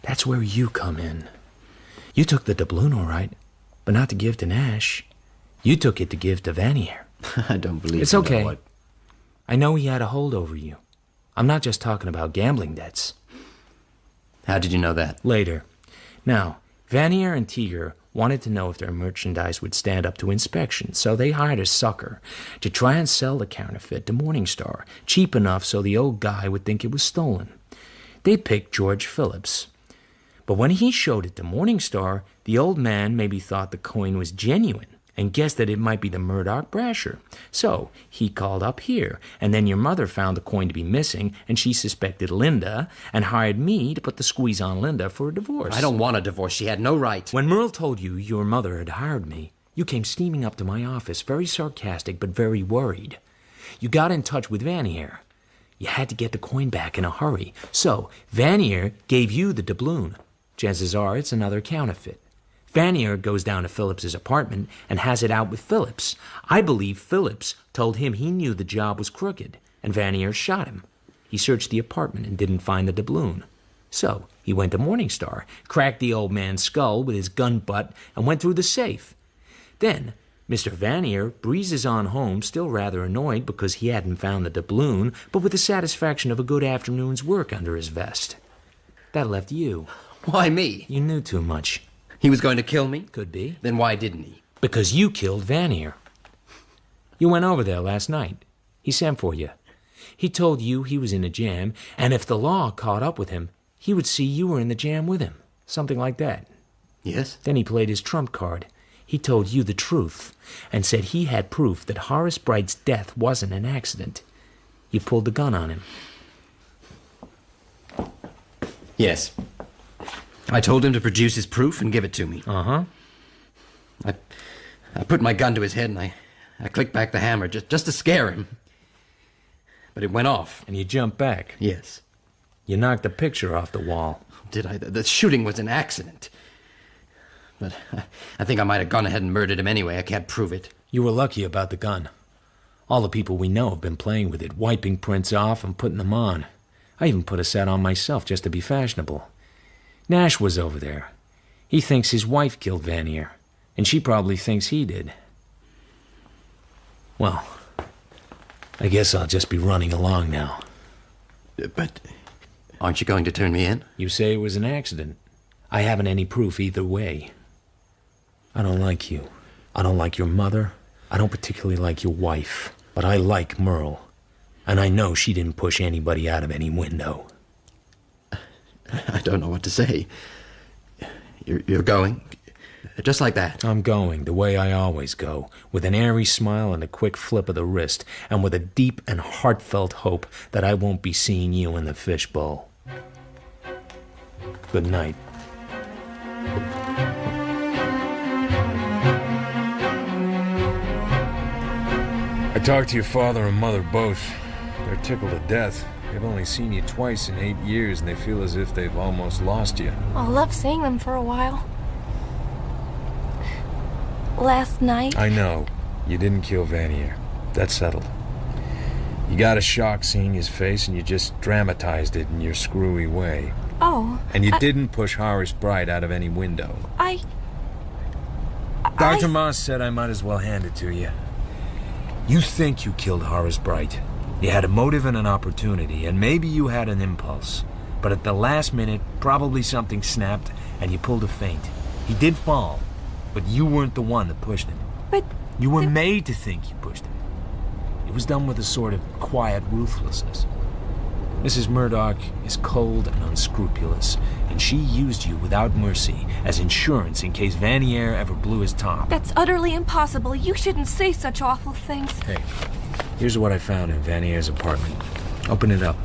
That's where you come in. You took the doubloon, all right, but not to give to Nash. You took it to give to Vanier. I don't believe it's you okay. know what. I know he had a hold over you. I'm not just talking about gambling debts. How did you know that? Later. Now, Vanier and Tiger wanted to know if their merchandise would stand up to inspection, so they hired a sucker to try and sell the counterfeit to Morningstar, cheap enough so the old guy would think it was stolen. They picked George Phillips. But when he showed it to Morningstar, the old man maybe thought the coin was genuine and guessed that it might be the Murdoch brasher. So he called up here, and then your mother found the coin to be missing, and she suspected Linda and hired me to put the squeeze on Linda for a divorce. I don't want a divorce. She had no right. When Merle told you your mother had hired me, you came steaming up to my office, very sarcastic but very worried. You got in touch with Vanier. You had to get the coin back in a hurry. So Vanier gave you the doubloon. Chances are it's another counterfeit. Vanier goes down to Phillips's apartment and has it out with Phillips. I believe Phillips told him he knew the job was crooked, and Vanier shot him. He searched the apartment and didn't find the doubloon. So he went to Morningstar, cracked the old man's skull with his gun butt, and went through the safe. Then Mr. Vanier breezes on home, still rather annoyed because he hadn't found the doubloon, but with the satisfaction of a good afternoon's work under his vest. That left you. Why me? You knew too much. He was going to kill me? Could be. Then why didn't he? Because you killed Vanier. You went over there last night. He sent for you. He told you he was in a jam, and if the law caught up with him, he would see you were in the jam with him. Something like that. Yes? Then he played his trump card. He told you the truth, and said he had proof that Horace Bright's death wasn't an accident. You pulled the gun on him. Yes. I told him to produce his proof and give it to me. Uh-huh. I put my gun to his head and I clicked back the hammer just to scare him. But it went off. And you jumped back? Yes. You knocked the picture off the wall. Did I? The shooting was an accident. But I think I might have gone ahead and murdered him anyway. I can't prove it. You were lucky about the gun. All the people we know have been playing with it, wiping prints off and putting them on. I even put a set on myself just to be fashionable. Nash was over there. He thinks his wife killed Vanier, and she probably thinks he did. Well, I guess I'll just be running along now. But Aren't you going to turn me in? You say it was an accident. I haven't any proof either way. I don't like you. I don't like your mother. I don't particularly like your wife. But I like Merle. And I know she didn't push anybody out of any window. I don't know what to say. You're going? Just like that? I'm going the way I always go, with an airy smile and a quick flip of the wrist, and with a deep and heartfelt hope that I won't be seeing you in the fishbowl. Good night. I talked to your father and mother both. They're tickled to death. They've only seen you twice in 8 years, and they feel as if they've almost lost you. I'll love seeing them for a while. Last night... I know. You didn't kill Vanier. That's settled. You got a shock seeing his face, and you just dramatized it in your screwy way. Oh. And you didn't push Horace Bright out of any window. Dr. Moss said I might as well hand it to you. You think you killed Horace Bright. You had a motive and an opportunity, and maybe you had an impulse. But at the last minute, probably something snapped, and you pulled a feint. He did fall, but you weren't the one that pushed him. But... You were made to think you pushed him. It was done with a sort of quiet ruthlessness. Mrs. Murdoch is cold and unscrupulous, and she used you without mercy as insurance in case Vanier ever blew his top. That's utterly impossible. You shouldn't say such awful things. Hey, here's what I found in Vanier's apartment. Open it up.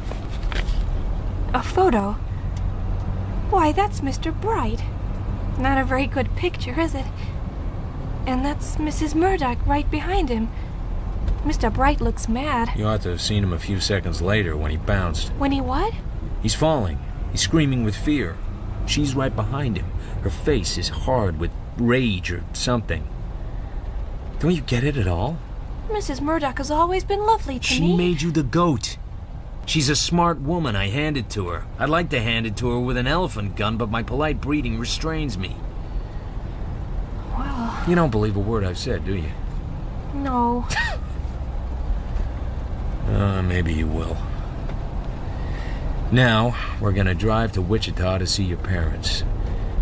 A photo? Why, that's Mr. Bright. Not a very good picture, is it? And that's Mrs. Murdoch right behind him. Mr. Bright looks mad. You ought to have seen him a few seconds later when he bounced. When he what? He's falling. He's screaming with fear. She's right behind him. Her face is hard with rage or something. Don't you get it at all? Mrs. Murdoch has always been lovely to me. She made you the goat. She's a smart woman. I hand it to her. I'd like to hand it to her with an elephant gun, but my polite breeding restrains me. Well... You don't believe a word I've said, do you? No. Maybe you will. Now, we're gonna drive to Wichita to see your parents.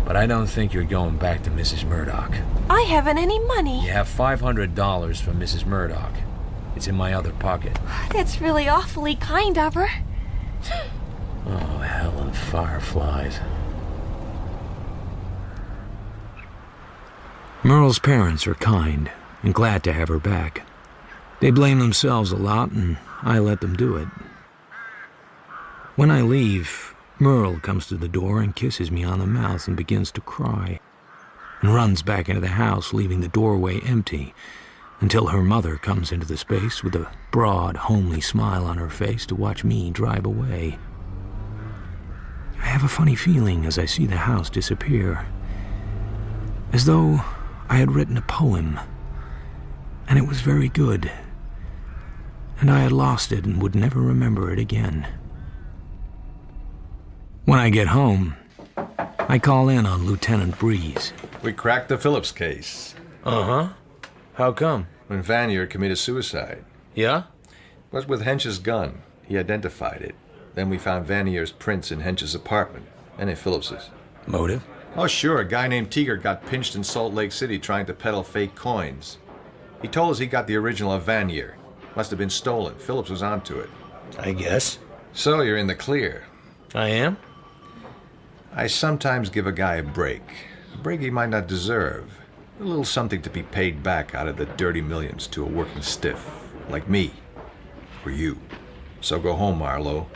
But I don't think you're going back to Mrs. Murdoch. I haven't any money. You have $500 from Mrs. Murdoch. It's in my other pocket. That's really awfully kind of her. Oh, hell and fireflies. Merle's parents are kind and glad to have her back. They blame themselves a lot, and I let them do it. When I leave, Merle comes to the door and kisses me on the mouth and begins to cry, and runs back into the house, leaving the doorway empty, until her mother comes into the space with a broad, homely smile on her face to watch me drive away. I have a funny feeling as I see the house disappear, as though I had written a poem, and it was very good, and I had lost it and would never remember it again. When I get home, I call in on Lieutenant Breeze. We cracked the Phillips case. Uh-huh. How come? When Vanier committed suicide. Yeah? It was with Hench's gun. He identified it. Then we found Vanier's prints in Hench's apartment, and in Phillips's. Motive? Oh, sure. A guy named Teager got pinched in Salt Lake City trying to peddle fake coins. He told us he got the original of Vanier. Must have been stolen. Phillips was onto it. I guess. So you're in the clear. I am? I sometimes give a guy a break he might not deserve. A little something to be paid back out of the dirty millions to a working stiff, like me, or you. So go home, Marlowe,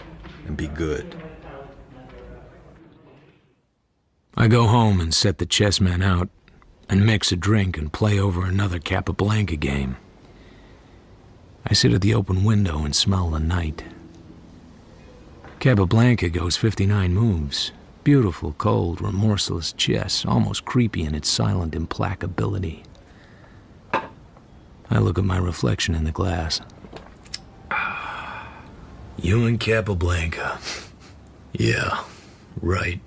and be good. I go home and set the chessmen out, and mix a drink and play over another Capablanca game. I sit at the open window and smell the night. Capablanca goes 59 moves. Beautiful, cold, remorseless chess, almost creepy in its silent implacability. I look at my reflection in the glass. You and Capablanca. Yeah, right.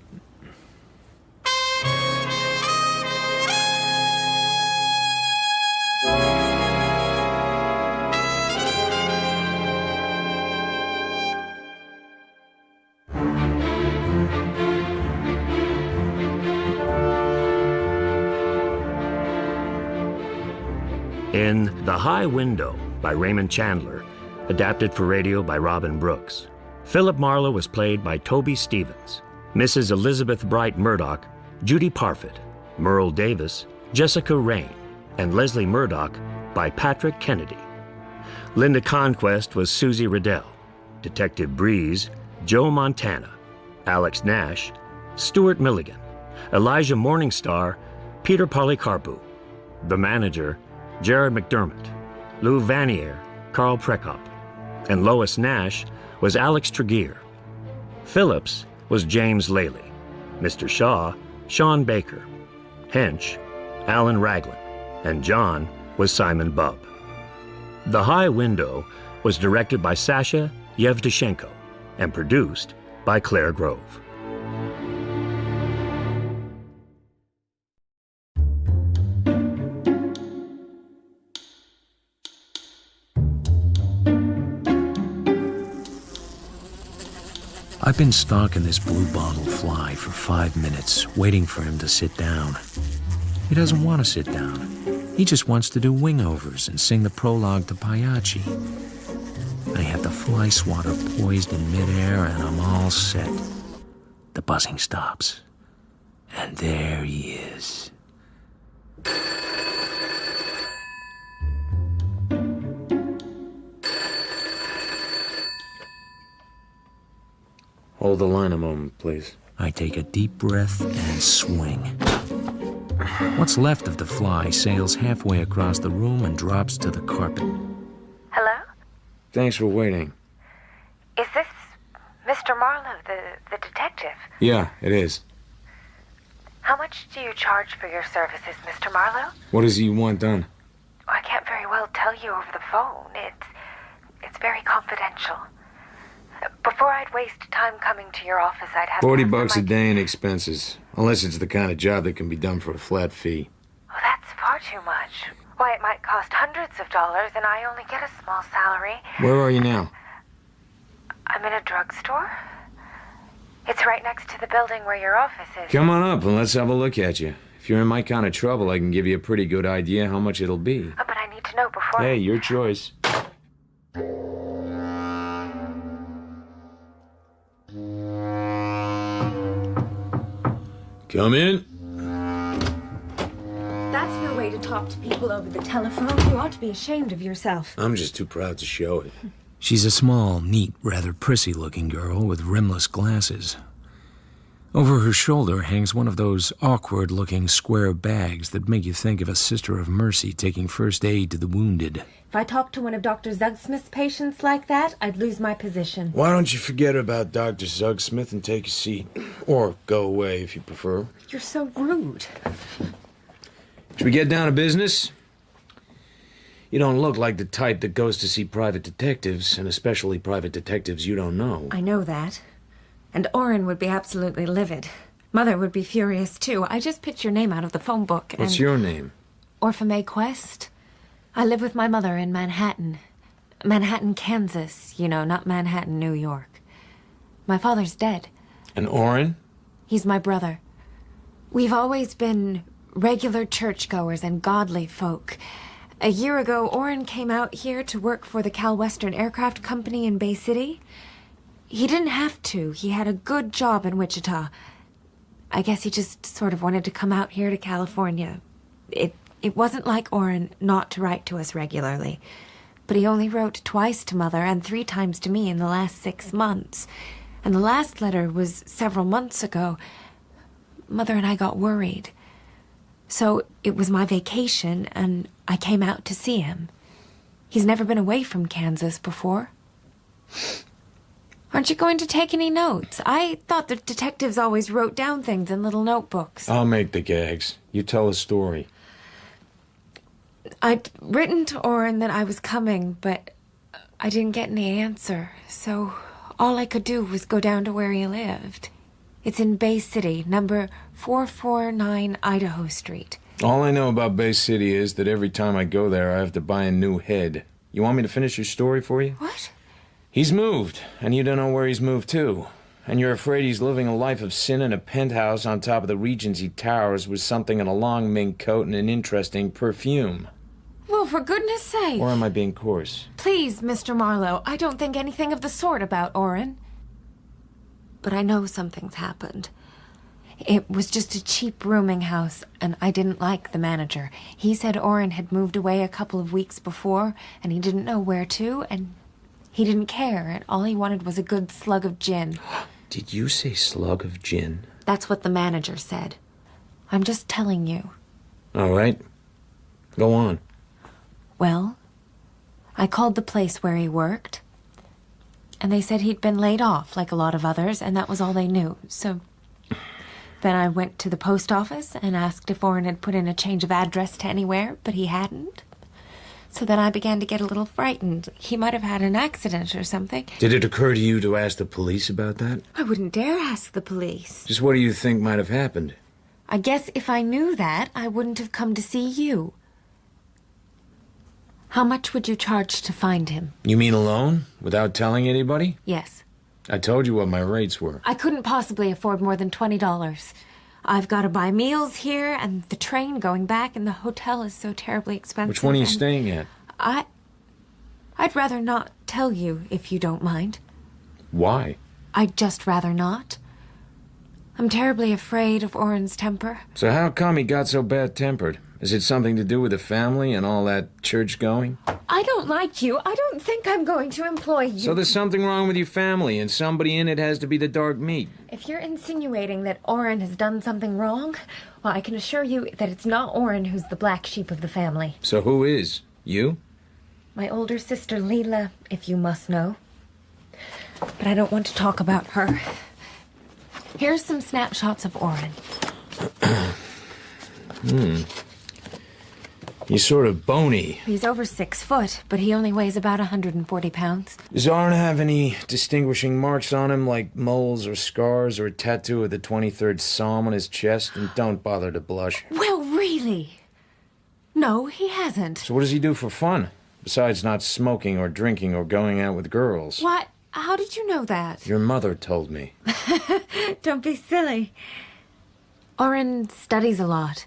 In The High Window by Raymond Chandler, adapted for radio by Robin Brooks, Philip Marlowe was played by Toby Stevens, Mrs. Elizabeth Bright Murdoch, Judy Parfitt, Merle Davis, Jessica Rain, and Leslie Murdoch by Patrick Kennedy. Linda Conquest was Susie Riddell, Detective Breeze, Joe Montana, Alex Nash, Stuart Milligan, Elijah Morningstar, Peter Polycarpou, the manager, Jared McDermott, Lou Vanier, Carl Prekop, and Lois Nash was Alex Tregear. Phillips was James Lally, Mr. Shaw, Sean Baker, Hench, Alan Raglan, and John was Simon Bubb. The High Window was directed by Sasha Yevtushenko and produced by Claire Grove. I've been stalking this blue bottle fly for 5 minutes, waiting for him to sit down. He doesn't want to sit down. He just wants to do wingovers and sing the prologue to Pagliacci. I have the fly swatter poised in midair and I'm all set. The buzzing stops. And there he is. Hold the line a moment, please. I take a deep breath and swing. What's left of the fly sails halfway across the room and drops to the carpet. Hello? Thanks for waiting. Is this Mr. Marlowe, the detective? Yeah, it is. How much do you charge for your services, Mr. Marlowe? What does he want done? Oh, I can't very well tell you over the phone. It's very confidential. Before I'd waste time coming to your office, I'd have $40 a day in expenses. Unless it's the kind of job that can be done for a flat fee. Oh, that's far too much. Why, it might cost hundreds of dollars, and I only get a small salary. Where are you now? I'm in a drugstore. It's right next to the building where your office is. Come on up and let's have a look at you. If you're in my kind of trouble, I can give you a pretty good idea how much it'll be. Oh, but I need to know before... Hey, your choice. Come in. That's no way to talk to people over the telephone. You ought to be ashamed of yourself. I'm just too proud to show it. She's a small, neat, rather prissy-looking girl with rimless glasses. Over her shoulder hangs one of those awkward-looking square bags that make you think of a Sister of Mercy taking first aid to the wounded. If I talked to one of Dr. Zugsmith's patients like that, I'd lose my position. Why don't you forget about Dr. Zugsmith and take a seat? Or go away if you prefer. You're so rude. Should we get down to business? You don't look like the type that goes to see private detectives, and especially private detectives you don't know. I know that. And Oren would be absolutely livid. Mother would be furious, too. I just picked your name out of the phone book. What's your name? Orpha Quest. I live with my mother in Manhattan. Manhattan, Kansas. You know, not Manhattan, New York. My father's dead. And Oren? He's my brother. We've always been regular churchgoers and godly folk. A year ago, Oren came out here to work for the Cal Western Aircraft Company in Bay City. He didn't have to. He had a good job in Wichita. I guess he just sort of wanted to come out here to California. It wasn't like Oren not to write to us regularly. But he only wrote twice to Mother and 3 times to me in the last 6 months. And the last letter was several months ago. Mother and I got worried. So it was my vacation, and I came out to see him. He's never been away from Kansas before. Aren't you going to take any notes? I thought the detectives always wrote down things in little notebooks. I'll make the gags. You tell a story. I'd written to Oren that I was coming, but I didn't get any answer. So all I could do was go down to where he lived. It's in Bay City, number 449 Idaho Street. All I know about Bay City is that every time I go there, I have to buy a new head. You want me to finish your story for you? What? He's moved, and you don't know where he's moved to. And you're afraid he's living a life of sin in a penthouse on top of the Regency Towers with something in a long mink coat and an interesting perfume. Well, Oh, for goodness sake. Or am I being coarse? Please, Mr. Marlowe, I don't think anything of the sort about Oren. But I know something's happened. It was just a cheap rooming house, and I didn't like the manager. He said Oren had moved away a couple of weeks before, and he didn't know where to, and he didn't care, and all he wanted was a good slug of gin. Did you say slug of gin? That's what the manager said. I'm just telling you. All right. Go on. Well, I called the place where he worked, and they said he'd been laid off like a lot of others, and that was all they knew. So then I went to the post office and asked if Oren had put in a change of address to anywhere, but he hadn't. So then I began to get a little frightened. He might have had an accident or something. Did it occur to you to ask the police about that? I wouldn't dare ask the police. Just what do you think might have happened? I guess if I knew that, I wouldn't have come to see you. How much would you charge to find him? You mean alone? Without telling anybody? Yes. I told you what my rates were. I couldn't possibly afford more than $20. I've got to buy meals here, and the train going back, and the hotel is so terribly expensive. Which one are you staying at? I'd rather not tell you, if you don't mind. Why? I'd just rather not. I'm terribly afraid of Oren's temper. So how come he got so bad-tempered? Is it something to do with the family and all that church-going? I don't like you. I don't think I'm going to employ you. So there's something wrong with your family, and somebody in it has to be the dark meat. If you're insinuating that Oren has done something wrong, well, I can assure you that it's not Oren who's the black sheep of the family. So who is? You? My older sister, Leela, if you must know. But I don't want to talk about her. Here's some snapshots of Oren. He's sort of bony. He's over 6 foot, but he only weighs about 140 pounds. Does Oren have any distinguishing marks on him, like moles or scars or a tattoo of the 23rd Psalm on his chest? And don't bother to blush. Well, really? No, he hasn't. So what does he do for fun? Besides not smoking or drinking or going out with girls? What? How did you know that? Your mother told me. Don't be silly. Oren studies a lot.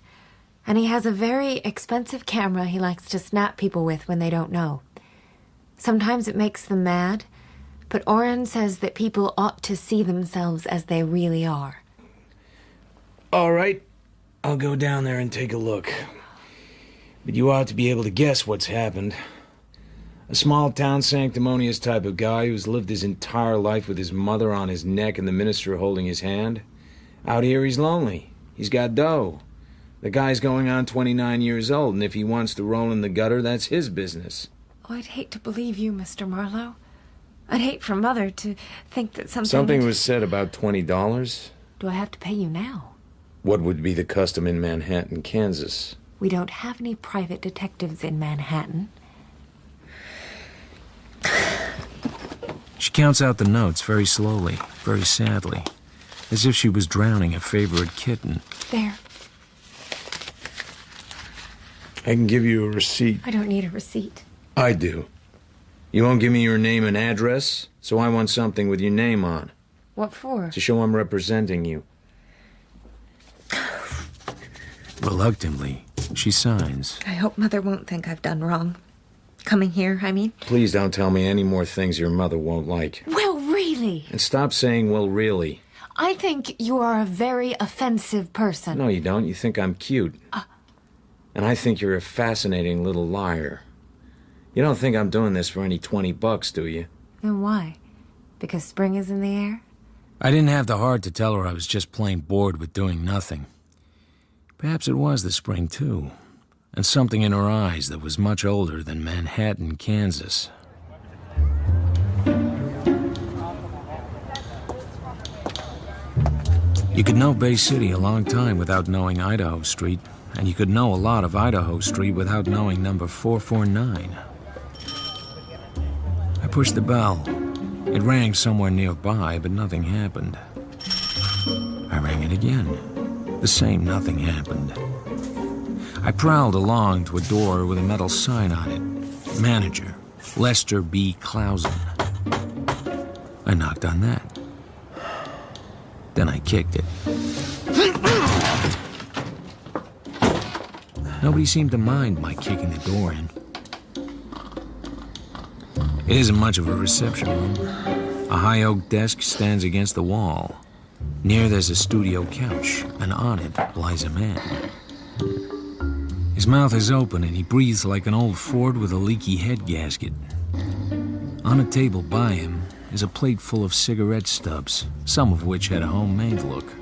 And he has a very expensive camera he likes to snap people with when they don't know. Sometimes it makes them mad, but Oren says that people ought to see themselves as they really are. All right, I'll go down there and take a look. But you ought to be able to guess what's happened. A small-town, sanctimonious type of guy who's lived his entire life with his mother on his neck and the minister holding his hand. Out here he's lonely. He's got dough. The guy's going on 29 years old, and if he wants to roll in the gutter, that's his business. Oh, I'd hate to believe you, Mr. Marlowe. I'd hate for Mother to think that something... Something was said about $20. Do I have to pay you now? What would be the custom in Manhattan, Kansas? We don't have any private detectives in Manhattan. She counts out the notes very slowly, very sadly, as if she was drowning a favorite kitten. There. I can give you a receipt. I don't need a receipt. I do. You won't give me your name and address, so I want something with your name on. What for? To show I'm representing you. Reluctantly, she signs. I hope Mother won't think I've done wrong. Coming here, I mean. Please don't tell me any more things your mother won't like. Well, really? And stop saying, well, really. I think you are a very offensive person. No, you don't. You think I'm cute. And I think you're a fascinating little liar. You don't think I'm doing this for any $20, do you? Then why? Because spring is in the air? I didn't have the heart to tell her I was just plain bored with doing nothing. Perhaps it was the spring, too. And something in her eyes that was much older than Manhattan, Kansas. You could know Bay City a long time without knowing Idaho Street, and you could know a lot of Idaho Street without knowing number 449. I pushed the bell. It rang somewhere nearby, but nothing happened. I rang it again. The same nothing happened. I prowled along to a door with a metal sign on it. Manager, Lester B. Clausen. I knocked on that. Then I kicked it. Nobody seemed to mind my kicking the door in. It isn't much of a reception room. A high oak desk stands against the wall. Near there's a studio couch, and on it lies a man. His mouth is open and he breathes like an old Ford with a leaky head gasket. On a table by him is a plate full of cigarette stubs, some of which had a homemade look.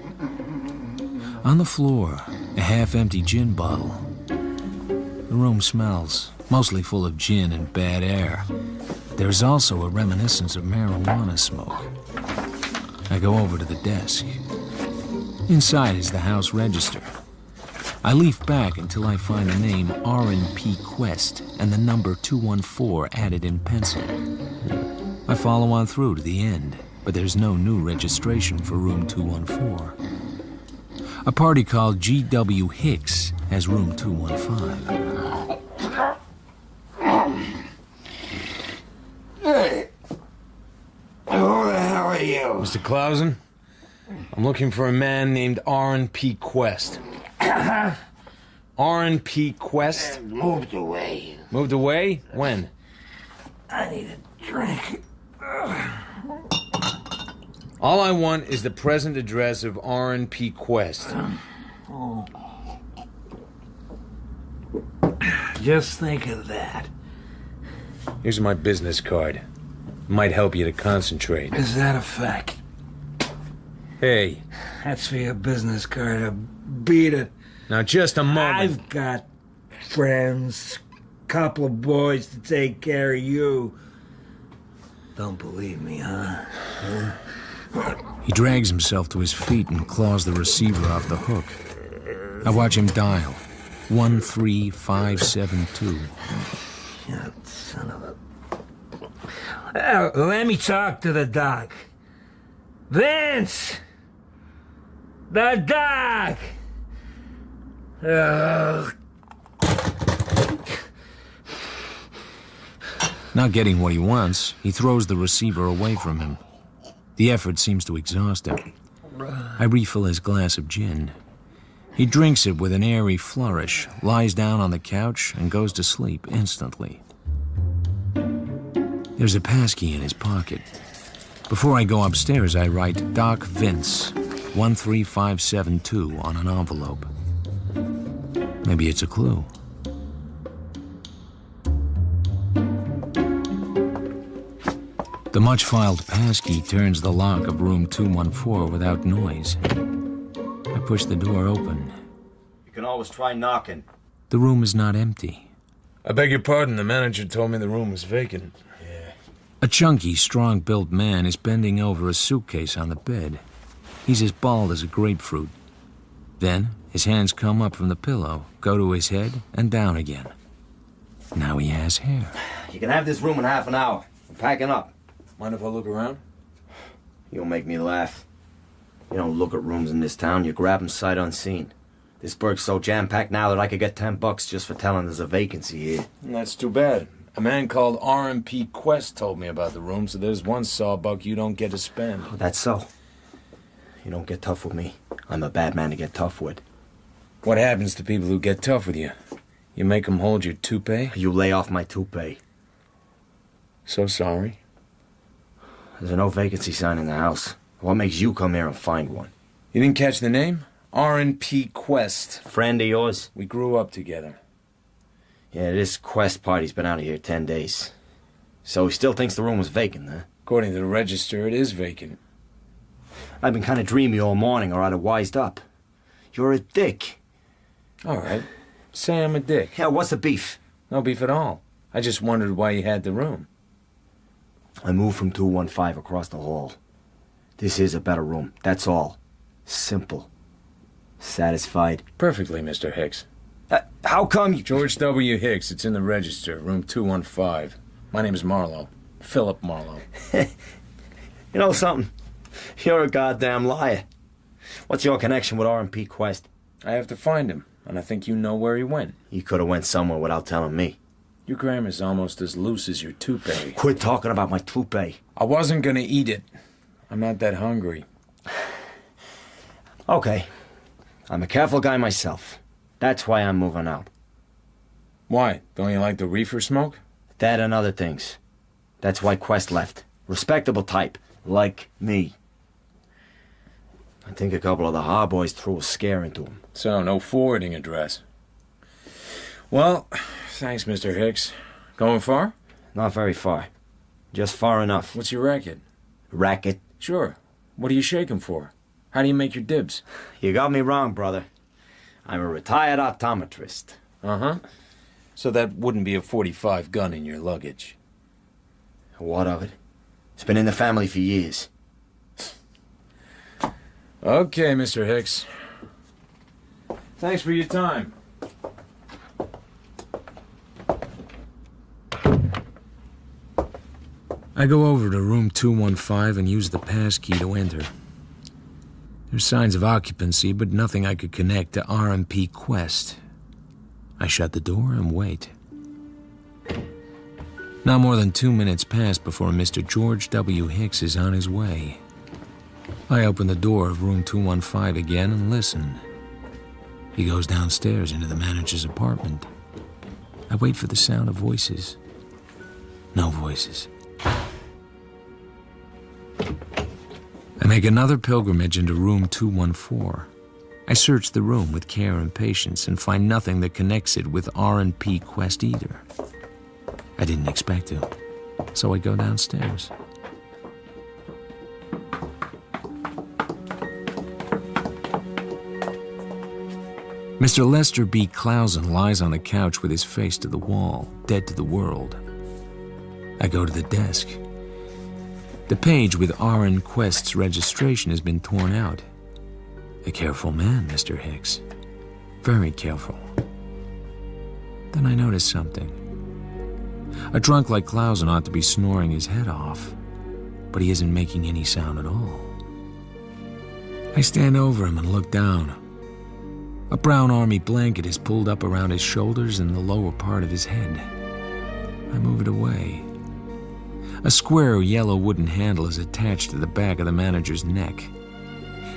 On the floor, a half-empty gin bottle. The room smells, mostly full of gin and bad air. There is also a reminiscence of marijuana smoke. I go over to the desk. Inside is the house register. I leaf back until I find the name R&P Quest and the number 214 added in pencil. I follow on through to the end, but there's no new registration for room 214. A party called G.W. Hicks has room 215. Hey, who the hell are you? Mr. Clausen? I'm looking for a man named R&P Quest. R&P Quest? Moved away. Moved away? When? I need a drink. All I want is the present address of R&P Quest. Just think of that. Here's my business card. Might help you to concentrate. Is that a fact? Hey. That's for your business card. I beat it. Now, just a moment. I've got friends, couple of boys to take care of you. Don't believe me, huh? He drags himself to his feet and claws the receiver off the hook. I watch him dial. 13572. You son of a... let me talk to the doc. Vince! The doc! Not getting what he wants, he throws the receiver away from him. The effort seems to exhaust him. I refill his glass of gin. He drinks it with an airy flourish, lies down on the couch, and goes to sleep instantly. There's a passkey in his pocket. Before I go upstairs, I write Doc Vince, 13572 on an envelope. Maybe it's a clue. The much-filed passkey turns the lock of room 214 without noise. I push the door open. You can always try knocking. The room is not empty. I beg your pardon, the manager told me the room was vacant. A chunky, strong-built man is bending over a suitcase on the bed. He's as bald as a grapefruit. Then, his hands come up from the pillow, go to his head, and down again. Now he has hair. You can have this room in half an hour. I'm packing up. Mind if I look around? You'll make me laugh. You don't look at rooms in this town, you grab them sight unseen. This burg's so jam-packed now that I could get $10 just for telling there's a vacancy here. That's too bad. A man called R&P Quest told me about the room, so there's one sawbuck you don't get to spend. Oh, that's so. You don't get tough with me. I'm a bad man to get tough with. What happens to people who get tough with you? You make them hold your toupee? You lay off my toupee. So sorry. There's no vacancy sign in the house. What makes you come here and find one? You didn't catch the name? R&P Quest. Friend of yours? We grew up together. Yeah, this Quest party's been out of here 10 days. So he still thinks the room was vacant, huh? According to the register, it is vacant. I've been kind of dreamy all morning, or I'd have wised up. You're a dick. All right. Say I'm a dick. Yeah, what's the beef? No beef at all. I just wondered why you had the room. I moved from 215 across the hall. This is a better room, that's all. Simple. Satisfied? Perfectly, Mr. Hicks. How come you... George W. Hicks, it's in the register, room 215. My name is Marlowe. Philip Marlowe. You know something? You're a goddamn liar. What's your connection with R&P Quest? I have to find him, and I think you know where he went. He could have went somewhere without telling me. Your grammar's almost as loose as your toupee. Quit talking about my toupee. I wasn't gonna eat it. I'm not that hungry. Okay. I'm a careful guy myself. That's why I'm moving out. Why? Don't you like the reefer smoke? That and other things. That's why Quest left. Respectable type, like me. I think a couple of the hard boys threw a scare into him. So, no forwarding address. Well, thanks, Mr. Hicks. Going far? Not very far. Just far enough. What's your racket? Racket? Sure. What are you shaking for? How do you make your dibs? You got me wrong, brother. I'm a retired optometrist. Uh-huh. So that wouldn't be a .45 gun in your luggage. What of it? It's been in the family for years. Okay, Mr. Hicks. Thanks for your time. I go over to room 215 and use the passkey to enter. There's signs of occupancy, but nothing I could connect to R&P Quest. I shut the door and wait. Not more than 2 minutes pass before Mr. George W. Hicks is on his way. I open the door of room 215 again and listen. He goes downstairs into the manager's apartment. I wait for the sound of voices. No voices. I make another pilgrimage into room 214. I search the room with care and patience and find nothing that connects it with R&P Quest either. I didn't expect to, so I go downstairs. Mr. Lester B. Clausen lies on the couch with his face to the wall, dead to the world. I go to the desk. The page with R.N. Quest's registration has been torn out. A careful man, Mr. Hicks. Very careful. Then I notice something. A drunk like Clausen ought to be snoring his head off, but he isn't making any sound at all. I stand over him and look down. A brown army blanket is pulled up around his shoulders and the lower part of his head. I move it away. A square yellow wooden handle is attached to the back of the manager's neck.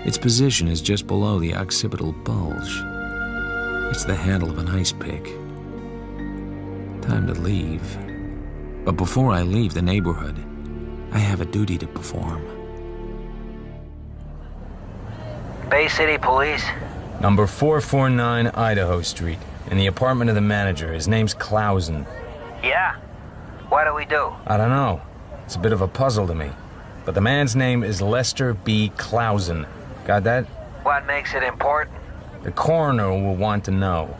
Its position is just below the occipital bulge. It's the handle of an ice pick. Time to leave. But before I leave the neighborhood, I have a duty to perform. Bay City Police? Number 449 Idaho Street, in the apartment of the manager. His name's Clausen. Yeah. What do we do? I don't know. It's a bit of a puzzle to me. But the man's name is Lester B. Clausen. Got that? What makes it important? The coroner will want to know.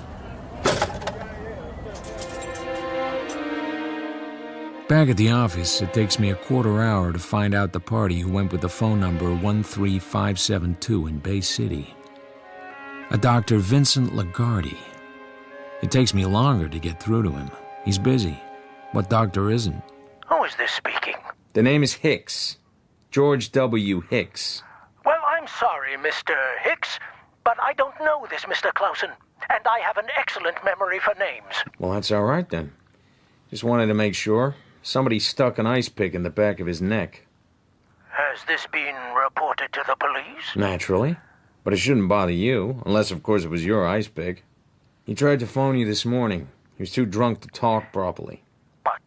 Back at the office, it takes me a quarter hour to find out the party who went with the phone number 13572 in Bay City. A Dr. Vincent Lagarde. It takes me longer to get through to him. He's busy. What doctor isn't? Who is this speaking? The name is Hicks. George W. Hicks. Well, I'm sorry, Mr. Hicks, but I don't know this Mr. Clausen, and I have an excellent memory for names. Well, that's all right then. Just wanted to make sure. Somebody stuck an ice pick in the back of his neck. Has this been reported to the police? Naturally. But it shouldn't bother you, unless, of course, it was your ice pick. He tried to phone you this morning. He was too drunk to talk properly. But,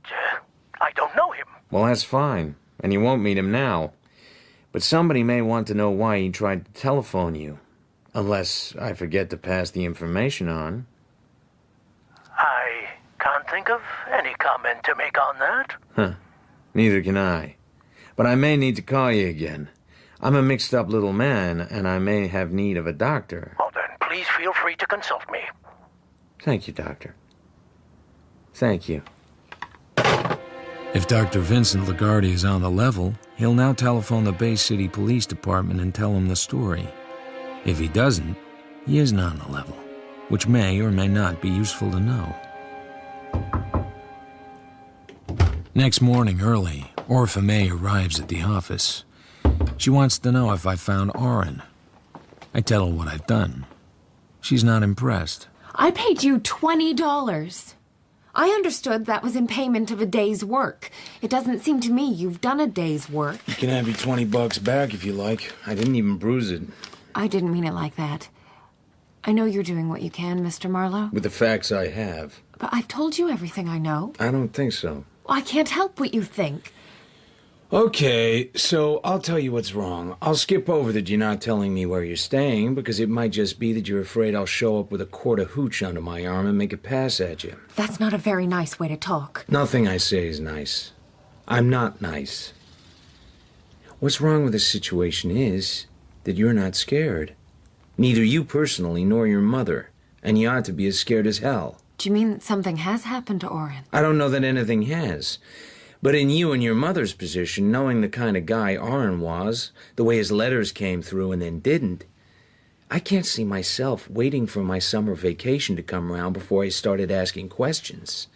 I don't know him. Well, that's fine, and you won't meet him now. But somebody may want to know why he tried to telephone you. Unless I forget to pass the information on. I can't think of any comment to make on that. Huh. Neither can I. But I may need to call you again. I'm a mixed-up little man, and I may have need of a doctor. Oh, then please feel free to consult me. Thank you, Doctor. Thank you. If Dr. Vincent Lagarde is on the level, he'll now telephone the Bay City Police Department and tell him the story. If he doesn't, he isn't on the level, which may or may not be useful to know. Next morning early, Orpha May arrives at the office. She wants to know if I found Oren. I tell her what I've done. She's not impressed. I paid you $20. I understood that was in payment of a day's work. It doesn't seem to me you've done a day's work. You can have your $20 back if you like. I didn't even bruise it. I didn't mean it like that. I know you're doing what you can, Mr. Marlowe. With the facts I have. But I've told you everything I know. I don't think so. I can't help what you think. Okay, so I'll tell you what's wrong. I'll skip over that you're not telling me where you're staying, because it might just be that you're afraid I'll show up with a quart of hooch under my arm and make a pass at you. That's not a very nice way to talk. Nothing I say is nice. I'm not nice. What's wrong with the situation is that you're not scared. Neither you personally nor your mother, and you ought to be as scared as hell. Do you mean that something has happened to Oren? I don't know that anything has. But in you and your mother's position, knowing the kind of guy Oren was, the way his letters came through and then didn't, I can't see myself waiting for my summer vacation to come around before I started asking questions.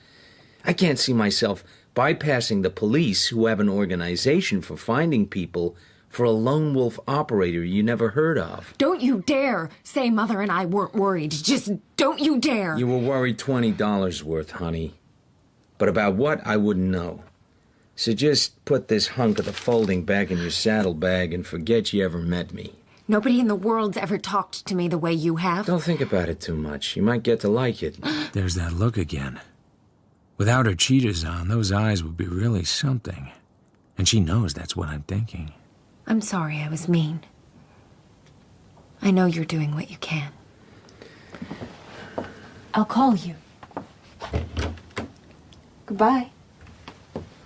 I can't see myself bypassing the police, who have an organization for finding people, for a lone wolf operator you never heard of. Don't you dare say Mother and I weren't worried. Just don't you dare. You were worried $20 worth, honey. But about what, I wouldn't know. So just put this hunk of the folding back in your saddlebag and forget you ever met me. Nobody in the world's ever talked to me the way you have. Don't think about it too much. You might get to like it. There's that look again. Without her cheaters on, those eyes would be really something. And she knows that's what I'm thinking. I'm sorry I was mean. I know you're doing what you can. I'll call you. Goodbye.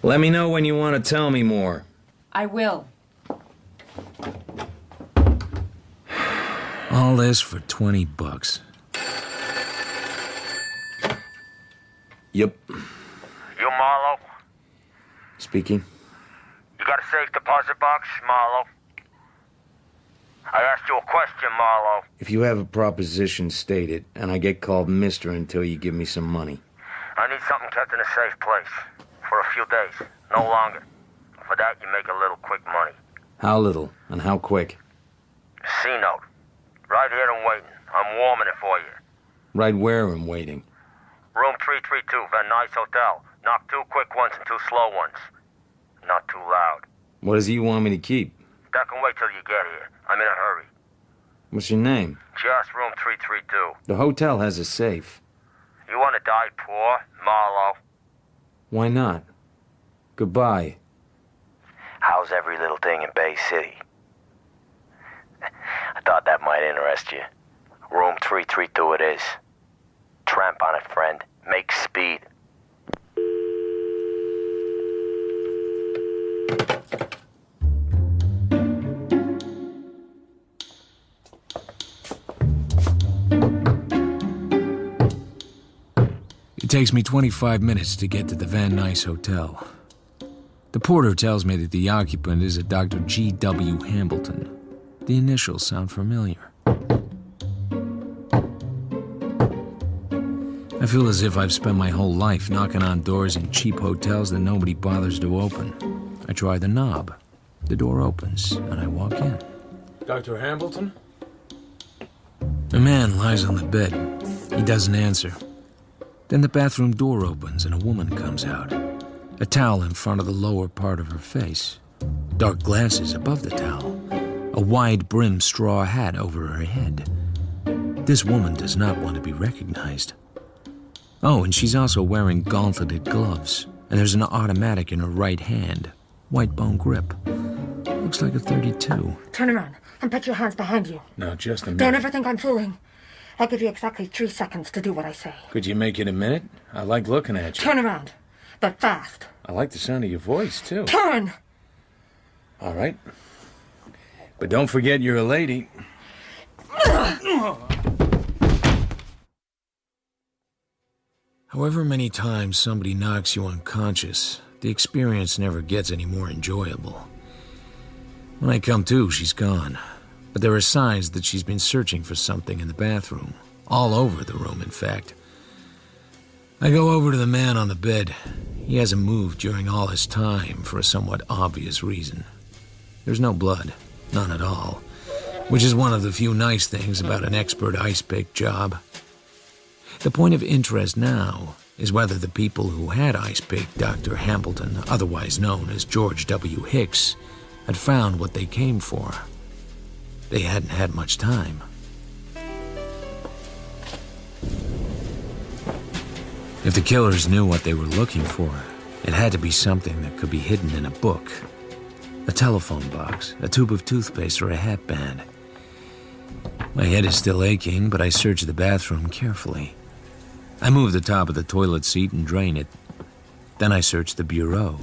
Let me know when you want to tell me more. I will. All this for $20. Yep. You Marlowe? Speaking. You got a safe deposit box, Marlowe? I asked you a question, Marlowe. If you have a proposition, state it, and I get called mister until you give me some money. I need something kept in a safe place. For a few days, no longer. For that, you make a little quick money. How little, and how quick? C-note. Right here and waiting. I'm warming it for you. Right where I'm waiting. Room 332, Van Nuys Hotel. Knock 2 quick ones and 2 slow ones. Not too loud. What does he want me to keep? That can wait till you get here. I'm in a hurry. What's your name? Just room 332. The hotel has a safe. You want to die poor, Marlowe? Why not? Goodbye. How's every little thing in Bay City? I thought that might interest you. Room 332 it is. Tramp on it, friend. Make speed. It takes me 25 minutes to get to the Van Nuys Hotel. The porter tells me that the occupant is a Dr. G.W. Hambleton. The initials sound familiar. I feel as if I've spent my whole life knocking on doors in cheap hotels that nobody bothers to open. I try the knob. The door opens, and I walk in. Dr. Hambleton? A man lies on the bed. He doesn't answer. Then the bathroom door opens and a woman comes out. A towel in front of the lower part of her face. Dark glasses above the towel. A wide-brimmed straw hat over her head. This woman does not want to be recognized. Oh, and she's also wearing gauntleted gloves. And there's an automatic in her right hand. White bone grip. Looks like a .32. Turn around and put your hands behind you. Now, just a minute. Don't ever think I'm fooling. I'll give you exactly 3 seconds to do what I say. Could you make it a minute? I like looking at you. Turn around, but fast. I like the sound of your voice, too. Turn! All right. But don't forget you're a lady. However many times somebody knocks you unconscious, the experience never gets any more enjoyable. When I come to, she's gone. But there are signs that she's been searching for something in the bathroom. All over the room, in fact. I go over to the man on the bed. He hasn't moved during all this time for a somewhat obvious reason. There's no blood. None at all. Which is one of the few nice things about an expert ice pick job. The point of interest now is whether the people who had ice picked Dr. Hambleton, otherwise known as George W. Hicks, had found what they came for. They hadn't had much time. If the killers knew what they were looking for, It had to be something that could be hidden in a book. A telephone box, a tube of toothpaste, or a hatband. My head is still aching, but I search the bathroom carefully. I move the top of the toilet seat and drain it. Then I search the bureau.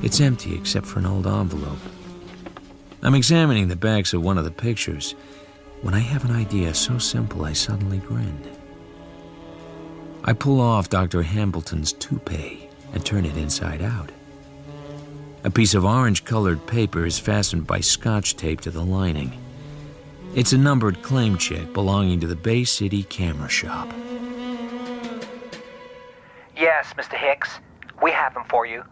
It's empty except for an old envelope. I'm examining the backs of one of the pictures when I have an idea so simple I suddenly grin. I pull off Dr. Hambleton's toupee and turn it inside out. A piece of orange-colored paper is fastened by scotch tape to the lining. It's a numbered claim check belonging to the Bay City Camera Shop. Yes, Mr. Hicks. We have them for you.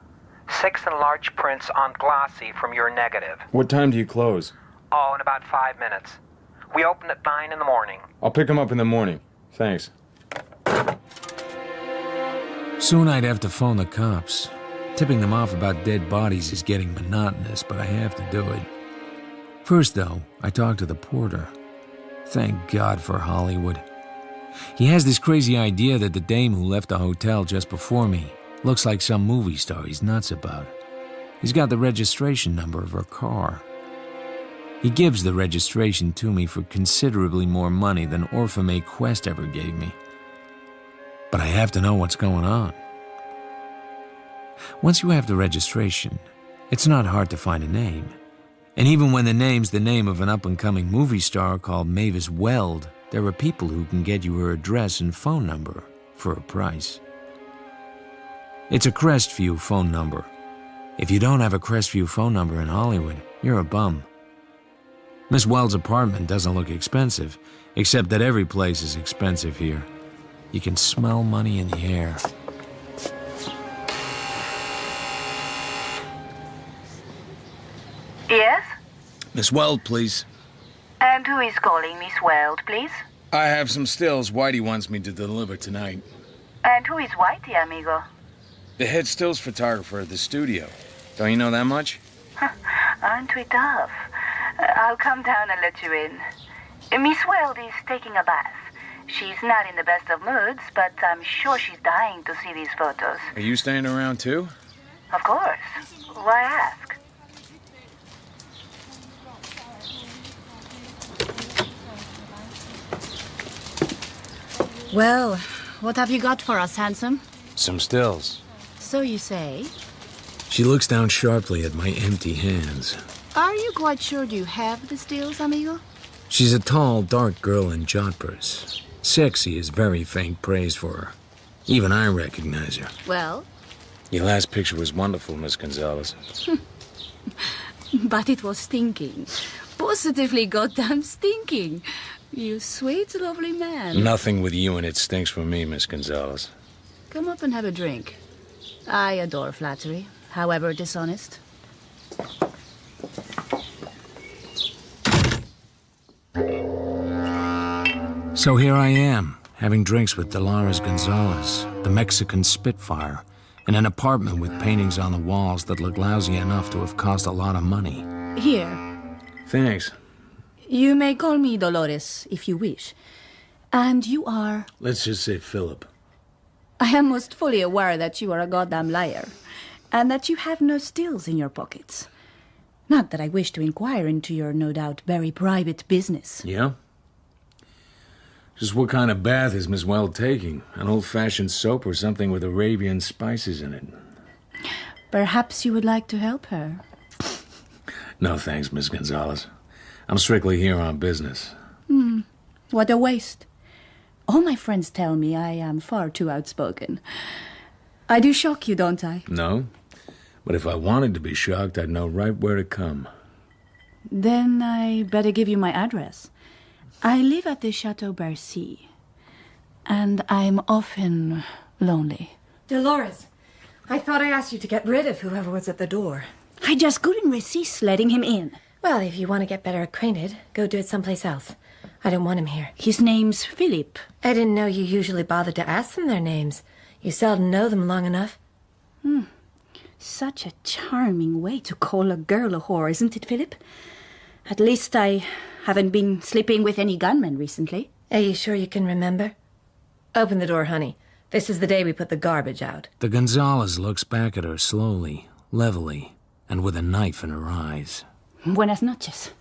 6 enlarged prints on glossy from your negative. What time do you close? Oh, in about 5 minutes. We open at 9 in the morning. I'll pick them up in the morning. Thanks. Soon I'd have to phone the cops. Tipping them off about dead bodies is getting monotonous, but I have to do it. First, though, I talk to the porter. Thank God for Hollywood. He has this crazy idea that the dame who left the hotel just before me looks like some movie star he's nuts about. He's got the registration number of her car. He gives the registration to me for considerably more money than Orpha Quest ever gave me. But I have to know what's going on. Once you have the registration, it's not hard to find a name. And even when the name's the name of an up-and-coming movie star called Mavis Weld, there are people who can get you her address and phone number for a price. It's a Crestview phone number. If you don't have a Crestview phone number in Hollywood, you're a bum. Miss Weld's apartment doesn't look expensive, except that every place is expensive here. You can smell money in the air. Yes? Miss Weld, please. And who is calling, Miss Weld, please? I have some stills Whitey wants me to deliver tonight. And who is Whitey, amigo? The head stills photographer at the studio. Don't you know that much? Aren't we tough? I'll come down and let you in. Miss Weld is taking a bath. She's not in the best of moods, but I'm sure she's dying to see these photos. Are you staying around too? Of course. Why ask? Well, what have you got for us, handsome? Some stills. So you say. She looks down sharply at my empty hands. Are you quite sure you have the stills, amigo? She's a tall, dark girl in jodhpurs. Sexy is very faint praise for her. Even I recognize her. Well? Your last picture was wonderful, Miss Gonzalez. But it was stinking. Positively goddamn stinking. You sweet, lovely man. Nothing with you and it stinks for me, Miss Gonzalez. Come up and have a drink. I adore flattery, however dishonest. So here I am, having drinks with Dolores Gonzalez, the Mexican Spitfire, in an apartment with paintings on the walls that look lousy enough to have cost a lot of money. Here. Thanks. You may call me Dolores, if you wish. And you are... Let's just say Philip. I am most fully aware that you are a goddamn liar, and that you have no stills in your pockets. Not that I wish to inquire into your no doubt very private business. Yeah? Just what kind of bath is Miss Weld taking? An old-fashioned soap or something with Arabian spices in it? Perhaps you would like to help her. No thanks, Miss Gonzalez. I'm strictly here on business. What a waste. All my friends tell me I am far too outspoken. I do shock you, don't I? No. But if I wanted to be shocked, I'd know right where to come. Then I better give you my address. I live at the Chateau Bercy, and I'm often lonely. Dolores, I thought I asked you to get rid of whoever was at the door. I just couldn't resist letting him in. Well, if you want to get better acquainted, go do it someplace else. I don't want him here. His name's Philip. I didn't know you usually bothered to ask them their names. You seldom know them long enough. Such a charming way to call a girl a whore, isn't it, Philip? At least I haven't been sleeping with any gunmen recently. Are you sure you can remember? Open the door, honey. This is the day we put the garbage out. The Gonzalez looks back at her slowly, levelly, and with a knife in her eyes. Buenas noches.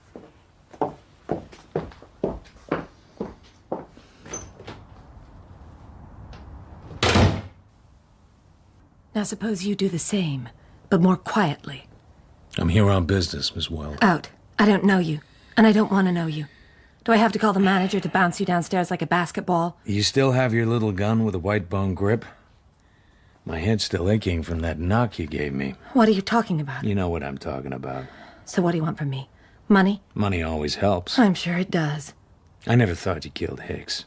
Now suppose you do the same, but more quietly. I'm here on business, Miss Weld. Out. I don't know you, and I don't want to know you. Do I have to call the manager to bounce you downstairs like a basketball? You still have your little gun with a white bone grip? My head's still aching from that knock you gave me. What are you talking about? You know what I'm talking about. So what do you want from me? Money? Money always helps. I'm sure it does. I never thought you killed Hicks.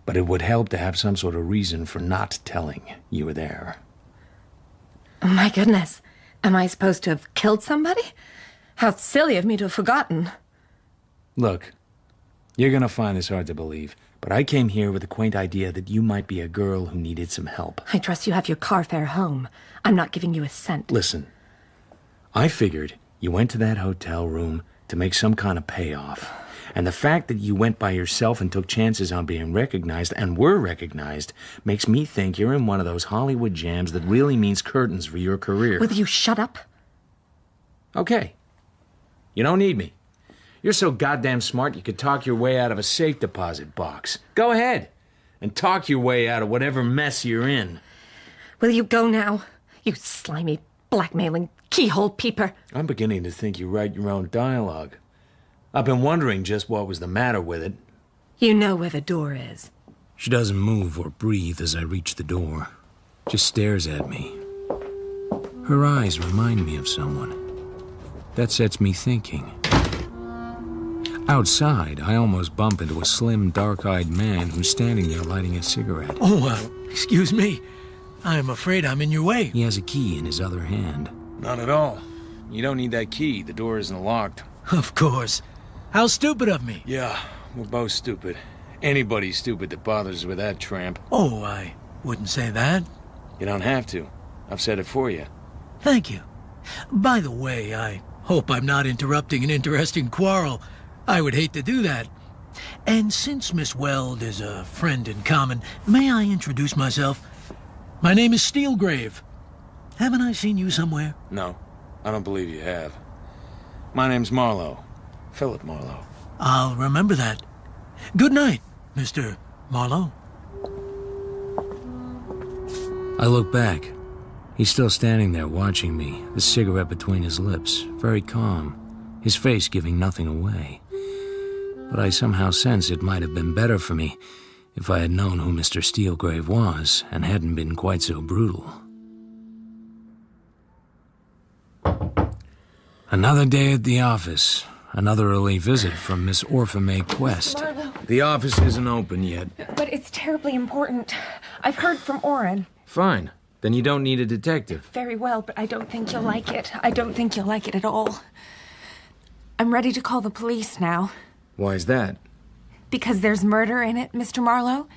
But it would help to have some sort of reason for not telling you were there. Oh, my goodness. Am I supposed to have killed somebody? How silly of me to have forgotten. Look, you're gonna find this hard to believe, but I came here with the quaint idea that you might be a girl who needed some help. I trust you have your car fare home. I'm not giving you a cent. Listen, I figured you went to that hotel room to make some kind of payoff. And the fact that you went by yourself and took chances on being recognized, and were recognized, makes me think you're in one of those Hollywood jams that really means curtains for your career. Will you shut up? Okay. You don't need me. You're so goddamn smart you could talk your way out of a safe deposit box. Go ahead. And talk your way out of whatever mess you're in. Will you go now? You slimy, blackmailing, keyhole peeper. I'm beginning to think you write your own dialogue. I've been wondering just what was the matter with it. You know where the door is. She doesn't move or breathe as I reach the door. Just stares at me. Her eyes remind me of someone. That sets me thinking. Outside, I almost bump into a slim, dark-eyed man who's standing there lighting a cigarette. Oh, excuse me. I'm afraid I'm in your way. He has a key in his other hand. Not at all. You don't need that key. The door isn't locked. Of course. How stupid of me. Yeah, we're both stupid. Anybody's stupid that bothers with that tramp. Oh, I wouldn't say that. You don't have to. I've said it for you. Thank you. By the way, I hope I'm not interrupting an interesting quarrel. I would hate to do that. And since Miss Weld is a friend in common, may I introduce myself? My name is Steelgrave. Haven't I seen you somewhere? No, I don't believe you have. My name's Marlowe. Philip Marlowe. I'll remember that. Good night, Mr. Marlowe. I look back. He's still standing there watching me, the cigarette between his lips, very calm, his face giving nothing away. But I somehow sense it might have been better for me if I had known who Mr. Steelgrave was and hadn't been quite so brutal. Another day at the office. Another early visit from Miss Orpha Quest. Marlowe. The office isn't open yet. But it's terribly important. I've heard from Oren. Fine. Then you don't need a detective. Very well, but I don't think you'll like it. I don't think you'll like it at all. I'm ready to call the police now. Why is that? Because there's murder in it, Mr. Marlowe.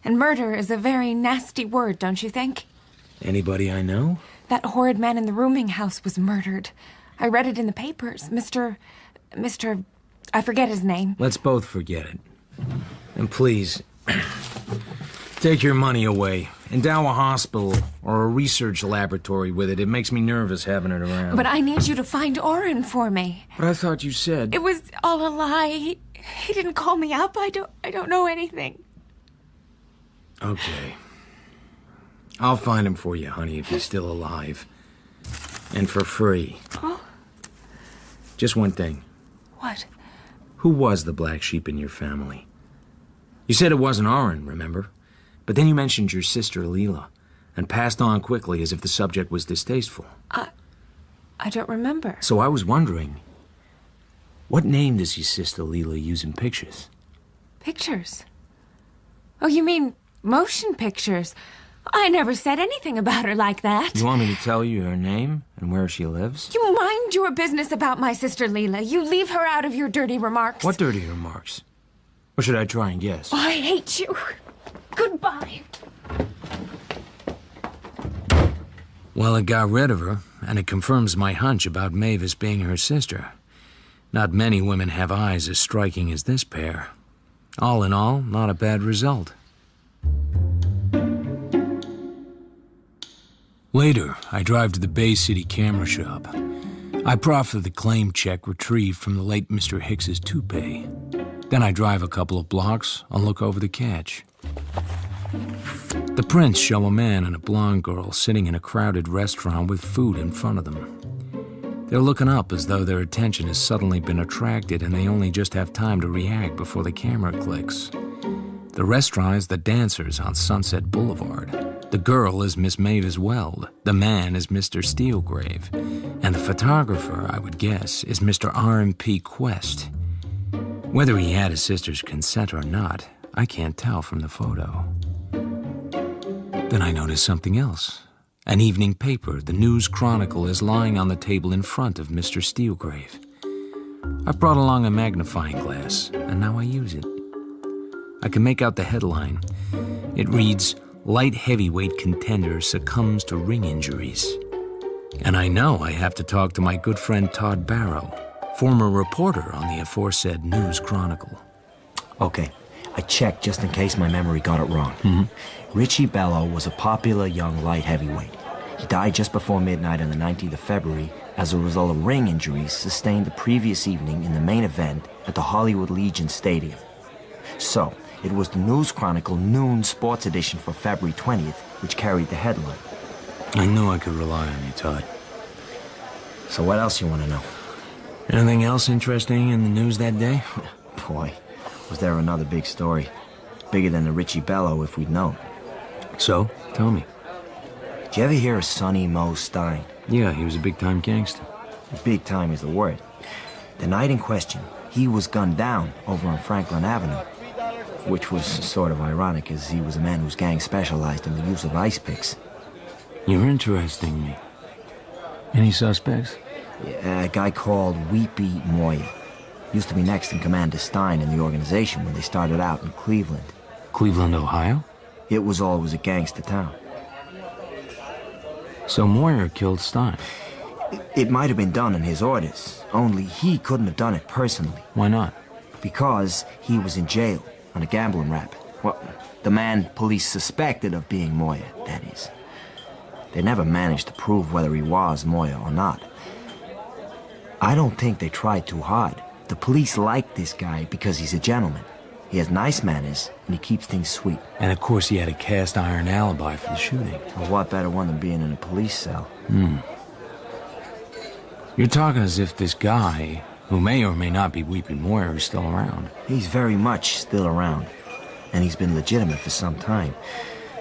And murder is a very nasty word, don't you think? Anybody I know? That horrid man in the rooming house was murdered. I read it in the papers. Mr. I forget his name. Let's both forget it. And please, take your money away. Endow a hospital or a research laboratory with it. It makes me nervous having it around. But I need you to find Oren for me. But I thought you said... It was all a lie. He didn't call me up. I don't know anything. Okay. I'll find him for you, honey, if he's still alive. And for free. Huh? Just one thing. What? Who was the black sheep in your family? You said it wasn't Oren, remember? But then you mentioned your sister, Leela, and passed on quickly as if the subject was distasteful. I don't remember. So I was wondering, what name does your sister Leela use in pictures? Pictures? Oh, you mean motion pictures? I never said anything about her like that. You want me to tell you her name and where she lives? You mind your business about my sister Leela. You leave her out of your dirty remarks. What dirty remarks? Or should I try and guess? Oh, I hate you. Goodbye. Well, it got rid of her, and it confirms my hunch about Mavis being her sister. Not many women have eyes as striking as this pair. All in all, not a bad result. Later, I drive to the Bay City camera shop. I proffer the claim check retrieved from the late Mr. Hicks's toupee. Then I drive a couple of blocks and look over the catch. The prints show a man and a blonde girl sitting in a crowded restaurant with food in front of them. They're looking up as though their attention has suddenly been attracted and they only just have time to react before the camera clicks. The restaurant is the Dancers on Sunset Boulevard. The girl is Miss Mavis Weld. The man is Mr. Steelgrave. And the photographer, I would guess, is Mr. R.M.P. Quest. Whether he had his sister's consent or not, I can't tell from the photo. Then I notice something else. An evening paper, the News Chronicle, is lying on the table in front of Mr. Steelgrave. I've brought along a magnifying glass, and now I use it. I can make out the headline. It reads, "Light heavyweight contender succumbs to ring injuries." And I know I have to talk to my good friend Todd Barrow, former reporter on the aforesaid News Chronicle. Okay, I checked just in case my memory got it wrong. Richie Bello was a popular young light heavyweight. He died just before midnight on the 19th of February as a result of ring injuries sustained the previous evening in the main event at the Hollywood Legion Stadium. So, it was the News Chronicle Noon Sports Edition for February 20th which carried the headline. I knew I could rely on you, Todd. So what else you want to know? Anything else interesting in the news that day? Boy, was there another big story. Bigger than the Richie Bello if we'd known. So, tell me. Did you ever hear of Sonny Mo Stein? Yeah, he was a big-time gangster. Big time is the word. The night in question, he was gunned down over on Franklin Avenue. Which was sort of ironic, as he was a man whose gang specialized in the use of ice picks. You're interesting me. Any suspects? Yeah, a guy called Weepy Moya. Used to be next in command to Stein in the organization when they started out in Cleveland. Cleveland, Ohio? It was always a gangster town. So Moyer killed Stein? It might have been done in his orders, only he couldn't have done it personally. Why not? Because he was in jail on a gambling rap. Well, the man police suspected of being Moya, that is. They never managed to prove whether he was Moya or not. I don't think they tried too hard. The police like this guy because he's a gentleman. He has nice manners, and he keeps things sweet. And of course he had a cast-iron alibi for the shooting. Well, what better one than being in a police cell? You're talking as if this guy, who may or may not be Weepy Moyer, is still around. He's very much still around, and he's been legitimate for some time.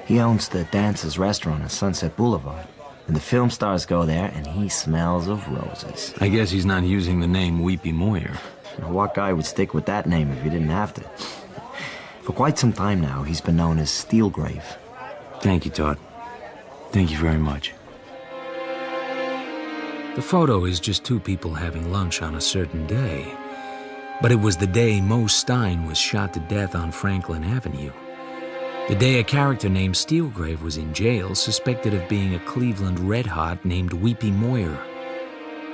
He owns the Dancers restaurant on Sunset Boulevard, and the film stars go there, and he smells of roses. I guess he's not using the name Weepy Moyer. What guy would stick with that name if he didn't have to? For quite some time now, he's been known as Steelgrave. Thank you, Todd. Thank you very much. The photo is just two people having lunch on a certain day. But it was the day Mo Stein was shot to death on Franklin Avenue. The day a character named Steelgrave was in jail, suspected of being a Cleveland Red Hot named Weepy Moyer.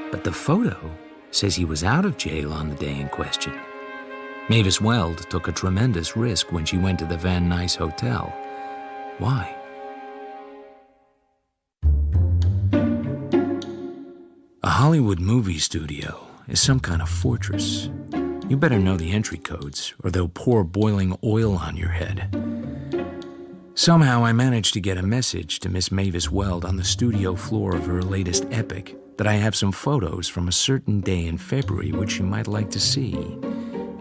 But the photo says he was out of jail on the day in question. Mavis Weld took a tremendous risk when she went to the Van Nuys Hotel. Why? A Hollywood movie studio is some kind of fortress. You better know the entry codes, or they'll pour boiling oil on your head. Somehow I managed to get a message to Miss Mavis Weld on the studio floor of her latest epic that I have some photos from a certain day in February which she might like to see.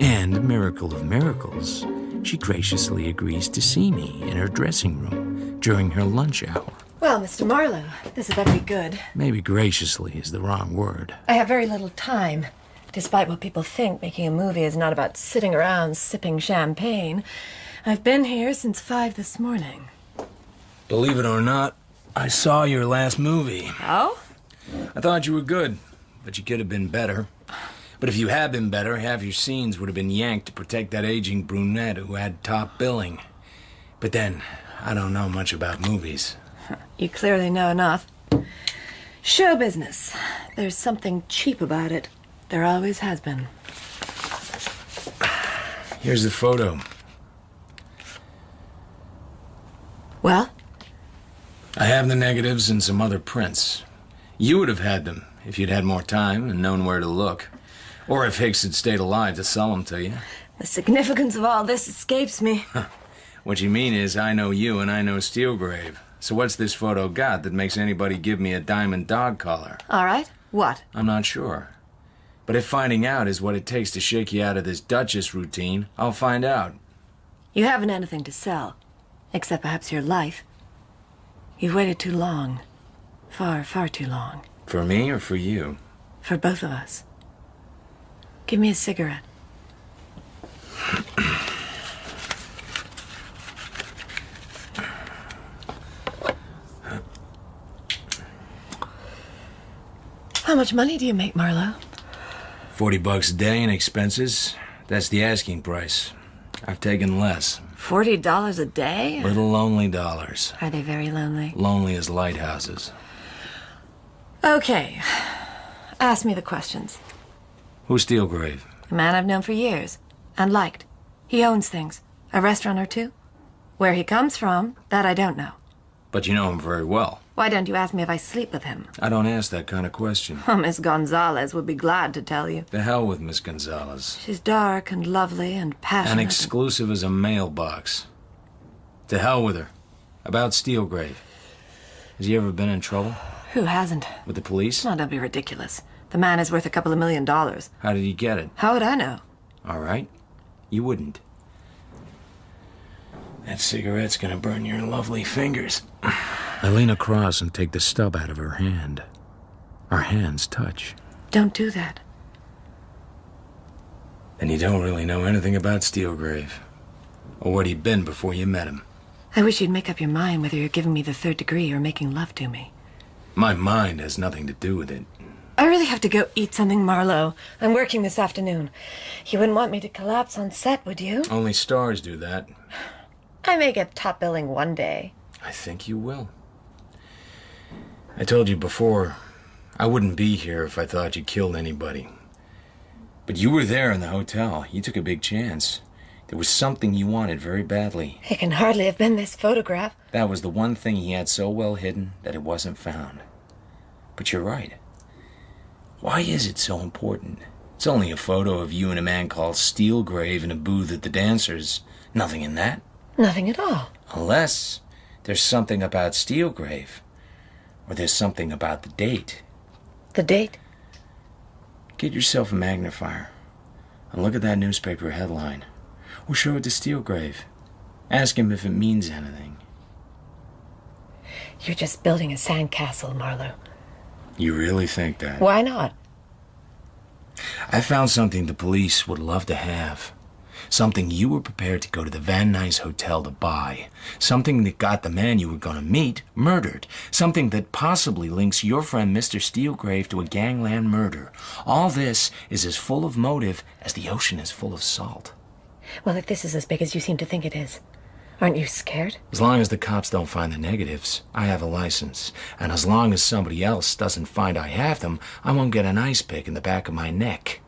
And, miracle of miracles, she graciously agrees to see me in her dressing room during her lunch hour. Well, Mr. Marlowe, this had better be good. Maybe graciously is the wrong word. I have very little time. Despite what people think, making a movie is not about sitting around sipping champagne. I've been here since 5 this morning. Believe it or not, I saw your last movie. Oh? I thought you were good, but you could have been better. But if you had been better, half your scenes would have been yanked to protect that aging brunette who had top billing. But then, I don't know much about movies. You clearly know enough. Show business. There's something cheap about it. There always has been. Here's the photo. Well? I have the negatives and some other prints. You would have had them if you'd had more time and known where to look. Or if Hicks had stayed alive to sell them to you. The significance of all this escapes me. What you mean is I know you and I know Steelgrave. So what's this photo got that makes anybody give me a diamond dog collar? All right. What? I'm not sure. But if finding out is what it takes to shake you out of this Duchess routine, I'll find out. You haven't anything to sell. Except perhaps your life. You've waited too long. Far, far too long. For me or for you? For both of us. Give me a cigarette. How much money do you make, Marlowe? $40 a day in expenses. That's the asking price. I've taken less. $40 a day? Little lonely dollars. Are they very lonely? Lonely as lighthouses. Okay. Ask me the questions. Who's Steelgrave? A man I've known for years. And liked. He owns things. A restaurant or two. Where he comes from, that I don't know. But you know him very well. Why don't you ask me if I sleep with him? I don't ask that kind of question. Oh, Miss Gonzalez would be glad to tell you. The hell with Miss Gonzalez. She's dark and lovely and passionate. And exclusive as a mailbox. To hell with her. About Steelgrave. Has he ever been in trouble? Who hasn't? With the police? Oh, don't be ridiculous. The man is worth a couple of $1 million. How did he get it? How would I know? All right. You wouldn't. That cigarette's gonna burn your lovely fingers. I lean across and take the stub out of her hand. Our hands touch. Don't do that. And you don't really know anything about Steelgrave. Or what he'd been before you met him. I wish you'd make up your mind whether you're giving me the third degree or making love to me. My mind has nothing to do with it. I really have to go eat something, Marlowe. I'm working this afternoon. You wouldn't want me to collapse on set, would you? Only stars do that. I may get top billing one day. I think you will. I told you before, I wouldn't be here if I thought you killed anybody. But you were there in the hotel. You took a big chance. There was something you wanted very badly. It can hardly have been this photograph. That was the one thing he had so well hidden that it wasn't found. But you're right. Why is it so important? It's only a photo of you and a man called Steelgrave in a booth at the Dancers. Nothing in that. Nothing at all. Unless there's something about Steelgrave. Or there's something about the date. The date? Get yourself a magnifier and look at that newspaper headline. Or show it to Steelgrave. Ask him if it means anything. You're just building a sandcastle, Marlowe. You really think that? Why not? I found something the police would love to have. Something you were prepared to go to the Van Nuys Hotel to buy. Something that got the man you were going to meet murdered. Something that possibly links your friend Mr. Steelgrave to a gangland murder. All this is as full of motive as the ocean is full of salt. Well, if this is as big as you seem to think it is, aren't you scared? As long as the cops don't find the negatives, I have a license. And as long as somebody else doesn't find I have them, I won't get an ice pick in the back of my neck.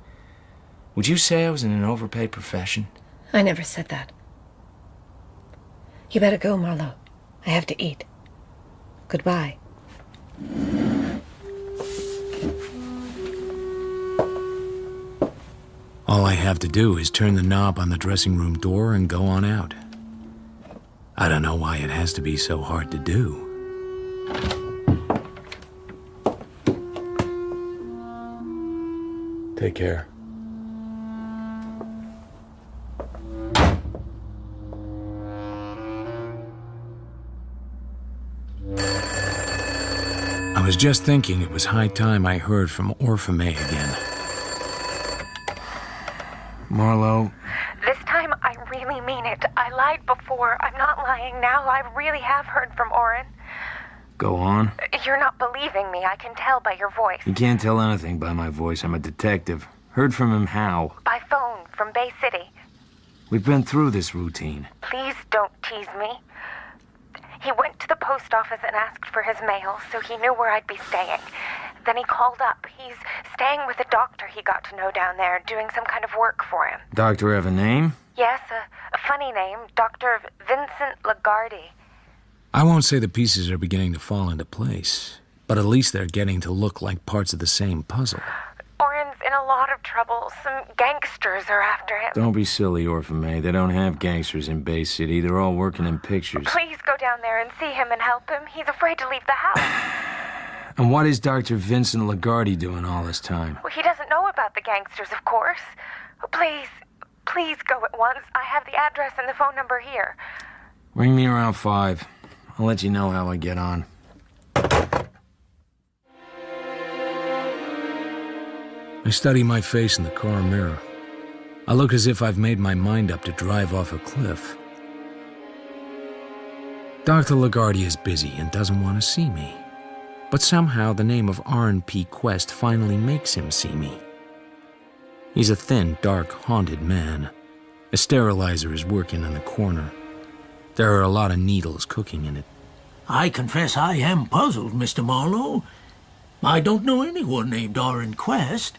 Would you say I was in an overpaid profession? I never said that. You better go, Marlowe. I have to eat. Goodbye. All I have to do is turn the knob on the dressing room door and go on out. I don't know why it has to be so hard to do. Take care. I was just thinking it was high time I heard from Orphamay again. Marlowe. This time I really mean it. I lied before. I'm not lying now. I really have heard from Oren. Go on. You're not believing me. I can tell by your voice. You can't tell anything by my voice. I'm a detective. Heard from him how? By phone from Bay City. We've been through this routine. Please don't tease me. He went to the post office and asked for his mail, so he knew where I'd be staying. Then he called up. He's staying with a doctor he got to know down there, doing some kind of work for him. Doctor have a name? Yes, a funny name, Dr. Vincent Lagarde. I won't say the pieces are beginning to fall into place, but at least they're getting to look like parts of the same puzzle. Oren's in a lot of trouble. Some gangsters are after him. Don't be silly, Orphan May. They don't have gangsters in Bay City. They're all working in pictures. Please go down there and see him and help him. He's afraid to leave the house. And what is Dr. Vincent Lagarde doing all this time? Well, he doesn't know about the gangsters, of course. Please go at once. I have the address and the phone number here. Ring me around 5. I'll let you know how I get on. I study my face in the car mirror. I look as if I've made my mind up to drive off a cliff. Dr. Lagarde is busy and doesn't want to see me. But somehow the name of R&P Quest finally makes him see me. He's a thin, dark, haunted man. A sterilizer is working in the corner. There are a lot of needles cooking in it. I confess I am puzzled, Mr. Marlowe. I don't know anyone named Owen Quest.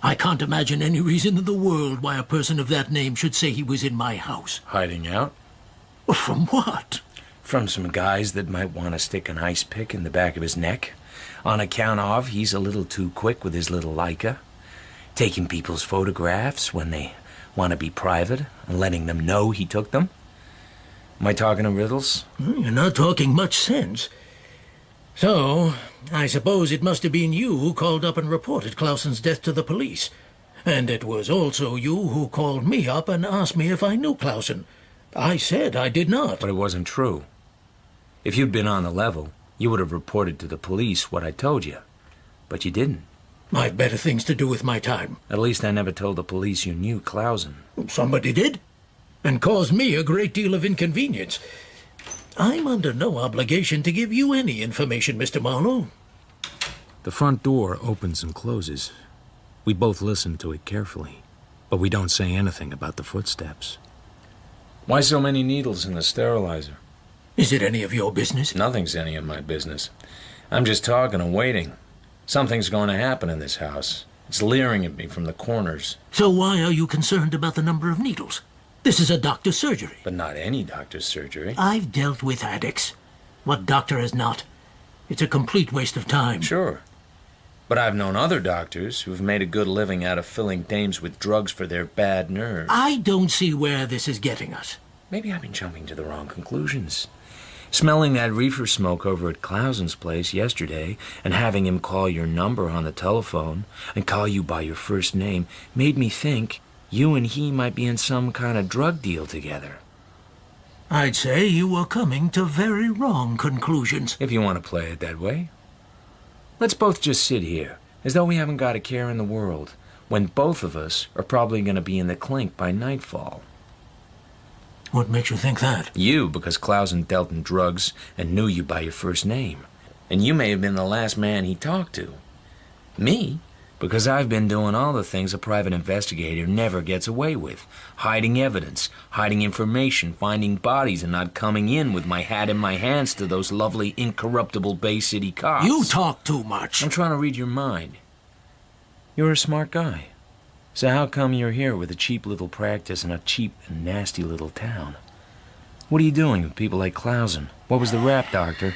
I can't imagine any reason in the world why a person of that name should say he was in my house. Hiding out? From what? From some guys that might want to stick an ice pick in the back of his neck. On account of he's a little too quick with his little Leica. Taking people's photographs when they want to be private and letting them know he took them. Am I talking in riddles? You're not talking much sense. So, I suppose it must have been you who called up and reported Clausen's death to the police. And it was also you who called me up and asked me if I knew Clausen. I said I did not. But it wasn't true. If you'd been on the level, you would have reported to the police what I told you. But you didn't. I've better things to do with my time. At least I never told the police you knew Clausen. Somebody did. And caused me a great deal of inconvenience. I'm under no obligation to give you any information, Mr. Marlowe. The front door opens and closes. We both listen to it carefully, but we don't say anything about the footsteps. Why so many needles in the sterilizer? Is it any of your business? Nothing's any of my business. I'm just talking and waiting. Something's going to happen in this house. It's leering at me from the corners. So why are you concerned about the number of needles? This is a doctor's surgery. But not any doctor's surgery. I've dealt with addicts. What doctor has not? It's a complete waste of time. Sure. But I've known other doctors who've made a good living out of filling dames with drugs for their bad nerves. I don't see where this is getting us. Maybe I've been jumping to the wrong conclusions. Smelling that reefer smoke over at Clausen's place yesterday and having him call your number on the telephone and call you by your first name made me think you and he might be in some kind of drug deal together. I'd say you were coming to very wrong conclusions. If you want to play it that way. Let's both just sit here, as though we haven't got a care in the world, when both of us are probably going to be in the clink by nightfall. What makes you think that? You, because Clausen dealt in drugs and knew you by your first name. And you may have been the last man he talked to. Me, because I've been doing all the things a private investigator never gets away with. Hiding evidence, hiding information, finding bodies, and not coming in with my hat in my hands to those lovely, incorruptible Bay City cops. You talk too much. I'm trying to read your mind. You're a smart guy. So how come you're here with a cheap little practice in a cheap and nasty little town? What are you doing with people like Clausen? What was the rap, doctor?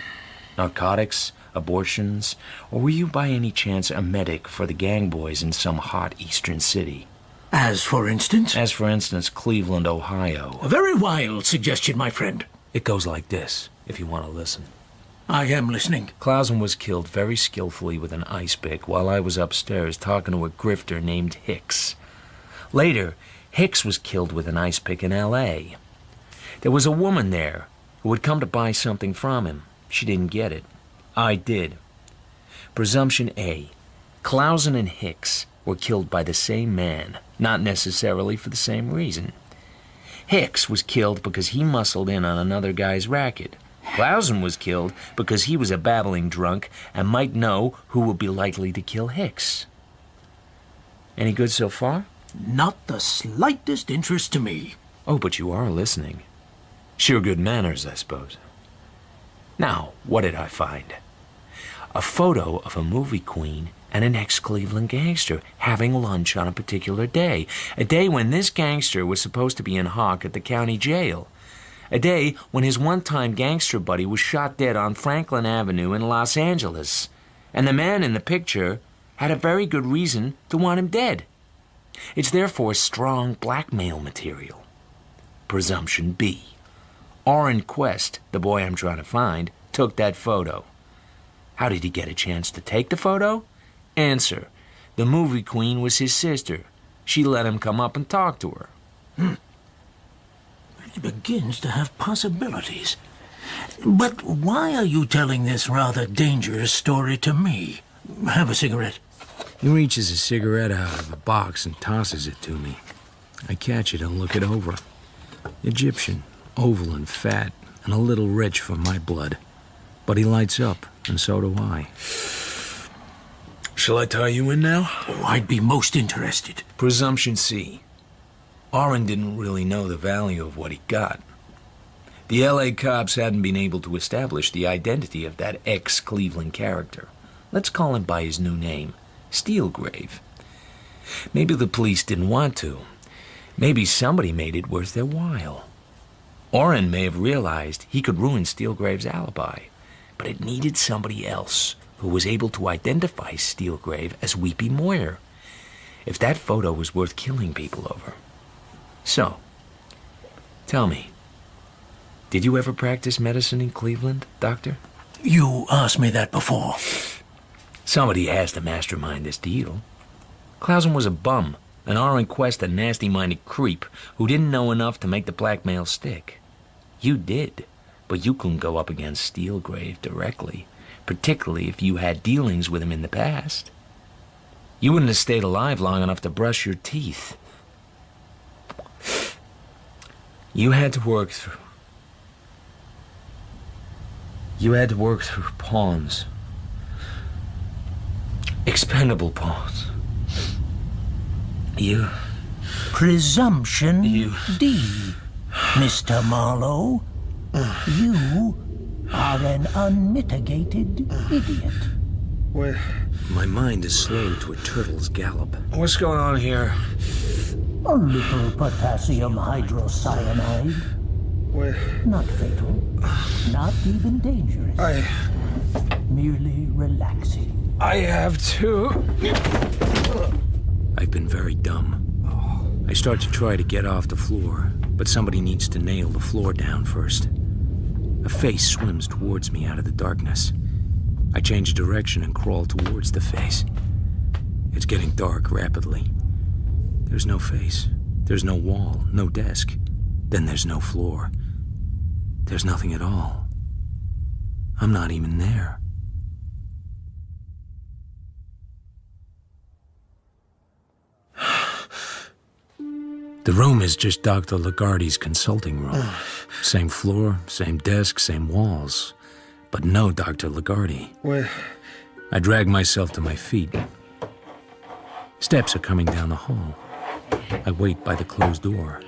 Narcotics? Abortions? Or were you by any chance a medic for the gang boys in some hot eastern city? As for instance? As for instance, Cleveland, Ohio. A very wild suggestion, my friend. It goes like this, if you want to listen. I am listening. Clausen was killed very skillfully with an ice pick while I was upstairs talking to a grifter named Hicks. Later, Hicks was killed with an ice pick in L.A. There was a woman there who had come to buy something from him. She didn't get it. I did. Presumption A. Clausen and Hicks were killed by the same man, not necessarily for the same reason. Hicks was killed because he muscled in on another guy's racket. Clausen was killed because he was a babbling drunk and might know who would be likely to kill Hicks. Any good so far? Not the slightest interest to me. Oh, but you are listening. Sure good manners, I suppose. Now, what did I find? A photo of a movie queen and an ex-Cleveland gangster having lunch on a particular day. A day when this gangster was supposed to be in hock at the county jail. A day when his one-time gangster buddy was shot dead on Franklin Avenue in Los Angeles. And the man in the picture had a very good reason to want him dead. It's therefore strong blackmail material. Presumption B. Orrin Quest, the boy I'm trying to find, took that photo. How did he get a chance to take the photo? Answer. The movie queen was his sister. She let him come up and talk to her. It begins to have possibilities. But why are you telling this rather dangerous story to me? Have a cigarette. He reaches a cigarette out of a box and tosses it to me. I catch it and look it over. Egyptian, oval and fat, and a little rich for my blood. But he lights up, and so do I. Shall I tie you in now? Oh, I'd be most interested. Presumption C. Orrin didn't really know the value of what he got. The L.A. cops hadn't been able to establish the identity of that ex-Cleveland character. Let's call him by his new name, Steelgrave. Maybe the police didn't want to. Maybe somebody made it worth their while. Orrin may have realized he could ruin Steelgrave's alibi, but it needed somebody else who was able to identify Steelgrave as Weepy Moyer, if that photo was worth killing people over. So, tell me, did you ever practice medicine in Cleveland, Doctor? You asked me that before. Somebody has to mastermind this deal. Clausen was a bum, and Orrin Quest a nasty-minded creep who didn't know enough to make the blackmail stick. You did, but you couldn't go up against Steelgrave directly, particularly if you had dealings with him in the past. You wouldn't have stayed alive long enough to brush your teeth. You had to work through pawns. Expendable pawns. Presumption D, Mr. Marlowe. You are an unmitigated idiot. What? My mind is slowed to a turtle's gallop. What's going on here? A little potassium hydrocyanide. What? Not fatal. Not even dangerous. Merely relaxing. I have to. I've been very dumb. I start to try to get off the floor, but somebody needs to nail the floor down first. A face swims towards me out of the darkness. I change direction and crawl towards the face. It's getting dark rapidly. There's no face. There's no wall, no desk. Then there's no floor. There's nothing at all. I'm not even there. The room is just Dr. Lagarde's consulting room. Same floor, same desk, same walls. But no Dr. Lagarde. What? I drag myself to my feet. Steps are coming down the hall. I wait by the closed door.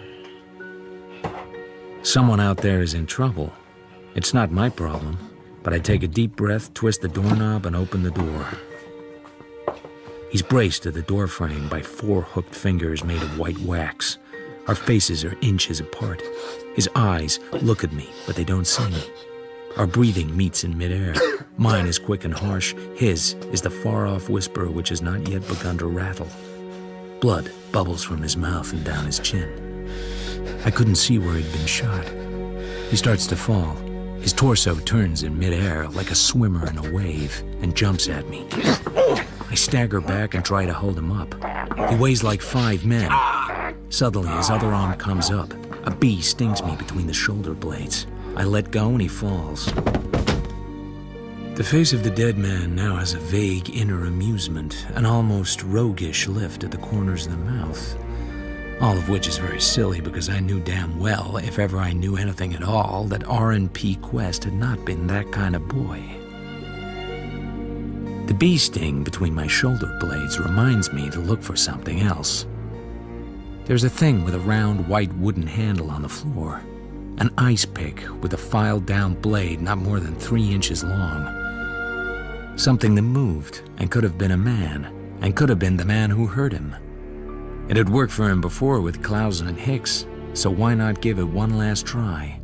Someone out there is in trouble. It's not my problem, but I take a deep breath, twist the doorknob, and open the door. He's braced to the doorframe by 4 hooked fingers made of white wax. Our faces are inches apart. His eyes look at me, but they don't see me. Our breathing meets in midair. Mine is quick and harsh. His is the far-off whisper which has not yet begun to rattle. Blood bubbles from his mouth and down his chin. I couldn't see where he'd been shot. He starts to fall. His torso turns in midair like a swimmer in a wave and jumps at me. I stagger back and try to hold him up. He weighs like 5 men. Suddenly, his other arm comes up. A bee stings me between the shoulder blades. I let go and he falls. The face of the dead man now has a vague inner amusement, an almost roguish lift at the corners of the mouth. All of which is very silly because I knew damn well, if ever I knew anything at all, that Orrin P. Quest had not been that kind of boy. The bee sting between my shoulder blades reminds me to look for something else. There's a thing with a round white wooden handle on the floor. An ice pick with a filed-down blade not more than 3 inches long. Something that moved and could have been a man, and could have been the man who hurt him. It had worked for him before with Clausen and Hicks, so why not give it one last try?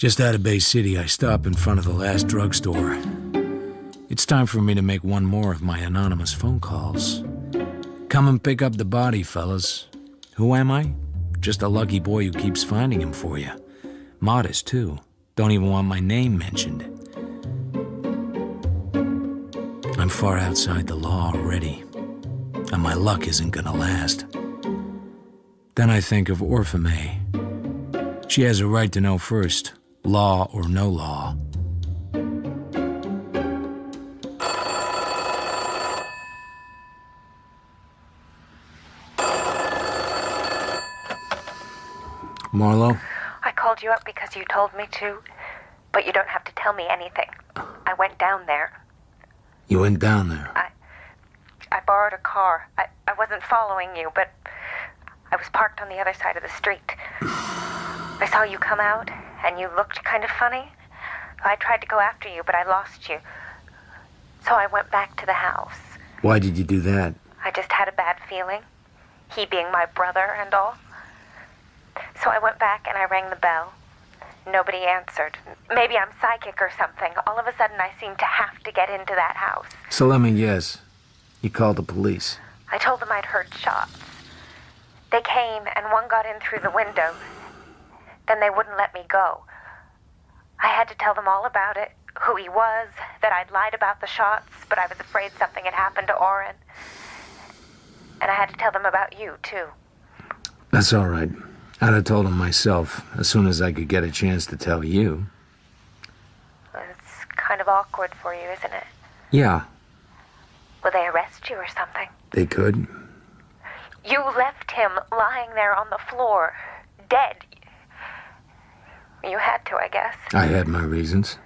Just out of Bay City, I stop in front of the last drugstore. It's time for me to make one more of my anonymous phone calls. Come and pick up the body, fellas. Who am I? Just a lucky boy who keeps finding him for you. Modest, too. Don't even want my name mentioned. I'm far outside the law already, and my luck isn't gonna last. Then I think of Orphamay. She has a right to know first, law or no law. Marlowe? I called you up because you told me to, but you don't have to tell me anything. I went down there. You went down there? I borrowed a car. I wasn't following you, but I was parked on the other side of the street. I saw you come out, and you looked kind of funny. I tried to go after you, but I lost you. So I went back to the house. Why did you do that? I just had a bad feeling. He being my brother and all. So I went back and I rang the bell. Nobody answered. Maybe I'm psychic or something. All of a sudden I seem to have to get into that house. So let me guess. You called the police. I told them I'd heard shots. They came and one got in through the window. Then they wouldn't let me go. I had to tell them all about it, who he was, that I'd lied about the shots, but I was afraid something had happened to Oren. And I had to tell them about you, too. That's all right. I'd have told him myself, as soon as I could get a chance to tell you. It's kind of awkward for you, isn't it? Yeah, Will they arrest you or something? they could. You left him lying there on the floor, dead. You had to, I guess. I had my reasons.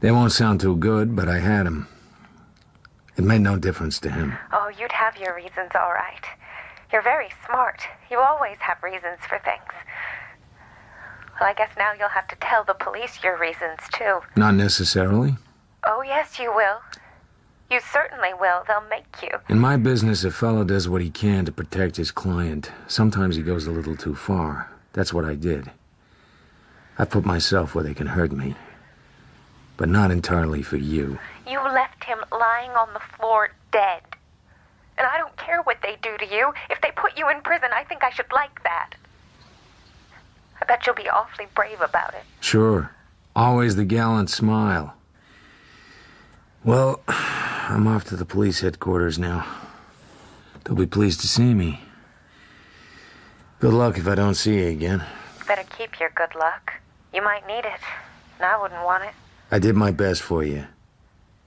They won't sound too good, but I had them. It made no difference to him. Oh, you'd have your reasons, all right. You're very smart. You always have reasons for things. Well, I guess now you'll have to tell the police your reasons, too. Not necessarily. Oh, yes, you will. You certainly will. They'll make you. In my business, a fellow does what he can to protect his client. Sometimes he goes a little too far. That's what I did. I put myself where they can hurt me. But not entirely for you. You left him lying on the floor, dead. And I don't care what they do to you. If they put you in prison, I think I should like that. I bet you'll be awfully brave about it. Sure. Always the gallant smile. Well, I'm off to the police headquarters now. They'll be pleased to see me. Good luck if I don't see you again. Better keep your good luck. You might need it, and I wouldn't want it. I did my best for you.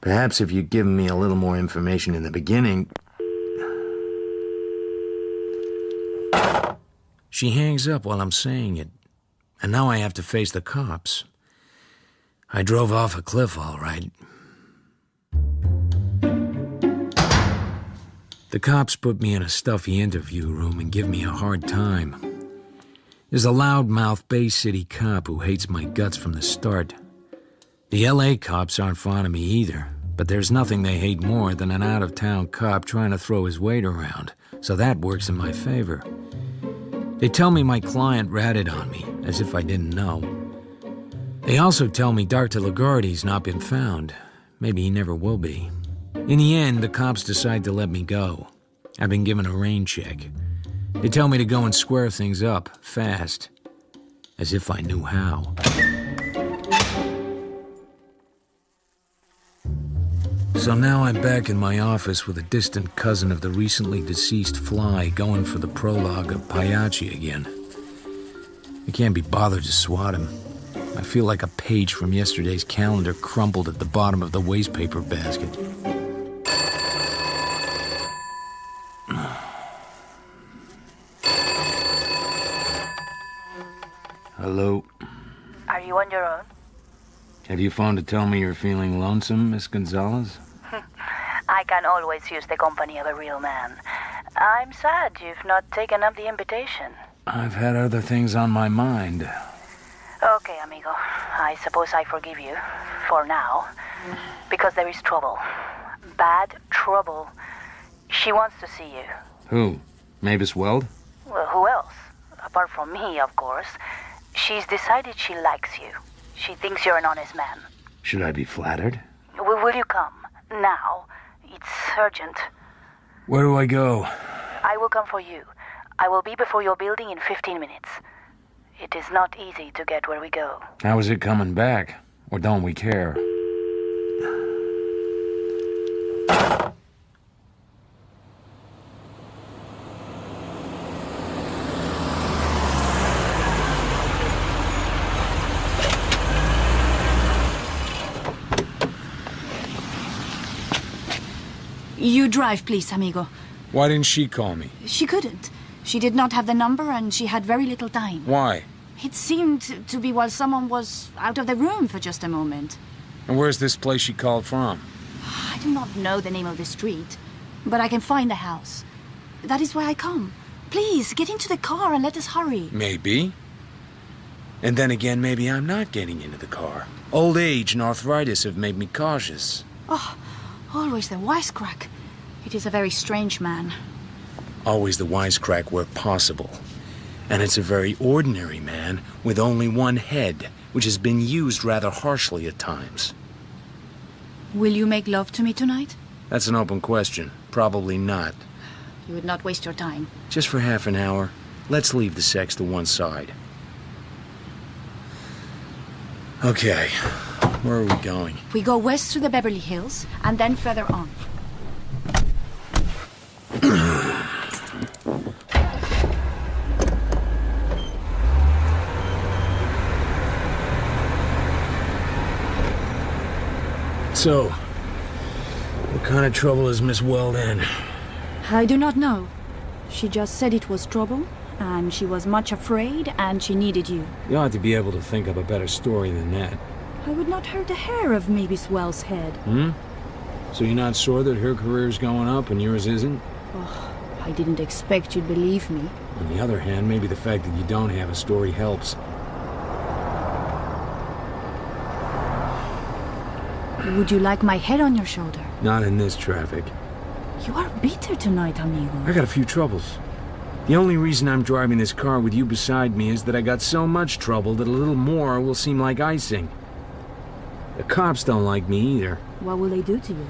Perhaps if you'd given me a little more information in the beginning... She hangs up while I'm saying it, and now I have to face the cops. I drove off a cliff, all right. The cops put me in a stuffy interview room and give me a hard time. There's a loudmouth Bay City cop who hates my guts from the start. The LA cops aren't fond of me either, but there's nothing they hate more than an out-of-town cop trying to throw his weight around, so that works in my favor. They tell me my client ratted on me, as if I didn't know. They also tell me Dr. Lagarde's not been found. Maybe he never will be. In the end, the cops decide to let me go. I've been given a rain check. They tell me to go and square things up, fast. As if I knew how. So now I'm back in my office with a distant cousin of the recently deceased Fly going for the prologue of Pagliacci again. I can't be bothered to swat him. I feel like a page from yesterday's calendar crumpled at the bottom of the wastepaper basket. Hello. Are you on your own? Have you phoned to tell me you're feeling lonesome, Miss Gonzalez? I can always use the company of a real man. I'm sad you've not taken up the invitation. I've had other things on my mind. Okay, amigo. I suppose I forgive you. For now. Because there is trouble. Bad trouble. She wants to see you. Who? Mavis Weld? Well, who else? Apart from me, of course. She's decided she likes you. She thinks you're an honest man. Should I be flattered? Will you come? Now. It's urgent. Where do I go? I will come for you. I will be before your building in 15 minutes. It is not easy to get where we go. How is it coming back? Or don't we care? You drive, please, amigo. Why didn't she call me? She couldn't. She did not have the number and she had very little time. Why? It seemed to be while someone was out of the room for just a moment. And where's this place she called from? I do not know the name of the street, but I can find the house. That is why I come. Please, get into the car and let us hurry. Maybe. And then again, maybe I'm not getting into the car. Old age and arthritis have made me cautious. Oh, always the wisecrack. It is a very strange man. Always the wisecrack where possible. And it's a very ordinary man with only one head, which has been used rather harshly at times. Will you make love to me tonight? That's an open question. Probably not. You would not waste your time. Just for half an hour. Let's leave the sex to one side. Okay. Where are we going? We go west through the Beverly Hills and then further on. So, what kind of trouble is Miss Weld in? I do not know. She just said it was trouble, and she was much afraid, and she needed you. You ought to be able to think up a better story than that. I would not hurt a hair of Mavis Wells' head. Hmm? So you're not sure that her career's going up and yours isn't? Oh, I didn't expect you'd believe me. On the other hand, maybe the fact that you don't have a story helps. Would you like my head on your shoulder? Not in this traffic. You are bitter tonight, amigo. I got a few troubles. The only reason I'm driving this car with you beside me is that I got so much trouble that a little more will seem like icing. The cops don't like me either. What will they do to you?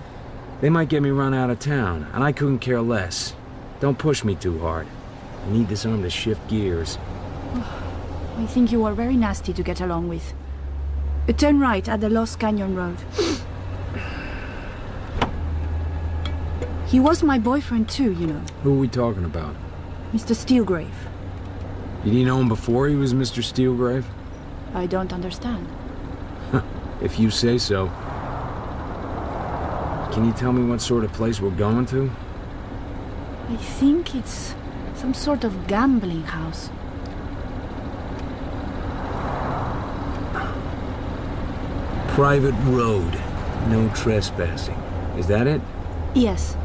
They might get me run out of town, and I couldn't care less. Don't push me too hard. I need this arm to shift gears. I think you are very nasty to get along with. Turn right at the Lost Canyon Road. He was my boyfriend too, you know. Who are we talking about? Mr. Steelgrave. Did you know him before he was Mr. Steelgrave? I don't understand. If you say so. Can you tell me what sort of place we're going to? I think it's some sort of gambling house. Private road. No trespassing. Is that it? Yes.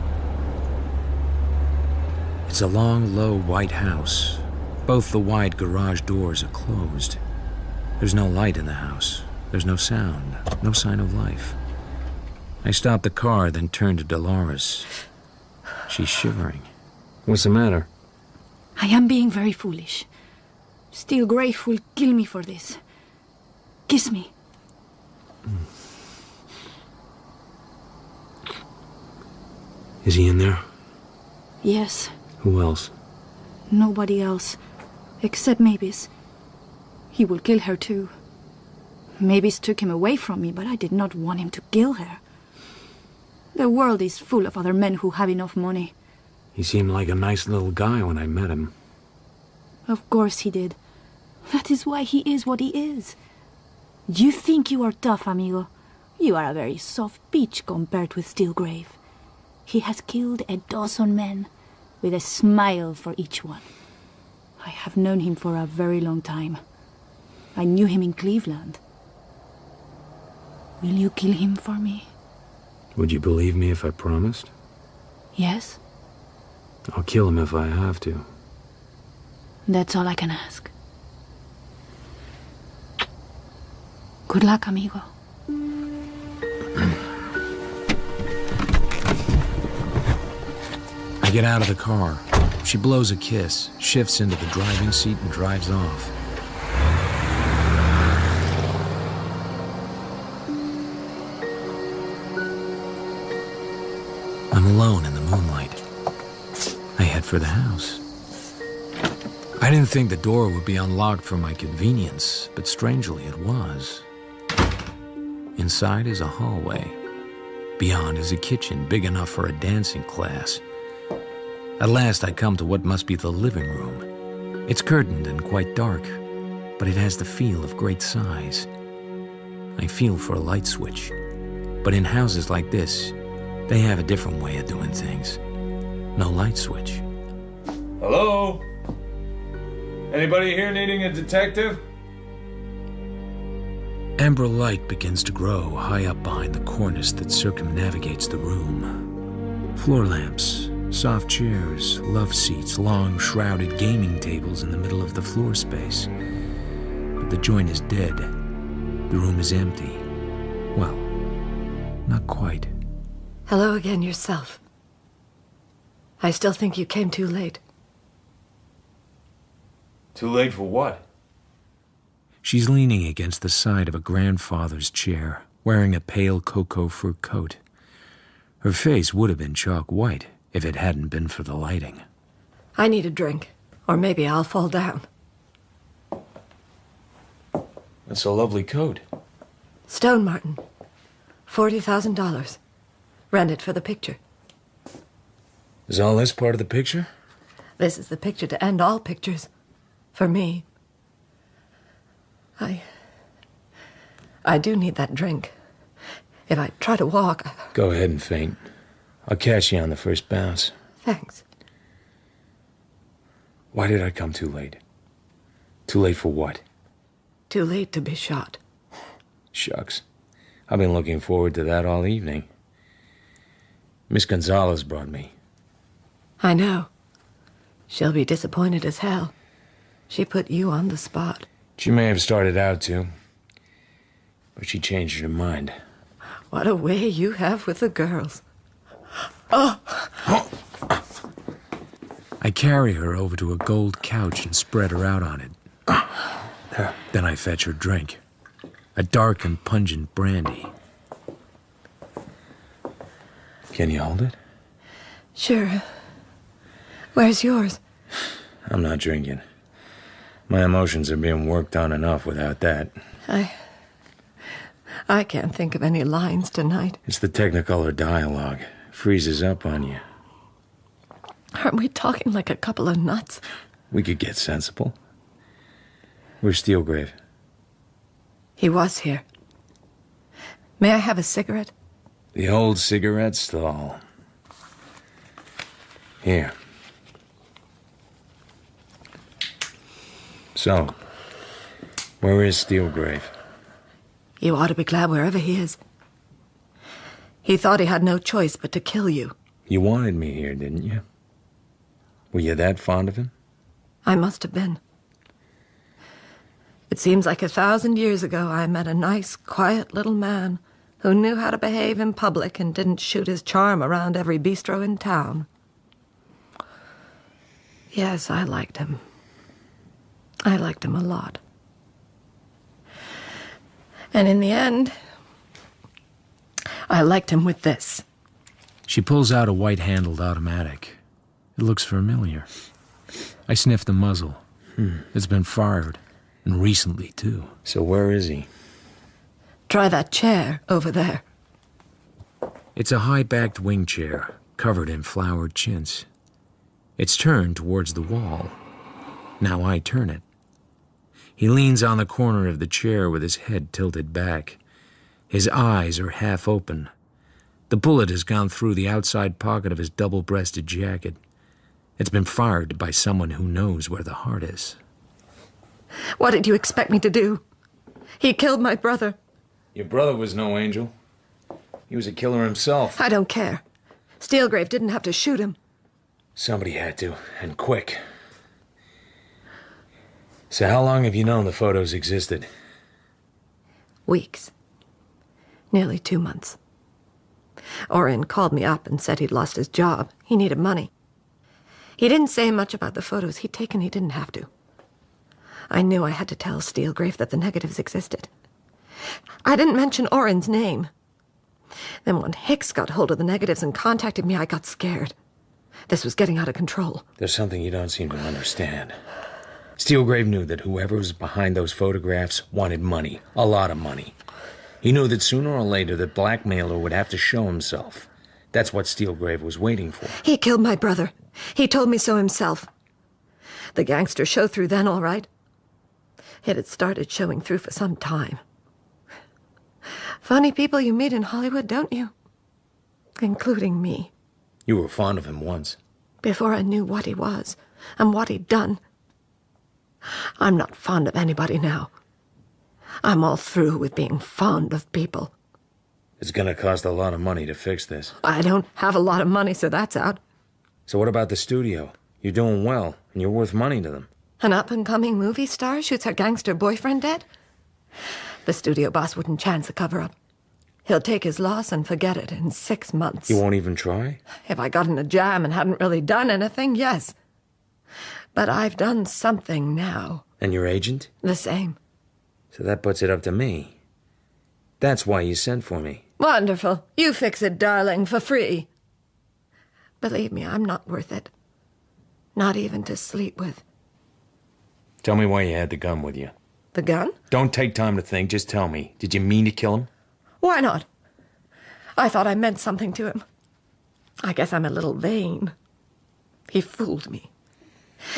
It's a long, low, white house. Both the wide garage doors are closed. There's no light in the house. There's no sound. No sign of life. I stopped the car, then turned to Dolores. She's shivering. What's the matter? I am being very foolish. Steelgrave will kill me for this. Kiss me. Is he in there? Yes. Who else? Nobody else. Except Mavis. He will kill her too. Mavis took him away from me, but I did not want him to kill her. The world is full of other men who have enough money. He seemed like a nice little guy when I met him. Of course he did. That is why he is what he is. You think you are tough, amigo. You are a very soft peach compared with Steelgrave. He has killed 12 men, with a smile for each one. I have known him for a very long time. I knew him in Cleveland. Will you kill him for me? Would you believe me if I promised? Yes? I'll kill him if I have to. That's all I can ask. Good luck, amigo. I get out of the car. She blows a kiss, shifts into the driving seat, and drives off. alone in the moonlight. I head for the house. I didn't think the door would be unlocked for my convenience, but strangely it was. Inside is a hallway. Beyond is a kitchen big enough for a dancing class. At last I come to what must be the living room. It's curtained and quite dark, but it has the feel of great size. I feel for a light switch, but in houses like this, they have a different way of doing things. No light switch. Hello? Anybody here needing a detective? Amber light begins to grow high up behind the cornice that circumnavigates the room. Floor lamps, soft chairs, love seats, long shrouded gaming tables in the middle of the floor space. But the joint is dead. The room is empty. Well, not quite. Hello again yourself. I still think you came too late. Too late for what? She's leaning against the side of a grandfather's chair, wearing a pale cocoa fur coat. Her face would have been chalk white if it hadn't been for the lighting. I need a drink, or maybe I'll fall down. That's a lovely coat. Stone Martin. $40,000. Rented for the picture. Is all this part of the picture? This is the picture to end all pictures. For me. I do need that drink. If I try to walk... Go ahead and faint. I'll catch you on the first bounce. Thanks. Why did I come too late? Too late for what? Too late to be shot. Shucks. I've been looking forward to that all evening. Miss Gonzalez brought me. I know. She'll be disappointed as hell. She put you on the spot. She may have started out to, but she changed her mind. What a way you have with the girls. Oh! I carry her over to a gold couch and spread her out on it. Then I fetch her drink. A dark and pungent brandy. Can you hold it? Sure. Where's yours? I'm not drinking. My emotions are being worked on enough without that. I can't think of any lines tonight. It's the Technicolor dialogue. Freezes up on you. Aren't we talking like a couple of nuts? We could get sensible. Where's Steelgrave? He was here. May I have a cigarette? The old cigarette stall. Here. So, where is Steelgrave? You ought to be glad wherever he is. He thought he had no choice but to kill you. You wanted me here, didn't you? Were you that fond of him? I must have been. It seems like 1,000 years ago I met a nice, quiet little man who knew how to behave in public and didn't shoot his charm around every bistro in town. Yes, I liked him. I liked him a lot. And in the end, I liked him with this. She pulls out a white-handled automatic. It looks familiar. I sniff the muzzle. It's been fired, and recently, too. So where is he? Try that chair over there. It's a high-backed wing chair, covered in flowered chintz. It's turned towards the wall. Now I turn it. He leans on the corner of the chair with his head tilted back. His eyes are half open. The bullet has gone through the outside pocket of his double-breasted jacket. It's been fired by someone who knows where the heart is. What did you expect me to do? He killed my brother. Your brother was no angel. He was a killer himself. I don't care. Steelgrave didn't have to shoot him. Somebody had to, and quick. So how long have you known the photos existed? Weeks. Nearly 2 months. Oren called me up and said he'd lost his job. He needed money. He didn't say much about the photos he'd taken. He didn't have to. I knew I had to tell Steelgrave that the negatives existed. I didn't mention Oren's name. Then when Hicks got hold of the negatives and contacted me, I got scared. This was getting out of control. There's something you don't seem to understand. Steelgrave knew that whoever was behind those photographs wanted money, a lot of money. He knew that sooner or later the blackmailer would have to show himself. That's what Steelgrave was waiting for. He killed my brother. He told me so himself. The gangster showed through then, all right. It had started showing through for some time. Funny people you meet in Hollywood, don't you? Including me. You were fond of him once. Before I knew what he was and what he'd done. I'm not fond of anybody now. I'm all through with being fond of people. It's gonna cost a lot of money to fix this. I don't have a lot of money, so that's out. So what about the studio? You're doing well, and you're worth money to them. An up-and-coming movie star shoots her gangster boyfriend dead? The studio boss wouldn't chance a cover-up. He'll take his loss and forget it in 6 months. You won't even try? If I got in a jam and hadn't really done anything, yes. But I've done something now. And your agent? The same. So that puts it up to me. That's why you sent for me. Wonderful. You fix it, darling, for free. Believe me, I'm not worth it. Not even to sleep with. Tell me why you had the gun with you. The gun? Don't take time to think, just tell me. Did you mean to kill him? Why not? I thought I meant something to him. I guess I'm a little vain. He fooled me.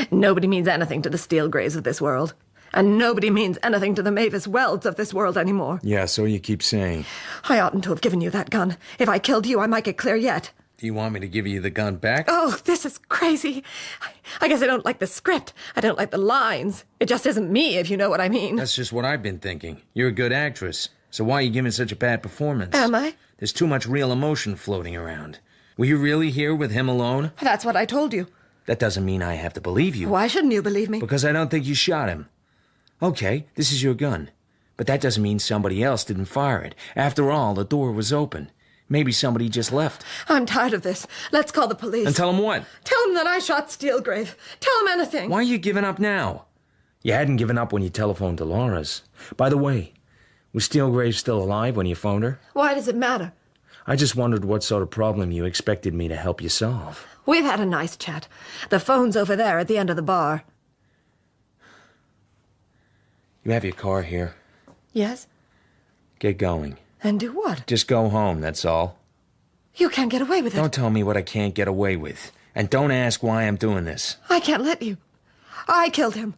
Nobody means anything to the Steelgraves of this world. And nobody means anything to the Mavis Welds of this world anymore. Yeah, so you keep saying. I oughtn't to have given you that gun. If I killed you, I might get clear yet. Do you want me to give you the gun back? Oh, this is crazy. I guess I don't like the script. I don't like the lines. It just isn't me, if you know what I mean. That's just what I've been thinking. You're a good actress. So why are you giving such a bad performance? Am I? There's too much real emotion floating around. Were you really here with him alone? That's what I told you. That doesn't mean I have to believe you. Why shouldn't you believe me? Because I don't think you shot him. Okay, this is your gun. But that doesn't mean somebody else didn't fire it. After all, the door was open. Maybe somebody just left. I'm tired of this. Let's call the police. And tell them what? Tell them that I shot Steelgrave. Tell them anything. Why are you giving up now? You hadn't given up when you telephoned Dolores. By the way, was Steelgrave still alive when you phoned her? Why does it matter? I just wondered what sort of problem you expected me to help you solve. We've had a nice chat. The phone's over there at the end of the bar. You have your car here. Yes? Get going. And do what? Just go home, that's all. You can't get away with it. Don't tell me what I can't get away with. And don't ask why I'm doing this. I can't let you. I killed him.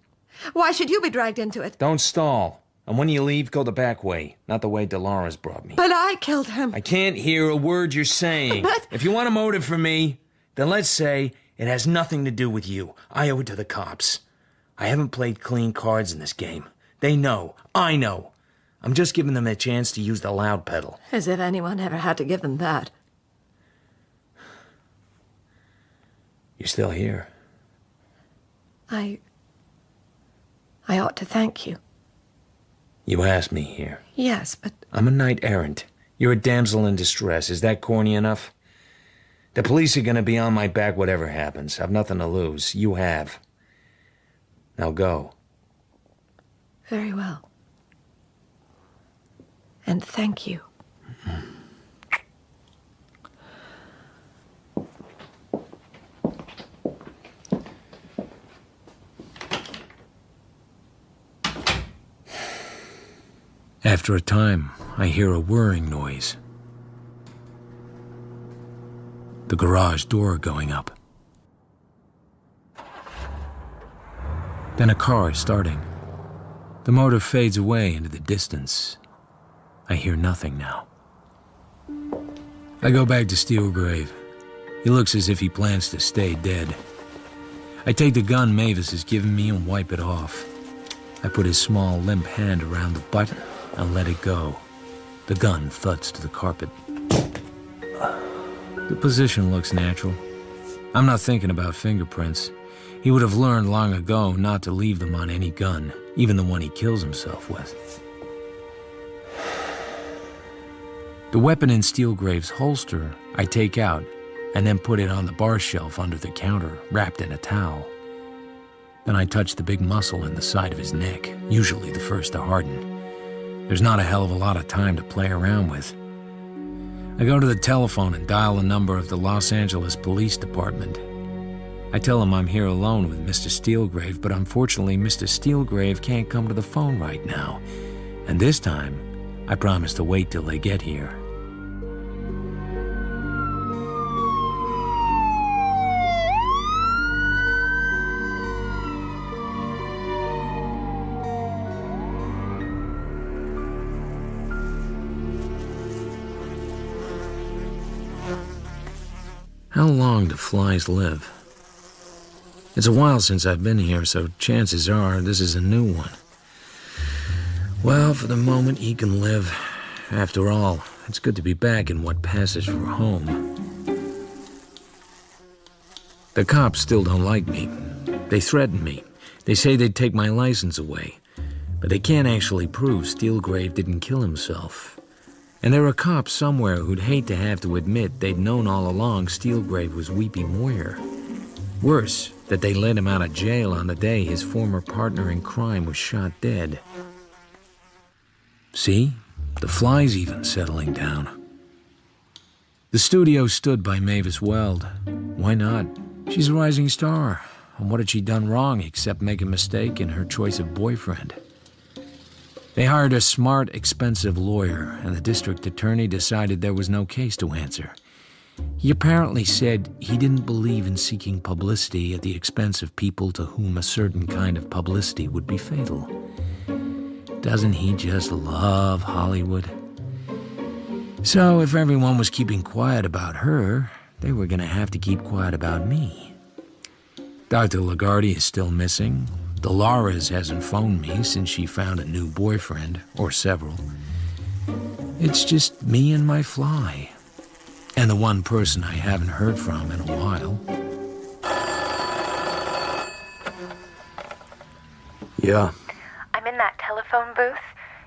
Why should you be dragged into it? Don't stall. And when you leave, go the back way, not the way Dolores brought me. But I killed him. I can't hear a word you're saying. But... If you want a motive for me, then let's say it has nothing to do with you. I owe it to the cops. I haven't played clean cards in this game. They know. I know. I'm just giving them a chance to use the loud pedal. As if anyone ever had to give them that. You're still here. I ought to thank you. You asked me here. Yes, but... I'm a knight errant. You're a damsel in distress. Is that corny enough? The police are gonna be on my back whatever happens. I've nothing to lose. You have. Now go. Very well. And thank you. After a time, I hear a whirring noise. The garage door going up. Then a car starting. The motor fades away into the distance. I hear nothing now. I go back to Steelgrave. He looks as if he plans to stay dead. I take the gun Mavis has given me and wipe it off. I put his small, limp hand around the butt and let it go. The gun thuds to the carpet. The position looks natural. I'm not thinking about fingerprints. He would have learned long ago not to leave them on any gun, even the one he kills himself with. The weapon in Steelgrave's holster, I take out and then put it on the bar shelf under the counter, wrapped in a towel. Then I touch the big muscle in the side of his neck, usually the first to harden. There's not a hell of a lot of time to play around with. I go to the telephone and dial the number of the Los Angeles Police Department. I tell them I'm here alone with Mr. Steelgrave, but unfortunately Mr. Steelgrave can't come to the phone right now. And this time, I promise to wait till they get here. How long do flies live? It's a while since I've been here, so chances are this is a new one. Well, for the moment, he can live. After all, it's good to be back in what passes for home. The cops still don't like me. They threaten me. They say they'd take my license away. But they can't actually prove Steelgrave didn't kill himself. And there are cops somewhere who'd hate to have to admit they'd known all along Steelgrave was Weepy Moyer. Worse, that they let him out of jail on the day his former partner in crime was shot dead. See? The fly's even settling down. The studio stood by Mavis Weld. Why not? She's a rising star. And what had she done wrong except make a mistake in her choice of boyfriend? They hired a smart, expensive lawyer, and the district attorney decided there was no case to answer. He apparently said he didn't believe in seeking publicity at the expense of people to whom a certain kind of publicity would be fatal. Doesn't he just love Hollywood? So if everyone was keeping quiet about her, they were going to have to keep quiet about me. Dr. Lagarde is still missing. Dolores hasn't phoned me since she found a new boyfriend, or several. It's just me and my fly. And the one person I haven't heard from in a while. Yeah. I'm in that telephone booth.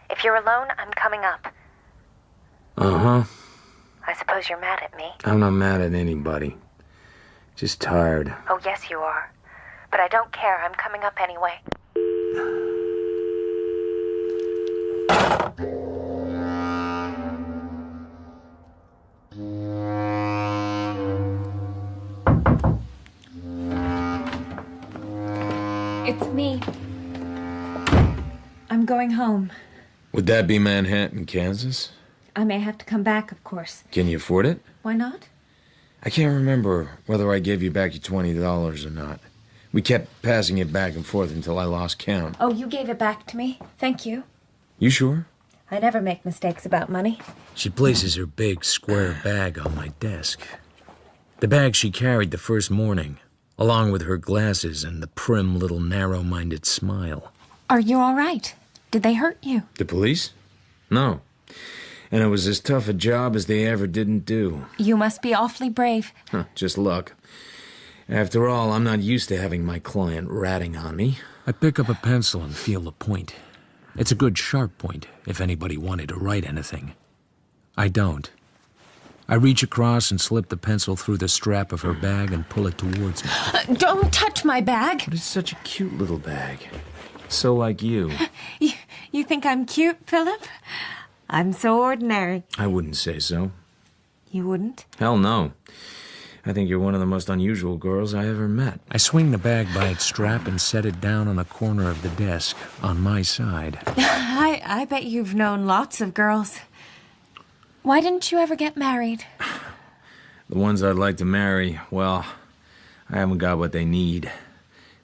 If you're alone, I'm coming up. Uh-huh. I suppose you're mad at me. I'm not mad at anybody. Just tired. Oh, yes, you are. But I don't care. I'm coming up anyway. It's me. I'm going home. Would that be Manhattan, Kansas? I may have to come back, of course. Can you afford it? Why not? I can't remember whether I gave you back your $20 or not. We kept passing it back and forth until I lost count. Oh, you gave it back to me. Thank you. You sure? I never make mistakes about money. She places her big, square bag on my desk. The bag she carried the first morning, along with her glasses and the prim little narrow-minded smile. Are you all right? Did they hurt you? The police? No. And it was as tough a job as they ever didn't do. You must be awfully brave. Huh, just luck. After all, I'm not used to having my client ratting on me. I pick up a pencil and feel the point. It's a good sharp point, if anybody wanted to write anything. I don't. I reach across and slip the pencil through the strap of her bag and pull it towards me. Don't touch my bag. But it's such a cute little bag. So like you. You think I'm cute, Philip? I'm so ordinary. I wouldn't say so. You wouldn't? Hell no. I think you're one of the most unusual girls I ever met. I swing the bag by its strap and set it down on a corner of the desk, on my side. I bet you've known lots of girls. Why didn't you ever get married? The ones I'd like to marry, well, I haven't got what they need.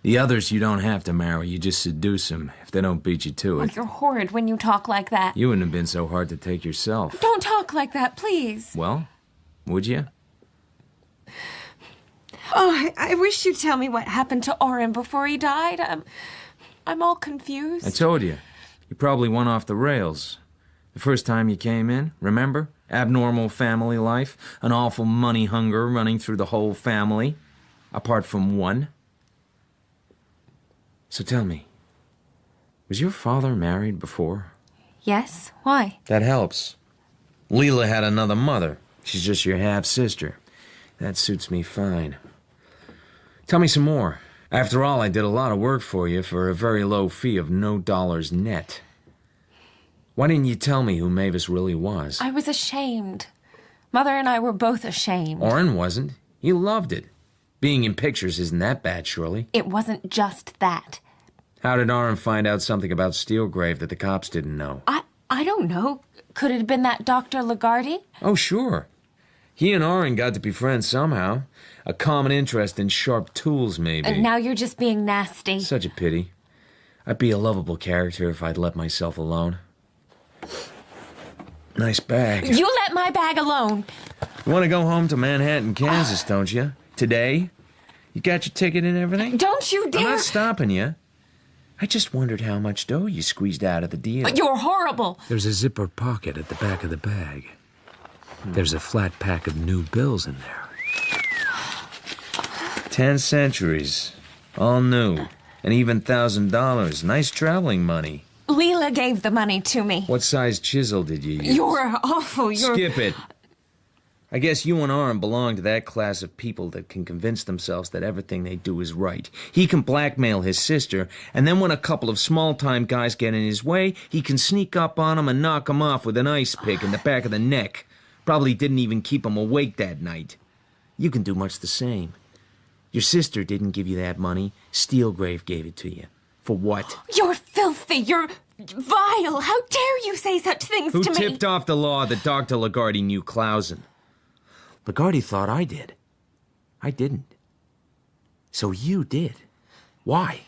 The others you don't have to marry, you just seduce them if they don't beat you to Oh, it. you're horrid when you talk like that. You wouldn't have been so hard to take yourself. Don't talk like that, please. Well, would you? Oh, I wish you'd tell me what happened to Oren before he died. I'm all confused. I told you. You probably went off the rails. The first time you came in, remember? Abnormal family life, an awful money hunger running through the whole family, apart from one. So tell me, was your father married before? Yes? Why? That helps. Leela had another mother. She's just your half-sister. That suits me fine. Tell me some more. After all, I did a lot of work for you for a very low fee of no dollars net. Why didn't you tell me who Mavis really was? I was ashamed. Mother and I were both ashamed. Oren wasn't. He loved it. Being in pictures isn't that bad, surely. It wasn't just that. How did Oren find out something about Steelgrave that the cops didn't know? I don't know. Could it have been that Dr. Lagarde? Oh, sure. He and Oren got to be friends somehow. A common interest in sharp tools, maybe. And now you're just being nasty. Such a pity. I'd be a lovable character if I'd let myself alone. Nice bag. You let my bag alone. You want to go home to Manhattan, Kansas, don't you? Today? You got your ticket and everything? Don't you dare! I'm not stopping you. I just wondered how much dough you squeezed out of the deal. You're horrible. There's a zipper pocket at the back of the bag. There's a flat pack of new bills in there. 10 centuries. All new. And even $1,000. Nice traveling money. Leela gave the money to me. What size chisel did you use? You're awful. Skip it. I guess you and Oren belong to that class of people that can convince themselves that everything they do is right. He can blackmail his sister, and then when a couple of small-time guys get in his way, he can sneak up on them and knock them off with an ice pick in the back of the neck. Probably didn't even keep him awake that night. You can do much the same. Your sister didn't give you that money. Steelgrave gave it to you. For what? You're filthy. You're vile. How dare you say such things Who to me? Who tipped off the law that Dr. Lagarde knew Clausen? Lagarde thought I did. I didn't. So you did. Why?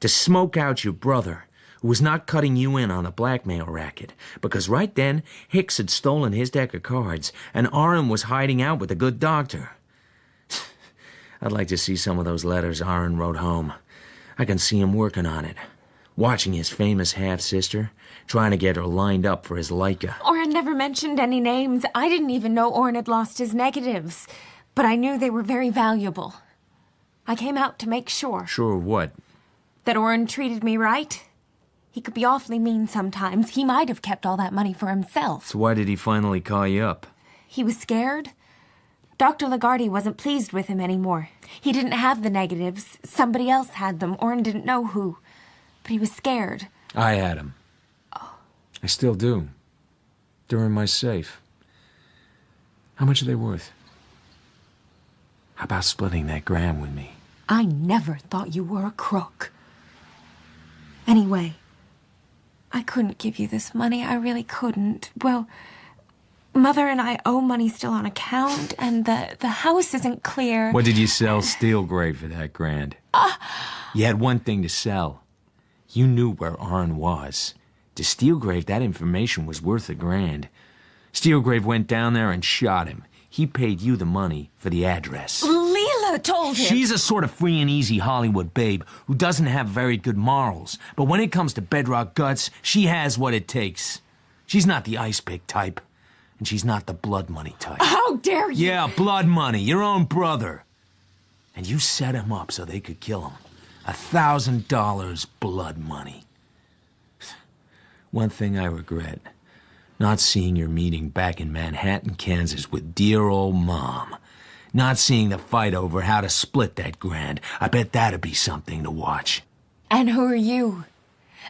To smoke out your brother, who was not cutting you in on a blackmail racket. Because right then, Hicks had stolen his deck of cards, and Oren was hiding out with a good doctor. I'd like to see some of those letters Oren wrote home. I can see him working on it. Watching his famous half-sister, trying to get her lined up for his Leica. Oren never mentioned any names. I didn't even know Oren had lost his negatives. But I knew they were very valuable. I came out to make sure. Sure what? That Oren treated me right. He could be awfully mean sometimes. He might have kept all that money for himself. So why did he finally call you up? He was scared. Dr. Lagarde wasn't pleased with him anymore. He didn't have the negatives. Somebody else had them. Oren didn't know who. But he was scared. I had him. Oh. I still do. They're in my safe. How much are they worth? How about splitting that $1,000 with me? I never thought you were a crook. Anyway, I couldn't give you this money. I really couldn't. Well, Mother and I owe money still on account, and the house isn't clear. What did you sell Steelgrave for that $1,000? You had one thing to sell. You knew where Oren was. To Steelgrave, that information was worth $1,000. Steelgrave went down there and shot him. He paid you the money for the address. Leela told him. She's a sort of free and easy Hollywood babe who doesn't have very good morals. But when it comes to bedrock guts, she has what it takes. She's not the ice pick type. And she's not the blood money type. How dare you? Yeah, blood money. Your own brother. And you set him up so they could kill him. $1,000 blood money. One thing I regret. Not seeing your meeting back in Manhattan, Kansas with dear old Mom. Not seeing the fight over how to split that $1,000. I bet that'd be something to watch. And who are you?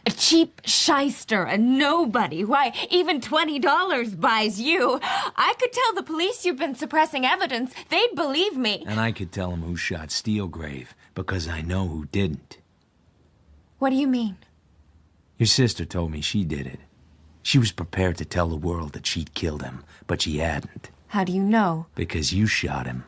A cheap shyster, a nobody. Why, even $20 buys you. I could tell the police you've been suppressing evidence. They'd believe me. And I could tell them who shot Steelgrave, because I know who didn't. What do you mean? Your sister told me she did it. She was prepared to tell the world that she'd killed him, but she hadn't. How do you know? Because you shot him.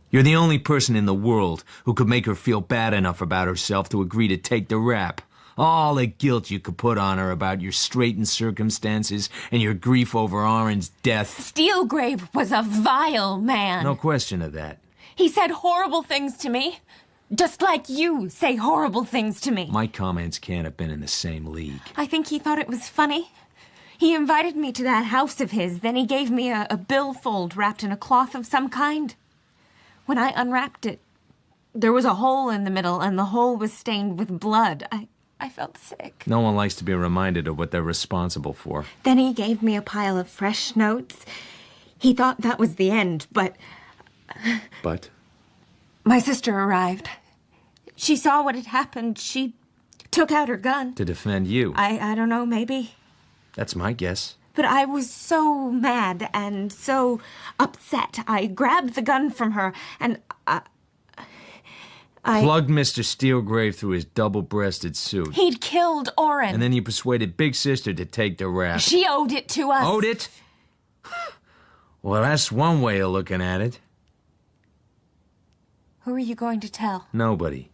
You're the only person in the world who could make her feel bad enough about herself to agree to take the rap. All the guilt you could put on her about your straitened circumstances and your grief over Oren's death. Steelgrave was a vile man. No question of that. He said horrible things to me. Just like you say horrible things to me. My comments can't have been in the same league. I think he thought it was funny. He invited me to that house of his, then he gave me a billfold wrapped in a cloth of some kind. When I unwrapped it, there was a hole in the middle, and the hole was stained with blood. I felt sick. No one likes to be reminded of what they're responsible for. Then he gave me a pile of fresh notes. He thought that was the end, but... But? My sister arrived. She saw what had happened. She took out her gun. To defend you. I don't know, maybe. That's my guess. But I was so mad and so upset. I grabbed the gun from her and I Plugged Mr. Steelgrave through his double-breasted suit. He'd killed Oren. And then you persuaded Big Sister to take the rap. She owed it to us. Owed it? Well, that's one way of looking at it. Who are you going to tell? Nobody.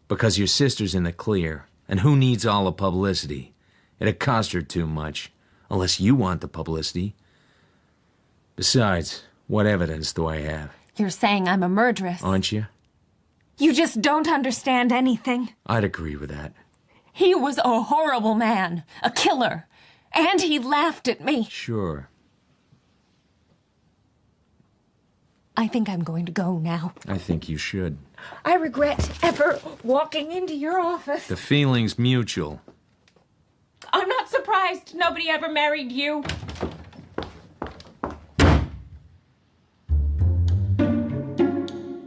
Because your sister's in the clear. And who needs all the publicity? It'd cost her too much. Unless you want the publicity. Besides, what evidence do I have? You're saying I'm a murderess. Aren't you? You just don't understand anything. I'd agree with that. He was a horrible man, a killer, and he laughed at me. Sure. I think I'm going to go now. I think you should. I regret ever walking into your office. The feeling's mutual. I'm not surprised nobody ever married you.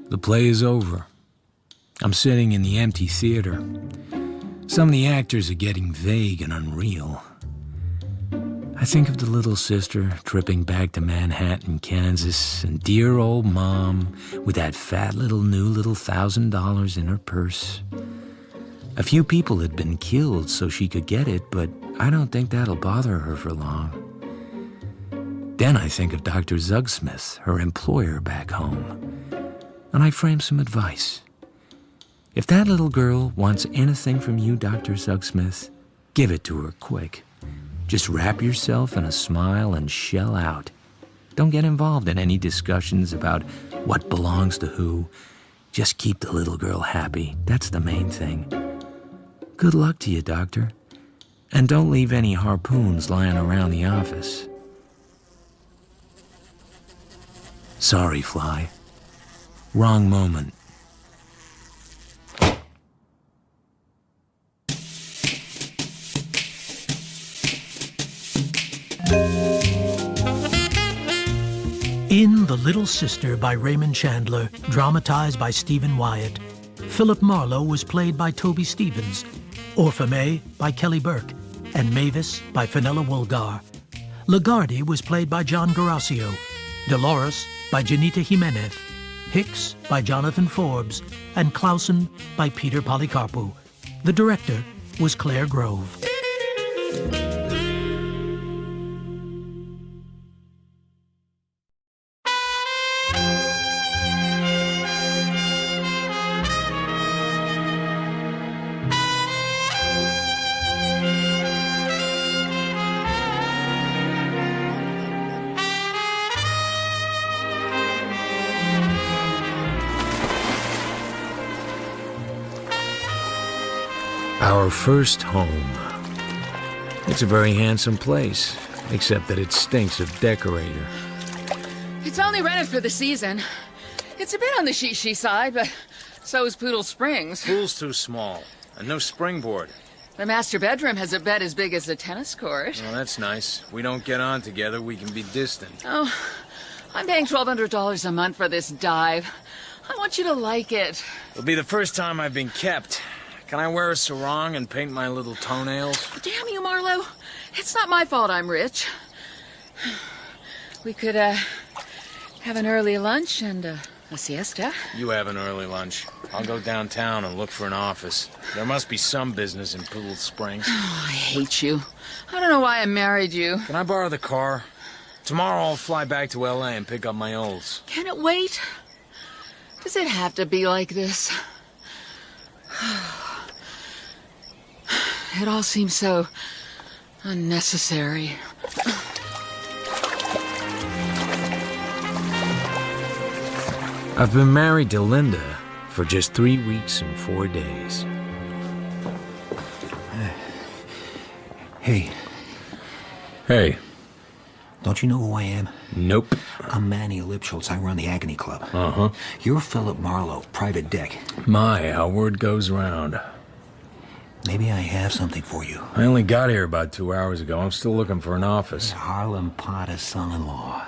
The play is over. I'm sitting in the empty theater. Some of the actors are getting vague and unreal. I think of the little sister tripping back to Manhattan, Kansas, and dear old Mom with that fat little $1,000 in her purse. A few people had been killed so she could get it, but I don't think that'll bother her for long. Then I think of Dr. Zugsmith, her employer back home, and I frame some advice. If that little girl wants anything from you, Dr. Zugsmith, give it to her quick. Just wrap yourself in a smile and shell out. Don't get involved in any discussions about what belongs to who. Just keep the little girl happy. That's the main thing. Good luck to you, Doctor. And don't leave any harpoons lying around the office. Sorry, Fly. Wrong moment. In The Little Sister by Raymond Chandler, dramatized by Stephen Wyatt, Philip Marlowe was played by Toby Stevens, Orpha by Kelly Burke, and Mavis by Fenella Woolgar. Lagarde was played by John Garasio, Dolores by Janita Jimenez, Hicks by Jonathan Forbes, and Clausen by Peter Polycarpou. The director was Claire Grove. Our first home. It's a very handsome place, except that it stinks of decorator. It's only rented for the season. It's a bit on the she side, but so is Poodle Springs. Pool's too small, and no springboard. The master bedroom has a bed as big as a tennis court. Well, that's nice. We don't get on together, we can be distant. Oh, I'm paying $1,200 a month for this dive. I want you to like it. It'll be the first time I've been kept. Can I wear a sarong and paint my little toenails? Damn you, Marlowe. It's not my fault I'm rich. We could, have an early lunch and, a siesta. You have an early lunch. I'll go downtown and look for an office. There must be some business in Poodle Springs. Oh, I hate you. I don't know why I married you. Can I borrow the car? Tomorrow I'll fly back to L.A. and pick up my olds. Can it wait? Does it have to be like this? It all seems so unnecessary. I've been married to Linda for just 3 weeks and 4 days. Hey. Hey. Don't you know who I am? Nope. I'm Manny Lipschultz. I run the Agony Club. Uh-huh. You're Philip Marlowe, private dick. My, how word goes round. Maybe I have something for you. I only got here about 2 hours ago. I'm still looking for an office. Harlem Potter's son-in-law.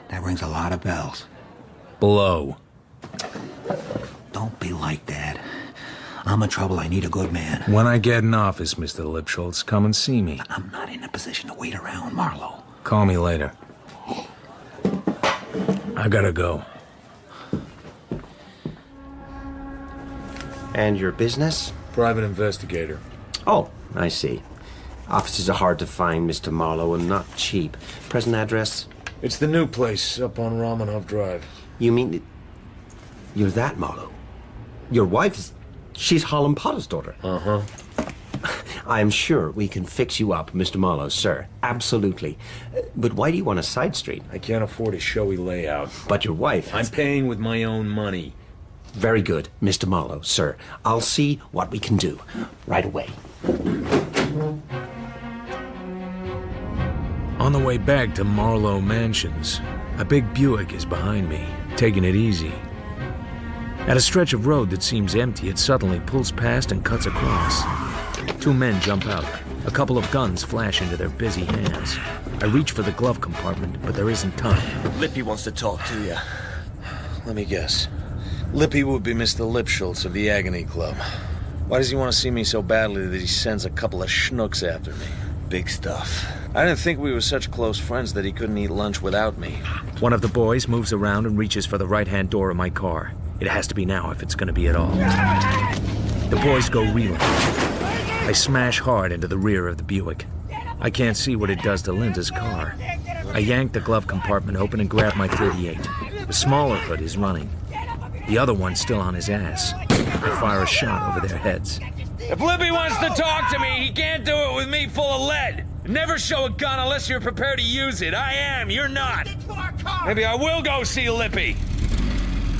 That rings a lot of bells. Blow. Don't be like that. I'm in trouble. I need a good man. When I get in office, Mr. Lipschultz, come and see me. I'm not in a position to wait around, Marlowe. Call me later. I gotta go. And your business? Private investigator. Oh, I see. Offices are hard to find, Mr. Marlowe, and not cheap. Present address? It's the new place up on Romanov Drive. You mean... You're that Marlowe? Your wife is... She's Holland Potter's daughter. Uh-huh. I'm sure we can fix you up, Mr. Marlowe, sir. Absolutely. But why do you want a side street? I can't afford a showy layout. But your wife... I'm paying with my own money. Very good, Mr. Marlowe, sir. I'll see what we can do. Right away. On the way back to Marlowe Mansions, a big Buick is behind me, taking it easy. At a stretch of road that seems empty, it suddenly pulls past and cuts across. Two men jump out. A couple of guns flash into their busy hands. I reach for the glove compartment, but there isn't time. Lippy wants to talk to you. Let me guess. Lippy would be Mr. Lipschultz of the Agony Club. Why does he want to see me so badly that he sends a couple of schnooks after me? Big stuff. I didn't think we were such close friends that he couldn't eat lunch without me. One of the boys moves around and reaches for the right-hand door of my car. It has to be now if it's going to be at all. The boys go reeling. I smash hard into the rear of the Buick. I can't see what it does to Linda's car. I yank the glove compartment open and grab my .38. The smaller hood is running. The other one's still on his ass. I fire a shot over their heads. If Lippy wants to talk to me, he can't do it with me full of lead. Never show a gun unless you're prepared to use it. I am, you're not. Maybe I will go see Lippy.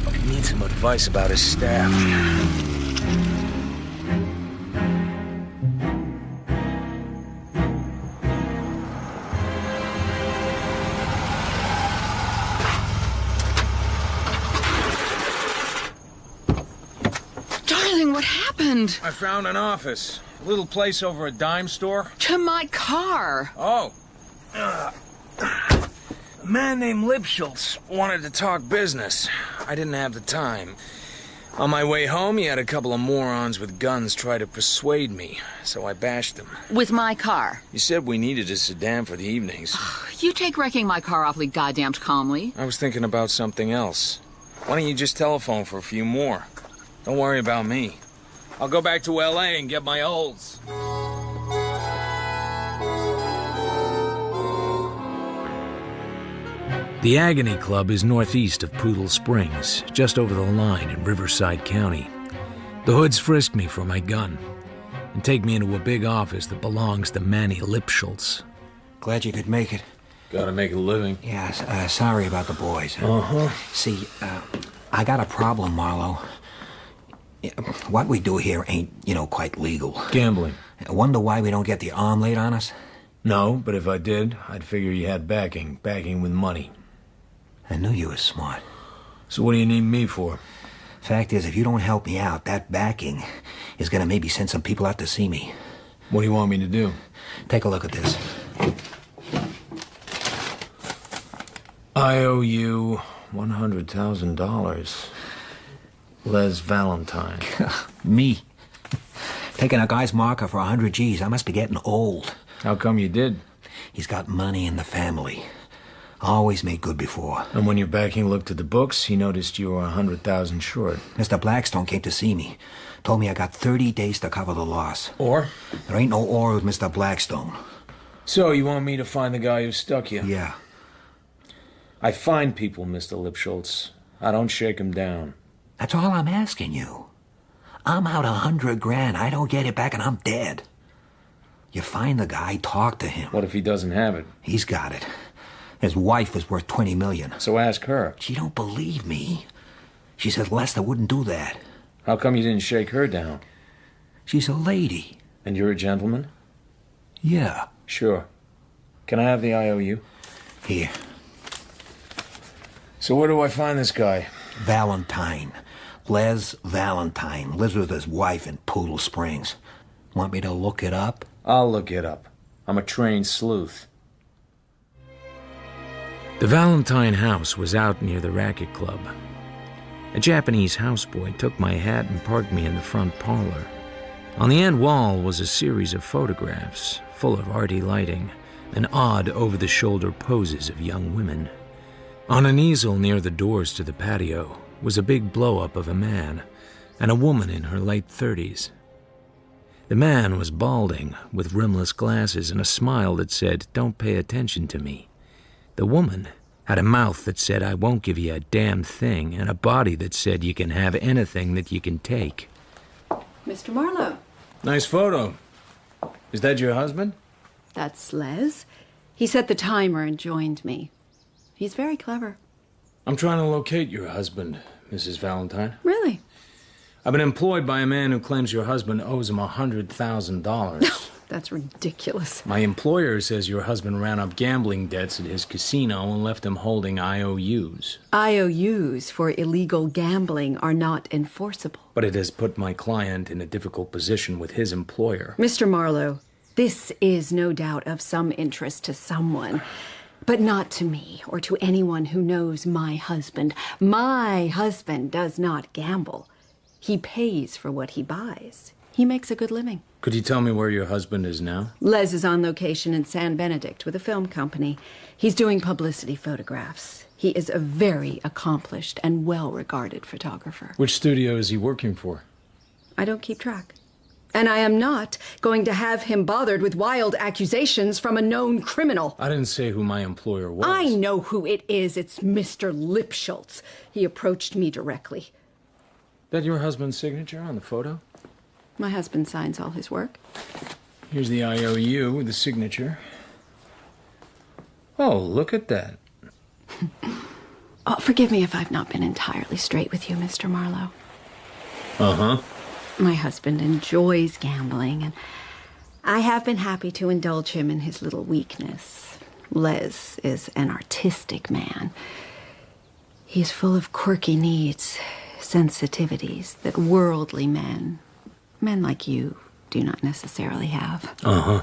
I need some advice about his staff. Darling, what happened? I found an office. A little place over a dime store. To my car. Oh. A man named Lipschultz wanted to talk business. I didn't have the time. On my way home, he had a couple of morons with guns try to persuade me, so I bashed them. With my car. He said we needed a sedan for the evenings. You take wrecking my car awfully goddamn calmly. I was thinking about something else. Why don't you just telephone for a few more? Don't worry about me. I'll go back to L.A. and get my olds. The Agony Club is northeast of Poodle Springs, just over the line in Riverside County. The hoods frisk me for my gun and take me into a big office that belongs to Manny Lipschultz. Glad you could make it. Gotta make a living. Yeah, sorry about the boys. Uh-huh. See, I got a problem, Marlowe. What we do here ain't, quite legal. Gambling. I wonder why we don't get the arm laid on us? No, but if I did, I'd figure you had backing with money. I knew you were smart. So what do you need me for? Fact is, if you don't help me out, that backing is gonna maybe send some people out to see me. What do you want me to do? Take a look at this. I owe you $100,000. Les Valentine. Me? Taking a guy's marker for 100 G's. I must be getting old. How come you did? He's got money in the family. Always made good before. And when your backing looked at the books, he noticed you were 100,000 short. Mr. Blackstone came to see me. Told me I got 30 days to cover the loss. Or? There ain't no or with Mr. Blackstone. So you want me to find the guy who stuck you? Yeah. I find people, Mr. Lipschultz. I don't shake them down. That's all I'm asking you. I'm out 100 grand. I don't get it back and I'm dead. You find the guy, talk to him. What if he doesn't have it? He's got it. His wife was worth $20 million. So ask her. She don't believe me. She says Lester wouldn't do that. How come you didn't shake her down? She's a lady. And you're a gentleman? Yeah. Sure. Can I have the IOU? Here. So where do I find this guy? Valentine. Les Valentine. Lives with his wife in Poodle Springs. Want me to look it up? I'll look it up. I'm a trained sleuth. The Valentine house was out near the racket club. A Japanese houseboy took my hat and parked me in the front parlor. On the end wall was a series of photographs, full of arty lighting and odd over-the-shoulder poses of young women. On an easel near the doors to the patio was a big blow-up of a man and a woman in her late 30s. The man was balding, with rimless glasses and a smile that said, "Don't pay attention to me." The woman had a mouth that said, "I won't give you a damn thing," and a body that said, "You can have anything that you can take." Mr. Marlowe. Nice photo. Is that your husband? That's Les. He set the timer and joined me. He's very clever. I'm trying to locate your husband, Mrs. Valentine. Really? I've been employed by a man who claims your husband owes him $100,000. That's ridiculous. My employer says your husband ran up gambling debts at his casino and left him holding IOUs. IOUs for illegal gambling are not enforceable. But it has put my client in a difficult position with his employer. Mr. Marlowe, this is no doubt of some interest to someone, but not to me or to anyone who knows my husband. My husband does not gamble. He pays for what he buys. He makes a good living. Could you tell me where your husband is now? Les is on location in San Benedict with a film company. He's doing publicity photographs. He is a very accomplished and well-regarded photographer. Which studio is he working for? I don't keep track. And I am not going to have him bothered with wild accusations from a known criminal. I didn't say who my employer was. I know who it is. It's Mr. Lipschultz. He approached me directly. That your husband's signature on the photo? My husband signs all his work. Here's the IOU with the signature. Oh, look at that. Oh, forgive me if I've not been entirely straight with you, Mr. Marlowe. Uh-huh. My husband enjoys gambling, and I have been happy to indulge him in his little weakness. Les is an artistic man. He's full of quirky needs, sensitivities that worldly men like you, do not necessarily have. Uh-huh.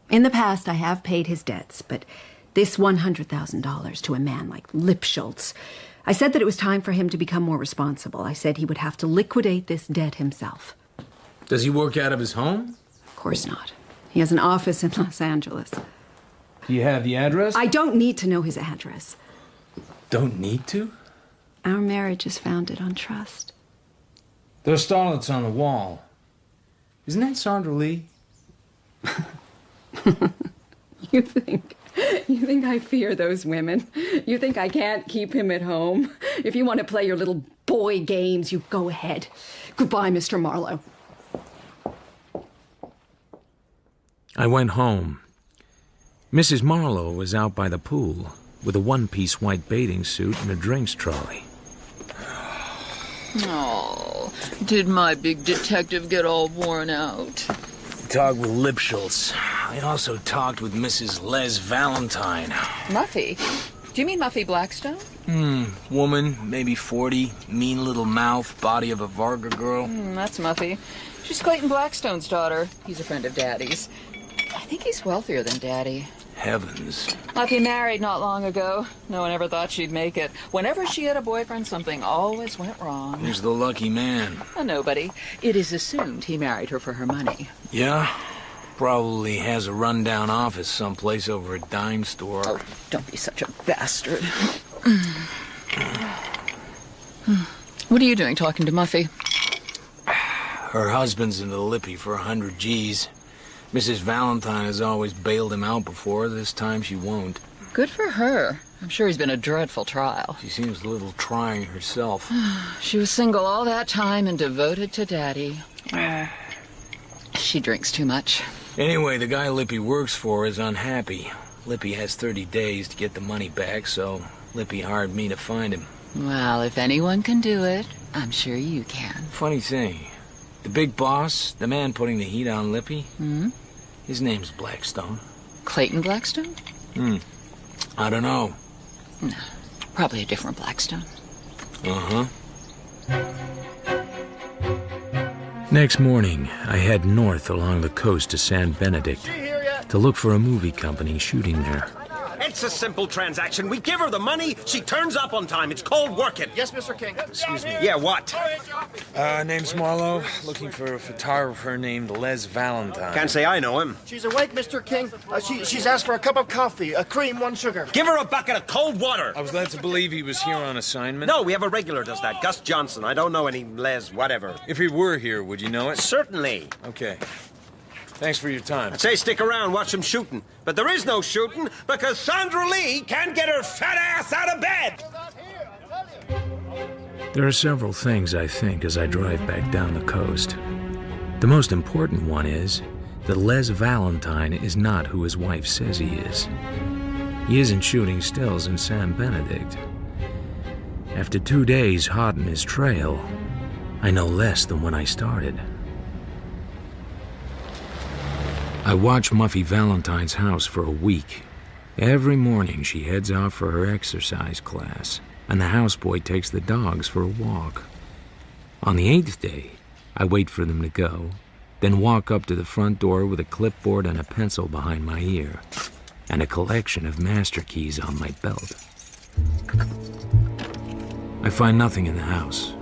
In the past, I have paid his debts, but this $100,000 to a man like Lipschultz, I said that it was time for him to become more responsible. I said he would have to liquidate this debt himself. Does he work out of his home? Of course not. He has an office in Los Angeles. Do you have the address? I don't need to know his address. Don't need to? Our marriage is founded on trust. There are starlets on the wall. Isn't that Sandra Lee? You think I fear those women? You think I can't keep him at home? If you want to play your little boy games, you go ahead. Goodbye, Mr. Marlowe. I went home. Mrs. Marlowe was out by the pool with a one-piece white bathing suit and a drinks trolley. Oh, did my big detective get all worn out? Talked with Lipschultz. I also talked with Mrs. Les Valentine. Muffy? Do you mean Muffy Blackstone? Woman, maybe 40, mean little mouth, body of a Varga girl. That's Muffy. She's Clayton Blackstone's daughter. He's a friend of Daddy's. I think he's wealthier than Daddy. Heavens. Muffy married not long ago. No one ever thought she'd make it. Whenever she had a boyfriend, something always went wrong. Who's the lucky man? Nobody. It is assumed he married her for her money. Yeah? Probably has a rundown office someplace over a dime store. Oh, don't be such a bastard. What are you doing talking to Muffy? Her husband's in the lippy for 100 G's. Mrs. Valentine has always bailed him out before. This time she won't. Good for her. I'm sure he's been a dreadful trial. She seems a little trying herself. She was single all that time and devoted to Daddy. She drinks too much. Anyway, the guy Lippy works for is unhappy. Lippy has 30 days to get the money back, so Lippy hired me to find him. Well, if anyone can do it, I'm sure you can. Funny thing, the big boss, the man putting the heat on Lippy, his name's Blackstone. Clayton Blackstone? I don't know. No, probably a different Blackstone. Uh-huh. Next morning, I head north along the coast to San Benedict to look for a movie company shooting there. And It's a simple transaction. We give her the money, she turns up on time. It's called working. Yes, Mr. King. Excuse me. Yeah, what? Name's Marlowe. Looking for a photographer named Les Valentine. Can't say I know him. She's awake, Mr. King. She's asked for a cup of coffee, a cream, 1 sugar. Give her a bucket of cold water. I was led to believe he was here on assignment. No, we have a regular does that. Gus Johnson. I don't know any Les whatever. If he were here, would you know it? Certainly. Okay. Thanks for your time. I'd say stick around, watch some shooting. But there is no shooting because Sandra Lee can't get her fat ass out of bed. There are several things I think as I drive back down the coast. The most important one is that Les Valentine is not who his wife says he is. He isn't shooting stills in San Benedict. After 2 days hot in his trail, I know less than when I started. I watch Muffy Valentine's house for a week. Every morning she heads off for her exercise class, and the houseboy takes the dogs for a walk. On the 8th day, I wait for them to go, then walk up to the front door with a clipboard and a pencil behind my ear, and a collection of master keys on my belt. I find nothing in the house.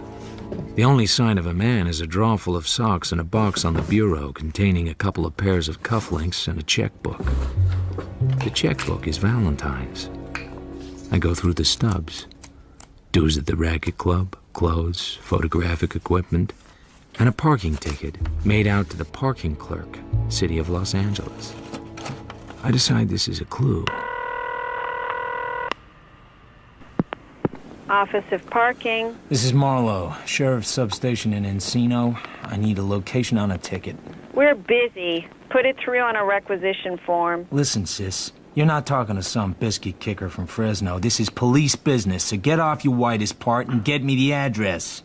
The only sign of a man is a drawer full of socks and a box on the bureau containing a couple of pairs of cufflinks and a checkbook. The checkbook is Valentine's. I go through the stubs. Dues at the racket club, clothes, photographic equipment, and a parking ticket made out to the parking clerk, City of Los Angeles. I decide this is a clue. Office of Parking. This is Marlowe, Sheriff's Substation in Encino. I need a location on a ticket. We're busy. Put it through on a requisition form. Listen, sis, you're not talking to some biscuit kicker from Fresno. This is police business, so get off your whitest part and get me the address.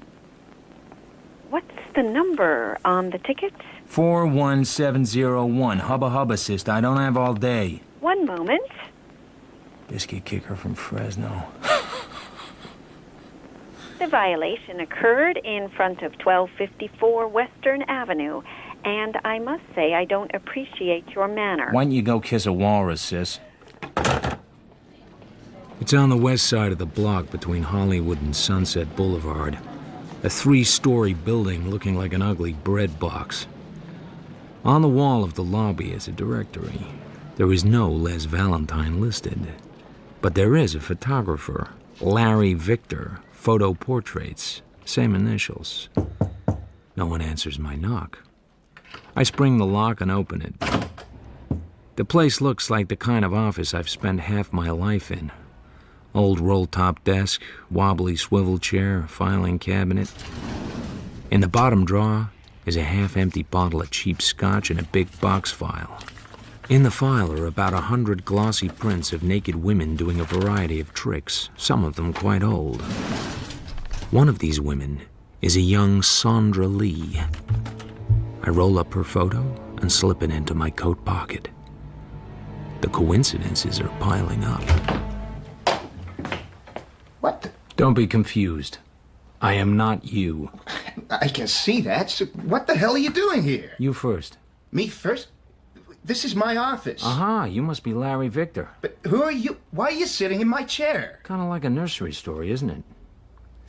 What's the number on the ticket? 41701. Hubba hubba, sister. I don't have all day. One moment. Biscuit kicker from Fresno. The violation occurred in front of 1254 Western Avenue, and I must say I don't appreciate your manner. Why don't you go kiss a walrus, sis? It's on the west side of the block between Hollywood and Sunset Boulevard. A 3-story building looking like an ugly bread box. On the wall of the lobby is a directory. There is no Les Valentine listed. But there is a photographer, Larry Victor. Photo portraits, same initials. No one answers my knock. I spring the lock and open it. The place looks like the kind of office I've spent half my life in. Old roll-top desk, wobbly swivel chair, filing cabinet. In the bottom drawer is a half-empty bottle of cheap scotch and a big box file. In the file are about 100 glossy prints of naked women doing a variety of tricks, some of them quite old. One of these women is a young Sandra Lee. I roll up her photo and slip it into my coat pocket. The coincidences are piling up. What? Don't be confused. I am not you. I can see that. So what the hell are you doing here? You first. Me first? This is my office. Aha, you must be Larry Victor. But who are you? Why are you sitting in my chair? Kind of like a nursery story, isn't it?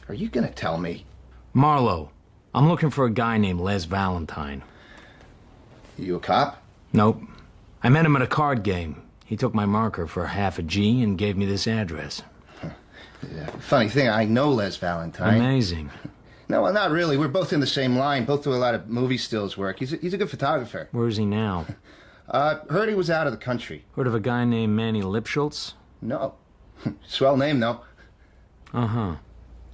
Are you gonna tell me? Marlowe. I'm looking for a guy named Les Valentine. You a cop? Nope. I met him at a card game. He took my marker for half a G and gave me this address. Funny thing, I know Les Valentine. Amazing. No, well, not really. We're both in the same line. Both do a lot of movie stills work. He's a good photographer. Where is he now? Heard he was out of the country. Heard of a guy named Manny Lipschultz? No. Swell name, though. Uh-huh.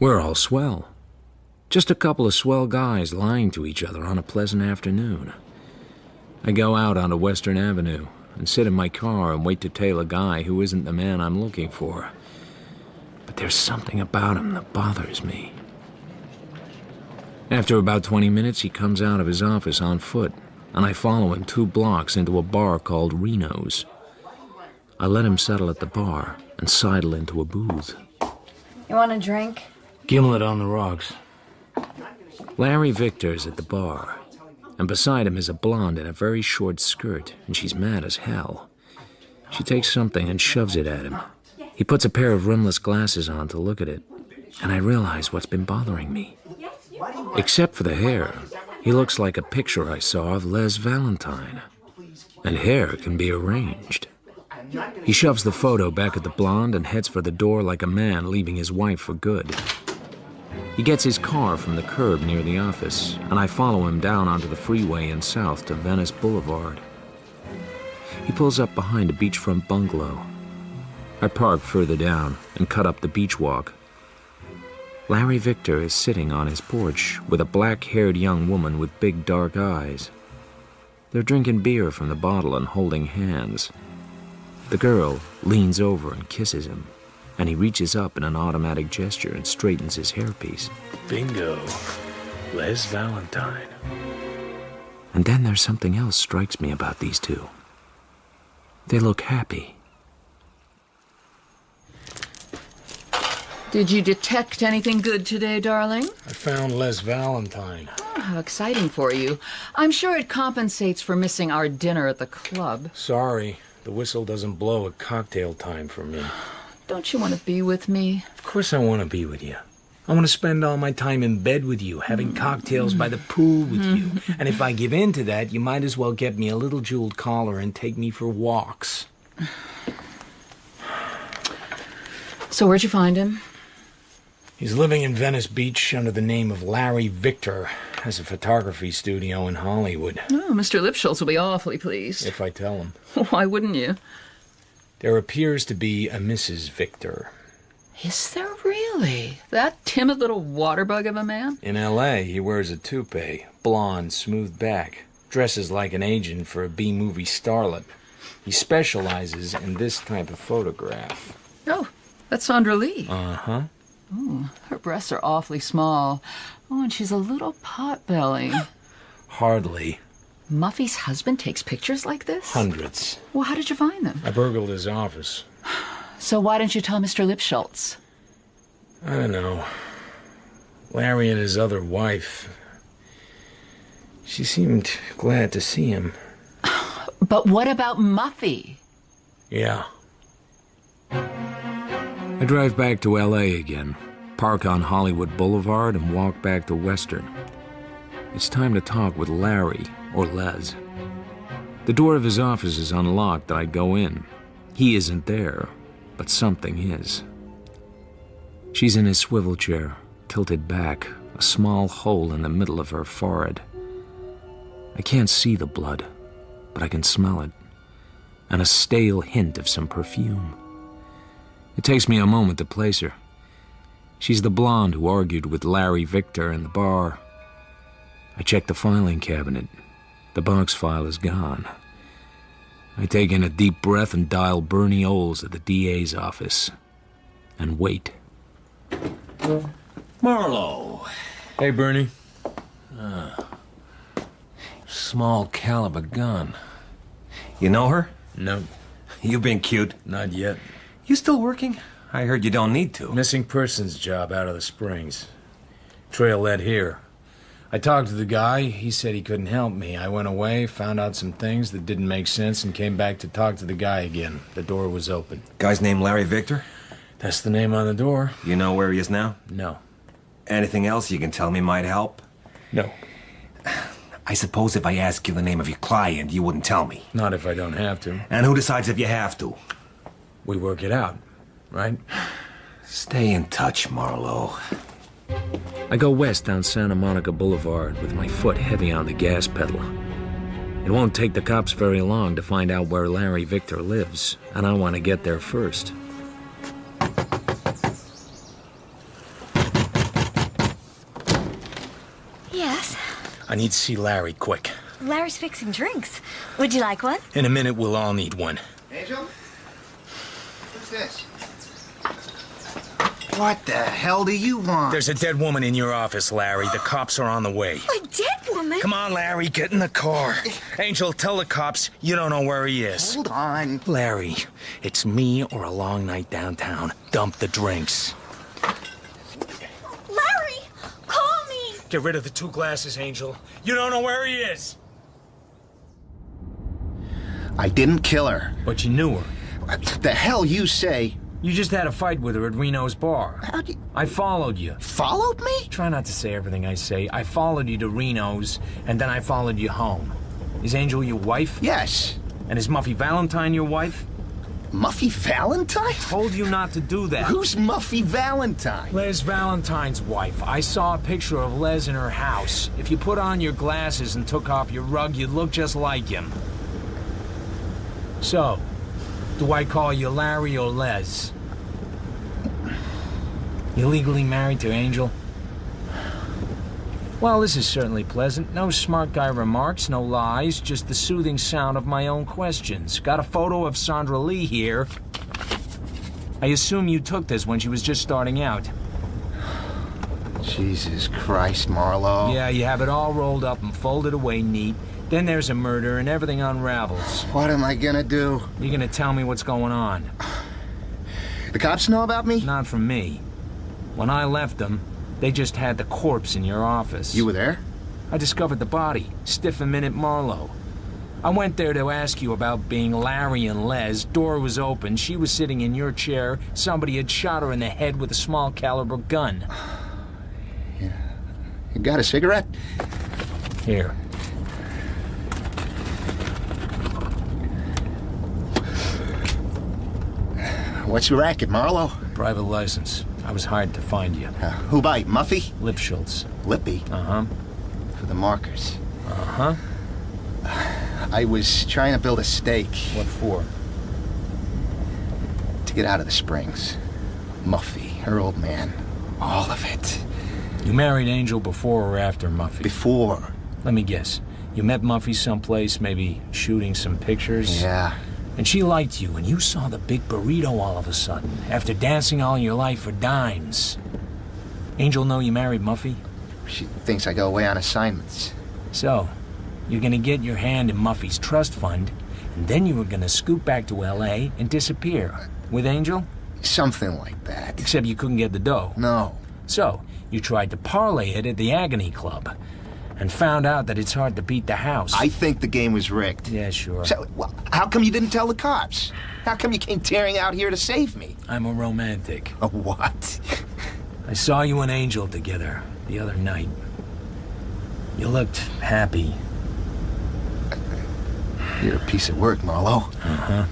We're all swell. Just a couple of swell guys lying to each other on a pleasant afternoon. I go out onto Western Avenue and sit in my car and wait to tail a guy who isn't the man I'm looking for. But there's something about him that bothers me. After about 20 minutes, he comes out of his office on foot, and I follow him 2 blocks into a bar called Reno's. I let him settle at the bar and sidle into a booth. You want a drink? Gimlet on the rocks. Larry Victor's at the bar, and beside him is a blonde in a very short skirt, and she's mad as hell. She takes something and shoves it at him. He puts a pair of rimless glasses on to look at it, and I realize what's been bothering me. Except for the hair, he looks like a picture I saw of Les Valentine. And hair can be arranged. He shoves the photo back at the blonde and heads for the door like a man leaving his wife for good. He gets his car from the curb near the office, and I follow him down onto the freeway and south to Venice Boulevard. He pulls up behind a beachfront bungalow. I park further down and cut up the beach walk. Larry Victor is sitting on his porch with a black-haired young woman with big dark eyes. They're drinking beer from the bottle and holding hands. The girl leans over and kisses him, and he reaches up in an automatic gesture and straightens his hairpiece. Bingo. Les Valentine. And then there's something else strikes me about these two. They look happy. Did you detect anything good today, darling? I found Les Valentine. Oh, how exciting for you. I'm sure it compensates for missing our dinner at the club. Sorry, the whistle doesn't blow at cocktail time for me. Don't you want to be with me? Of course I want to be with you. I want to spend all my time in bed with you, having cocktails by the pool with you. And if I give in to that, you might as well get me a little jeweled collar and take me for walks. So where'd you find him? He's living in Venice Beach under the name of Larry Victor. Has a photography studio in Hollywood. Oh, Mr. Lipschultz will be awfully pleased. If I tell him. Why wouldn't you? There appears to be a Mrs. Victor. Is there really? That timid little waterbug of a man? In L.A., he wears a toupee, blonde, smooth back, dresses like an agent for a B-movie starlet. He specializes in this type of photograph. Oh, that's Sandra Lee. Uh-huh. Oh, her breasts are awfully small. Oh, and she's a little potbelly. Hardly. Muffy's husband takes pictures like this? Hundreds. Well, how did you find them? I burgled his office. So why didn't you tell Mr. Lipschultz? I don't know. Larry and his other wife. She seemed glad to see him. But what about Muffy? Yeah. I drive back to L.A. again, park on Hollywood Boulevard, and walk back to Western. It's time to talk with Larry, or Les. The door of his office is unlocked and I go in. He isn't there, but something is. She's in his swivel chair, tilted back, a small hole in the middle of her forehead. I can't see the blood, but I can smell it, and a stale hint of some perfume. It takes me a moment to place her. She's the blonde who argued with Larry Victor in the bar. I check the filing cabinet. The box file is gone. I take in a deep breath and dial Bernie Oles at the DA's office. And wait. Marlowe. Hey, Bernie. Small caliber gun. You know her? No. You been cute? Not yet. You still working? I heard you don't need to. Missing persons job out of the Springs. Trail led here. I talked to the guy. He said he couldn't help me. I went away, found out some things that didn't make sense, and came back to talk to the guy again. The door was open. Guy's name Larry Victor? That's the name on the door. You know where he is now? No. Anything else you can tell me might help? No. I suppose if I ask you the name of your client, you wouldn't tell me. Not if I don't have to. And who decides if you have to? We work it out, right? Stay in touch, Marlowe. I go west down Santa Monica Boulevard with my foot heavy on the gas pedal. It won't take the cops very long to find out where Larry Victor lives, and I want to get there first. Yes? I need to see Larry quick. Larry's fixing drinks. Would you like one? In a minute, we'll all need one. Angel? Who's this? What the hell do you want? There's a dead woman in your office, Larry. The cops are on the way. A dead woman? Come on, Larry, get in the car. Angel, tell the cops you don't know where he is. Hold on. Larry, it's me or a long night downtown. Dump the drinks. Larry! Call me! Get rid of the 2 glasses, Angel. You don't know where he is. I didn't kill her. But you knew her. What the hell you say? You just had a fight with her at Reno's bar. How'd you... I followed you. Followed me? Try not to say everything I say. I followed you to Reno's, and then I followed you home. Is Angel your wife? Yes. And is Muffy Valentine your wife? Muffy Valentine? Told you not to do that. Who's Muffy Valentine? Les Valentine's wife. I saw a picture of Les in her house. If you put on your glasses and took off your rug, you'd look just like him. So, do I call you Larry or Les? You legally married to Angel? Well, this is certainly pleasant. No smart guy remarks, no lies, just the soothing sound of my own questions. Got a photo of Sandra Lee here. I assume you took this when she was just starting out. Jesus Christ, Marlowe. Yeah, you have it all rolled up and folded away neat. Then there's a murder and everything unravels. What am I gonna do? You're gonna tell me what's going on. The cops know about me? Not from me. When I left them, they just had the corpse in your office. You were there? I discovered the body, stiff a minute Marlowe. I went there to ask you about being Larry and Les. Door was open. She was sitting in your chair. Somebody had shot her in the head with a small caliber gun. Yeah. You got a cigarette? Here. What's your racket, Marlowe? Private license. I was hired to find you. Who by? Muffy? Lipschultz. Lippy? Uh-huh. For the markers. Uh-huh. I was trying to build a stake. What for? To get out of the Springs. Muffy, her old man. All of it. You married Angel before or after Muffy? Before. Let me guess. You met Muffy someplace, maybe shooting some pictures? Yeah. And she liked you, and you saw the big burrito all of a sudden, after dancing all your life for dimes. Angel know you married Muffy? She thinks I go away on assignments. So, you're gonna get your hand in Muffy's trust fund, and then you were gonna scoot back to L.A. and disappear. With Angel? Something like that. Except you couldn't get the dough. No. So, you tried to parlay it at the Agony Club, and found out that it's hard to beat the house. I think the game was rigged. Yeah, sure. So, well, how come you didn't tell the cops? How come you came tearing out here to save me? I'm a romantic. A what? I saw you and Angel together the other night. You looked happy. You're a piece of work, Marlowe. Uh-huh.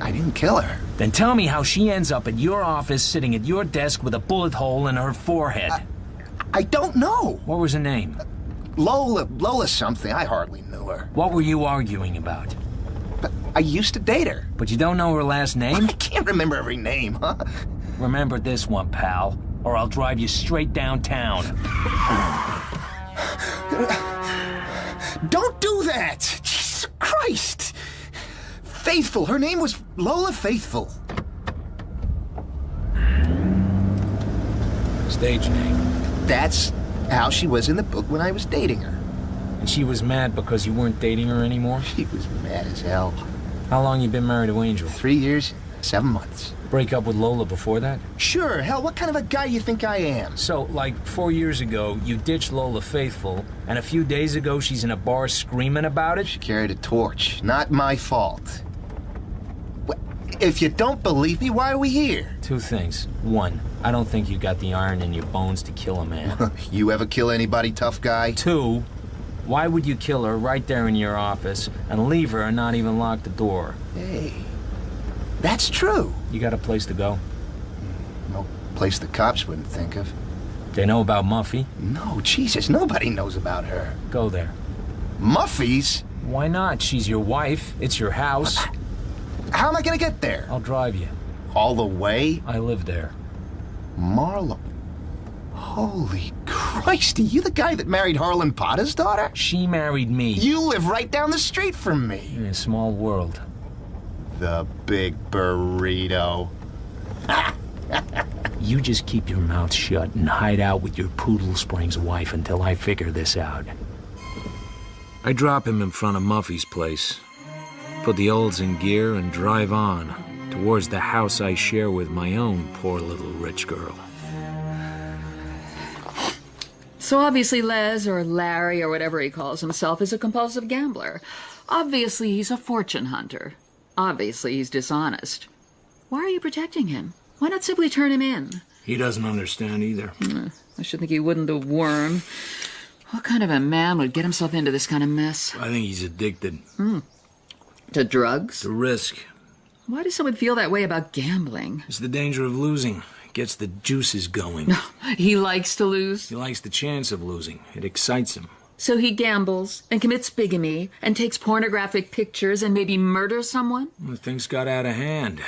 I didn't kill her. Then tell me how she ends up at your office sitting at your desk with a bullet hole in her forehead. I don't know. What was her name? Lola something. I hardly knew her. What were you arguing about? But I used to date her. But you don't know her last name? I can't remember every name, huh? Remember this one, pal, or I'll drive you straight downtown. Don't do that! Jesus Christ! Faithful. Her name was Lola Faithful. Stage name. That's how she was in the book when I was dating her. And she was mad because you weren't dating her anymore? She was mad as hell. How long you been married to Angel? 3 years, 7 months. Break up with Lola before that? Sure, hell, what kind of a guy you think I am? So, like, 4 years ago, you ditched Lola Faithful, and a few days ago she's in a bar screaming about it? She carried a torch. Not my fault. If you don't believe me, why are we here? 2 things. 1, I don't think you got the iron in your bones to kill a man. You ever kill anybody, tough guy? 2, why would you kill her right there in your office and leave her and not even lock the door? Hey, that's true. You got a place to go? No place the cops wouldn't think of. They know about Muffy? No, Jesus, nobody knows about her. Go there. Muffy's? Why not? She's your wife. It's your house. How am I gonna get there? I'll drive you. All the way? I live there. Marlowe. Holy Christ, are you the guy that married Harlan Potter's daughter? She married me. You live right down the street from me. In a small world. The big burrito. You just keep your mouth shut and hide out with your Poodle Springs wife until I figure this out. I drop him in front of Muffy's place, put the olds in gear, and drive on towards the house I share with my own poor little rich girl. So obviously Les, or Larry, or whatever he calls himself, is a compulsive gambler. Obviously he's a fortune hunter. Obviously, he's dishonest. Why are you protecting him? Why not simply turn him in? He doesn't understand either. I should think he wouldn't have worm. What kind of a man would get himself into this kind of mess? I think he's addicted. To drugs? To risk. Why does someone feel that way about gambling? It's the danger of losing. It gets the juices going. He likes to lose? He likes the chance of losing. It excites him. So he gambles and commits bigamy and takes pornographic pictures and maybe murders someone? Well, things got out of hand.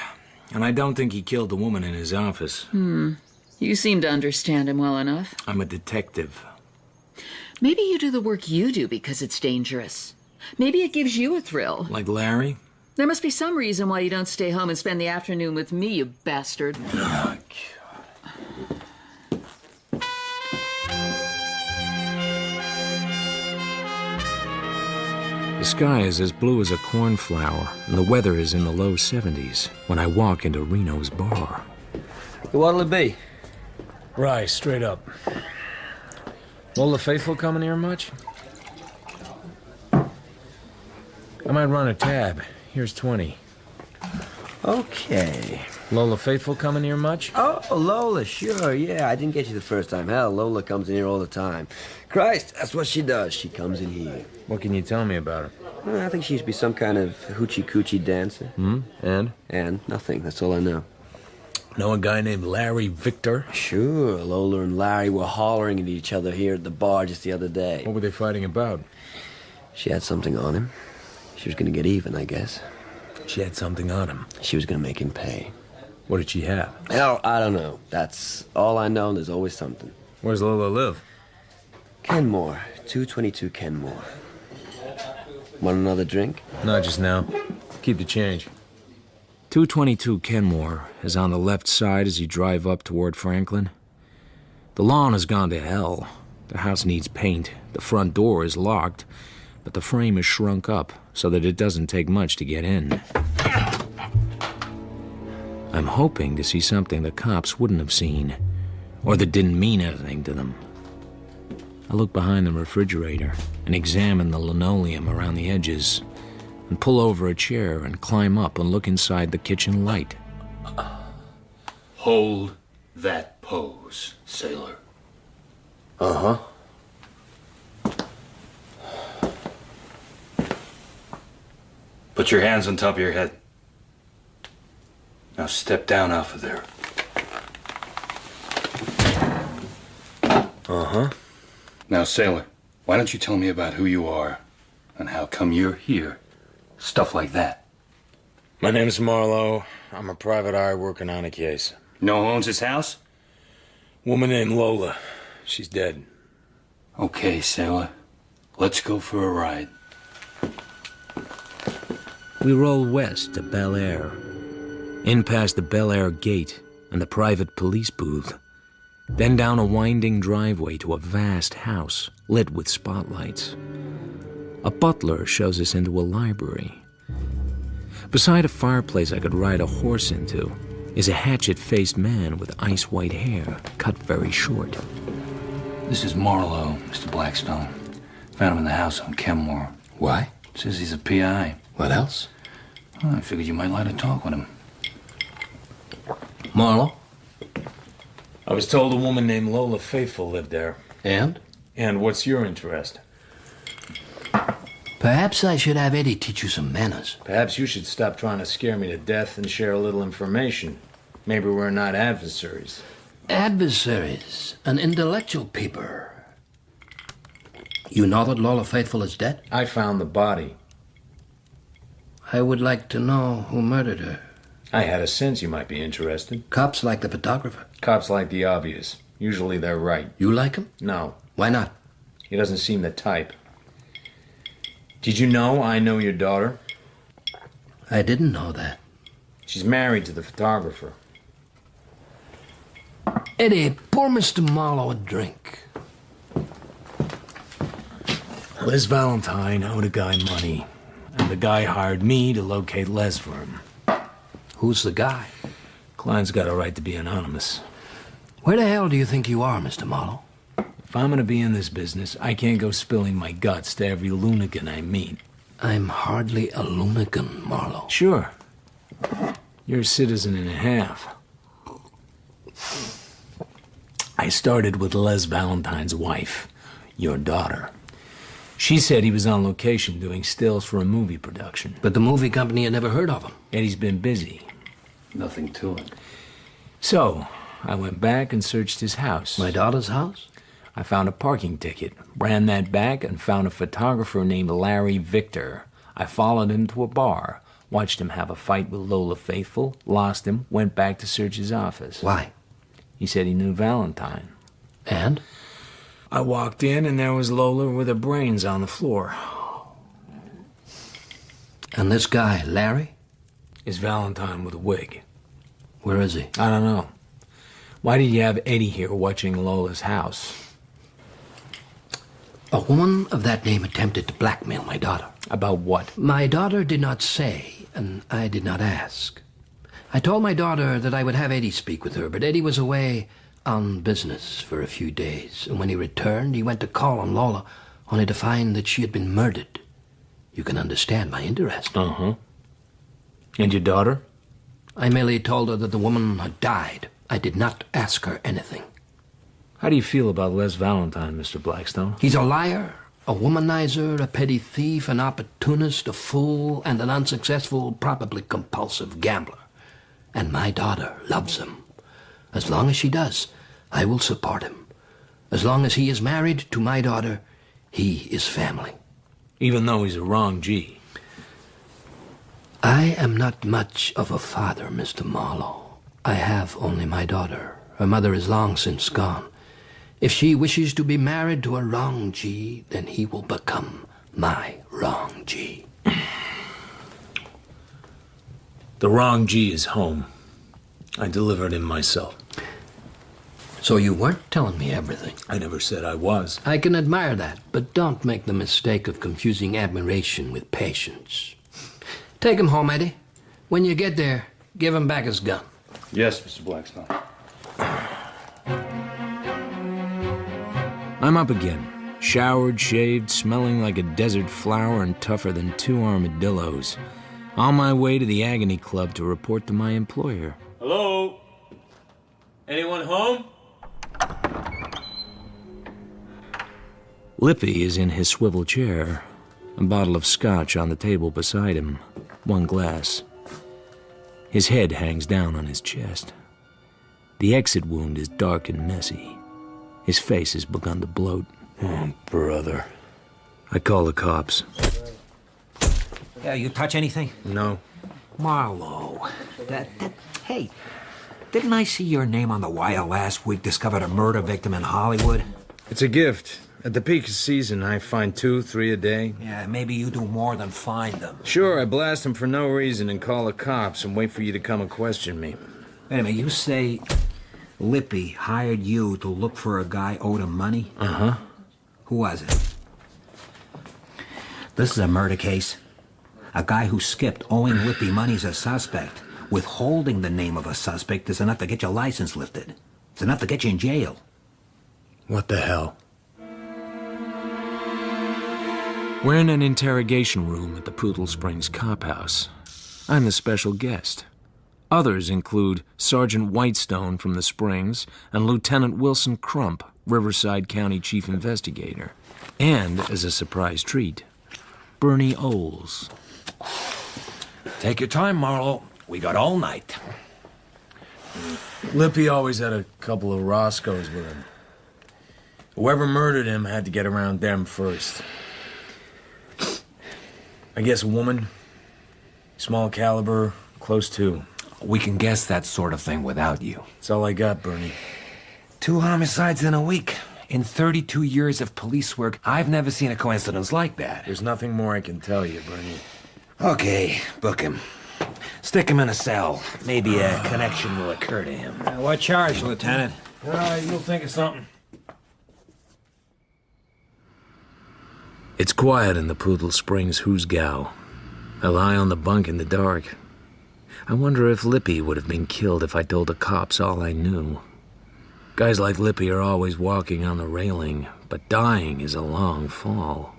And I don't think he killed the woman in his office. You seem to understand him well enough. I'm a detective. Maybe you do the work you do because it's dangerous. Maybe it gives you a thrill. Like Larry? There must be some reason why you don't stay home and spend the afternoon with me, you bastard. The sky is as blue as a cornflower, and the weather is in the low 70s when I walk into Reno's bar. What'll it be? Rye, straight up. Lola Faithful coming here much? I might run a tab. Here's 20. Okay. Lola Faithful coming here much? Oh, Lola, sure, yeah. I didn't get you the first time. Hell, Lola comes in here all the time. Christ, that's what she does. She comes in here. What can you tell me about her? Well, I think she used to be some kind of hoochie-coochie dancer. And? And nothing. That's all I know. Know a guy named Larry Victor? Sure. Lola and Larry were hollering at each other here at the bar just the other day. What were they fighting about? She had something on him. She was going to get even, I guess. She had something on him. She was going to make him pay. What did she have? Well, I don't know. That's all I know. There's always something. Where's Lola live? Kenmore. 222 Kenmore. Want another drink? Not just now. Keep the change. 222 Kenmore is on the left side as you drive up toward Franklin. The lawn has gone to hell. The house needs paint. The front door is locked, but the frame is shrunk up so that it doesn't take much to get in. I'm hoping to see something the cops wouldn't have seen, or that didn't mean anything to them. I look behind the refrigerator and examine the linoleum around the edges, and pull over a chair and climb up and look inside the kitchen light. Hold that pose, sailor. Uh-huh. Put your hands on top of your head. Now step down off of there. Uh-huh. Now, sailor, why don't you tell me about who you are and how come you're here? Stuff like that. My name's Marlowe. I'm a private eye working on a case. Know who owns this house? Woman named Lola. She's dead. Okay, sailor. Let's go for a ride. We roll west to Bel Air, in past the Bel Air gate and the private police booth, then down a winding driveway to a vast house lit with spotlights. A butler shows us into a library. Beside a fireplace I could ride a horse into is a hatchet-faced man with ice-white hair, cut very short. This is Marlowe, Mr. Blackstone. Found him in the house on Kenmore. Why? Says he's a PI. What else? Well, I figured you might like to talk with him. Marlowe? I was told a woman named Lola Faithful lived there. And? And what's your interest? Perhaps I should have Eddie teach you some manners. Perhaps you should stop trying to scare me to death and share a little information. Maybe we're not adversaries. Adversaries? An intellectual paper. You know that Lola Faithful is dead? I found the body. I would like to know who murdered her. I had a sense you might be interested. Cops like the photographer. Cops like the obvious. Usually they're right. You like him? No. Why not? He doesn't seem the type. Did you know I know your daughter? I didn't know that. She's married to the photographer. Eddie, pour Mr. Marlowe a drink. Liz Valentine owed a guy money, and the guy hired me to locate Les for him. Who's the guy? Client's got a right to be anonymous. Where the hell do you think you are, Mr. Marlowe? If I'm gonna be in this business, I can't go spilling my guts to every loonican I meet. I'm hardly a loonican, Marlowe. Sure, You're a citizen and a half. I started with Les Valentine's wife, your daughter. She said he was on location doing stills for a movie production. But the movie company had never heard of him. Eddie's been busy. Nothing to it. So, I went back and searched his house. My daughter's house? I found a parking ticket, ran that back, and found a photographer named Larry Victor. I followed him to a bar, watched him have a fight with Lola Faithful, lost him, went back to search his office. Why? He said he knew Valentine. And? I walked in, and there was Lola with her brains on the floor. And this guy, Larry? Is Valentine with a wig. Where is he? I don't know. Why did you have Eddie here watching Lola's house? A woman of that name attempted to blackmail my daughter. About what? My daughter did not say, and I did not ask. I told my daughter that I would have Eddie speak with her, but Eddie was away on business for a few days, and when he returned, he went to call on Lola, only to find that she had been murdered. You can understand my interest. Uh-huh. And your daughter? I merely told her that the woman had died. I did not ask her anything. How do you feel about Les Valentine, Mr. Blackstone? He's a liar, a womanizer, a petty thief, an opportunist, a fool, and an unsuccessful, probably compulsive gambler. And my daughter loves him. As long as she does, I will support him. As long as he is married to my daughter, he is family. Even though he's a wrong G. I am not much of a father, Mr. Marlowe. I have only my daughter. Her mother is long since gone. If she wishes to be married to a wrong G, then he will become my wrong G. The wrong G is home. I delivered him myself. So you weren't telling me everything? I never said I was. I can admire that, but don't make the mistake of confusing admiration with patience. Take him home, Eddie. When you get there, give him back his gun. Yes, Mr. Blackstone. I'm up again. Showered, shaved, smelling like a desert flower and tougher than 2 armadillos. On my way to the Agony Club to report to my employer. Hello? Anyone home? Lippy is in his swivel chair. A bottle of scotch on the table beside him. 1 glass. His head hangs down on his chest. The exit wound is dark and messy. His face has begun to bloat. Oh, brother. I call the cops. Yeah, you touch anything? No. Marlowe. Hey, didn't I see your name on the wire last week? Discovered a murder victim in Hollywood? It's a gift. At the peak of season, I find 2, 3 a day. Yeah, maybe you do more than find them. Sure, I blast them for no reason and call the cops and wait for you to come and question me. Wait a minute, you say Lippy hired you to look for a guy owed him money? Uh-huh. Who was it? This is a murder case. A guy who skipped owing Lippy money's a suspect. Withholding the name of a suspect is enough to get your license lifted. It's enough to get you in jail. What the hell? We're in an interrogation room at the Poodle Springs Cop House. I'm the special guest. Others include Sergeant Whitestone from the Springs and Lieutenant Wilson Crump, Riverside County Chief Investigator. And, as a surprise treat, Bernie Oles. Take your time, Marlowe. We got all night. Lippy always had a couple of Roscoes with him. Whoever murdered him had to get around them first. I guess a woman, small caliber, close to. We can guess that sort of thing without you. That's all I got, Bernie. 2 homicides in a week. In 32 years of police work, I've never seen a coincidence like that. There's nothing more I can tell you, Bernie. Okay, book him. Stick him in a cell. Maybe a connection will occur to him. What charge, Lieutenant? You'll think of something. It's quiet in the Poodle Springs hoosgow. I lie on the bunk in the dark. I wonder if Lippy would have been killed if I told the cops all I knew. Guys like Lippy are always walking on the railing, but dying is a long fall.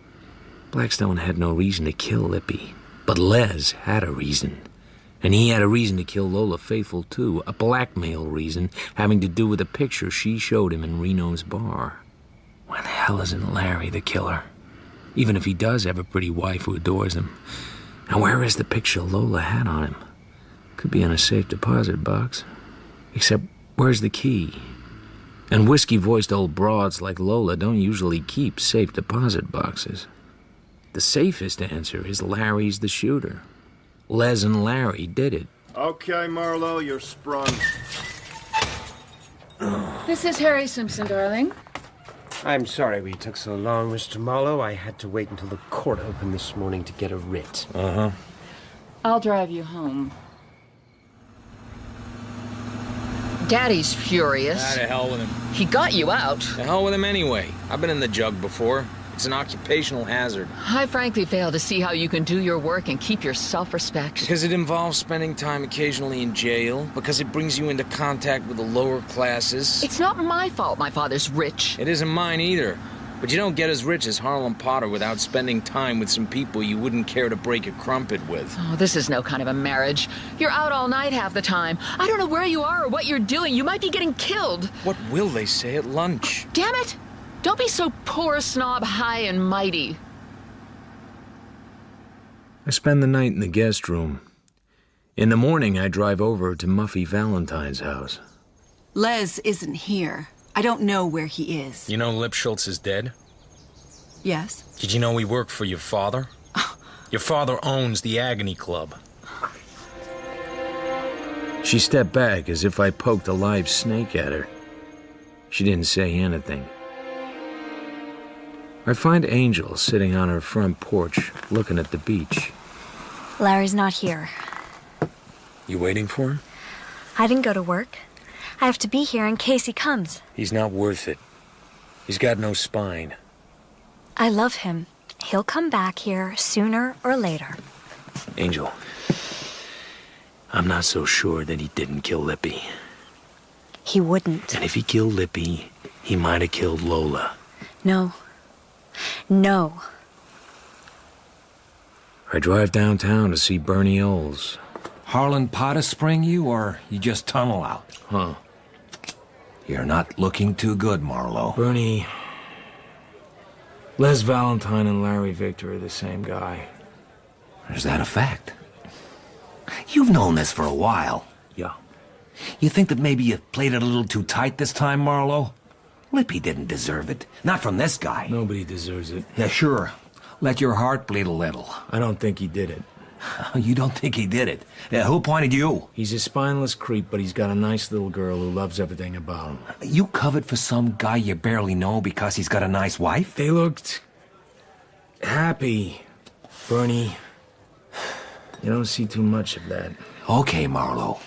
Blackstone had no reason to kill Lippy, but Les had a reason. And he had a reason to kill Lola Faithfull, too. A blackmail reason having to do with a picture she showed him in Reno's bar. Why the hell isn't Larry the killer? Even if he does have a pretty wife who adores him. And where is the picture Lola had on him? Could be in a safe deposit box. Except, where's the key? And whiskey-voiced old broads like Lola don't usually keep safe deposit boxes. The safest answer is Larry's the shooter. Les and Larry did it. Okay, Marlowe, you're sprung. This is Harry Simpson, darling. I'm sorry we took so long, Mr. Marlowe. I had to wait until the court opened this morning to get a writ. Uh-huh. I'll drive you home. Daddy's furious. To hell with him. He got you out. To hell with him anyway. I've been in the jug before. It's an occupational hazard. I frankly fail to see how you can do your work and keep your self-respect. Because it involves spending time occasionally in jail. Because it brings you into contact with the lower classes. It's not my fault my father's rich. It isn't mine either. But you don't get as rich as Harlan Potter without spending time with some people you wouldn't care to break a crumpet with. Oh, this is no kind of a marriage. You're out all night half the time. I don't know where you are or what you're doing. You might be getting killed. What will they say at lunch? Damn it! Don't be so poor, snob, high and mighty. I spend the night in the guest room. In the morning, I drive over to Muffy Valentine's house. Les isn't here. I don't know where he is. You know Lipschultz is dead? Yes? Did you know he worked for your father? Your father owns the Agony Club. She stepped back as if I poked a live snake at her. She didn't say anything. I find Angel sitting on her front porch, looking at the beach. Larry's not here. You waiting for him? I didn't go to work. I have to be here in case he comes. He's not worth it. He's got no spine. I love him. He'll come back here sooner or later. Angel, I'm not so sure that he didn't kill Lippy. He wouldn't. And if he killed Lippy, he might have killed Lola. No. No. I drive downtown to see Bernie Oles. Harlan Potter spring you, or you just tunnel out? Huh. You're not looking too good, Marlowe. Bernie... Les Valentine and Larry Victor are the same guy. Is that a fact? You've known this for a while. Yeah. You think that maybe you played it a little too tight this time, Marlowe? Lippy didn't deserve it. Not from this guy. Nobody deserves it. Yeah, sure. Let your heart bleed a little. I don't think he did it. You don't think he did it? Who appointed you? He's a spineless creep, but he's got a nice little girl who loves everything about him. You covered for some guy you barely know because he's got a nice wife? They looked... happy, Bernie. You don't see too much of that. Okay, Marlowe.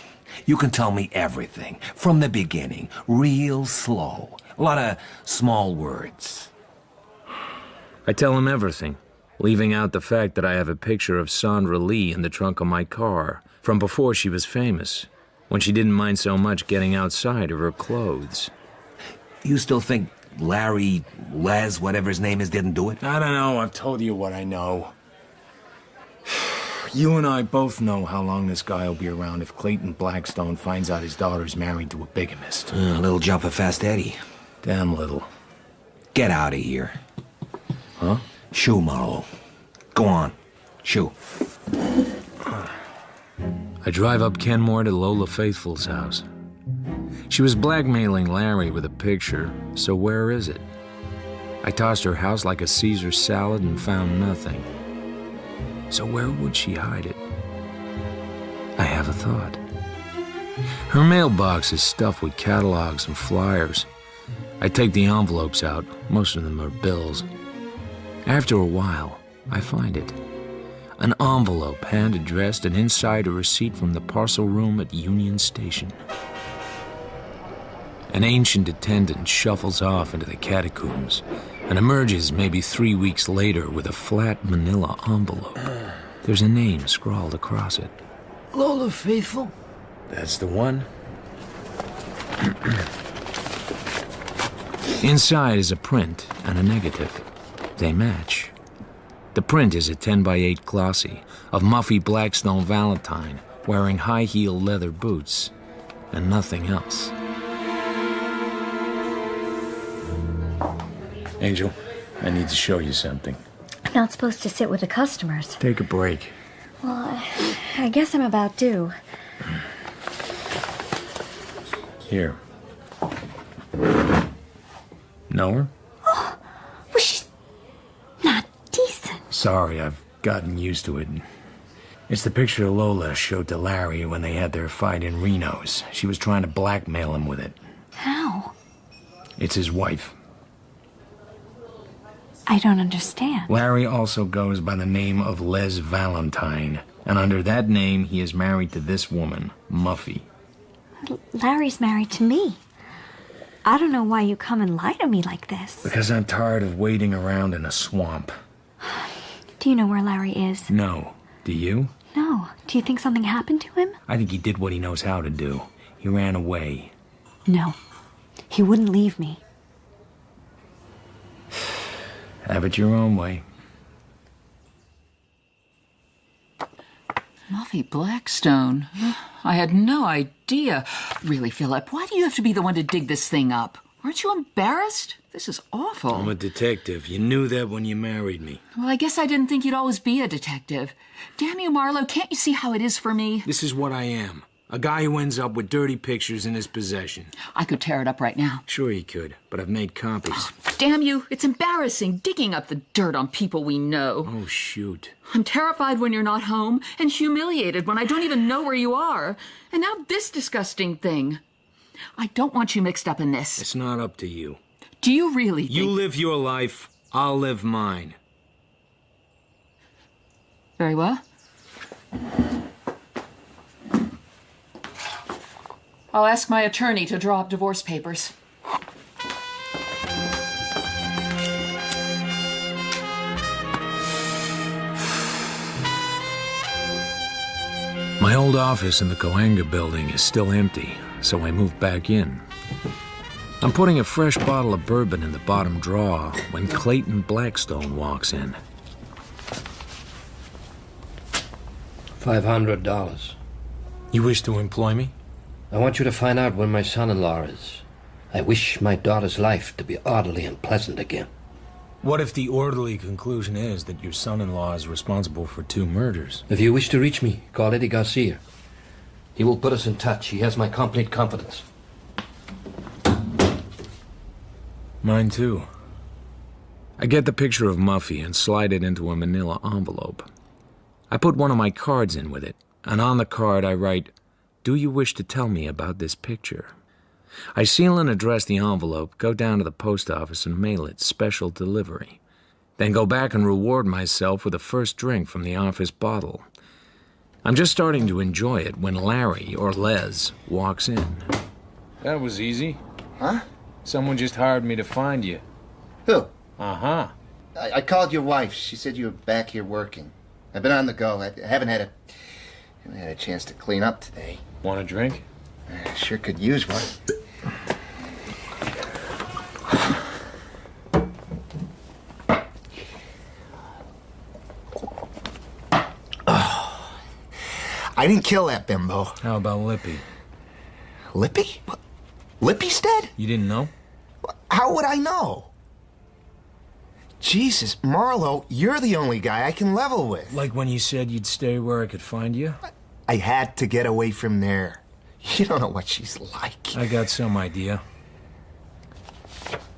You can tell me everything. From the beginning. Real slow. A lot of small words. I tell him everything, leaving out the fact that I have a picture of Sandra Lee in the trunk of my car from before she was famous, when she didn't mind so much getting outside of her clothes. You still think Larry, Les, whatever his name is, didn't do it? I don't know. I've told you what I know. You and I both know how long this guy will be around if Clayton Blackstone finds out his daughter's married to a bigamist. A little jump of Fast Eddie. Damn little. Get out of here. Huh? Shoo, Marlowe. Go on. Shoo. I drive up Kenmore to Lola Faithfull's house. She was blackmailing Larry with a picture, so where is it? I tossed her house like a Caesar salad and found nothing. So where would she hide it? I have a thought. Her mailbox is stuffed with catalogs and flyers. I take the envelopes out. Most of them are bills. After a while, I find it. An envelope hand-addressed and inside a receipt from the parcel room at Union Station. An ancient attendant shuffles off into the catacombs and emerges maybe 3 weeks later with a flat manila envelope. There's a name scrawled across it. Lola Faithfull? That's the one. Inside is a print and a negative. They match. The print is a 10x8 glossy of Muffy Blackstone Valentine, wearing high-heel leather boots, and nothing else. Angel, I need to show you something. I'm not supposed to sit with the customers. Take a break. Well, I guess I'm about due. Here. Know her? Oh, well, she's not decent. Sorry, I've gotten used to it. It's the picture Lola showed to Larry when they had their fight in Reno's. She was trying to blackmail him with it. How? It's his wife. I don't understand. Larry also goes by the name of Les Valentine, and under that name he is married to this woman, Muffy. Larry's married to me. I don't know why you come and lie to me like this. Because I'm tired of waiting around in a swamp. Do you know where Larry is? No. Do you? No. Do you think something happened to him? I think he did what he knows how to do. He ran away. No. He wouldn't leave me. Have it your own way. Muffy Blackstone. I had no idea. Really, Philip, why do you have to be the one to dig this thing up? Aren't you embarrassed? This is awful. I'm a detective. You knew that when you married me. Well, I guess I didn't think you'd always be a detective. Damn you, Marlowe, can't you see how it is for me? This is what I am. A guy who ends up with dirty pictures in his possession. I could tear it up right now. Sure you could, but I've made copies. Damn you, it's embarrassing digging up the dirt on people we know. Oh, shoot. I'm terrified when you're not home and humiliated when I don't even know where you are. And now this disgusting thing. I don't want you mixed up in this. It's not up to you. Do you really think... You live your life, I'll live mine. Very well. I'll ask my attorney to draw up divorce papers. My old office in the Coanga building is still empty, so I moved back in. I'm putting a fresh bottle of bourbon in the bottom drawer when Clayton Blackstone walks in. $500. You wish to employ me? I want you to find out where my son-in-law is. I wish my daughter's life to be orderly and pleasant again. What if the orderly conclusion is that your son-in-law is responsible for 2 murders? If you wish to reach me, call Eddie Garcia. He will put us in touch. He has my complete confidence. Mine too. I get the picture of Muffy and slide it into a manila envelope. I put one of my cards in with it, and on the card I write, "Do you wish to tell me about this picture?" I seal and address the envelope, go down to the post office and mail it special delivery. Then go back and reward myself with a first drink from the office bottle. I'm just starting to enjoy it when Larry, or Les, walks in. That was easy. Huh? Someone just hired me to find you. Who? Uh-huh. I called your wife. She said you were back here working. I've been on the go. I haven't had a chance to clean up today. Want a drink? I sure could use one. Oh, I didn't kill that bimbo. How about Lippy? Lippy? What? Lippy's dead? You didn't know? How would I know? Jesus, Marlowe, you're the only guy I can level with. Like when you said you'd stay where I could find you? I had to get away from there. You don't know what she's like. I got some idea.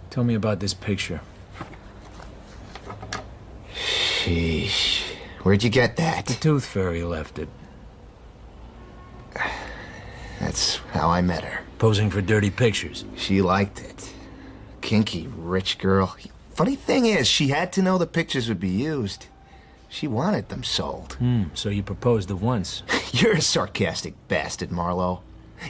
Tell me about this picture. Sheesh. Where'd you get that? The Tooth Fairy left it. That's how I met her. Posing for dirty pictures. She liked it. Kinky, rich girl. Funny thing is, she had to know the pictures would be used. She wanted them sold. So you proposed at once. You're a sarcastic bastard, Marlowe.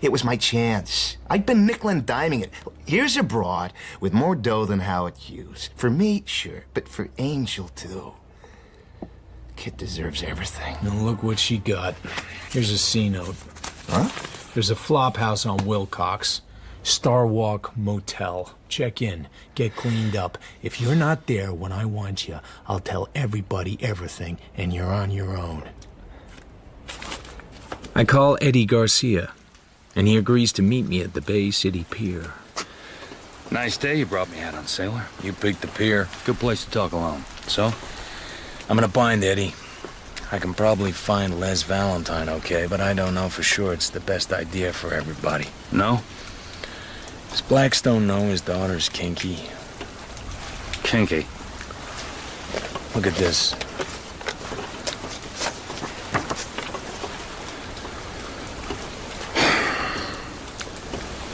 It was my chance. I'd been nickel and diming it. Here's a broad with more dough than Howard Hughes. For me, sure, but for Angel, too. Kid deserves everything. Now look what she got. Here's a C-note. Huh? There's a flop house on Wilcox. Starwalk Motel. Check in. Get cleaned up. If you're not there when I want you, I'll tell everybody everything, and you're on your own. I call Eddie Garcia, and he agrees to meet me at the Bay City Pier. Nice day you brought me out on, sailor. You picked the pier. Good place to talk alone. So? I'm gonna bind Eddie. I can probably find Les Valentine okay, but I don't know for sure it's the best idea for everybody. No? Does Blackstone know his daughter's kinky? Kinky? Look at this.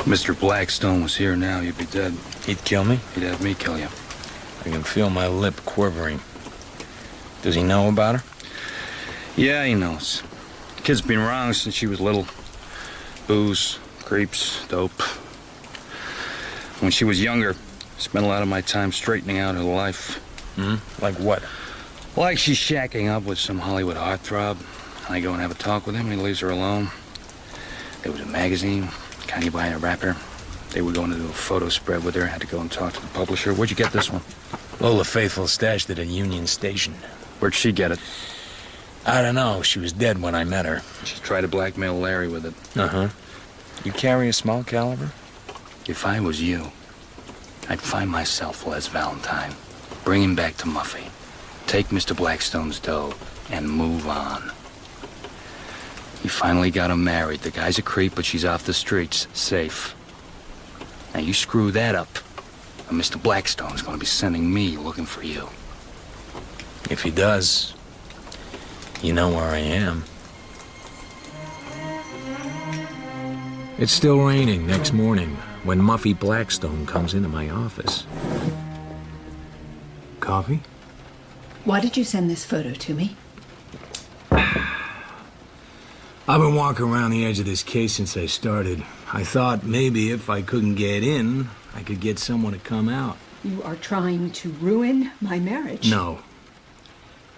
Mr. Blackstone was here now, you'd be dead. He'd kill me? He'd have me kill you. I can feel my lip quivering. Does he know about her? Yeah, he knows. The kid's been wrong since she was little. Booze, creeps, dope. When she was younger, spent a lot of my time straightening out her life. Like what? Like she's shacking up with some Hollywood heartthrob. I go and have a talk with him, and he leaves her alone. There was a magazine, kind of behind a wrapper. They were going to do a photo spread with her. I had to go and talk to the publisher. Where'd you get this one? Lola Faithful stashed it at Union Station. Where'd she get it? I don't know. She was dead when I met her. She tried to blackmail Larry with it. Uh-huh. You carry a small caliber? If I was you, I'd find myself Les Valentine, bring him back to Muffy, take Mr. Blackstone's dough, and move on. He finally got her married. The guy's a creep, but she's off the streets, safe. Now you screw that up, and Mr. Blackstone's gonna be sending me looking for you. If he does, you know where I am. It's still raining next morning when Muffy Blackstone comes into my office. Coffee? Why did you send this photo to me? I've been walking around the edge of this case since I started. I thought maybe if I couldn't get in, I could get someone to come out. You are trying to ruin my marriage. No.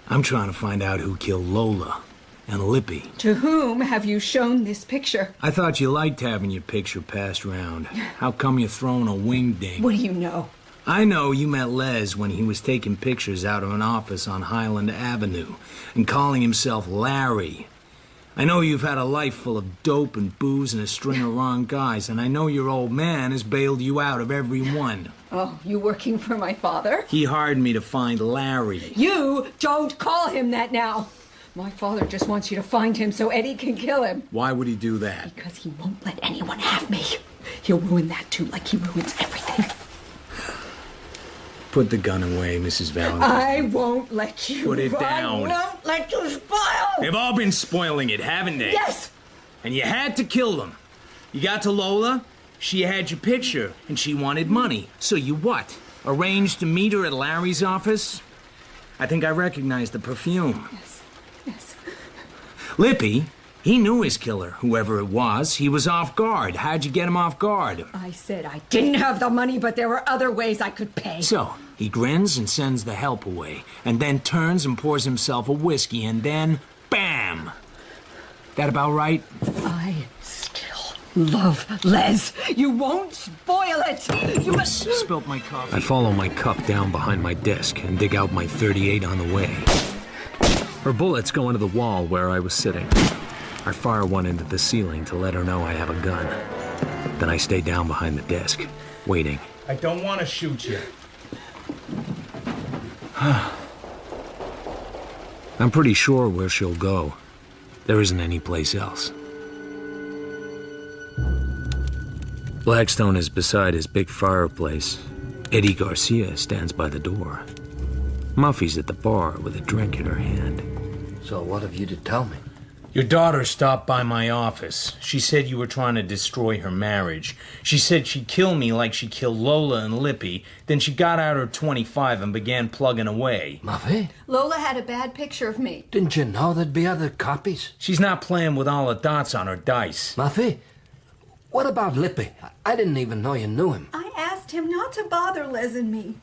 I'm trying to find out who killed Lola and Lippy. To whom have you shown this picture? I thought you liked having your picture passed around. How come you're throwing a wingding? What do you know? I know you met Les when he was taking pictures out of an office on Highland Avenue and calling himself Larry. I know you've had a life full of dope and booze and a string of wrong guys, and I know your old man has bailed you out of every one. Oh, you working for my father? He hired me to find Larry. You don't call him that now. My father just wants you to find him so Eddie can kill him. Why would he do that? Because he won't let anyone have me. He'll ruin that too, like he ruins everything. Put the gun away, Mrs. Valentine. I won't let you. Put it down. I won't let you spoil. They've all been spoiling it, haven't they? Yes. And you had to kill them. You got to Lola, she had your picture, and she wanted money. So you what? Arranged to meet her at Larry's office? I think I recognize the perfume. Yes. Lippy, he knew his killer, whoever it was. He was off guard. How'd you get him off guard? I said I didn't have the money, but there were other ways I could pay. So, he grins and sends the help away, and then turns and pours himself a whiskey, and then, bam! That about right? I still love Les. You won't spoil it. You must... Spilt my coffee. I follow my cup down behind my desk and dig out my .38 on the way. Her bullets go into the wall where I was sitting. I fire one into the ceiling to let her know I have a gun. Then I stay down behind the desk, waiting. I don't want to shoot you. I'm pretty sure where she'll go. There isn't any place else. Blackstone is beside his big fireplace. Eddie Garcia stands by the door. Muffy's at the bar with a drink in her hand. So what have you to tell me? Your daughter stopped by my office. She said you were trying to destroy her marriage. She said she'd kill me like she killed Lola and Lippy. Then she got out her .25 and began plugging away. Muffy? Lola had a bad picture of me. Didn't you know there'd be other copies? She's not playing with all the dots on her dice. Muffy? What about Lippy? I didn't even know you knew him. I asked him not to bother Les and me.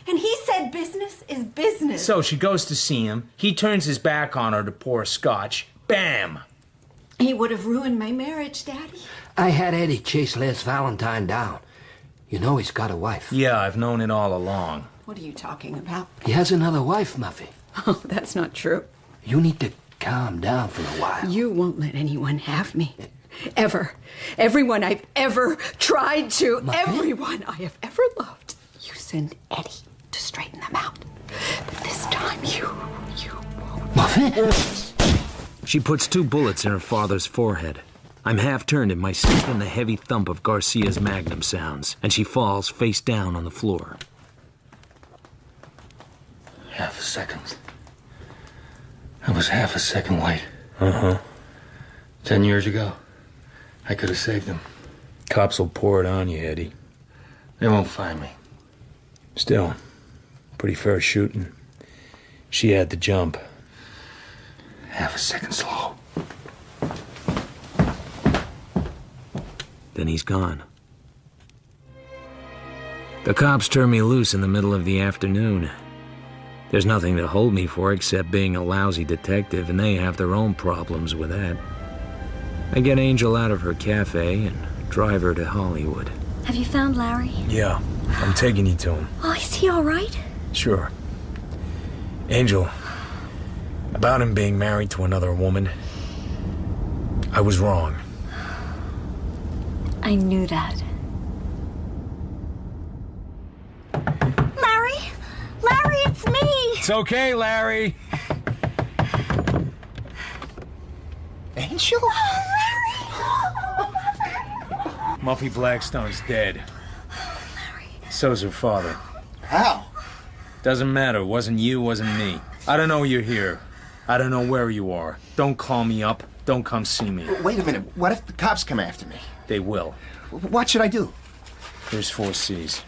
And he said business is business. So she goes to see him. He turns his back on her to pour scotch. Bam! He would have ruined my marriage, Daddy. I had Eddie chase Les Valentine down. You know he's got a wife. Yeah, I've known it all along. What are you talking about? He has another wife, Muffy. Oh, that's not true. You need to calm down for a while. You won't let anyone have me. Ever. Everyone I've ever tried to. Everyone I have ever loved. You send Eddie to straighten them out. But this time you won't. She puts 2 bullets in her father's forehead. I'm half turned in my seat and the heavy thump of Garcia's magnum sounds, and she falls face down on the floor. Half a second. I was half a second late. 10 years ago, I could have saved him. Cops will pour it on you, Eddie. They won't find me. Still, pretty fair shooting. She had the jump. Half a second slow. Then he's gone. The cops turn me loose in the middle of the afternoon. There's nothing to hold me for except being a lousy detective, and they have their own problems with that. I get Angel out of her cafe and drive her to Hollywood. Have you found Larry? Yeah, I'm taking you to him. Oh, is he all right? Sure. Angel, about him being married to another woman, I was wrong. I knew that. Larry! Larry, it's me! It's okay, Larry. Angel? Muffy Blackstone's dead. So's her father. How? Doesn't matter. Wasn't you, wasn't me. I don't know you're here. I don't know where you are. Don't call me up. Don't come see me. Wait a minute. What if the cops come after me? They will. What should I do? There's 4 C's.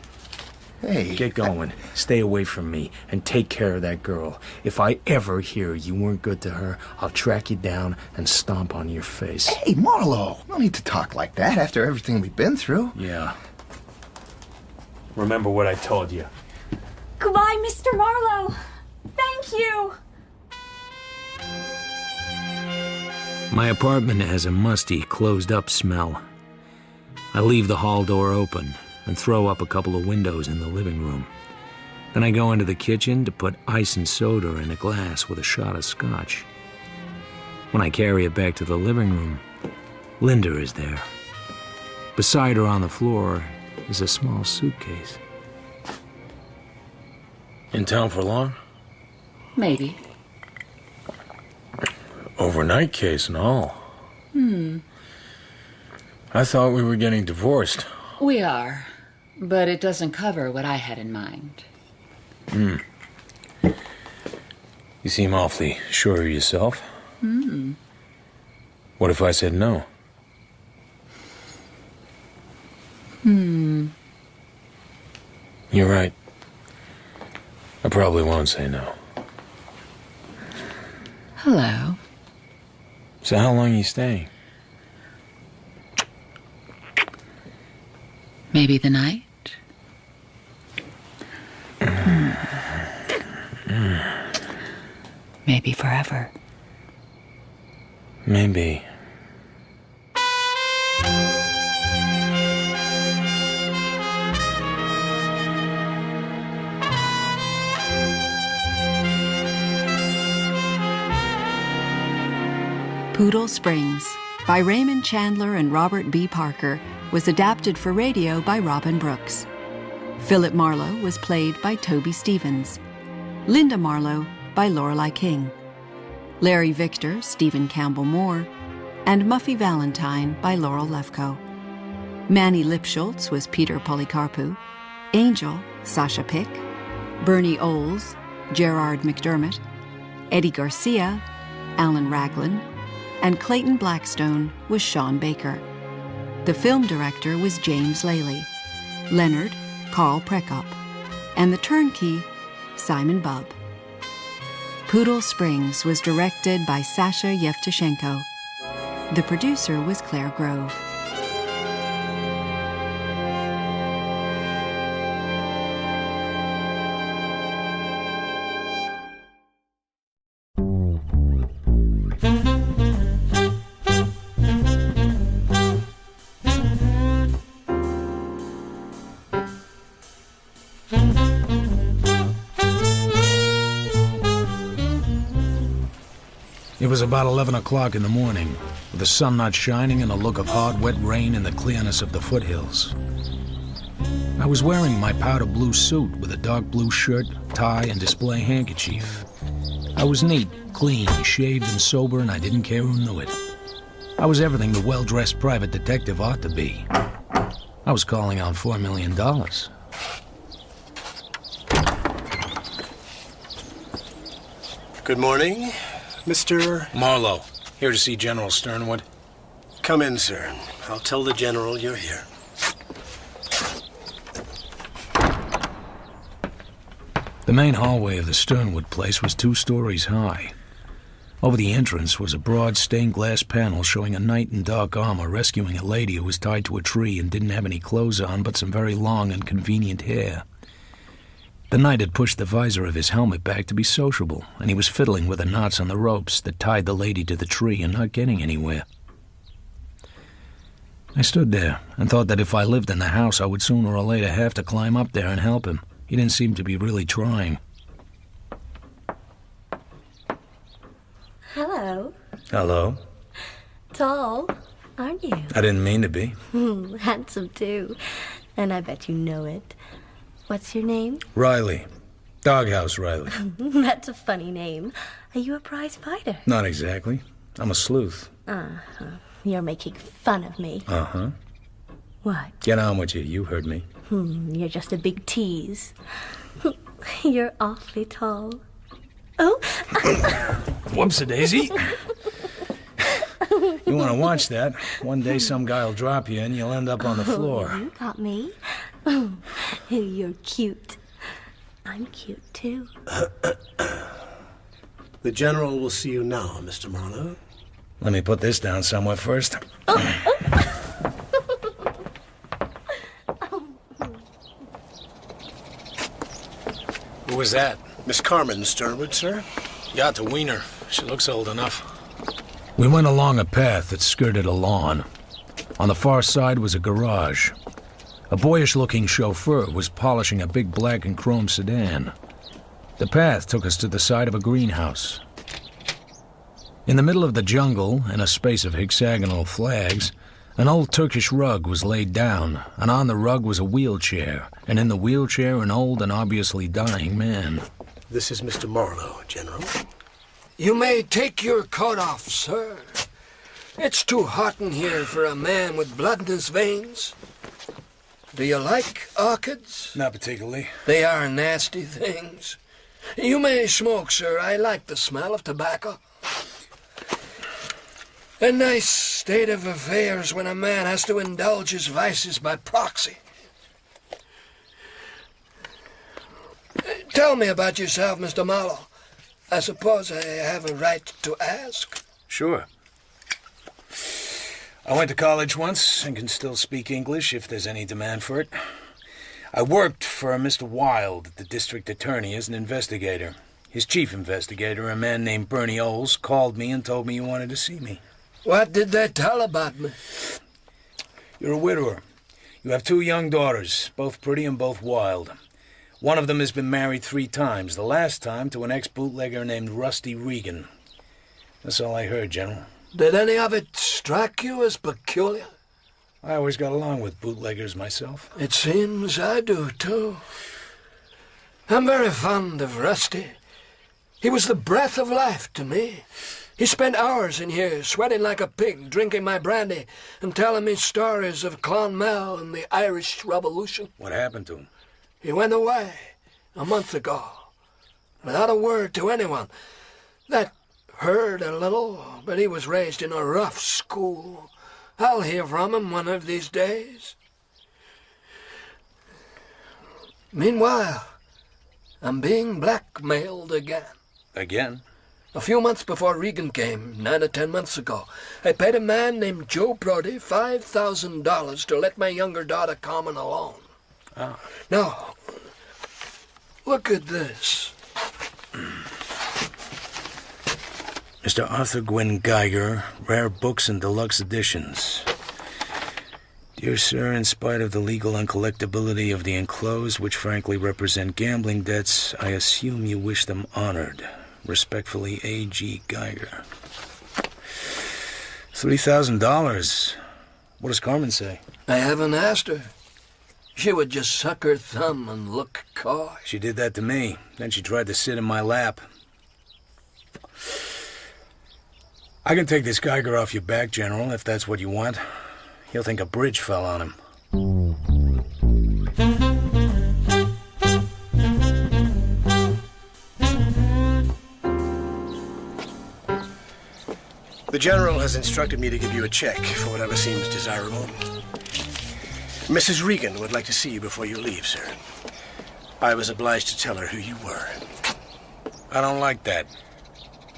Hey. Get going. Stay away from me and take care of that girl. If I ever hear you weren't good to her, I'll track you down and stomp on your face. Hey, Marlowe. No need to talk like that after everything we've been through. Yeah. Remember what I told you. Goodbye, Mr. Marlowe. Thank you. My apartment has a musty, closed-up smell. I leave the hall door open and throw up a couple of windows in the living room. Then I go into the kitchen to put ice and soda in a glass with a shot of scotch. When I carry it back to the living room, Linda is there. Beside her on the floor is a small suitcase. In town for long? Maybe. Overnight case and all. I thought we were getting divorced. We are, but it doesn't cover what I had in mind. You seem awfully sure of yourself. What if I said no? You're right. I probably won't say no. Hello. So how long are you staying? Maybe the night? Maybe forever. Maybe. Poodle Springs by Raymond Chandler and Robert B. Parker was adapted for radio by Robin Brooks. Philip Marlowe was played by Toby Stevens. Linda Marlowe by Lorelei King. Larry Victor, Stephen Campbell Moore, and Muffy Valentine by Laurel Lefkoe. Manny Lipschultz was Peter Polycarpou. Angel, Sasha Pick. Bernie Oles, Gerard McDermott. Eddie Garcia, Alan Raglan, and Clayton Blackstone was Sean Baker. The film director was James Lally. Leonard, Carl Prekop. And the turnkey, Simon Bubb. Poodle Springs was directed by Sasha Yevtushenko. The producer was Claire Grove. It was about 11 o'clock in the morning, with the sun not shining and a look of hard, wet rain in the clearness of the foothills. I was wearing my powder blue suit with a dark blue shirt, tie, and display handkerchief. I was neat, clean, shaved, and sober, and I didn't care who knew it. I was everything the well-dressed private detective ought to be. I was calling on $4 million. Good morning, Mr. Marlowe, here to see General Sternwood. Come in, sir. I'll tell the General you're here. The main hallway of the Sternwood place was 2 stories high. Over the entrance was a broad stained glass panel showing a knight in dark armor rescuing a lady who was tied to a tree and didn't have any clothes on but some very long and convenient hair. The knight had pushed the visor of his helmet back to be sociable, and he was fiddling with the knots on the ropes that tied the lady to the tree and not getting anywhere. I stood there and thought that if I lived in the house, I would sooner or later have to climb up there and help him. He didn't seem to be really trying. Hello. Hello. Tall, aren't you? I didn't mean to be. Handsome, too. And I bet you know it. What's your name? Riley. Doghouse Riley. That's a funny name. Are you a prize fighter? Not exactly. I'm a sleuth. Uh-huh. You're making fun of me. Uh-huh. What? Get on with you. You heard me. You're just a big tease. You're awfully tall. Oh! Whoops-a-daisy. You want to watch that? One day some guy will drop you and you'll end up on the floor. You got me. You're cute. I'm cute, too. The General will see you now, Mr. Marlowe. Let me put this down somewhere first. Who was that? Miss Carmen Sternwood, sir. You ought to wean her. She looks old enough. We went along a path that skirted a lawn. On the far side was a garage. A boyish-looking chauffeur was polishing a big black and chrome sedan. The path took us to the side of a greenhouse. In the middle of the jungle, in a space of hexagonal flags, an old Turkish rug was laid down, and on the rug was a wheelchair, and in the wheelchair an old and obviously dying man. This is Mr. Marlowe, General. You may take your coat off, sir. It's too hot in here for a man with blood in his veins. Do you like orchids? Not particularly. They are nasty things. You may smoke, sir. I like the smell of tobacco. A nice state of affairs when a man has to indulge his vices by proxy. Tell me about yourself, Mr. Marlowe. I suppose I have a right to ask. Sure. I went to college once and can still speak English if there's any demand for it. I worked for Mr. Wilde, the district attorney, as an investigator. His chief investigator, a man named Bernie Oles, called me and told me you wanted to see me. What did they tell about me? You're a widower. You have 2 young daughters, both pretty and both wild. One of them has been married 3 times, the last time to an ex-bootlegger named Rusty Regan. That's all I heard, General. Did any of it strike you as peculiar? I always got along with bootleggers myself. It seems I do, too. I'm very fond of Rusty. He was the breath of life to me. He spent hours in here, sweating like a pig, drinking my brandy, and telling me stories of Clonmel and the Irish Revolution. What happened to him? He went away a month ago, without a word to anyone. That hurt a little, but he was raised in a rough school. I'll hear from him one of these days. Meanwhile, I'm being blackmailed again. Again? A few months before Regan came, 9 or 10 months ago, I paid a man named Joe Brody $5,000 to let my younger daughter Carmen alone. Ah. Now, look at this. Mr. Arthur Gwynne Geiger, Rare Books and Deluxe Editions. Dear Sir, in spite of the legal uncollectability of the enclosed, which frankly represent gambling debts, I assume you wish them honored. Respectfully, A.G. Geiger. $3,000. What does Carmen say? I haven't asked her. She would just suck her thumb and look coy. She did that to me. Then she tried to sit in my lap. I can take this Geiger off your back, General, if that's what you want. He'll think a bridge fell on him. The General has instructed me to give you a check for whatever seems desirable. Mrs. Regan would like to see you before you leave, sir. I was obliged to tell her who you were. I don't like that.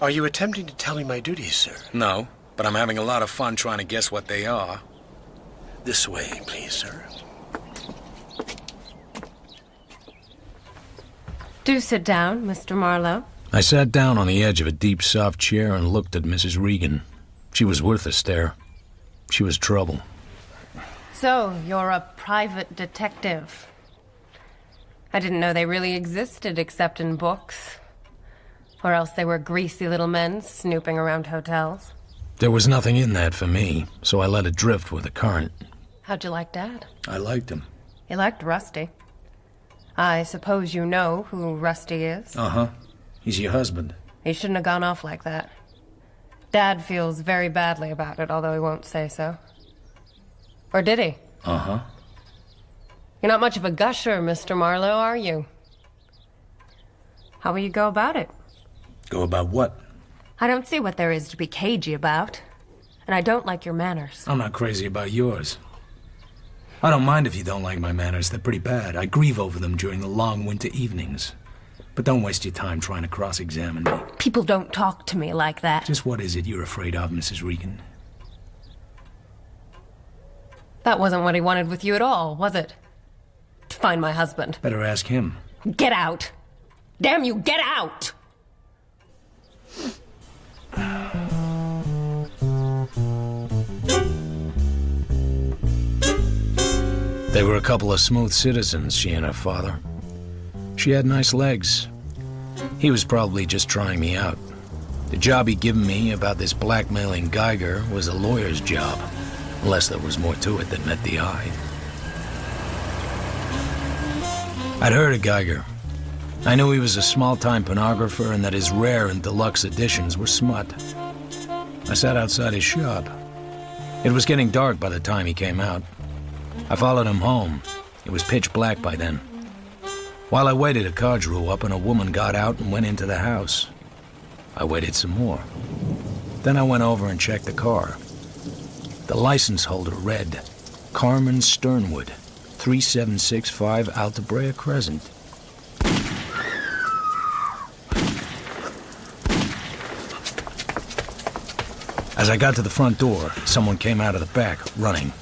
Are you attempting to tell me my duties, sir? No, but I'm having a lot of fun trying to guess what they are. This way, please, sir. Do sit down, Mr. Marlowe. I sat down on the edge of a deep, soft chair and looked at Mrs. Regan. She was worth a stare. She was trouble. So, you're a private detective. I didn't know they really existed except in books. Or else they were greasy little men snooping around hotels. There was nothing in that for me, so I let it drift with the current. How'd you like Dad? I liked him. You liked Rusty. I suppose you know who Rusty is? Uh-huh. He's your husband. He shouldn't have gone off like that. Dad feels very badly about it, although he won't say so. Or did he? Uh-huh. You're not much of a gusher, Mr. Marlowe, are you? How will you go about it? Go about what? I don't see what there is to be cagey about. And I don't like your manners. I'm not crazy about yours. I don't mind if you don't like my manners. They're pretty bad. I grieve over them during the long winter evenings. But don't waste your time trying to cross-examine me. People don't talk to me like that. Just what is it you're afraid of, Mrs. Regan? That wasn't what he wanted with you at all, was it? To find my husband. Better ask him. Get out! Damn you, get out! They were a couple of smooth citizens, she and her father. She had nice legs. He was probably just trying me out. The job he'd given me about this blackmailing Geiger was a lawyer's job, unless there was more to it that met the eye. I'd heard of Geiger. I knew he was a small-time pornographer and that his rare and deluxe editions were smut. I sat outside his shop. It was getting dark by the time he came out. I followed him home. It was pitch black by then. While I waited, a car drew up and a woman got out and went into the house. I waited some more. Then I went over and checked the car. The license holder read, Carmen Sternwood, 3765 Alta Brea Crescent. As I got to the front door, someone came out of the back, running.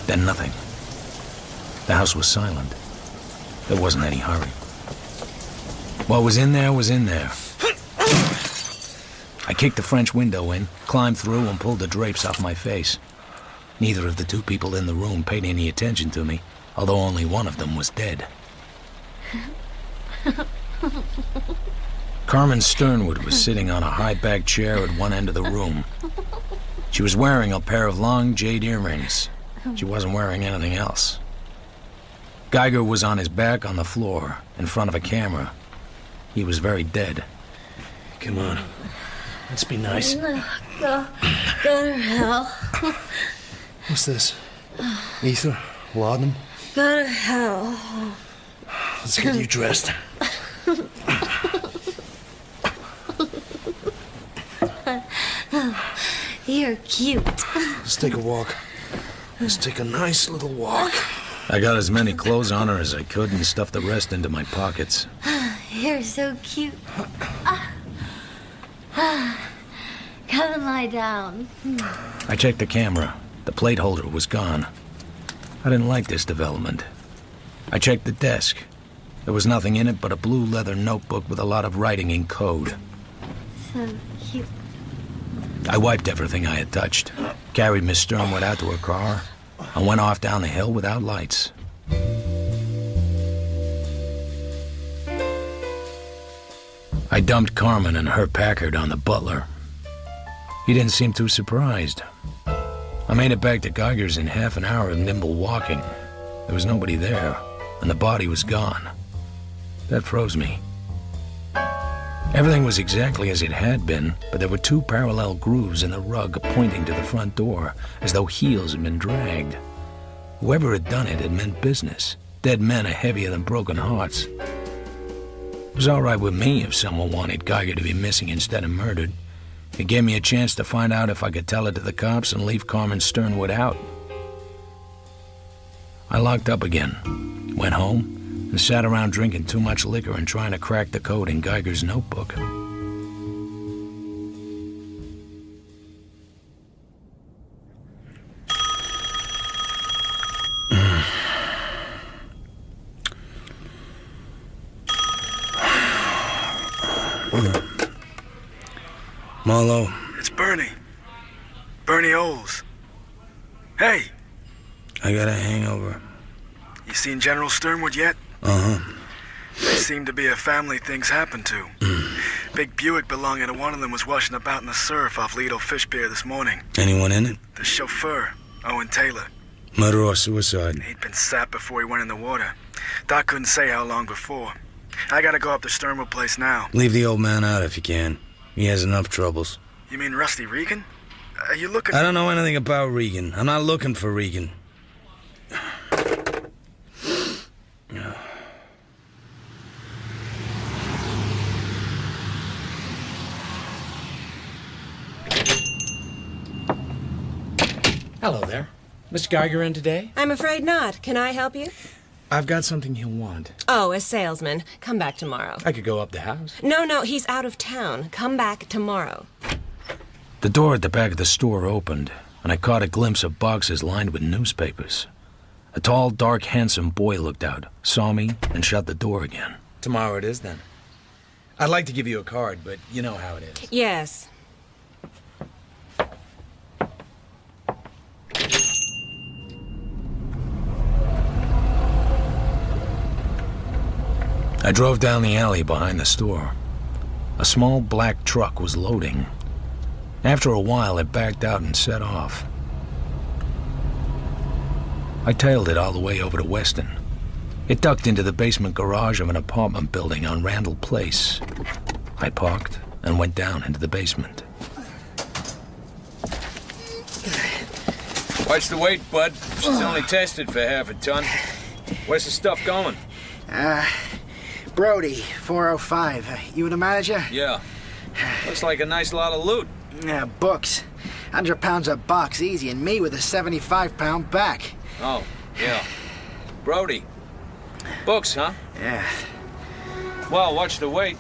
Then nothing. The house was silent. There wasn't any hurry. What was in there was in there. I kicked the French window in, climbed through, and pulled the drapes off my face. Neither of the two people in the room paid any attention to me, although only one of them was dead. Carmen Sternwood was sitting on a high-backed chair at one end of the room. She was wearing a pair of long jade earrings. She wasn't wearing anything else. Geiger was on his back on the floor, in front of a camera. He was very dead. Come on. Let's be nice. Go to hell. What's this? Ether? Laudanum? Go to hell. Let's get you dressed. You're cute. Let's take a walk. Let's take a nice little walk. I got as many clothes on her as I could and stuffed the rest into my pockets. You're so cute. Come and lie down. I checked the camera. The plate holder was gone. I didn't like this development. I checked the desk. There was nothing in it but a blue leather notebook with a lot of writing in code. So cute. I wiped everything I had touched, carried Miss Sternwood out to her car, and went off down the hill without lights. I dumped Carmen and her Packard on the butler. He didn't seem too surprised. I made it back to Geiger's in half an hour of nimble walking. There was nobody there, and the body was gone. That froze me. Everything was exactly as it had been, but there were 2 parallel grooves in the rug pointing to the front door, as though heels had been dragged. Whoever had done it had meant business. Dead men are heavier than broken hearts. It was all right with me if someone wanted Geiger to be missing instead of murdered. It gave me a chance to find out if I could tell it to the cops and leave Carmen Sternwood out. I locked up again, went home, and sat around drinking too much liquor and trying to crack the code in Geiger's notebook. Marlowe. It's Bernie. Bernie Oles. Hey! I got a hangover. You seen General Sternwood yet? Uh-huh. They seem to be a family things happen to. Big Buick belonging to one of them was washing about in the surf off Lido Fish Pier this morning. Anyone in it? The chauffeur, Owen Taylor. Murder or suicide? He'd been sapped before he went in the water. Doc couldn't say how long before. I gotta go up to Sternwood place now. Leave the old man out if you can. He has enough troubles. You mean Rusty Regan? Are you looking... I don't know anything about Regan. I'm not looking for Regan. Hello there. Mr. Geiger in today? I'm afraid not. Can I help you? I've got something he'll want. Oh, a salesman. Come back tomorrow. I could go up the house. No, he's out of town. Come back tomorrow. The door at the back of the store opened, and I caught a glimpse of boxes lined with newspapers. A tall, dark, handsome boy looked out, saw me, and shut the door again. Tomorrow it is, then. I'd like to give you a card, but you know how it is. Yes. I drove down the alley behind the store. A small black truck was loading. After a while, it backed out and set off. I tailed it all the way over to Weston. It ducked into the basement garage of an apartment building on Randall Place. I parked and went down into the basement. Watch the weight, bud. She's only tested for half a ton. Where's the stuff going? Brody, 405. You the manager? Yeah. Looks like a nice lot of loot. Yeah, books. 100 pounds a box, easy, and me with a 75-pound back. Oh, yeah. Brody. Books, huh? Yeah. Well, watch the weight.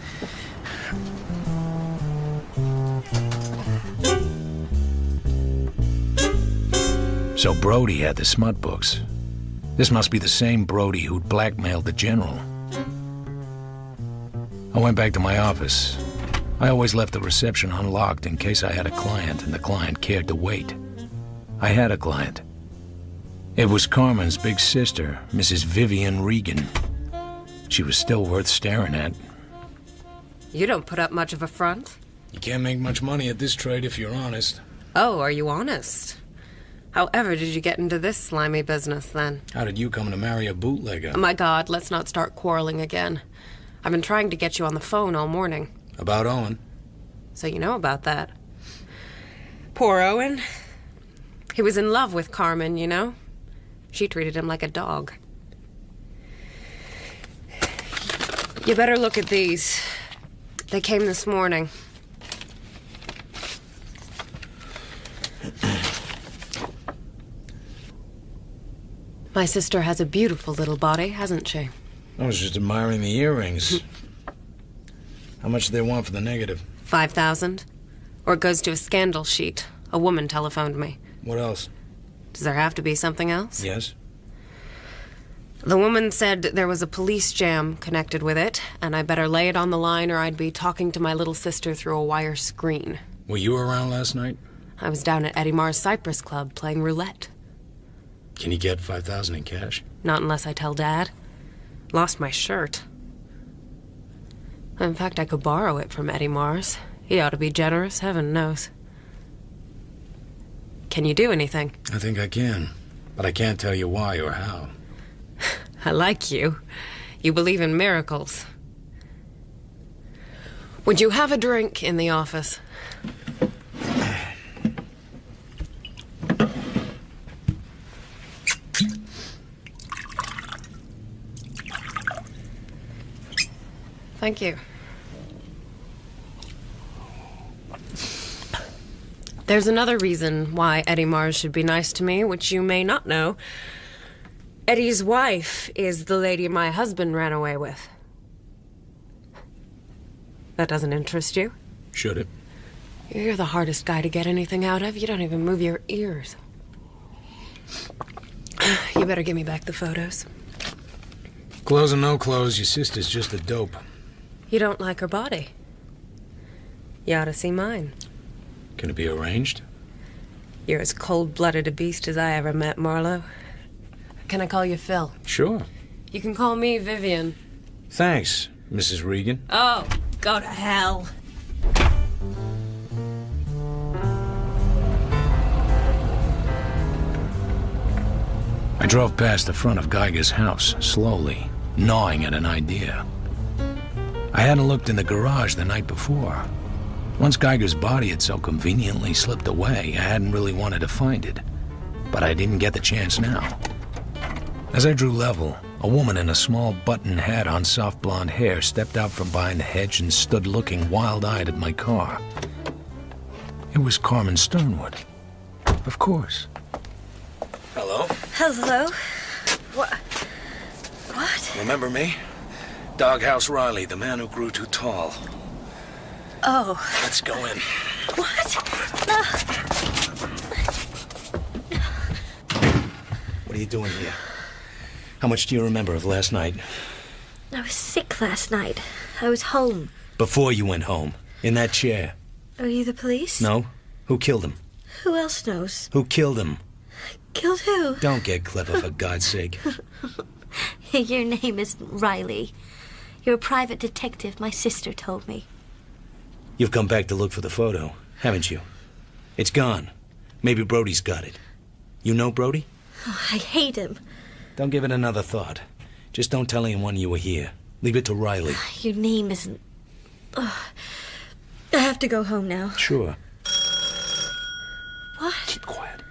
So Brody had the smut books. This must be the same Brody who'd blackmailed the general. I went back to my office. I always left the reception unlocked in case I had a client and the client cared to wait. I had a client. It was Carmen's big sister, Mrs. Vivian Regan. She was still worth staring at. You don't put up much of a front. You can't make much money at this trade if you're honest. Oh, are you honest? However did you get into this slimy business, then? How did you come to marry a bootlegger? Oh, my God, let's not start quarreling again. I've been trying to get you on the phone all morning. About Owen? So you know about that. Poor Owen. He was in love with Carmen, you know? She treated him like a dog. You better look at these. They came this morning. My sister has a beautiful little body, hasn't she? I was just admiring the earrings. How much do they want for the negative? 5,000. Or it goes to a scandal sheet. A woman telephoned me. What else? Does there have to be something else? Yes. The woman said there was a police jam connected with it, and I better lay it on the line or I'd be talking to my little sister through a wire screen. Were you around last night? I was down at Eddie Marr's Cypress Club playing roulette. Can you get 5,000 in cash? Not unless I tell Dad. Lost my shirt. In fact, I could borrow it from Eddie Mars. He ought to be generous, heaven knows. Can you do anything? I think I can, but I can't tell you why or how. I like you. You believe in miracles. Would you have a drink in the office? Thank you. There's another reason why Eddie Mars should be nice to me, which you may not know. Eddie's wife is the lady my husband ran away with. That doesn't interest you? Should it? You're the hardest guy to get anything out of. You don't even move your ears. You better give me back the photos. Clothes or no clothes, your sister's just a dope. You don't like her body. You ought to see mine. Can it be arranged? You're as cold-blooded a beast as I ever met, Marlowe. Can I call you Phil? Sure. You can call me Vivian. Thanks, Mrs. Regan. Oh, go to hell. I drove past the front of Geiger's house, slowly, gnawing at an idea. I hadn't looked in the garage the night before. Once Geiger's body had so conveniently slipped away, I hadn't really wanted to find it. But I didn't get the chance now. As I drew level, a woman in a small button hat on soft blonde hair stepped out from behind the hedge and stood looking wild-eyed at my car. It was Carmen Sternwood. Of course. Hello? Hello? What? Remember me? Doghouse Riley, the man who grew too tall. Oh. Let's go in. What? What are you doing here? How much do you remember of last night? I was sick last night. I was home. Before you went home, in that chair. Are you the police? No? Who killed him? Who else knows? Who killed him? Killed who? Don't get clever, for God's sake. Your name isn't Riley. You're a private detective, my sister told me. You've come back to look for the photo, haven't you? It's gone. Maybe Brody's got it. You know Brody? Oh, I hate him. Don't give it another thought. Just don't tell anyone you were here. Leave it to Riley. Your name isn't... I have to go home now. Sure. What? Keep quiet.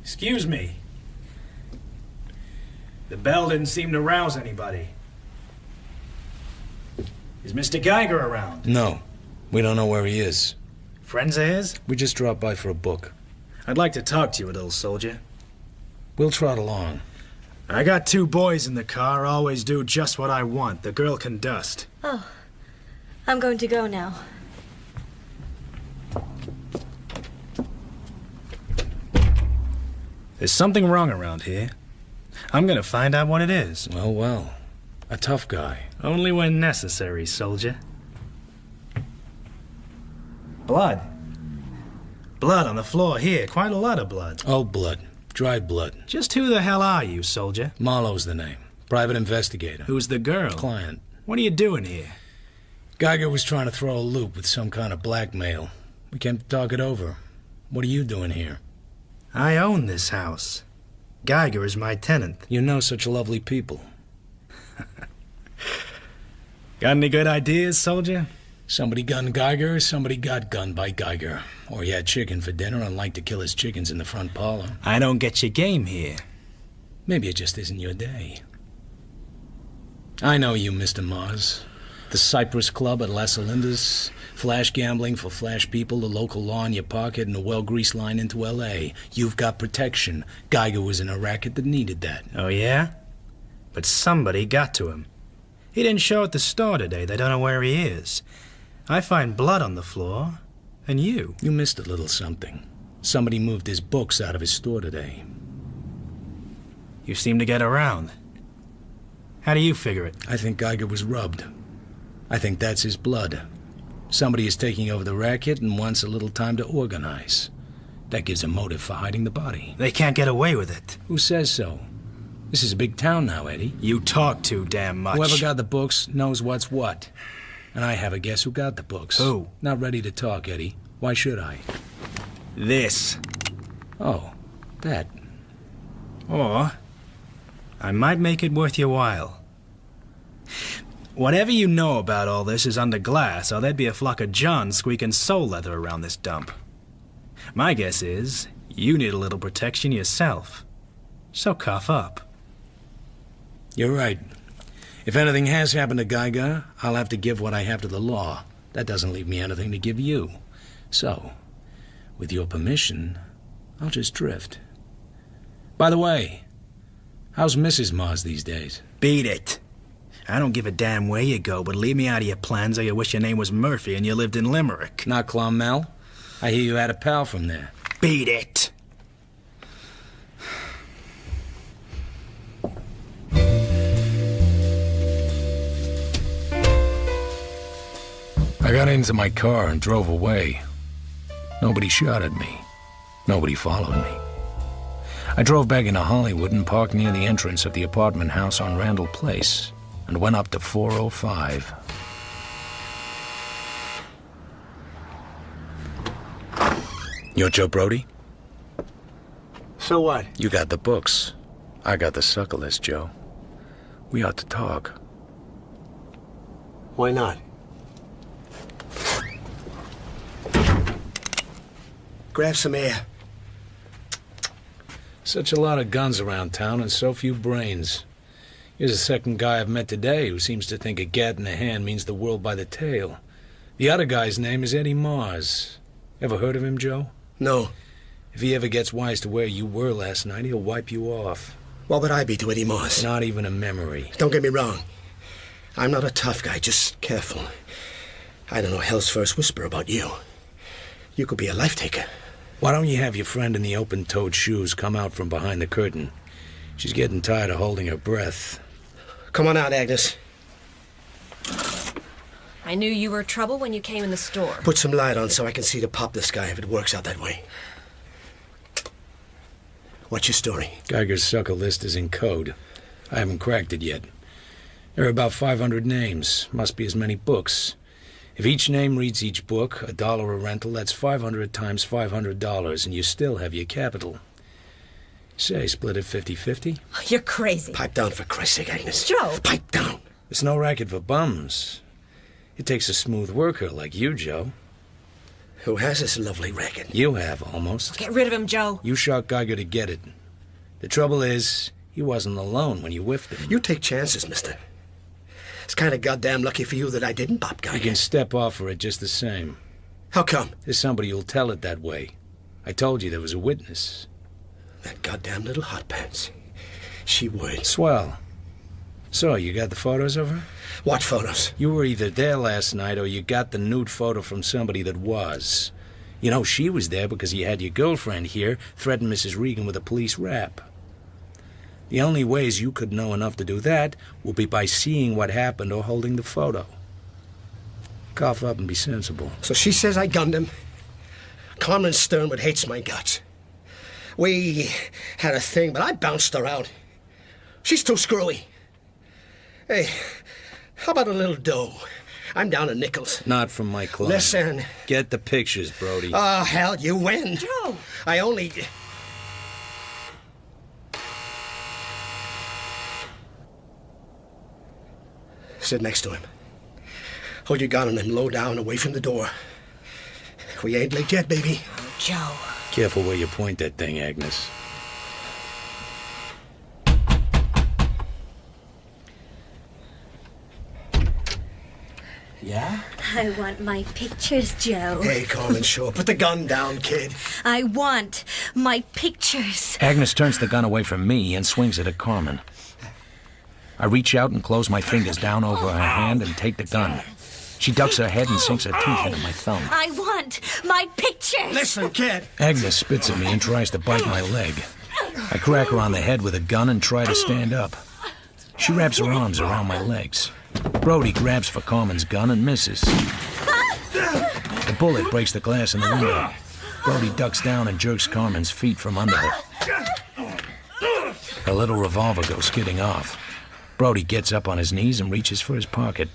Excuse me. The bell didn't seem to rouse anybody. Is Mr. Geiger around? No. We don't know where he is. Friends of his? We just dropped by for a book. I'd like to talk to you, little soldier. We'll trot along. I got 2 boys in the car, always do just what I want. The girl can dust. Oh. I'm going to go now. There's something wrong around here. I'm gonna find out what it is. Well, well. A tough guy. Only when necessary, soldier. Blood. Blood on the floor here. Quite a lot of blood. Old blood. Dried blood. Just who the hell are you, soldier? Marlowe's the name. Private investigator. Who's the girl? Client. What are you doing here? Geiger was trying to throw a loop with some kind of blackmail. We came to talk it over. What are you doing here? I own this house. Geiger is my tenant. You know such lovely people. Got any good ideas, soldier? Somebody gunned Geiger, somebody got gunned by Geiger. Or he had chicken for dinner and liked to kill his chickens in the front parlor. I don't get your game here. Maybe it just isn't your day. I know you, Mr. Mars. The Cypress Club at Las Olindas, flash gambling for flash people, the local law in your pocket, and a well-greased line into L.A. You've got protection. Geiger was in a racket that needed that. Oh, yeah? But somebody got to him. He didn't show at the store today. They don't know where he is. I find blood on the floor, and you. You missed a little something. Somebody moved his books out of his store today. You seem to get around. How do you figure it? I think Geiger was rubbed. I think that's his blood. Somebody is taking over the racket and wants a little time to organize. That gives a motive for hiding the body. They can't get away with it. Who says so? This is a big town now, Eddie. You talk too damn much. Whoever got the books knows what's what. And I have a guess who got the books. Who? Not ready to talk, Eddie. Why should I? This. Oh, that. Or I might make it worth your while. Whatever you know about all this is under glass, or there'd be a flock of Johns squeaking soul leather around this dump. My guess is you need a little protection yourself. So cough up. You're right. If anything has happened to Geiger, I'll have to give what I have to the law. That doesn't leave me anything to give you. So, with your permission, I'll just drift. By the way, how's Mrs. Mars these days? Beat it. I don't give a damn where you go, but leave me out of your plans or you wish your name was Murphy and you lived in Limerick. Not Clonmel? I hear you had a pal from there. Beat it. I got into my car and drove away. Nobody shot at me. Nobody followed me. I drove back into Hollywood and parked near the entrance of the apartment house on Randall Place and went up to 405. You're Joe Brody? So what? You got the books. I got the sucker list, Joe. We ought to talk. Why not? Grab some air. Such a lot of guns around town and so few brains. Here's the second guy I've met today who seems to think a gat in the hand means the world by the tail. The other guy's name is Eddie Mars. Ever heard of him, Joe? No. If he ever gets wise to where you were last night, he'll wipe you off. What would I be to Eddie Mars? Not even a memory. Don't get me wrong. I'm not a tough guy, just careful. I don't know hell's first whisper about you. You could be a life-taker. Why don't you have your friend in the open-toed shoes come out from behind the curtain? She's getting tired of holding her breath. Come on out, Agnes. I knew you were trouble when you came in the store. Put some light on so I can see to pop this guy if it works out that way. What's your story? Geiger's sucker list is in code. I haven't cracked it yet. There are about 500 names. Must be as many books. If each name reads each book, $1 a rental, that's 500 times $500, and you still have your capital. Say, split it 50-50? You're crazy. Pipe down, for Christ's sake, Agnes. Joe! Pipe down! It's no racket for bums. It takes a smooth worker like you, Joe. Who has this lovely racket? You have, almost. Get rid of him, Joe. You shot Geiger to get it. The trouble is, he wasn't alone when you whiffed him. You take chances, mister. It's kind of goddamn lucky for you that I didn't pop Geiger. You can step off for it just the same. How come? There's somebody who'll tell it that way. I told you there was a witness. That goddamn little hot pants. She would. Swell. So, you got the photos of her? What photos? You were either there last night or you got the nude photo from somebody that was. You know, she was there because you had your girlfriend here threaten Mrs. Regan with a police rap. The only ways you could know enough to do that will be by seeing what happened or holding the photo. Cough up and be sensible. So she says I gunned him. Carmen Sternwood hates my guts. We had a thing, but I bounced her out. She's too screwy. Hey, how about a little dough? I'm down to nickels. Not from my client. Listen. Get the pictures, Brody. Oh, hell, you win. Joe! I only... Sit next to him. Hold your gun on him low down, away from the door. We ain't late yet, baby. Joe. Careful where you point that thing, Agnes. Yeah? I want my pictures, Joe. Hey, Carmen Shaw, put the gun down, kid. I want my pictures. Agnes turns the gun away from me and swings it at Carmen. I reach out and close my fingers down over her hand and take the gun. She ducks her head and sinks her teeth into my thumb. I want my pictures. Listen, kid. Agnes spits at me and tries to bite my leg. I crack her on the head with a gun and try to stand up. She wraps her arms around my legs. Brody grabs for Carmen's gun and misses. The bullet breaks the glass in the window. Brody ducks down and jerks Carmen's feet from under her. Her little revolver goes skidding off. Brody gets up on his knees and reaches for his pocket.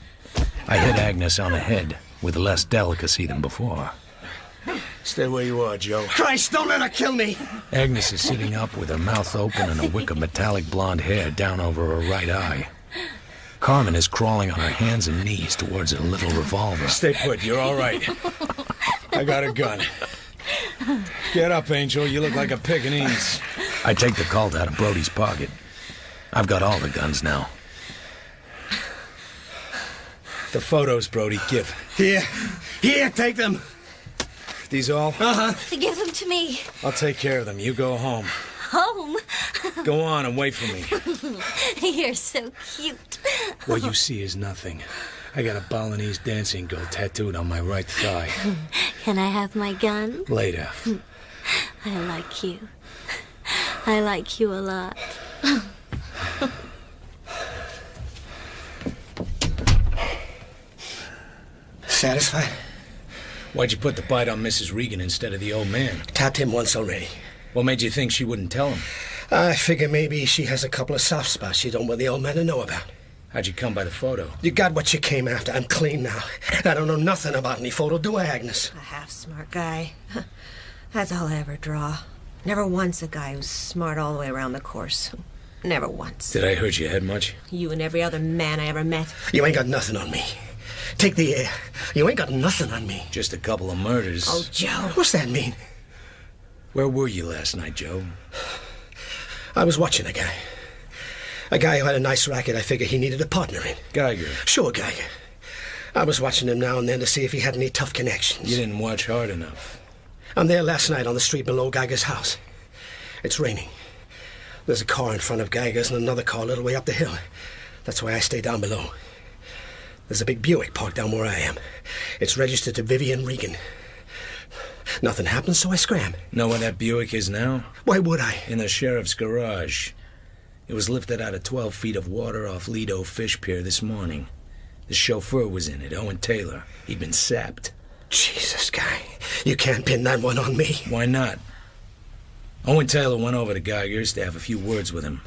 I hit Agnes on the head with less delicacy than before. Stay where you are, Joe. Christ, don't let her kill me! Agnes is sitting up with her mouth open and a wick of metallic blonde hair down over her right eye. Carmen is crawling on her hands and knees towards her little revolver. Stay put, you're all right. I got a gun. Get up, Angel, you look like a Pekingese. I take the Colt out of Brody's pocket. I've got all the guns now. The photos, Brody, give. Here, take them. These all? Uh-huh. Give them to me. I'll take care of them. You go home. Home? Go on and wait for me. You're so cute. What you see is nothing. I got a Balinese dancing girl tattooed on my right thigh. Can I have my gun? Later. I like you. I like you a lot. Satisfied? Why'd you put the bite on Mrs. Regan instead of the old man? Tapped him once already. What made you think she wouldn't tell him? I figure maybe she has a couple of soft spots she don't want the old man to know about. How'd you come by the photo? You got what you came after. I'm clean now. I don't know nothing about any photo, do I, Agnes? A half-smart guy. That's all I ever draw. Never once a guy who's smart all the way around the course. Never once. Did I hurt your head much? You and every other man I ever met. You ain't got nothing on me. Take the air. You ain't got nothing on me. Just a couple of murders. Oh, Joe. What's that mean? Where were you last night, Joe? I was watching a guy. A guy who had a nice racket I figured he needed a partner in. Geiger. Sure, Geiger. I was watching him now and then to see if he had any tough connections. You didn't watch hard enough. I'm there last night on the street below Geiger's house. It's raining. There's a car in front of Geiger's and another car a little way up the hill. That's why I stay down below. There's a big Buick parked down where I am. It's registered to Vivian Regan. Nothing happened, so I scram. Know where that Buick is now? Why would I? In the sheriff's garage. It was lifted out of 12 feet of water off Lido Fish Pier this morning. The chauffeur was in it, Owen Taylor. He'd been sapped. Jesus, Guy. You can't pin that one on me. Why not? Owen Taylor went over to Geiger's to have a few words with him.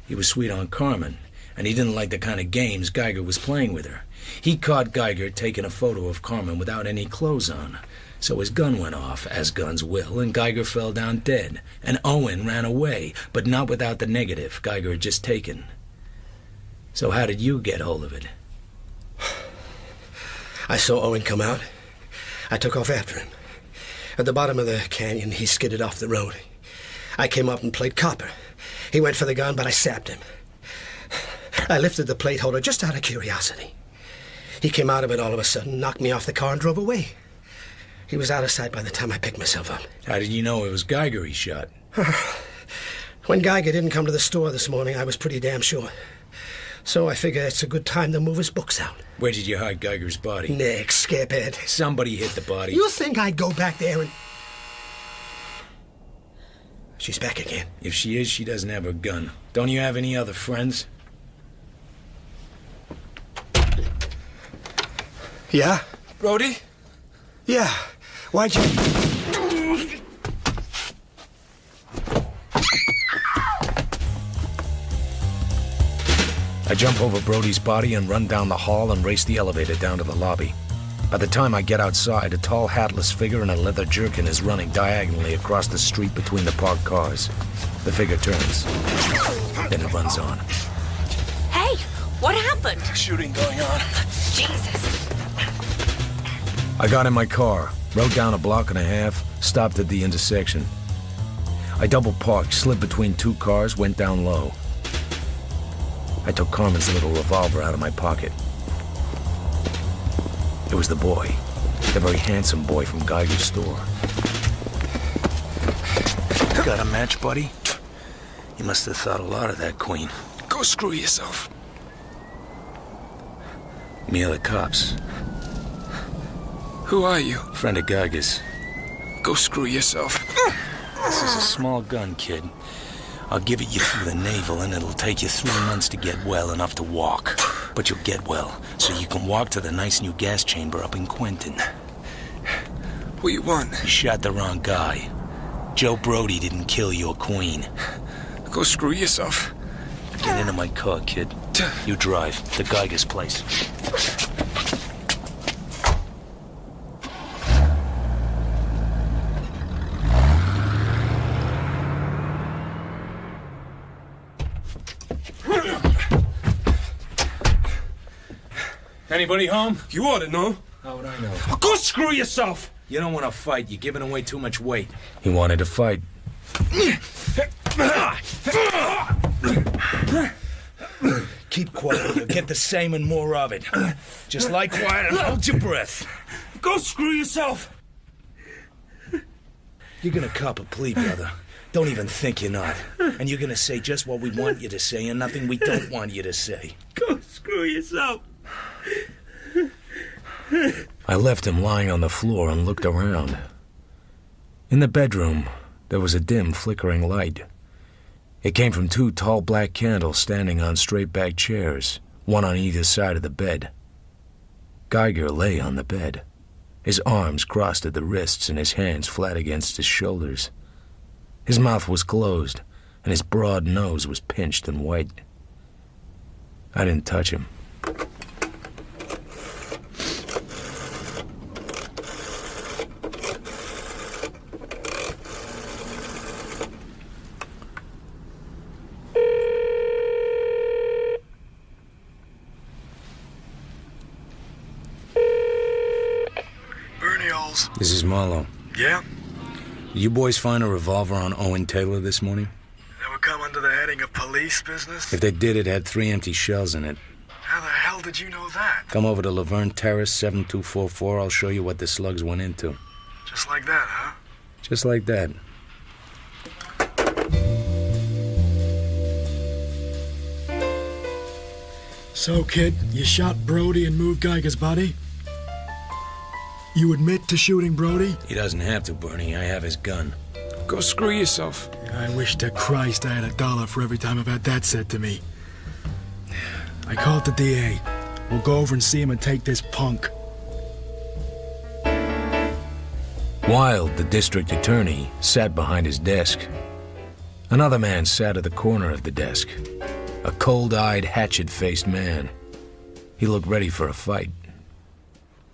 He was sweet on Carmen, and he didn't like the kind of games Geiger was playing with her. He caught Geiger taking a photo of Carmen without any clothes on. So his gun went off, as guns will, and Geiger fell down dead. And Owen ran away, but not without the negative Geiger had just taken. So how did you get hold of it? I saw Owen come out. I took off after him. At the bottom of the canyon, he skidded off the road. I came up and played copper. He went for the gun, but I sapped him. I lifted the plate holder just out of curiosity. He came out of it all of a sudden, knocked me off the car, and drove away. He was out of sight by the time I picked myself up. How did you know it was Geiger he shot? When Geiger didn't come to the store this morning, I was pretty damn sure. So I figure it's a good time to move his books out. Where did you hide Geiger's body? Nick, skiphead. Somebody hit the body. You think I'd go back there and... She's back again. If she is, she doesn't have her gun. Don't you have any other friends? Yeah? Brody? Yeah. Why'd you... I jump over Brody's body and run down the hall and race the elevator down to the lobby. By the time I get outside, a tall, hatless figure in a leather jerkin is running diagonally across the street between the parked cars. The figure turns. Then it runs on. Hey, what happened? Shooting going on. Jesus. I got in my car, rode down a block and a half, stopped at the intersection. I double parked, slid between two cars, went down low. I took Carmen's little revolver out of my pocket. It was the boy, the very handsome boy from Geiger's store. Got a match, buddy? You must have thought a lot of that queen. Go screw yourself. Me or the cops? Who are you? Friend of Geiger's. Go screw yourself. This is a small gun, kid. I'll give it you through the navel, and it'll take you 3 months to get well enough to walk. But you'll get well, so you can walk to the nice new gas chamber up in Quentin. What you want? You shot the wrong guy. Joe Brody didn't kill your queen. Go screw yourself. Get into my car, kid. You drive to Geiger's place. Anybody home? You ought to know. How would I know? Go screw yourself! You don't want to fight. You're giving away too much weight. He wanted to fight. Keep quiet. You'll get the same and more of it. Just lie quiet and hold your breath. Go screw yourself! You're gonna cop a plea, brother. Don't even think you're not. And you're gonna say just what we want you to say and nothing we don't want you to say. Go screw yourself! I left him lying on the floor and looked around. In the bedroom, there was a dim, flickering light. It came from 2 tall black candles standing on straight-back chairs, one on either side of the bed. Geiger lay on the bed, his arms crossed at the wrists and his hands flat against his shoulders. His mouth was closed, and his broad nose was pinched and white. I didn't touch him. This is Marlowe. Yeah? Did you boys find a revolver on Owen Taylor this morning? That would come under the heading of police business? If they did, it had 3 empty shells in it. How the hell did you know that? Come over to Laverne Terrace, 7244. I'll show you what the slugs went into. Just like that, huh? Just like that. So, kid, you shot Brody and moved Geiger's body? You admit to shooting Brody? He doesn't have to, Bernie. I have his gun. Go screw yourself. I wish to Christ I had $1 for every time I've had that said to me. I called the DA. We'll go over and see him and take this punk. Wild, the district attorney, sat behind his desk. Another man sat at the corner of the desk. A cold-eyed, hatchet-faced man. He looked ready for a fight.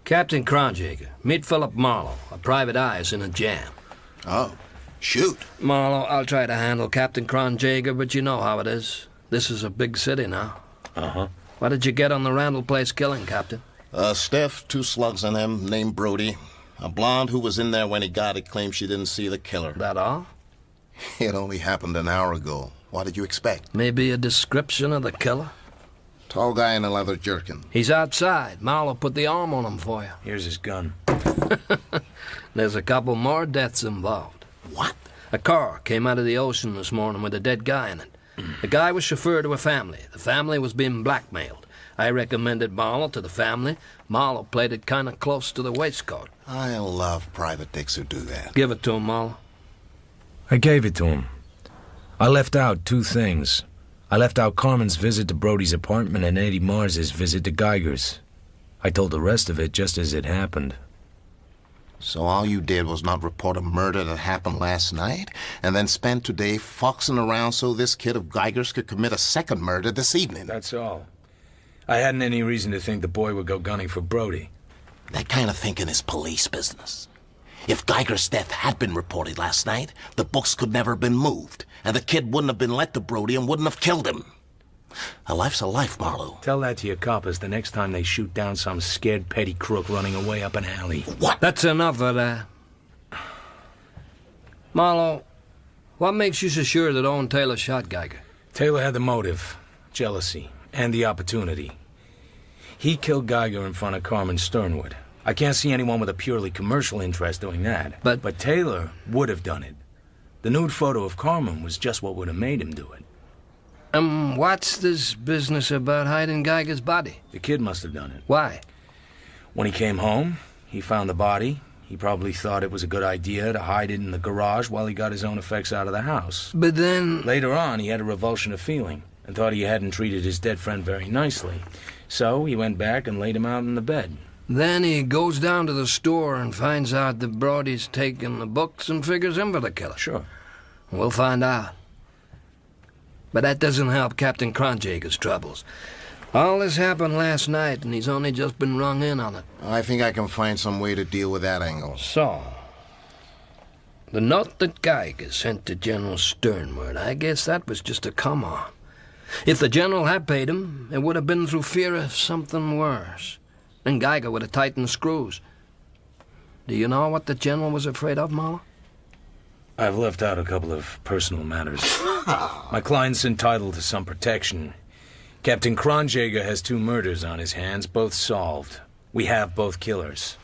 Captain Cronjager, meet Philip Marlowe. A private eye is in a jam. Oh, shoot. Marlowe, I'll try to handle Captain Cronjager, but you know how it is. This is a big city now. Uh-huh. What did you get on the Randall Place killing, Captain? Steph, 2 slugs in him, named Brody. A blonde who was in there when he got it claims she didn't see the killer. That all? It only happened an hour ago. What did you expect? Maybe a description of the killer? Tall guy in a leather jerkin. He's outside. Marlowe put the arm on him for you. Here's his gun. There's a couple more deaths involved. What? A car came out of the ocean this morning with a dead guy in it. The guy was chauffeur to a family. The family was being blackmailed. I recommended Marlowe to the family. Marlowe played it kind of close to the waistcoat. I love private dicks who do that. Give it to him, Marlowe. I gave it to him. I left out 2 things. I left out Carmen's visit to Brody's apartment and Eddie Mars's visit to Geiger's. I told the rest of it just as it happened. So all you did was not report a murder that happened last night, and then spend today foxing around so this kid of Geiger's could commit a second murder this evening. That's all. I hadn't any reason to think the boy would go gunning for Brody. That kind of thinking is police business. If Geiger's death had been reported last night, the books could never have been moved, and the kid wouldn't have been led to Brody and wouldn't have killed him. A life's a life, Marlowe. Tell that to your coppers the next time they shoot down some scared petty crook running away up an alley. What? That's enough of that. Marlowe, what makes you so sure that Owen Taylor shot Geiger? Taylor had the motive, jealousy, and the opportunity. He killed Geiger in front of Carmen Sternwood. I can't see anyone with a purely commercial interest doing that. But Taylor would have done it. The nude photo of Carmen was just what would have made him do it. What's this business about hiding Geiger's body? The kid must have done it. Why? When he came home, he found the body. He probably thought it was a good idea to hide it in the garage while he got his own effects out of the house. But then... Later on, he had a revulsion of feeling and thought he hadn't treated his dead friend very nicely. So he went back and laid him out in the bed. Then he goes down to the store and finds out that Brody's taken the books and figures him for the killer. Sure. We'll find out. But that doesn't help Captain Cronjager's troubles. All this happened last night, and he's only just been rung in on it. I think I can find some way to deal with that angle. So, the note that Geiger sent to General Sternwood, I guess that was just a come-on. If the General had paid him, it would have been through fear of something worse. Then Geiger would have tightened the screws. Do you know what the General was afraid of, Marlowe? I've left out a couple of personal matters. My client's entitled to some protection. Captain Cronjager has 2 murders on his hands, both solved. We have both killers.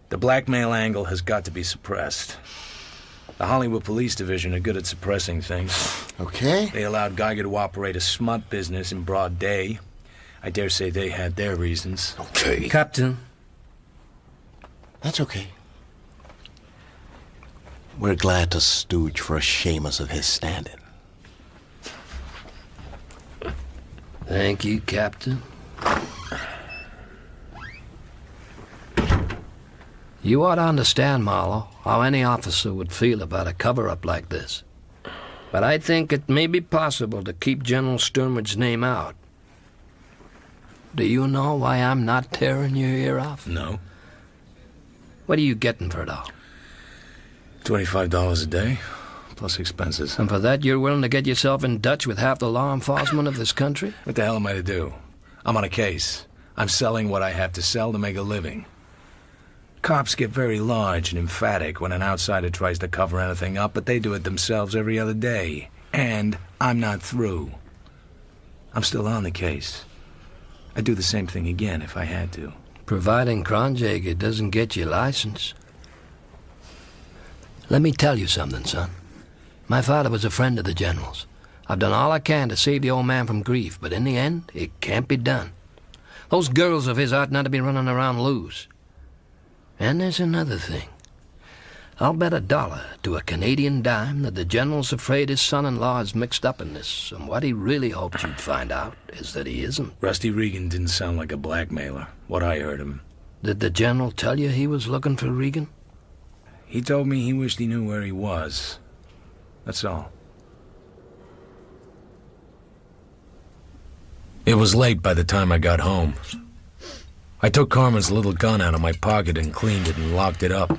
The blackmail angle has got to be suppressed. The Hollywood Police Division are good at suppressing things. Okay. They allowed Geiger to operate a smut business in broad day. I dare say they had their reasons. Okay. Captain. That's okay. We're glad to stooge for a Seamus of his standing. Thank you, Captain. You ought to understand, Marlowe, how any officer would feel about a cover-up like this. But I think it may be possible to keep General Sternwood's name out. Do you know why I'm not tearing your ear off? No. What are you getting for it all? $25 a day, plus expenses. And for that, you're willing to get yourself in Dutch with half the law enforcement of this country? What the hell am I to do? I'm on a case. I'm selling what I have to sell to make a living. Cops get very large and emphatic when an outsider tries to cover anything up, but they do it themselves every other day. And I'm not through. I'm still on the case. I'd do the same thing again if I had to. Providing Cronjager doesn't get you licensed. Let me tell you something, son. My father was a friend of the General's. I've done all I can to save the old man from grief, but in the end, it can't be done. Those girls of his ought not to be running around loose. And there's another thing. I'll bet $1 to a Canadian dime that the General's afraid his son-in-law is mixed up in this, and what he really hoped you'd find out is that he isn't. Rusty Regan didn't sound like a blackmailer, what I heard him. Did the General tell you he was looking for Regan? He told me he wished he knew where he was. That's all. It was late by the time I got home. I took Carmen's little gun out of my pocket and cleaned it and locked it up.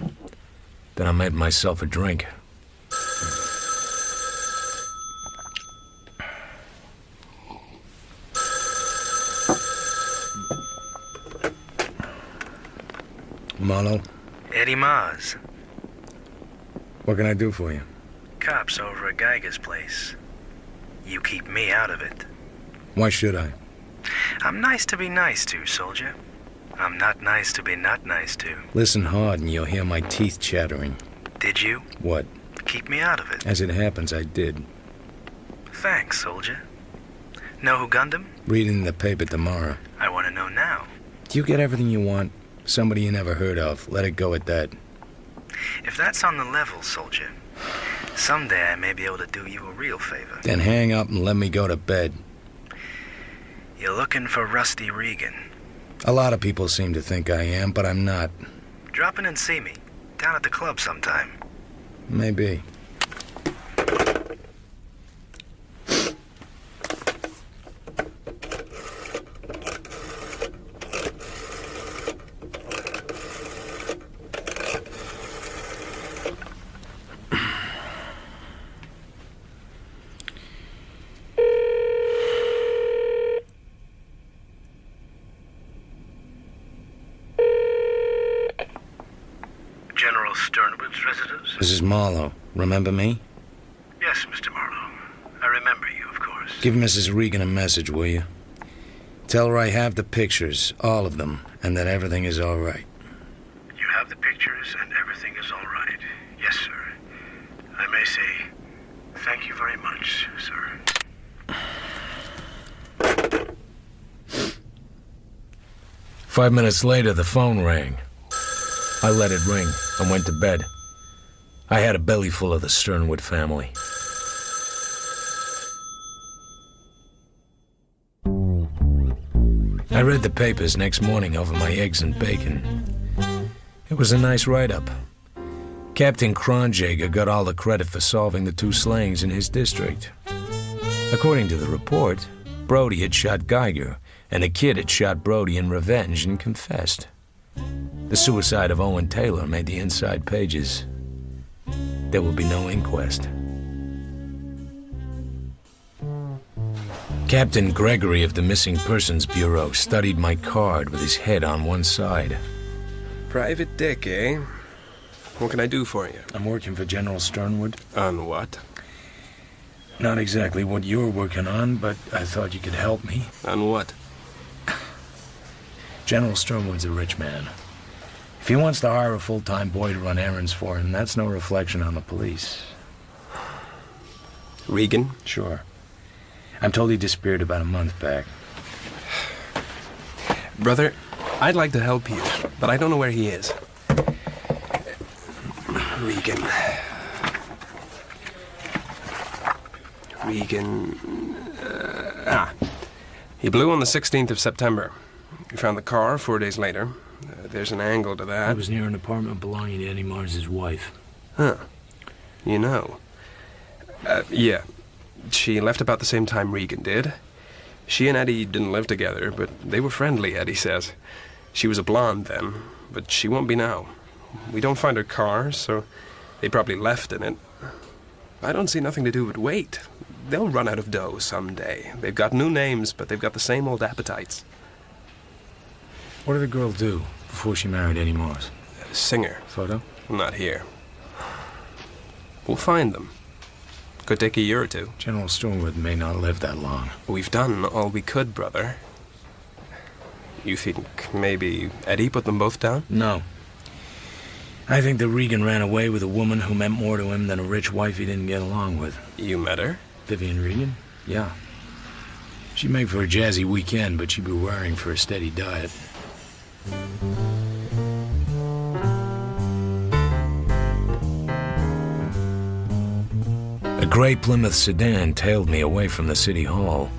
Then I made myself a drink. Marlowe? Eddie Mars. What can I do for you? Cops over at Geiger's place. You keep me out of it. Why should I? I'm nice to be nice to, soldier. I'm not nice to be not nice to. Listen hard and you'll hear my teeth chattering. Did you? What? Keep me out of it. As it happens, I did. Thanks, soldier. Know who gunned him? Read it in the paper tomorrow. I want to know now. Do you get everything you want? Somebody you never heard of. Let it go at that. If that's on the level, soldier, someday I may be able to do you a real favor. Then hang up and let me go to bed. You're looking for Rusty Regan. A lot of people seem to think I am, but I'm not. Drop in and see me. Down at the club sometime. Maybe. General Sternwood's residence? This is Marlowe. Remember me? Yes, Mr. Marlowe. I remember you, of course. Give Mrs. Regan a message, will you? Tell her I have the pictures, all of them, and that everything is all right. You have the pictures and everything is all right. Yes, sir. I may say, thank you very much, sir. 5 minutes later, the phone rang. I let it ring and went to bed. I had a belly full of the Sternwood family. I read the papers next morning over my eggs and bacon. It was a nice write-up. Captain Geiger got all the credit for solving the 2 slayings in his district. According to the report, Brody had shot Geiger, and the kid had shot Brody in revenge and confessed. The suicide of Owen Taylor made the inside pages. There will be no inquest. Captain Gregory of the Missing Persons Bureau studied my card with his head on one side. Private Dick, eh? What can I do for you? I'm working for General Sternwood. On what? Not exactly what you're working on, but I thought you could help me. On what? General Sternwood's a rich man. If he wants to hire a full-time boy to run errands for him, that's no reflection on the police. Regan? Sure. I'm told he disappeared about a month back. Brother, I'd like to help you, but I don't know where he is. Regan. He blew on the 16th of September. We found the car 4 days later. There's an angle to that. It was near an apartment belonging to Eddie Mars's wife. Huh. You know. Yeah. She left about the same time Regan did. She and Eddie didn't live together, but they were friendly, Eddie says. She was a blonde then, but she won't be now. We don't find her car, so they probably left in it. I don't see nothing to do but wait. They'll run out of dough someday. They've got new names, but they've got the same old appetites. What did the girl do before she married Eddie Mars? Singer. Photo? Not here. We'll find them. Could take a year or 2. General Sternwood may not live that long. We've done all we could, brother. You think maybe Eddie put them both down? No. I think that Regan ran away with a woman who meant more to him than a rich wife he didn't get along with. You met her? Vivian Regan? Yeah. She'd make for a jazzy weekend, but she'd be worrying for a steady diet. A gray Plymouth sedan tailed me away from the city hall.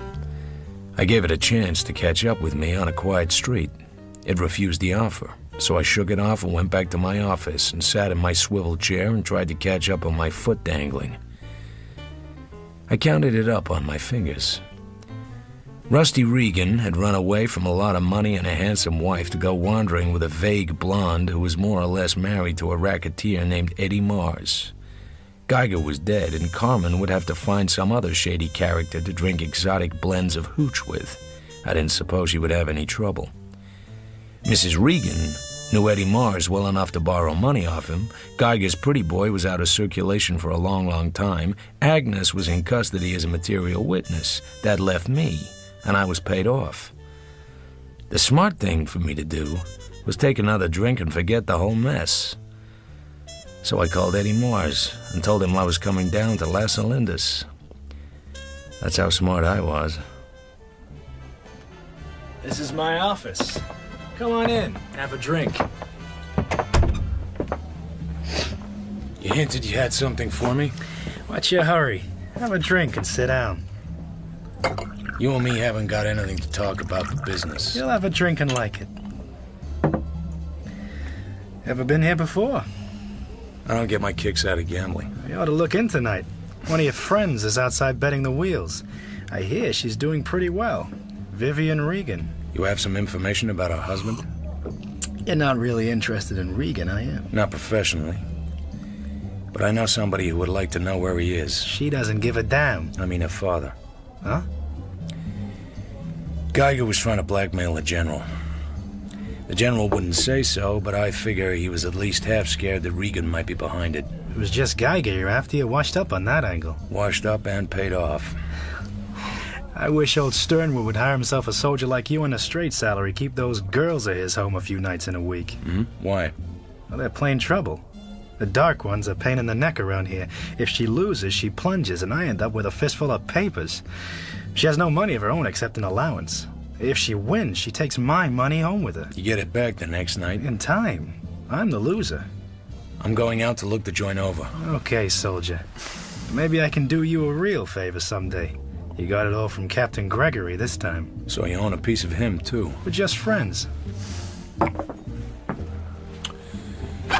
I gave it a chance to catch up with me on a quiet street. It refused the offer, so I shook it off and went back to my office and sat in my swivel chair and tried to catch up on my foot dangling. I counted it up on my fingers. Rusty Regan had run away from a lot of money and a handsome wife to go wandering with a vague blonde who was more or less married to a racketeer named Eddie Mars. Geiger was dead, and Carmen would have to find some other shady character to drink exotic blends of hooch with. I didn't suppose she would have any trouble. Mrs. Regan knew Eddie Mars well enough to borrow money off him. Geiger's pretty boy was out of circulation for a long, long time. Agnes was in custody as a material witness. That left me, and I was paid off. The smart thing for me to do was take another drink and forget the whole mess. So I called Eddie Mars and told him I was coming down to Las Olindas. That's how smart I was. This is my office. Come on in, have a drink. You hinted you had something for me? What's your hurry? Have a drink and sit down. You and me haven't got anything to talk about the business. You'll have a drink and like it. Ever been here before? I don't get my kicks out of gambling. You ought to look in tonight. One of your friends is outside betting the wheels. I hear she's doing pretty well. Vivian Regan. You have some information about her husband? You're not really interested in Regan, are you? Not professionally. But I know somebody who would like to know where he is. She doesn't give a damn. I mean her father. Huh? Geiger was trying to blackmail the general. The general wouldn't say so, but I figure he was at least half scared that Regan might be behind it. It was just Geiger you're after. You washed up on that angle. Washed up and paid off. I wish old Sternwood would hire himself a soldier like you on a straight salary, keep those girls of his home a few nights in a week. Mm-hmm. Why? Well, they're plain trouble. The dark one's a pain in the neck around here. If she loses, she plunges, and I end up with a fistful of papers. She has no money of her own except an allowance. If she wins, she takes my money home with her. You get it back the next night? In time. I'm the loser. I'm going out to look the joint over. Okay, soldier. Maybe I can do you a real favor someday. You got it all from Captain Gregory this time. So you own a piece of him, too. We're just friends.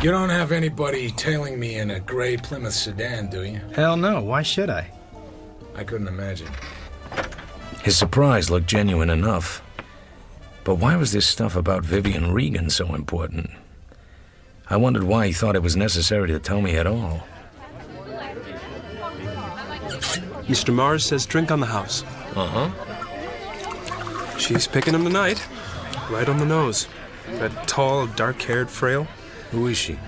You don't have anybody tailing me in a gray Plymouth sedan, do you? Hell no, why should I? I couldn't imagine. His surprise looked genuine enough. But why was this stuff about Vivian Regan so important? I wondered why he thought it was necessary to tell me at all. Mr. Mars says drink on the house. Uh-huh. She's picking him tonight. Right on the nose. That tall, dark-haired frail. Who is she?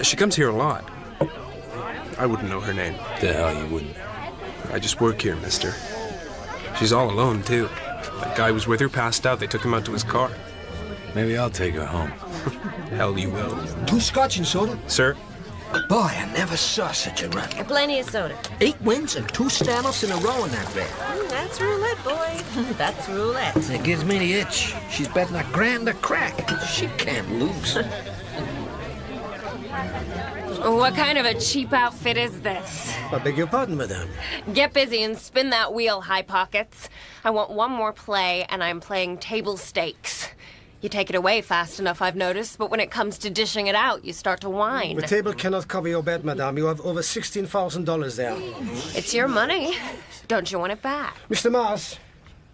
She comes here a lot. I wouldn't know her name. The hell you wouldn't. I just work here, mister. She's all alone, too. That guy was with her, passed out. They took him out to his car. Maybe I'll take her home. Hell you will. 2 scotch and soda? Sir? Boy, I never saw such a run. Plenty of soda. 8 wins and 2 standoffs in a row in that red. That's roulette, boy. That's roulette. It gives me the itch. She's betting $1,000 a crack. She can't lose. What kind of a cheap outfit is this? I beg your pardon, madame. Get busy and spin that wheel, High Pockets. I want one more play, and I'm playing table stakes. You take it away fast enough, I've noticed, but when it comes to dishing it out, you start to whine. The table cannot cover your bet, madame. You have over $16,000 there. It's your money. Don't you want it back? Mr. Mars.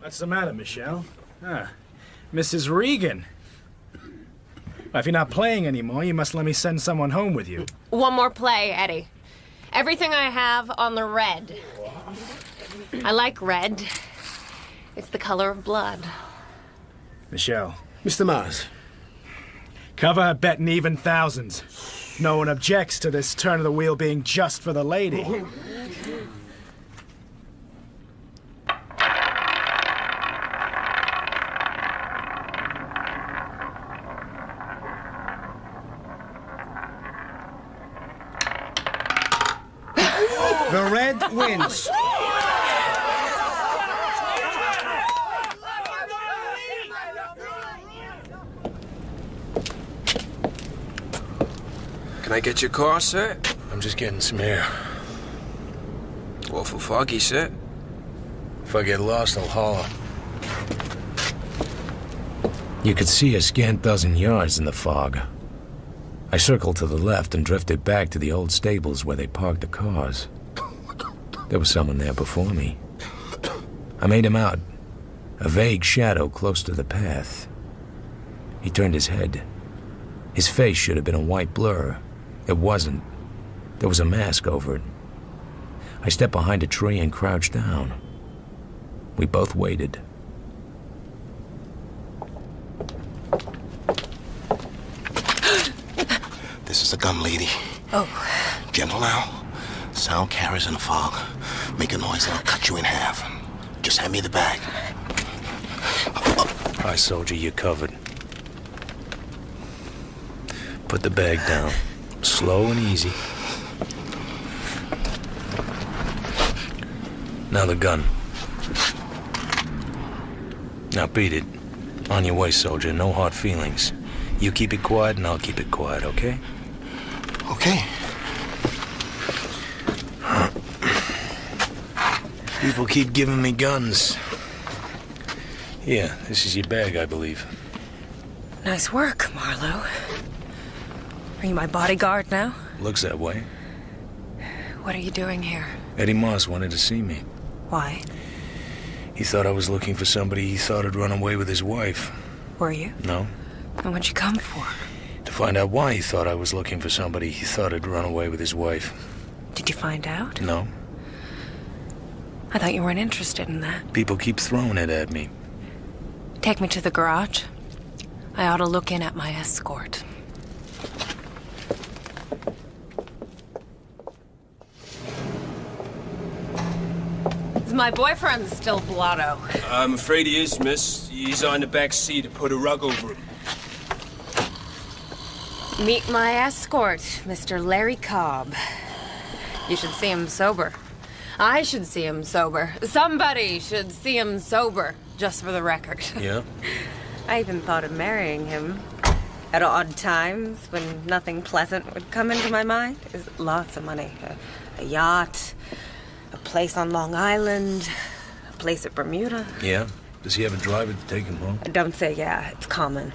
What's the matter, Michelle? Ah, Mrs. Regan. Well, if you're not playing anymore, you must let me send someone home with you. One more play, Eddie. Everything I have on the red. I like red. It's the color of blood. Michelle. Mr. Mars. Cover her bet in even thousands. No one objects to this turn of the wheel being just for the lady. The red wins. Can I get your car, sir? I'm just getting some air. Awful foggy, sir. If I get lost, I'll holler. You could see a scant dozen yards in the fog. I circled to the left and drifted back to the old stables where they parked the cars. There was someone there before me. I made him out, a vague shadow close to the path. He turned his head. His face should have been a white blur. It wasn't. There was a mask over it. I stepped behind a tree and crouched down. We both waited. This is a gun, lady. Oh. Gentle now. Sound carries in the fog. Make a noise and I'll cut you in half. Just hand me the bag. Hi, soldier, you're covered. Put the bag down. Slow and easy. Now the gun. Now beat it. On your way, soldier. No hard feelings. You keep it quiet and I'll keep it quiet, okay? Okay. People keep giving me guns. Yeah, this is your bag, I believe. Nice work, Marlowe. Are you my bodyguard now? Looks that way. What are you doing here? Eddie Moss wanted to see me. Why? He thought I was looking for somebody he thought had run away with his wife. Were you? No. And what'd you come for? To find out why he thought I was looking for somebody he thought had run away with his wife. Did you find out? No. I thought you weren't interested in that. People keep throwing it at me. Take me to the garage. I ought to look in at my escort. Is my boyfriend still blotto? I'm afraid he is, miss. He's on the back seat to put a rug over him. Meet my escort, Mr. Larry Cobb. You should see him sober. I should see him sober. Somebody should see him sober, just for the record. Yeah? I even thought of marrying him at odd times when nothing pleasant would come into my mind. Lots of money. A yacht, a place on Long Island, place at Bermuda. Yeah? Does he have a driver to take him home? Don't say yeah, it's common.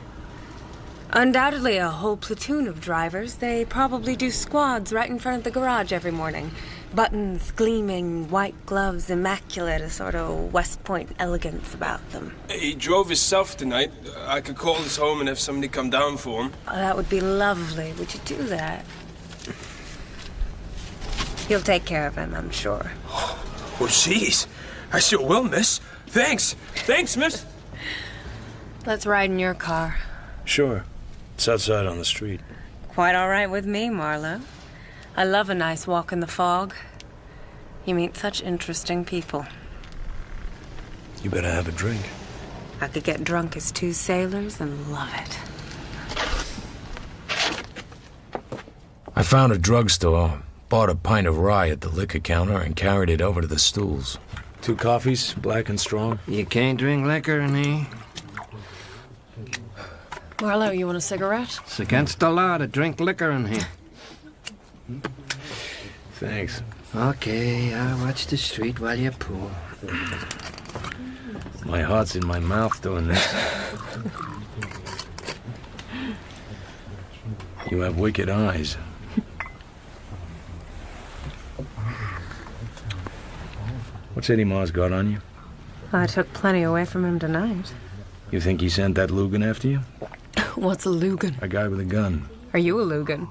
Undoubtedly a whole platoon of drivers. They probably do squads right in front of the garage every morning. Buttons gleaming, white gloves immaculate, a sort of West Point elegance about them. He drove himself tonight. I could call his home and have somebody come down for him. Oh, that would be lovely. Would you do that? You'll take care of him, I'm sure. Well, jeez. I sure will, miss. Thanks. Thanks, miss. Let's ride in your car. Sure. It's outside on the street. Quite all right with me, Marlowe. I love a nice walk in the fog. You meet such interesting people. You better have a drink. I could get drunk as two sailors and love it. I found a drugstore, bought a pint of rye at the liquor counter, and carried it over to the stools. 2 coffees, black and strong. You can't drink liquor in here. Marlowe, you want a cigarette? It's against the law to drink liquor in here. Thanks. Okay, I'll watch the street while you pour. My heart's in my mouth doing this. You have wicked eyes. What's Eddie Mars got on you? I took plenty away from him tonight. You think he sent that Lugan after you? What's a Lugan? A guy with a gun. Are you a Lugan?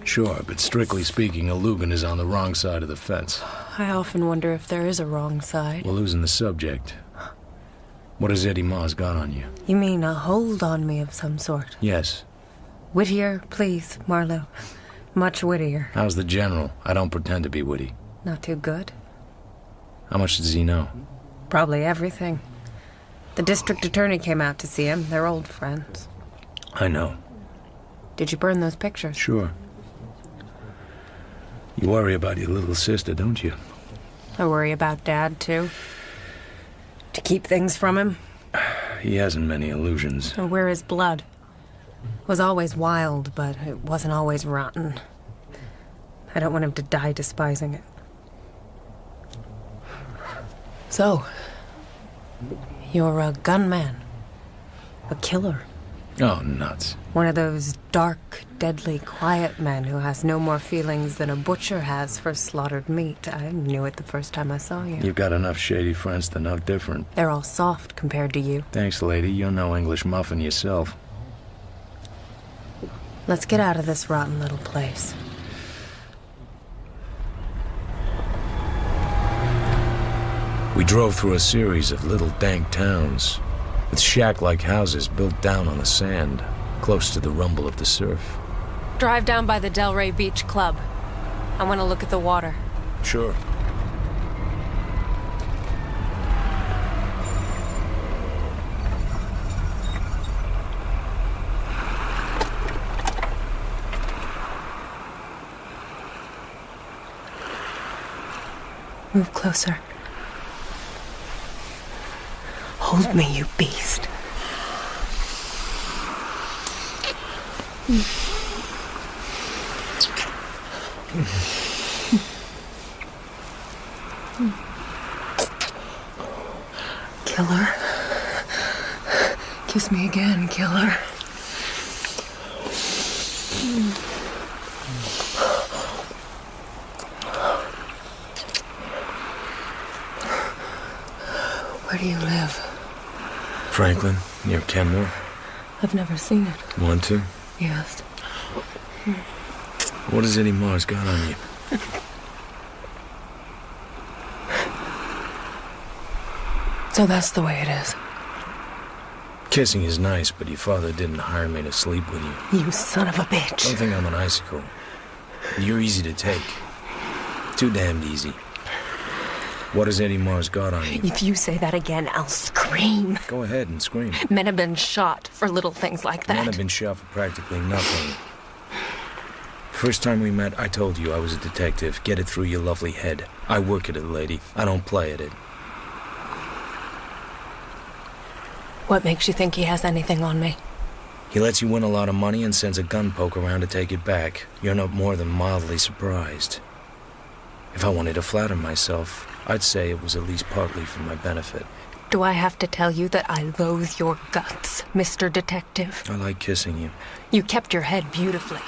Sure, but strictly speaking, a Lugan is on the wrong side of the fence. I often wonder if there is a wrong side. We're losing the subject. What has Eddie Mars got on you? You mean a hold on me of some sort? Yes. Wittier, please, Marlowe. Much wittier. How's the general? I don't pretend to be witty. Not too good. How much does he know? Probably everything. The district attorney came out to see him. They're old friends. I know. Did you burn those pictures? Sure. You worry about your little sister, don't you? I worry about Dad, too. To keep things from him. He hasn't many illusions. Where his blood was always wild, but it wasn't always rotten. I don't want him to die despising it. So, you're a gunman. A killer. Oh, nuts. One of those dark, deadly, quiet men who has no more feelings than a butcher has for slaughtered meat. I knew it the first time I saw you. You've got enough shady friends to know different. They're all soft compared to you. Thanks, lady. You're no English muffin yourself. Let's get out of this rotten little place. We drove through a series of little dank towns, with shack-like houses built down on the sand, close to the rumble of the surf. Drive down by the Delray Beach Club. I want to look at the water. Sure. Move closer. Hold me, you beast. Killer. Kiss me again, killer. Where do you live? Franklin, near Kenmore. I've never seen it. Want to? Yes. What has Eddie Mars got on you? So that's the way it is. Kissing is nice, but your father didn't hire me to sleep with you. You son of a bitch. Don't think I'm an icicle. You're easy to take. Too damned easy. What has Eddie Mars got on you? If you say that again, I'll scream. Go ahead and scream. Men have been shot for little things like that. Men have been shot for practically nothing. First time we met, I told you I was a detective. Get it through your lovely head. I work at it, lady. I don't play at it. What makes you think he has anything on me? He lets you win a lot of money and sends a gun poke around to take it back. You're not more than mildly surprised. If I wanted to flatter myself, I'd say it was at least partly for my benefit. Do I have to tell you that I loathe your guts, Mr. Detective? I like kissing you. You kept your head beautifully.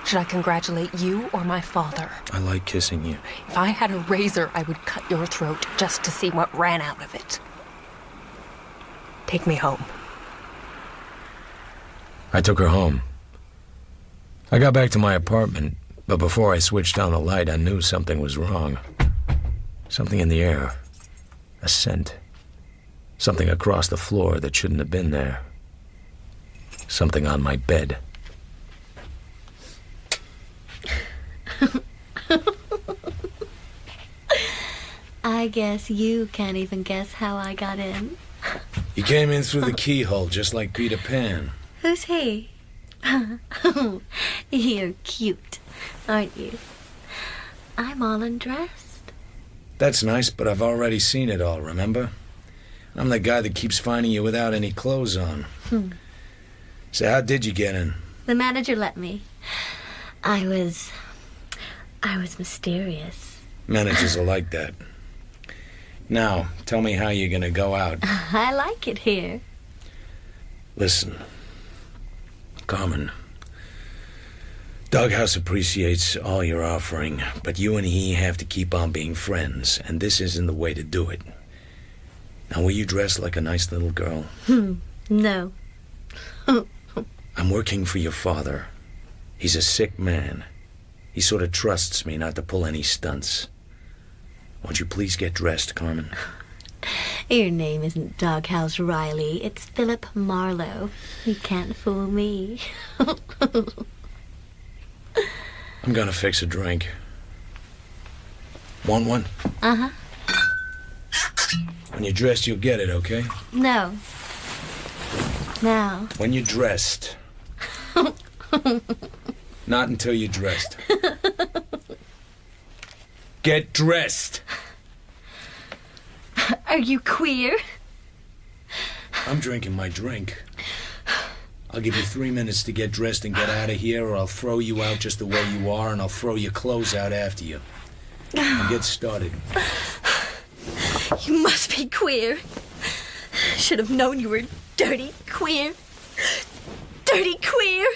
Should I congratulate you or my father? I like kissing you. If I had a razor, I would cut your throat just to see what ran out of it. Take me home. I took her home. I got back to my apartment, but before I switched on the light, I knew something was wrong. Something in the air. A scent. Something across the floor that shouldn't have been there. Something on my bed. I guess you can't even guess how I got in. You came in through the keyhole, just like Peter Pan. Who's he? You're cute, aren't you? I'm all undressed. That's nice, but I've already seen it all, remember? I'm the guy that keeps finding you without any clothes on. So how did you get in? The manager let me. I was mysterious. Managers are like that. Now, tell me how you're gonna go out. I like it here. Listen, Carmen. Doghouse appreciates all you're offering, but you and he have to keep on being friends, and this isn't the way to do it. Now, will you dress like a nice little girl? No. I'm working for your father. He's a sick man. He sort of trusts me not to pull any stunts. Won't you please get dressed, Carmen? Your name isn't Doghouse Riley. It's Philip Marlowe. You can't fool me. I'm gonna fix a drink. Want one? Uh-huh. When you're dressed, you'll get it, okay? No. Now. When you're dressed. Not until you're dressed. Get dressed! Are you queer? I'm drinking my drink. I'll give you 3 minutes to get dressed and get out of here, or I'll throw you out just the way you are, and I'll throw your clothes out after you. Now get started. You must be queer. Should have known you were dirty queer. Dirty queer.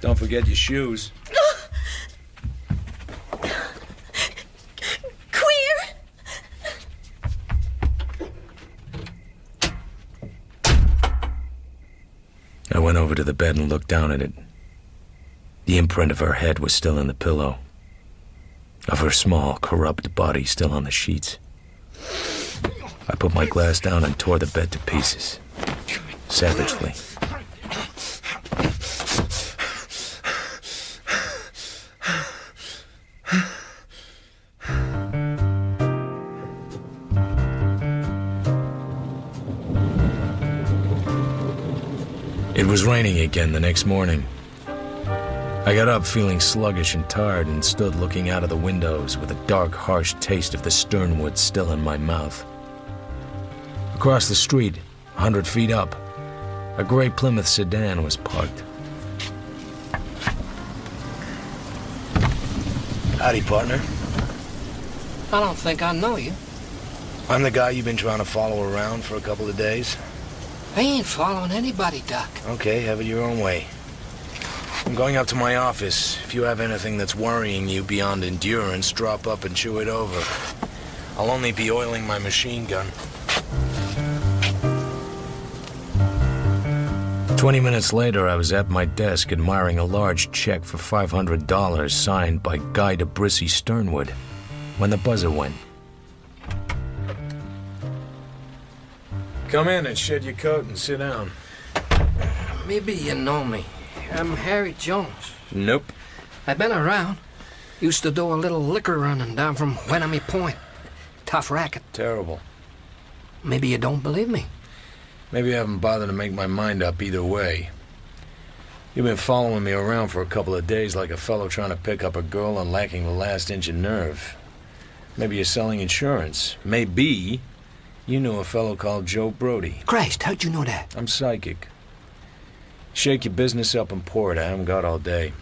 Don't forget your shoes. Queer. I went over to the bed and looked down at it. The imprint of her head was still in the pillow, of her small, corrupt body still on the sheets. I put my glass down and tore the bed to pieces, savagely. It was raining again the next morning. I got up feeling sluggish and tired and stood looking out of the windows with a dark, harsh taste of the Sternwood still in my mouth. Across the street, 100 feet up, a gray Plymouth sedan was parked. Howdy, partner. I don't think I know you. I'm the guy you've been trying to follow around for a couple of days. I ain't following anybody, Doc. Okay, have it your own way. I'm going up to my office. If you have anything that's worrying you beyond endurance, drop up and chew it over. I'll only be oiling my machine gun. 20 minutes later, I was at my desk admiring a large check for $500 signed by Guy DeBrissy Sternwood when the buzzer went. Come in and shed your coat and sit down. Maybe you know me. I'm Harry Jones. Nope. I've been around. Used to do a little liquor running down from Wenham Point. Tough racket. Terrible. Maybe you don't believe me. Maybe I haven't bothered to make my mind up either way. You've been following me around for a couple of days like a fellow trying to pick up a girl and lacking the last inch of nerve. Maybe you're selling insurance. Maybe you knew a fellow called Joe Brody. Christ, how'd you know that? I'm psychic. Shake your business up and pour it. I haven't got all day.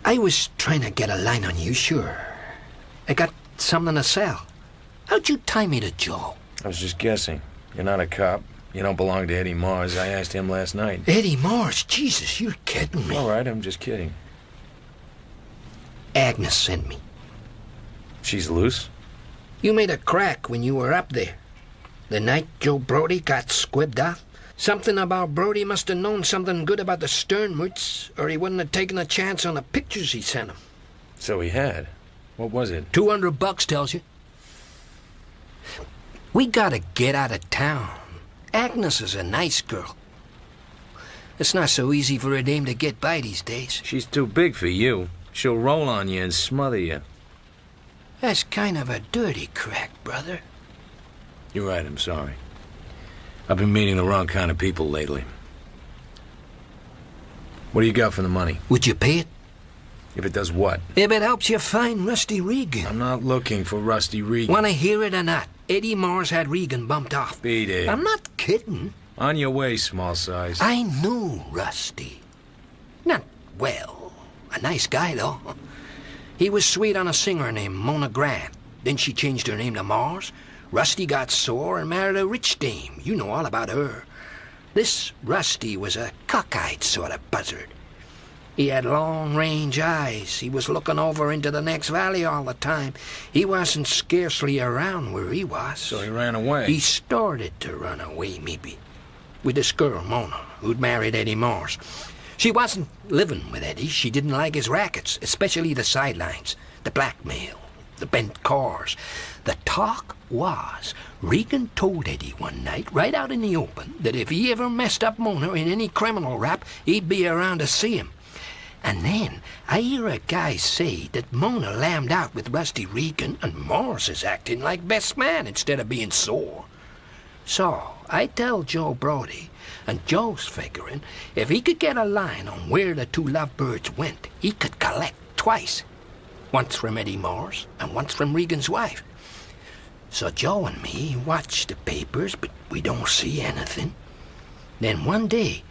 I was trying to get a line on you, sure. I got something to sell. How'd you tie me to Joe? I was just guessing. You're not a cop. You don't belong to Eddie Mars. I asked him last night. Eddie Mars? Jesus, you're kidding me. All right, I'm just kidding. Agnes sent me. She's loose? You made a crack when you were up there. The night Joe Brody got squibbed off. Something about Brody must have known something good about the Sternwoods, or he wouldn't have taken a chance on the pictures he sent him. So he had. What was it? $200 tells you. We gotta get out of town. Agnes is a nice girl. It's not so easy for a dame to get by these days. She's too big for you. She'll roll on you and smother you. That's kind of a dirty crack, brother. You're right, I'm sorry. I've been meeting the wrong kind of people lately. What do you got for the money? Would you pay it? If it does what? If it helps you find Rusty Regan. I'm not looking for Rusty Regan. Want to hear it or not? Eddie Mars had Regan bumped off. Beat it. I'm not kidding. On your way, small size. I knew Rusty. Not well. A nice guy, though. He was sweet on a singer named Mona Grant. Then she changed her name to Mars. Rusty got sore and married a rich dame. You know all about her. This Rusty was a cockeyed sort of buzzard. He had long-range eyes. He was looking over into the next valley all the time. He wasn't scarcely around where he was. So he ran away? He started to run away, maybe. With this girl, Mona, who'd married Eddie Mars. She wasn't living with Eddie. She didn't like his rackets, especially the sidelines, the blackmail, the bent cars. The talk was, Regan told Eddie one night, right out in the open, that if he ever messed up Mona in any criminal rap, he'd be around to see him. And then I hear a guy say that Mona lammed out with Rusty Regan and Mars is acting like best man instead of being sore. So I tell Joe Brody, and Joe's figuring if he could get a line on where the two lovebirds went, he could collect twice. Once from Eddie Mars and once from Regan's wife. So Joe and me watch the papers, but we don't see anything. Then one day,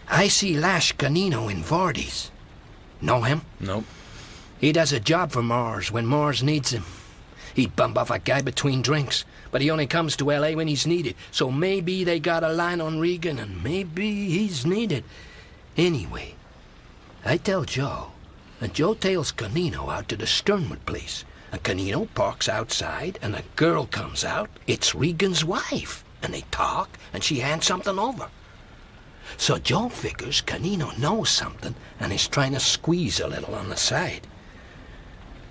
I see Lash Canino in Vardy's. Know him? Nope. He does a job for Mars when Mars needs him. He'd bump off a guy between drinks, but he only comes to L.A. when he's needed. So maybe they got a line on Regan, and maybe he's needed. Anyway, I tell Joe, and Joe tails Canino out to the Sternwood place. And Canino parks outside, and a girl comes out. It's Regan's wife. And they talk, and she hands something over. So Joe figures Canino knows something and is trying to squeeze a little on the side.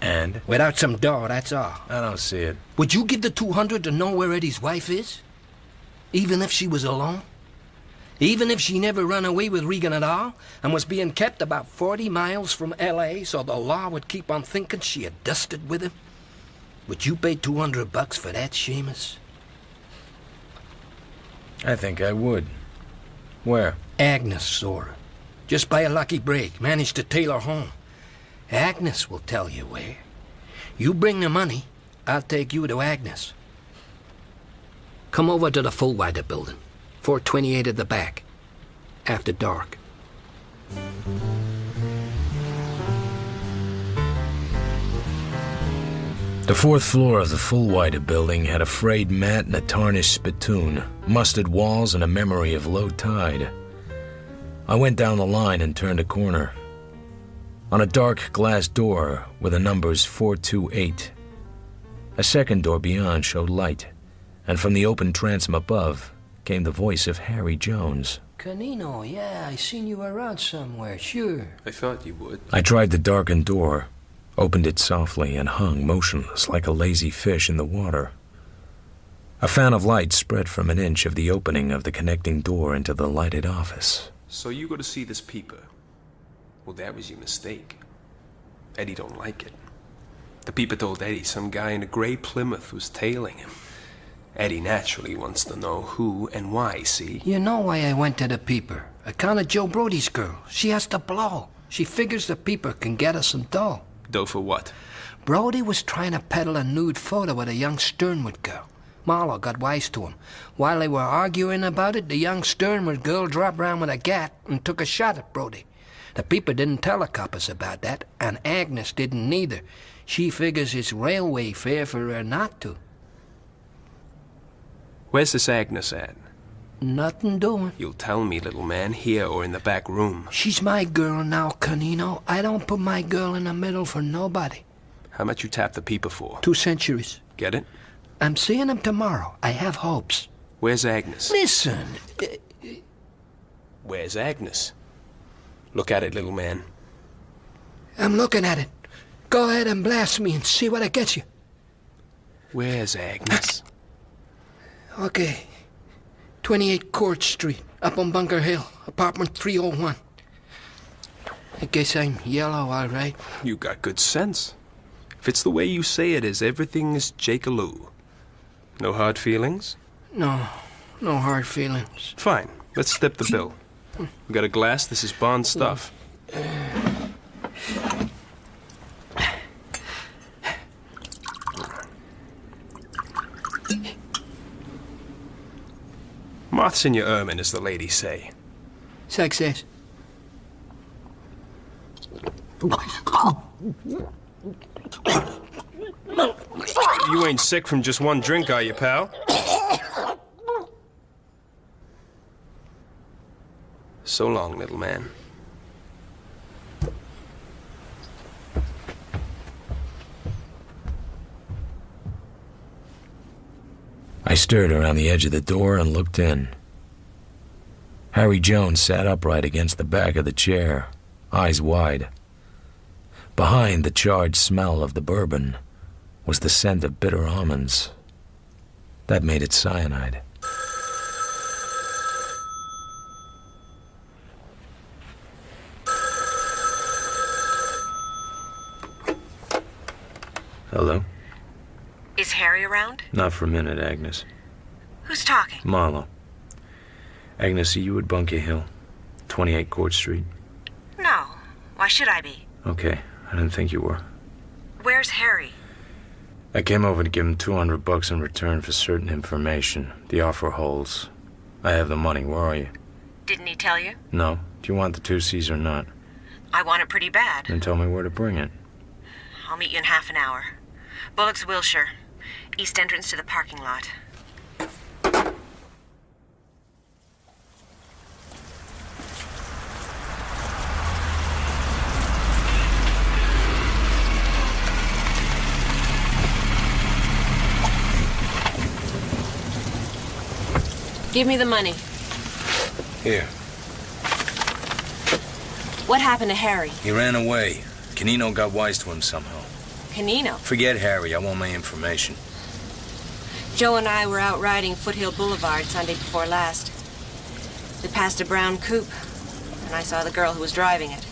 And? Without some dough, that's all. I don't see it. Would you give the $200 to know where Eddie's wife is? Even if she was alone? Even if she never run away with Regan at all and was being kept about 40 miles from L.A. so the law would keep on thinking she had dusted with him? Would you pay $200 for that, Seamus? I think I would. Where? Agnes saw her. Just by a lucky break, managed to tail her home. Agnes will tell you where. You bring the money, I'll take you to Agnes. Come over to the Fullwider building. 428 at the back. After dark. The fourth floor of the Fullwider building had a frayed mat and a tarnished spittoon, musted walls, and a memory of low tide. I went down the line and turned a corner. On a dark glass door were the numbers 428. A second door beyond showed light, and from the open transom above came the voice of Harry Jones. Canino, yeah, I seen you around somewhere, sure. I thought you would. I tried the darkened door, opened it softly, and hung motionless like a lazy fish in the water. A fan of light spread from an inch of the opening of the connecting door into the lighted office. So you go to see this peeper. Well, that was your mistake. Eddie don't like it. The peeper told Eddie some guy in a gray Plymouth was tailing him. Eddie naturally wants to know who and why, see? You know why I went to the peeper. Account of Joe Brody's girl. She has to blow. She figures the peeper can get us some dough. Dough for what? Brody was trying to peddle a nude photo with a young Sternwood girl. Marlowe got wise to him. While they were arguing about it, the young Sternwood girl dropped round with a gat and took a shot at Brody. The people didn't tell the coppers about that, and Agnes didn't neither. She figures it's railway fare for her not to. Where's this Agnes at? Nothing doing. You'll tell me, little man, here or in the back room. She's my girl now, Canino. I don't put my girl in the middle for nobody. How much you tap the people for? 2 centuries. Get it? I'm seeing him tomorrow. I have hopes. Where's Agnes? Listen. Where's Agnes? Look at it, little man. I'm looking at it. Go ahead and blast me and see what it gets you. Where's Agnes? Okay. 28 Court Street, up on Bunker Hill, apartment 301. I guess I'm yellow, all right. You got good sense. If it's the way you say it is, everything is Jake-a-loo. No hard feelings? No hard feelings. Fine. Let's step the bill. We got a glass. This is Bond stuff. Moths in your ermine, as the ladies say. Success. You ain't sick from just one drink, are you, pal? So long, little man. I stirred around the edge of the door and looked in. Harry Jones sat upright against the back of the chair, eyes wide. Behind the charred smell of the bourbon was the scent of bitter almonds. That made it cyanide. Hello? Is Harry around? Not for a minute, Agnes. Who's talking? Marlowe. Agnes, are you at Bunker Hill? 28 Court Street? No. Why should I be? Okay, I didn't think you were. Where's Harry? I came over to give him $200 in return for certain information. The offer holds. I have the money. Where are you? Didn't he tell you? No. Do you want the 2 C's or not? I want it pretty bad. Then tell me where to bring it. I'll meet you in half an hour. Bullock's Wilshire. East entrance to the parking lot. Give me the money. Here. What happened to Harry? He ran away. Canino got wise to him somehow. Canino? Forget Harry. I want my information. Joe and I were out riding Foothill Boulevard Sunday before last. We passed a brown coupe, and I saw the girl who was driving it.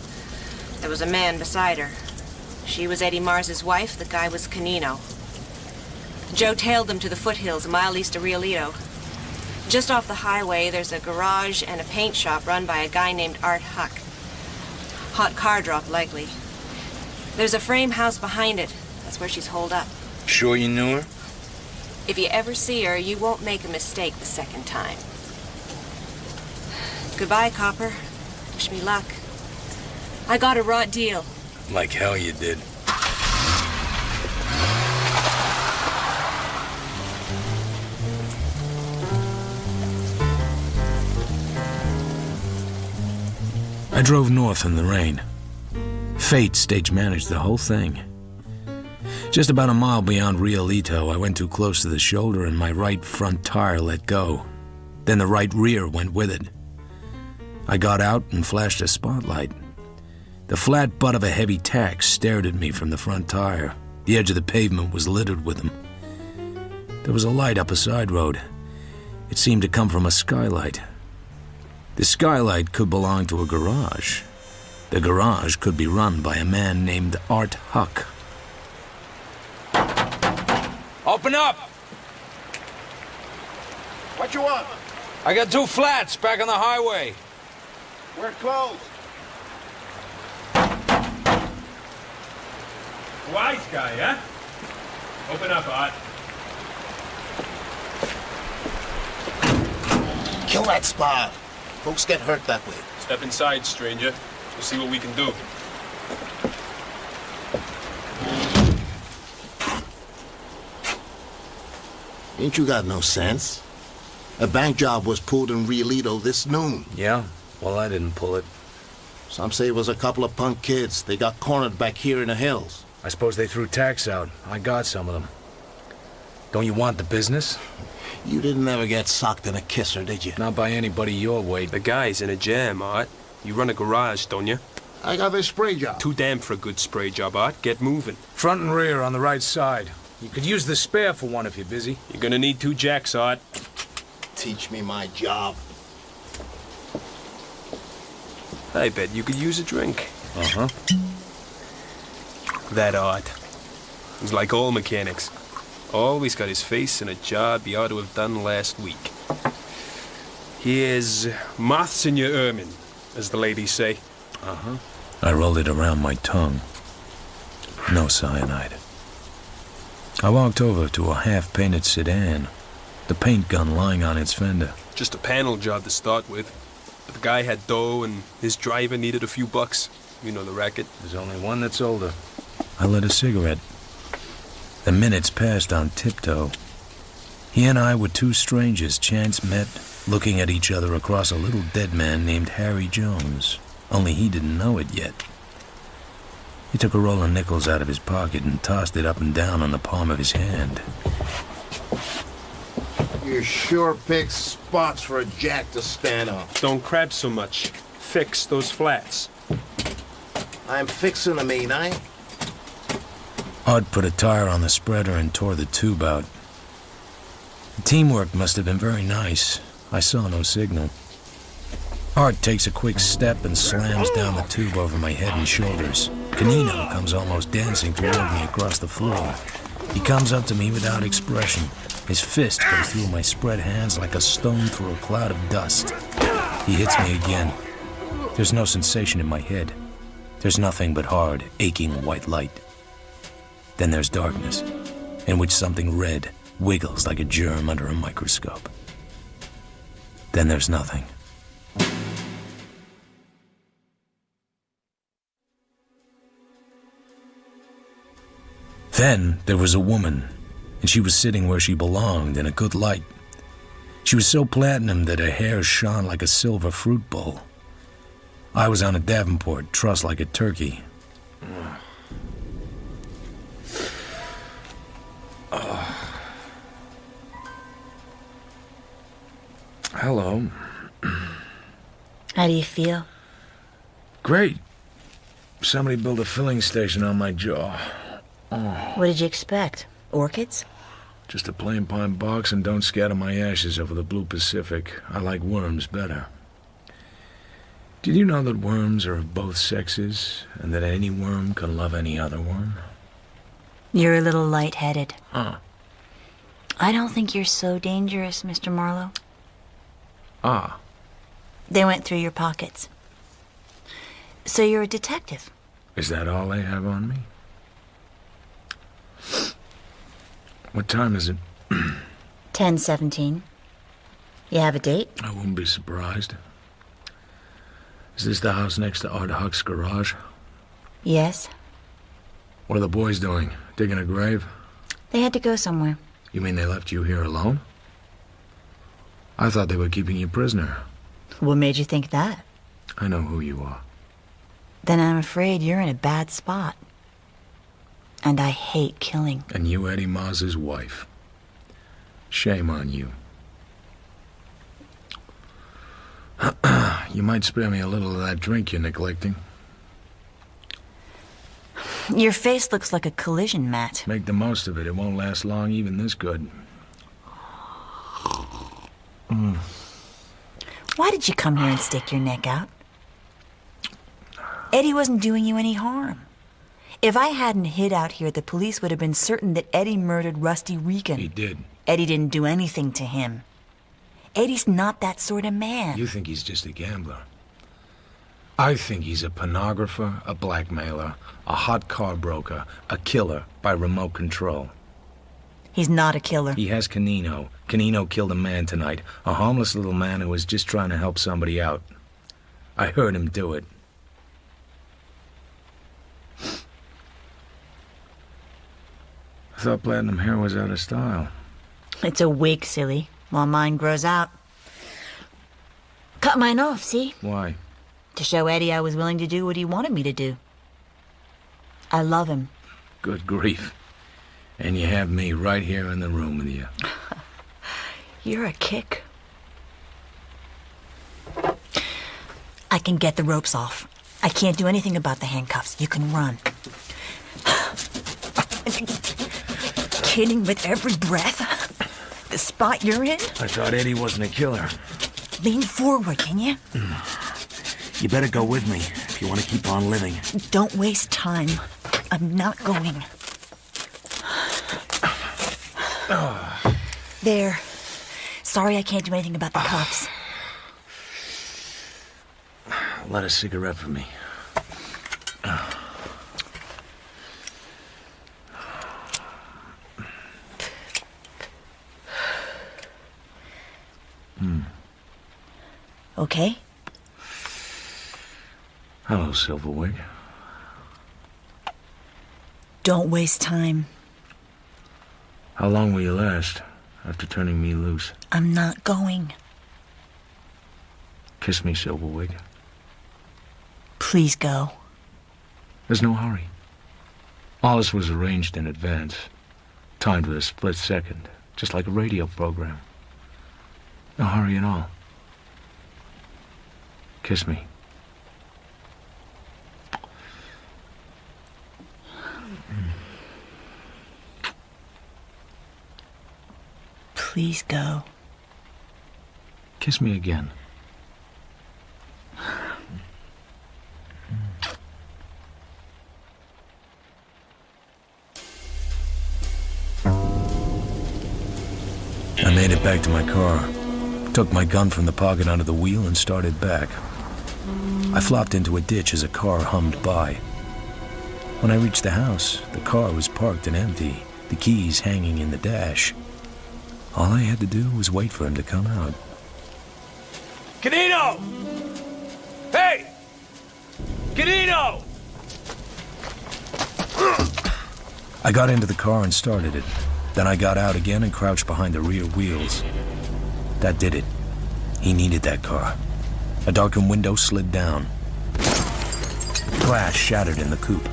There was a man beside her. She was Eddie Mars's wife. The guy was Canino. Joe tailed them to the foothills, a mile east of Riolito. Just off the highway, there's a garage and a paint shop run by a guy named Art Huck. Hot car drop, likely. There's a frame house behind it. That's where she's holed up. Sure you knew her? If you ever see her, you won't make a mistake the second time. Goodbye, Copper. Wish me luck. I got a raw deal. Like hell you did. I drove north in the rain. Fate stage managed the whole thing. Just about a mile beyond Riolito, I went too close to the shoulder and my right front tire let go. Then the right rear went with it. I got out and flashed a spotlight. The flat butt of a heavy tack stared at me from the front tire. The edge of the pavement was littered with them. There was a light up a side road. It seemed to come from a skylight. The skylight could belong to a garage. The garage could be run by a man named Art Huck. Open up! What you want? I got 2 flats back on the highway. We're closed. Wise guy, huh? Open up, Art. Kill that spot. Folks get hurt that way. Step inside, stranger. We'll see what we can do. Ain't you got no sense? A bank job was pulled in Riolito this noon. Yeah? Well, I didn't pull it. Some say it was a couple of punk kids. They got cornered back here in the hills. I suppose they threw tax out. I got some of them. Don't you want the business? You didn't ever get socked in a kisser, did you? Not by anybody your way. The guy's in a jam, Art. You run a garage, don't you? I got this spray job. Too damn for a good spray job, Art. Get moving. Front and rear on the right side. You could use the spare for one if you're busy. You're gonna need 2 jacks, Art. Teach me my job. I bet you could use a drink. Uh-huh. That Art. He's like all mechanics. Always got his face in a job he ought to have done last week. Here's moths in your ermine, as the ladies say. Uh-huh. I rolled it around my tongue. No cyanide. I walked over to a half-painted sedan, the paint gun lying on its fender. Just a panel job to start with. But the guy had dough and his driver needed a few bucks. You know the racket. There's only one that's older. I lit a cigarette. The minutes passed on tiptoe. He and I were 2 strangers chance met, looking at each other across a little dead man named Harry Jones. Only he didn't know it yet. He took a roll of nickels out of his pocket and tossed it up and down on the palm of his hand. You sure pick spots for a jack to stand on. Don't crab so much. Fix those flats. I'm fixing them, ain't I? Art put a tire on the spreader and tore the tube out. The teamwork must have been very nice. I saw no signal. Art takes a quick step and slams down the tube over my head and shoulders. Canino comes almost dancing toward me across the floor. He comes up to me without expression. His fist goes through my spread hands like a stone through a cloud of dust. He hits me again. There's no sensation in my head. There's nothing but hard, aching white light. Then there's darkness, in which something red wiggles like a germ under a microscope. Then there's nothing. Then there was a woman, and she was sitting where she belonged in a good light. She was so platinum that her hair shone like a silver fruit bowl. I was on a Davenport, trussed like a turkey. Hello. How do you feel? Great. Somebody built a filling station on my jaw. What did you expect? Orchids? Just a plain pine box, and don't scatter my ashes over the blue Pacific. I like worms better. Did you know that worms are of both sexes, and that any worm can love any other worm? You're a little light-headed. Huh. I don't think you're so dangerous, Mr. Marlowe. Ah. They went through your pockets. So you're a detective. Is that all they have on me? What time is it? 10:17. You have a date? I wouldn't be surprised. Is this the house next to Art Huck's garage? Yes. What are the boys doing? Digging a grave? They had to go somewhere. You mean they left you here alone? I thought they were keeping you prisoner. What made you think that? I know who you are. Then I'm afraid you're in a bad spot. And I hate killing. And you Eddie Maz's wife. Shame on you. You might spare me a little of that drink you're neglecting. Your face looks like a collision mat. Make the most of it. It won't last long, even this good. Why did you come here and stick your neck out? Eddie wasn't doing you any harm. If I hadn't hid out here, the police would have been certain that Eddie murdered Rusty Regan. He did. Eddie didn't do anything to him. Eddie's not that sort of man. You think he's just a gambler. I think he's a pornographer, a blackmailer, a hot car broker, a killer by remote control. He's not a killer. He has Canino, Canino killed a man tonight. A harmless little man who was just trying to help somebody out. I heard him do it. I thought platinum hair was out of style. It's a wig, silly, while mine grows out. Cut mine off, see? Why? To show Eddie I was willing to do what he wanted me to do. I love him. Good grief. And you have me right here in the room with you. You're a kick. I can get the ropes off. I can't do anything about the handcuffs. You can run. Kidding with every breath? The spot you're in? I thought Eddie wasn't a killer. Lean forward, can you? You better go with me if you want to keep on living. Don't waste time. I'm not going. There. Sorry I can't do anything about the cuffs. Light a cigarette for me. Okay? Hello, Silverwig. Don't waste time. How long will you last after turning me loose? I'm not going. Kiss me, Silverwig. Please go. There's no hurry. All this was arranged in advance, timed with a split second, just like a radio program. No hurry at all. Kiss me. Please go. Kiss me again. I made it back to my car, took my gun from the pocket onto the wheel and started back. I flopped into a ditch as a car hummed by. When I reached the house, the car was parked and empty, the keys hanging in the dash. All I had to do was wait for him to come out. Canino! Hey! Canino! I got into the car and started it. Then I got out again and crouched behind the rear wheels. That did it. He needed that car. A darkened window slid down. Glass shattered in the coupe.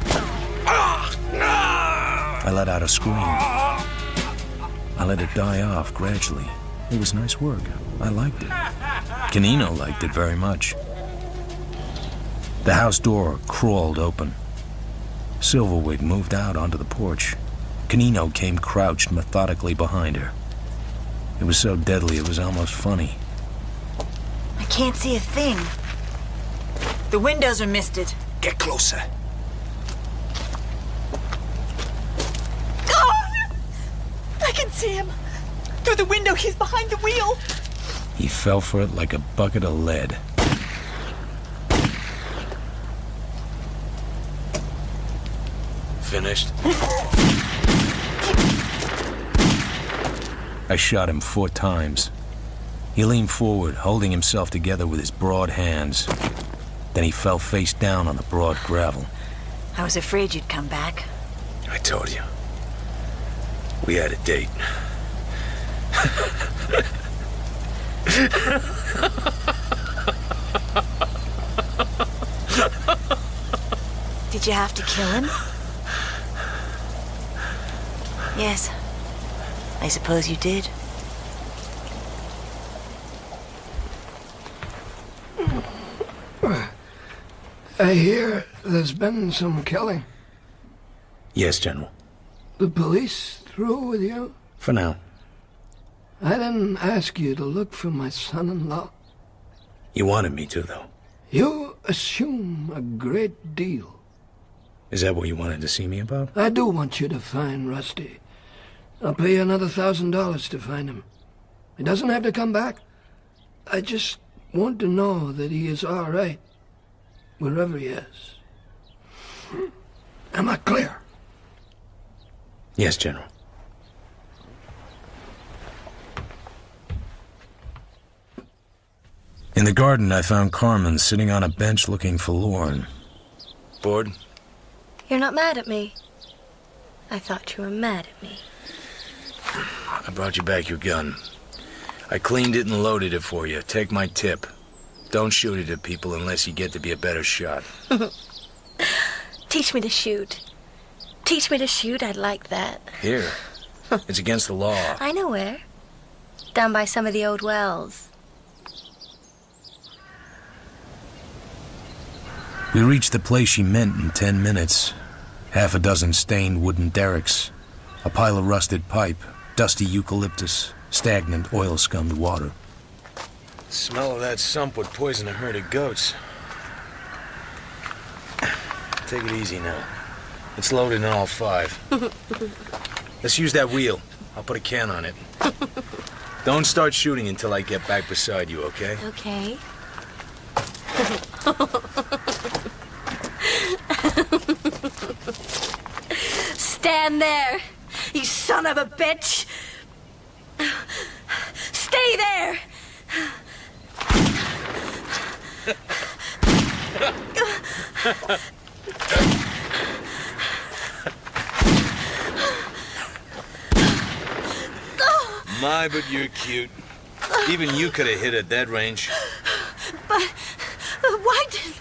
I let out a scream. I let it die off gradually. It was nice work. I liked it. Canino liked it very much. The house door crawled open. Silverwig moved out onto the porch. Canino came crouched methodically behind her. It was so deadly it was almost funny. I can't see a thing. The windows are misted. Get closer. I can see him. Through the window, he's behind the wheel. He fell for it like a bucket of lead. Finished? I shot him 4 times. He leaned forward, holding himself together with his broad hands. Then he fell face down on the broad gravel. I was afraid you'd come back. I told you. We had a date. Did you have to kill him? Yes. I suppose you did. I hear there's been some killing. Yes, General. The police through with you? For now. I didn't ask you to look for my son-in-law. You wanted me to, though. You assume a great deal. Is that what you wanted to see me about? I do want you to find Rusty. I'll pay you another $1,000 to find him. He doesn't have to come back. I just want to know that he is all right, wherever he is. Am I clear? Yes, General. In the garden, I found Carmen sitting on a bench looking forlorn. Bored? You're not mad at me. I thought you were mad at me. I brought you back your gun. I cleaned it and loaded it for you. Take my tip. Don't shoot it at people unless you get to be a better shot. Teach me to shoot. Teach me to shoot, I'd like that. Here. It's against the law. I know where. Down by some of the old wells. We reached the place she meant in 10 minutes. Half a dozen stained wooden derricks, a pile of rusted pipe, dusty eucalyptus, stagnant oil-scummed water. The smell of that sump would poison a herd of goats. Take it easy now. It's loaded in all 5. Let's use that wheel. I'll put a can on it. Don't start shooting until I get back beside you, okay? Okay. Stand there, you son of a bitch! Stay there! My, but you're cute. Even you could have hit at that range. But why did